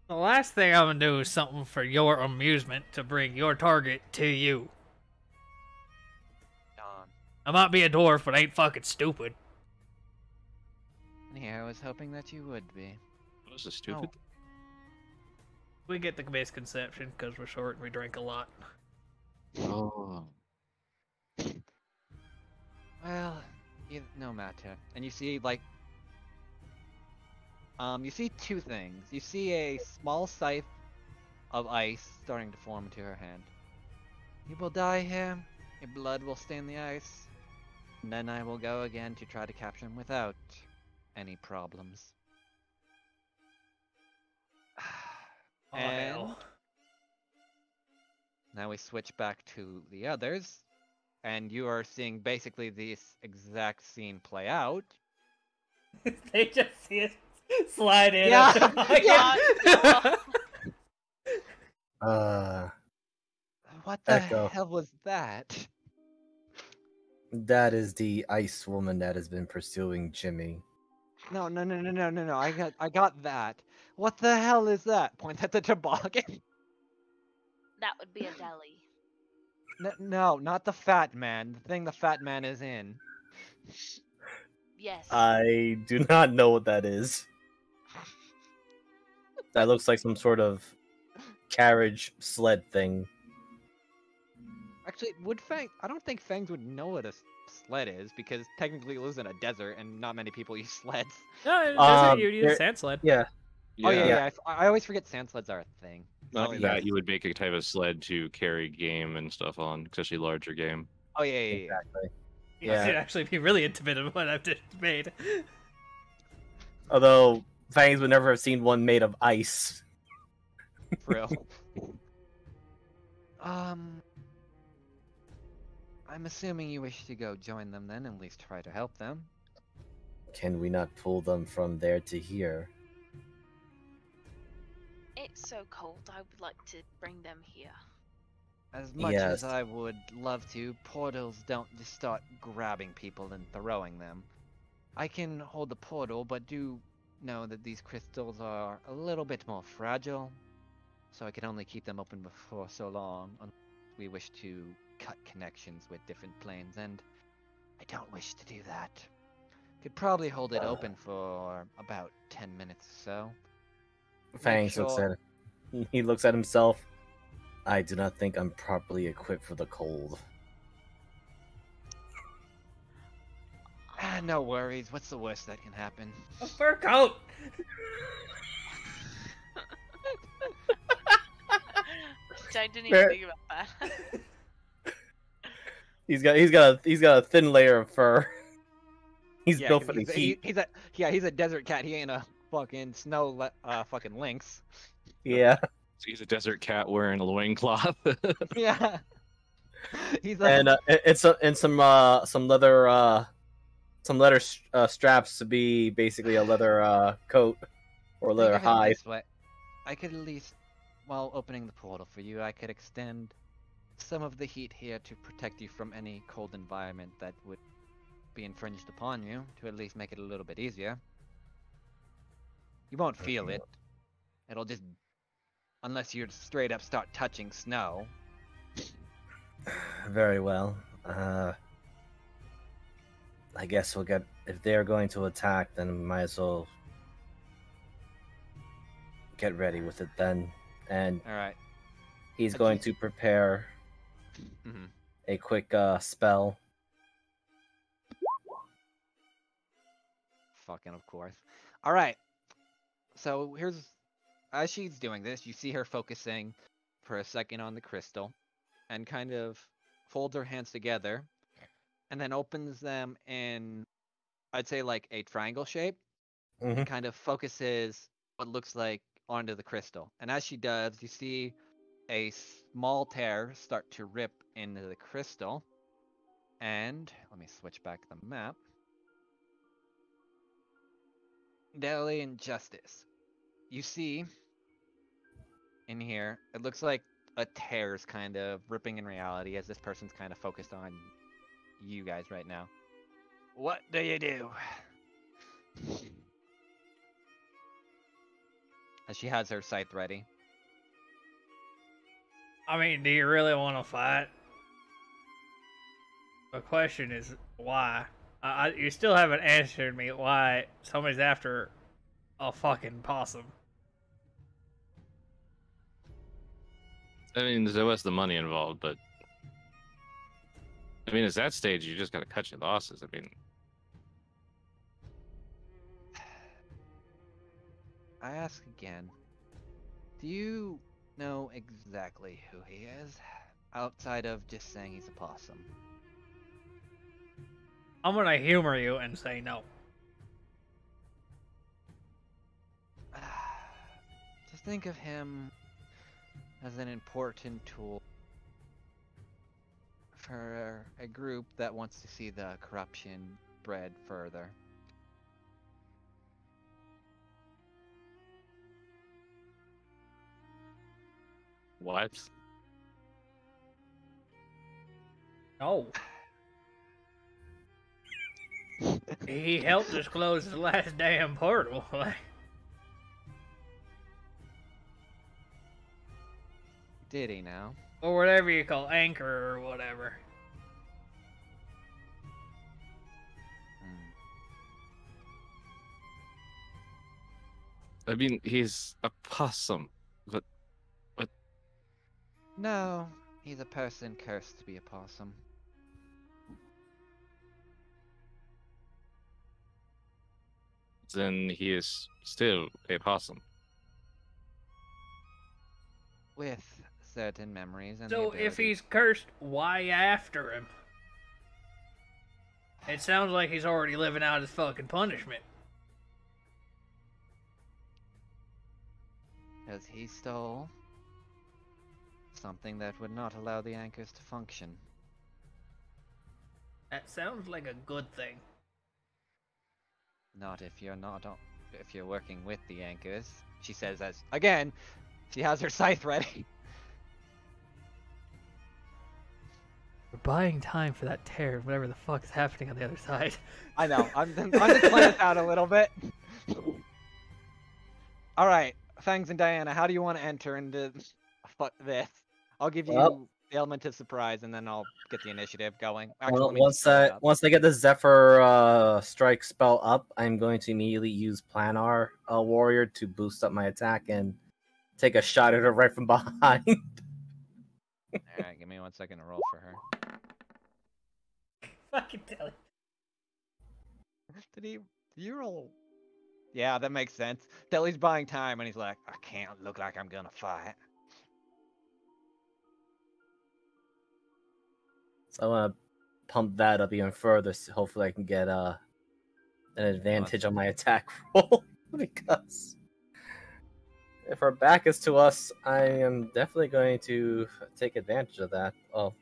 The last thing I'm gonna do is something for your amusement to bring your target to you. I might be a dwarf, but I ain't fucking stupid. Yeah, I was hoping that you would be. Was it stupid? We get the misconception because we're short and we drink a lot. Oh. Well, no matter. And you see, like, you see two things. You see a small scythe of ice starting to form into her hand. You will die here. Your blood will stain the ice. And then I will go again to try to capture him without any problems. And hell. now we switch back to the others. And you are seeing basically this exact scene play out. They just see it slide in. Yeah. What the Echo. hell was that? That is the ice woman that has been pursuing Jimmy. No. I got that. What the hell is that? Point at the toboggan. That would be a deli. No, not the fat man. The thing the fat man is in. Yes. I do not know what that is. That looks like some sort of carriage sled thing. Actually, would Fang? I don't think Fangs would know what a sled is, because technically it lives in a desert and not many people use sleds. No, it doesn't. You use there- a sand sled. Yeah. Oh yeah, Yeah. yeah. I always forget sand sleds are a thing. Not only Yeah. that, you would make a type of sled to carry game and stuff on, especially larger game. Oh yeah, yeah, yeah. Exactly. Yeah. It'd Yeah. actually be really intimate of what I've just made. Although Fangs would never have seen one made of ice. For real. I'm assuming you wish to go join them then, at least try to help them. Can we not pull them from there to here? It's so cold, I would like to bring them here. As much Yes. as I would love to, portals don't just start grabbing people and throwing them. I can hold the portal, but do know that these crystals are a little bit more fragile, so I can only keep them open for so long unless we wish to cut connections with different planes, and I don't wish to do that. Could probably hold it open for about 10 minutes or so. Fangs looks at he looks at himself. I do not think I'm properly equipped for the cold. No worries. What's the worst that can happen? A fur coat. I didn't even think about that. He's got a thin layer of fur. He's built for the heat. He's a desert cat. He ain't a fucking fucking lynx. Yeah. So he's a desert cat wearing a loincloth. Yeah. He's And some leather straps to be basically a leather coat or leather Think of it hide. this way. I could at least, while opening the portal for you, I could extend some of the heat here to protect you from any cold environment that would be infringed upon you, to at least make it a little bit easier. You won't feel it. It'll just, unless you straight up start touching snow. Very well. I guess we'll get, if they're going to attack, then we might as well get ready with it then. And Alright. he's going to prepare a quick spell. Fucking of course. Alright. So here's, as she's doing this, you see her focusing for a second on the crystal and kind of folds her hands together and then opens them in, I'd say, like a triangle shape, and kind of focuses what looks like onto the crystal. And as she does, you see a small tear start to rip into the crystal. And let me switch back the map. Daily Injustice. You see in here, it looks like a tear's kind of ripping in reality as this person's kind of focused on you guys right now. What do you do? As she has her scythe ready. I mean, do you really want to fight? The question is why. You still haven't answered me why somebody's after a fucking possum. I mean, there was the money involved, but I mean, at that stage, you just got to cut your losses. I mean, I ask again. Do you know exactly who he is? Outside of just saying he's a possum. I'm gonna humor you and say no. Just think of him as an important tool for a group that wants to see the corruption spread further. what? No. He helped us close the last damn portal. Did he now? Or whatever you call anchor or whatever. I mean, he's a possum, but No, he's a person cursed to be a possum. then he is still a possum. With certain memories and the So ability. if he's cursed, why after him? It sounds like he's already living out his fucking punishment. Because he stole something that would not allow the anchors to function. That sounds like a good thing. Not if you're not if you're working with the anchors. She says as again, she has her scythe ready. We're buying time for that tear, whatever the fuck is happening on the other side. I know. I'm just playing this out a little bit. All right, Fangs and Diana, how do you want to enter into this? I'll give you the element of surprise, and then I'll get the initiative going. Actually, let me just pull it up. Once I get the Zephyr strike spell up, I'm going to immediately use Planar Warrior to boost up my attack and take a shot at her right from behind. All right, give me 1 second to roll for her. Fucking tell it. Did you roll? Yeah, that makes sense. Deli's buying time, and he's like, I can't look like I'm gonna fight. So I want to pump that up even further, so hopefully I can get an advantage on my attack roll. Because if our back is to us, I am definitely going to take advantage of that. Oh.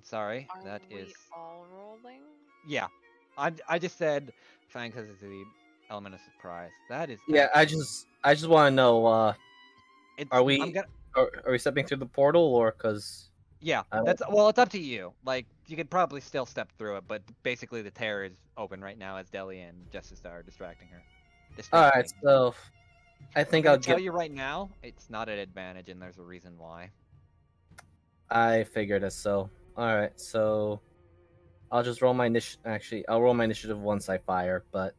Sorry, Are that we is... all rolling? Yeah. I just said Fang because it's the element of surprise. That is... Yeah, I just want to know, are we are we stepping through the portal, or because... Yeah, well, it's up to you. Like, you could probably still step through it, but basically the tear is open right now as Deli and Justice are distracting her. Alright, so I think I'll tell you right now, it's not an advantage, and there's a reason why. I figured as so. Alright, so I'll just roll my initiative. Actually, I'll roll my initiative once I fire, but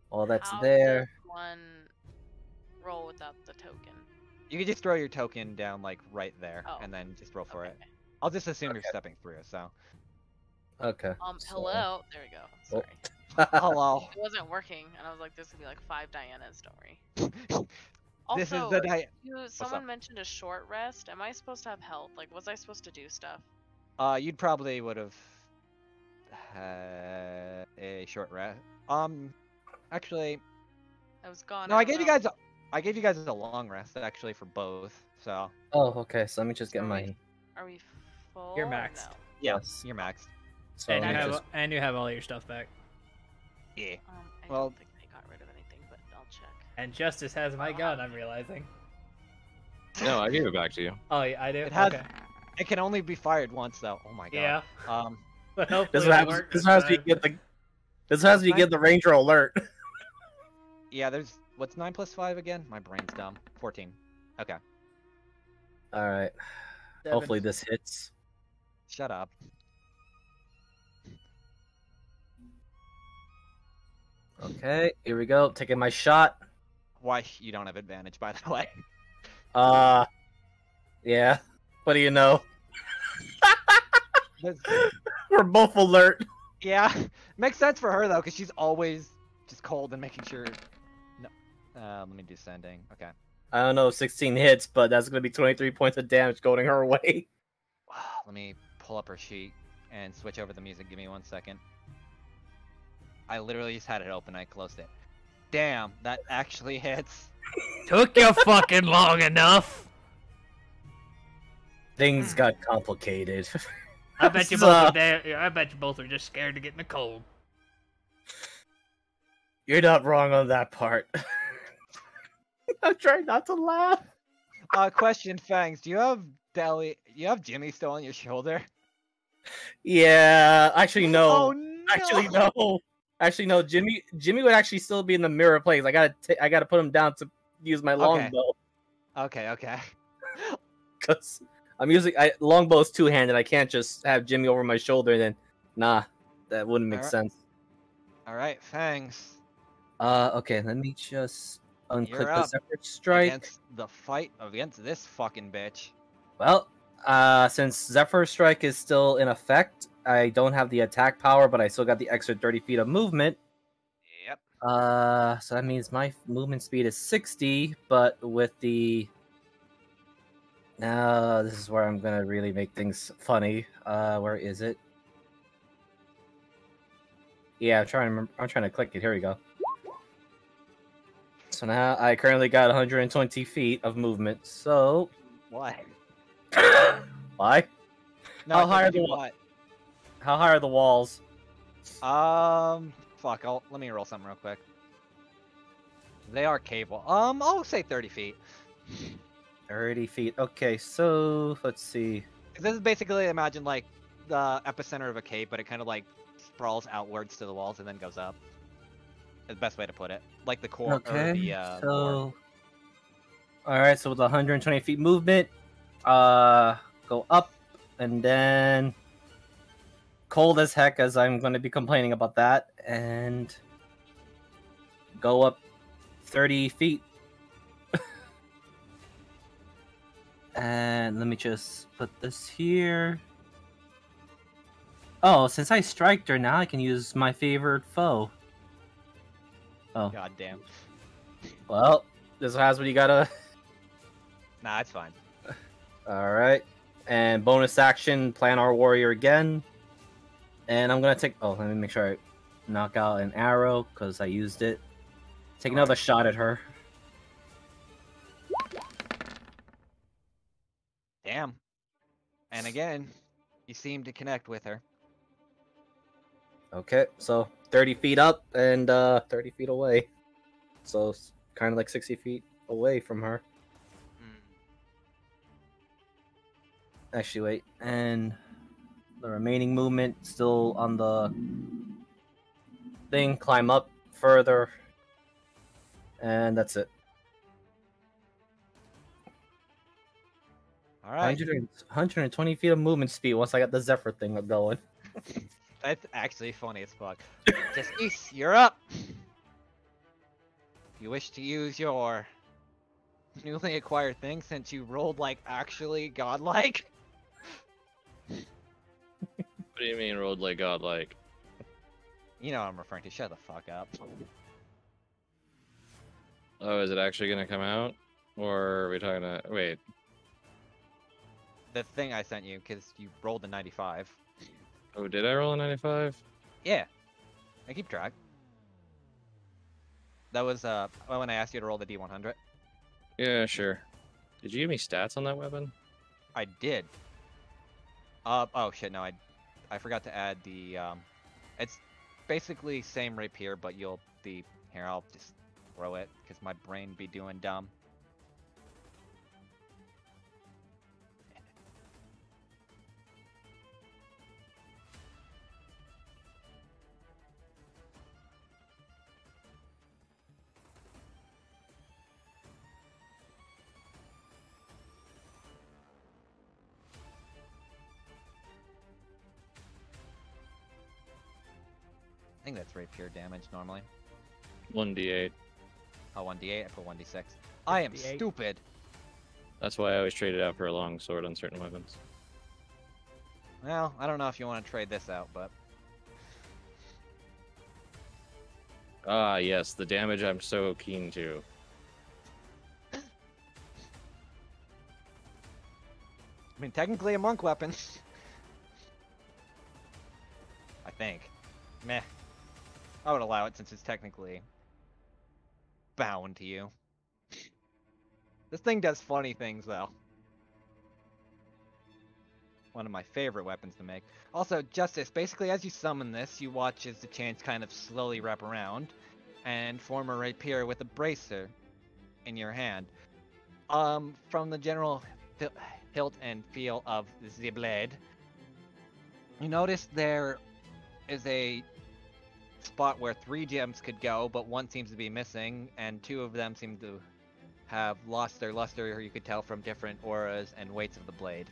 while that's there. Does one roll without the token? You can just throw your token down, like, right there, and then just roll for it. I'll just assume you're stepping through, so. Okay. Hello? There we go. Sorry. Hello. It wasn't working, and I was like, this would be like 5 Dianas, don't worry. This Also, is the someone mentioned a short rest. Am I supposed to have health? Like, was I supposed to do stuff? You'd probably would have had a short rest. Actually, I was gone. No, I gave you guys a long rest actually for both. So. Oh, okay. So let me just get my. Are we full? You're maxed. No? Yes, you're maxed. So and you have all your stuff back. Yeah. I don't think I got rid of anything, but I'll check. And Justice has my gun, I'm realizing. No, I gave it back to you. Oh, yeah, I do? It has. Okay. It can only be fired once, though. Oh my god. Yeah. But this has to get the. This has to get the Ranger alert. Yeah, there's what's 9 plus 5 again? My brain's dumb. 14. Okay. All right. 7. Hopefully this hits. Shut up. Okay, here we go. Taking my shot. Why you don't have advantage, by the way? Yeah. What do you know? We're both alert. Yeah, makes sense for her though, because she's always just cold and making sure. No, let me do sending. Okay. I don't know, 16 hits, but that's gonna be 23 points of damage going her way. Let me pull up her sheet and switch over the music. Give me 1 second. I literally just had it open. I closed it. Damn, that actually hits. Took you fucking long enough. Things got complicated. I bet you both I bet you both are just scared to get in the cold. You're not wrong on that part. I'm trying not to laugh. Question, Fangs. Do you have Jimmy still on your shoulder? Yeah, actually no. Oh no. Actually no. Jimmy would actually still be in the mirror place. I gotta put him down to use my longbow. Okay. Cause I'm using longbow's two-handed. I can't just have Jimmy over my shoulder. Then, nah, that wouldn't make sense. All right, Fangs. Okay. Let me just unclick the Zephyr Strike. Against this fucking bitch. Well, since Zephyr Strike is still in effect, I don't have the attack power, but I still got the extra 30 feet of movement. Yep. So that means my movement speed is 60, but with the... Now, this is where I'm gonna really make things funny. Where is it? Yeah, I'm trying to remember. I'm trying to click it. Here we go. So now I currently got 120 feet of movement. So Why? why? No, How I high said are the what? How high are the walls? Fuck. Let me roll something real quick. They are cave wall. I'll say 30 feet. 30 feet. Okay, so let's see. This is basically, imagine like the epicenter of a cave, but it kind of like sprawls outwards to the walls and then goes up. Is the best way to put it. Like the core Okay, or the so all right. So with 120 feet movement, go up and then cold as heck, as I'm going to be complaining about that, and go up 30 feet. And let me just put this here. Oh, since I striked her, now I can use my favorite foe. Oh. God damn. Well, this has what you gotta... Nah, it's fine. Alright. And bonus action, plan our warrior again. And I'm gonna take... Oh, let me make sure I knock out an arrow, because I used it. Take another shot at her. Damn. And again, you seem to connect with her. Okay, so 30 feet up and 30 feet away. So kind of like 60 feet away from her. Actually, wait. And the remaining movement still on the thing. Climb up further. And that's it. All right. 120 feet of movement speed once I got the Zephyr thing going. That's actually funny as fuck. Justice, you're up. You wish to use your newly acquired thing since you rolled like actually godlike? What do you mean rolled like godlike? You know what I'm referring to. Shut the fuck up. Oh, is it actually gonna come out? Or are we talking to... Wait. The thing I sent you, because you rolled a 95. Oh, did I roll a 95? Yeah. I keep track. That was when I asked you to roll the D100. Yeah, sure. Did you give me stats on that weapon? I did. Oh shit, no, I forgot to add the it's basically same rapier, but you'll be here, I'll just throw it because my brain be doing dumb. I think that's rapier damage normally. 1d8. Oh, 1d8, I put 1d6. I am 1d8. stupid! That's why I always trade it out for a long sword on certain weapons. Well, I don't know if you want to trade this out, but... Ah, yes, the damage I'm so keen to. I mean, technically a monk weapon. I think. Meh. I would allow it since it's technically bound to you. This thing does funny things, though. One of my favorite weapons to make. Also, Justice, basically as you summon this, you watch as the chains kind of slowly wrap around and form a rapier with a bracer in your hand. From the general hilt and feel of the blade, you notice there is a spot where 3 gems could go, but one seems to be missing, and 2 of them seem to have lost their luster, or you could tell from different auras and weights of the blade.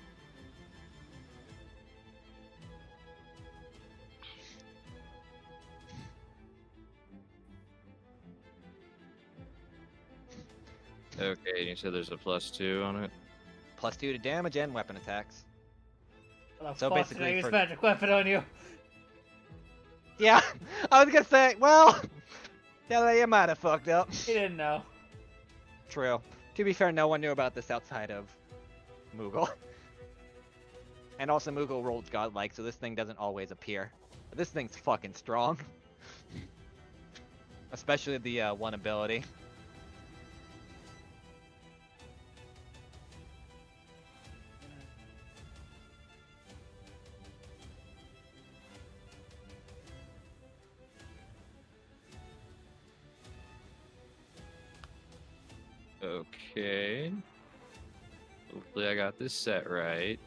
Okay, you said there's a +2 on it? +2 to damage and weapon attacks. What the So fuck basically did I use for- magic weapon on you? Yeah, I was gonna say, well, Yeah, you might have fucked up. He didn't know. True. To be fair, no one knew about this outside of Moogle. And also, Moogle rolled godlike, so this thing doesn't always appear. But this thing's fucking strong. Especially the one ability. Okay. Hopefully I got this set right.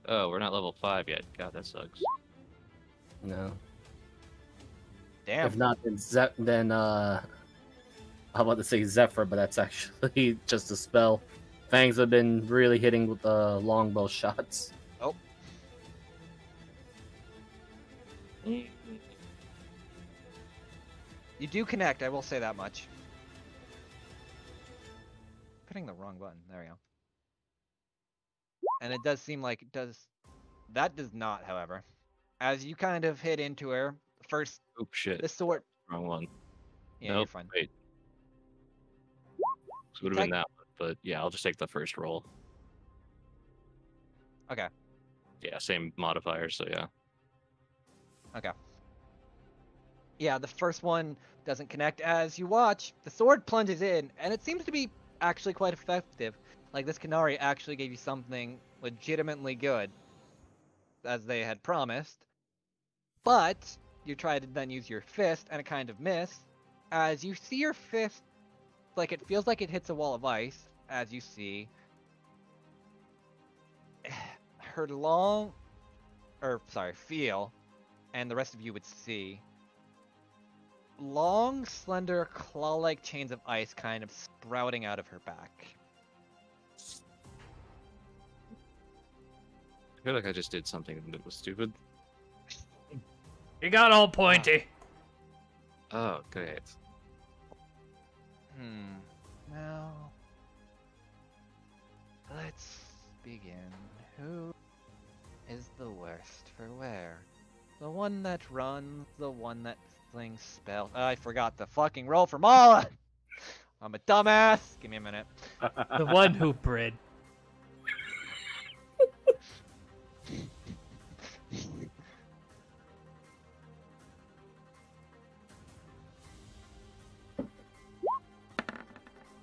Oh, we're not level 5 yet. God, that sucks. No. Damn. If not, then I'm about to say Zephyr, but that's actually just a spell. Fangs have been really hitting with the longbow shots. Oh. You do connect, I will say that much. Putting the wrong button. There we go. And it does seem like it does. That does not, however. As you kind of hit into her, first. Oop, shit. This sword. Wrong one. Yeah, nope, you're fine. Wait. This would have been that one, but yeah, I'll just take the first roll. Okay. Yeah, same modifier, so yeah. Okay. Yeah, the first one doesn't connect. As you watch, the sword plunges in, and it seems to be actually quite effective. Like, this Canary actually gave you something legitimately good, as they had promised. But you try to then use your fist, and it kind of missed. As you see your fist, like, it feels like it hits a wall of ice, as you see her feel, and the rest of you would see long, slender, claw-like chains of ice kind of sprouting out of her back. I feel like I just did something that was stupid. You got all pointy. Oh, great. Now, let's begin. Who is the worst for wear? The one that runs, the one that slings spells. I forgot the fucking roll for Mala! I'm a dumbass! Give me a minute. The one who bred.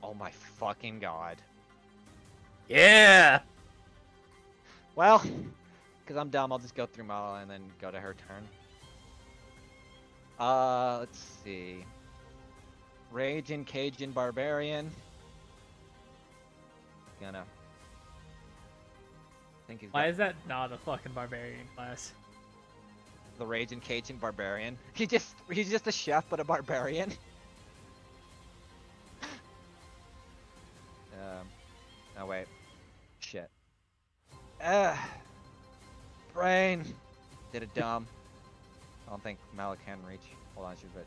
Oh my fucking god. Yeah! Well, because I'm dumb, I'll just go through Mala and then go to her turn. Let's see. Raging Cajun Barbarian. Gonna. Think he's Why got is that not a fucking barbarian class? the Raging Cajun Barbarian. He's just a chef, but a barbarian. Oh wait. Shit. Brain. Did it dumb. I don't think Mala can reach. Hold on, but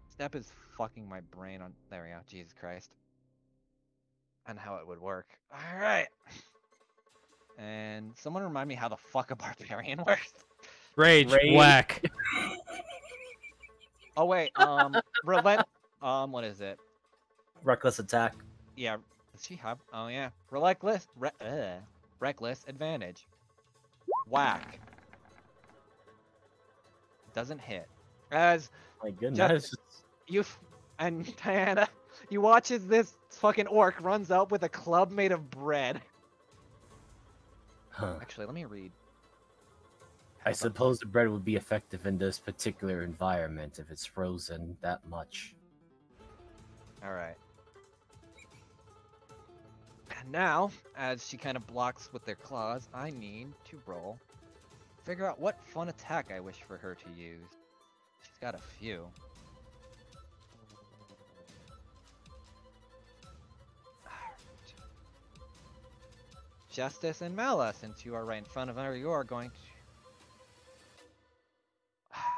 Step is fucking my brain on. There we go. Jesus Christ. And how it would work. Alright. And someone remind me how the fuck a barbarian works. Rage. Whack. Oh wait, what is it? Reckless attack. Yeah, does she have? Oh yeah, reckless advantage. Whack. Doesn't hit. As My goodness. and Diana, you watch as this fucking orc runs out with a club made of bread. Huh. Actually, let me read. I suppose the bread would be effective in this particular environment if it's frozen that much. Alright. And now, as she kind of blocks with their claws, I need to roll. Figure out what fun attack I wish for her to use. She's got a few. Justice and Mala, since you are right in front of her, you are going to...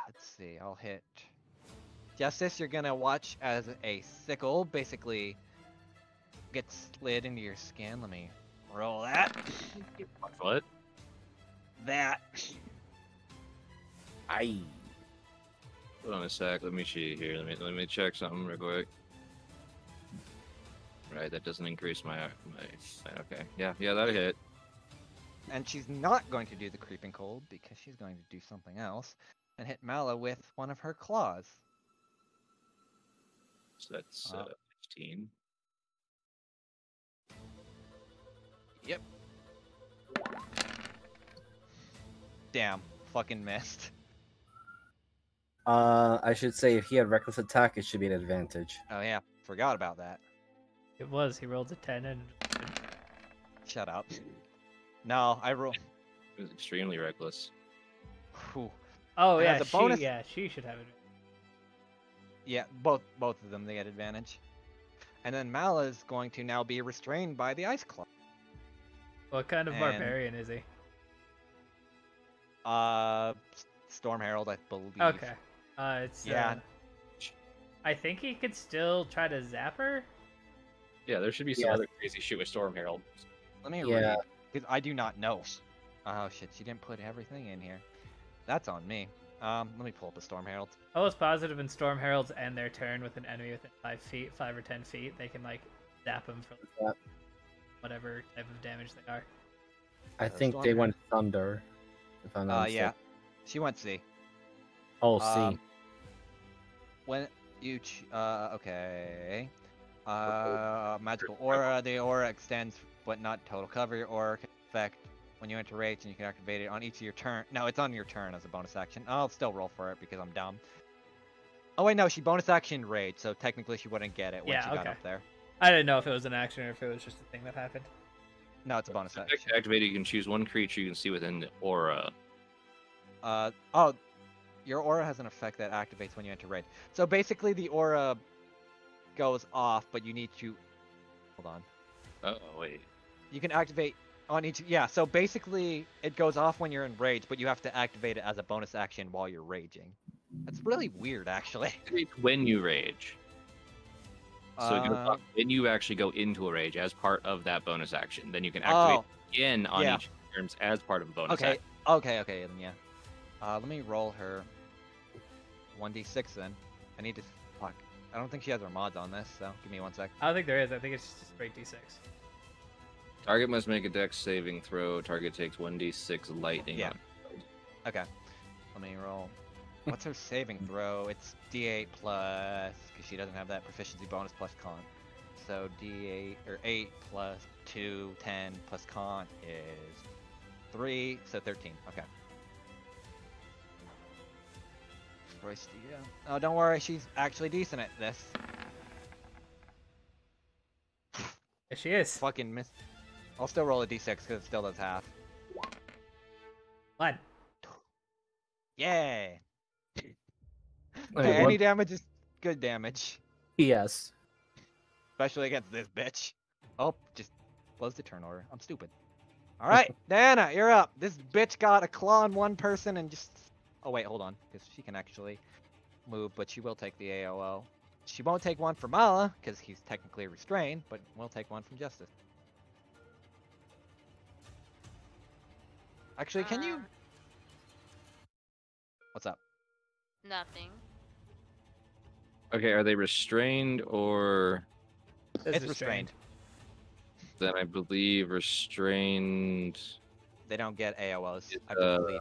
Let's see, I'll hit... Justice, you're gonna watch as a sickle basically gets slid into your skin. Let me Roll that. What? That. Aye. Hold on a sec. Let me see here. Let me check something real quick. Right, that doesn't increase my okay. Yeah, that'll hit. And she's not going to do the creeping cold because she's going to do something else and hit Mala with one of her claws. So that's 15. Yep. Damn, fucking missed. I should say if he had reckless attack, it should be an advantage. Oh yeah, forgot about that. It was. He rolled a 10 and. Shut up. No, I roll. It was extremely reckless. Whew. Oh And yeah, as a bonus- she should have it. Yeah, both of them they get advantage. And then Mala is going to now be restrained by the ice claw. What kind of And- barbarian is he? Storm Herald, I believe. Okay. It's Yeah. I think he could still try to zap her. Yeah, there should be some Yeah. other crazy shit with Storm Herald. Let me Yeah. read, because I do not know. Oh shit, she didn't put everything in here. That's on me. Let me pull up the Storm Herald. I was positive in Storm Heralds end their turn with an enemy within 5 feet, 5 or 10 feet. They can like zap them for Yeah. whatever type of damage they are. I think Storm they Herald. went Thunder. If I'm not Yeah. mistaken. She went C. Oh, Um, C. When you okay. Magical aura. The aura extends but not total cover. Your aura can affect when you enter rage, and you can activate it on each of your turn. No, it's on your turn as a bonus action. I'll still roll for it because I'm dumb. Oh wait, no, she bonus action rage, so technically she wouldn't get it when Yeah, she got okay. up there. I didn't know if it was an action or if it was just a thing that happened. No, it's a bonus Effect action. activated, you can choose one creature you can see within the aura. Oh, your aura has an effect that activates when you enter rage. So basically, the aura goes off, but you need to. Hold on. Oh wait. You can activate on each. Yeah, so basically, it goes off when you're in rage, but you have to activate it as a bonus action while you're raging. That's really weird, actually. It's when you rage. So it goes off when you actually go into a rage as part of that bonus action. Then you can activate it again on yeah. each turns as part of a bonus Okay, action. okay, then yeah. Let me roll her 1d6 then. I need to. Fuck. I don't think she has her mods on this, so give me 1 sec. I don't think there is. I think it's just a straight D6. Target must make a dex saving throw. Target takes 1d6 lightning. Yeah. on- Okay. Let me roll. What's her saving throw? It's d8 plus, because she doesn't have that proficiency bonus plus con. So d8 or 8 plus 2, 10 plus con is 3, so 13. Okay. Christ, yeah. Oh, don't worry, she's actually decent at this. Yes, she is. Fucking miss. I'll still roll a d6 because it still does half. 1. Yay! Wait, Hey, any what? damage is good damage. Yes. Especially against this bitch. Oh, just close the turn order. I'm stupid. Alright, Diana, you're up. This bitch got a claw on one person and just... Oh wait, hold on. Because she can actually move, but she will take the AOO. She won't take one from Mala, because he's technically restrained, but will take one from Justice. Actually, can you... What's up? Nothing. Okay, are they restrained or It's restrained. then I believe restrained? They don't get AOOs, I Uh, believe.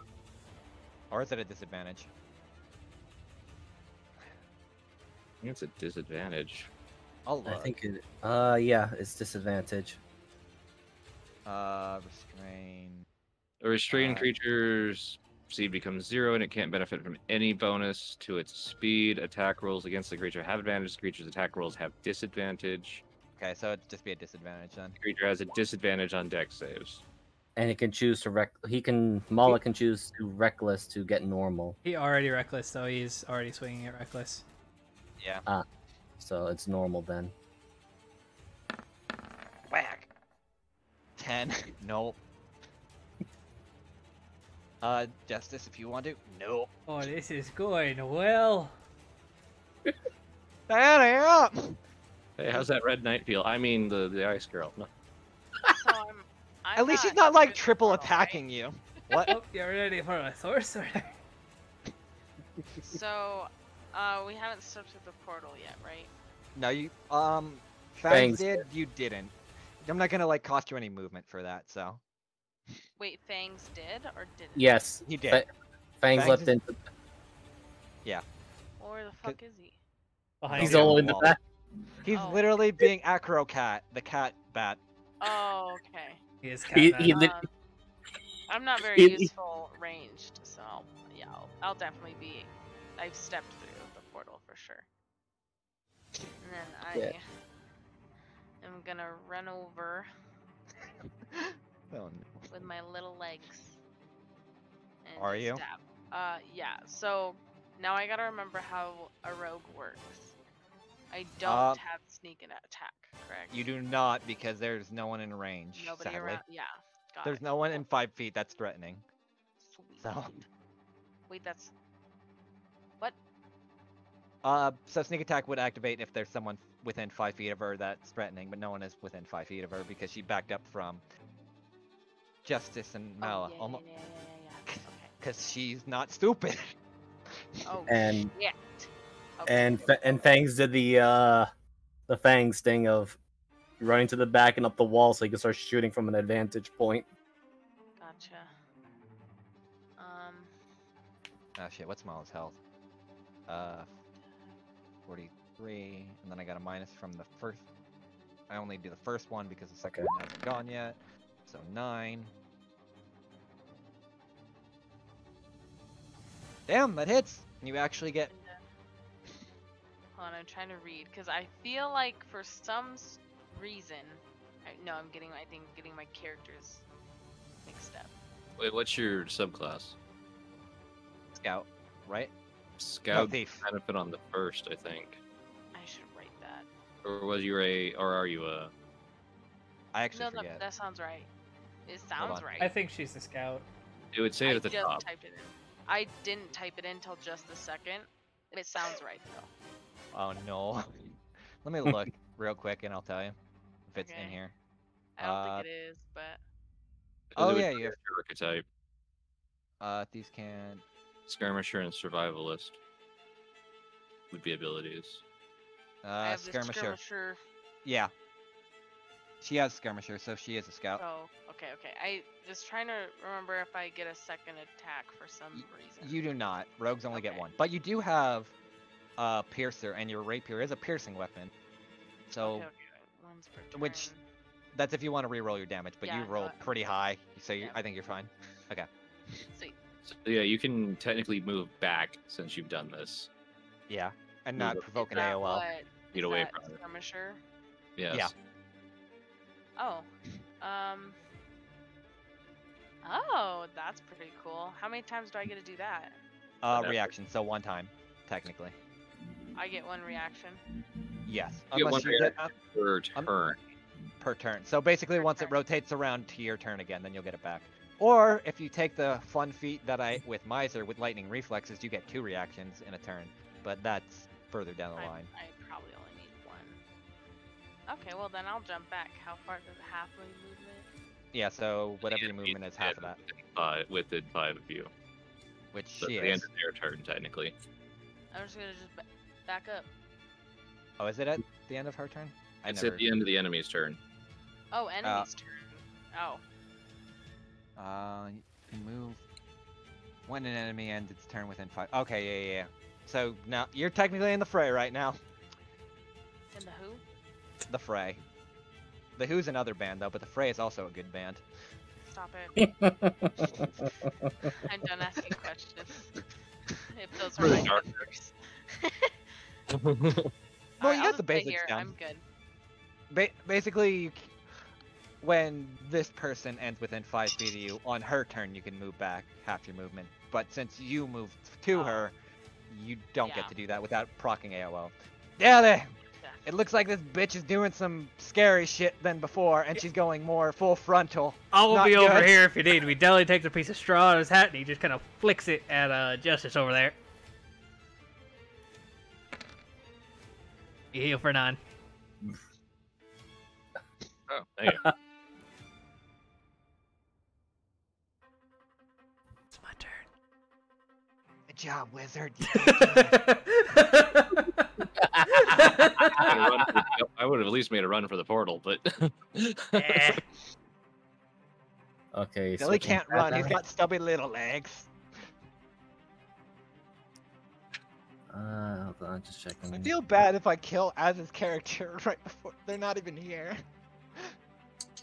Or is it a disadvantage? I think it's a disadvantage. I'll I look. think it. Yeah, it's disadvantage. Restrain. A restrained Uh, creature's speed becomes 0 and it can't benefit from any bonus to its speed. Attack rolls against the creature have advantage. Creature's attack rolls have disadvantage. Okay, so it'd just be a disadvantage then. The creature has a disadvantage on dex saves. And he can choose to Mala can choose to reckless to get normal. He already reckless, so he's already swinging it reckless. Yeah. So it's normal then. Whack. 10. Nope. Justice, if you want to. Nope. Oh, this is going well. Diana, you're up! Hey, how's that red knight feel? I mean, the ice girl. No. So At least she's not not like good at triple portal, attacking you. What? Oh, you're ready for a sorcerer. So, we haven't started the portal yet, right? No, you Fangs Fangs did. You didn't. I'm not gonna like cost you any movement for that. So Wait, Fangs did or didn't? Yes. he did. Fangs Fangs left is- in. Well, where the fuck is he? Behind He's you. all in the wall. back. He's Oh. literally being Acro Cat, the cat bat. Oh, okay. He is He Catman. lit- I'm not very He- useful ranged, so yeah, I'll definitely be. I've stepped through the portal for sure. And then I Yeah. am gonna run over Oh no. with my little legs. And Are just you? Stab. Yeah. So now I gotta remember how a rogue works. I don't have sneak and attack, correct? You do not because there's no one in range. Nobody sadly. around. Yeah. Got There's it. no one in 5 feet that's threatening. Sweet. So, Wait, that's what? so sneak attack would activate if there's someone within 5 feet of her that's threatening, but no one is within 5 feet of her because she backed up from Justice and Mala. Oh, yeah. Okay. Because she's not stupid. Oh And- shit. Okay. And Fangs did the Fangs thing of running to the back and up the wall so he can start shooting from an advantage point. Gotcha. Oh shit, what's Mala's health? 43, and then I got a minus from the first. I only do the first one because the second one hasn't gone yet. So 9. Damn, that hits! And you actually get. Hold on, I'm trying to read because I feel like for some reason, no, I think getting my characters mixed up. Wait, what's your subclass? Scout, right? Scout thief. benefit on the first, I think. I should write that. Or was you a? Or are you a? I actually No, forget. that sounds right. It sounds on. right. I think she's a scout. It would say it I at the just top. typed it in. I didn't type it in till just a second. It sounds right though. Oh no. Let me look real quick and I'll tell you if it's in Okay. here. I don't think it is, but Oh It would yeah, be you have. your archetype. These can. Skirmisher and survivalist would be abilities. I have the Skirmisher. skirmisher. Yeah. She has skirmisher, so she is a scout. Oh, okay. I was trying to remember if I get a second attack for some reason. You do not. Rogues only get Okay. one. But you do have piercer, and your rapier is a piercing weapon. So Okay. One's per turn. which that's if you want to reroll your damage, but Yeah, you no, rolled pretty high, so yeah. I think you're fine. Okay. Sweet. So yeah, you can technically move back since you've done this. Yeah. And Move not up. provoke an Is that AOL. what- Get is away that from it. skirmisher? Yes. Yeah. Oh. Oh, that's pretty cool. How many times do I get to do that? Reaction, so one time, technically. I get one reaction. Yes. You get Unless one you get per turn. per turn. So basically, Per once turn. it rotates around to your turn again, then you'll get it back. Or if you take the fun feat that I with Miser with lightning reflexes, you get 2 reactions in a turn. But that's further down the line. I probably only need one. Okay, well then I'll jump back. How far does it halfway movement? Yeah. So whatever your movement is, half of that. Within 5 of you. Which So she at the end is. of their turn, technically. I'm just gonna back up. Oh, is it at the end of her turn? It's at the end of the enemy's turn. Oh, enemy's turn. Oh. You can move when an enemy ends its turn within 5. Okay, yeah. So now you're technically in the fray right now. In the who? The fray. The Who's another band though, but the Fray is also a good band. Stop it. I'm done asking questions. If those are Really my dark. answers. Well, Alright, you I'll got just the stay basics here. down. I'm good. Basically, when this person ends within 5 feet of you, on her turn you can move back half your movement. But since you moved to her, you don't Yeah. get to do that without proccing AOL. Yeah, Yeah. it looks like this bitch is doing some scary shit than before, and she's going more full frontal. I will Not be over good. here if you need me. Deli takes a piece of straw out of his hat and he just kind of flicks it at Justice over there. You heal for 9. Oh, thank you. job, wizard. You did good. I would have at least made a run for the portal, but Okay, Billy switching can't run. back. He's got stubby little legs. Hold on, just checking. I feel bad if I kill Az's character right before they're not even here.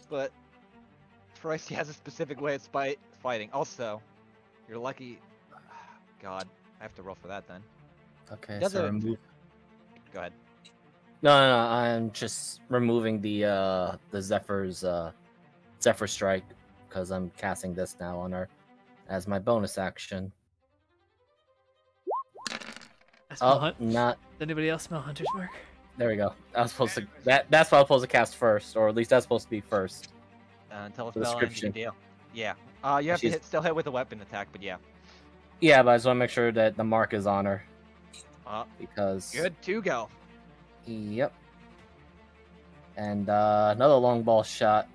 But Troy has a specific way of fighting. Also, you're lucky. God, I have to roll for that then. Okay, Does so it- remove. Go ahead. No, I'm just removing the Zephyr's Zephyr Strike because I'm casting this now on her as my bonus action. I smell Oh, not. Does anybody else smell Hunter's Mark? There we go. I was supposed to. That's what I was supposed to cast first, or at least that's supposed to be first. Until The spell ends, you description. deal. Yeah. You have to She's- still hit with a weapon attack, but yeah. Yeah, but I just want to make sure that the mark is on her because. Good to go. Yep. And another long ball shot.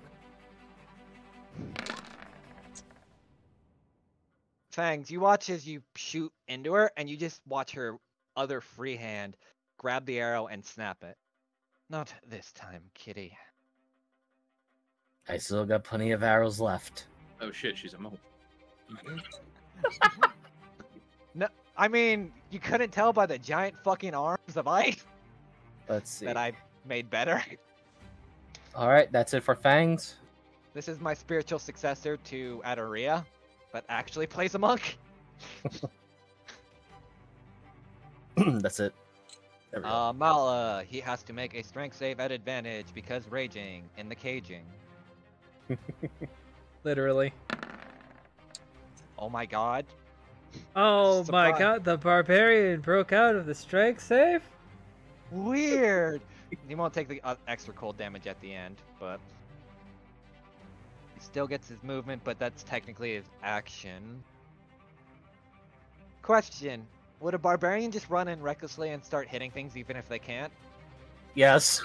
Fangs, you watch as you shoot into her, and you just watch her other free hand grab the arrow and snap it. Not this time, kitty. I still got plenty of arrows left. oh shit, she's a mole. No, I mean, you couldn't tell by the giant fucking arms of ice Let's see. that I made better. All right, that's it for Fangs. This is my spiritual successor to Adoria, but actually plays a monk. That's it. There we go. Mala, he has to make a strength save at advantage because raging in the caging. Literally. Oh my god. Oh my Surprise. god, the barbarian broke out of the strength save? Weird. He won't take the extra cold damage at the end, but he still gets his movement, but that's technically his action. Question. Would a barbarian just run in recklessly and start hitting things even if they can't? Yes.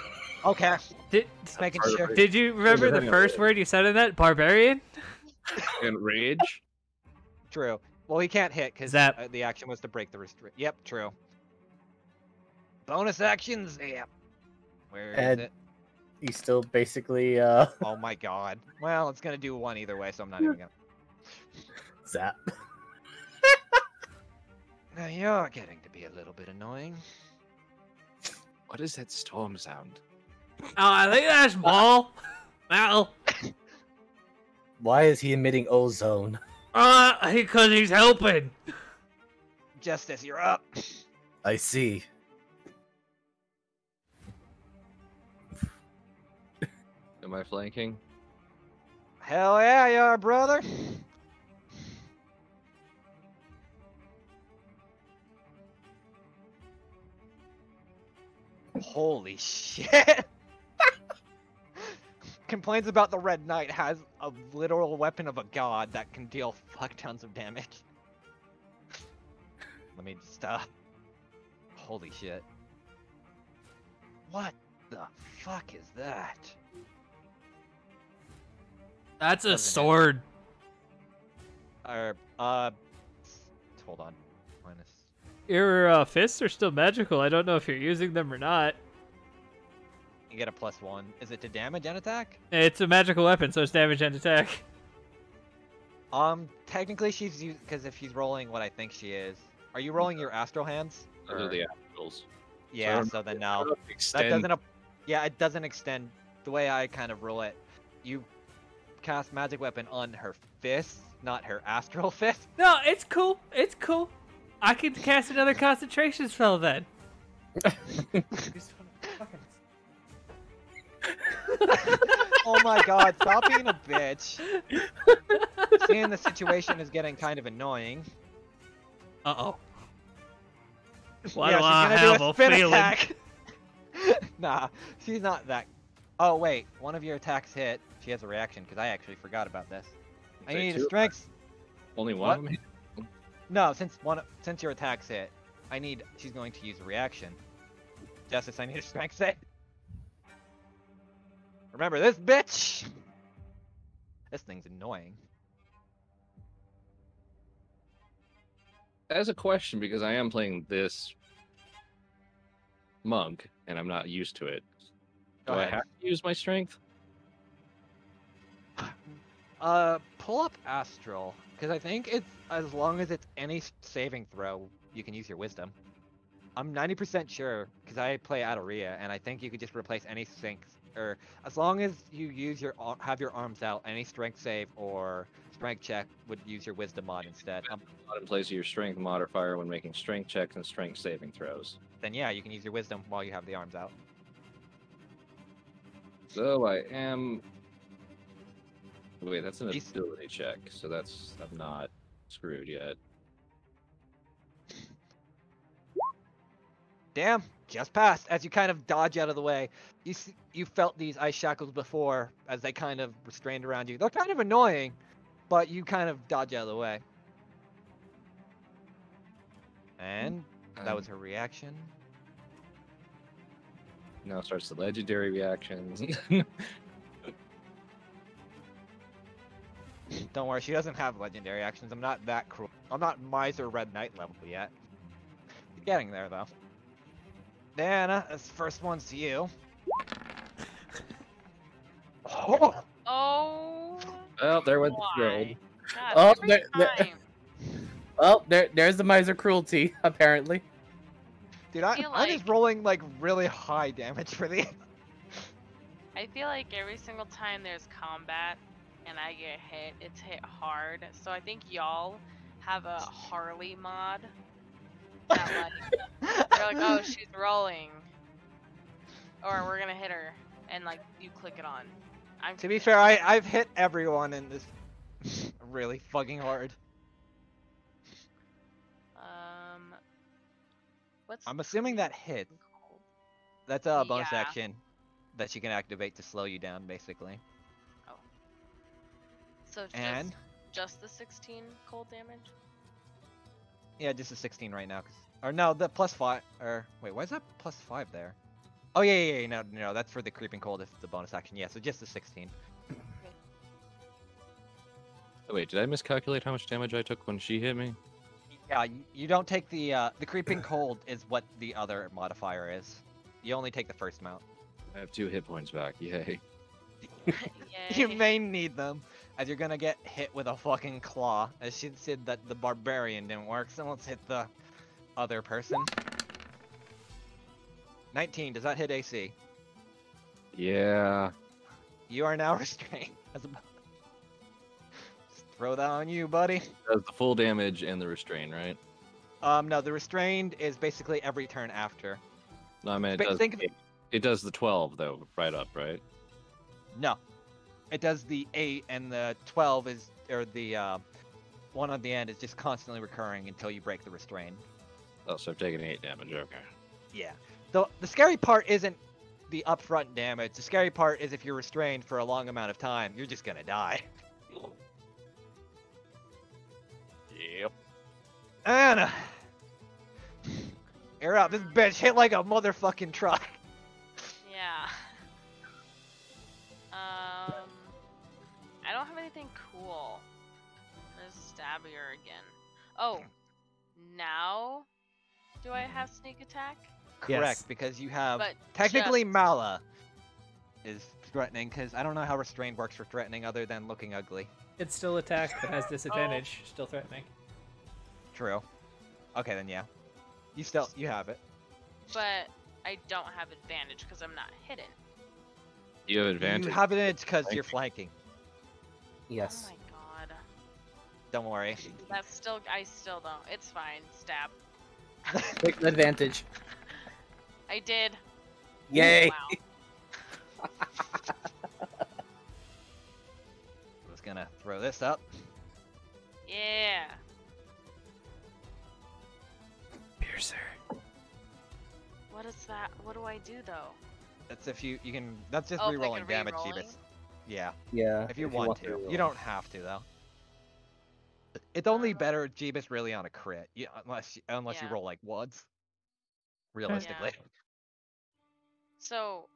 Okay. Did, Just making part of sure. it. did you remember the first word you said in that? Barbarian? And rage. True. Well, he can't hit because Zap. the action was to break the restrict. Yep, true. Bonus actions. Yep. Where is And- it? He's still basically Oh my god. Well, it's gonna do one either way, so I'm not even gonna. zap. Now you're getting to be a little bit annoying. What is that storm sound? Oh, I think that's Maul. Mal. Why is he emitting ozone? Because he's helping. Justice, you're up. I see. Am I flanking? Hell yeah, you are, brother. Holy shit. Complains about the Red Knight has a literal weapon of a god that can deal fuck tons of damage. Let me just holy shit. What the fuck is that? That's a Doesn't hit. sword. Or hold on. Minus. Your fists are still magical. I don't know if you're using them or not. You get a +1. Is it to damage and attack? It's a magical weapon, so it's damage and attack. Technically she's because if she's rolling what I think she is. Are you rolling your astral hands? Those are Or- the astrals. Yeah, so then no. That Extend. doesn't. Yeah, it doesn't extend. The way I kind of rule it, you cast magic weapon on her fist, not her astral fist. No, it's cool. It's cool. I can cast another concentration spell then. Oh my god! Stop being a bitch. Seeing the situation is getting kind of annoying. Uh-oh. Why Yeah, do she's I gonna do have a a spin feeling? attack. Nah, she's not that. Oh wait, one of your attacks hit. She has a reaction because I actually forgot about this. I Say need a two? strength. Only one What? of them? No, since your attacks hit, she's going to use a reaction. Justice, I need a strength save. Remember this bitch. This thing's annoying. as a question, because I am playing this monk and I'm not used to it, Go do I ahead. have to use my strength? Pull up Astral, because I think it's as long as it's any saving throw, you can use your wisdom. I'm 90% sure, because I play Adoria, and I think you could just replace any strength, or as long as you use have your arms out, any strength save or strength check would use your wisdom mod instead. Not in place of your strength modifier when making strength checks and strength saving throws. Then yeah, you can use your wisdom while you have the arms out. So I am. Wait, that's an ability check, so I'm not screwed yet. Damn, just passed. As you kind of dodge out of the way, you felt these ice shackles before as they kind of restrained around you. They're kind of annoying, but you kind of dodge out of the way. And that was her reaction. Now starts the legendary reactions. Don't worry, she doesn't have legendary actions. I'm not that cruel. I'm not Miser Red Knight level yet. You're getting there, though. Diana, this first one's to you. Oh! Oh. Well, there went the why? gold. God, every time. There's the miser cruelty, apparently. Dude, I'm just rolling like really high damage for these. I feel like every single time there's combat and I get hit, it's hit hard. So I think y'all have a Harley mod. That like, they're like, oh, she's rolling, or we're gonna hit her, and like you click it on. To be fair, I've hit everyone in this really fucking hard. I'm assuming that hits. That's a bonus action that you can activate to slow you down, basically. Oh. So just the 16 cold damage? Yeah, just a 16 right now. Or no, the +5. Or wait, why is that +5 there? Oh yeah, no, that's for the creeping cold if it's a bonus action. Yeah, so just the 16. Oh, wait, did I miscalculate how much damage I took when she hit me? Yeah, you don't take the creeping cold is what the other modifier is. You only take the first amount. I have 2 hit points back. Yay. You may need them, as you're gonna get hit with a fucking claw. As she said that the barbarian didn't work, so let's hit the other person. 19, does that hit AC? Yeah. You are now restrained. Just throw that on you, buddy. Does the full damage and the restrain, right? No, the restrained is basically every turn after. No, I mean, it does the 12, though, right up, right? No. It does the 8, and the 12 is, or the one on the end is just constantly recurring until you break the restrain. Oh, so I've taken 8 damage, okay. Yeah. The scary part isn't the upfront damage. The scary part is if you're restrained for a long amount of time, you're just gonna die. Yep. Anna! Air out. This bitch hit like a motherfucking truck. Yeah. I don't have anything cool. Let's stab her again. Oh, now do I have sneak attack? Correct, Yes. because you have But technically Mala is threatening, because I don't know how restrained works for threatening other than looking ugly. It's still attack, but has disadvantage. Still threatening. True. Okay, then yeah. You have it. But I don't have advantage because I'm not hidden. You have advantage. You have it because you're flanking. Yes. Oh my god. Don't worry. That's still, I still don't. It's fine. Stab. Take the advantage. I did. Yay! Wow. I was gonna throw this up. Yeah. Piercer. What is that? What do I do though? That's if you can. That's just Oh, if I rerolling can damage, re-rolling? Jeebus. Yeah. Yeah. If you want to. You don't have to though. It's only better Jeebus really on a crit, unless you Yeah. roll like WAAAs. Realistically. So.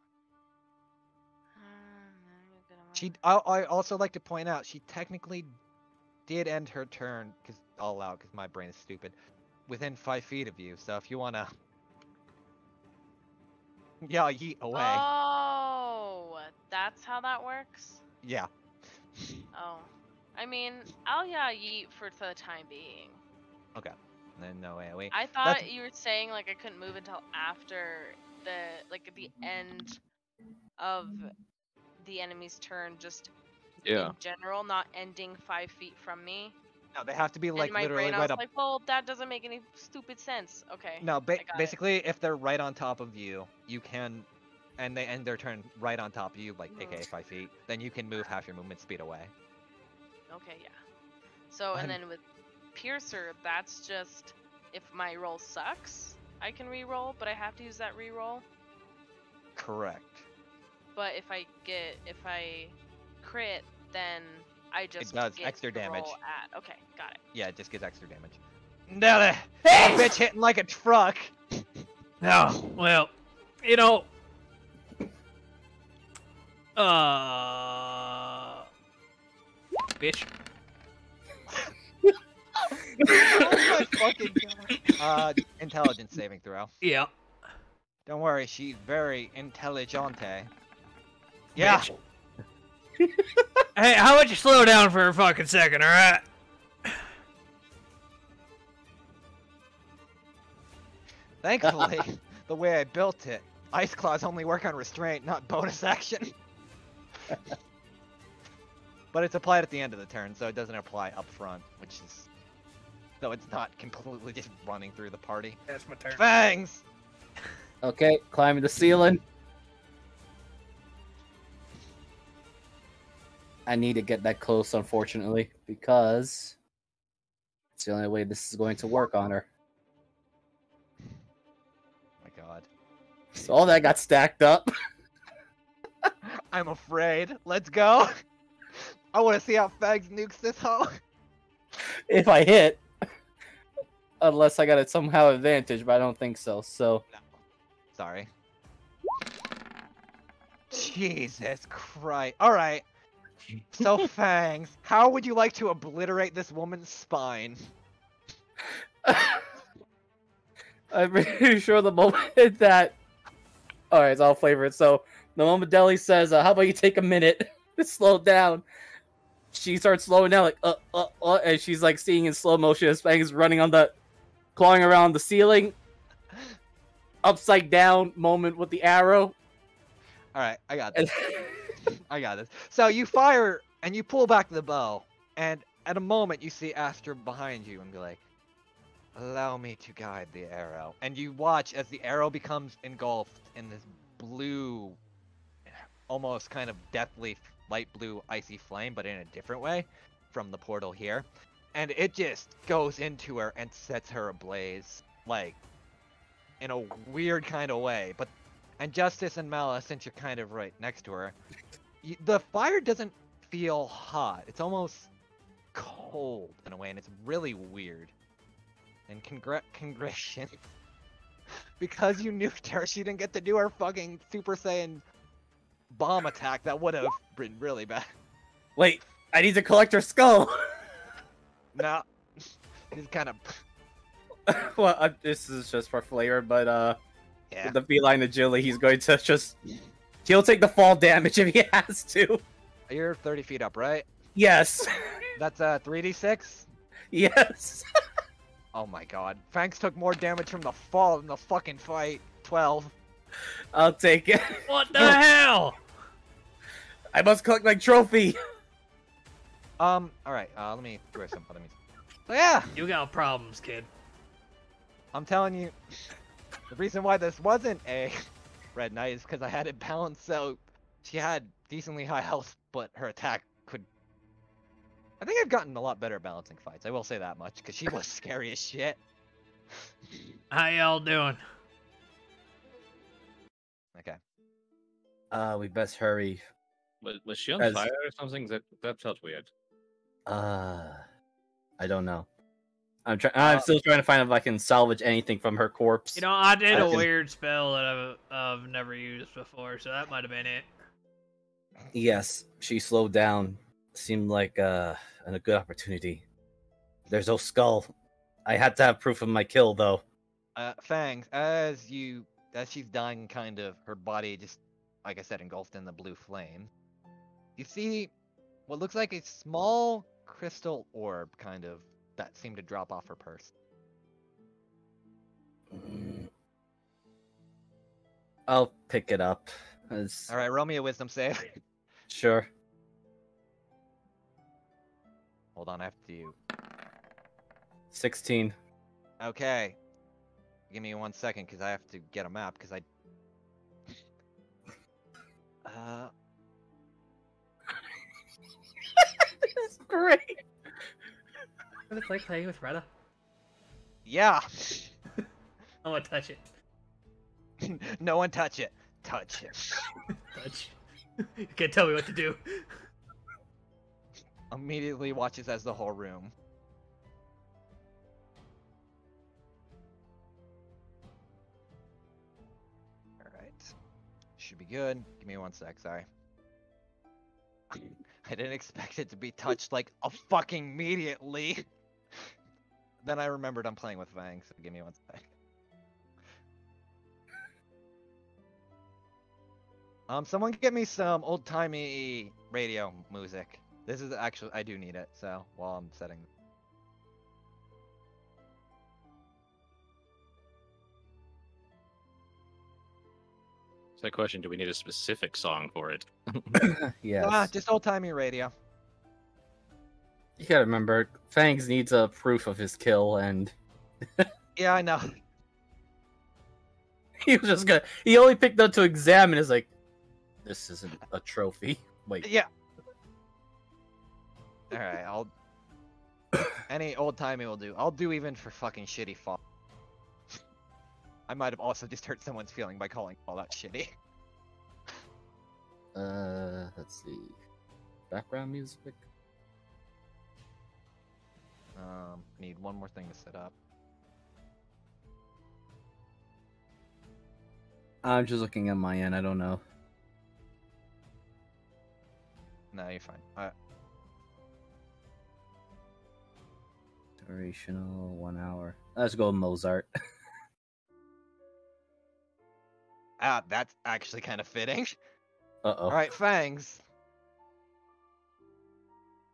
I also like to point out she technically did end her turn, because all out, because my brain is stupid, within 5 feet of you. So if you wanna, yeah, yeet away. Oh, that's how that works? Yeah. Oh. I mean, I'll yeet for the time being. Okay. Then no AoE. I thought That's- you were saying like I couldn't move until after at the end of the enemy's turn, just Yeah. in general, not ending 5 feet from me. No, they have to be like in my literally brain, I right was up. like, well, that doesn't make any stupid sense. Okay. No, I got it. basically, if they're right on top of you, you can, and they end their turn right on top of you, like aka 5 feet, then you can move half your movement speed away. Okay, yeah. So, and then with Piercer, that's just if my roll sucks, I can re-roll, but I have to use that re-roll. Correct. But if I crit, then I just It does get extra to damage. roll at. Okay, got it. Yeah, it just gives extra damage. Now that bitch hitting like a truck. Oh, well, you know, bitch. Oh my fucking god. Intelligence saving throw. Yeah. Don't worry, she's very intelligente. Yeah. Bitch. Hey, how about you slow down for a fucking second, alright? Thankfully, the way I built it, Ice Claws only work on restraint, not bonus action. But it's applied at the end of the turn, so it doesn't apply up front, which is... So it's not completely just running through the party. That's my turn. Fangs! Okay, climbing the ceiling. I need to get that close, unfortunately, because it's the only way this is going to work on her. My god. So all that got stacked up. I'm afraid. Let's go! I want to see how Fangs nukes this hoe. If I hit. Unless I got it somehow advantage, but I don't think so, so... No. Sorry. Jesus Christ. Alright. So, Fangs, how would you like to obliterate this woman's spine? I'm pretty sure the moment that... Alright, so I'll flavor it. So, the moment Deli says, how about you take a minute to slow down? She starts slowing down, like, and she's, like, seeing in slow motion as Fangs running on the... clawing around the ceiling. Upside down moment with the arrow. Alright, I got this. I got this. So you fire and you pull back the bow, and at a moment you see Astra behind you and be like, allow me to guide the arrow. And you watch as the arrow becomes engulfed in this blue, almost kind of deathly light blue icy flame, but in a different way from the portal here. And it just goes into her and sets her ablaze, like, in a weird kind of way. But, and Justice and Malice, since you're kind of right next to her, the fire doesn't feel hot. It's almost cold in a way, and it's really weird. And congratulations. Because you nuked her, she didn't get to do her fucking Super Saiyan bomb attack. That would have been really bad. Wait, I need to collect her skull. No. He's kind of... Well, this is just for flavor, but yeah. with the feline agility, he's going to just... He'll take the fall damage if he has to. You're 30 feet up, right? Yes. That's 3d6? Yes. Oh my god. Fangs took more damage from the fall than the fucking fight. 12. I'll take it. What the hell? I must collect my trophy. Alright, let me throw something at me. So yeah! You got problems, kid. I'm telling you, the reason why this wasn't a Red Knight is because I had it balanced so she had decently high health, but her attack could... I think I've gotten a lot better at balancing fights, I will say that much, because she was scary as shit. How y'all doing? Okay. We best hurry. Was she on As- fire or something? That felt weird. I don't know. I'm still trying to find if I can salvage anything from her corpse. You know, I did a can- weird spell that I've never used before, so that might have been it. Yes, she slowed down seemed like a good opportunity. There's no skull. I had to have proof of my kill, though. Fangs, as she's dying, kind of her body just, like I said, engulfed in the blue flame. You see what looks like a small crystal orb, kind of, that seemed to drop off her purse. I'll pick it up. All right, roll me a wisdom save. Sure. Hold on, I have to. 16. Okay. Give me 1 second, because I have to get a map, because I. That's great. What it's like playing with Retta. Yeah. I want to touch it. No one touch it. Touch it. Touch. You can't tell me what to do. Immediately watches as the whole room. Alright. Should be good. Give me 1 sec, sorry. I didn't expect it to be touched like a fucking immediately. Then I remembered I'm playing with Fang, so give me 1 sec. Someone get me some old-timey radio music. This is actually, I do need it, so while I'm setting. So that question, do we need a specific song for it? Yes. Just old-timey radio. You gotta remember, Fangs needs a proof of his kill, and Yeah, I know. he was just gonna. He only picked up to examine. Is like, this isn't a trophy. Wait. Yeah. All right, I'll. Any old-timey will do. I'll do even for fucking shitty fall. I might have also just hurt someone's feeling by calling Fallout shitty. Let's see. Background music. Need one more thing to set up. I'm just looking at my end. I don't know. No, you're fine. Durational 1 hour. Let's go Mozart. That's actually kind of fitting. Uh-oh. All right, Fangs.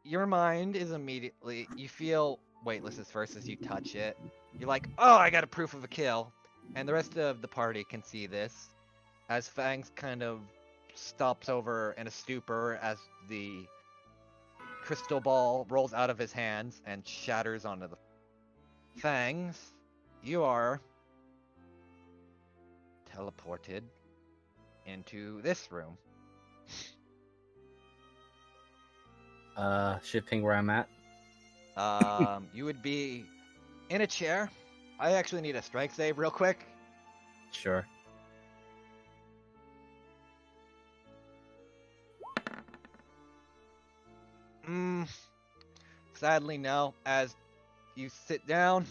Your mind is immediately, you feel weightless first as you touch it. You're like, oh, I got a proof of a kill. And the rest of the party can see this. As Fangs kind of stops over in a stupor as the crystal ball rolls out of his hands and shatters onto the... Fangs, you are teleported into this room. Shipping where I'm at. You would be in a chair. I actually need a strength save real quick. Sure. Sadly, no. As you sit down,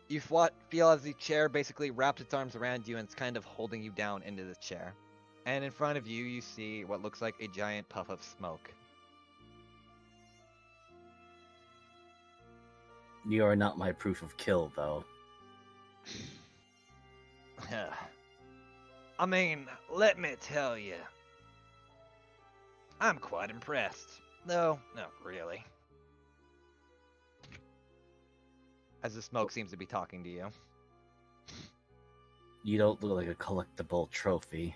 you feel as the chair basically wraps its arms around you and it's kind of holding you down into the chair. And in front of you, you see what looks like a giant puff of smoke. You are not my proof of kill, though. I mean, let me tell you, I'm quite impressed. No, not really. As the smoke seems to be talking to you. You don't look like a collectible trophy.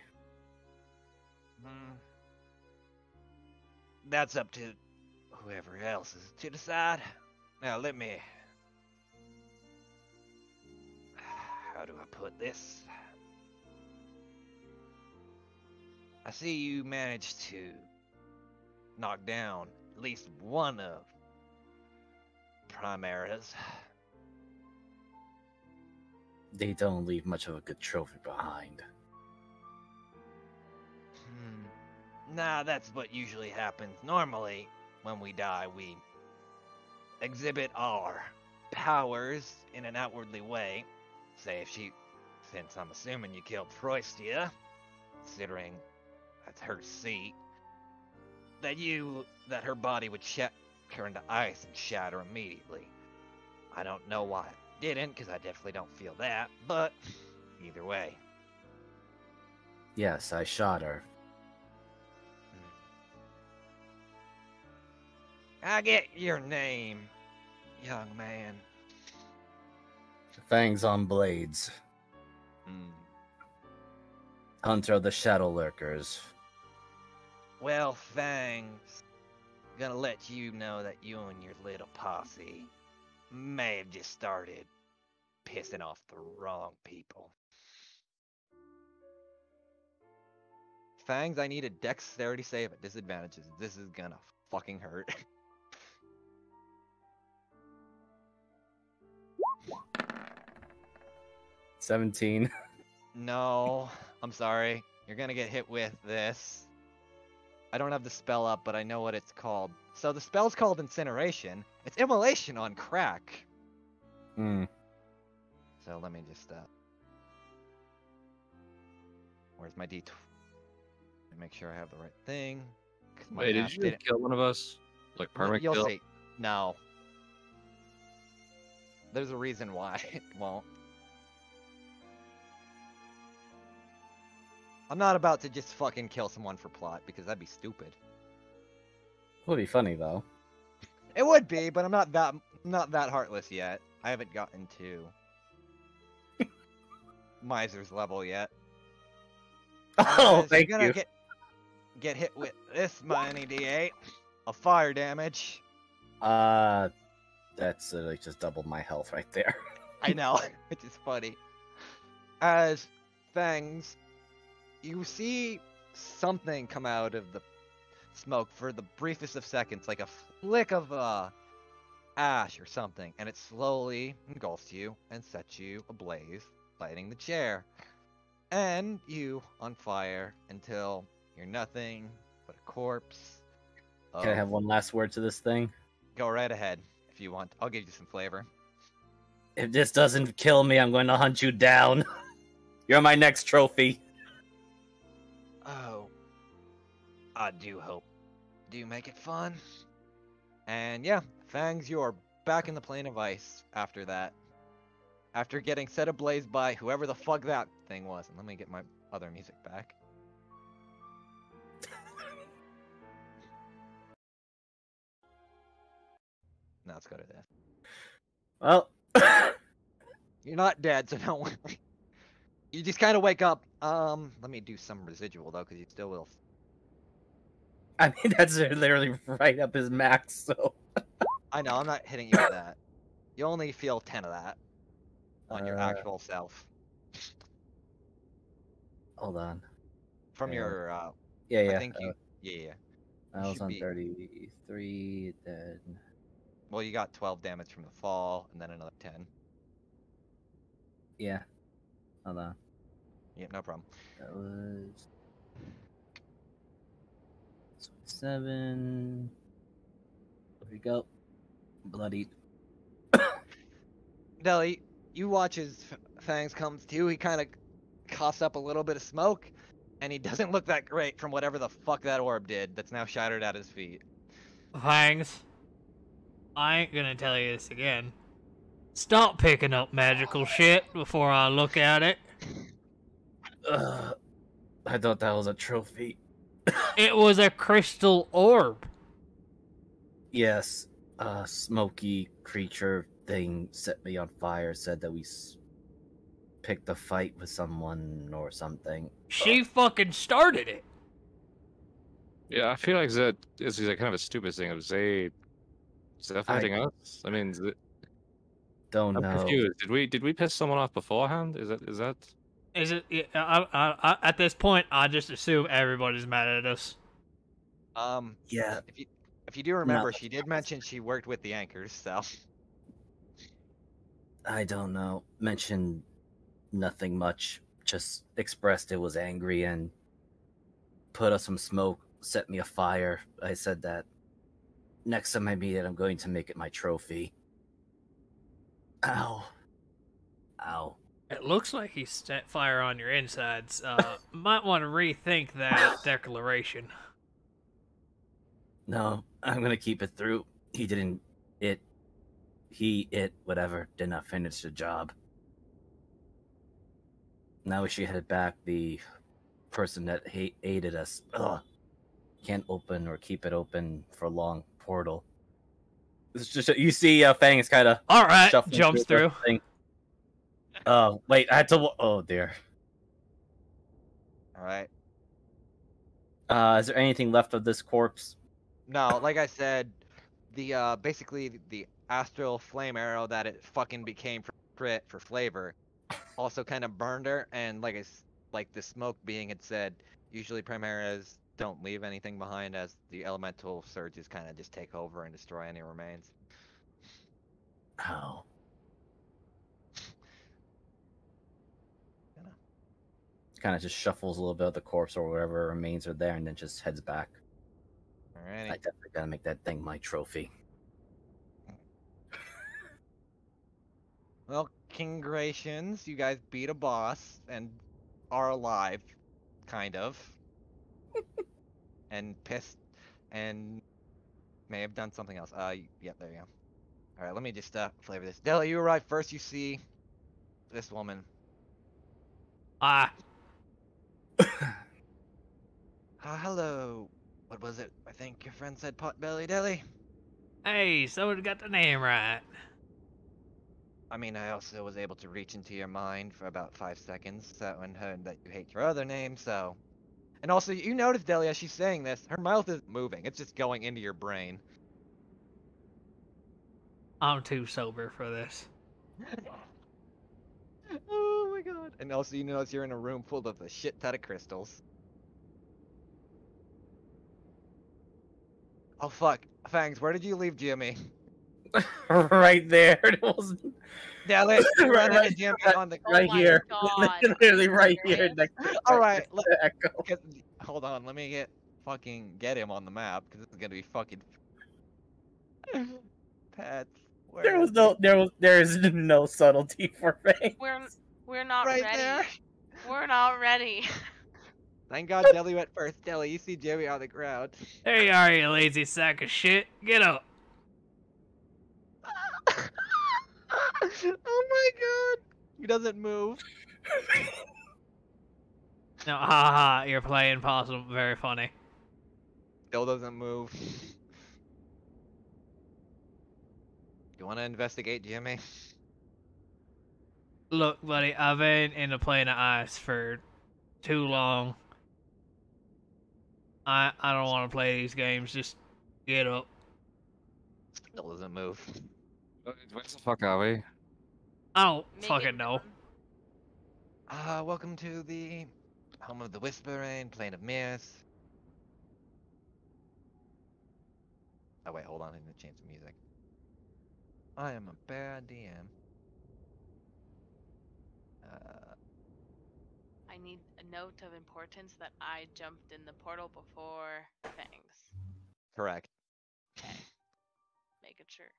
That's up to whoever else is to decide. Now let me... How do I put this? I see you managed to knock down at least one of Primaris. They don't leave much of a good trophy behind. Nah, that's what usually happens. Normally, when we die, we exhibit our powers in an outwardly way. Say since I'm assuming you killed Freustia, considering that's her seat, that her body would turn to ice and shatter immediately. I don't know why I didn't, because I definitely don't feel that, but either way. Yes, I shot her. I get your name, young man. Fangs on blades. Hunter of the Shadow Lurkers. Well, Fangs, gonna let you know that you and your little posse may have just started pissing off the wrong people. Fangs, I need a dexterity save at disadvantages. This is gonna fucking hurt. $17. No, I'm sorry. You're gonna get hit with this. I don't have the spell up, but I know what it's called. So the spell's called Incineration. It's immolation on crack. So let me just where's my D20? Make sure I have the right thing. Wait, did you just kill one of us? Like permanent You'll kill? see. No. There's a reason why it won't. I'm not about to just fucking kill someone for plot, because that'd be stupid. Would be funny though. It would be, but I'm not that heartless yet. I haven't gotten to Miser's level yet. Oh, thank you're gonna get hit with this many D8 of fire damage. That's like just doubled my health right there. I know, which is funny. As Fangs, you see something come out of the smoke for the briefest of seconds, like a flick of ash or something, and it slowly engulfs you and sets you ablaze, lighting the chair. And you on fire until you're nothing but a corpse. Can I have one last word to this thing? Go right ahead if you want. I'll give you some flavor. If this doesn't kill me, I'm going to hunt you down. You're my next trophy. Oh, I do hope. Do you make it fun? And yeah, Fangs, you are back in the plane of ice after that. After getting set ablaze by whoever the fuck that thing was. And let me get my other music back. Now let's go to this. Well, you're not dead, so don't worry. You just kind of wake up. Let me do some residual though, because you still will. I mean, that's literally right up his max, so. I know, I'm not hitting you with that. You only feel 10 of that on your actual self. Hold on. From your, yeah. I think yeah. I was on 33, then. Well, you got 12 damage from the fall, and then another 10. Yeah. Hold on. Yep, no problem. That was 7. There we go. Bloodied. Deli, you watch as Fangs comes to. He kind of coughs up a little bit of smoke, and he doesn't look that great from whatever the fuck that orb did that's now shattered at his feet. Fangs, I ain't gonna tell you this again. Stop picking up magical shit before I look at it. I thought that was a trophy. It was a crystal orb. Yes, a smoky creature thing set me on fire, said that we picked a fight with someone or something. She fucking started it. Yeah, I feel like that is kind of a stupid thing. Is that fighting us? I mean, don't I'm know. confused. Did we piss someone off beforehand? Is it? Is it? I, at this point, I just assume everybody's mad at us. Yeah. If you do remember, she did mention she worked with the anchors, so. I don't know. Mentioned nothing much. Just expressed it was angry and put up some smoke, set me afire. I said that next time I meet it, I'm going to make it my trophy. Ow. Ow. It looks like he set fire on your insides. Might want to rethink that declaration. No, I'm gonna keep it through. He didn't. Whatever, did not finish the job. Now we should head back. The person that aided us can't open or keep it open for long. Portal. It's just you see, Fang's kind of all right, jumps through. Oh wait, I had to. Oh dear. All right. Is there anything left of this corpse? No, like I said, the basically the astral flame arrow that it fucking became for crit for flavor also kind of burned her, and like the smoke being had said, usually Primaras don't leave anything behind as the elemental surges kind of just take over and destroy any remains. Oh. Kind of just shuffles a little bit of the corpse or whatever remains are there, and then just heads back. Alrighty. I definitely gotta make that thing my trophy. Well, congratulations, you guys beat a boss and are alive, kind of, and pissed, and may have done something else. Yep, there you go. All right, let me just flavor this. Della, you arrive first. You see this woman. Hello. What was it? I think your friend said Potbelly Deli. Hey, someone got the name right. I mean, I also was able to reach into your mind for about 5 seconds. That one heard that you hate your other name, so. And also, you notice, Deli, as she's saying this, her mouth isn't moving. It's just going into your brain. I'm too sober for this. Oh my god. And also, you notice you're in a room full of a shit ton of crystals. Oh fuck. Fangs, where did you leave Jimmy? Right there. It was Deli, you ran into Jimmy on the... right here. Literally right here. Alright, hold on, let me get him on the map, because this is gonna be fucking... Pets. There is no subtlety for Fang. We're not Right ready. there. We're not ready. Thank God Deli went first. Deli, you see Jimmy on the ground. There you are, you lazy sack of shit. Get up. Oh my god. He doesn't move. No, haha, you're playing possum. Very funny. Still doesn't move. You want to investigate Jimmy? Look, buddy, I've been in a plane of ice for too long. I don't want to play these games. Just get up. Still doesn't move. Where the fuck are we? I don't fucking know. Welcome to the home of the Whispering, Plane of Mirrors. Oh wait, hold on, I need to change the music. I am a bad DM. I need a note of importance that I jumped in the portal before Fangs. Correct. Okay. Making sure.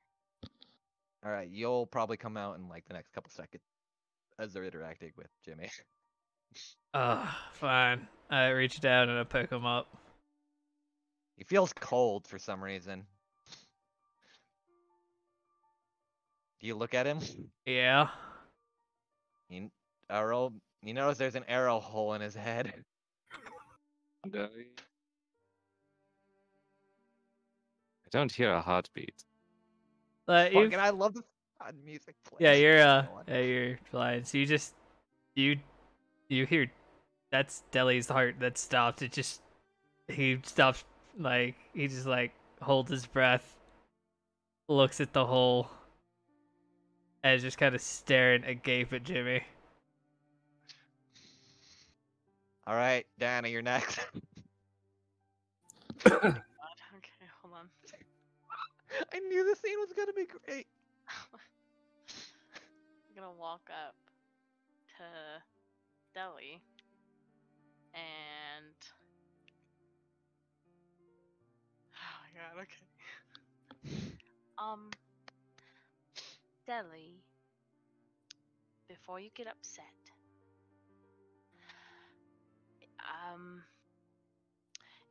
Alright, you'll probably come out in like the next couple seconds as they're interacting with Jimmy. Fine. I reach down and I pick him up. He feels cold for some reason. Do you look at him? Yeah. You notice there's an arrow hole in his head. I don't hear a heartbeat. Fucking, I love the music playing. You're flying. So you hear, that's Deli's heart that stopped. He stops, he just holds his breath, looks at the hole, and is just kind of staring agape at Jimmy. Alright, Danny, you're next. God. Okay, hold on. I knew the scene was gonna be great. I'm gonna walk up to Deli and oh my god, okay. Deli, before you get upset,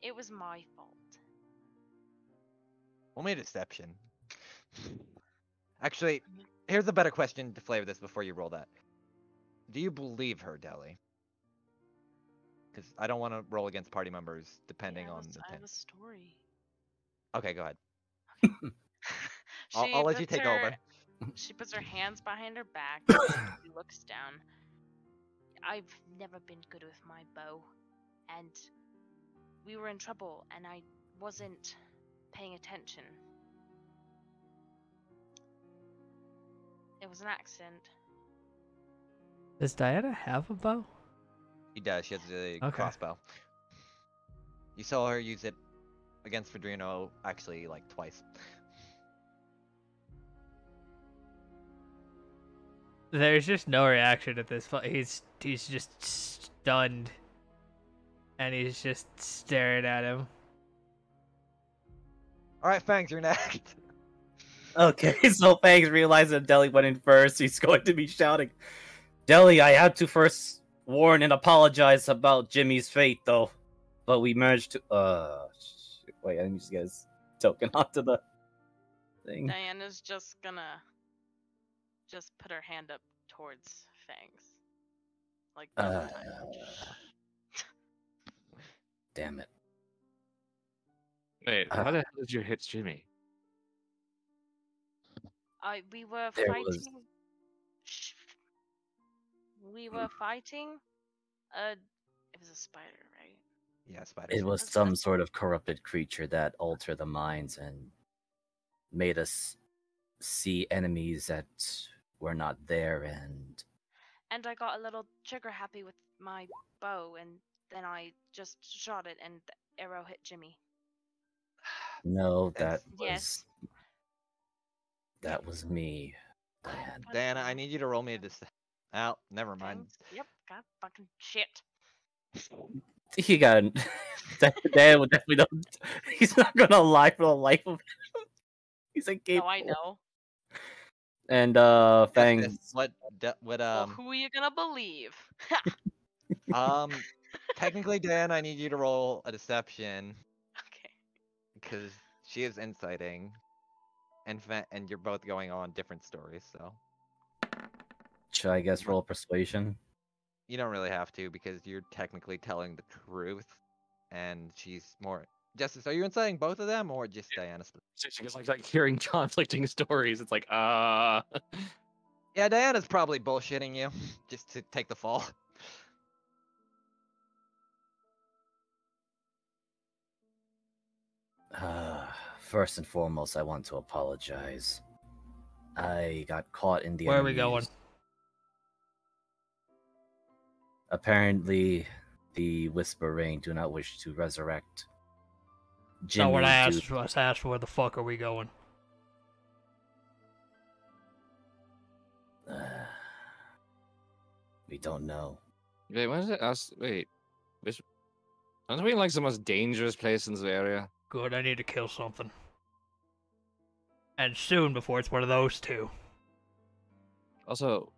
it was my fault. Roll me a deception. Actually, here's a better question to flavor this before you roll that. Do you believe her, Deli? Because I don't want to roll against party members depending on the I have pin. a story. Okay, go ahead. She I'll let you puts take her- over. She puts her hands behind her back and she looks down. I've never been good with my bow, and we were in trouble, and I wasn't paying attention. It was an accident. Does Diana have a bow? She does. She has a Okay. crossbow. You saw her use it against Fedrino actually like twice. There's just no reaction at this point. He's just stunned, and he's just staring at him. All right, Fangs, you're next. Okay, so Fangs realizes that Deli went in first. He's going to be shouting, Deli, I had to first warn and apologize about Jimmy's fate, though. But we managed to, wait, I need to get his token onto the thing. Diana's just gonna put her hand up towards Fangs. Like, double time. Damn it. Wait, how the hell did you hit Jimmy? We were There fighting. was- Shh. We were fighting. It was a spider, right? Yeah, spiders. It was some sort of corrupted creature that altered the minds and made us see enemies that were not there, and And I got a little trigger happy with my bow, and then I just shot it, and the arrow hit Jimmy. no, that Yes. was me, Diane. Diana, I need you to roll me a Oh, never mind. Yep, got fucking shit. He got Dan would definitely don't. He's not gonna lie for the life of him. He's incapable. No, I know. And Fangs. Justice, what Well, who are you gonna believe? technically, Dan, I need you to roll a deception Okay. because she is inciting, and you're both going on different stories, so Should I guess roll persuasion? you don't really have to because you're technically telling the truth, and she's more. Justice, are you inciting both of them or just Diana? It's like hearing conflicting stories. It's like, Yeah, Diana's probably bullshitting you just to take the fall. First and foremost, I want to apologize. I got caught in the. Where are we going? enemy's- Apparently, the Whisper Rain do not wish to resurrect Jimmy. So when I due- asked where the fuck are we going? We don't know. wait, what is it? Wait, aren't we in like the most dangerous place in this area? Good, I need to kill something. And soon before it's one of those two. Also,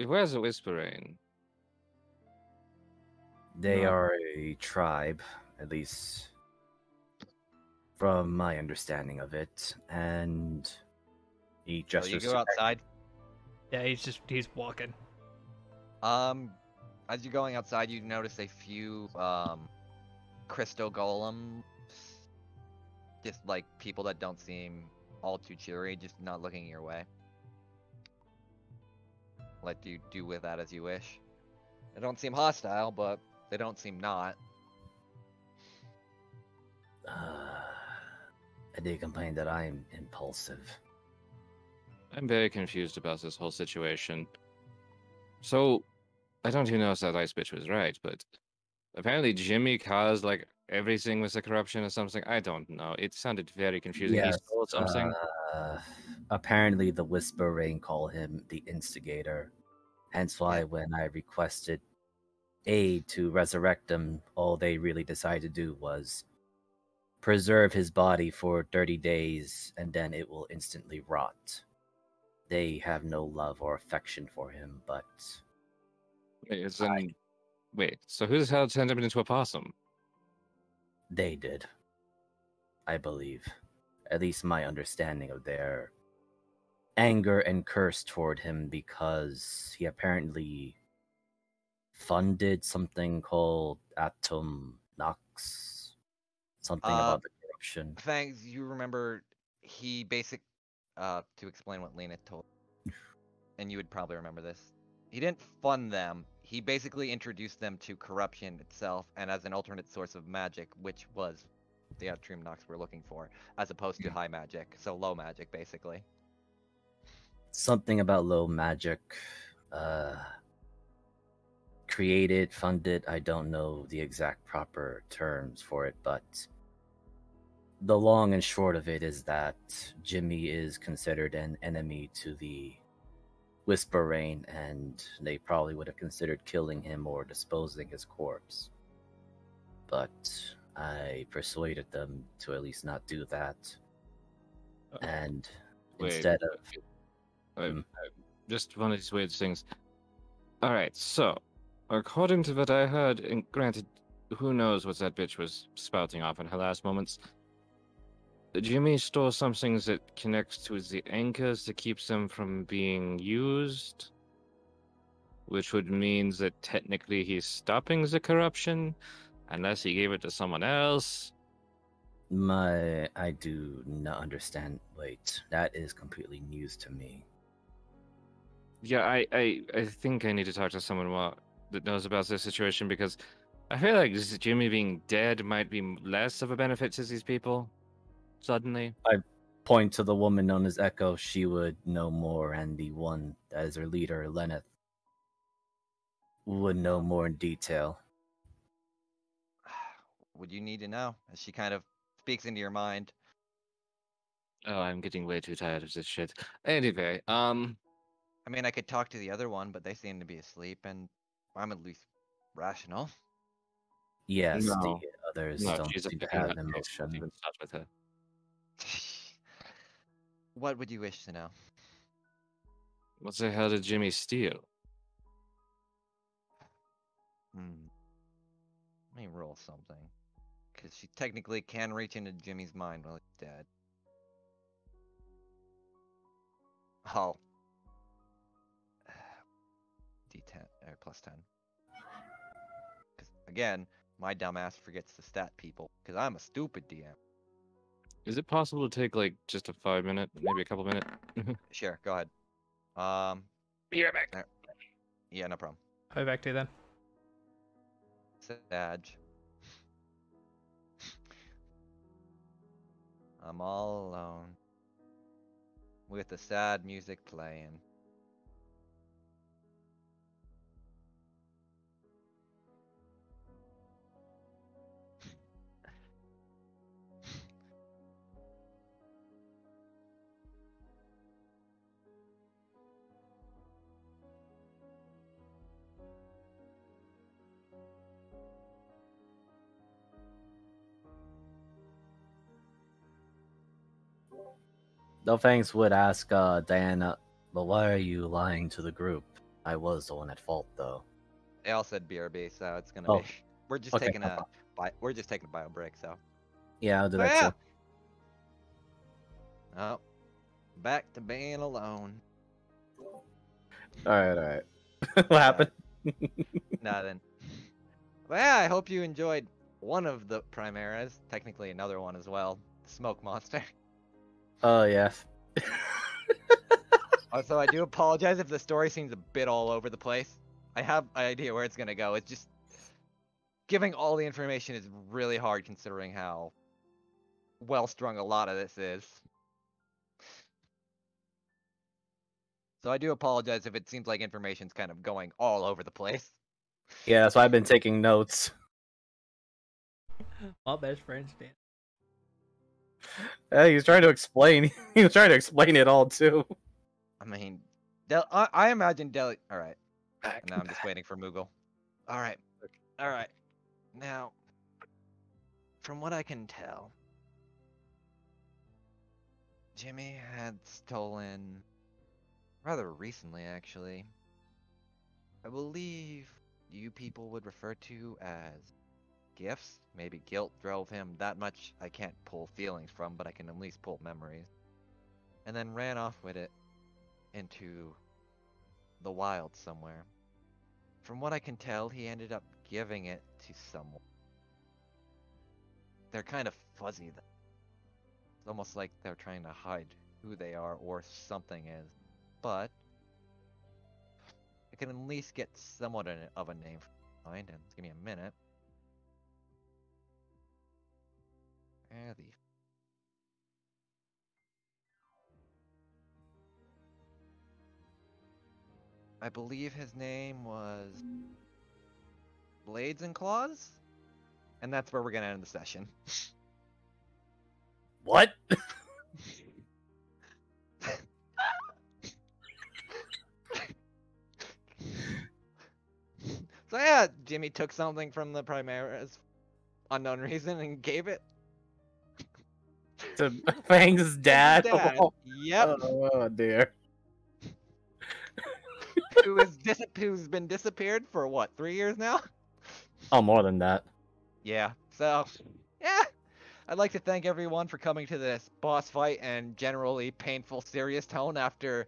where's the Whispering? They are a tribe, at least from my understanding of it, and he So just you go outside. Yeah, he's walking. As you're going outside, you notice a few crystal golems, just like people that don't seem all too cheery, just not looking your way. Let you do with that as you wish. They don't seem hostile, but they don't seem not. They complain that I'm impulsive. I'm very confused about this whole situation. So, I don't even know if that ice bitch was right, but apparently Jimmy caused like everything with the corruption or something. I don't know. It sounded very confusing. Yes, He stole something. Apparently, the Whisper Rain call him the instigator. Hence why, when I requested aid to resurrect him, all they really decided to do was preserve his body for 30 days, and then it will instantly rot. They have no love or affection for him, but Wait, so who the hell turned him into a possum? they did, I believe. at least my understanding of their anger and curse toward him because he apparently funded something called Atom Nox, something about the corruption. Fangs, you remember he to explain what Lena told, and you would probably remember this. He didn't fund them. He basically introduced them to corruption itself and as an alternate source of magic, which was the Atrium Nox we're looking for, as opposed to high magic, so low magic, basically. Something about low magic. Created, funded, I don't know the exact proper terms for it, but the long and short of it is that Jimmy is considered an enemy to the Whisper Rain, and they probably would have considered killing him or disposing his corpse. But I persuaded them to at least not do that. And instead of... I just one of these weird things. Alright, so, according to what I heard, and granted, who knows what that bitch was spouting off in her last moments, Jimmy stole some things that connects to the anchors that keeps them from being used, which would mean that technically he's stopping the corruption, unless he gave it to someone else. I do not understand. Wait, that is completely news to me. Yeah, I think I need to talk to someone that knows about this situation, because I feel like Jimmy being dead might be less of a benefit to these people. Suddenly, I point to the woman known as Echo. She would know more, and the one that is her leader, Lenneth, would know more in detail. Would you need to know? As she kind of speaks into your mind. Oh, I'm getting way too tired of this shit. Anyway, I mean, I could talk to the other one, but they seem to be asleep, and I'm at least rational. Yes, No. the others No, don't she's a seem to fucking have nutcase. Don't emotion. even start with her. What would you wish to know? What the hell did Jimmy steal? Let me roll something. Because she technically can reach into Jimmy's mind while he's dead. Oh. D10, or plus 10. Because, again, my dumbass forgets to stat people. Because I'm a stupid DM. Is it possible to take, like, just a 5-minute, maybe a couple minute? Sure, go ahead. Be right back. There. Yeah, no problem. I'll be back to you then. Sag. I'm all alone. With the sad music playing. No Fangs would ask Diana, but why are you lying to the group? I was the one at fault, though. They all said BRB, so it's gonna Oh, be. We're just okay, taking no a. problem. We're just taking a bio break, so. Yeah, I'll do But that yeah. too. Oh, back to being alone. Alright. What happened? Nothing. But yeah, I hope you enjoyed one of the Primaras. Technically, another one as well. Smoke Monster. Oh, yeah. Also, I do apologize if the story seems a bit all over the place. I have an idea where it's gonna go. It's just giving all the information is really hard considering how well strung a lot of this is. So I do apologize if it seems like information's kind of going all over the place. Yeah, that's why I've been taking notes. All best friends, Dan. He was trying to explain. He was trying to explain it all too. I mean, I imagine Deli. All right. Now I'm just waiting for Moogle. All right. All right. Now, from what I can tell, Jimmy had stolen rather recently, actually. I believe you people would refer to as gifts. Maybe guilt drove him that much. I can't pull feelings from, but I can at least pull memories. And then ran off with it into the wild somewhere. From what I can tell, he ended up giving it to someone. They're kind of fuzzy though. It's almost like they're trying to hide who they are or something is. But I can at least get somewhat of a name for mind, and give me a minute. I believe his name was Blades and Claws? And that's where we're gonna end the session. What? So yeah, Jimmy took something from the Primaris unknown reason and gave it To Fang's dad? dad. Yep. Oh dear. Who's been disappeared for what, 3 years now? Oh, more than that. Yeah. So yeah. I'd like to thank everyone for coming to this boss fight and generally painful, serious tone after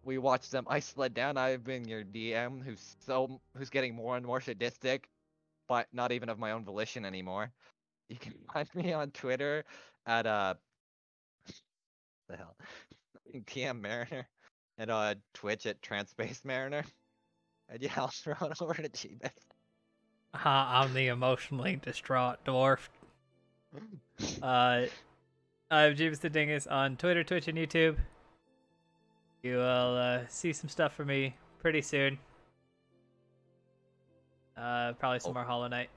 we watched them ice sled down. I've been your DM who's getting more and more sadistic, but not even of my own volition anymore. You can find me on Twitter at the hell TM Mariner, and Twitch at Transpace Mariner. And yeah, I'll throw it over to Jeebus. I'm the emotionally distraught dwarf. I'm Jeebus the Dingus on Twitter, Twitch, and YouTube. You will see some stuff from me pretty soon. Probably some more Hollow Knight.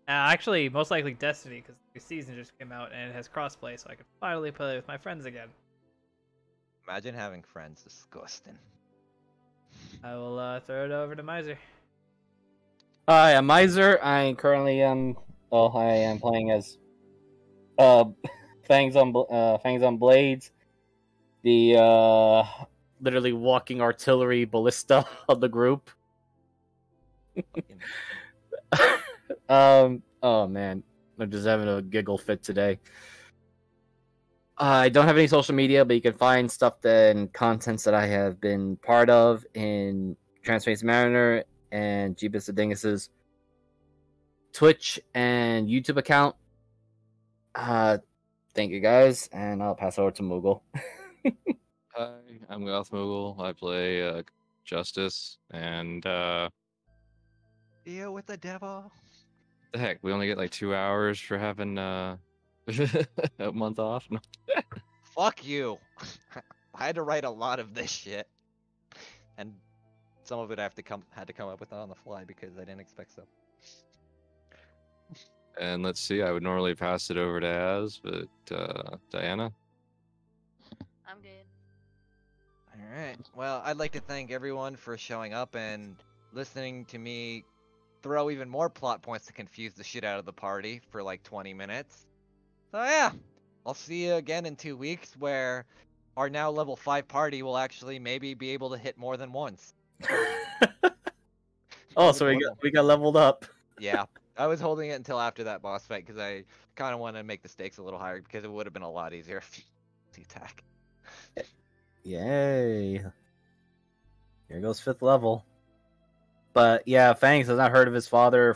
Actually, most likely Destiny, because the season just came out and it has crossplay, so I can finally play with my friends again. Imagine having friends. Disgusting. I will throw it over to Miser. Hi, I'm Miser. I currently am. Well, I am playing as Fangs on Blades, the literally walking artillery ballista of the group. Oh man, I'm just having a giggle fit today. I don't have any social media, but you can find stuff and contents that I have been part of in Transpace Mariner and Jeebus the Dingus's Twitch and YouTube account. Thank you guys, and I'll pass over to Moogle. Hi, I'm Goth Moogle. I play Justice, and Deal with the devil. the heck, we only get like 2 hours for having a month off. Fuck you. I had to write a lot of this shit, and some of it I had to come up with on the fly because I didn't expect so. And let's see, I would normally pass it over to Az, but Diana? I'm good. Alright. Well, I'd like to thank everyone for showing up and listening to me throw even more plot points to confuse the shit out of the party for like 20 minutes. So yeah, I'll see you again in 2 weeks where our now level 5 party will actually maybe be able to hit more than once. Oh, so we got leveled up. Yeah. I was holding it until after that boss fight because I kind of want to make the stakes a little higher because it would have been a lot easier if you attack. Yay. Here goes 5th level. But yeah, Fangs has not heard of his father